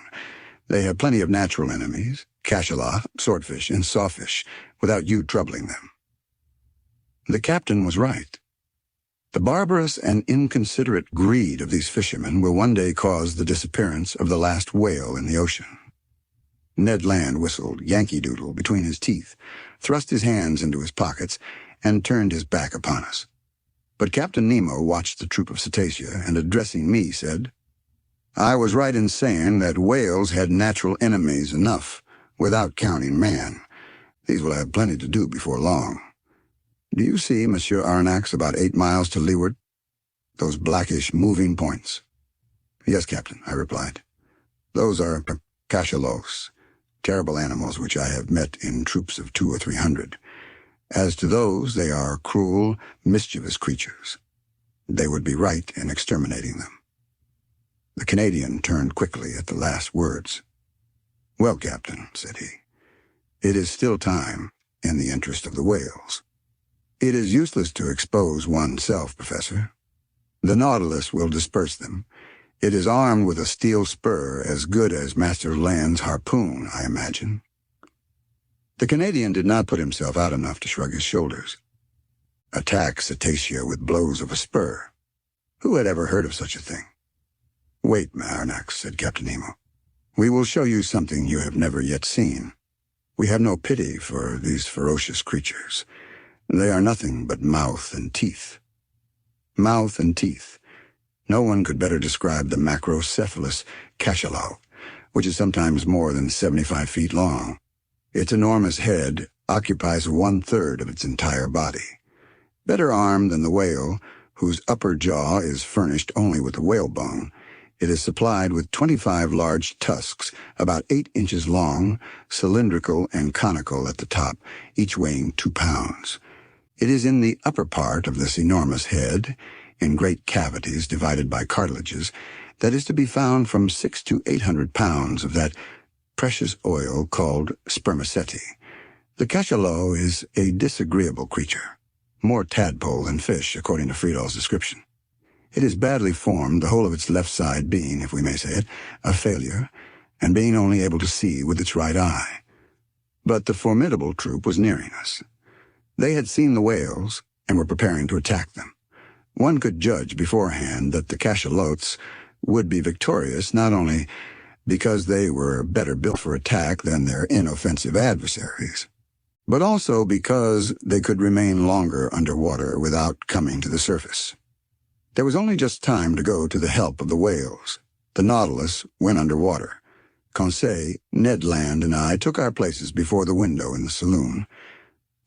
They have plenty of natural enemies, cachalot, swordfish, and sawfish, without you troubling them." The captain was right. The barbarous and inconsiderate greed of these fishermen will one day cause the disappearance of the last whale in the ocean. Ned Land whistled Yankee Doodle between his teeth, thrust his hands into his pockets, and turned his back upon us. But Captain Nemo watched the troop of cetacea, and addressing me, said, "I was right in saying that whales had natural enemies enough, without counting man. These will have plenty to do before long. Do you see, Monsieur Aronnax, about 8 miles to leeward? Those blackish moving points?" "Yes, Captain," I replied. "Those are cachalots, terrible animals which I have met in troops of 200 or 300. As to those, they are cruel, mischievous creatures. They would be right in exterminating them." The Canadian turned quickly at the last words. "Well, Captain," said he, "it is still time in the interest of the whales. It is useless to expose oneself, Professor. The Nautilus will disperse them. It is armed with a steel spur as good as Master Land's harpoon, I imagine." The Canadian did not put himself out enough to shrug his shoulders. Attack cetacea with blows of a spur. Who had ever heard of such a thing? "Wait, Aronnax," said Captain Nemo. "We will show you something you have never yet seen. We have no pity for these ferocious creatures. They are nothing but mouth and teeth." Mouth and teeth. No one could better describe the macrocephalous cachalot, which is sometimes more than 75 feet long. Its enormous head occupies 1/3 of its entire body. Better armed than the whale, whose upper jaw is furnished only with the whalebone, it is supplied with 25 large tusks, about 8 inches long, cylindrical and conical at the top, each weighing 2 pounds. It is in the upper part of this enormous head, in great cavities divided by cartilages, that is to be found from 600 to 800 pounds of that precious oil called spermaceti. The cachalot is a disagreeable creature, more tadpole than fish, according to Friedel's description. It is badly formed, the whole of its left side being, if we may say it, a failure, and being only able to see with its right eye. But the formidable troop was nearing us. They had seen the whales, and were preparing to attack them. One could judge beforehand that the cachalots would be victorious not only because they were better built for attack than their inoffensive adversaries, but also because they could remain longer underwater without coming to the surface. There was only just time to go to the help of the whales. The Nautilus went underwater. Conseil, Ned Land, and I took our places before the window in the saloon,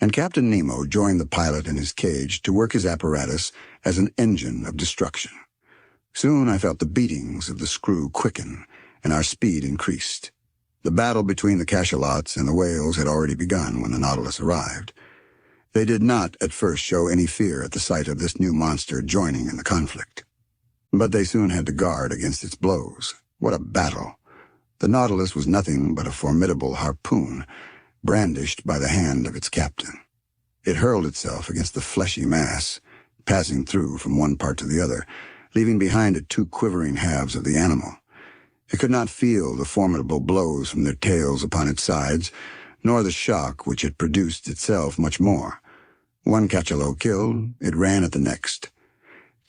and Captain Nemo joined the pilot in his cage to work his apparatus as an engine of destruction. Soon I felt the beatings of the screw quicken, and our speed increased. The battle between the cachalots and the whales had already begun when the Nautilus arrived. They did not at first show any fear at the sight of this new monster joining in the conflict. But they soon had to guard against its blows. What a battle! The Nautilus was nothing but a formidable harpoon, brandished by the hand of its captain. It hurled itself against the fleshy mass, passing through from one part to the other, leaving behind it 2 quivering halves of the animal. It could not feel the formidable blows from their tails upon its sides, nor the shock which it produced itself much more. One cachalot killed, it ran at the next.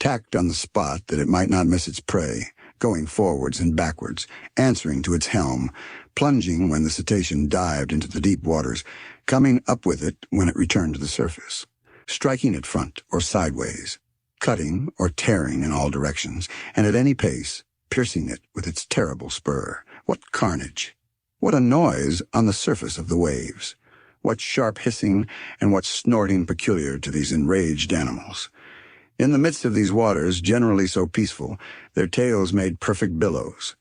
tacked on the spot that it might not miss its prey, going forwards and backwards, answering to its helm, plunging when the cetacean dived into the deep waters, coming up with it when it returned to the surface, striking it front or sideways, cutting or tearing in all directions, and at any pace, piercing it with its terrible spur. What carnage! What a noise on the surface of the waves! What sharp hissing and what snorting peculiar to these enraged animals! In the midst of these waters, generally so peaceful, their tails made perfect billows.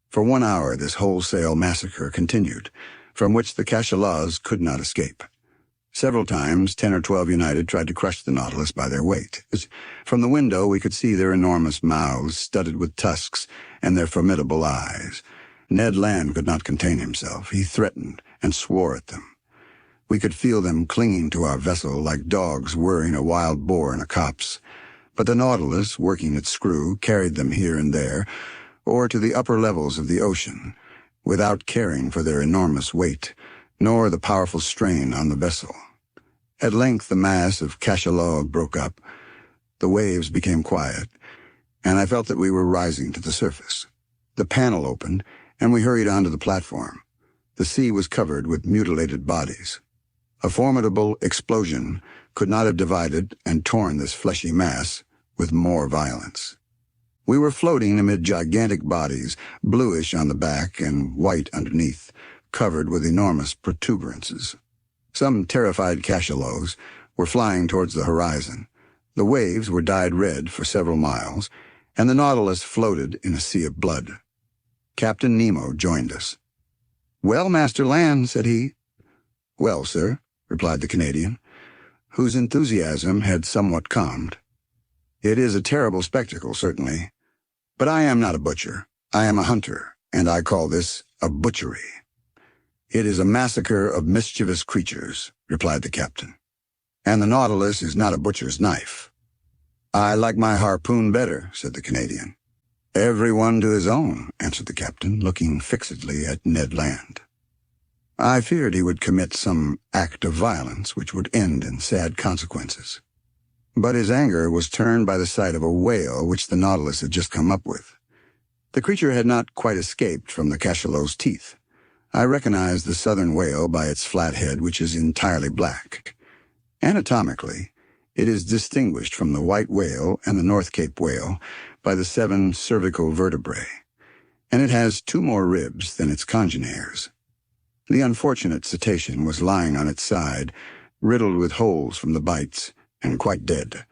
For 1 hour this wholesale massacre continued, from which the cachalots could not escape. Several times 10 or 12 united tried to crush the Nautilus by their weight. From the window we could see their enormous mouths studded with tusks and their formidable eyes. Ned Land could not contain himself. He threatened and swore at them. We could feel them clinging to our vessel like dogs worrying a wild boar in a copse. But the Nautilus, working its screw, carried them here and there, or to the upper levels of the ocean, without caring for their enormous weight, nor the powerful strain on the vessel. At length the mass of cachalot broke up, the waves became quiet, and I felt that we were rising to the surface. The panel opened, and we hurried onto the platform. The sea was covered with mutilated bodies. A formidable explosion could not have divided and torn this fleshy mass with more violence. We were floating amid gigantic bodies, bluish on the back and white underneath, covered with enormous protuberances. Some terrified cachalots were flying towards the horizon. The waves were dyed red for several miles, and the Nautilus floated in a sea of blood. Captain Nemo joined us. "Well, Master Land," said he. "Well, sir," replied the Canadian, whose enthusiasm had somewhat calmed. "It is a terrible spectacle, certainly. But I am not a butcher. I am a hunter, and I call this a butchery." "It is a massacre of mischievous creatures," replied the captain. "And the Nautilus is not a butcher's knife." "I like my harpoon better," said the Canadian. "Every one to his own," answered the captain, looking fixedly at Ned Land. I feared he would commit some act of violence which would end in sad consequences. But his anger was turned by the sight of a whale which the Nautilus had just come up with. The creature had not quite escaped from the cachalot's teeth. I recognized the southern whale by its flat head, which is entirely black. Anatomically, it is distinguished from the white whale and the North Cape whale by the 7 cervical vertebrae, and it has 2 more ribs than its congeners. The unfortunate cetacean was lying on its side, riddled with holes from the bites, and quite dead.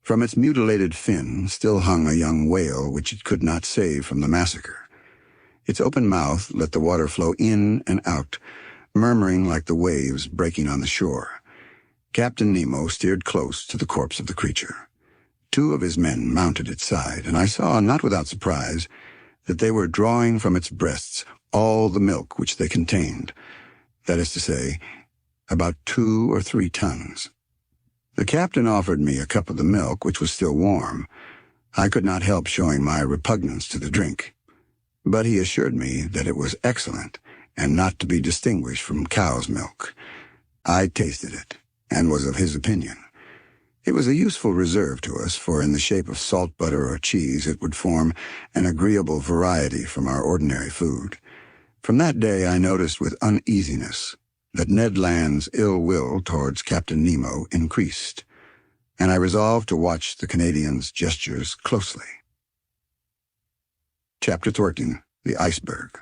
From its mutilated fin still hung a young whale which it could not save from the massacre. Its open mouth let the water flow in and out, murmuring like the waves breaking on the shore. Captain Nemo steered close to the corpse of the creature. 2 of his men mounted its side, and I saw, not without surprise, that they were drawing from its breasts all the milk which they contained, that is to say, about 2 or 3 tons. The captain offered me a cup of the milk, which was still warm. I could not help showing my repugnance to the drink, but he assured me that it was excellent and not to be distinguished from cow's milk. I tasted it, and was of his opinion. It was a useful reserve to us, for in the shape of salt butter or cheese it would form an agreeable variety from our ordinary food. From that day I noticed with uneasiness that Ned Land's ill will towards Captain Nemo increased, and I resolved to watch the Canadian's gestures closely. Chapter 13. The Iceberg.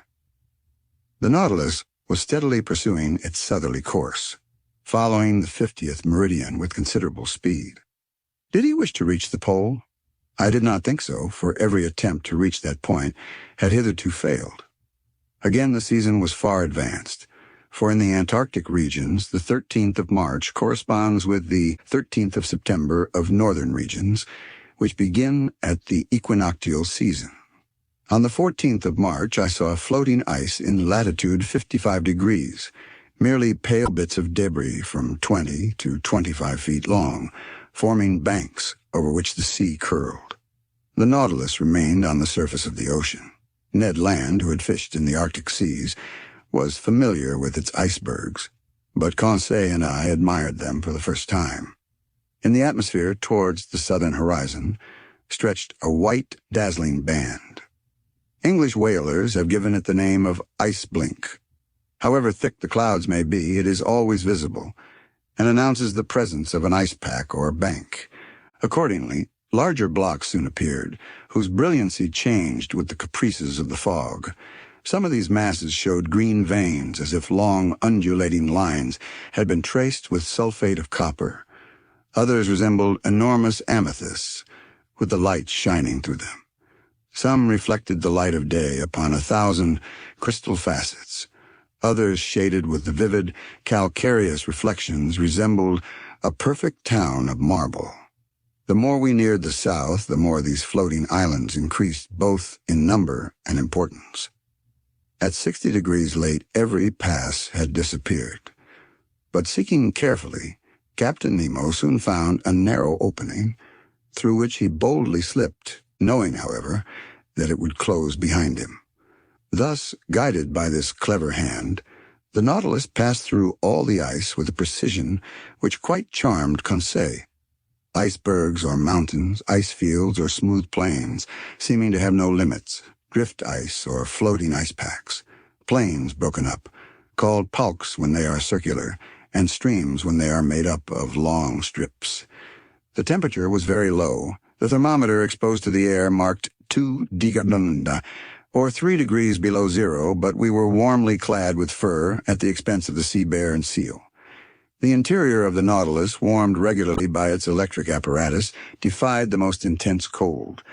The Nautilus was steadily pursuing its southerly course, following the 50th meridian with considerable speed. Did he wish to reach the pole? I did not think so, for every attempt to reach that point had hitherto failed. Again the season was far advanced, for in the Antarctic regions the 13th of March corresponds with the 13th of September of northern regions, which begin at the equinoctial season. On the 14th of March I saw floating ice in latitude 55 degrees, merely pale bits of debris from 20 to 25 feet long, forming banks over which the sea curled. The Nautilus remained on the surface of the ocean. Ned Land, who had fished in the Arctic seas, was familiar with its icebergs, but Conseil and I admired them for the first time. In the atmosphere towards the southern horizon, stretched a white, dazzling band. English whalers have given it the name of ice blink. However thick the clouds may be, it is always visible, and announces the presence of an ice pack or bank. Accordingly, larger blocks soon appeared, whose brilliancy changed with the caprices of the fog. Some of these masses showed green veins, as if long, undulating lines had been traced with sulfate of copper. Others resembled enormous amethysts, with the light shining through them. Some reflected the light of day upon 1,000 crystal facets. Others, shaded with the vivid, calcareous reflections, resembled a perfect town of marble. The more we neared the south, the more these floating islands increased both in number and importance. At 60 degrees late, every pass had disappeared. But seeking carefully, Captain Nemo soon found a narrow opening, through which he boldly slipped, knowing, however, that it would close behind him. Thus, guided by this clever hand, the Nautilus passed through all the ice with a precision which quite charmed Conseil. Icebergs or mountains, ice fields or smooth plains, seeming to have no limits, drift ice or floating ice packs, plains broken up, called palks when they are circular, and streams when they are made up of long strips. The temperature was very low. The thermometer exposed to the air marked 2 digadunda, or 3 degrees below zero, but we were warmly clad with fur at the expense of the sea bear and seal. The interior of the Nautilus, warmed regularly by its electric apparatus, defied the most intense cold.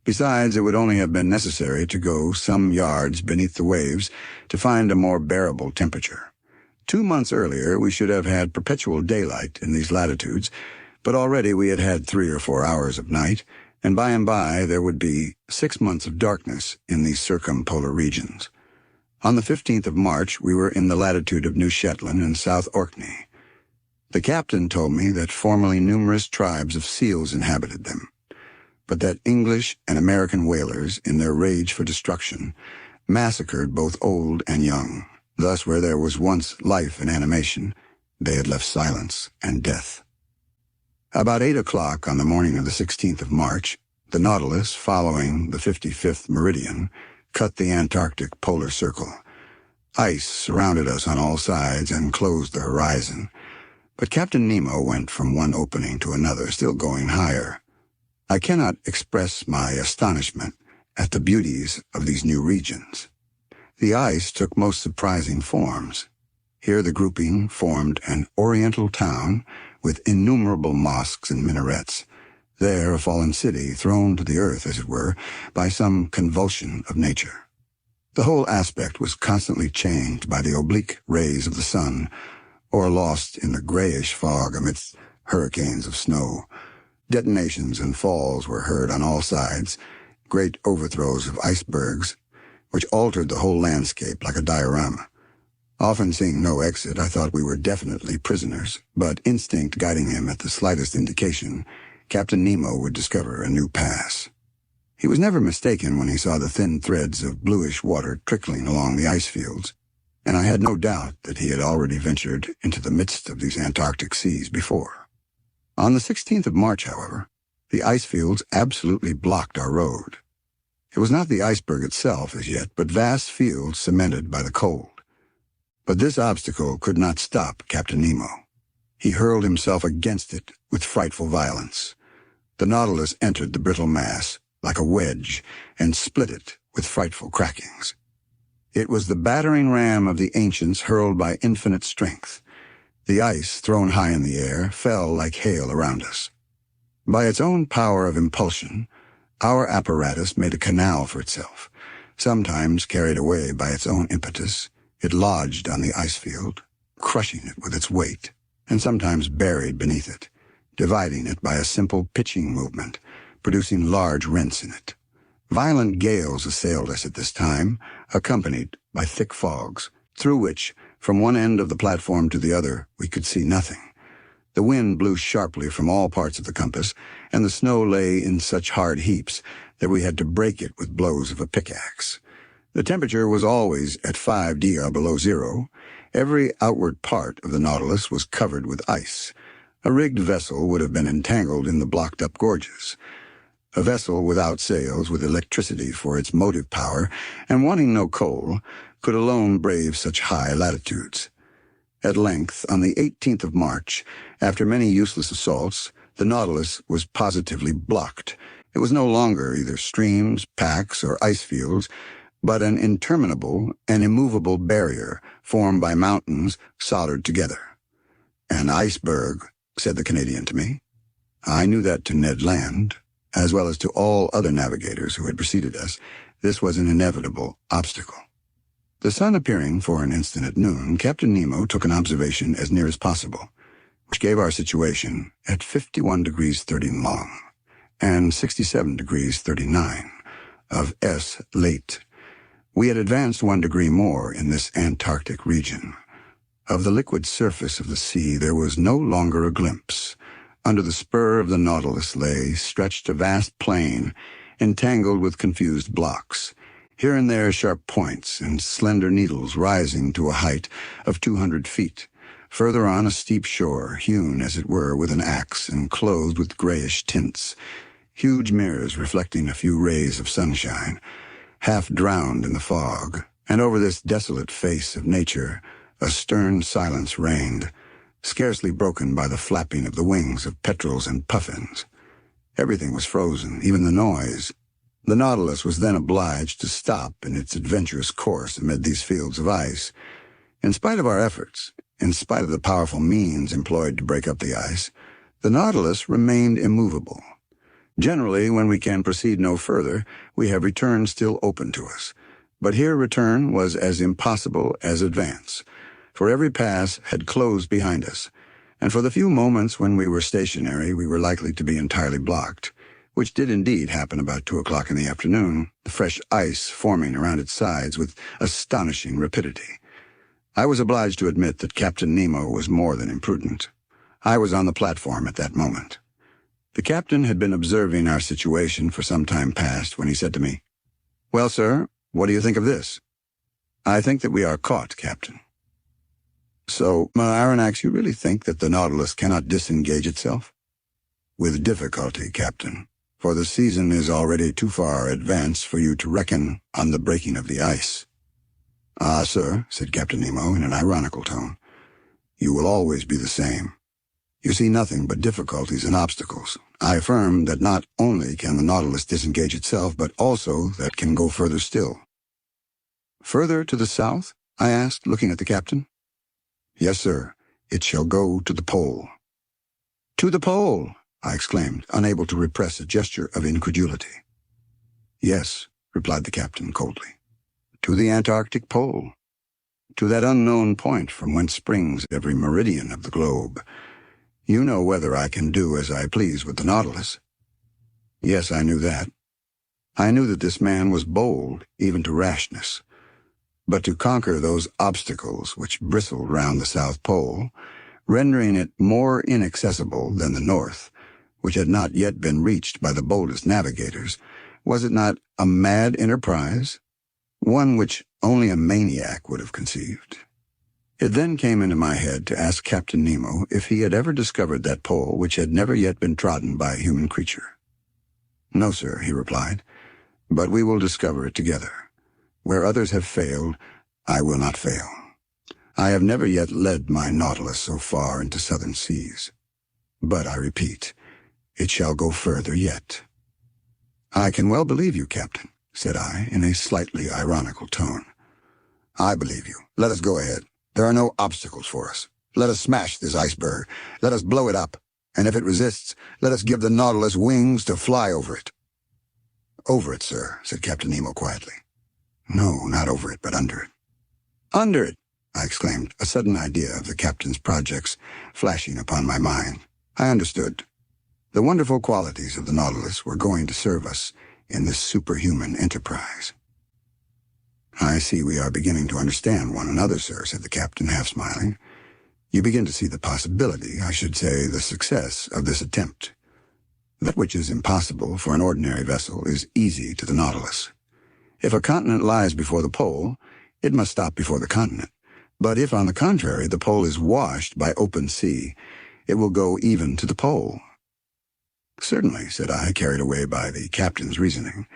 Besides, it would only have been necessary to go some yards beneath the waves to find a more bearable temperature. 2 months earlier, we should have had perpetual daylight in these latitudes, but already we had had 3 or 4 hours of night, and by there would be 6 months of darkness in these circumpolar regions. On the 15th of March, we were in the latitude of New Shetland and South Orkney. The captain told me that formerly numerous tribes of seals inhabited them, but that English and American whalers, in their rage for destruction, massacred both old and young. Thus, where there was once life and animation, they had left silence and death. About 8 o'clock on the morning of the 16th of March, the Nautilus, following the 55th meridian, cut the Antarctic polar circle. Ice surrounded us on all sides and closed the horizon, but Captain Nemo went from one opening to another, still going higher. I cannot express my astonishment at the beauties of these new regions. The ice took most surprising forms. Here the grouping formed an oriental town with innumerable mosques and minarets. There a fallen city, thrown to the earth, as it were, by some convulsion of nature. The whole aspect was constantly changed by the oblique rays of the sun, or lost in the grayish fog amidst hurricanes of snow. Detonations and falls were heard on all sides, great overthrows of icebergs, which altered the whole landscape like a diorama. Often seeing no exit, I thought we were definitely prisoners, but instinct guiding him at the slightest indication, Captain Nemo would discover a new pass. He was never mistaken when he saw the thin threads of bluish water trickling along the ice fields, and I had no doubt that he had already ventured into the midst of these Antarctic seas before. On the 16th of March, however, the ice fields absolutely blocked our road. It was not the iceberg itself as yet, but vast fields cemented by the cold. But this obstacle could not stop Captain Nemo. He hurled himself against it with frightful violence. The Nautilus entered the brittle mass like a wedge and split it with frightful crackings. It was the battering ram of the ancients hurled by infinite strength. The ice, thrown high in the air, fell like hail around us. By its own power of impulsion, our apparatus made a canal for itself. Sometimes carried away by its own impetus, it lodged on the ice field, crushing it with its weight, and sometimes buried beneath it, dividing it by a simple pitching movement, producing large rents in it. Violent gales assailed us at this time, accompanied by thick fogs, through which, from one end of the platform to the other, we could see nothing. The wind blew sharply from all parts of the compass, and the snow lay in such hard heaps that we had to break it with blows of a pickaxe. The temperature was always at 5 degrees below zero. Every outward part of the Nautilus was covered with ice. A rigged vessel would have been entangled in the blocked-up gorges. A vessel without sails, with electricity for its motive power, and wanting no coal, could alone brave such high latitudes. At length, on the 18th of March, after many useless assaults, the Nautilus was positively blocked. It was no longer either streams, packs, or ice fields, but an interminable and immovable barrier formed by mountains soldered together. "An iceberg," said the Canadian to me. I knew that to Ned Land, as well as to all other navigators who had preceded us, this was an inevitable obstacle. The sun appearing for an instant at noon, Captain Nemo took an observation as near as possible, which gave our situation at 51 degrees 30 long and 67 degrees 39 of S late. We had advanced 1 degree more in this Antarctic region. Of the liquid surface of the sea there was no longer a glimpse. Under the spur of the Nautilus lay stretched a vast plain, entangled with confused blocks, here and there sharp points and slender needles rising to a height of 200 feet. Further on, a steep shore, hewn, as it were, with an axe and clothed with grayish tints, huge mirrors reflecting a few rays of sunshine, half drowned in the fog, and over this desolate face of nature a stern silence reigned, scarcely broken by the flapping of the wings of petrels and puffins. Everything was frozen, even the noise. The Nautilus was then obliged to stop in its adventurous course amid these fields of ice. In spite of our efforts, in spite of the powerful means employed to break up the ice, the Nautilus remained immovable. Generally, when we can proceed no further, we have return still open to us. But here return was as impossible as advance, for every pass had closed behind us, and for the few moments when we were stationary we were likely to be entirely blocked, which did indeed happen about 2 o'clock in the afternoon, the fresh ice forming around its sides with astonishing rapidity. I was obliged to admit that Captain Nemo was more than imprudent. I was on the platform at that moment. The captain had been observing our situation for some time past when he said to me, "Well, sir, what do you think of this?" "I think that we are caught, Captain." "So, Aronnax, you really think that the Nautilus cannot disengage itself?" "With difficulty, Captain, for the season is already too far advanced for you to reckon on the breaking of the ice." "Ah, sir," said Captain Nemo in an ironical tone, "you will always be the same. You see nothing but difficulties and obstacles. I affirm that not only can the Nautilus disengage itself, but also that it can go further still." "Further to the south?" I asked, looking at the captain. "Yes, sir. It shall go to the pole." "To the pole!" I exclaimed, unable to repress a gesture of incredulity. "Yes," replied the captain coldly. "To the Antarctic pole. To that unknown point from whence springs every meridian of the globe. You know whether I can do as I please with the Nautilus." Yes, I knew that. I knew that this man was bold, even to rashness. But to conquer those obstacles which bristled round the South Pole, rendering it more inaccessible than the North, which had not yet been reached by the boldest navigators, was it not a mad enterprise? One which only a maniac would have conceived. It then came into my head to ask Captain Nemo if he had ever discovered that pole which had never yet been trodden by a human creature. "No, sir," he replied, "but we will discover it together. Where others have failed, I will not fail. I have never yet led my Nautilus so far into southern seas. But, I repeat, it shall go further yet." "I can well believe you, Captain," said I, in a slightly ironical tone. "I believe you. Let us go ahead. There are no obstacles for us. Let us smash this iceberg. Let us blow it up. And if it resists, let us give the Nautilus wings to fly over it." "Over it, sir," said Captain Nemo quietly. "No, not over it, but under it." "Under it!" I exclaimed, a sudden idea of the captain's projects flashing upon my mind. I understood. The wonderful qualities of the Nautilus were going to serve us in this superhuman enterprise. "I see we are beginning to understand one another, sir," said the captain, half smiling. "You begin to see the possibility, I should say the success, of this attempt. That which is impossible for an ordinary vessel is easy to the Nautilus. If a continent lies before the pole, it must stop before the continent. But if, on the contrary, the pole is washed by open sea, it will go even to the pole." Certainly, said I, carried away by the captain's reasoning.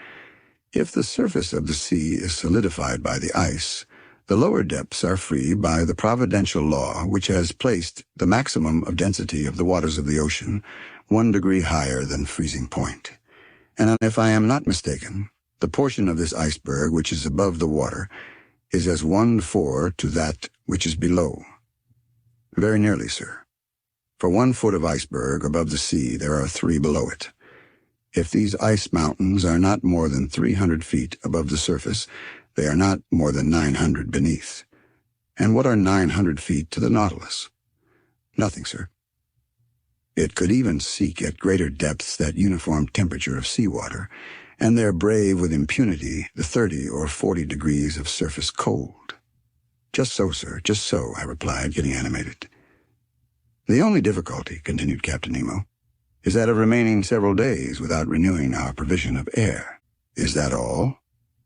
If the surface of the sea is solidified by the ice, the lower depths are free by the providential law which has placed the maximum of density of the waters of the ocean 1 degree higher than freezing point. And if I am not mistaken, the portion of this iceberg which is above the water is as 1/4 to that which is below. Very nearly, sir. For 1 foot of iceberg above the sea, there are 3 below it. If these ice mountains are not more than 300 feet above the surface, they are not more than 900 beneath. And what are 900 feet to the Nautilus? Nothing, sir. It could even seek at greater depths that uniform temperature of seawater, and there brave with impunity the 30 or 40 degrees of surface cold. Just so, sir, just so, I replied, getting animated. The only difficulty, continued Captain Nemo, is that of remaining several days without renewing our provision of air. Is that all?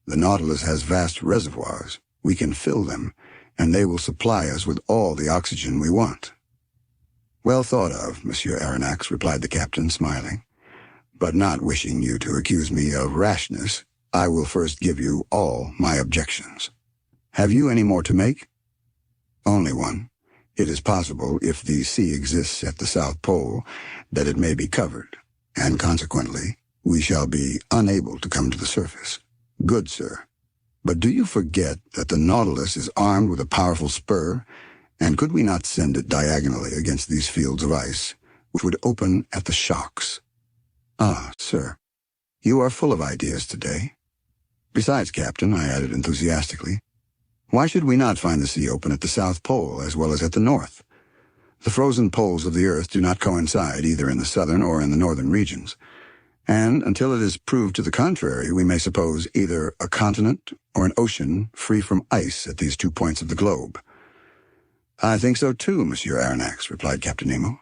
The Nautilus has vast reservoirs. We can fill them, and they will supply us with all the oxygen we want. Well thought of, Monsieur Aronnax, replied the captain, smiling. But not wishing you to accuse me of rashness, I will first give you all my objections. Have you any more to make? Only one. It is possible, if the sea exists at the South Pole, that it may be covered, and consequently, we shall be unable to come to the surface. Good, sir. But do you forget that the Nautilus is armed with a powerful spur, and could we not send it diagonally against these fields of ice, which would open at the shocks? Ah, sir, you are full of ideas today. Besides, Captain, I added enthusiastically, why should we not find the sea open at the South Pole as well as at the North? The frozen poles of the Earth do not coincide either in the southern or in the northern regions, and until it is proved to the contrary, we may suppose either a continent or an ocean free from ice at these 2 points of the globe. I think so too, Monsieur Aronnax, replied Captain Nemo.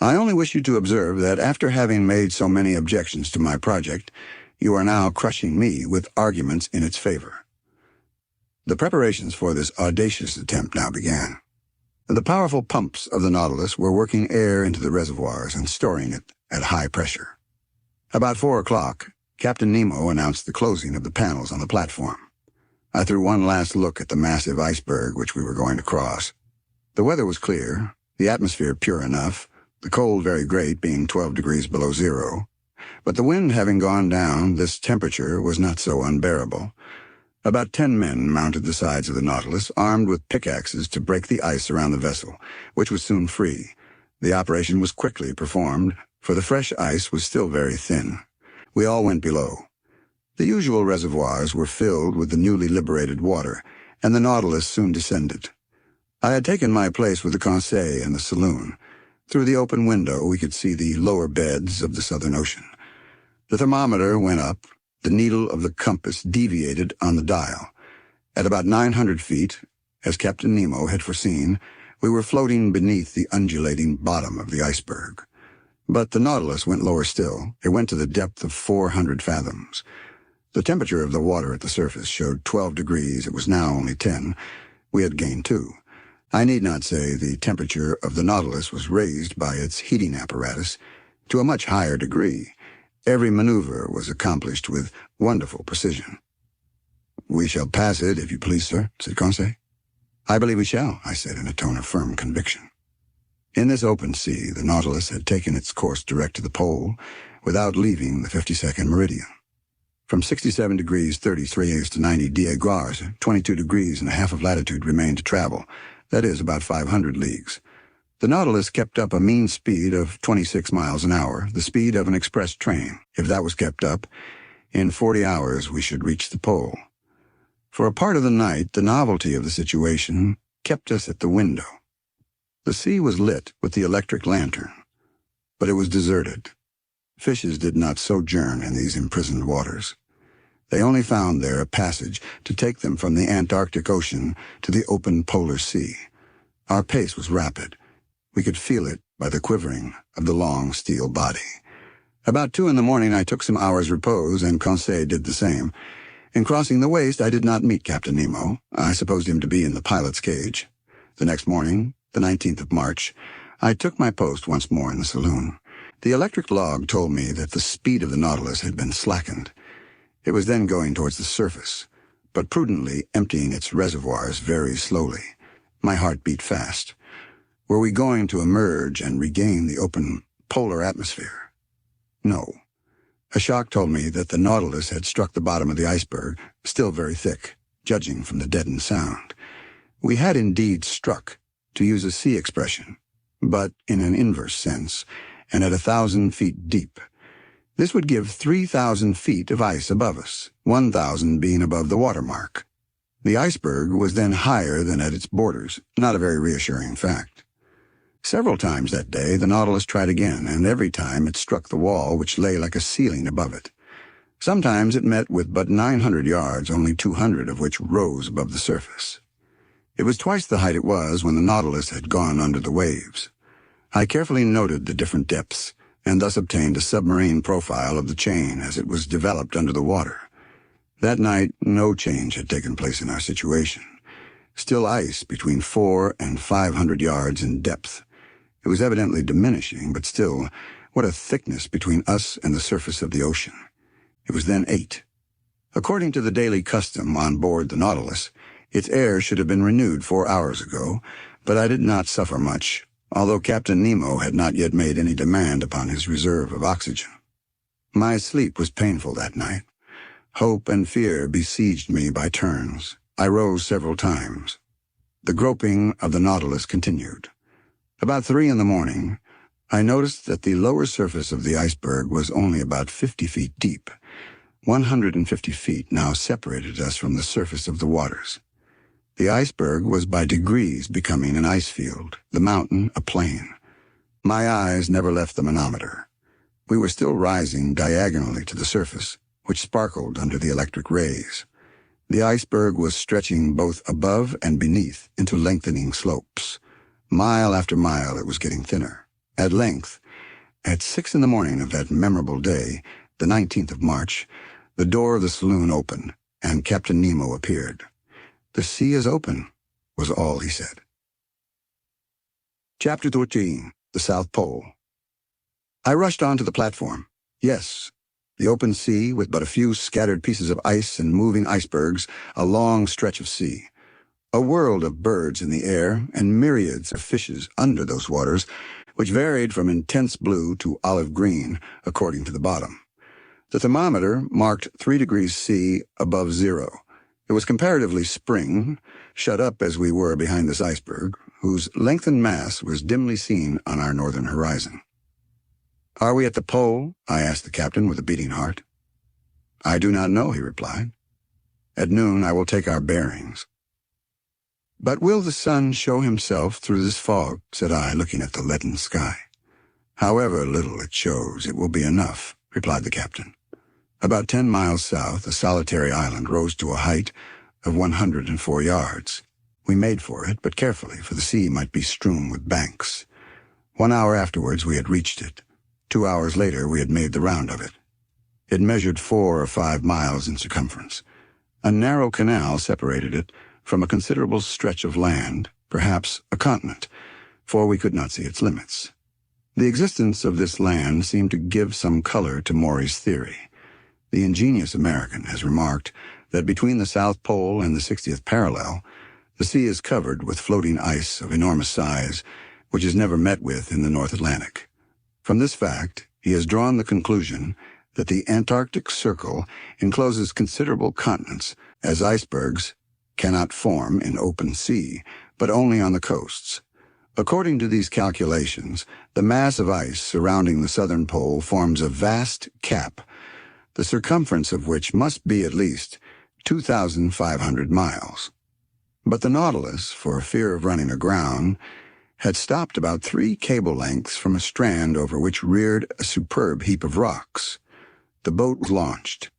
I only wish you to observe that after having made so many objections to my project, you are now crushing me with arguments in its favor. The preparations for this audacious attempt now began. The powerful pumps of the Nautilus were working air into the reservoirs and storing it at high pressure. About 4 o'clock, Captain Nemo announced the closing of the panels on the platform. I threw one last look at the massive iceberg which we were going to cross. The weather was clear, the atmosphere pure enough, the cold very great, being 12 degrees below zero. But the wind having gone down, this temperature was not so unbearable. About 10 men mounted the sides of the Nautilus, armed with pickaxes to break the ice around the vessel, which was soon free. The operation was quickly performed, for the fresh ice was still very thin. We all went below. The usual reservoirs were filled with the newly liberated water, and the Nautilus soon descended. I had taken my place with the Conseil in the saloon. Through the open window we could see the lower beds of the Southern Ocean. The thermometer went up. The needle of the compass deviated on the dial. At about 900 feet, as Captain Nemo had foreseen, we were floating beneath the undulating bottom of the iceberg. But the Nautilus went lower still. It went to the depth of 400 fathoms. The temperature of the water at the surface showed 12 degrees. It was now only 10. We had gained 2. I need not say the temperature of the Nautilus was raised by its heating apparatus to a much higher degree. Every maneuver was accomplished with wonderful precision. "We shall pass it, if you please, sir," said Conseil. "I believe we shall," I said in a tone of firm conviction. In this open sea, the Nautilus had taken its course direct to the pole without leaving the 52nd meridian. From 67 degrees 33 to 90 Diegoires, 22 degrees and a half of latitude remained to travel, that is, about 500 leagues. The Nautilus kept up a mean speed of 26 miles an hour, the speed of an express train. If that was kept up, in 40 hours we should reach the pole. For a part of the night, the novelty of the situation kept us at the window. The sea was lit with the electric lantern, but it was deserted. Fishes did not sojourn in these imprisoned waters. They only found there a passage to take them from the Antarctic Ocean to the open polar sea. Our pace was rapid. We could feel it by the quivering of the long steel body. About 2 in the morning I took some hours' repose, and Conseil did the same. In crossing the waist I did not meet Captain Nemo. I supposed him to be in the pilot's cage. The next morning, the 19th of March, I took my post once more in the saloon. The electric log told me that the speed of the Nautilus had been slackened. It was then going towards the surface, but prudently emptying its reservoirs very slowly. My heart beat fast. Were we going to emerge and regain the open polar atmosphere? No. A shock told me that the Nautilus had struck the bottom of the iceberg, still very thick, judging from the deadened sound. We had indeed struck, to use a sea expression, but in an inverse sense, and at 1,000 feet deep. This would give 3,000 feet of ice above us, 1,000 being above the watermark. The iceberg was then higher than at its borders, not a very reassuring fact. Several times that day the Nautilus tried again, and every time it struck the wall which lay like a ceiling above it. Sometimes it met with but 900 yards, only 200 of which rose above the surface. It was twice the height it was when the Nautilus had gone under the waves. I carefully noted the different depths, and thus obtained a submarine profile of the chain as it was developed under the water. That night no change had taken place in our situation. Still ice between 400 and 500 yards in depth. It was evidently diminishing, but still, what a thickness between us and the surface of the ocean. It was then 8. According to the daily custom on board the Nautilus, its air should have been renewed 4 hours ago, but I did not suffer much, although Captain Nemo had not yet made any demand upon his reserve of oxygen. My sleep was painful that night. Hope and fear besieged me by turns. I rose several times. The groping of the Nautilus continued. About 3 in the morning, I noticed that the lower surface of the iceberg was only about 50 feet deep. 150 feet now separated us from the surface of the waters. The iceberg was by degrees becoming an ice field, the mountain a plain. My eyes never left the manometer. We were still rising diagonally to the surface, which sparkled under the electric rays. The iceberg was stretching both above and beneath into lengthening slopes. Mile after mile it was getting thinner. At length, at 6 in the morning of that memorable day, the 19th of March, the door of the saloon opened, and Captain Nemo appeared. "The sea is open," was all he said. Chapter 13. The South Pole. I rushed onto the platform. Yes, the open sea, with but a few scattered pieces of ice and moving icebergs, a long stretch of sea. A world of birds in the air, and myriads of fishes under those waters, which varied from intense blue to olive green, according to the bottom. The thermometer marked 3 degrees C above zero. It was comparatively spring, shut up as we were behind this iceberg, whose lengthened mass was dimly seen on our northern horizon. "Are we at the pole?" I asked the captain with a beating heart. "I do not know," he replied. "At noon I will take our bearings." "But will the sun show himself through this fog?" said I, looking at the leaden sky. "However little it shows, it will be enough," replied the captain. About 10 miles south, a solitary island rose to a height of 104 yards. We made for it, but carefully, for the sea might be strewn with banks. 1 hour afterwards we had reached it. 2 hours later we had made the round of it. It measured 4 or 5 miles in circumference. A narrow canal separated it from a considerable stretch of land, perhaps a continent, for we could not see its limits. The existence of this land seemed to give some color to Maury's theory. The ingenious American has remarked that between the South Pole and the 60th parallel, the sea is covered with floating ice of enormous size, which is never met with in the North Atlantic. From this fact, he has drawn the conclusion that the Antarctic Circle encloses considerable continents, as icebergs cannot form in open sea, but only on the coasts. According to these calculations, the mass of ice surrounding the southern pole forms a vast cap, the circumference of which must be at least 2,500 miles. But the Nautilus, for fear of running aground, had stopped about 3 cable lengths from a strand over which reared a superb heap of rocks. The boat was launched.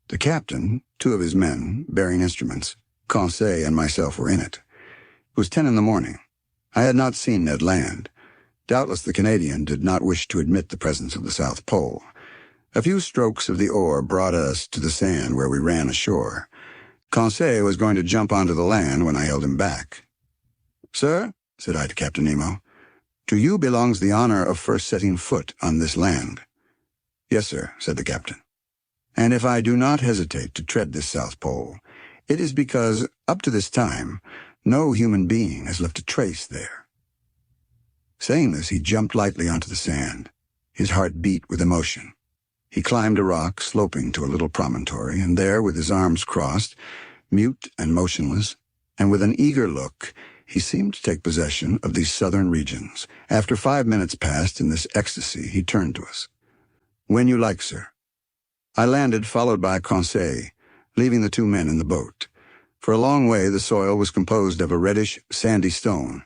The captain, 2 of his men, bearing instruments, Conseil and myself were in it. It was 10 in the morning. I had not seen Ned Land. Doubtless the Canadian did not wish to admit the presence of the South Pole. A few strokes of the oar brought us to the sand where we ran ashore. Conseil was going to jump onto the land when I held him back. "Sir," said I to Captain Nemo, To you belongs the honor of first setting foot on this land." "Yes, sir," said the captain. "And if I do not hesitate to tread this South Pole, it is because, up to this time, no human being has left a trace there." Saying this, he jumped lightly onto the sand. His heart beat with emotion. He climbed a rock sloping to a little promontory, and there, with his arms crossed, mute and motionless, and with an eager look, he seemed to take possession of these southern regions. After 5 minutes passed in this ecstasy, he turned to us. "When you like, sir." I landed, followed by Conseil, leaving the 2 men in the boat. For a long way the soil was composed of a reddish, sandy stone,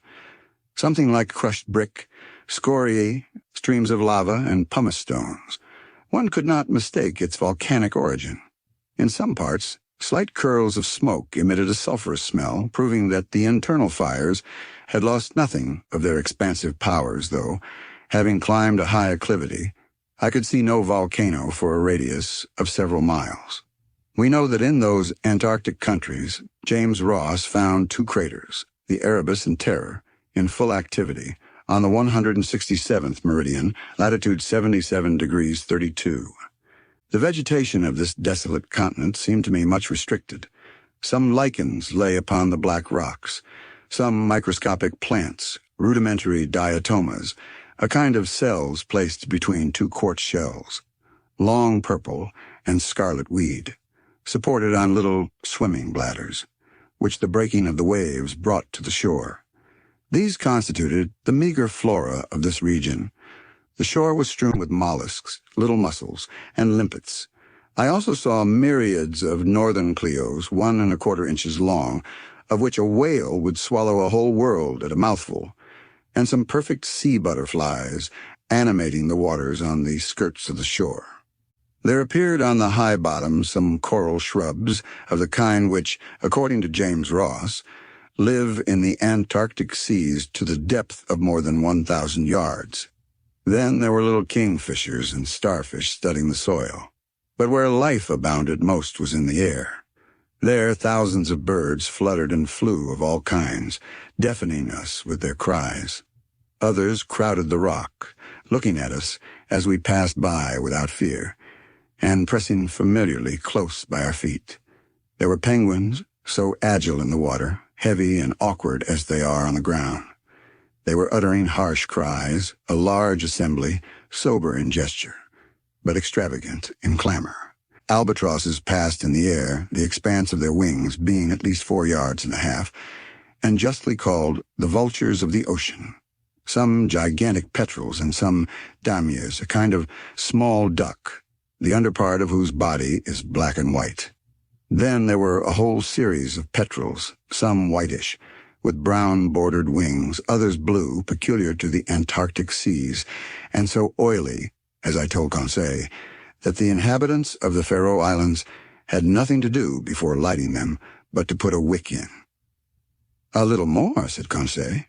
something like crushed brick, scoriae, streams of lava, and pumice stones. One could not mistake its volcanic origin. In some parts, slight curls of smoke emitted a sulphurous smell, proving that the internal fires had lost nothing of their expansive powers, though, having climbed a high acclivity, I could see no volcano for a radius of several miles. We know that in those Antarctic countries, James Ross found 2 craters, the Erebus and Terror, in full activity, on the 167th meridian, latitude 77 degrees 32. The vegetation of this desolate continent seemed to me much restricted. Some lichens lay upon the black rocks, some microscopic plants, rudimentary diatomas, a kind of cells placed between 2 quartz shells, long purple and scarlet weed, supported on little swimming bladders, which the breaking of the waves brought to the shore. These constituted the meager flora of this region. The shore was strewn with mollusks, little mussels, and limpets. I also saw myriads of northern cleos, 1 1/4 inches long, of which a whale would swallow a whole world at a mouthful, and some perfect sea butterflies animating the waters on the skirts of the shore. There appeared on the high bottom some coral shrubs of the kind which, according to James Ross, live in the Antarctic seas to the depth of more than 1,000 yards. Then there were little kingfishers and starfish studding the soil. But where life abounded most was in the air. There thousands of birds fluttered and flew of all kinds, deafening us with their cries. Others crowded the rock, looking at us as we passed by without fear, and pressing familiarly close by our feet. There were penguins, so agile in the water, heavy and awkward as they are on the ground. They were uttering harsh cries, a large assembly, sober in gesture, but extravagant in clamor. Albatrosses passed in the air, the expanse of their wings being at least 4 yards and a half, and justly called the vultures of the ocean. Some gigantic petrels and some damiers, a kind of small duck, the underpart of whose body is black and white. Then there were a whole series of petrels, some whitish, with brown-bordered wings, others blue, peculiar to the Antarctic seas, and so oily, as I told Conseil, that the inhabitants of the Faroe Islands had nothing to do before lighting them but to put a wick in. "A little more," said Conseil,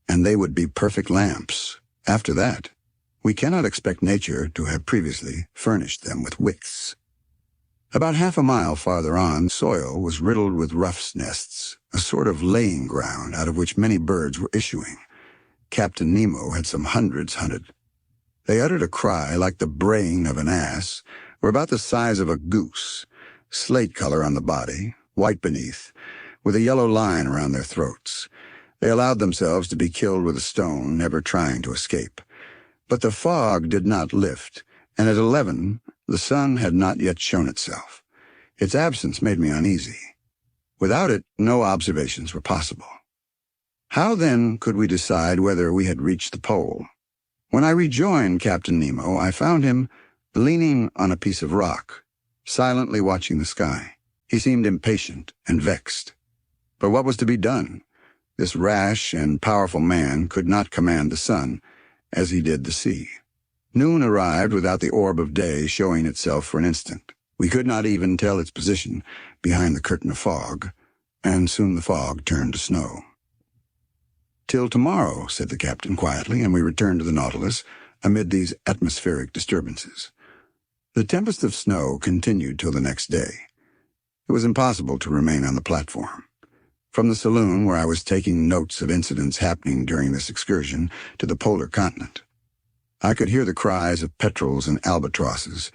"and they would be perfect lamps. After that, we cannot expect nature to have previously furnished them with wicks." About half a mile farther on, soil was riddled with ruff's nests, a sort of laying ground out of which many birds were issuing. Captain Nemo had some hundreds hunted. They uttered a cry like the braying of an ass, were about the size of a goose, slate color on the body, white beneath, with a yellow line around their throats. They allowed themselves to be killed with a stone, never trying to escape. But the fog did not lift, and at 11 the sun had not yet shown itself. Its absence made me uneasy. Without it, no observations were possible. How, then, could we decide whether we had reached the pole? When I rejoined Captain Nemo, I found him leaning on a piece of rock, silently watching the sky. He seemed impatient and vexed. But what was to be done? This rash and powerful man could not command the sun, as he did the sea. Noon arrived without the orb of day showing itself for an instant. We could not even tell its position behind the curtain of fog, and soon the fog turned to snow. "Till tomorrow," said the captain quietly, and we returned to the Nautilus amid these atmospheric disturbances. The tempest of snow continued till the next day. It was impossible to remain on the platform. From the saloon where I was taking notes of incidents happening during this excursion to the polar continent, I could hear the cries of petrels and albatrosses,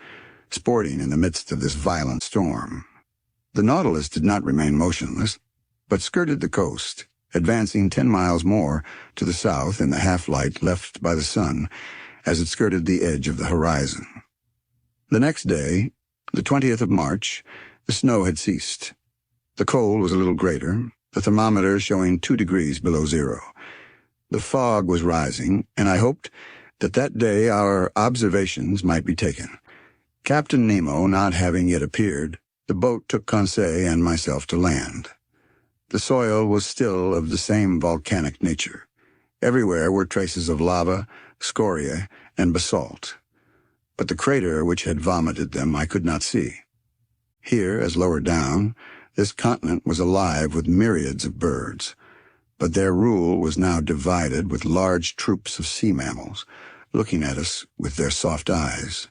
sporting in the midst of this violent storm. The Nautilus did not remain motionless, but skirted the coast, advancing 10 miles more to the south in the half-light left by the sun as it skirted the edge of the horizon. The next day, the 20th of March, the snow had ceased. The cold was a little greater, the thermometer showing 2 degrees below zero. The fog was rising, and I hoped that that day our observations might be taken. Captain Nemo not having yet appeared, the boat took Conseil and myself to land. The soil was still of the same volcanic nature. Everywhere were traces of lava, scoria, and basalt. But the crater which had vomited them I could not see. Here, as lower down, this continent was alive with myriads of birds, but their rule was now divided with large troops of sea mammals, looking at us with their soft eyes.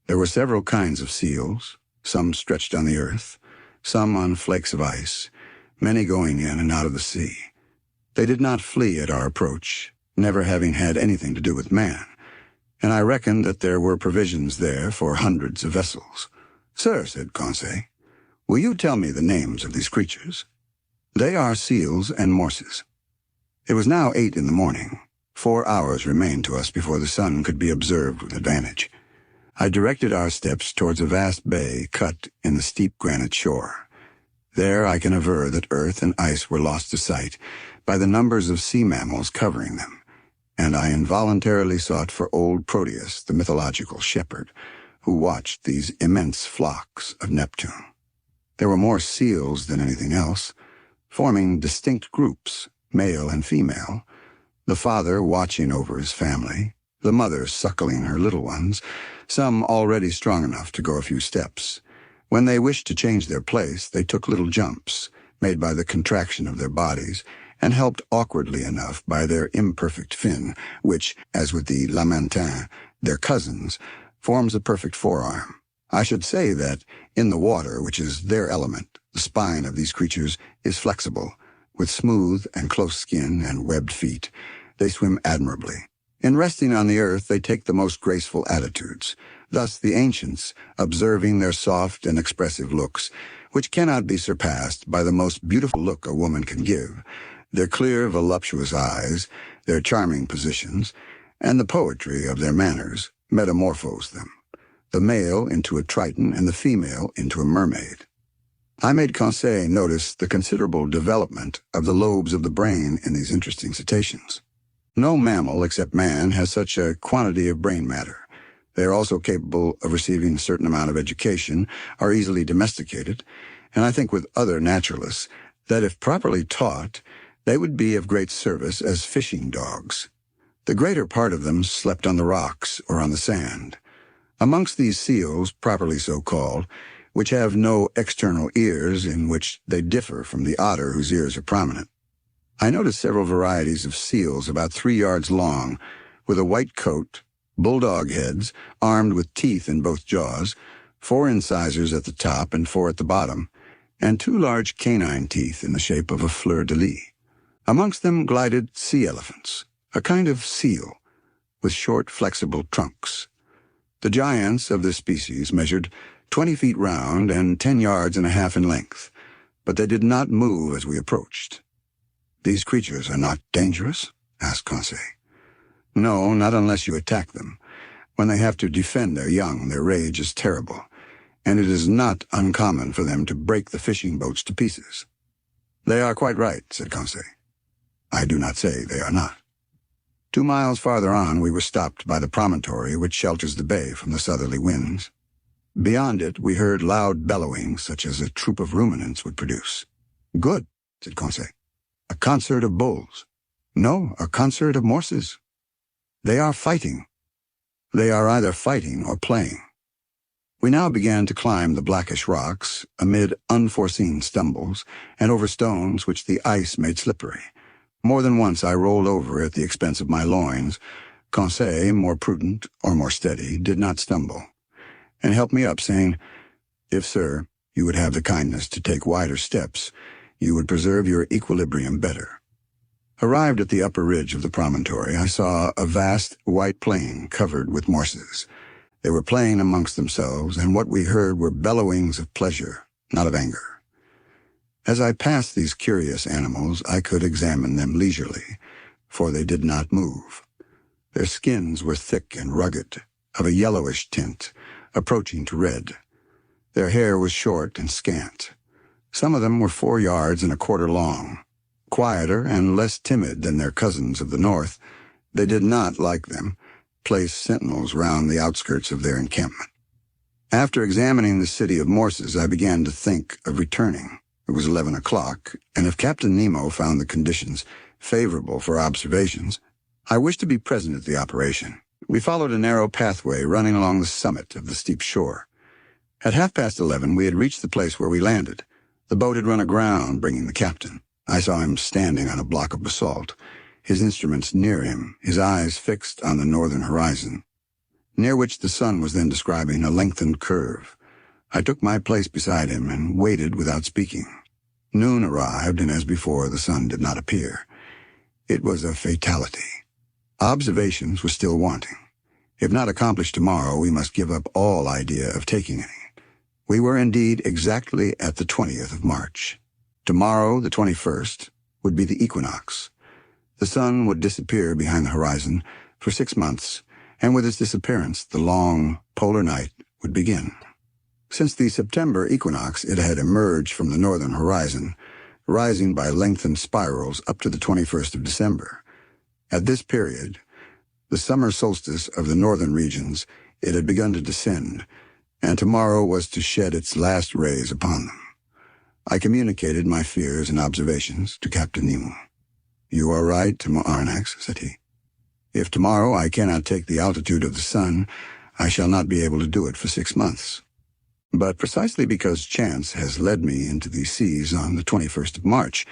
There were several kinds of seals, some stretched on the earth, some on flakes of ice, many going in and out of the sea. They did not flee at our approach, never having had anything to do with man, and I reckoned that there were provisions there for hundreds of vessels. "Sir," said Conseil, "will you tell me the names of these creatures?" "They are seals and morses." It was now 8 in the morning. 4 hours remained to us before the sun could be observed with advantage. I directed our steps towards a vast bay cut in the steep granite shore. There I can aver that earth and ice were lost to sight by the numbers of sea mammals covering them, and I involuntarily sought for old Proteus, the mythological shepherd, who watched these immense flocks of Neptune. There were more seals than anything else, forming distinct groups, male and female, the father watching over his family, the mother suckling her little ones, some already strong enough to go a few steps. When they wished to change their place, they took little jumps, made by the contraction of their bodies, and helped awkwardly enough by their imperfect fin, which, as with the lamantins, their cousins, forms a perfect forearm. I should say that, in the water, which is their element, the spine of these creatures is flexible. With smooth and close skin and webbed feet, they swim admirably. In resting on the earth, they take the most graceful attitudes. Thus the ancients, observing their soft and expressive looks, which cannot be surpassed by the most beautiful look a woman can give, their clear, voluptuous eyes, their charming positions, and the poetry of their manners, metamorphose them, the male into a triton and the female into a mermaid. I made Conseil notice the considerable development of the lobes of the brain in these interesting cetaceans. No mammal except man has such a quantity of brain matter. They are also capable of receiving a certain amount of education, are easily domesticated, and I think with other naturalists that if properly taught, they would be of great service as fishing dogs. The greater part of them slept on the rocks or on the sand. Amongst these seals, properly so called, which have no external ears, in which they differ from the otter whose ears are prominent, I noticed several varieties of seals about 3 yards long, with a white coat, bulldog heads, armed with teeth in both jaws, 4 incisors at the top and 4 at the bottom, and 2 large canine teeth in the shape of a fleur-de-lis. Amongst them glided sea elephants, a kind of seal, with short, flexible trunks. The giants of this species measured 20 feet round and 10 yards and a half in length, but they did not move as we approached. "These creatures are not dangerous?" asked Conseil. "No, not unless you attack them. When they have to defend their young, their rage is terrible, and it is not uncommon for them to break the fishing boats to pieces." "They are quite right," said Conseil. "I do not say they are not." 2 miles farther on we were stopped by the promontory which shelters the bay from the southerly winds. Beyond it we heard loud bellowing such as a troop of ruminants would produce. "Good," said Conseil. "A concert of bulls." "No, a concert of morses." "They are fighting." "They are either fighting or playing." We now began to climb the blackish rocks, amid unforeseen stumbles, and over stones which the ice made slippery. More than once I rolled over at the expense of my loins. Conseil, more prudent or more steady, did not stumble, and helped me up, saying, "If, sir, you would have the kindness to take wider steps, you would preserve your equilibrium better. Arrived at the upper ridge of the promontory, I saw a vast white plain covered with morses. They were playing amongst themselves, and what we heard were bellowings of pleasure, not of anger. As I passed these curious animals, I could examine them leisurely, for they did not move. Their skins were thick and rugged, of a yellowish tint, approaching to red. Their hair was short and scant. Some of them were 4 yards and a quarter long. Quieter and less timid than their cousins of the north, they did not, like them, place sentinels round the outskirts of their encampment. After examining the city of morses, I began to think of returning. It was 11 o'clock, and if Captain Nemo found the conditions favorable for observations, I wished to be present at the operation. We followed a narrow pathway running along the summit of the steep shore. At 11:30, we had reached the place where we landed. The boat had run aground, bringing the captain. I saw him standing on a block of basalt, his instruments near him, his eyes fixed on the northern horizon, near which the sun was then describing a lengthened curve. I took my place beside him and waited without speaking. Noon arrived, and as before, the sun did not appear. It was a fatality. Observations were still wanting. If not accomplished tomorrow, we must give up all idea of taking any. We were indeed exactly at the 20th of March. Tomorrow, the 21st, would be the equinox. The sun would disappear behind the horizon for 6 months, and with its disappearance, the long polar night would begin. Since the September equinox, it had emerged from the northern horizon, rising by lengthened spirals up to the 21st of December. At this period, the summer solstice of the northern regions, it had begun to descend, and tomorrow was to shed its last rays upon them. I communicated my fears and observations to Captain Nemo. "You are right, Arnax," said he. "If tomorrow I cannot take the altitude of the sun, I shall not be able to do it for 6 months. But precisely because chance has led me into these seas on the 21st of March,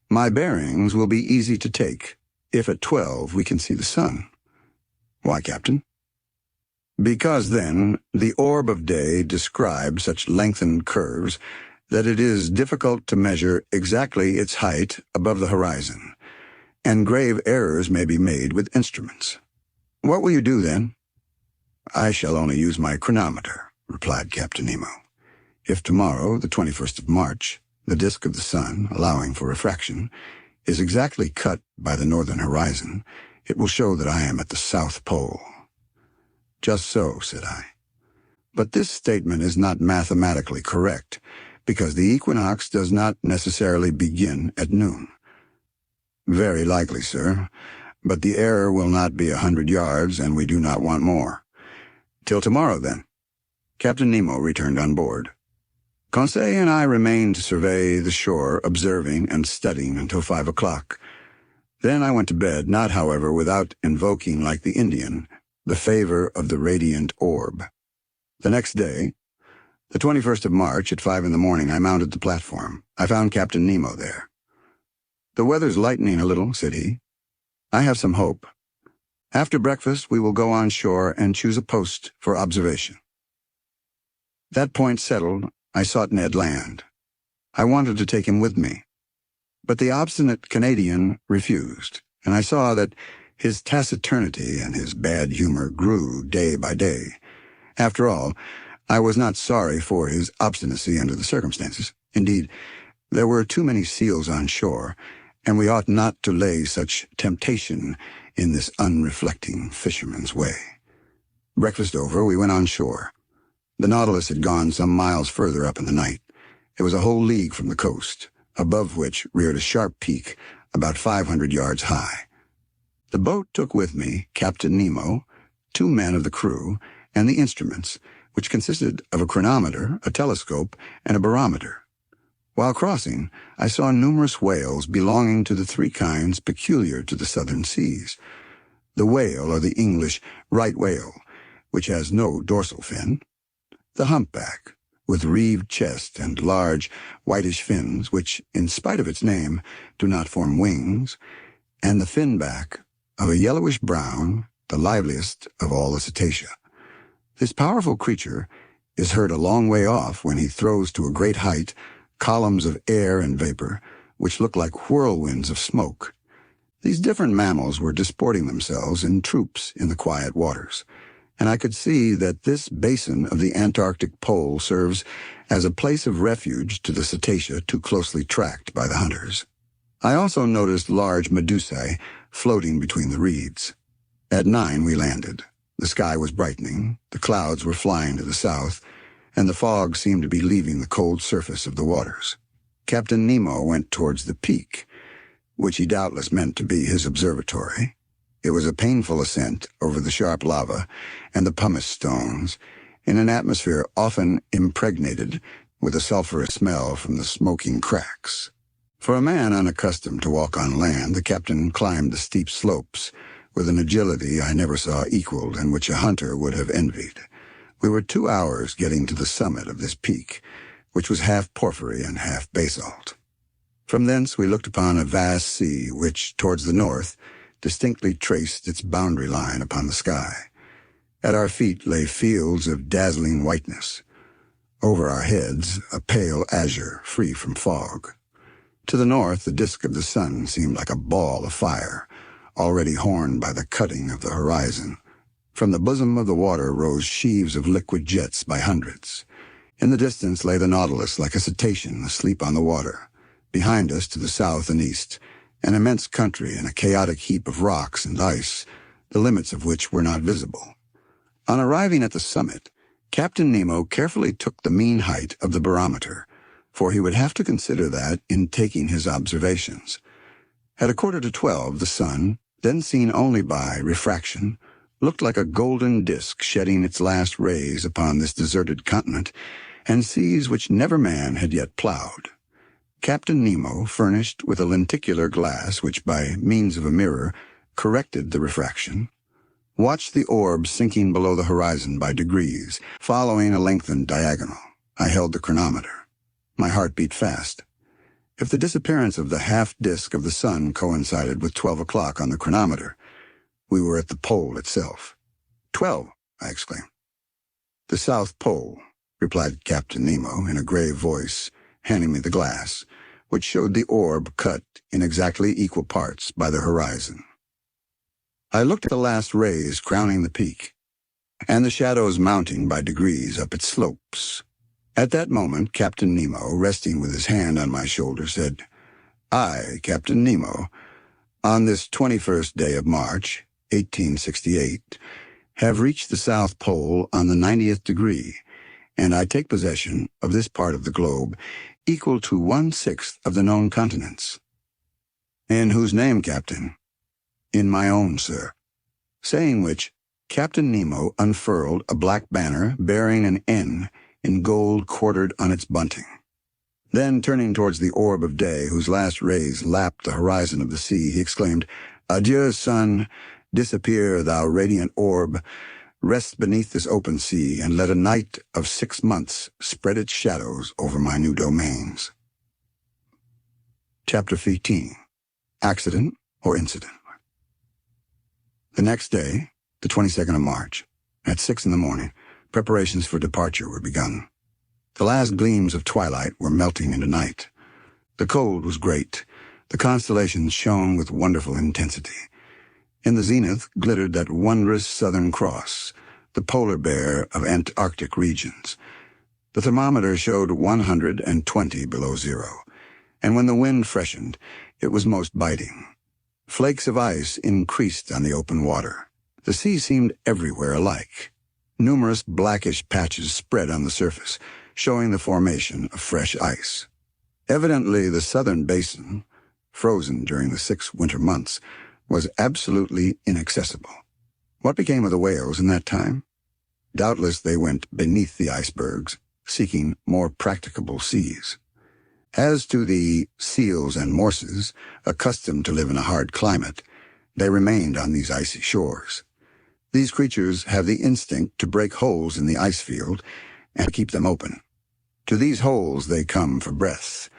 my bearings will be easy to take, if at 12 we can see the sun." "Why, Captain?" "Because then the orb of day describes such lengthened curves that it is difficult to measure exactly its height above the horizon, and grave errors may be made with instruments." "What will you do, then?" "I shall only use my chronometer," replied Captain Nemo. "If tomorrow, the 21st of March, the disk of the sun, allowing for refraction, is exactly cut by the northern horizon, it will show that I am at the South Pole." "Just so," said I. "But this statement is not mathematically correct, because the equinox does not necessarily begin at noon." "Very likely, sir, but the error will not be 100 yards, and we do not want more." "Till tomorrow, then." Captain Nemo returned on board. Conseil and I remained to survey the shore, observing and studying until 5 o'clock. Then I went to bed, not, however, without invoking, like the Indian, the favor of the radiant orb. The next day, the 21st of March, at 5 in the morning, I mounted the platform. I found Captain Nemo there. "The weather's lightening a little," said he. "I have some hope. After breakfast, we will go on shore and choose a post for observation." That point settled, I sought Ned Land. I wanted to take him with me, but the obstinate Canadian refused, and I saw that his taciturnity and his bad humor grew day by day. After all, I was not sorry for his obstinacy under the circumstances. Indeed, there were too many seals on shore, and we ought not to lay such temptation in this unreflecting fisherman's way. Breakfast over, we went on shore. The Nautilus had gone some miles further up in the night. It was a whole league from the coast, above which reared a sharp peak about 500 yards high. The boat took with me Captain Nemo, 2 men of the crew, and the instruments, which consisted of a chronometer, a telescope, and a barometer. While crossing, I saw numerous whales belonging to the 3 kinds peculiar to the southern seas. The whale, or the English right whale, which has no dorsal fin; the humpback, with reeved chest and large, whitish fins, which, in spite of its name, do not form wings; and the finback, of a yellowish-brown, the liveliest of all the cetacea. This powerful creature is heard a long way off when he throws to a great height, columns of air and vapor, which looked like whirlwinds of smoke. These different mammals were disporting themselves in troops in the quiet waters, and I could see that this basin of the Antarctic pole serves as a place of refuge to the cetacea too closely tracked by the hunters. I also noticed large medusae floating between the reeds. At 9 we landed. The sky was brightening, the clouds were flying to the south, and the fog seemed to be leaving the cold surface of the waters. Captain Nemo went towards the peak, which he doubtless meant to be his observatory. It was a painful ascent over the sharp lava and the pumice stones, in an atmosphere often impregnated with a sulphurous smell from the smoking cracks. For a man unaccustomed to walk on land, the captain climbed the steep slopes with an agility I never saw equaled and which a hunter would have envied. We were 2 hours getting to the summit of this peak, which was half porphyry and half basalt. From thence we looked upon a vast sea which, towards the north, distinctly traced its boundary line upon the sky. At our feet lay fields of dazzling whiteness. Over our heads, a pale azure free from fog. To the north, the disk of the sun seemed like a ball of fire, already horned by the cutting of the horizon. From the bosom of the water rose sheaves of liquid jets by hundreds. In the distance lay the Nautilus like a cetacean asleep on the water. Behind us, to the south and east, an immense country and a chaotic heap of rocks and ice, the limits of which were not visible. On arriving at the summit, Captain Nemo carefully took the mean height of the barometer, for he would have to consider that in taking his observations. At 11:45, the sun, then seen only by refraction, looked like a golden disk shedding its last rays upon this deserted continent and seas which never man had yet plowed. Captain Nemo, furnished with a lenticular glass which, by means of a mirror, corrected the refraction, watched the orb sinking below the horizon by degrees, following a lengthened diagonal. I held the chronometer. My heart beat fast. If the disappearance of the half-disk of the sun coincided with 12 o'clock on the chronometer, we were at the pole itself. 12, I exclaimed. The South Pole, replied Captain Nemo in a grave voice, handing me the glass, which showed the orb cut in exactly equal parts by the horizon. I looked at the last rays crowning the peak, and the shadows mounting by degrees up its slopes. At that moment, Captain Nemo, resting with his hand on my shoulder, said, "I, Captain Nemo, on this 21st day of March, 1868, have reached the South Pole on the 90th degree, and I take possession of this part of the globe equal to 1/6 of the known continents." "In whose name, Captain?" "In my own, sir." Saying which, Captain Nemo unfurled a black banner bearing an N in gold quartered on its bunting. Then, turning towards the orb of day, whose last rays lapped the horizon of the sea, he exclaimed, "Adieu, sun, disappear, thou radiant orb, rest beneath this open sea, and let a night of 6 months spread its shadows over my new domains." Chapter 15. Accident or Incident. The next day, the 22nd of March, at 6 in the morning, preparations for departure were begun. The last gleams of twilight were melting into night. The cold was great. The constellations shone with wonderful intensity. In the zenith glittered that wondrous Southern Cross, the polar bear of Antarctic regions. The thermometer showed 120 below zero, and when the wind freshened, it was most biting. Flakes of ice increased on the open water. The sea seemed everywhere alike. Numerous blackish patches spread on the surface, showing the formation of fresh ice. Evidently the southern basin, frozen during the 6 winter months, was absolutely inaccessible. What became of the whales in that time? Doubtless they went beneath the icebergs, seeking more practicable seas. As to the seals and morses, accustomed to live in a hard climate, they remained on these icy shores. These creatures have the instinct to break holes in the ice field and keep them open. To these holes they come for breath.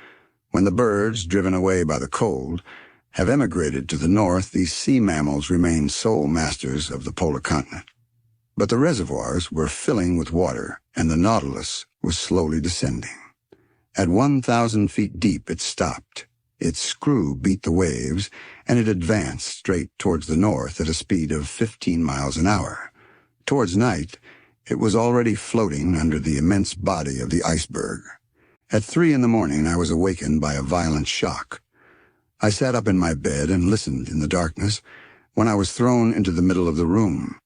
When the birds, driven away by the cold, have emigrated to the north, these sea mammals remain sole masters of the polar continent. But the reservoirs were filling with water, and the Nautilus was slowly descending. At 1,000 feet deep, it stopped. Its screw beat the waves, and it advanced straight towards the north at a speed of 15 miles an hour. Towards night, it was already floating under the immense body of the iceberg. At 3 in the morning, I was awakened by a violent shock. I sat up in my bed and listened in the darkness when I was thrown into the middle of the room.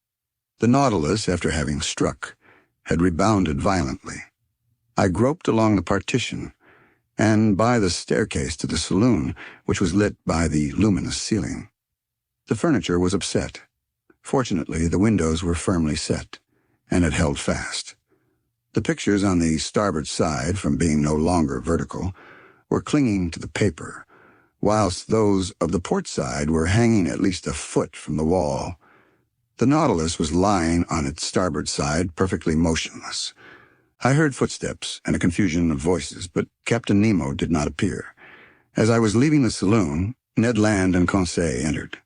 The Nautilus, after having struck, had rebounded violently. I groped along the partition and by the staircase to the saloon, which was lit by the luminous ceiling. The furniture was upset. Fortunately, the windows were firmly set, and had held fast. The pictures on the starboard side, from being no longer vertical, were clinging to the paper, whilst those of the port side were hanging at least a foot from the wall. The Nautilus was lying on its starboard side, perfectly motionless. I heard footsteps and a confusion of voices, but Captain Nemo did not appear. As I was leaving the saloon, Ned Land and Conseil entered.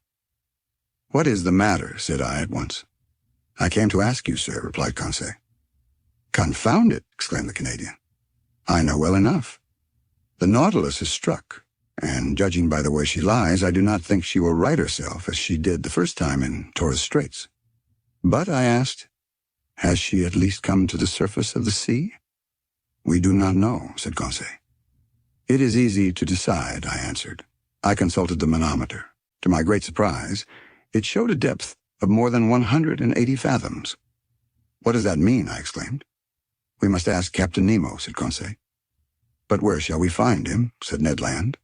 "What is the matter?" said I at once. "I came to ask you, sir," replied Conseil. "Confound it!" exclaimed the Canadian. "I know well enough. The Nautilus has struck, and judging by the way she lies, I do not think she will right herself as she did the first time in Torres Straits." "But," I asked, "has she at least come to the surface of the sea?" "We do not know," said Conseil. "It is easy to decide," I answered. I consulted the manometer. To my great surprise, it showed a depth of more than 180 fathoms. "What does that mean?" I exclaimed. "We must ask Captain Nemo," said Conseil. "But where shall we find him?" said Ned Land.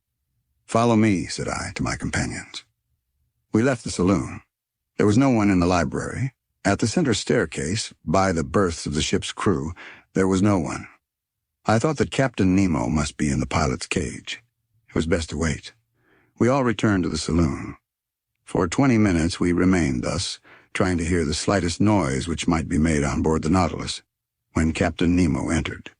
"Follow me," said I to my companions. We left the saloon. There was no one in the library. At the center staircase, by the berths of the ship's crew, there was no one. I thought that Captain Nemo must be in the pilot's cage. It was best to wait. We all returned to the saloon. For 20 minutes we remained thus, trying to hear the slightest noise which might be made on board the Nautilus, when Captain Nemo entered.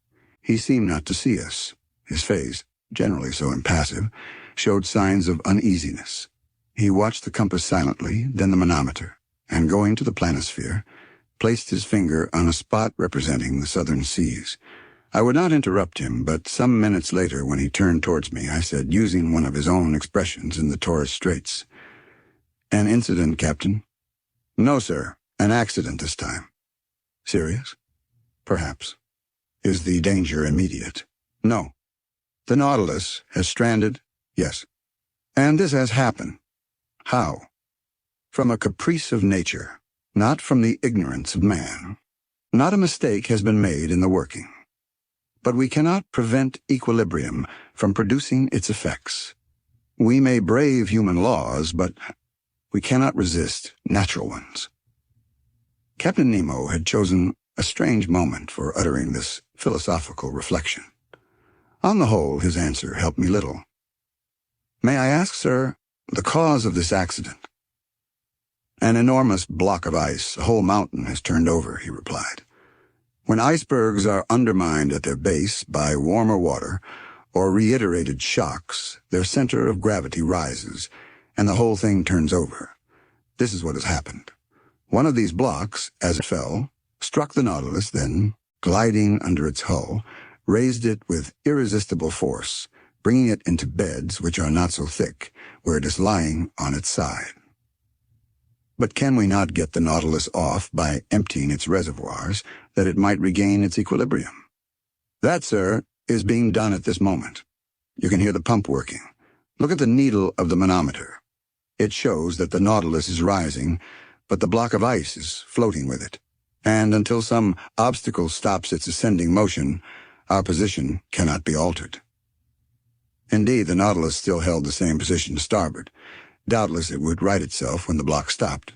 He seemed not to see us. His face, generally so impassive, showed signs of uneasiness. He watched the compass silently, then the manometer, and going to the planisphere, placed his finger on a spot representing the southern seas. I would not interrupt him, but some minutes later, when he turned towards me, I said, using one of his own expressions in the Torres Straits, "An incident, Captain?" "No, sir. An accident this time." "Serious?" "Perhaps." "Is the danger immediate?" "No." "The Nautilus has stranded?" "Yes." "And this has happened?" "How?" "From a caprice of nature, not from the ignorance of man. Not a mistake has been made in the working. But we cannot prevent equilibrium from producing its effects. We may brave human laws, but we cannot resist natural ones." Captain Nemo had chosen a strange moment for uttering this philosophical reflection. On the whole, his answer helped me little. "May I ask, sir, the cause of this accident?" "An enormous block of ice, a whole mountain, has turned over," he replied. "When icebergs are undermined at their base by warmer water or reiterated shocks, their center of gravity rises, and the whole thing turns over. This is what has happened. One of these blocks, as it fell, struck the Nautilus, then, gliding under its hull, raised it with irresistible force, bringing it into beds which are not so thick, where it is lying on its side. But can we not get the Nautilus off by emptying its reservoirs, that it might regain its equilibrium?" "That, sir, is being done at this moment. You can hear the pump working. Look at the needle of the manometer. It shows that the Nautilus is rising, but the block of ice is floating with it. And until some obstacle stops its ascending motion, our position cannot be altered." Indeed, the Nautilus still held the same position to starboard. Doubtless it would right itself when the block stopped.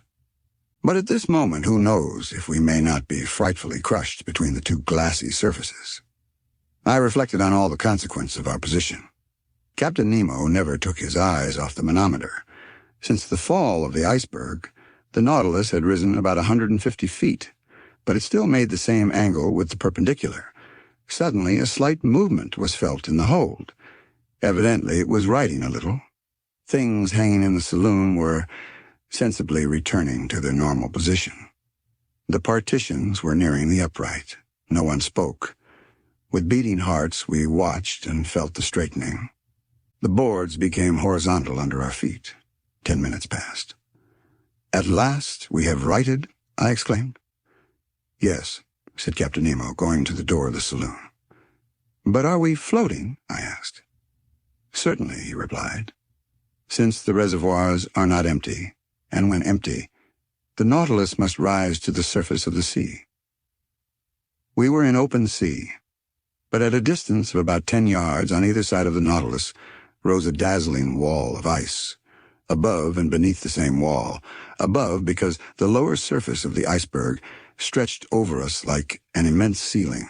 But at this moment, who knows if we may not be frightfully crushed between the two glassy surfaces? I reflected on all the consequences of our position. Captain Nemo never took his eyes off the manometer. Since the fall of the iceberg, the Nautilus had risen about 150 feet, but it still made the same angle with the perpendicular. Suddenly, a slight movement was felt in the hold. Evidently, it was righting a little. Things hanging in the saloon were sensibly returning to their normal position. The partitions were nearing the upright. No one spoke. With beating hearts, we watched and felt the straightening. The boards became horizontal under our feet. 10 minutes passed. "At last we have righted?" I exclaimed. "Yes," said Captain Nemo, going to the door of the saloon. "But are we floating?" I asked. "Certainly," he replied, "since the reservoirs are not empty, and when empty, the Nautilus must rise to the surface of the sea." We were in open sea, but at a distance of about 10 yards on either side of the Nautilus rose a dazzling wall of ice. Above and beneath the same wall, above because the lower surface of the iceberg stretched over us like an immense ceiling,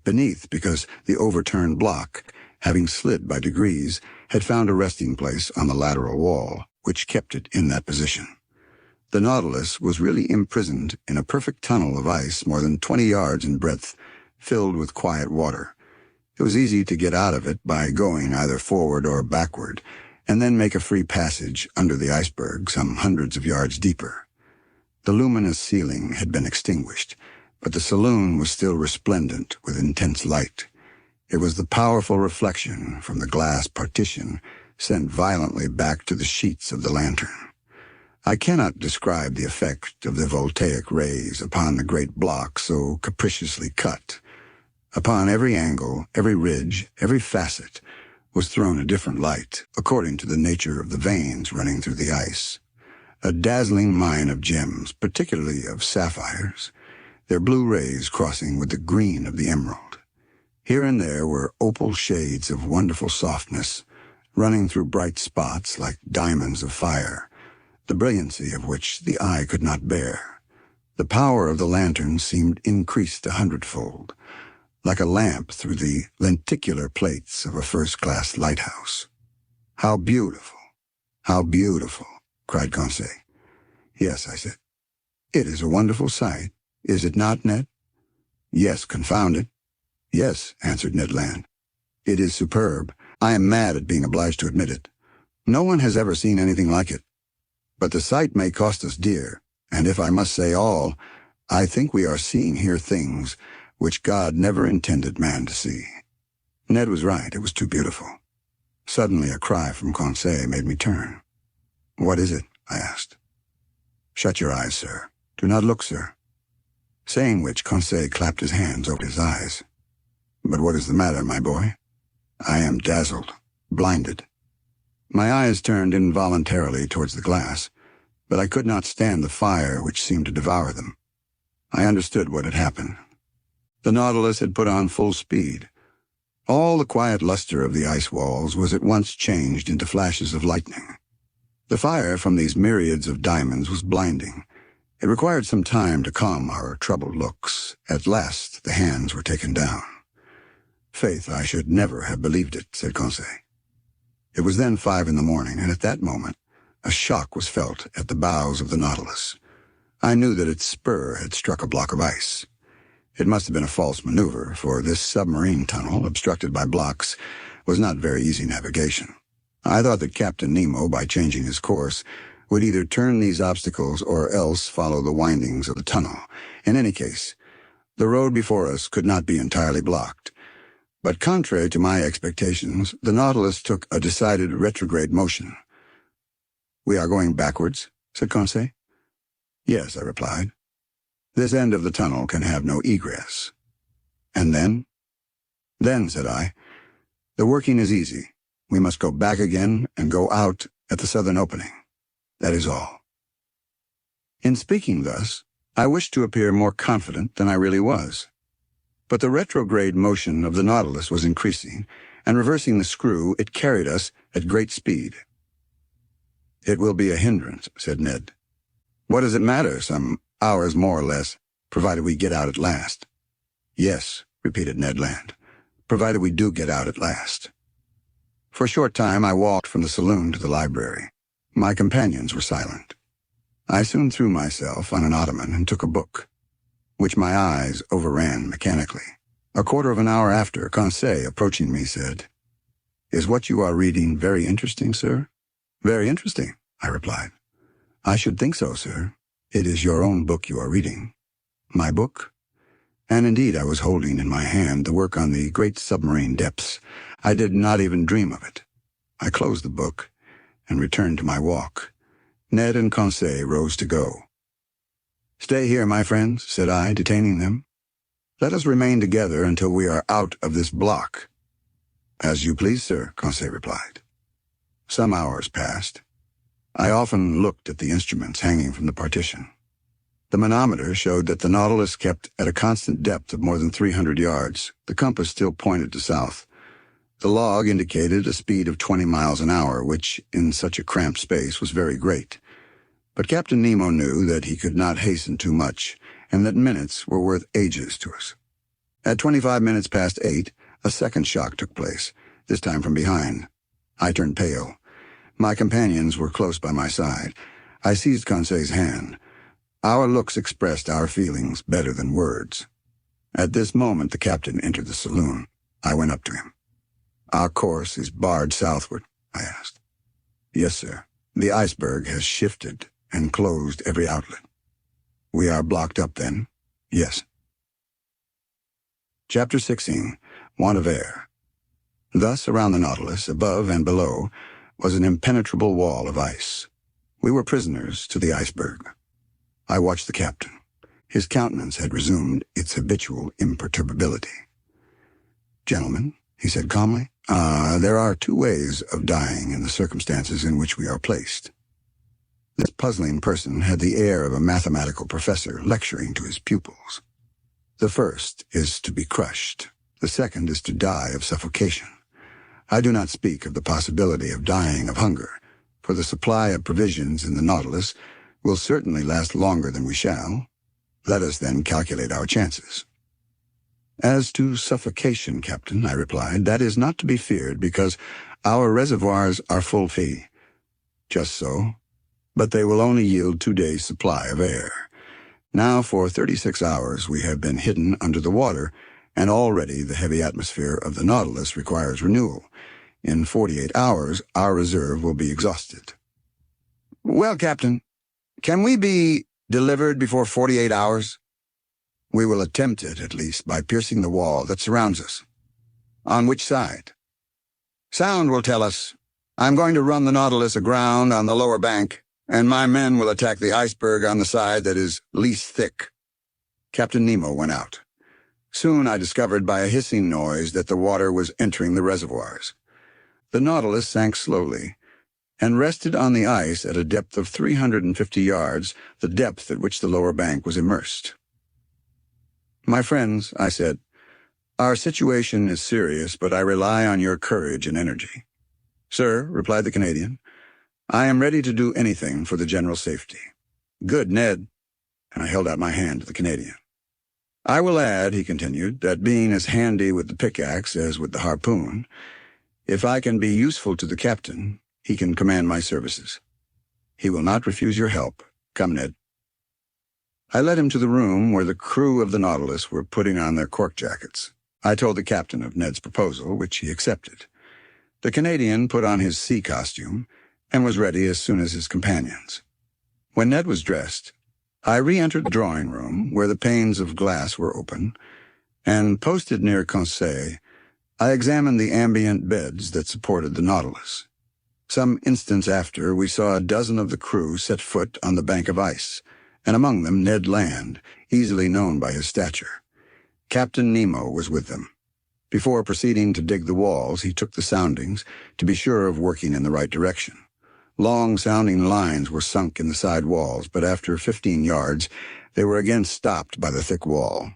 beneath because the overturned block, having slid by degrees, had found a resting place on the lateral wall, which kept it in that position. The Nautilus was really imprisoned in a perfect tunnel of ice more than 20 yards in breadth, filled with quiet water. It was easy to get out of it by going either forward or backward, and then make a free passage under the iceberg some hundreds of yards deeper. The luminous ceiling had been extinguished, but the saloon was still resplendent with intense light. It was the powerful reflection from the glass partition sent violently back to the sheets of the lantern. I cannot describe the effect of the voltaic rays upon the great block so capriciously cut. Upon every angle, every ridge, every facet was thrown a different light, according to the nature of the veins running through the ice. A dazzling mine of gems, particularly of sapphires, their blue rays crossing with the green of the emerald. Here and there were opal shades of wonderful softness, running through bright spots like diamonds of fire, the brilliancy of which the eye could not bear. The power of the lantern seemed increased 100-fold, like a lamp through the lenticular plates of a first-class lighthouse. "How beautiful! How beautiful!" cried Conseil. "Yes," I said. "It is a wonderful sight, is it not, Ned?" "Yes, confound it." "Yes," answered Ned Land. "It is superb. I am mad at being obliged to admit it. No one has ever seen anything like it. But the sight may cost us dear, and if I must say all, I think we are seeing here things which God never intended man to see." Ned was right. It was too beautiful. Suddenly a cry from Conseil made me turn. "What is it?" I asked. "Shut your eyes, sir. Do not look, sir." Saying which, Conseil clapped his hands over his eyes. "But what is the matter, my boy?" "I am dazzled, blinded." My eyes turned involuntarily towards the glass, but I could not stand the fire which seemed to devour them. I understood what had happened. The Nautilus had put on full speed. All the quiet luster of the ice walls was at once changed into flashes of lightning. The fire from these myriads of diamonds was blinding. It required some time to calm our troubled looks. At last the hands were taken down. "Faith, I should never have believed it," said Conseil. It was then 5 in the morning, and at that moment a shock was felt at the bows of the Nautilus. I knew that its spur had struck a block of ice. It must have been a false maneuver, for this submarine tunnel, obstructed by blocks, was not very easy navigation. I thought that Captain Nemo, by changing his course, would either turn these obstacles or else follow the windings of the tunnel. In any case, the road before us could not be entirely blocked. But contrary to my expectations, the Nautilus took a decided retrograde motion. "We are going backwards?" said Conseil. "Yes," I replied. "This end of the tunnel can have no egress." "And then?" "Then," said I, "the working is easy. We must go back again and go out at the southern opening. That is all." In speaking thus, I wished to appear more confident than I really was. But the retrograde motion of the Nautilus was increasing, and reversing the screw, it carried us at great speed. "It will be a hindrance," said Ned. "What does it matter, some hours more or less, provided we get out at last?" "Yes," repeated Ned Land, "provided we do get out at last." For a short time I walked from the saloon to the library. My companions were silent. I soon threw myself on an ottoman and took a book, which my eyes overran mechanically. A quarter of an hour after, Conseil, approaching me, said, "Is what you are reading very interesting, sir?" "Very interesting," I replied. "I should think so, sir. It is your own book you are reading." "My book?" And indeed I was holding in my hand the work on the great submarine depths. I did not even dream of it. I closed the book and returned to my walk. Ned and Conseil rose to go. "Stay here, my friends," said I, detaining them. "Let us remain together until we are out of this block." "As you please, sir," Conseil replied. Some hours passed. I often looked at the instruments hanging from the partition. The manometer showed that the Nautilus kept at a constant depth of more than 300 yards. The compass still pointed to south. The log indicated a speed of 20 miles an hour, which, in such a cramped space, was very great. But Captain Nemo knew that he could not hasten too much, and that minutes were worth ages to us. At 25 minutes past 8, a second shock took place, this time from behind. I turned pale. My companions were close by my side. I seized Conseil's hand. Our looks expressed our feelings better than words. At this moment the captain entered the saloon. I went up to him. "Our course is barred southward?" I asked. "Yes, sir. The iceberg has shifted and closed every outlet." "We are blocked up, then?" "Yes." Chapter 16. Want of Air. Thus, around the Nautilus, above and below, was an impenetrable wall of ice. We were prisoners to the iceberg. I watched the captain. His countenance had resumed its habitual imperturbability. "Gentlemen," he said calmly, there are two ways of dying in the circumstances in which we are placed." This puzzling person had the air of a mathematical professor lecturing to his pupils. "The first is to be crushed. The second is to die of suffocation. I do not speak of the possibility of dying of hunger, for the supply of provisions in the Nautilus will certainly last longer than we shall. Let us then calculate our chances." "As to suffocation, Captain," I replied, "that is not to be feared because our reservoirs are full fee." "Just so. But they will only yield 2 days' supply of air. Now for 36 hours we have been hidden under the water, and already the heavy atmosphere of the Nautilus requires renewal. In 48 hours our reserve will be exhausted." "Well, Captain, can we be delivered before 48 hours? "We will attempt it, at least, by piercing the wall that surrounds us." "On which side?" "Sound will tell us. I'm going to run the Nautilus aground on the lower bank, and my men will attack the iceberg on the side that is least thick." Captain Nemo went out. Soon I discovered by a hissing noise that the water was entering the reservoirs. The Nautilus sank slowly, and rested on the ice at a depth of 350 yards, the depth at which the lower bank was immersed. "My friends," I said, "our situation is serious, but I rely on your courage and energy." "Sir," replied the Canadian, "I am ready to do anything for the general safety." "Good, Ned," and I held out my hand to the Canadian. "I will add," he continued, "that being as handy with the pickaxe as with the harpoon, if I can be useful to the captain, he can command my services. He will not refuse your help. Come, Ned." I led him to the room where the crew of the Nautilus were putting on their cork jackets. I told the captain of Ned's proposal, which he accepted. The Canadian put on his sea costume and was ready as soon as his companions. When Ned was dressed, I re-entered the drawing room where the panes of glass were open, and posted near Conseil, I examined the ambient beds that supported the Nautilus. Some instants after, we saw a dozen of the crew set foot on the bank of ice, and among them Ned Land, easily known by his stature. Captain Nemo was with them. Before proceeding to dig the walls, he took the soundings to be sure of working in the right direction. Long sounding lines were sunk in the side walls, but after 15 yards, they were again stopped by the thick wall.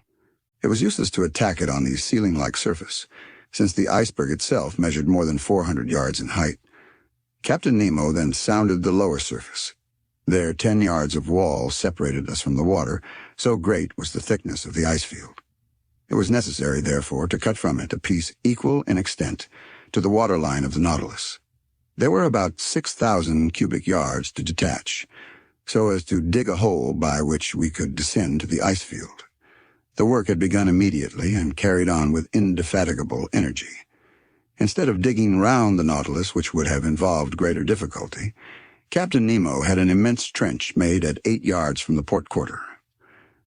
It was useless to attack it on the ceiling-like surface, since the iceberg itself measured more than 400 yards in height. Captain Nemo then sounded the lower surface. There 10 yards of wall separated us from the water, so great was the thickness of the ice field. It was necessary, therefore, to cut from it a piece equal in extent to the waterline of the Nautilus. There were about 6,000 cubic yards to detach, so as to dig a hole by which we could descend to the ice field. The work had begun immediately and carried on with indefatigable energy. Instead of digging round the Nautilus, which would have involved greater difficulty, Captain Nemo had an immense trench made at 8 yards from the port quarter.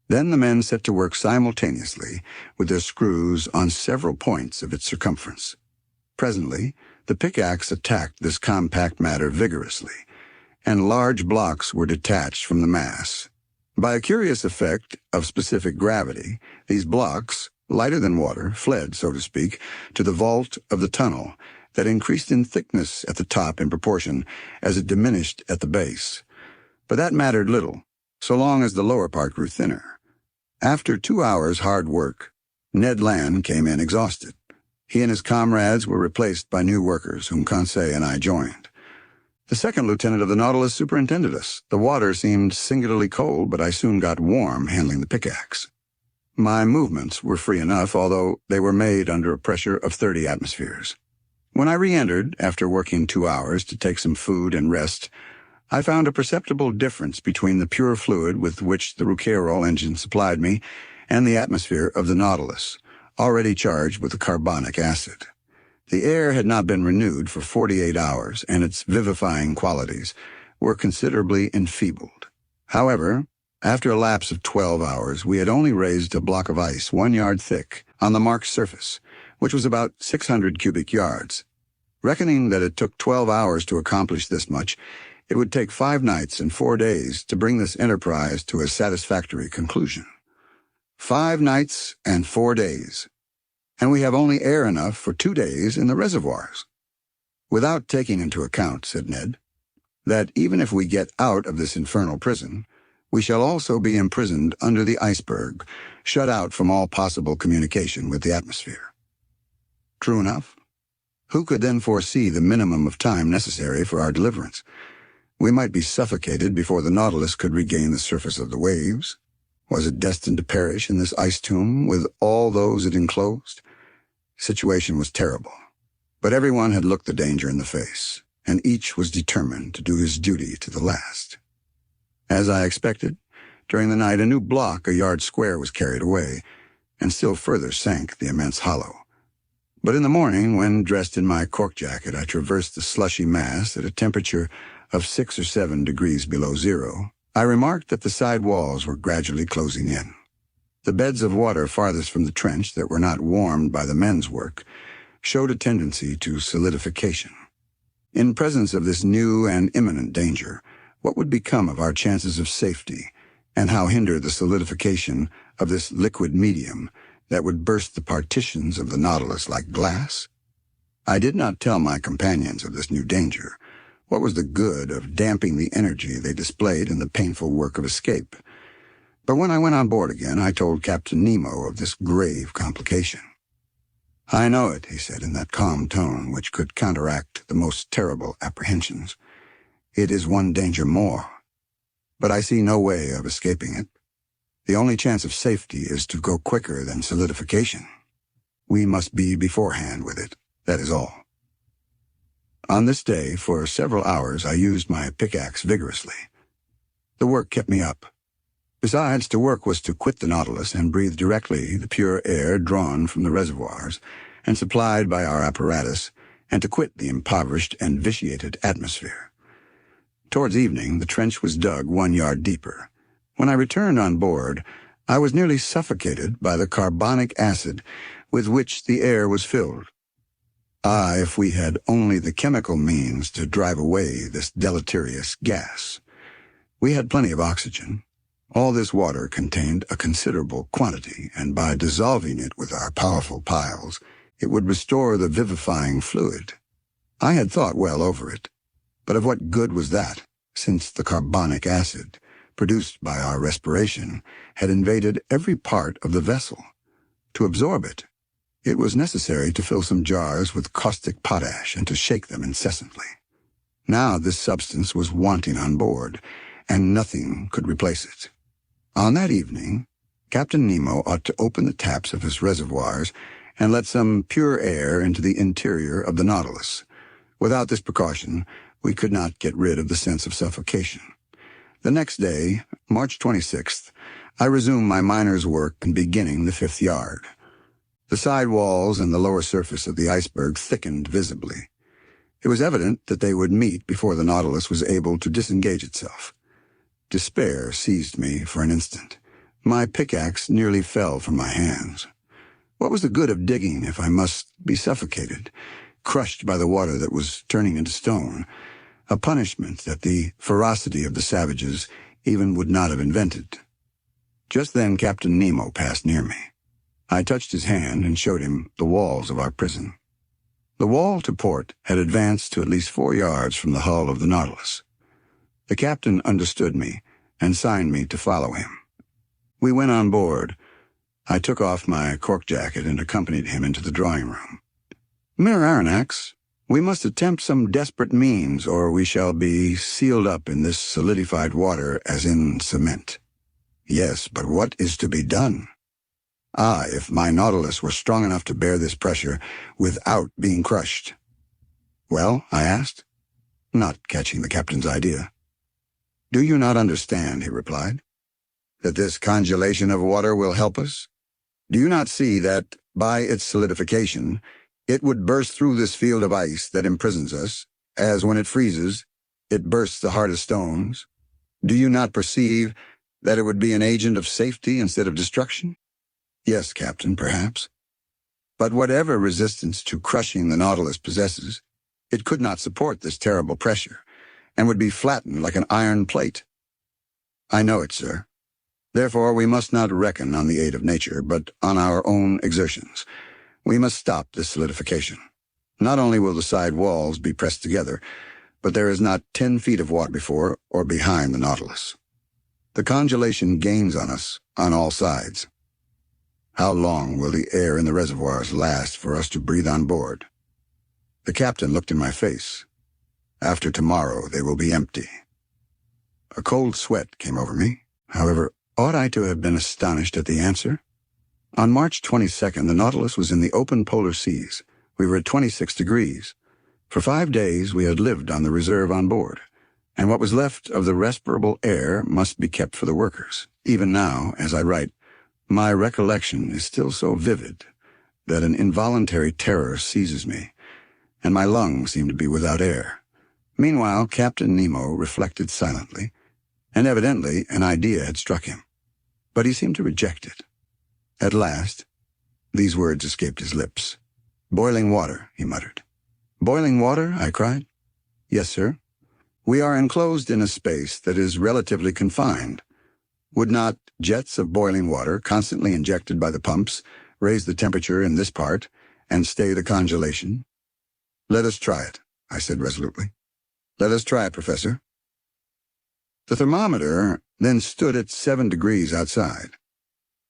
Then the men set to work simultaneously with their screws on several points of its circumference. Presently, the pickaxe attacked this compact matter vigorously, and large blocks were detached from the mass. By a curious effect of specific gravity, these blocks, lighter than water, fled, so to speak, to the vault of the tunnel that increased in thickness at the top in proportion as it diminished at the base. But that mattered little, so long as the lower part grew thinner. After 2 hours' hard work, Ned Land came in exhausted. He and his comrades were replaced by new workers, whom Conseil and I joined. The second lieutenant of the Nautilus superintended us. The water seemed singularly cold, but I soon got warm handling the pickaxe. My movements were free enough, although they were made under a pressure of 30 atmospheres. When I re-entered, after working 2 hours to take some food and rest, I found a perceptible difference between the pure fluid with which the Rouquayrol engine supplied me and the atmosphere of the Nautilus, already charged with the carbonic acid. The air had not been renewed for 48 hours, and its vivifying qualities were considerably enfeebled. However, after a lapse of 12 hours, we had only raised a block of ice 1 yard thick on the marked surface, which was about 600 cubic yards. Reckoning that it took 12 hours to accomplish this much, it would take 5 nights and 4 days to bring this enterprise to a satisfactory conclusion. 5 nights and 4 days. And we have only air enough for 2 days in the reservoirs. Without taking into account, said Ned, that even if we get out of this infernal prison, we shall also be imprisoned under the iceberg, shut out from all possible communication with the atmosphere. True enough. Who could then foresee the minimum of time necessary for our deliverance? We might be suffocated before the Nautilus could regain the surface of the waves. Was it destined to perish in this ice tomb with all those it enclosed? Situation was terrible, but everyone had looked the danger in the face, and each was determined to do his duty to the last. As I expected, during the night a new block 1 yard square was carried away, and still further sank the immense hollow. But in the morning, when dressed in my cork jacket, I traversed the slushy mass at a temperature of 6 or 7 degrees below zero, I remarked that the side walls were gradually closing in. The beds of water farthest from the trench that were not warmed by the men's work showed a tendency to solidification. In presence of this new and imminent danger, what would become of our chances of safety, and how hinder the solidification of this liquid medium that would burst the partitions of the Nautilus like glass? I did not tell my companions of this new danger. What was the good of damping the energy they displayed in the painful work of escape? But when I went on board again, I told Captain Nemo of this grave complication. "I know it," he said in that calm tone which could counteract the most terrible apprehensions. "It is one danger more, but I see no way of escaping it. The only chance of safety is to go quicker than solidification. We must be beforehand with it, that is all." On this day, for several hours, I used my pickaxe vigorously. The work kept me up. Besides, to work was to quit the Nautilus and breathe directly the pure air drawn from the reservoirs and supplied by our apparatus, and to quit the impoverished and vitiated atmosphere. Towards evening, the trench was dug 1 yard deeper. When I returned on board, I was nearly suffocated by the carbonic acid with which the air was filled. Ah, if we had only the chemical means to drive away this deleterious gas. We had plenty of oxygen. All this water contained a considerable quantity, and by dissolving it with our powerful piles, it would restore the vivifying fluid. I had thought well over it, but of what good was that, since the carbonic acid, produced by our respiration, had invaded every part of the vessel? To absorb it, it was necessary to fill some jars with caustic potash and to shake them incessantly. Now this substance was wanting on board, and nothing could replace it. On that evening, Captain Nemo ought to open the taps of his reservoirs and let some pure air into the interior of the Nautilus. Without this precaution, we could not get rid of the sense of suffocation. The next day, March 26th, I resumed my miner's work in beginning the 5th yard. The side walls and the lower surface of the iceberg thickened visibly. It was evident that they would meet before the Nautilus was able to disengage itself. Despair seized me for an instant. My pickaxe nearly fell from my hands. What was the good of digging if I must be suffocated, crushed by the water that was turning into stone, a punishment that the ferocity of the savages even would not have invented? Just then Captain Nemo passed near me. I touched his hand and showed him the walls of our prison. The wall to port had advanced to at least 4 yards from the hull of the Nautilus. The captain understood me and signed me to follow him. We went on board. I took off my cork jacket and accompanied him into the drawing room. "Mere Aronnax, we must attempt some desperate means, or we shall be sealed up in this solidified water as in cement." "Yes, but what is to be done?" "Ah, if my Nautilus were strong enough to bear this pressure without being crushed." "Well?" I asked, not catching the captain's idea. "Do you not understand," he replied, "that this congelation of water will help us? Do you not see that, by its solidification, it would burst through this field of ice that imprisons us, as when it freezes, it bursts the hardest stones? Do you not perceive that it would be an agent of safety instead of destruction?" "Yes, Captain, perhaps. But whatever resistance to crushing the Nautilus possesses, it could not support this terrible pressure, and would be flattened like an iron plate." "I know it, sir. Therefore we must not reckon on the aid of nature, but on our own exertions. We must stop this solidification. Not only will the side walls be pressed together, but there is not 10 feet of water before or behind the Nautilus. The congelation gains on us on all sides. How long will the air in the reservoirs last for us to breathe on board?" The captain looked in my face. "After tomorrow they will be empty." A cold sweat came over me. However, ought I to have been astonished at the answer? On March 22nd, the Nautilus was in the open polar seas. We were at 26 degrees. For 5 days we had lived on the reserve on board, and what was left of the respirable air must be kept for the workers. Even now, as I write, my recollection is still so vivid that an involuntary terror seizes me, and my lungs seem to be without air. Meanwhile, Captain Nemo reflected silently, and evidently an idea had struck him. But he seemed to reject it. At last, these words escaped his lips. "Boiling water," he muttered. "Boiling water?" I cried. "Yes, sir. We are enclosed in a space that is relatively confined. Would not jets of boiling water, constantly injected by the pumps, raise the temperature in this part and stay the congelation?" "Let us try it," I said resolutely. "Let us try it, Professor." The thermometer then stood at 7 degrees outside.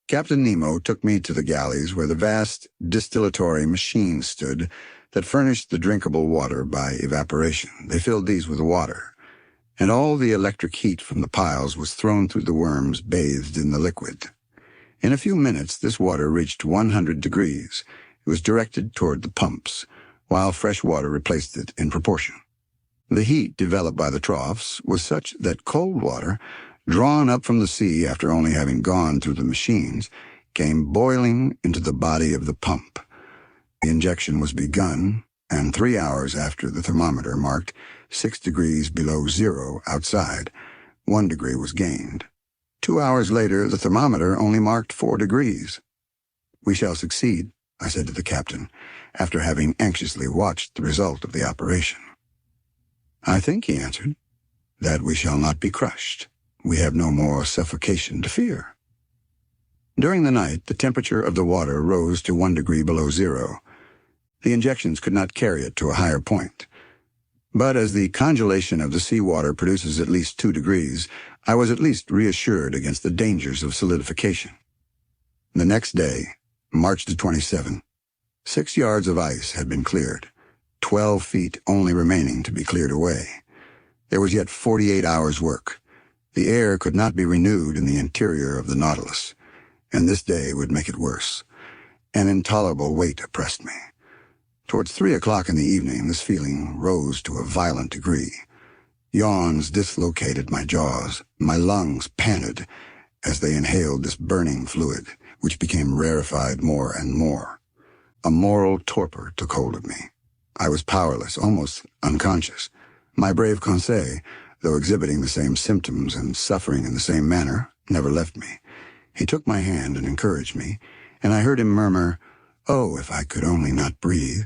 Captain Nemo took me to the galleys where the vast distillatory machines stood that furnished the drinkable water by evaporation. They filled these with water, and all the electric heat from the piles was thrown through the worms bathed in the liquid. In a few minutes this water reached 100 degrees. It was directed toward the pumps, while fresh water replaced it in proportion. The heat developed by the troughs was such that cold water, drawn up from the sea after only having gone through the machines, came boiling into the body of the pump. The injection was begun, and 3 hours after the thermometer marked 6 degrees below zero outside, 1 degree was gained. 2 hours later, the thermometer only marked 4 degrees. "We shall succeed," I said to the captain, after having anxiously watched the result of the operation. "I think," he answered, "that we shall not be crushed. We have no more suffocation to fear." During the night, the temperature of the water rose to 1 degree below zero. The injections could not carry it to a higher point. But as the congelation of the seawater produces at least 2 degrees, I was at least reassured against the dangers of solidification. The next day, March the 27th, 6 yards of ice had been cleared, 12 feet only remaining to be cleared away. There was yet 48 hours' work. The air could not be renewed in the interior of the Nautilus, and this day would make it worse. An intolerable weight oppressed me. Towards 3 o'clock in the evening, this feeling rose to a violent degree. Yawns dislocated my jaws. My lungs panted as they inhaled this burning fluid, which became rarefied more and more. A moral torpor took hold of me. I was powerless, almost unconscious. My brave Conseil, though exhibiting the same symptoms and suffering in the same manner, never left me. He took my hand and encouraged me, and I heard him murmur, "Oh, if I could only not breathe,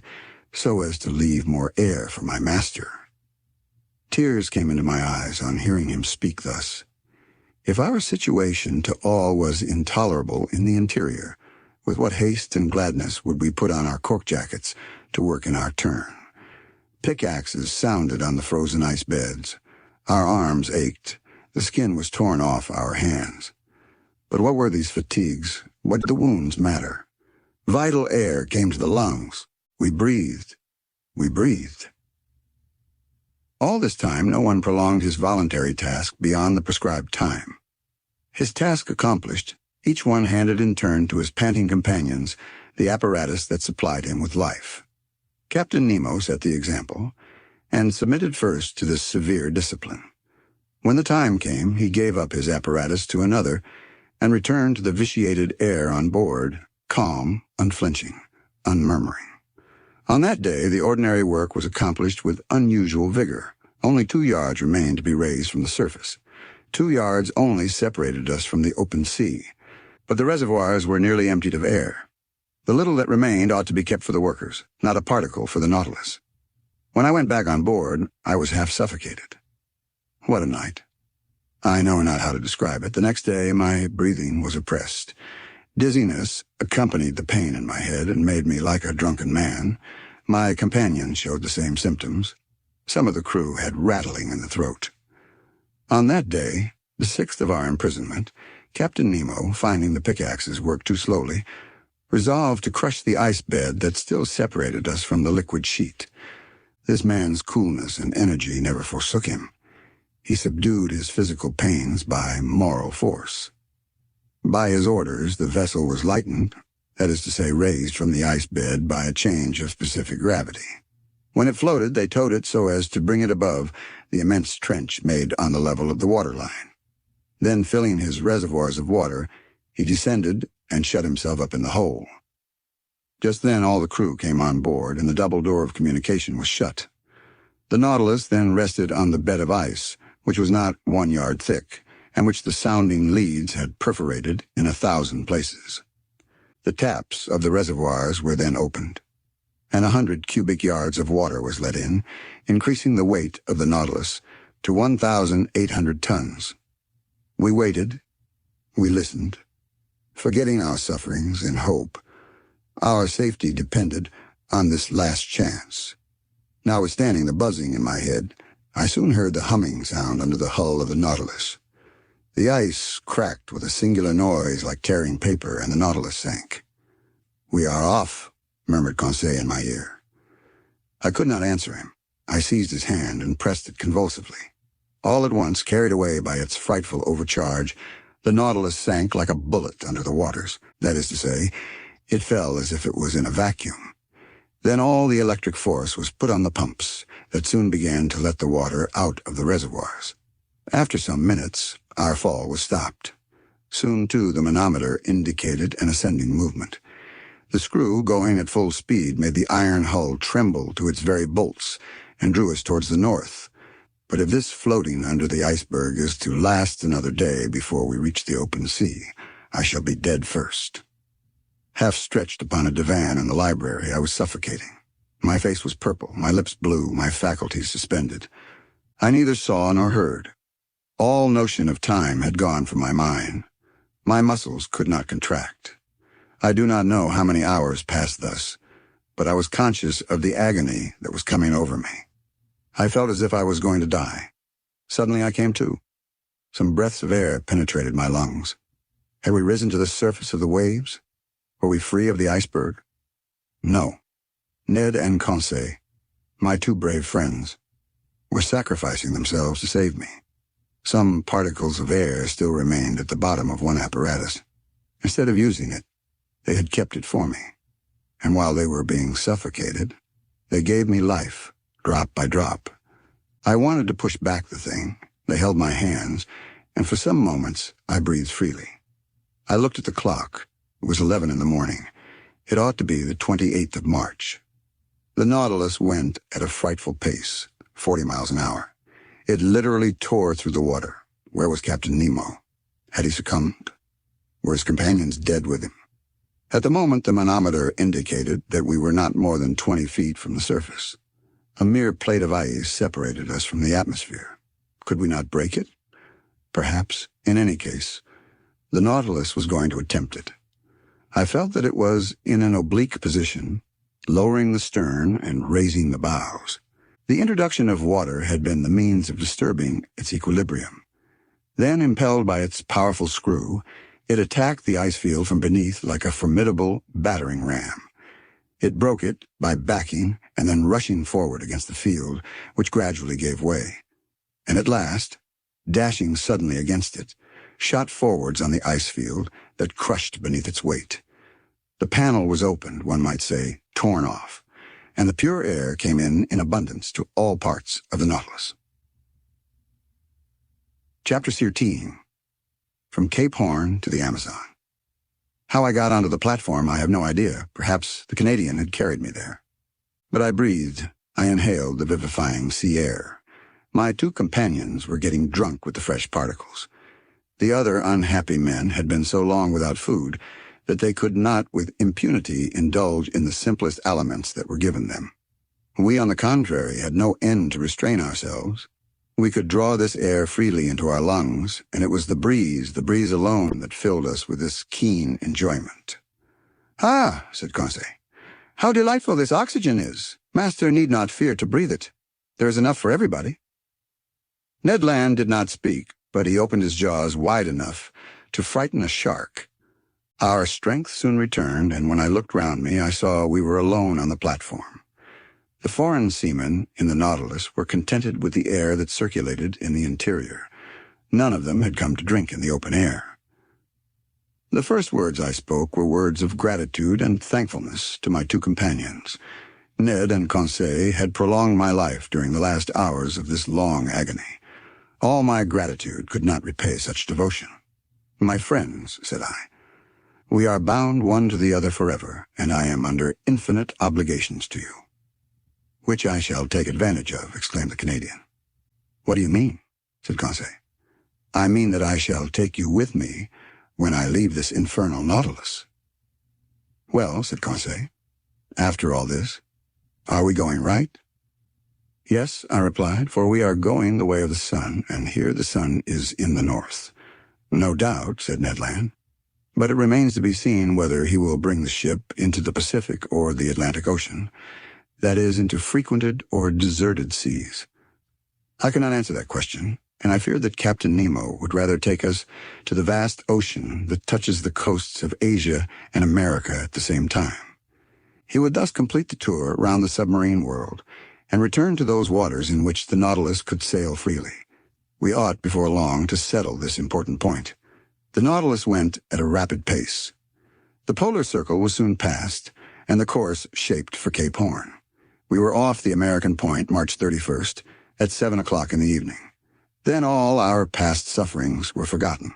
so as to leave more air for my master." Tears came into my eyes on hearing him speak thus. If our situation to all was intolerable in the interior, with what haste and gladness would we put on our cork jackets to work in our turn? Pickaxes sounded on the frozen ice beds. Our arms ached. The skin was torn off our hands. But what were these fatigues? What did the wounds matter? Vital air came to the lungs. We breathed. We breathed. All this time, no one prolonged his voluntary task beyond the prescribed time. His task accomplished, each one handed in turn to his panting companions the apparatus that supplied him with life. Captain Nemo set the example, and submitted first to this severe discipline. When the time came, he gave up his apparatus to another, and returned to the vitiated air on board, calm, unflinching, unmurmuring. On that day, the ordinary work was accomplished with unusual vigor. Only 2 yards remained to be raised from the surface. 2 yards only separated us from the open sea, but the reservoirs were nearly emptied of air. The little that remained ought to be kept for the workers, not a particle for the Nautilus. When I went back on board, I was half suffocated. What a night. I know not how to describe it. The next day, my breathing was oppressed. Dizziness accompanied the pain in my head and made me like a drunken man. My companions showed the same symptoms. Some of the crew had rattling in the throat. On that day, the 6th of our imprisonment, Captain Nemo, finding the pickaxes work too slowly, resolved to crush the ice bed that still separated us from the liquid sheet. This man's coolness and energy never forsook him. He subdued his physical pains by moral force. By his orders, the vessel was lightened, that is to say, raised from the ice bed by a change of specific gravity. When it floated, they towed it so as to bring it above the immense trench made on the level of the waterline. Then, filling his reservoirs of water, he descended and shut himself up in the hole. Just then all the crew came on board, and the double door of communication was shut. The Nautilus then rested on the bed of ice, which was not 1 yard thick, and which the sounding leads had perforated in 1,000 places. The taps of the reservoirs were then opened, and 100 cubic yards of water was let in, increasing the weight of the Nautilus to 1,800 tons. We waited, we listened, forgetting our sufferings in hope. Our safety depended on this last chance. Notwithstanding the buzzing in my head, I soon heard the humming sound under the hull of the Nautilus. The ice cracked with a singular noise like tearing paper, and the Nautilus sank. "We are off," murmured Conseil in my ear. I could not answer him. I seized his hand and pressed it convulsively. All at once, carried away by its frightful overcharge, the Nautilus sank like a bullet under the waters. That is to say, it fell as if it was in a vacuum. Then all the electric force was put on the pumps that soon began to let the water out of the reservoirs. After some minutes, our fall was stopped. Soon, too, the manometer indicated an ascending movement. The screw, going at full speed, made the iron hull tremble to its very bolts and drew us towards the north. But if this floating under the iceberg is to last another day before we reach the open sea, I shall be dead first. Half stretched upon a divan in the library, I was suffocating. My face was purple, my lips blue, my faculties suspended. I neither saw nor heard. All notion of time had gone from my mind. My muscles could not contract. I do not know how many hours passed thus, but I was conscious of the agony that was coming over me. I felt as if I was going to die. Suddenly I came to. Some breaths of air penetrated my lungs. Had we risen to the surface of the waves? Were we free of the iceberg? No. Ned and Conseil, my 2 brave friends, were sacrificing themselves to save me. Some particles of air still remained at the bottom of one apparatus. Instead of using it, they had kept it for me. And while they were being suffocated, they gave me life, drop by drop. I wanted to push back the thing. They held my hands, and for some moments I breathed freely. I looked at the clock. It was 11 in the morning. It ought to be the 28th of March. The Nautilus went at a frightful pace, 40 miles an hour. It literally tore through the water. Where was Captain Nemo? Had he succumbed? Were his companions dead with him? At the moment, the manometer indicated that we were not more than 20 feet from the surface. A mere plate of ice separated us from the atmosphere. Could we not break it? Perhaps. In any case, the Nautilus was going to attempt it. I felt that it was in an oblique position, lowering the stern and raising the bows. The introduction of water had been the means of disturbing its equilibrium. Then, impelled by its powerful screw, it attacked the ice field from beneath like a formidable battering ram. It broke it by backing and then rushing forward against the field, which gradually gave way. And at last, dashing suddenly against it, shot forwards on the ice field that crushed beneath its weight. The panel was opened, one might say, torn off, and the pure air came in abundance to all parts of the Nautilus. Chapter 13. From Cape Horn to the Amazon. How I got onto the platform, I have no idea. Perhaps the Canadian had carried me there. But I breathed. I inhaled the vivifying sea air. My two companions were getting drunk with the fresh particles. The other unhappy men had been so long without food that they could not with impunity indulge in the simplest aliments that were given them. We, on the contrary, had no end to restrain ourselves. We could draw this air freely into our lungs, and it was the breeze alone that filled us with this keen enjoyment. "Ah," said Conseil, "how delightful this oxygen is! Master need not fear to breathe it. There is enough for everybody." Ned Land did not speak, but he opened his jaws wide enough to frighten a shark. Our strength soon returned, and when I looked round me, I saw we were alone on the platform. The foreign seamen in the Nautilus were contented with the air that circulated in the interior. None of them had come to drink in the open air. The first words I spoke were words of gratitude and thankfulness to my two companions. Ned and Conseil had prolonged my life during the last hours of this long agony. All my gratitude could not repay such devotion. "My friends," said I, "we are bound one to the other forever, and I am under infinite obligations to you." "Which I shall take advantage of," exclaimed the Canadian. "What do you mean?" said Conseil. "I mean that I shall take you with me when I leave this infernal Nautilus." "Well," said Conseil, "after all this, are we going right?" "Yes," I replied, "for we are going the way of the sun, and here the sun is in the north." "No doubt," said Ned Land, "but it remains to be seen whether he will bring the ship into the Pacific or the Atlantic Ocean, that is, into frequented or deserted seas. I cannot answer that question, and I fear that Captain Nemo would rather take us to the vast ocean that touches the coasts of Asia and America at the same time. He would thus complete the tour round the submarine world and return to those waters in which the Nautilus could sail freely. We ought, before long, to settle this important point. The Nautilus went at a rapid pace. The polar circle was soon passed, and the course shaped for Cape Horn. We were off the American point March 31st at 7 o'clock in the evening. Then all our past sufferings were forgotten.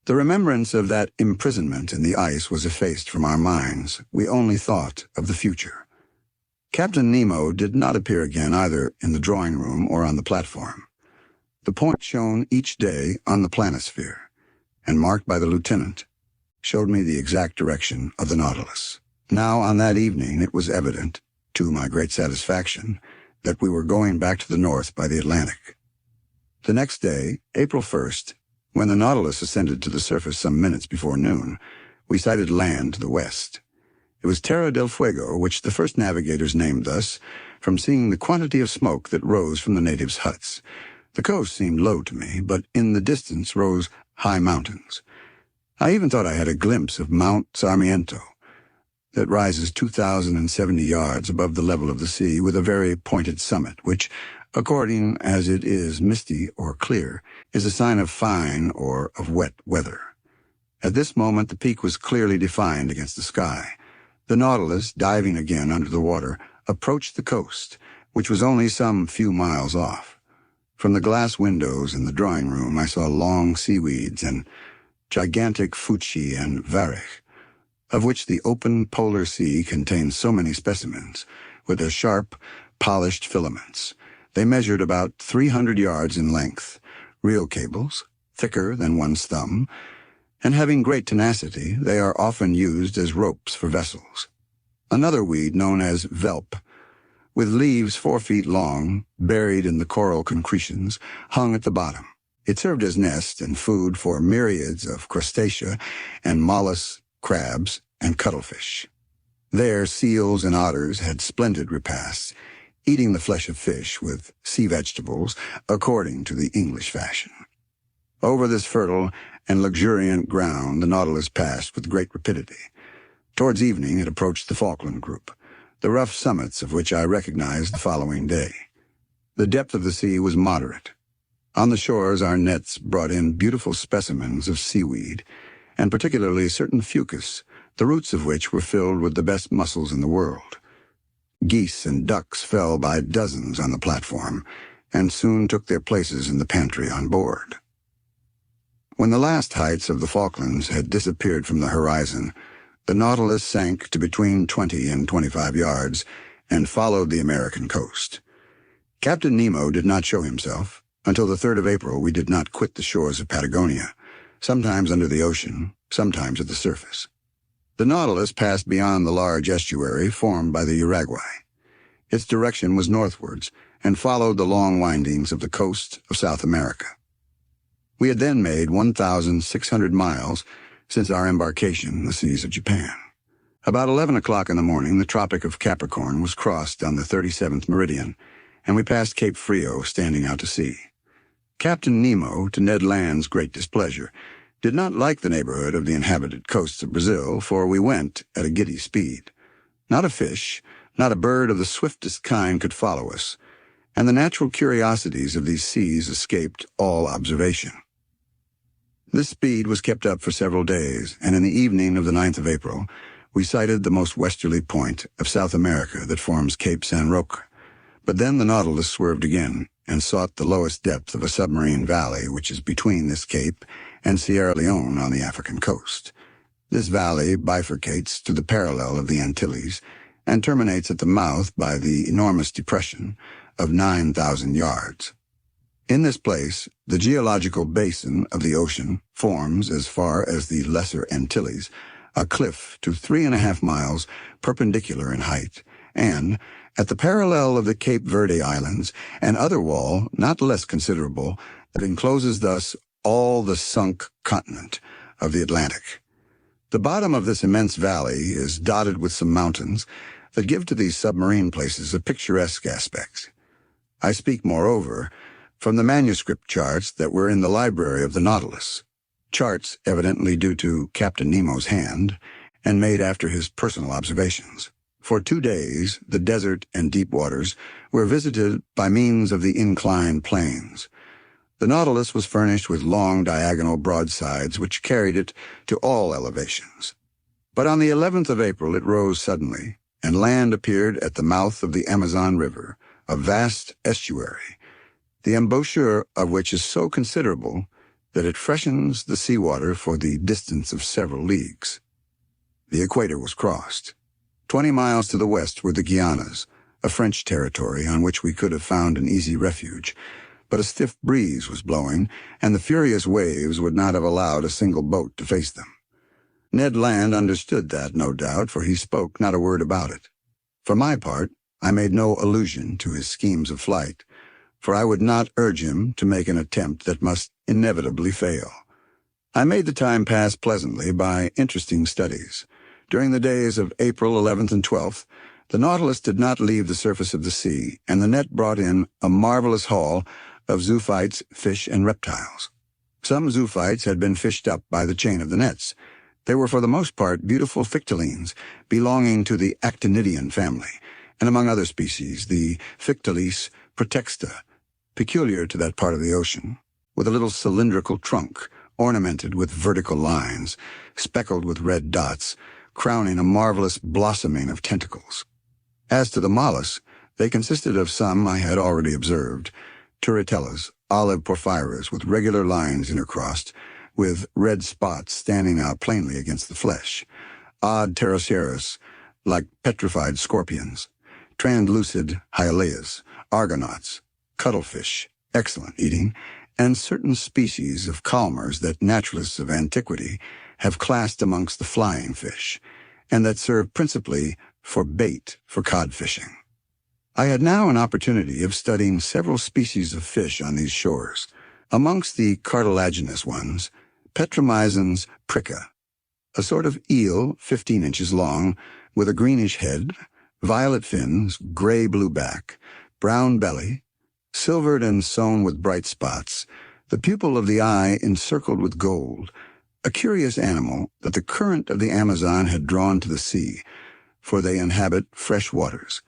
The remembrance of that imprisonment in the ice was effaced from our minds. We only thought of the future. Captain Nemo did not appear again either in the drawing-room or on the platform. The point shown each day on the planisphere, and marked by the lieutenant, showed me the exact direction of the Nautilus. Now, on that evening, it was evident, to my great satisfaction, that we were going back to the north by the Atlantic. The next day, April 1st, when the Nautilus ascended to the surface some minutes before noon, we sighted land to the west. It was Terra del Fuego, which the first navigators named thus, from seeing the quantity of smoke that rose from the natives' huts. The coast seemed low to me, but in the distance rose high mountains. I even thought I had a glimpse of Mount Sarmiento, that rises 2,070 yards above the level of the sea with a very pointed summit, which, according as it is misty or clear, is a sign of fine or of wet weather. At this moment the peak was clearly defined against the sky. The Nautilus, diving again under the water, approached the coast, which was only some few miles off. From the glass windows in the drawing-room I saw long seaweeds and gigantic fuci and varech, of which the open polar sea contains so many specimens, with their sharp, polished filaments. They measured about 300 yards in length, reel cables, thicker than one's thumb, and having great tenacity, they are often used as ropes for vessels. Another weed known as velp, with leaves 4 feet long, buried in the coral concretions, hung at the bottom. It served as nest and food for myriads of crustacea and mollusks, crabs, and cuttlefish. There, seals and otters had splendid repasts, eating the flesh of fish with sea vegetables according to the English fashion. Over this fertile and luxuriant ground the Nautilus passed with great rapidity. Towards evening it approached the Falkland Group, the rough summits of which I recognized the following day. The depth of the sea was moderate. On the shores our nets brought in beautiful specimens of seaweed, and particularly certain fucus, the roots of which were filled with the best mussels in the world. Geese and ducks fell by dozens on the platform, and soon took their places in the pantry on board. When the last heights of the Falklands had disappeared from the horizon, the Nautilus sank to between 20 and 25 yards and followed the American coast. Captain Nemo did not show himself. Until the 3rd of April we did not quit the shores of Patagonia, sometimes under the ocean, sometimes at the surface. The Nautilus passed beyond the large estuary formed by the Uruguay. Its direction was northwards and followed the long windings of the coast of South America. We had then made 1,600 miles since our embarkation in the seas of Japan. About 11 o'clock in the morning, the Tropic of Capricorn was crossed on the 37th meridian, and we passed Cape Frio, standing out to sea. Captain Nemo, to Ned Land's great displeasure, did not like the neighborhood of the inhabited coasts of Brazil, for we went at a giddy speed. Not a fish, not a bird of the swiftest kind could follow us, and the natural curiosities of these seas escaped all observation. This speed was kept up for several days, and in the evening of the 9th of April, we sighted the most westerly point of South America that forms Cape San Roque. But then the Nautilus swerved again and sought the lowest depth of a submarine valley which is between this cape and Sierra Leone on the African coast. This valley bifurcates to the parallel of the Antilles and terminates at the mouth by the enormous depression of 9,000 yards. In this place, the geological basin of the ocean forms, as far as the Lesser Antilles, a cliff to 3.5 miles perpendicular in height, and, at the parallel of the Cape Verde Islands, an other wall, not less considerable, that encloses thus all the sunk continent of the Atlantic. The bottom of this immense valley is dotted with some mountains that give to these submarine places a picturesque aspect. I speak, moreover, from the manuscript charts that were in the library of the Nautilus, charts evidently due to Captain Nemo's hand, and made after his personal observations. For 2 days, the desert and deep waters were visited by means of the inclined planes. The Nautilus was furnished with long diagonal broadsides which carried it to all elevations. But on the 11th of April it rose suddenly, and land appeared at the mouth of the Amazon River, a vast estuary, the embouchure of which is so considerable that it freshens the seawater for the distance of several leagues. The equator was crossed. 20 miles to the west were the Guianas, a French territory on which we could have found an easy refuge, but a stiff breeze was blowing, and the furious waves would not have allowed a single boat to face them. Ned Land understood that, no doubt, for he spoke not a word about it. For my part, I made no allusion to his schemes of flight, for I would not urge him to make an attempt that must inevitably fail. I made the time pass pleasantly by interesting studies. During the days of April 11th and 12th, the Nautilus did not leave the surface of the sea, and the net brought in a marvellous haul of zoophytes, fish, and reptiles. Some zoophytes had been fished up by the chain of the nets. They were for the most part beautiful fictolines belonging to the actinidian family, and among other species, the Fictalis protexta, peculiar to that part of the ocean, with a little cylindrical trunk ornamented with vertical lines, speckled with red dots, crowning a marvellous blossoming of tentacles. As to the mollusks, they consisted of some I had already observed, turritellas, olive porphyras with regular lines intercrossed, with red spots standing out plainly against the flesh, odd pteroceras, like petrified scorpions, translucid hyalaeas, argonauts, cuttlefish, excellent eating, and certain species of calmars that naturalists of antiquity have classed amongst the flying fish, and that serve principally for bait for cod fishing. I had now an opportunity of studying several species of fish on these shores. Amongst the cartilaginous ones, Petromyzon's prica, a sort of eel 15 inches long, with a greenish head, violet fins, gray-blue back, brown belly, silvered and sewn with bright spots, the pupil of the eye encircled with gold, a curious animal that the current of the Amazon had drawn to the sea, for they inhabit fresh waters,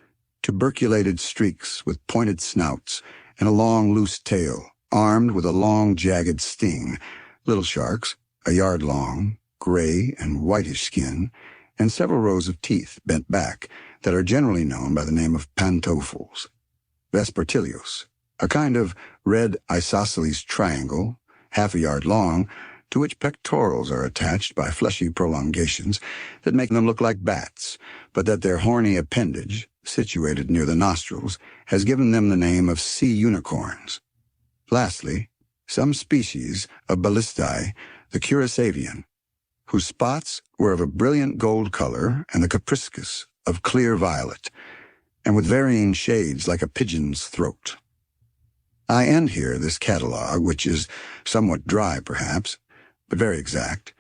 tuberculated streaks with pointed snouts and a long, loose tail, armed with a long, jagged sting, little sharks, a yard long, gray and whitish skin, and several rows of teeth bent back that are generally known by the name of pantophils. Vespertilios, a kind of red isosceles triangle, half a yard long, to which pectorals are attached by fleshy prolongations that make them look like bats, but that their horny appendage, situated near the nostrils, has given them the name of sea unicorns. Lastly, some species of ballistae, the curasavian, whose spots were of a brilliant gold color and the capriscus of clear violet, and with varying shades like a pigeon's throat. I end here this catalogue, which is somewhat dry perhaps, but very exact,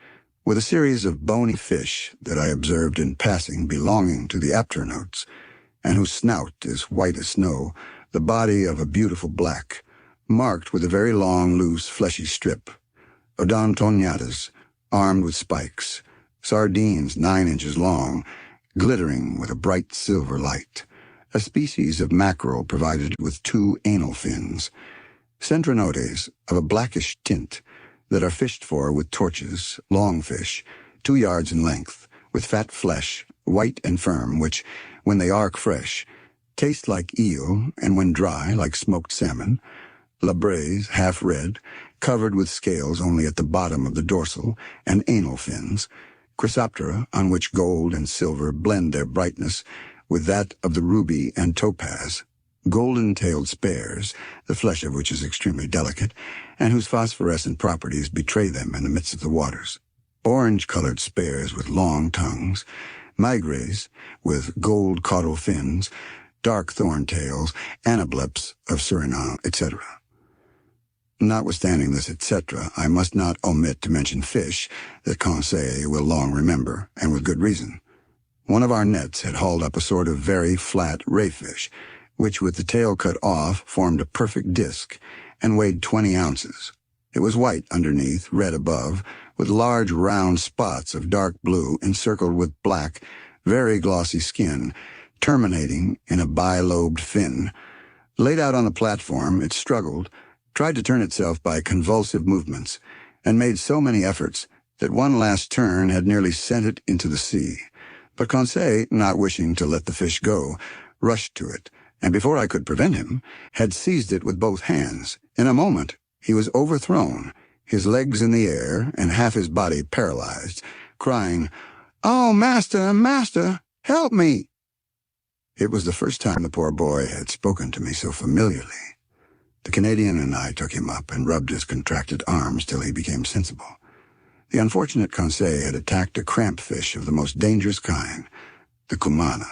with a series of bony fish that I observed in passing belonging to the apteronotes, and whose snout is white as snow, the body of a beautiful black, marked with a very long, loose, fleshy strip, odontognathus, armed with spikes, sardines 9 inches long, glittering with a bright silver light, a species of mackerel provided with 2 anal fins, centronotes of a blackish tint that are fished for with torches, long fish, 2 yards in length, with fat flesh, white and firm, which, when they are fresh, taste like eel, and when dry, like smoked salmon, labres, half red, covered with scales only at the bottom of the dorsal and anal fins, chrysoptera, on which gold and silver blend their brightness with that of the ruby and topaz, golden-tailed spares, the flesh of which is extremely delicate, and whose phosphorescent properties betray them in the midst of the waters, orange-colored spares with long tongues, migres with gold caudal fins, dark thorn-tails, anableps of Suriname, etc. Notwithstanding this etc., I must not omit to mention fish that Conseil will long remember, and with good reason. One of our nets had hauled up a sort of very flat rayfish, which with the tail cut off formed a perfect disc and weighed 20 ounces. It was white underneath, red above, with large round spots of dark blue encircled with black, very glossy skin, terminating in a bilobed fin. Laid out on the platform, it struggled, tried to turn itself by convulsive movements, and made so many efforts that one last turn had nearly sent it into the sea. But Conseil, not wishing to let the fish go, rushed to it, and before I could prevent him, had seized it with both hands. In a moment, he was overthrown, his legs in the air and half his body paralyzed, crying, "Oh, master, master, help me!" It was the first time the poor boy had spoken to me so familiarly. The Canadian and I took him up and rubbed his contracted arms till he became sensible. The unfortunate Conseil had attacked a cramp fish of the most dangerous kind, the cumana.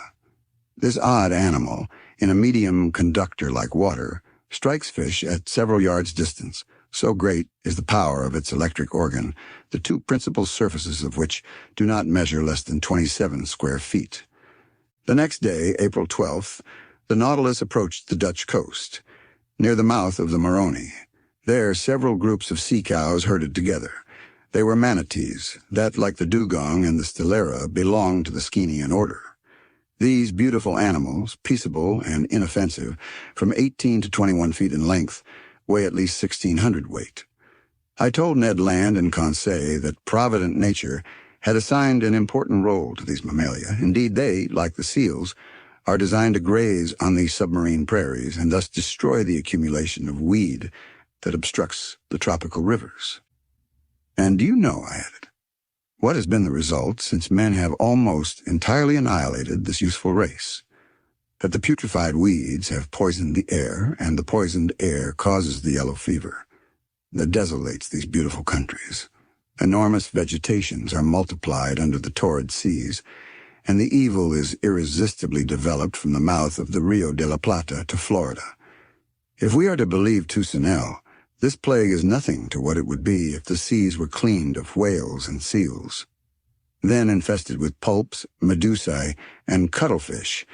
This odd animal, in a medium conductor like water, strikes fish at several yards' distance. So great is the power of its electric organ, the 2 principal surfaces of which do not measure less than 27 square feet. The next day, April 12th, the Nautilus approached the Dutch coast, near the mouth of the Maroni. There, several groups of sea cows herded together. They were manatees, that, like the dugong and the stellara, belonged to the Scienian order. These beautiful animals, peaceable and inoffensive, from 18 to 21 feet in length, weigh at least 1,600 weight. I told Ned Land and Conseil that provident nature had assigned an important role to these mammalia. Indeed, they, like the seals, are designed to graze on these submarine prairies and thus destroy the accumulation of weed that obstructs the tropical rivers. And do you know, I added, what has been the result since men have almost entirely annihilated this useful race? That the putrefied weeds have poisoned the air, and the poisoned air causes the yellow fever. that desolates these beautiful countries. Enormous vegetations are multiplied under the torrid seas, and the evil is irresistibly developed from the mouth of the Rio de la Plata to Florida. If we are to believe Toussaint, this plague is nothing to what it would be if the seas were cleaned of whales and seals. Then infested with pulps, medusae, and cuttlefish,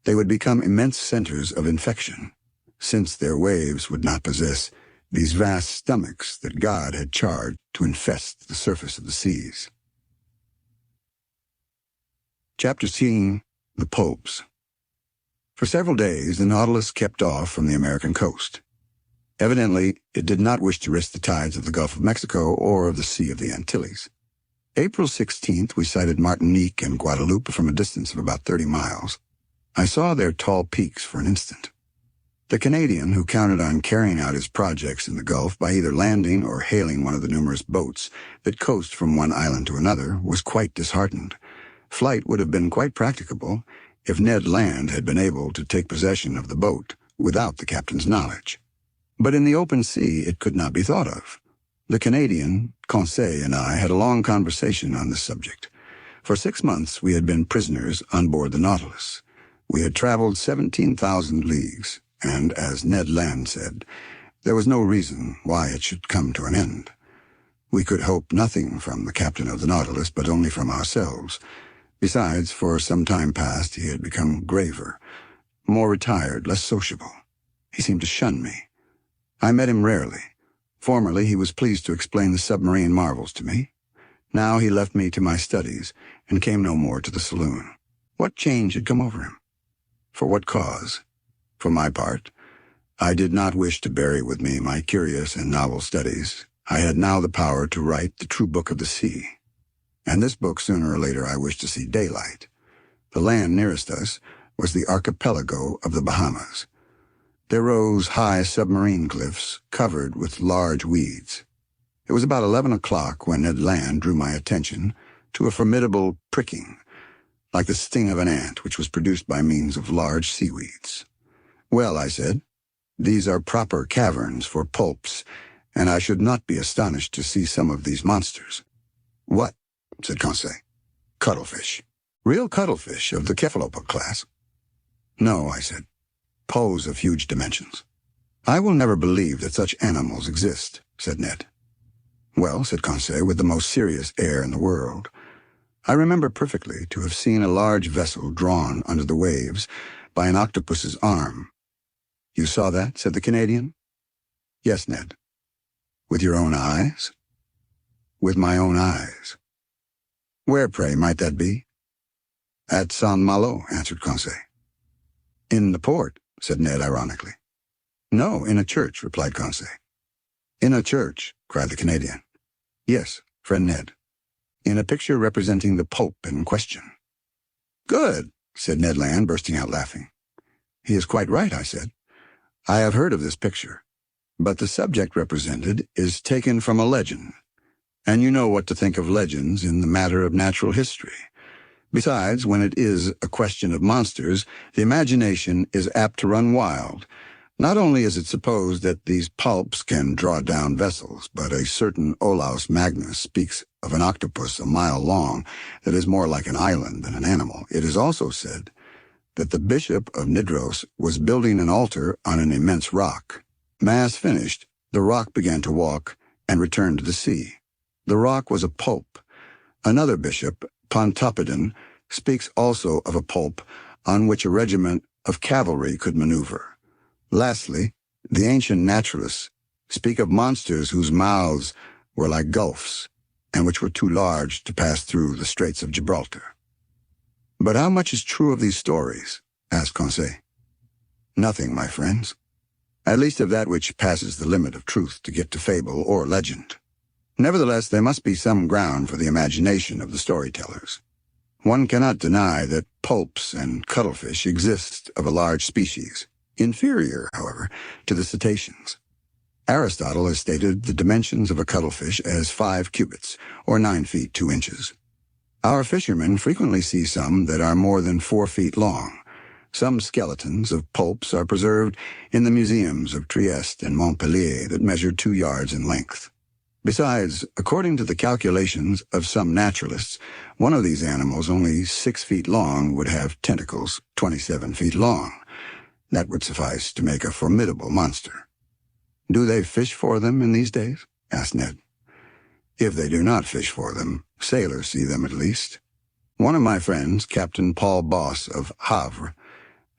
they would become immense centers of infection, since their waves would not possess these vast stomachs that God had charged to infest the surface of the seas. Chapter 16. The Pulps. For several days, the Nautilus kept off from the American coast. Evidently, it did not wish to risk the tides of the Gulf of Mexico or of the Sea of the Antilles. April 16th, we sighted Martinique and Guadeloupe from a distance of about 30 miles. I saw their tall peaks for an instant. The Canadian, who counted on carrying out his projects in the Gulf by either landing or hailing one of the numerous boats that coast from one island to another, was quite disheartened. Flight would have been quite practicable if Ned Land had been able to take possession of the boat without the captain's knowledge. But in the open sea it could not be thought of. The Canadian, Conseil, and I had a long conversation on this subject. For 6 months we had been prisoners on board the Nautilus. We had traveled 17,000 leagues, and, as Ned Land said, there was no reason why it should come to an end. We could hope nothing from the captain of the Nautilus, but only from ourselves. Besides, for some time past he had become graver, more retired, less sociable. He seemed to shun me. I met him rarely. Formerly he was pleased to explain the submarine marvels to me. Now he left me to my studies and came no more to the saloon. What change had come over him? For what cause? For my part, I did not wish to bury with me my curious and novel studies. I had now the power to write the true book of the sea. And this book, sooner or later, I wished to see daylight. The land nearest us was the archipelago of the Bahamas. There rose high submarine cliffs covered with large weeds. It was about 11 o'clock when Ned Land drew my attention to a formidable pricking, like the sting of an ant, which was produced by means of large seaweeds. "Well," I said, "these are proper caverns for pulps, and I should not be astonished to see some of these monsters." "What?" said Conseil. "Cuttlefish. Real cuttlefish of the cephalopoda class." "No," I said. "Poes of huge dimensions." "I will never believe that such animals exist," said Ned. "Well," said Conseil, with the most serious air in the world, "I remember perfectly to have seen a large vessel drawn under the waves by an octopus's arm." "You saw that?" said the Canadian. "Yes, Ned." "With your own eyes?" "With my own eyes." "Where, pray, might that be?" "At Saint-Malo," answered Conseil. "In the port?" said Ned ironically. "No, in a church," replied Conseil. "In a church?" cried the Canadian. "Yes, friend Ned. In a picture representing the Pope in question." "Good," said Ned Land, bursting out laughing. "He is quite right," I said. "I have heard of this picture, but the subject represented is taken from a legend, and you know what to think of legends in the matter of natural history. Besides, when it is a question of monsters, the imagination is apt to run wild. Not only is it supposed that these pulps can draw down vessels, but a certain Olaus Magnus speaks of an octopus a mile long that is more like an island than an animal. It is also said that the bishop of Nidros was building an altar on an immense rock. Mass finished, the rock began to walk and returned to the sea. The rock was a pulp. Another bishop, Pontoppidan, speaks also of a pulp on which a regiment of cavalry could maneuver. Lastly, the ancient naturalists speak of monsters whose mouths were like gulfs, and which were too large to pass through the Straits of Gibraltar. "But how much is true of these stories?" asked Conseil. "Nothing, my friends. At least of that which passes the limit of truth to get to fable or legend. Nevertheless, there must be some ground for the imagination of the storytellers. One cannot deny that pulps and cuttlefish exist of a large species, inferior, however, to the cetaceans. Aristotle has stated the dimensions of a cuttlefish as 5 cubits, or 9 feet 2 inches. Our fishermen frequently see some that are more than 4 feet long. Some skeletons of pulps are preserved in the museums of Trieste and Montpellier that measure 2 yards in length. Besides, according to the calculations of some naturalists, one of these animals only 6 feet long would have tentacles 27 feet long. That would suffice to make a formidable monster. "Do they fish for them in these days?" asked Ned. "If they do not fish for them, sailors see them at least. One of my friends, Captain Paul Boss of Havre,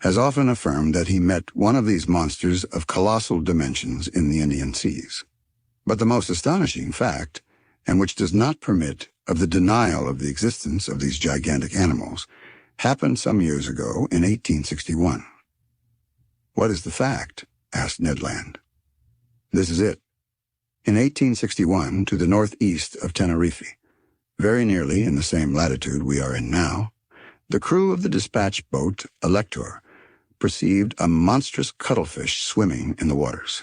has often affirmed that he met one of these monsters of colossal dimensions in the Indian seas. But the most astonishing fact, and which does not permit of the denial of the existence of these gigantic animals, happened some years ago in 1861. "What is the fact?" asked Ned Land. "This is it. In 1861, to the northeast of Tenerife, very nearly in the same latitude we are in now, the crew of the dispatch boat Elector perceived a monstrous cuttlefish swimming in the waters.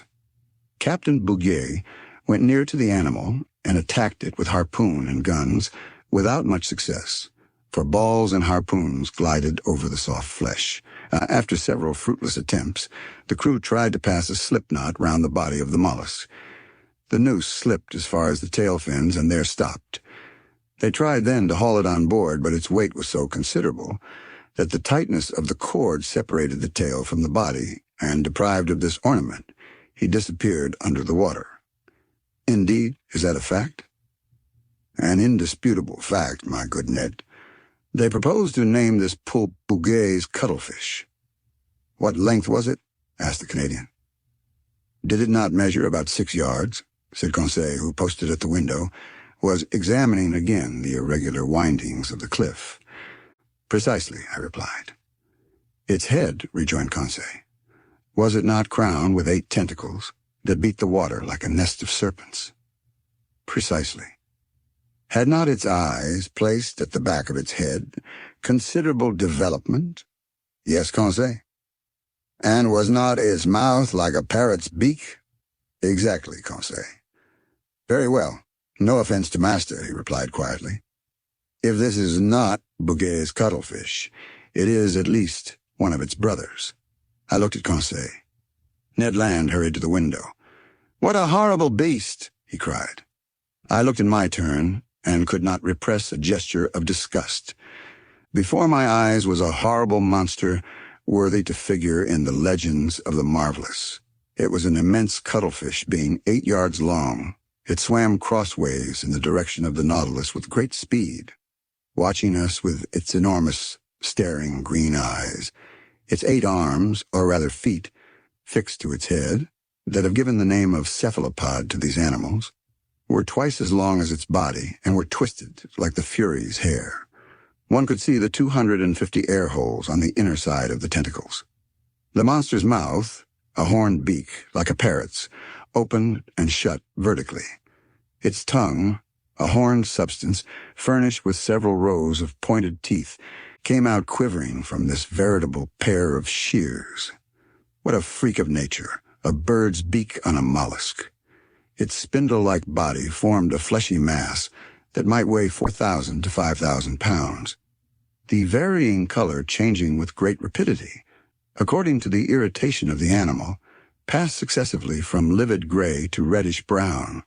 Captain Bouguer went near to the animal and attacked it with harpoon and guns without much success, for balls and harpoons glided over the soft flesh. After several fruitless attempts, the crew tried to pass a slip knot round the body of the mollusk. The noose slipped as far as the tail fins and there stopped. They tried then to haul it on board, but its weight was so considerable that the tightness of the cord separated the tail from the body, and deprived of this ornament, he disappeared under the water. Indeed, is that a fact?" "An indisputable fact, my good Ned. They proposed to name this pulp Bouguer's cuttlefish." "What length was it?" asked the Canadian. "Did it not measure about 6 yards?" said Conseil, who, posted at the window, was examining again the irregular windings of the cliff. "Precisely," I replied. "Its head," rejoined Conseil, "was it not crowned with 8 tentacles that beat the water like a nest of serpents?" "Precisely." "Had not its eyes, placed at the back of its head, considerable development?" "Yes, Conseil." "And was not its mouth like a parrot's beak?" "Exactly, Conseil." "Very well. No offense to master," he replied quietly. "If this is not Bouguer's cuttlefish, it is at least one of its brothers." I looked at Conseil. Ned Land hurried to the window. "What a horrible beast!" he cried. I looked in my turn and could not repress a gesture of disgust. Before my eyes was a horrible monster worthy to figure in the legends of the marvellous. It was an immense cuttlefish, being 8 yards long. It swam crossways in the direction of the Nautilus with great speed, watching us with its enormous, staring green eyes. Its 8 arms, or rather feet, fixed to its head, that have given the name of cephalopod to these animals, were twice as long as its body and were twisted like the Fury's hair. One could see the 250 air holes on the inner side of the tentacles. The monster's mouth, a horned beak like a parrot's, opened and shut vertically. Its tongue, a horned substance furnished with several rows of pointed teeth, came out quivering from this veritable pair of shears. What a freak of nature, a bird's beak on a mollusk. Its spindle-like body formed a fleshy mass that might weigh 4,000 to 5,000 pounds, the varying color changing with great rapidity, according to the irritation of the animal, passed successively from livid gray to reddish-brown.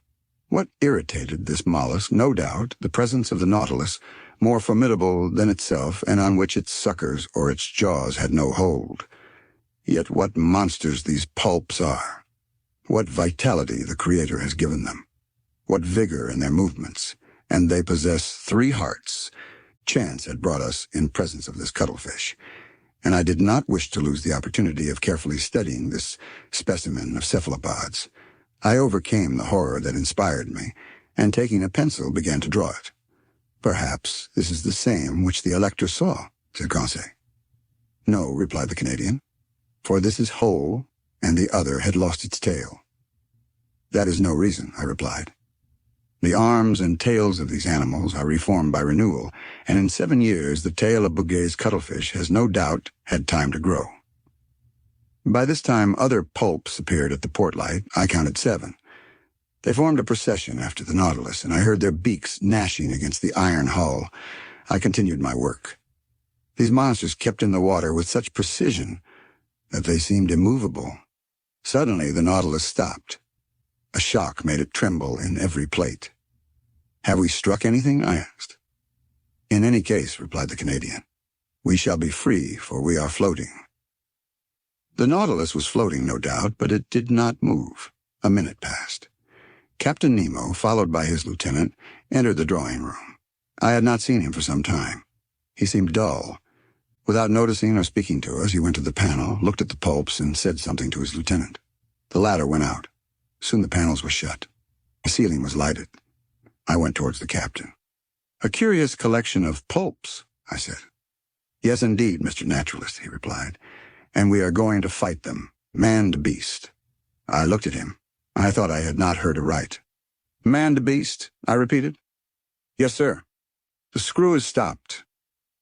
What irritated this mollusk? No doubt the presence of the Nautilus, more formidable than itself and on which its suckers or its jaws had no hold. Yet what monsters these pulps are! What vitality the Creator has given them! What vigor in their movements! And they possess 3 hearts. Chance had brought us in presence of this cuttlefish, and I did not wish to lose the opportunity of carefully studying this specimen of cephalopods. I overcame the horror that inspired me, and taking a pencil began to draw it. "Perhaps this is the same which the Elector saw," said Conseil. "No," replied the Canadian, "for this is whole, and the other had lost its tail." "That is no reason," I replied. "The arms and tails of these animals are reformed by renewal, and in 7 years the tail of Bouguer's cuttlefish has no doubt had time to grow." By this time other pulps appeared at the port light. I counted 7. They formed a procession after the Nautilus, and I heard their beaks gnashing against the iron hull. I continued my work. These monsters kept in the water with such precision that they seemed immovable. Suddenly, the Nautilus stopped. A shock made it tremble in every plate. "Have we struck anything?" I asked. "In any case," replied the Canadian, "we shall be free, for we are floating." The Nautilus was floating, no doubt, but it did not move. A minute passed. Captain Nemo, followed by his lieutenant, entered the drawing room. I had not seen him for some time. He seemed dull. Without noticing or speaking to us, he went to the panel, looked at the pulps, and said something to his lieutenant. The latter went out. Soon the panels were shut. The ceiling was lighted. I went towards the captain. "A curious collection of pulps," I said. "Yes, indeed, Mr. Naturalist," he replied, "and we are going to fight them, man to beast." I looked at him. I thought I had not heard aright. "Man to beast?" I repeated. "Yes, sir. The screw is stopped.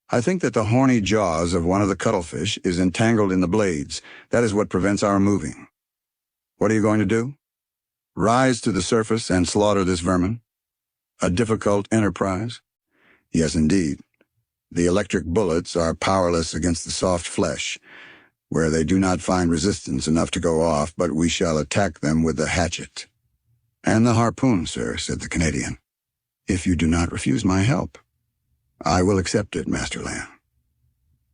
I think that the horny jaws of one of the cuttlefish is entangled in the blades. That is what prevents our moving." "What are you going to do?" "Rise to the surface and slaughter this vermin." "A difficult enterprise?" "Yes, indeed. The electric bullets are powerless against the soft flesh, where they do not find resistance enough to go off, but we shall attack them with the hatchet." "And the harpoon, sir," said the Canadian, "if you do not refuse my help." "I will accept it, Master Land."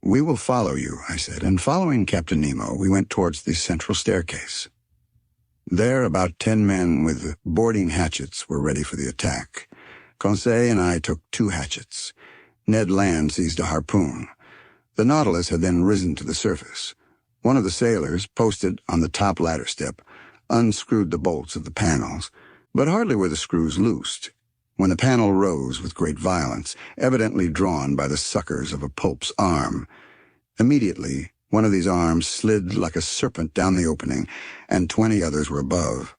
"We will follow you," I said, and following Captain Nemo, we went towards the central staircase. There, about 10 men with boarding hatchets were ready for the attack. Conseil and I took 2 hatchets. Ned Land seized a harpoon. The Nautilus had then risen to the surface. One of the sailors, posted on the top ladder step, unscrewed the bolts of the panels, but hardly were the screws loosed, when the panel rose with great violence, evidently drawn by the suckers of a pulp's arm. Immediately, one of these arms slid like a serpent down the opening, and 20 others were above.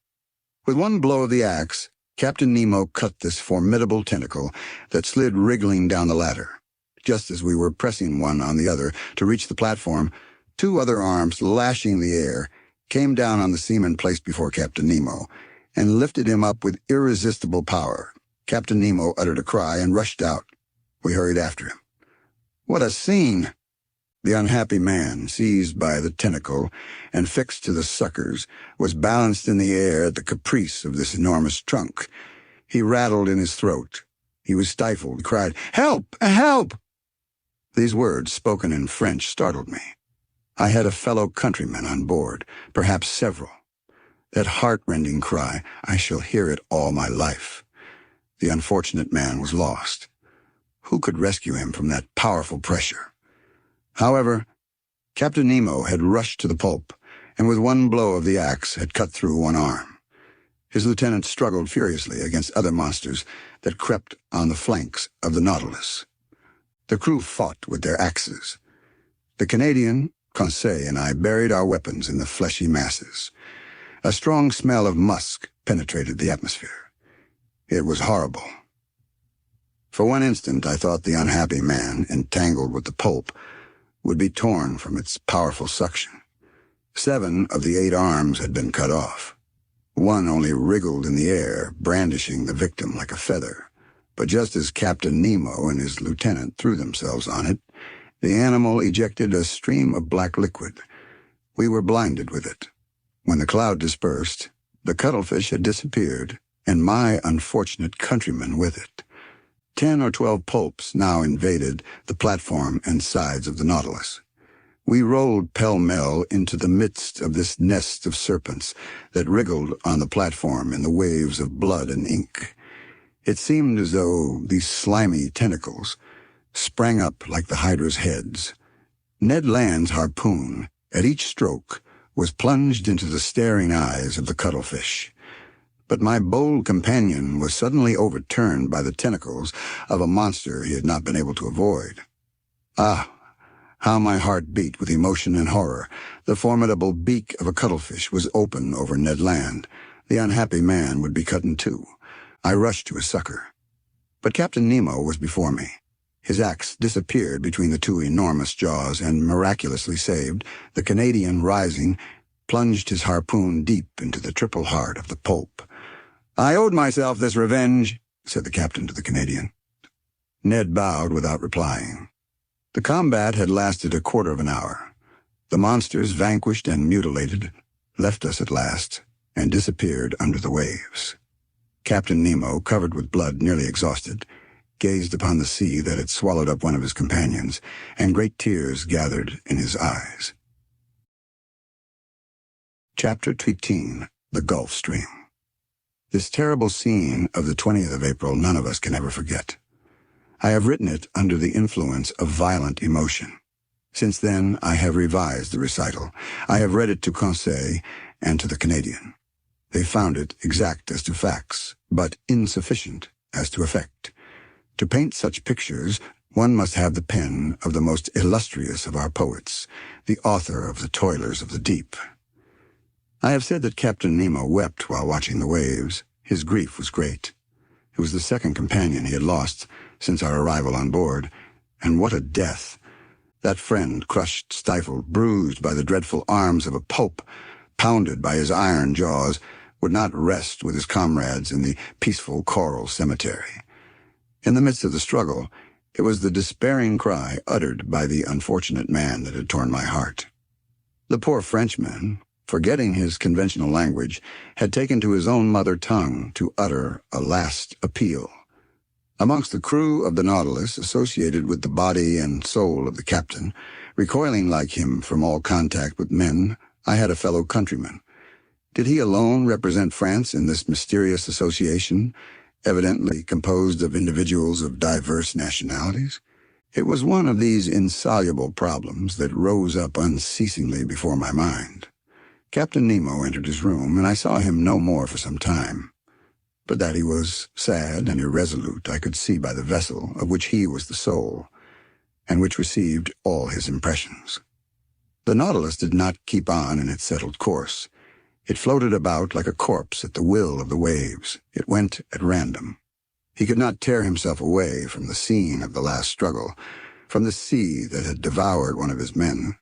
With one blow of the axe, Captain Nemo cut this formidable tentacle that slid wriggling down the ladder. Just as we were pressing one on the other to reach the platform, 2 other arms, lashing the air, came down on the seaman placed before Captain Nemo and lifted him up with irresistible power. Captain Nemo uttered a cry and rushed out. We hurried after him. What a scene! The unhappy man, seized by the tentacle and fixed to the suckers, was balanced in the air at the caprice of this enormous trunk. He rattled in his throat. He was stifled, cried, "Help! Help!" These words, spoken in French, startled me. I had a fellow countryman on board, perhaps several. That heart-rending cry, I shall hear it all my life. The unfortunate man was lost. Who could rescue him from that powerful pressure? However, Captain Nemo had rushed to the pulp, and with one blow of the axe had cut through one arm. His lieutenant struggled furiously against other monsters that crept on the flanks of the Nautilus. The crew fought with their axes. The Canadian, Conseil, and I buried our weapons in the fleshy masses. A strong smell of musk penetrated the atmosphere. It was horrible. For one instant I thought the unhappy man, entangled with the pulp, would be torn from its powerful suction. 7 of the 8 arms had been cut off. One only wriggled in the air, brandishing the victim like a feather. But just as Captain Nemo and his lieutenant threw themselves on it, the animal ejected a stream of black liquid. We were blinded with it. When the cloud dispersed, the cuttlefish had disappeared, and my unfortunate countryman with it. 10 or 12 pulps now invaded the platform and sides of the Nautilus. We rolled pell-mell into the midst of this nest of serpents that wriggled on the platform in the waves of blood and ink. It seemed as though these slimy tentacles sprang up like the hydra's heads. Ned Land's harpoon, at each stroke, was plunged into the staring eyes of the cuttlefish. But my bold companion was suddenly overturned by the tentacles of a monster he had not been able to avoid. Ah, how my heart beat with emotion and horror. The formidable beak of a cuttlefish was open over Ned Land. The unhappy man would be cut in 2. I rushed to his succor. But Captain Nemo was before me. His axe disappeared between the 2 enormous jaws, and, miraculously saved, the Canadian, rising, plunged his harpoon deep into the triple heart of the pulp. "I owed myself this revenge," said the captain to the Canadian. Ned bowed without replying. The combat had lasted a quarter of an hour. The monsters, vanquished and mutilated, left us at last and disappeared under the waves. Captain Nemo, covered with blood, nearly exhausted, gazed upon the sea that had swallowed up one of his companions, and great tears gathered in his eyes. Chapter 18. The Gulf Stream. This terrible scene of the 20th of April none of us can ever forget. I have written it under the influence of violent emotion. Since then, I have revised the recital. I have read it to Conseil and to the Canadian. They found it exact as to facts, but insufficient as to effect. To paint such pictures, one must have the pen of the most illustrious of our poets, the author of The Toilers of the Deep. I have said that Captain Nemo wept while watching the waves. His grief was great. It was the second companion he had lost since our arrival on board, and what a death! That friend, crushed, stifled, bruised by the dreadful arms of a pulp, pounded by his iron jaws, would not rest with his comrades in the peaceful coral cemetery. In the midst of the struggle, it was the despairing cry uttered by the unfortunate man that had torn my heart. The poor Frenchman, forgetting his conventional language, had taken to his own mother tongue to utter a last appeal. Amongst the crew of the Nautilus, associated with the body and soul of the captain, recoiling like him from all contact with men, I had a fellow countryman. Did he alone represent France in this mysterious association, evidently composed of individuals of diverse nationalities? It was one of these insoluble problems that rose up unceasingly before my mind. Captain Nemo entered his room, and I saw him no more for some time. But that he was sad and irresolute I could see by the vessel of which he was the soul, and which received all his impressions. The Nautilus did not keep on in its settled course. It floated about like a corpse at the will of the waves. It went at random. He could not tear himself away from the scene of the last struggle, from the sea that had devoured one of his men.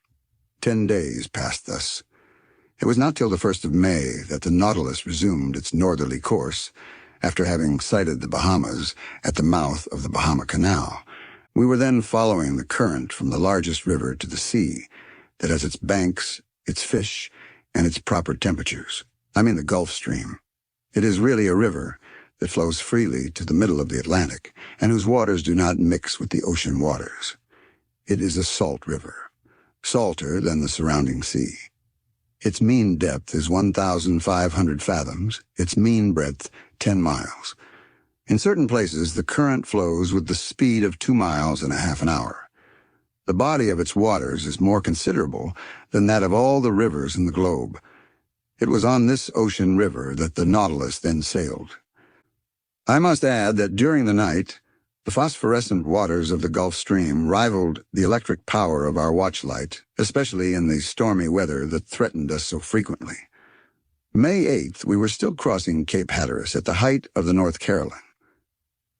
10 days passed thus. It was not till the 1st of May that the Nautilus resumed its northerly course, after having sighted the Bahamas at the mouth of the Bahama Canal. We were then following the current from the largest river to the sea, that has its banks, its fish, and its proper temperatures. I mean the Gulf Stream. It is really a river that flows freely to the middle of the Atlantic, and whose waters do not mix with the ocean waters. It is a salt river, salter than the surrounding sea. Its mean depth is 1,500 fathoms, its mean breadth 10 miles. In certain places, the current flows with the speed of 2 miles and a half an hour. The body of its waters is more considerable than that of all the rivers in the globe. It was on this ocean river that the Nautilus then sailed. I must add that during the night, the phosphorescent waters of the Gulf Stream rivaled the electric power of our watchlight, especially in the stormy weather that threatened us so frequently. May 8th, we were still crossing Cape Hatteras at the height of the North Carolina.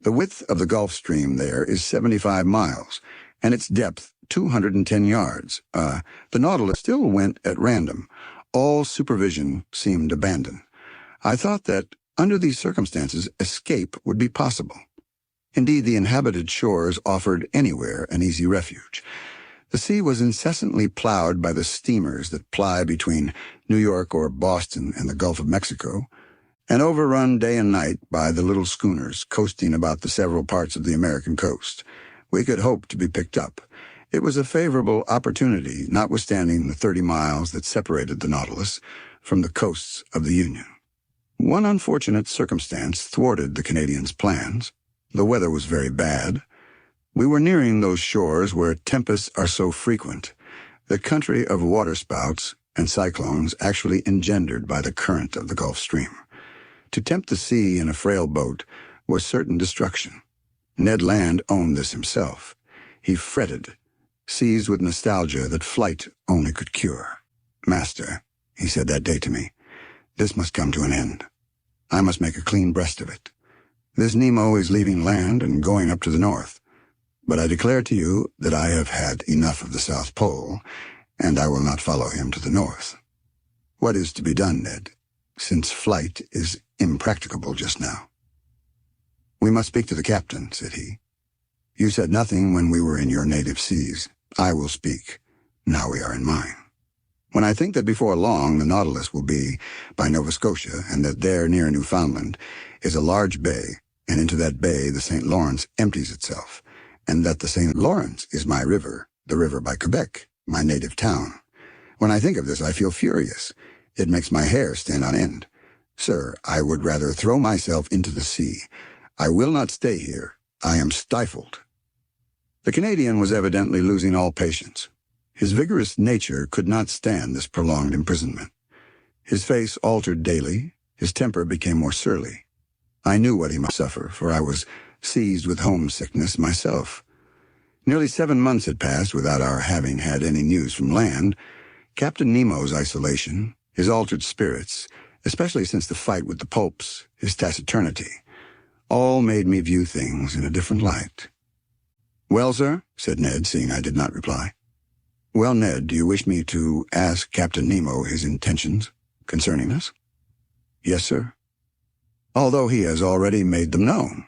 The width of the Gulf Stream there is 75 miles, and its depth 210 yards. The Nautilus still went at random. All supervision seemed abandoned. I thought that, under these circumstances, escape would be possible. Indeed, the inhabited shores offered anywhere an easy refuge. The sea was incessantly plowed by the steamers that ply between New York or Boston and the Gulf of Mexico, and overrun day and night by the little schooners coasting about the several parts of the American coast. We could hope to be picked up. It was a favorable opportunity, notwithstanding the 30 miles that separated the Nautilus from the coasts of the Union. One unfortunate circumstance thwarted the Canadians' plans. The weather was very bad. We were nearing those shores where tempests are so frequent, the country of waterspouts and cyclones actually engendered by the current of the Gulf Stream. To tempt the sea in a frail boat was certain destruction. Ned Land owned this himself. He fretted, seized with nostalgia that flight only could cure. "Master," he said that day to me, "this must come to an end. I must make a clean breast of it. This Nemo is leaving land and going up to the north. But I declare to you that I have had enough of the South Pole, and I will not follow him to the north. What is to be done, Ned, since flight is impracticable just now?" "We must speak to the captain," said he. You said nothing when we were in your native seas. I will speak. Now we are in mine. When I think that before long the Nautilus will be by Nova Scotia, and that there near Newfoundland is a large bay, and into that bay the St. Lawrence empties itself, and that the St. Lawrence is my river, the river by Quebec, my native town. When I think of this, I feel furious. It makes my hair stand on end. Sir, I would rather throw myself into the sea. I will not stay here. I am stifled. The Canadian was evidently losing all patience. His vigorous nature could not stand this prolonged imprisonment. His face altered daily. His temper became more surly. I knew what he must suffer, for I was seized with homesickness myself. Nearly 7 months had passed without our having had any news from land. Captain Nemo's isolation, his altered spirits, especially since the fight with the Popes, his taciturnity, all made me view things in a different light. "Well, sir," said Ned, seeing I did not reply. "Well, Ned, do you wish me to ask Captain Nemo his intentions concerning us?" "Yes, sir." "Although he has already made them known."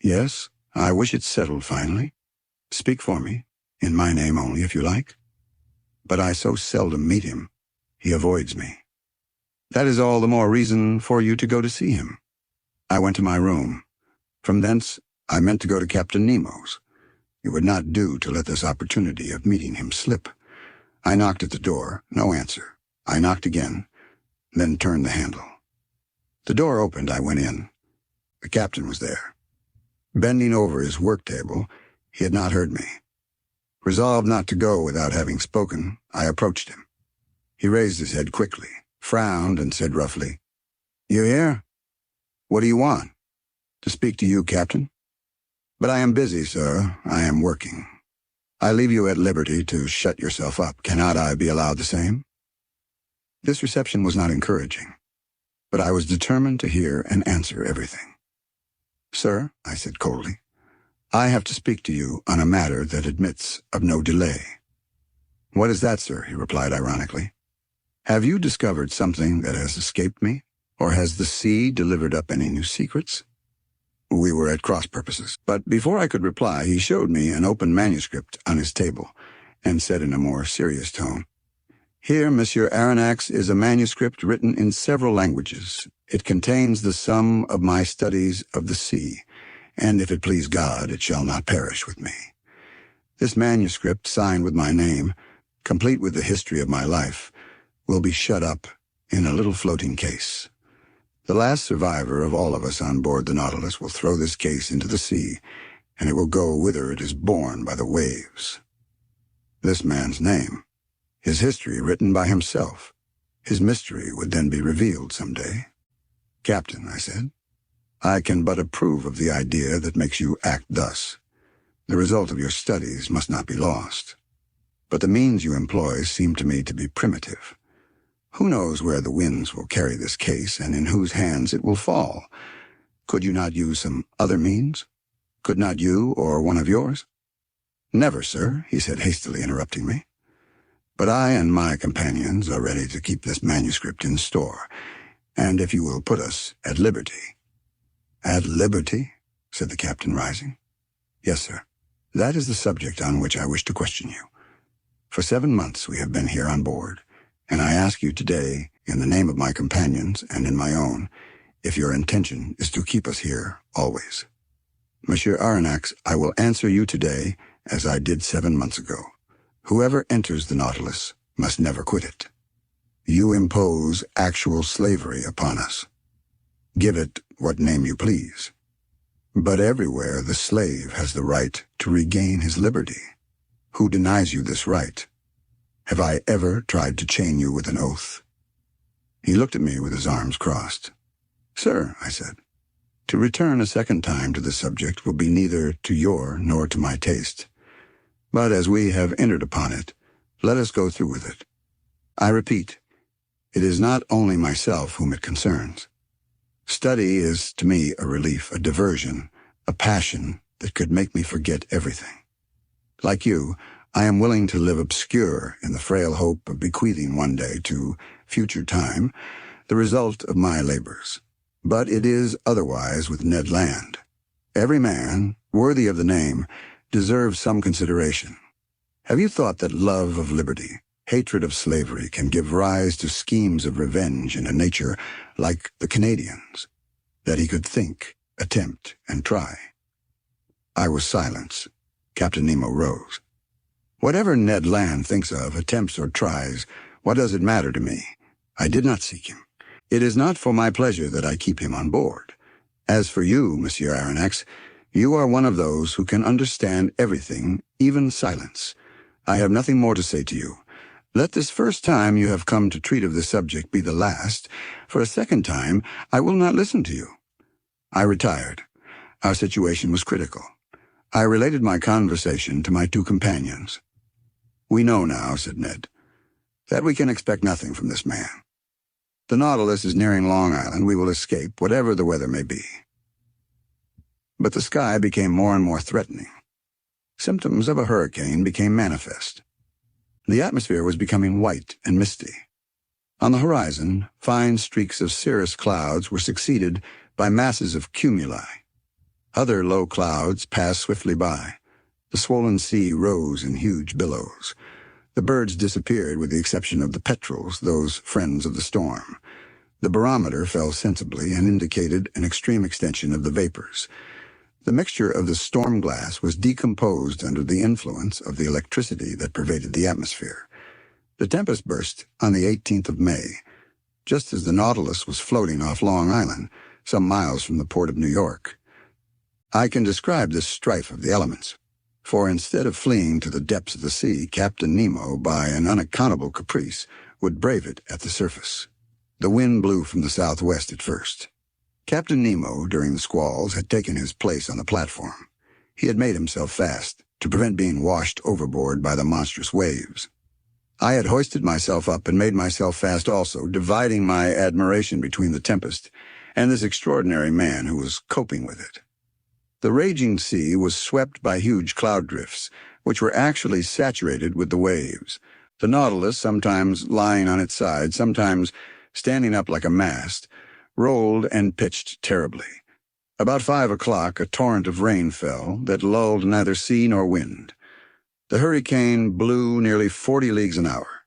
"Yes, I wish it settled finally. Speak for me, in my name only, if you like. But I so seldom meet him, he avoids me. That is all the more reason for you to go to see him." I went to my room. From thence I meant to go to Captain Nemo's. It would not do to let this opportunity of meeting him slip. I knocked at the door, no answer. I knocked again, then turned the handle. The door opened, I went in. The captain was there. Bending over his work table, he had not heard me. Resolved not to go without having spoken, I approached him. He raised his head quickly, frowned, and said roughly, "You here? What do you want?" "To speak to you, Captain." "But I am busy, sir. I am working. I leave you at liberty to shut yourself up. Cannot I be allowed the same?" This reception was not encouraging, but I was determined to hear and answer everything. "Sir," I said coldly, "I have to speak to you on a matter that admits of no delay." "What is that, sir?" he replied ironically. "Have you discovered something that has escaped me, or has the sea delivered up any new secrets?" We were at cross purposes, but before I could reply, he showed me an open manuscript on his table, and said in a more serious tone, "Here, Monsieur Aronnax, is a manuscript written in several languages. It contains the sum of my studies of the sea, and if it please God, it shall not perish with me. This manuscript, signed with my name, complete with the history of my life, will be shut up in a little floating case. The last survivor of all of us on board the Nautilus will throw this case into the sea, and it will go whither it is borne by the waves. This man's name, his history written by himself, his mystery would then be revealed some day." "Captain," I said, "I can but approve of the idea that makes you act thus. The result of your studies must not be lost. But the means you employ seem to me to be primitive. Who knows where the winds will carry this case, and in whose hands it will fall? Could you not use some other means? Could not you or one of yours?" "Never, sir," he said hastily, interrupting me. "But I and my companions are ready to keep this manuscript in store, and if you will put us at liberty—" "At liberty?" said the captain, rising. "Yes, sir. That is the subject on which I wish to question you. For 7 months we have been here on board, and I ask you today, in the name of my companions and in my own, if your intention is to keep us here always. Monsieur Aronnax, I will answer you today as I did 7 months ago. Whoever enters the Nautilus must never quit it. You impose actual slavery upon us. Give it what name you please. But everywhere the slave has the right to regain his liberty. Who denies you this right? Have I ever tried to chain you with an oath?" He looked at me with his arms crossed. "Sir," I said, "to return a second time to the subject will be neither to your nor to my taste. But as we have entered upon it, let us go through with it. I repeat, it is not only myself whom it concerns. Study is to me a relief, a diversion, a passion that could make me forget everything. Like you, I am willing to live obscure in the frail hope of bequeathing one day to future time the result of my labors. But it is otherwise with Ned Land. Every man, worthy of the name, deserves some consideration. Have you thought that love of liberty, hatred of slavery can give rise to schemes of revenge in a nature like the Canadian's, that he could think, attempt, and try? I was silent. Captain Nemo rose. Whatever Ned Land thinks of, attempts, or tries, what does it matter to me? I did not seek him. It is not for my pleasure that I keep him on board. As for you, Monsieur Aronnax, you are one of those who can understand everything, even silence. I have nothing more to say to you. Let this first time you have come to treat of this subject be the last. For a second time, I will not listen to you. I retired. Our situation was critical. I related my conversation to my two companions. "We know now," said Ned, "that we can expect nothing from this man. The Nautilus is nearing Long Island. We will escape, whatever the weather may be." But the sky became more and more threatening. Symptoms of a hurricane became manifest. The atmosphere was becoming white and misty. On the horizon, fine streaks of cirrus clouds were succeeded by masses of cumuli. Other low clouds passed swiftly by. The swollen sea rose in huge billows. The birds disappeared with the exception of the petrels, those friends of the storm. The barometer fell sensibly and indicated an extreme extension of the vapors. The mixture of the storm glass was decomposed under the influence of the electricity that pervaded the atmosphere. The tempest burst on the 18th of May, just as the Nautilus was floating off Long Island, some miles from the port of New York. I can describe this strife of the elements, for instead of fleeing to the depths of the sea, Captain Nemo, by an unaccountable caprice, would brave it at the surface. The wind blew from the southwest at first. Captain Nemo, during the squalls, had taken his place on the platform. He had made himself fast, to prevent being washed overboard by the monstrous waves. I had hoisted myself up and made myself fast also, dividing my admiration between the tempest and this extraordinary man who was coping with it. The raging sea was swept by huge cloud drifts, which were actually saturated with the waves. The Nautilus, sometimes lying on its side, sometimes standing up like a mast, rolled and pitched terribly. About 5 o'clock, a torrent of rain fell that lulled neither sea nor wind. The hurricane blew nearly 40 leagues an hour.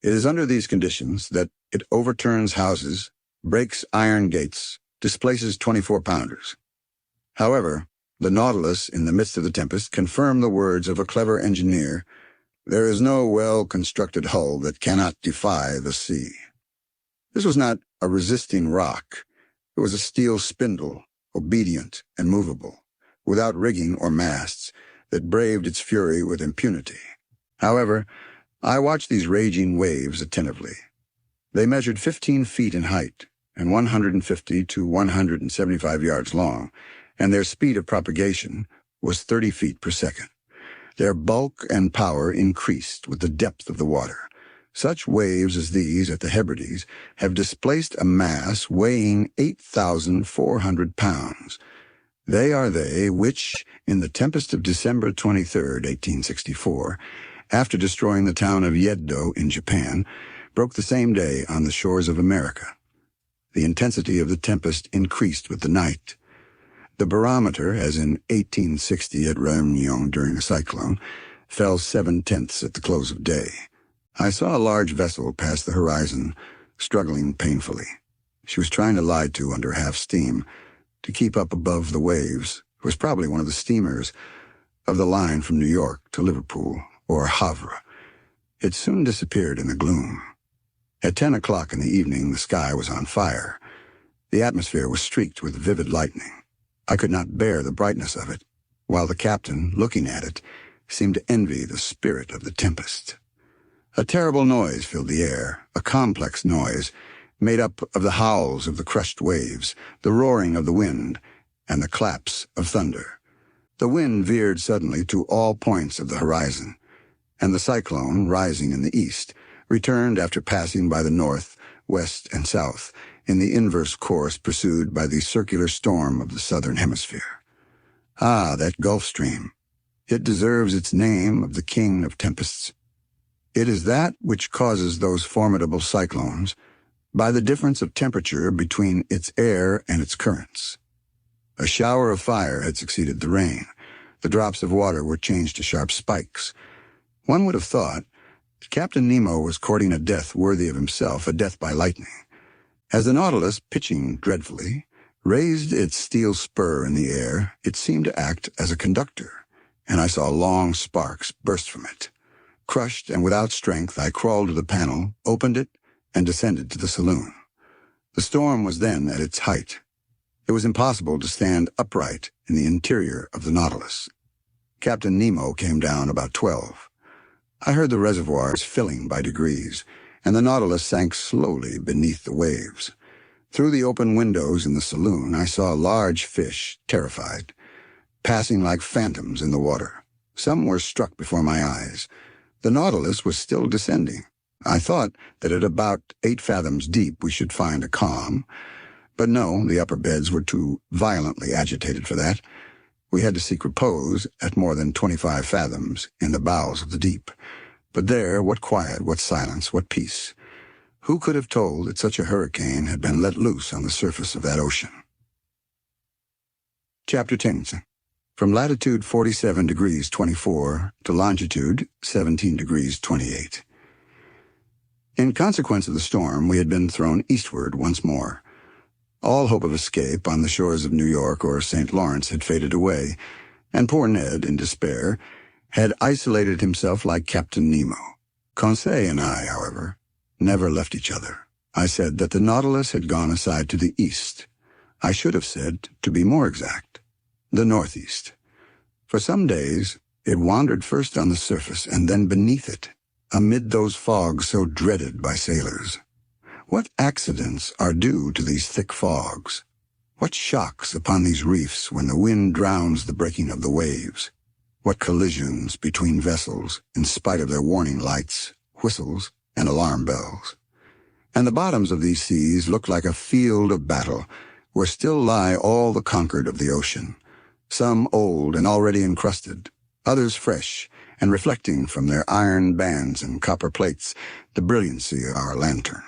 It is under these conditions that it overturns houses, breaks iron gates, displaces 24-pounders. However, the Nautilus, in the midst of the tempest, confirmed the words of a clever engineer: "There is no well-constructed hull that cannot defy the sea." This was not a resisting rock. It was a steel spindle, obedient and movable, without rigging or masts, that braved its fury with impunity. However, I watched these raging waves attentively. They measured 15 feet in height and 150 to 175 yards long, and their speed of propagation was 30 feet per second. Their bulk and power increased with the depth of the water. Such waves as these at the Hebrides have displaced a mass weighing 8,400 pounds. They are they which, in the tempest of December 23, 1864, after destroying the town of Yedo in Japan, broke the same day on the shores of America. The intensity of the tempest increased with the night. The barometer, as in 1860 at Réunion during a cyclone, fell 7/10 at the close of day. I saw a large vessel pass the horizon, struggling painfully. She was trying to lie to under half steam, to keep up above the waves. It was probably one of the steamers of the line from New York to Liverpool or Havre. It soon disappeared in the gloom. At 10 o'clock in the evening, the sky was on fire. The atmosphere was streaked with vivid lightning. I could not bear the brightness of it, while the captain, looking at it, seemed to envy the spirit of the tempest. A terrible noise filled the air, a complex noise, made up of the howls of the crushed waves, the roaring of the wind, and the claps of thunder. The wind veered suddenly to all points of the horizon, and the cyclone, rising in the east, returned after passing by the north, west, and south, in the inverse course pursued by the circular storm of the southern hemisphere. Ah, that Gulf Stream! It deserves its name of the king of tempests. It is that which causes those formidable cyclones, by the difference of temperature between its air and its currents. A shower of fire had succeeded the rain. The drops of water were changed to sharp spikes. One would have thought that Captain Nemo was courting a death worthy of himself, a death by lightning. As the Nautilus, pitching dreadfully, raised its steel spur in the air, it seemed to act as a conductor, and I saw long sparks burst from it. Crushed and without strength, I crawled to the panel, opened it, and descended to the saloon. The storm was then at its height. It was impossible to stand upright in the interior of the Nautilus. Captain Nemo came down about 12. I heard the reservoirs filling by degrees, and the Nautilus sank slowly beneath the waves. Through the open windows in the saloon, I saw large fish, terrified, passing like phantoms in the water. Some were struck before my eyes. The Nautilus was still descending. I thought that at about 8 fathoms deep we should find a calm, but no, the upper beds were too violently agitated for that. We had to seek repose at more than 25 fathoms in the bowels of the deep. But there, what quiet, what silence, what peace. Who could have told that such a hurricane had been let loose on the surface of that ocean? Chapter 10. From latitude 47 degrees 24 to longitude 17 degrees 28. In consequence of the storm, we had been thrown eastward once more. All hope of escape on the shores of New York or St. Lawrence had faded away, and poor Ned, in despair, had isolated himself like Captain Nemo. Conseil and I, however, never left each other. I said that the Nautilus had gone aside to the east. I should have said, to be more exact, the northeast. For some days, it wandered first on the surface and then beneath it, amid those fogs so dreaded by sailors. What accidents are due to these thick fogs? What shocks upon these reefs when the wind drowns the breaking of the waves? What collisions between vessels, in spite of their warning lights, whistles, and alarm bells? And the bottoms of these seas look like a field of battle, where still lie all the conquered of the ocean, some old and already encrusted, others fresh, and reflecting from their iron bands and copper plates the brilliancy of our lantern.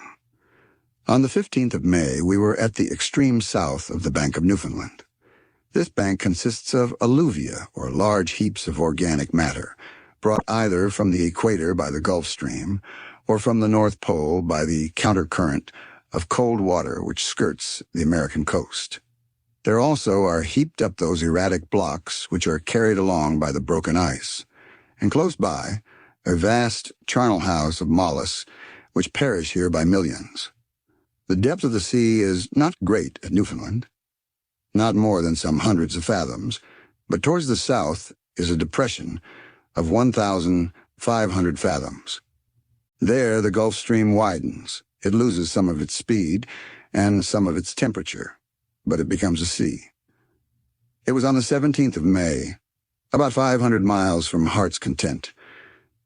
On the 15th of May, we were at the extreme south of the Bank of Newfoundland. This bank consists of alluvia, or large heaps of organic matter, brought either from the equator by the Gulf Stream or from the North Pole by the countercurrent of cold water which skirts the American coast. There also are heaped up those erratic blocks which are carried along by the broken ice, and close by, a vast charnel house of mollusks which perish here by millions. The depth of the sea is not great at Newfoundland, not more than some hundreds of fathoms, but towards the south is a depression of 1,500 fathoms. There the Gulf Stream widens. It loses some of its speed and some of its temperature, but it becomes a sea. It was on the 17th of May, about 500 miles from Heart's Content,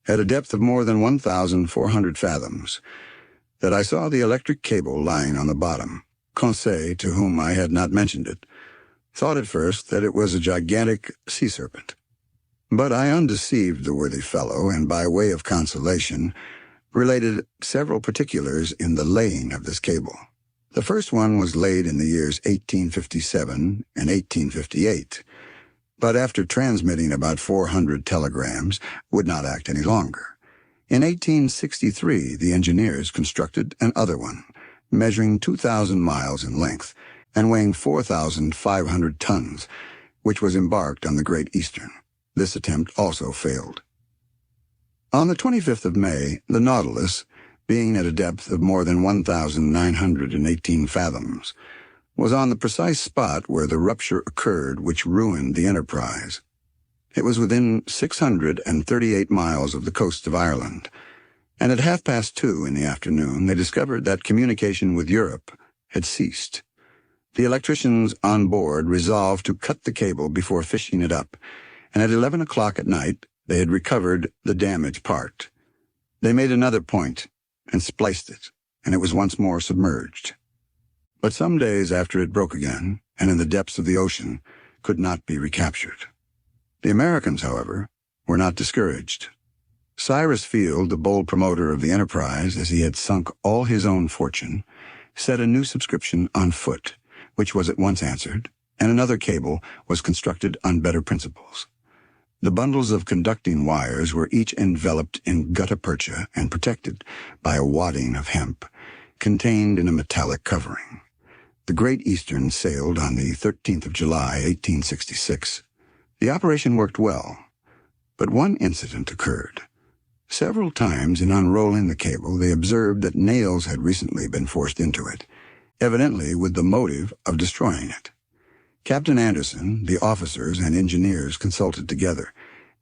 at a depth of more than 1,400 fathoms, that I saw the electric cable lying on the bottom. Conseil, to whom I had not mentioned it, thought at first that it was a gigantic sea serpent. But I undeceived the worthy fellow, and by way of consolation, related several particulars in the laying of this cable. The first one was laid in the years 1857 and 1858, but after transmitting about 400 telegrams, would not act any longer. In 1863, the engineers constructed another one, measuring 2,000 miles in length and weighing 4,500 tons, which was embarked on the Great Eastern. This attempt also failed. On the 25th of May, the Nautilus, being at a depth of more than 1,918 fathoms, was on the precise spot where the rupture occurred which ruined the Enterprise. It was within 638 miles of the coast of Ireland, and at 2:30 in the afternoon they discovered that communication with Europe had ceased. The electricians on board resolved to cut the cable before fishing it up, and at 11 o'clock at night they had recovered the damaged part. They made another point and spliced it, and it was once more submerged. But some days after it broke again, and in the depths of the ocean, could not be recaptured. The Americans, however, were not discouraged. Cyrus Field, the bold promoter of the Enterprise, as he had sunk all his own fortune, set a new subscription on foot, which was at once answered, and another cable was constructed on better principles. The bundles of conducting wires were each enveloped in gutta percha and protected by a wadding of hemp, contained in a metallic covering. The Great Eastern sailed on the 13th of July, 1866. The operation worked well, but one incident occurred. Several times in unrolling the cable, they observed that nails had recently been forced into it, evidently with the motive of destroying it. Captain Anderson, the officers, and engineers consulted together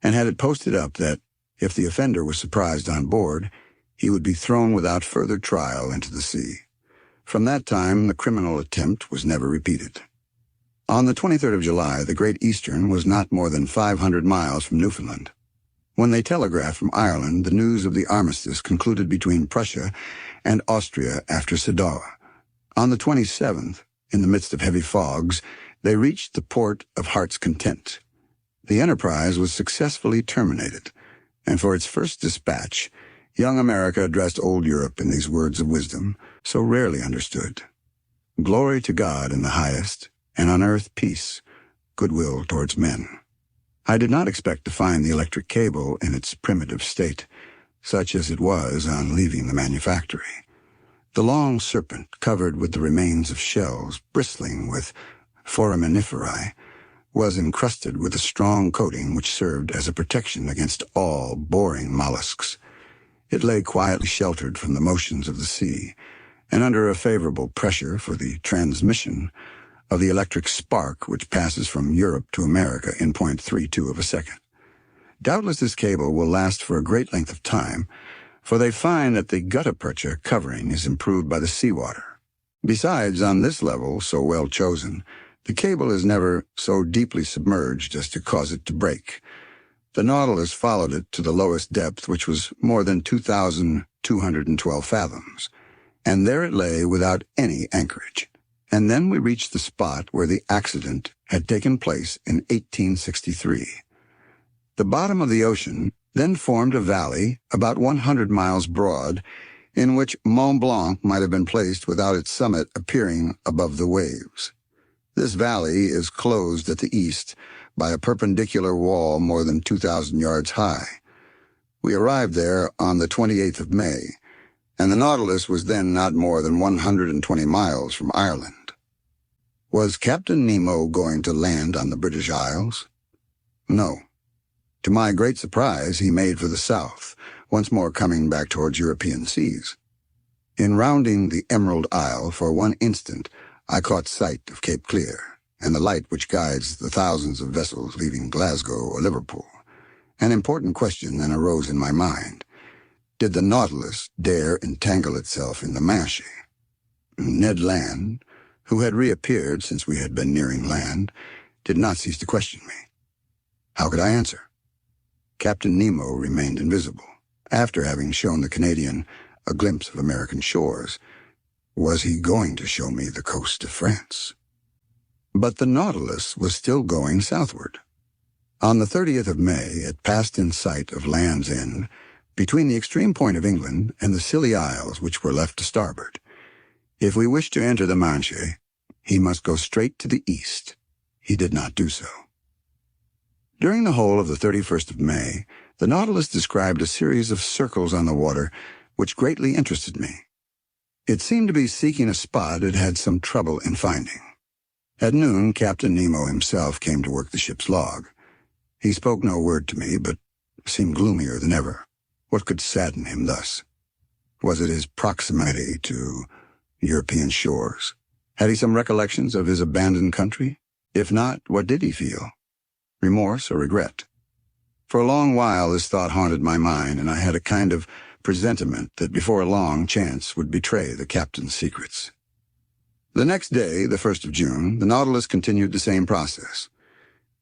and had it posted up that, if the offender was surprised on board, he would be thrown without further trial into the sea. From that time, the criminal attempt was never repeated. On the 23rd of July, the Great Eastern was not more than 500 miles from Newfoundland. When they telegraphed from Ireland the news of the armistice concluded between Prussia and Austria after Sedan. On the 27th, in the midst of heavy fogs, they reached the port of Heart's Content. The enterprise was successfully terminated, and for its first dispatch, young America addressed old Europe in these words of wisdom, so rarely understood. Glory to God in the highest, and on earth peace, goodwill towards men. I did not expect to find the electric cable in its primitive state, such as it was on leaving the manufactory. The long serpent, covered with the remains of shells, bristling with foraminiferae, was encrusted with a strong coating which served as a protection against all boring mollusks. It lay quietly sheltered from the motions of the sea, and under a favorable pressure for the transmission of the electric spark which passes from Europe to America in 0.32 of a second. Doubtless this cable will last for a great length of time, for they find that the gutta percha covering is improved by the seawater. Besides, on this level, so well chosen, the cable is never so deeply submerged as to cause it to break. The Nautilus followed it to the lowest depth, which was more than 2,212 fathoms, and there it lay without any anchorage. And then we reached the spot where the accident had taken place in 1863. The bottom of the ocean then formed a valley about 100 miles broad, in which Mont Blanc might have been placed without its summit appearing above the waves. This valley is closed at the east by a perpendicular wall more than 2,000 yards high. We arrived there on the 28th of May, and the Nautilus was then not more than 120 miles from Ireland. Was Captain Nemo going to land on the British Isles? No. To my great surprise, he made for the south, once more coming back towards European seas. In rounding the Emerald Isle for one instant, I caught sight of Cape Clear and the light which guides the thousands of vessels leaving Glasgow or Liverpool. An important question then arose in my mind. Did the Nautilus dare entangle itself in the Manche? Ned Land, who had reappeared since we had been nearing land, did not cease to question me. How could I answer? Captain Nemo remained invisible, after having shown the Canadian a glimpse of American shores. Was he going to show me the coast of France? But the Nautilus was still going southward. On the 30th of May, it passed in sight of Land's End, between the extreme point of England and the Scilly Isles which were left to starboard. If we wished to enter the Manche, he must go straight to the east. He did not do so. During the whole of the 31st of May, the Nautilus described a series of circles on the water which greatly interested me. It seemed to be seeking a spot it had some trouble in finding. At noon, Captain Nemo himself came to work the ship's log. He spoke no word to me, but seemed gloomier than ever. What could sadden him thus? Was it his proximity to European shores? Had he some recollections of his abandoned country? If not, what did he feel? Remorse or regret? For a long while this thought haunted my mind, and I had a kind of presentiment that before long chance would betray the captain's secrets. The next day, the 1st of June, the Nautilus continued the same process.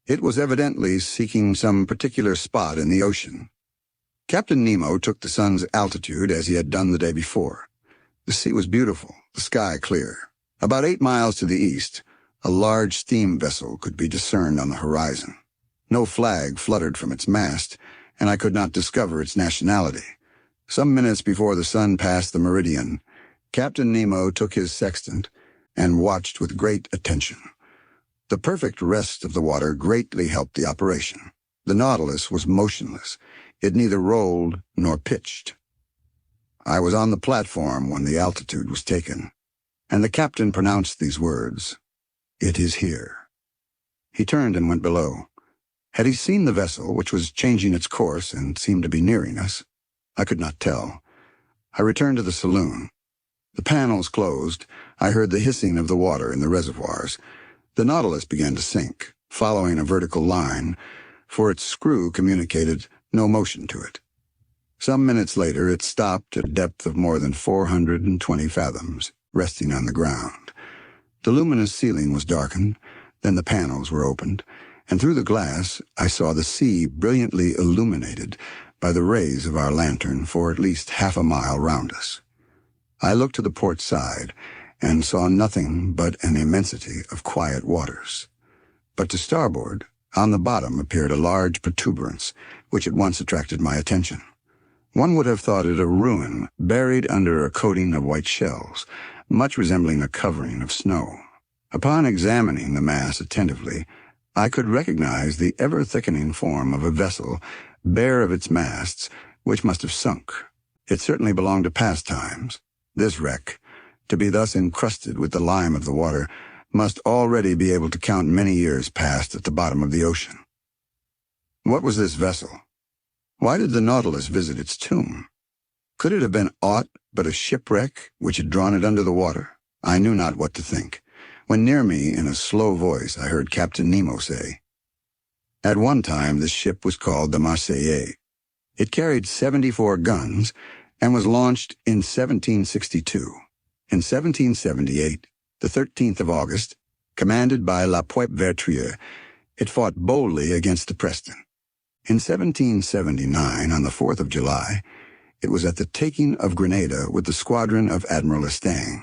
It was evidently seeking some particular spot in the ocean. Captain Nemo took the sun's altitude as he had done the day before. The sea was beautiful, the sky clear. About 8 miles to the east, a large steam vessel could be discerned on the horizon. No flag fluttered from its mast, and I could not discover its nationality. Some minutes before the sun passed the meridian, Captain Nemo took his sextant and watched with great attention. The perfect rest of the water greatly helped the operation. The Nautilus was motionless. It neither rolled nor pitched. I was on the platform when the altitude was taken, and the captain pronounced these words, "It is here." He turned and went below. Had he seen the vessel, which was changing its course and seemed to be nearing us? I could not tell. I returned to the saloon. The panels closed. I heard the hissing of the water in the reservoirs. The Nautilus began to sink, following a vertical line, for its screw communicated no motion to it. Some minutes later, it stopped at a depth of more than 420 fathoms, resting on the ground. The luminous ceiling was darkened, then the panels were opened, and through the glass I saw the sea brilliantly illuminated by the rays of our lantern for at least half a mile round us. I looked to the port side and saw nothing but an immensity of quiet waters. But to starboard, on the bottom appeared a large protuberance, which at once attracted my attention. One would have thought it a ruin buried under a coating of white shells, much resembling a covering of snow. Upon examining the mass attentively, I could recognize the ever-thickening form of a vessel, bare of its masts, which must have sunk. It certainly belonged to past times. This wreck, to be thus encrusted with the lime of the water, must already be able to count many years past at the bottom of the ocean. What was this vessel? Why did the Nautilus visit its tomb? Could it have been aught but a shipwreck which had drawn it under the water? I knew not what to think, when near me, in a slow voice, I heard Captain Nemo say, "At one time this ship was called the Marseillais. It carried 74 guns and was launched in 1762. In 1778, the 13th of August, commanded by La Poipe-Vertrieux, it fought boldly against the Preston. In 1779, on the 4th of July, it was at the taking of Grenada with the squadron of Admiral Estaing.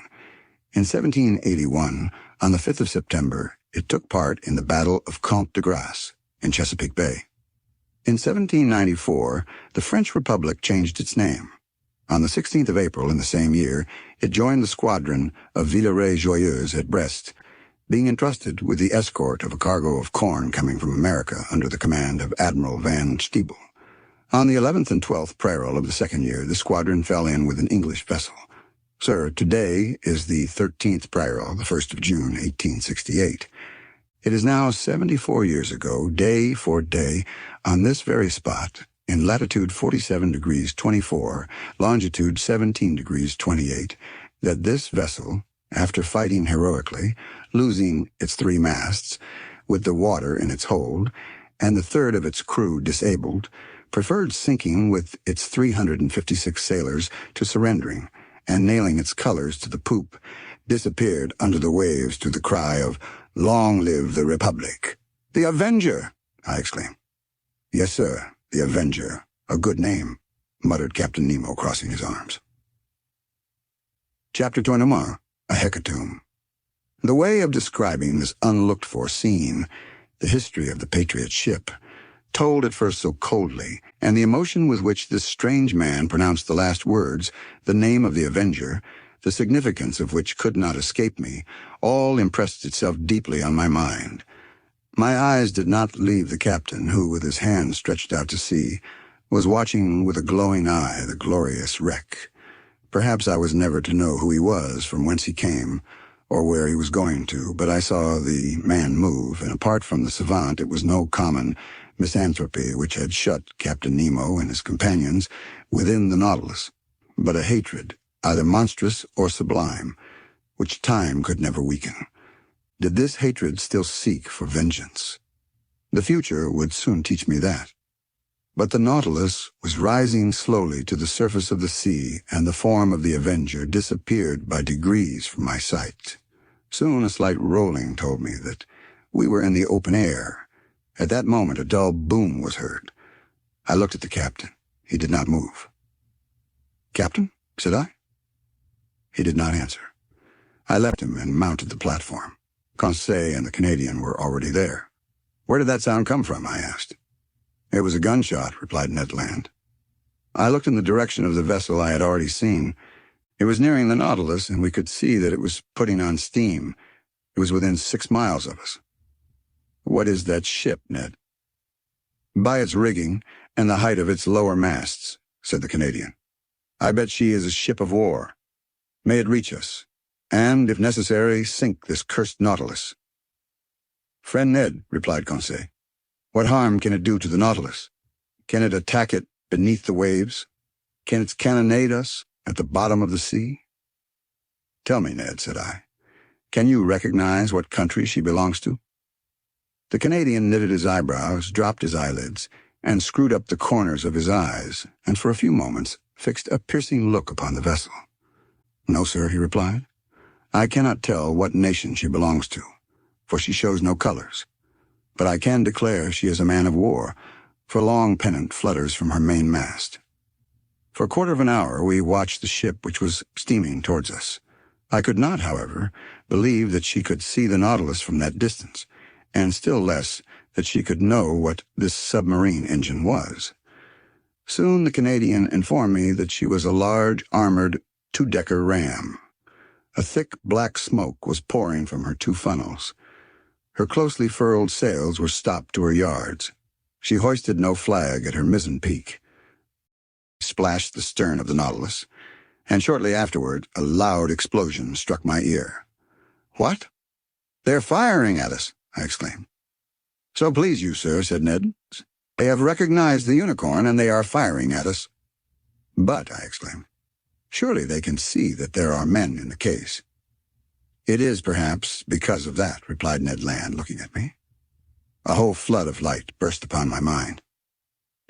In 1781, on the 5th of September, it took part in the Battle of Comte de Grasse in Chesapeake Bay. In 1794, the French Republic changed its name. On the 16th of April in the same year, it joined the squadron of Villeray-Joyeuse at Brest, being entrusted with the escort of a cargo of corn coming from America under the command of Admiral Van Stiebel. On the 11th and 12th Prairil of the second year, the squadron fell in with an English vessel. Sir, today is the 13th Prairil, the 1st of June, 1868. It is now 74 years ago, day for day, on this very spot, in latitude 47 degrees 24, longitude 17 degrees 28, that this vessel, after fighting heroically, losing its 3 masts, with the water in its hold, and the third of its crew disabled, preferred sinking with its 356 sailors to surrendering, and nailing its colors to the poop, disappeared under the waves to the cry of, "Long live the Republic!" "The Avenger!" I exclaimed. "Yes, sir, the Avenger. A good name," muttered Captain Nemo, crossing his arms. Chapter 21, A Hecatomb. The way of describing this unlooked-for scene, the history of the Patriot ship, told at first so coldly, and the emotion with which this strange man pronounced the last words, the name of the Avenger, the significance of which could not escape me, all impressed itself deeply on my mind. My eyes did not leave the captain, who, with his hands stretched out to sea, was watching with a glowing eye the glorious wreck. Perhaps I was never to know who he was, from whence he came, or where he was going to, but I saw the man move, and apart from the savant, it was no common misanthropy which had shut Captain Nemo and his companions within the Nautilus, but a hatred, either monstrous or sublime, which time could never weaken. Did this hatred still seek for vengeance? The future would soon teach me that. But the Nautilus was rising slowly to the surface of the sea, and the form of the Avenger disappeared by degrees from my sight. Soon a slight rolling told me that we were in the open air. At that moment a dull boom was heard. I looked at the captain. He did not move. "Captain?" said I. He did not answer. I left him and mounted the platform. Conseil and the Canadian were already there. "Where did that sound come from?" I asked. "It was a gunshot," replied Ned Land. I looked in the direction of the vessel I had already seen. It was nearing the Nautilus, and we could see that it was putting on steam. It was within 6 miles of us. What is that ship, Ned? By its rigging and the height of its lower masts, said the Canadian. I bet she is a ship of war. May it reach us, and, if necessary, sink this cursed Nautilus. Friend Ned, replied Conseil, what harm can it do to the Nautilus? Can it attack it beneath the waves? Can it cannonade us at the bottom of the sea? Tell me, Ned, said I, can you recognize what country she belongs to? The Canadian knitted his eyebrows, dropped his eyelids, and screwed up the corners of his eyes, and for a few moments fixed a piercing look upon the vessel. No, sir, he replied. I cannot tell what nation she belongs to, for she shows no colors. But I can declare she is a man of war, for a long pennant flutters from her mainmast. For a quarter of an hour we watched the ship which was steaming towards us. I could not, however, believe that she could see the Nautilus from that distance, and still less that she could know what this submarine engine was. Soon the Canadian informed me that she was a large, armored, two-decker ram. A thick black smoke was pouring from her two funnels. Her closely furled sails were stopped to her yards. She hoisted no flag at her mizzen peak. Splashed the stern of the Nautilus, and shortly afterward a loud explosion struck my ear. What? They're firing at us, I exclaimed. So please you, sir, said Ned. They have recognized the Unicorn, and they are firing at us. But, I exclaimed, surely they can see that there are men in the case. It is, perhaps, because of that, replied Ned Land, looking at me. A whole flood of light burst upon my mind.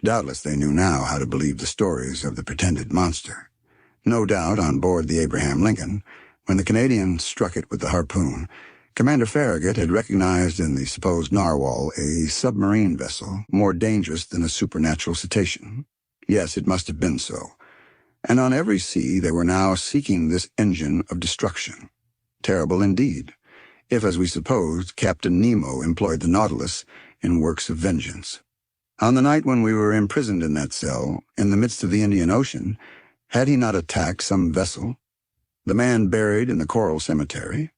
Doubtless they knew now how to believe the stories of the pretended monster. No doubt, on board the Abraham Lincoln, when the Canadian struck it with the harpoon, Commander Farragut had recognized in the supposed narwhal a submarine vessel more dangerous than a supernatural cetacean. Yes, it must have been so. And on every sea they were now seeking this engine of destruction. Terrible indeed, if, as we supposed, Captain Nemo employed the Nautilus in works of vengeance. On the night when we were imprisoned in that cell, in the midst of the Indian Ocean, had he not attacked some vessel? The man buried in the coral cemetery?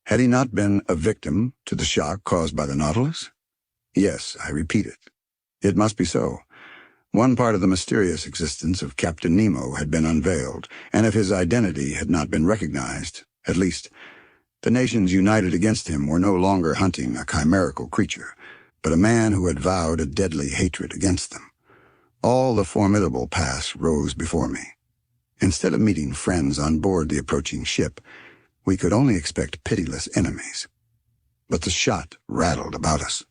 Had he not been a victim to the shock caused by the Nautilus? Yes, I repeat it. It must be so. One part of the mysterious existence of Captain Nemo had been unveiled, and if his identity had not been recognized, at least, the nations united against him were no longer hunting a chimerical creature, but a man who had vowed a deadly hatred against them. All the formidable past rose before me. Instead of meeting friends on board the approaching ship, we could only expect pitiless enemies. But the shot rattled about us.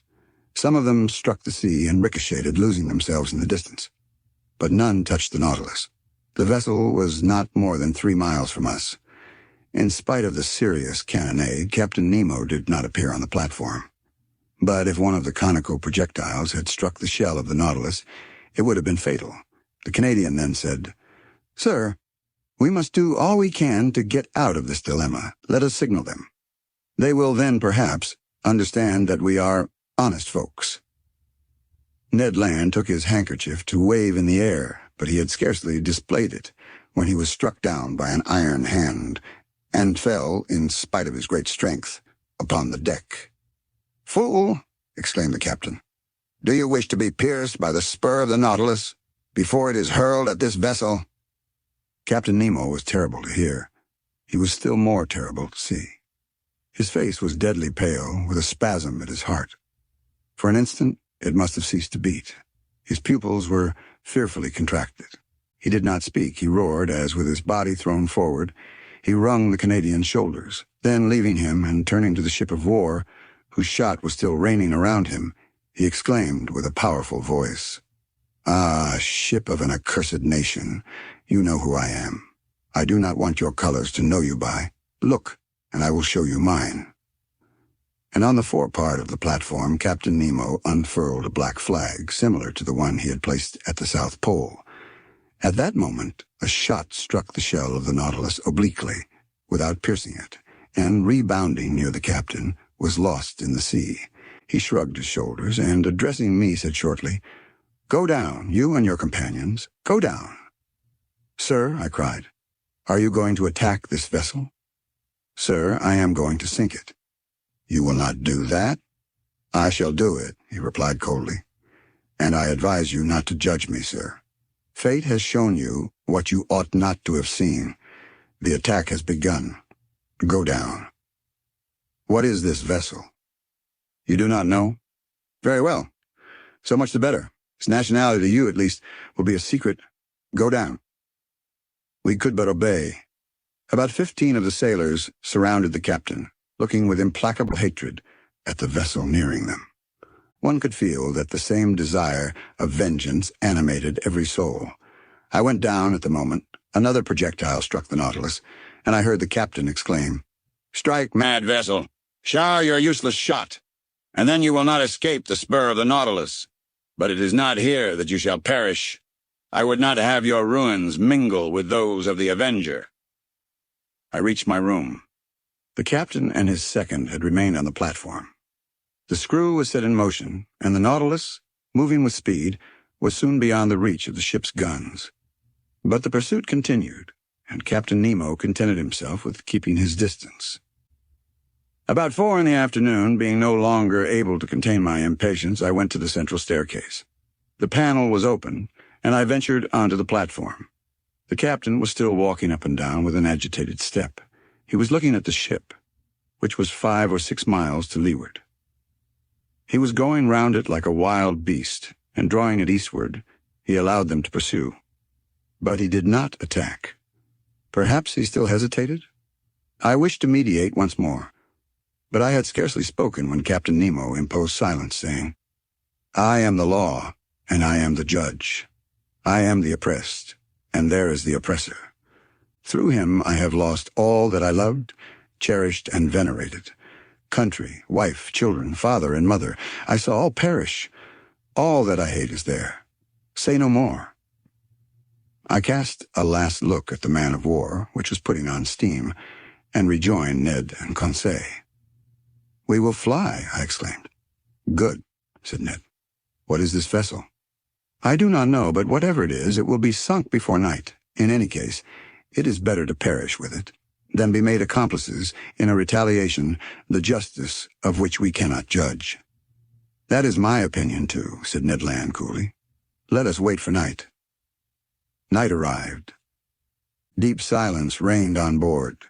Some of them struck the sea and ricocheted, losing themselves in the distance. But none touched the Nautilus. The vessel was not more than 3 miles from us. In spite of the serious cannonade, Captain Nemo did not appear on the platform. But if one of the conical projectiles had struck the shell of the Nautilus, it would have been fatal. The Canadian then said, "Sir, we must do all we can to get out of this dilemma. Let us signal them. They will then, perhaps, understand that we are honest folks." Ned Land took his handkerchief to wave in the air, but he had scarcely displayed it when he was struck down by an iron hand and fell, in spite of his great strength, upon the deck. "Fool!" exclaimed the captain. "Do you wish to be pierced by the spur of the Nautilus before it is hurled at this vessel?" Captain Nemo was terrible to hear. He was still more terrible to see. His face was deadly pale, with a spasm at his heart. For an instant, it must have ceased to beat. His pupils were fearfully contracted. He did not speak. He roared as, with his body thrown forward, he wrung the Canadian's shoulders. Then, leaving him and turning to the ship of war, whose shot was still raining around him, he exclaimed with a powerful voice, "Ah, ship of an accursed nation, you know who I am. I do not want your colors to know you by. Look, and I will show you mine." And on the forepart of the platform, Captain Nemo unfurled a black flag, similar to the one he had placed at the South Pole. At that moment, a shot struck the shell of the Nautilus obliquely, without piercing it, and, rebounding near the captain, was lost in the sea. He shrugged his shoulders, and, addressing me, said shortly, "Go down, you and your companions. Go down." "Sir," I cried, "are you going to attack this vessel?" "Sir, I am going to sink it." "You will not do that?" "I shall do it," he replied coldly. "And I advise you not to judge me, sir. Fate has shown you what you ought not to have seen. The attack has begun. Go down." "What is this vessel?" "You do not know? Very well. So much the better. Its nationality to you, at least, will be a secret. Go down." We could but obey. About 15 of the sailors surrounded the captain, looking with implacable hatred at the vessel nearing them. One could feel that the same desire of vengeance animated every soul. I went down at the moment. Another projectile struck the Nautilus, and I heard the captain exclaim, "Strike, mad vessel! Shower your useless shot, and then you will not escape the spur of the Nautilus. But it is not here that you shall perish. I would not have your ruins mingle with those of the Avenger." I reached my room. The captain and his second had remained on the platform. The screw was set in motion, and the Nautilus, moving with speed, was soon beyond the reach of the ship's guns. But the pursuit continued, and Captain Nemo contented himself with keeping his distance. About 4 in the afternoon, being no longer able to contain my impatience, I went to the central staircase. The panel was open, and I ventured onto the platform. The captain was still walking up and down with an agitated step. He was looking at the ship, which was 5 or 6 miles to leeward. He was going round it like a wild beast, and drawing it eastward, he allowed them to pursue. But he did not attack. Perhaps he still hesitated? I wished to mediate once more, but I had scarcely spoken when Captain Nemo imposed silence, saying, "I am the law, and I am the judge. I am the oppressed, and there is the oppressor. Through him I have lost all that I loved, cherished, and venerated. Country, wife, children, father, and mother, I saw all perish. All that I hate is there. Say no more." I cast a last look at the man-of-war, which was putting on steam, and rejoined Ned and Conseil. "We will fly," I exclaimed. "Good," said Ned. "What is this vessel?" "I do not know, but whatever it is, it will be sunk before night. In any case, it is better to perish with it than be made accomplices in a retaliation the justice of which we cannot judge." "That is my opinion, too," said Ned Land coolly. "Let us wait for night." Night arrived. Deep silence reigned on board.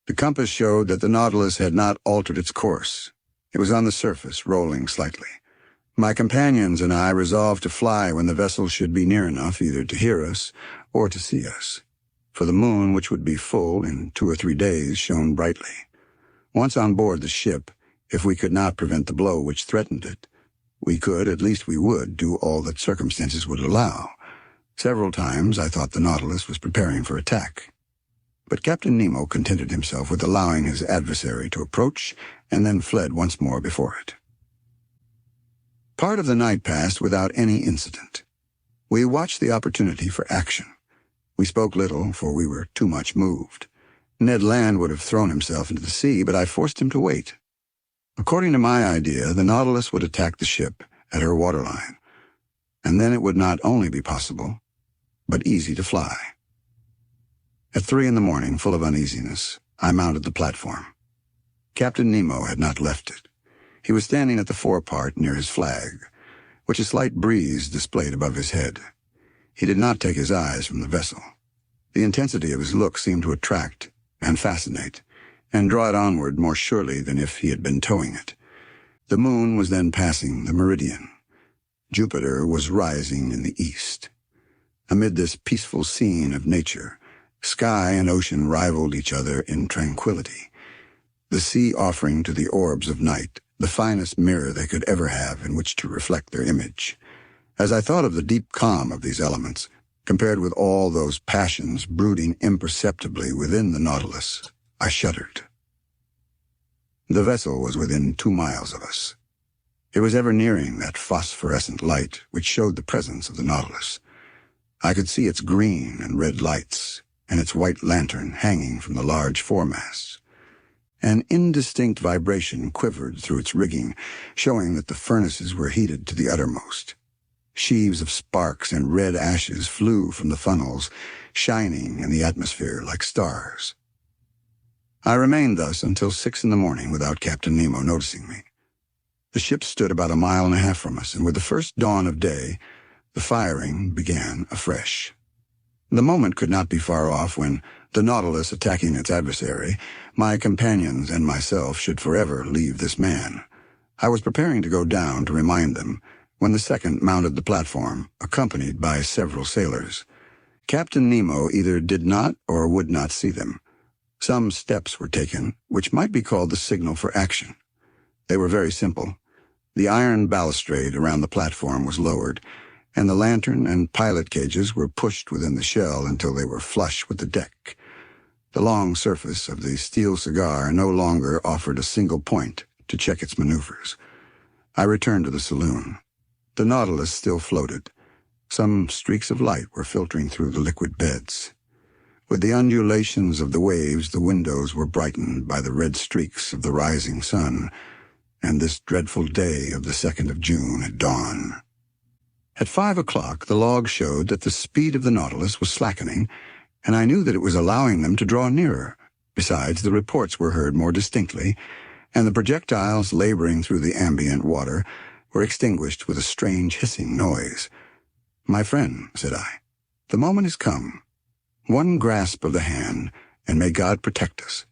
The compass showed that the Nautilus had not altered its course. It was on the surface, rolling slightly. My companions and I resolved to fly when the vessel should be near enough either to hear us or to see us, for the moon, which would be full in 2 or 3 days, shone brightly. Once on board the ship, if we could not prevent the blow which threatened it, we could, at least we would, do all that circumstances would allow. Several times I thought the Nautilus was preparing for attack, but Captain Nemo contented himself with allowing his adversary to approach and then fled once more before it. Part of the night passed without any incident. We watched the opportunity for action. We spoke little, for we were too much moved. Ned Land would have thrown himself into the sea, but I forced him to wait. According to my idea, the Nautilus would attack the ship at her waterline, and then it would not only be possible, but easy to fly. At 3 in the morning, full of uneasiness, I mounted the platform. Captain Nemo had not left it. He was standing at the forepart near his flag, which a slight breeze displayed above his head. He did not take his eyes from the vessel. The intensity of his look seemed to attract and fascinate, and draw it onward more surely than if he had been towing it. The moon was then passing the meridian. Jupiter was rising in the east. Amid this peaceful scene of nature, sky and ocean rivaled each other in tranquility, the sea offering to the orbs of night the finest mirror they could ever have in which to reflect their image. As I thought of the deep calm of these elements, compared with all those passions brooding imperceptibly within the Nautilus, I shuddered. The vessel was within 2 miles of us. It was ever nearing that phosphorescent light which showed the presence of the Nautilus. I could see its green and red lights, and its white lantern hanging from the large foremast. An indistinct vibration quivered through its rigging, showing that the furnaces were heated to the uttermost. Sheaves of sparks and red ashes flew from the funnels, shining in the atmosphere like stars. I remained thus until 6 in the morning without Captain Nemo noticing me. The ship stood about a mile and a half from us, and with the first dawn of day, the firing began afresh. The moment could not be far off when, the Nautilus attacking its adversary, my companions and myself should forever leave this man. I was preparing to go down to remind them, when the second mounted the platform, accompanied by several sailors. Captain Nemo either did not or would not see them. Some steps were taken, which might be called the signal for action. They were very simple. The iron balustrade around the platform was lowered, and the lantern and pilot cages were pushed within the shell until they were flush with the deck. The long surface of the steel cigar no longer offered a single point to check its maneuvers. I returned to the saloon. The Nautilus still floated. Some streaks of light were filtering through the liquid beds. With the undulations of the waves, the windows were brightened by the red streaks of the rising sun, and this dreadful day of the 2nd of June had dawned. At 5 o'clock, the log showed that the speed of the Nautilus was slackening, and I knew that it was allowing them to draw nearer. Besides, the reports were heard more distinctly, and the projectiles laboring through the ambient water were extinguished with a strange hissing noise. "My friend," said I, "the moment has come. One grasp of the hand, and may God protect us."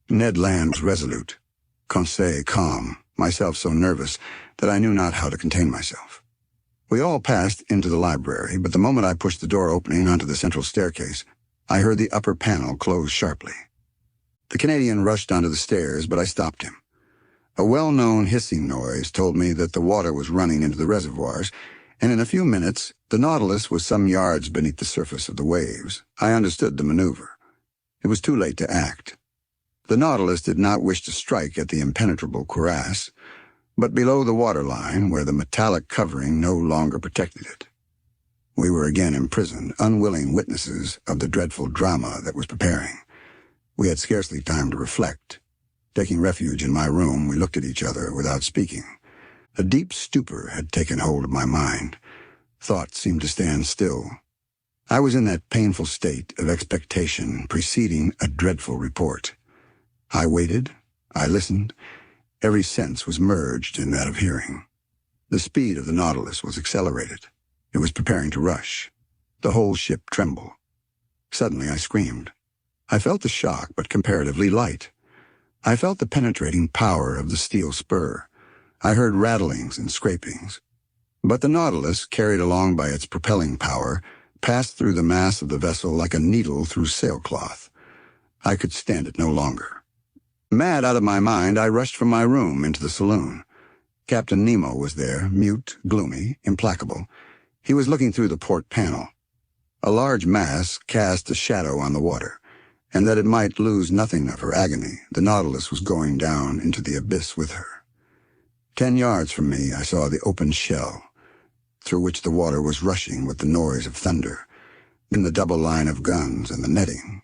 Ned Land was resolute, Conseil calm, myself so nervous that I knew not how to contain myself. We all passed into the library, but the moment I pushed the door opening onto the central staircase, I heard the upper panel close sharply. The Canadian rushed onto the stairs, but I stopped him. A well-known hissing noise told me that the water was running into the reservoirs, and in a few minutes the Nautilus was some yards beneath the surface of the waves. I understood the maneuver. It was too late to act. The Nautilus did not wish to strike at the impenetrable cuirass, but below the waterline, where the metallic covering no longer protected it. We were again imprisoned, unwilling witnesses of the dreadful drama that was preparing. We had scarcely time to reflect. Taking refuge in my room, we looked at each other without speaking. A deep stupor had taken hold of my mind. Thought seemed to stand still. I was in that painful state of expectation preceding a dreadful report. I waited, I listened. Every sense was merged in that of hearing. The speed of the Nautilus was accelerated. It was preparing to rush. The whole ship trembled. Suddenly I screamed. I felt the shock, but comparatively light. I felt the penetrating power of the steel spur. I heard rattlings and scrapings. But the Nautilus, carried along by its propelling power, passed through the mass of the vessel like a needle through sailcloth. I could stand it no longer. Mad out of my mind, I rushed from my room into the saloon. Captain Nemo was there, mute, gloomy, implacable. He was looking through the port panel. A large mass cast a shadow on the water, and that it might lose nothing of her agony, the Nautilus was going down into the abyss with her. 10 yards from me I saw the open shell, through which the water was rushing with the noise of thunder, then the double line of guns and the netting.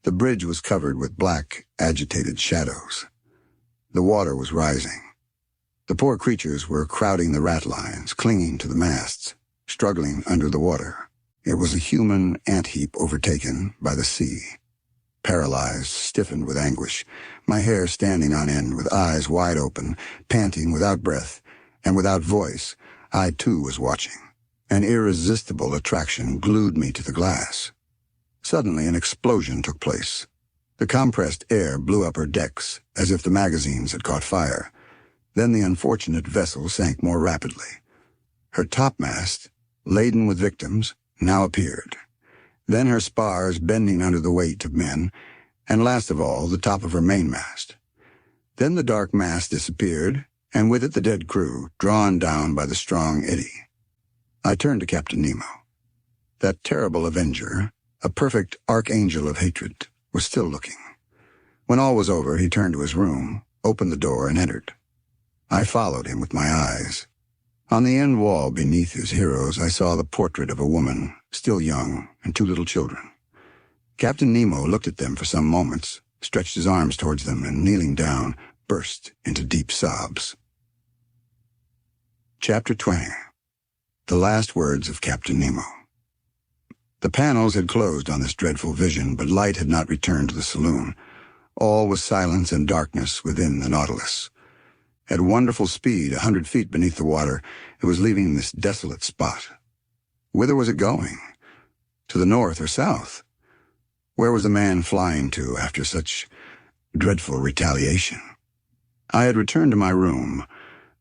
The bridge was covered with black, agitated shadows. The water was rising. The poor creatures were crowding the ratlines, clinging to the masts, struggling under the water. It was a human ant-heap overtaken by the sea. Paralyzed, stiffened with anguish, my hair standing on end with eyes wide open, panting without breath and without voice, I too was watching. An irresistible attraction glued me to the glass. Suddenly an explosion took place. The compressed air blew up her decks, as if the magazines had caught fire. Then the unfortunate vessel sank more rapidly. Her topmast, laden with victims, now appeared. Then her spars bending under the weight of men, and last of all, the top of her mainmast. Then the dark mass disappeared, and with it the dead crew, drawn down by the strong eddy. I turned to Captain Nemo. That terrible avenger, a perfect archangel of hatred, was still looking. When all was over, he turned to his room, opened the door, and entered. I followed him with my eyes. On the end wall beneath his heroes, I saw the portrait of a woman, still young, and 2 little children. Captain Nemo looked at them for some moments, stretched his arms towards them, and kneeling down, burst into deep sobs. Chapter 20. The Last Words of Captain Nemo. The panels had closed on this dreadful vision, but light had not returned to the saloon. All was silence and darkness within the Nautilus. At wonderful speed, 100 feet beneath the water, it was leaving this desolate spot. Whither was it going? To the north or south? Where was the man flying to after such dreadful retaliation? I had returned to my room,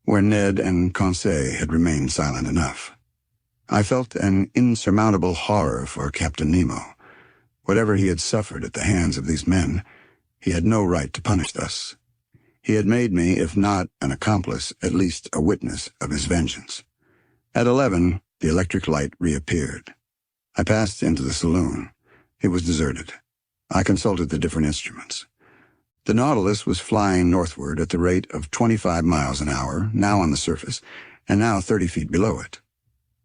where Ned and Conseil had remained silent enough. I felt an insurmountable horror for Captain Nemo. Whatever he had suffered at the hands of these men, he had no right to punish thus. He had made me, if not an accomplice, at least a witness of his vengeance. At 11, the electric light reappeared. I passed into the saloon. It was deserted. I consulted the different instruments. The Nautilus was flying northward at the rate of 25 miles an hour, now on the surface, and now 30 feet below it.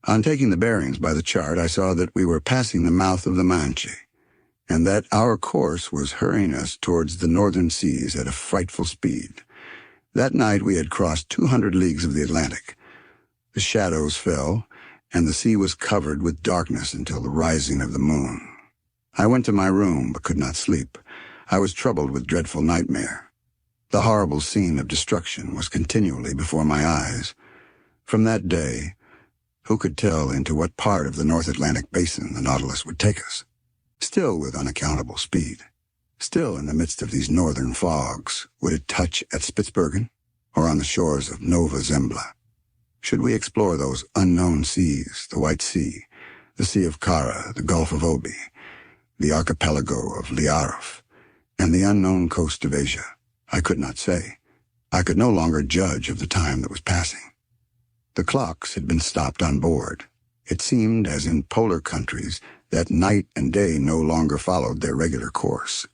On taking the bearings by the chart, I saw that we were passing the mouth of the Manche, and that our course was hurrying us towards the northern seas at a frightful speed. That night we had crossed 200 leagues of the Atlantic. The shadows fell, and the sea was covered with darkness until the rising of the moon. I went to my room, but could not sleep. I was troubled with dreadful nightmare. The horrible scene of destruction was continually before my eyes. From that day, who could tell into what part of the North Atlantic basin the Nautilus would take us? Still with unaccountable speed. Still in the midst of these northern fogs, would it touch at Spitzbergen or on the shores of Nova Zembla? Should we explore those unknown seas, the White Sea, the Sea of Kara, the Gulf of Obi, the archipelago of Liarov, and the unknown coast of Asia? I could not say. I could no longer judge of the time that was passing. The clocks had been stopped on board. It seemed, as in polar countries, that night and day no longer followed their regular course.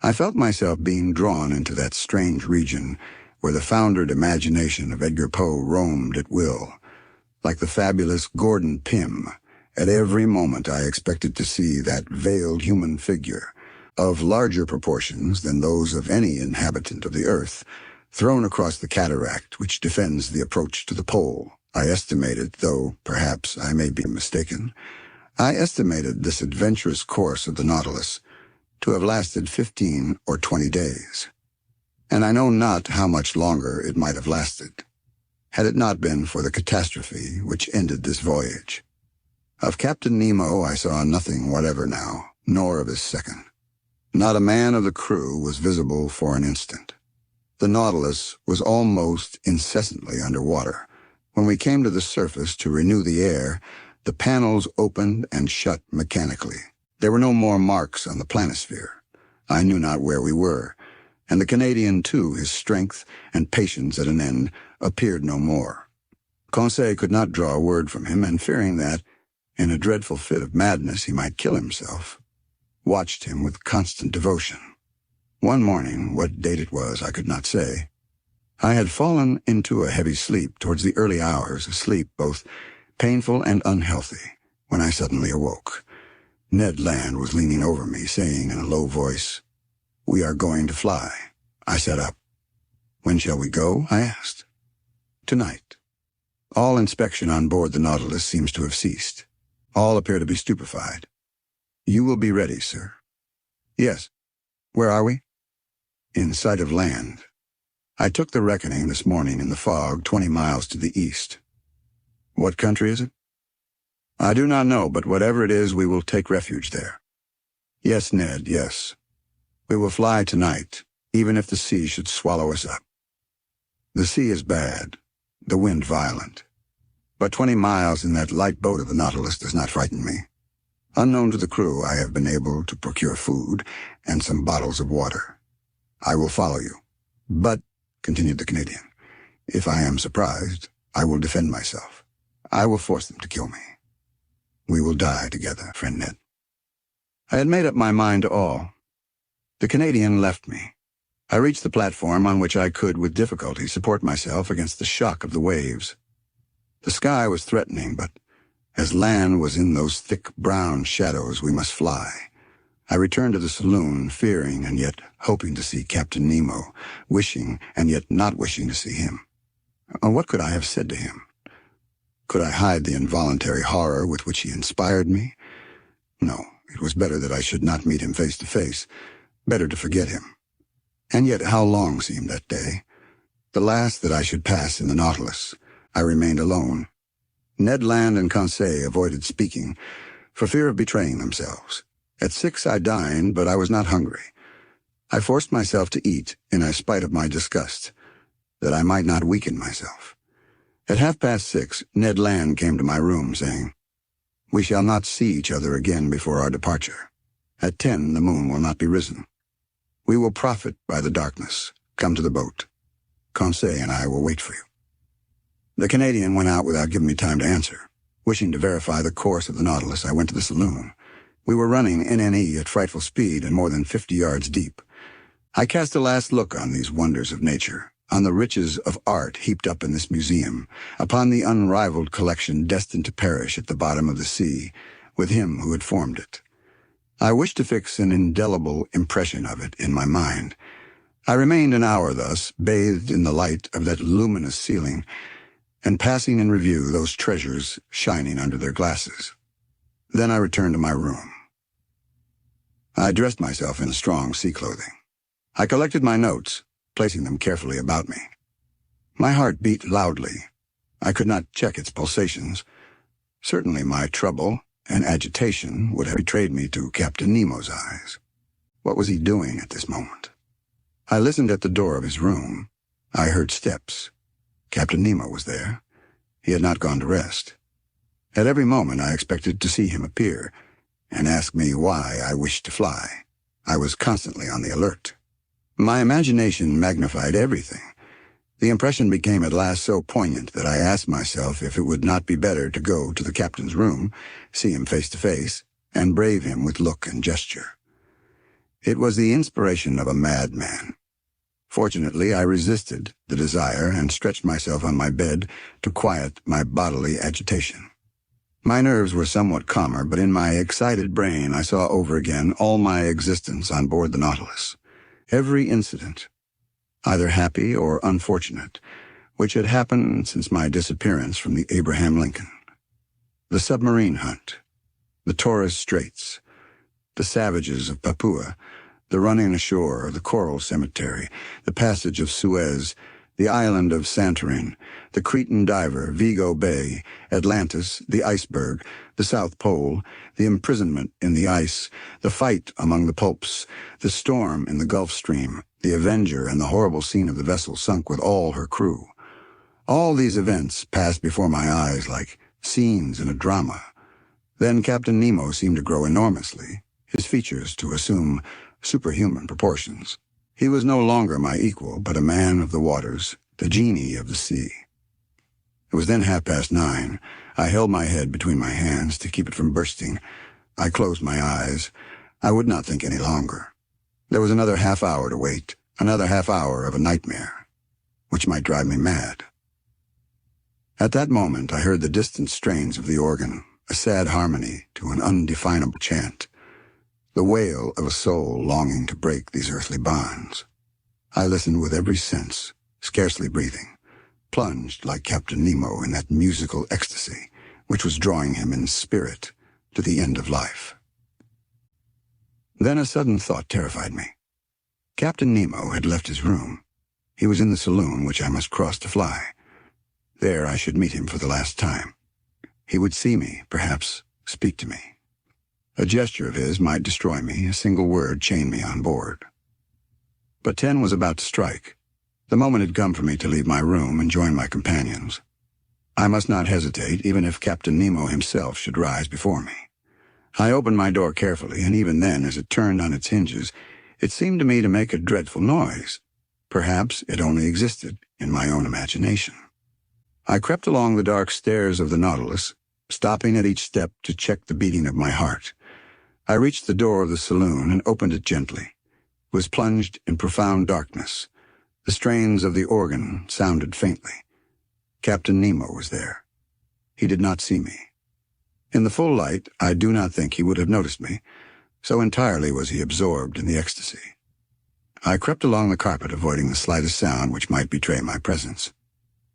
I felt myself being drawn into that strange region where the foundered imagination of Edgar Poe roamed at will. Like the fabulous Gordon Pym, at every moment I expected to see that veiled human figure, of larger proportions than those of any inhabitant of the earth, thrown across the cataract which defends the approach to the pole. I estimated, though perhaps I may be mistaken, I estimated this adventurous course of the Nautilus to have lasted 15 or 20 days. And I know not how much longer it might have lasted, had it not been for the catastrophe which ended this voyage. Of Captain Nemo I saw nothing whatever now, nor of his second. Not a man of the crew was visible for an instant. The Nautilus was almost incessantly under water. When we came to the surface to renew the air, the panels opened and shut mechanically. There were no more marks on the planisphere. I knew not where we were, and the Canadian, too, his strength and patience at an end, appeared no more. Conseil could not draw a word from him, and fearing that, in a dreadful fit of madness, he might kill himself, watched him with constant devotion. One morning, what date it was I could not say, I had fallen into a heavy sleep towards the early hours, a sleep both painful and unhealthy, when I suddenly awoke. Ned Land was leaning over me, saying in a low voice, "We are going to fly." I sat up. "When shall we go?" I asked. "Tonight." All inspection on board the Nautilus seems to have ceased. All appear to be stupefied. "You will be ready, sir." "Yes." "Where are we?" "In sight of land. I took the reckoning this morning in the fog 20 miles to the east." "What country is it?" "I do not know, but whatever it is, we will take refuge there." "Yes, Ned, yes. We will fly tonight, even if the sea should swallow us up." The sea is bad, the wind violent. But 20 miles in that light boat of the Nautilus does not frighten me. Unknown to the crew, I have been able to procure food and some bottles of water. "I will follow you. But," continued the Canadian, "if I am surprised, I will defend myself. I will force them to kill me. We will die together, friend Ned." I had made up my mind to all. The Canadian left me. I reached the platform on which I could with difficulty support myself against the shock of the waves. The sky was threatening, but as land was in those thick brown shadows, we must fly. I returned to the saloon, fearing and yet hoping to see Captain Nemo, wishing and yet not wishing to see him. What could I have said to him? Could I hide the involuntary horror with which he inspired me? No, it was better that I should not meet him face to face, better to forget him. And yet how long seemed that day? The last that I should pass in the Nautilus. I remained alone. Ned Land and Conseil avoided speaking, for fear of betraying themselves. At 6 I dined, but I was not hungry. I forced myself to eat, in spite of my disgust, that I might not weaken myself. At 6:30, Ned Land came to my room, saying, "We shall not see each other again before our departure. At 10 the moon will not be risen. We will profit by the darkness. Come to the boat. Conseil and I will wait for you." The Canadian went out without giving me time to answer. Wishing to verify the course of the Nautilus, I went to the saloon. We were running NNE at frightful speed and more than 50 yards deep. I cast a last look on these wonders of nature, on the riches of art heaped up in this museum, upon the unrivaled collection destined to perish at the bottom of the sea, with him who had formed it. I wished to fix an indelible impression of it in my mind. I remained an hour thus, bathed in the light of that luminous ceiling, and passing in review those treasures shining under their glasses. Then I returned to my room. I dressed myself in strong sea clothing. I collected my notes, placing them carefully about me. My heart beat loudly. I could not check its pulsations. Certainly my trouble and agitation would have betrayed me to Captain Nemo's eyes. What was he doing at this moment? I listened at the door of his room. I heard steps. Captain Nemo was there. He had not gone to rest. At every moment I expected to see him appear and ask me why I wished to fly. I was constantly on the alert. My imagination magnified everything. The impression became at last so poignant that I asked myself if it would not be better to go to the captain's room, see him face to face, and brave him with look and gesture. It was the inspiration of a madman. Fortunately, I resisted the desire and stretched myself on my bed to quiet my bodily agitation. My nerves were somewhat calmer, but in my excited brain I saw over again all my existence on board the Nautilus. Every incident, either happy or unfortunate, which had happened since my disappearance from the Abraham Lincoln. The submarine hunt, the Torres Straits, the savages of Papua, the running ashore of the Coral Cemetery, the passage of Suez, the island of Santorin, the Cretan diver, Vigo Bay, Atlantis, the iceberg, the South Pole, the imprisonment in the ice, the fight among the pulps, the storm in the Gulf Stream, the Avenger, and the horrible scene of the vessel sunk with all her crew. All these events passed before my eyes like scenes in a drama. Then Captain Nemo seemed to grow enormously, his features to assume superhuman proportions. He was no longer my equal, but a man of the waters, the genie of the sea. It was then 9:30. I held my head between my hands to keep it from bursting. I closed my eyes. I would not think any longer. There was another half hour to wait, another half hour of a nightmare, which might drive me mad. At that moment I heard the distant strains of the organ, a sad harmony to an undefinable chant, the wail of a soul longing to break these earthly bonds. I listened with every sense, scarcely breathing, plunged like Captain Nemo in that musical ecstasy which was drawing him in spirit to the end of life. Then a sudden thought terrified me. Captain Nemo had left his room. He was in the saloon which I must cross to fly. There I should meet him for the last time. He would see me, perhaps speak to me. A gesture of his might destroy me, a single word chain me on board. But 10 was about to strike. The moment had come for me to leave my room and join my companions. I must not hesitate, even if Captain Nemo himself should rise before me. I opened my door carefully, and even then, as it turned on its hinges, it seemed to me to make a dreadful noise. Perhaps it only existed in my own imagination. I crept along the dark stairs of the Nautilus, stopping at each step to check the beating of my heart. I reached the door of the saloon and opened it gently. It was plunged in profound darkness. The strains of the organ sounded faintly. Captain Nemo was there. He did not see me. In the full light, I do not think he would have noticed me, so entirely was he absorbed in the ecstasy. I crept along the carpet, avoiding the slightest sound which might betray my presence.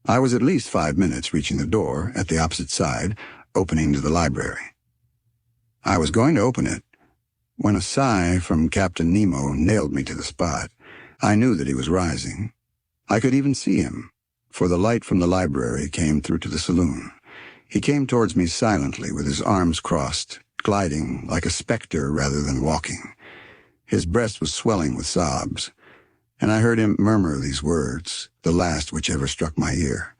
I was at least 5 minutes reaching the door at the opposite side, opening to the library. I was going to open it when a sigh from Captain Nemo nailed me to the spot. I knew that he was rising. I could even see him, for the light from the library came through to the saloon. He came towards me silently with his arms crossed, gliding like a spectre rather than walking. His breast was swelling with sobs, and I heard him murmur these words, the last which ever struck my ear.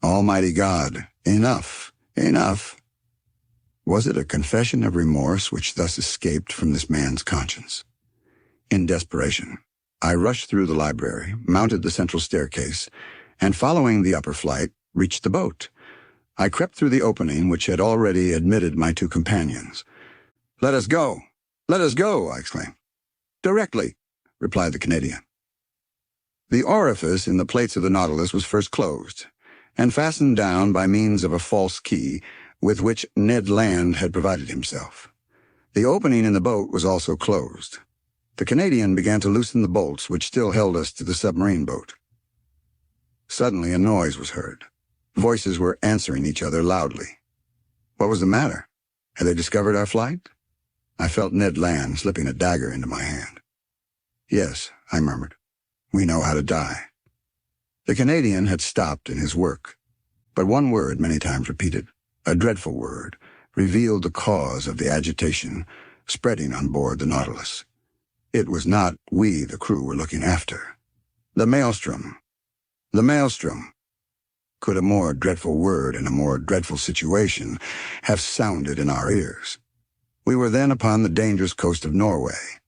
Almighty God, enough, enough. Was it a confession of remorse which thus escaped from this man's conscience? In desperation, I rushed through the library, mounted the central staircase, and following the upper flight, reached the boat. I crept through the opening which had already admitted my two companions. "Let us go! Let us go!" I exclaimed. "Directly," replied the Canadian. The orifice in the plates of the Nautilus was first closed, and fastened down by means of a false key with which Ned Land had provided himself. The opening in the boat was also closed. The Canadian began to loosen the bolts which still held us to the submarine boat. Suddenly a noise was heard. Voices were answering each other loudly. What was the matter? Had they discovered our flight? I felt Ned Land slipping a dagger into my hand. "Yes," I murmured. "We know how to die." The Canadian had stopped in his work, but one word, many times repeated, a dreadful word, revealed the cause of the agitation spreading on board the Nautilus. It was not we, the crew, were looking after. The maelstrom. The maelstrom. Could a more dreadful word in a more dreadful situation have sounded in our ears? We were then upon the dangerous coast of Norway.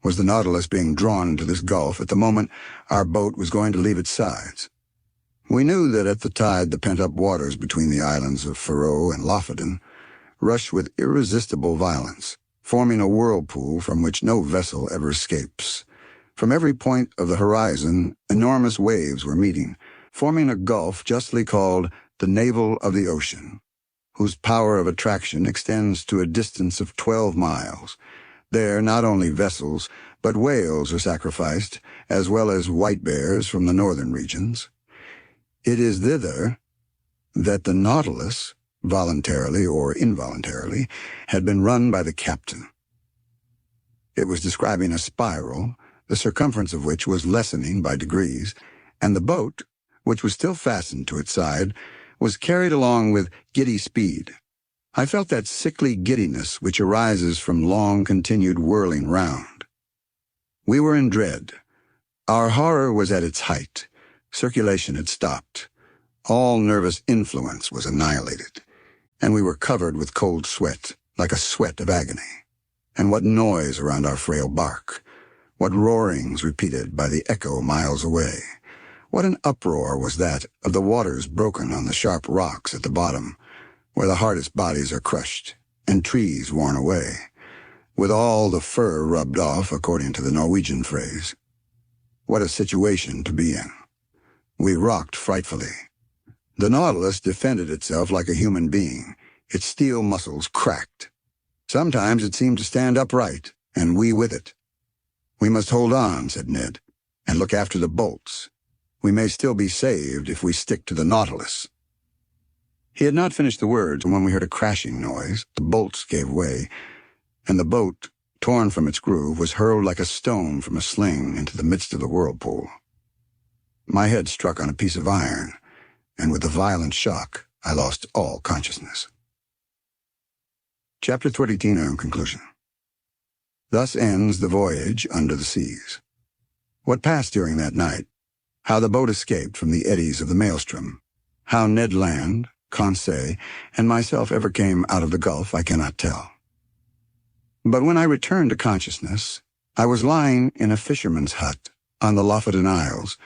Was the Nautilus being drawn into this gulf at the moment our boat was going to leave its sides? We knew that at the tide the pent-up waters between the islands of Faroe and Lofoten rushed with irresistible violence, forming a whirlpool from which no vessel ever escapes. From every point of the horizon, enormous waves were meeting, forming a gulf justly called the navel of the ocean, whose power of attraction extends to a distance of 12 miles. There not only vessels, but whales are sacrificed, as well as white bears from the northern regions. It is thither that the Nautilus, voluntarily or involuntarily, had been run by the captain. It was describing a spiral, the circumference of which was lessening by degrees, and the boat, which was still fastened to its side, was carried along with giddy speed. I felt that sickly giddiness which arises from long-continued whirling round. We were in dread. Our horror was at its height. Circulation had stopped. All nervous influence was annihilated, and we were covered with cold sweat, like a sweat of agony. And what noise around our frail bark! What roarings repeated by the echo miles away! What an uproar was that of the waters broken on the sharp rocks at the bottom, where the hardest bodies are crushed, and trees worn away, with all the fur rubbed off, according to the Norwegian phrase. What a situation to be in! We rocked frightfully. The Nautilus defended itself like a human being. Its steel muscles cracked. Sometimes it seemed to stand upright, and we with it. "We must hold on," said Ned, "and look after the bolts. We may still be saved if we stick to the Nautilus." He had not finished the words when we heard a crashing noise, the bolts gave way, and the boat, torn from its groove, was hurled like a stone from a sling into the midst of the whirlpool. My head struck on a piece of iron, and with a violent shock, I lost all consciousness. Chapter 13 in conclusion. Thus ends the voyage under the seas. What passed during that night, how the boat escaped from the eddies of the maelstrom, how Ned Land, Conseil, and myself ever came out of the gulf, I cannot tell. But when I returned to consciousness, I was lying in a fisherman's hut on the Lofoten Isles.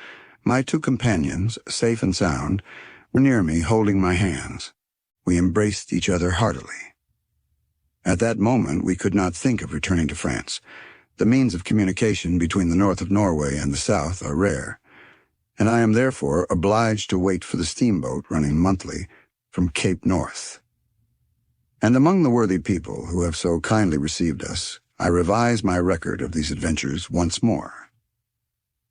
My two companions, safe and sound, were near me, holding my hands. We embraced each other heartily. At that moment we could not think of returning to France. The means of communication between the north of Norway and the south are rare, and I am therefore obliged to wait for the steamboat running monthly from Cape North. And among the worthy people who have so kindly received us, I revise my record of these adventures once more.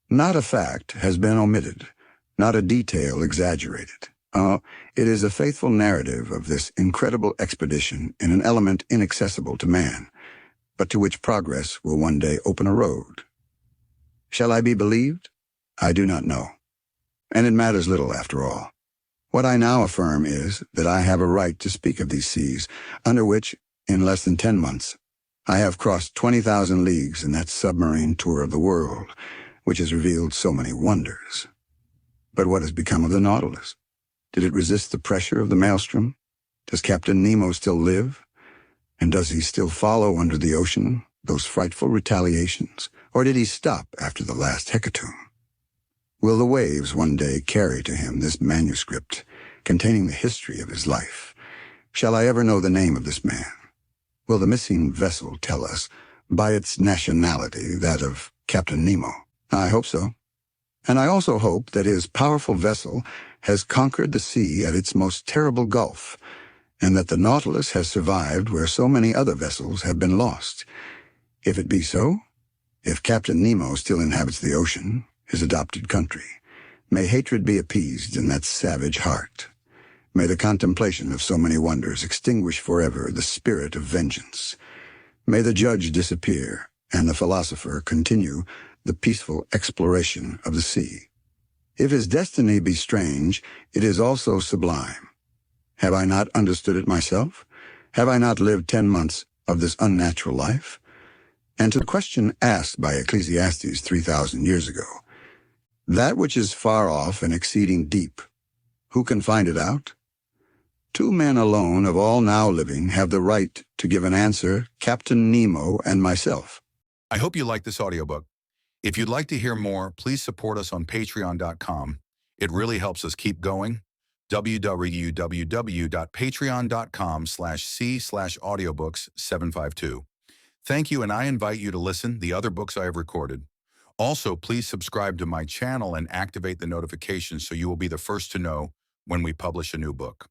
Not a fact has been omitted, not a detail exaggerated. It is a faithful narrative of this incredible expedition in an element inaccessible to man, but to which progress will one day open a road. Shall I be believed? I do not know. and it matters little after all. What I now affirm is that I have a right to speak of these seas, under which, in less than 10 months, I have crossed 20,000 leagues in that submarine tour of the world, which has revealed so many wonders. But what has become of the Nautilus? Did it resist the pressure of the maelstrom? Does Captain Nemo still live? And does he still follow under the ocean those frightful retaliations? Or did he stop after the last hecatomb? Will the waves one day carry to him this manuscript containing the history of his life? Shall I ever know the name of this man? Will the missing vessel tell us, by its nationality, that of Captain Nemo? I hope so. And I also hope that his powerful vessel has conquered the sea at its most terrible gulf, and that the Nautilus has survived where so many other vessels have been lost. If it be so, if Captain Nemo still inhabits the ocean, his adopted country, may hatred be appeased in that savage heart. May the contemplation of so many wonders extinguish forever the spirit of vengeance. May the judge disappear, and the philosopher continue the peaceful exploration of the sea. If his destiny be strange, it is also sublime. Have I not understood it myself? Have I not lived 10 months of this unnatural life? And to the question asked by Ecclesiastes 3,000 years ago, that which is far off and exceeding deep, who can find it out? 2 men alone of all now living have the right to give an answer, Captain Nemo and myself. I hope you like this audiobook. If you'd like to hear more, please support us on patreon.com. It really helps us keep going. www.patreon.com/c/audiobooks752. Thank you, and I invite you to listen the other books I have recorded. Also, please subscribe to my channel and activate the notifications so you will be the first to know when we publish a new book.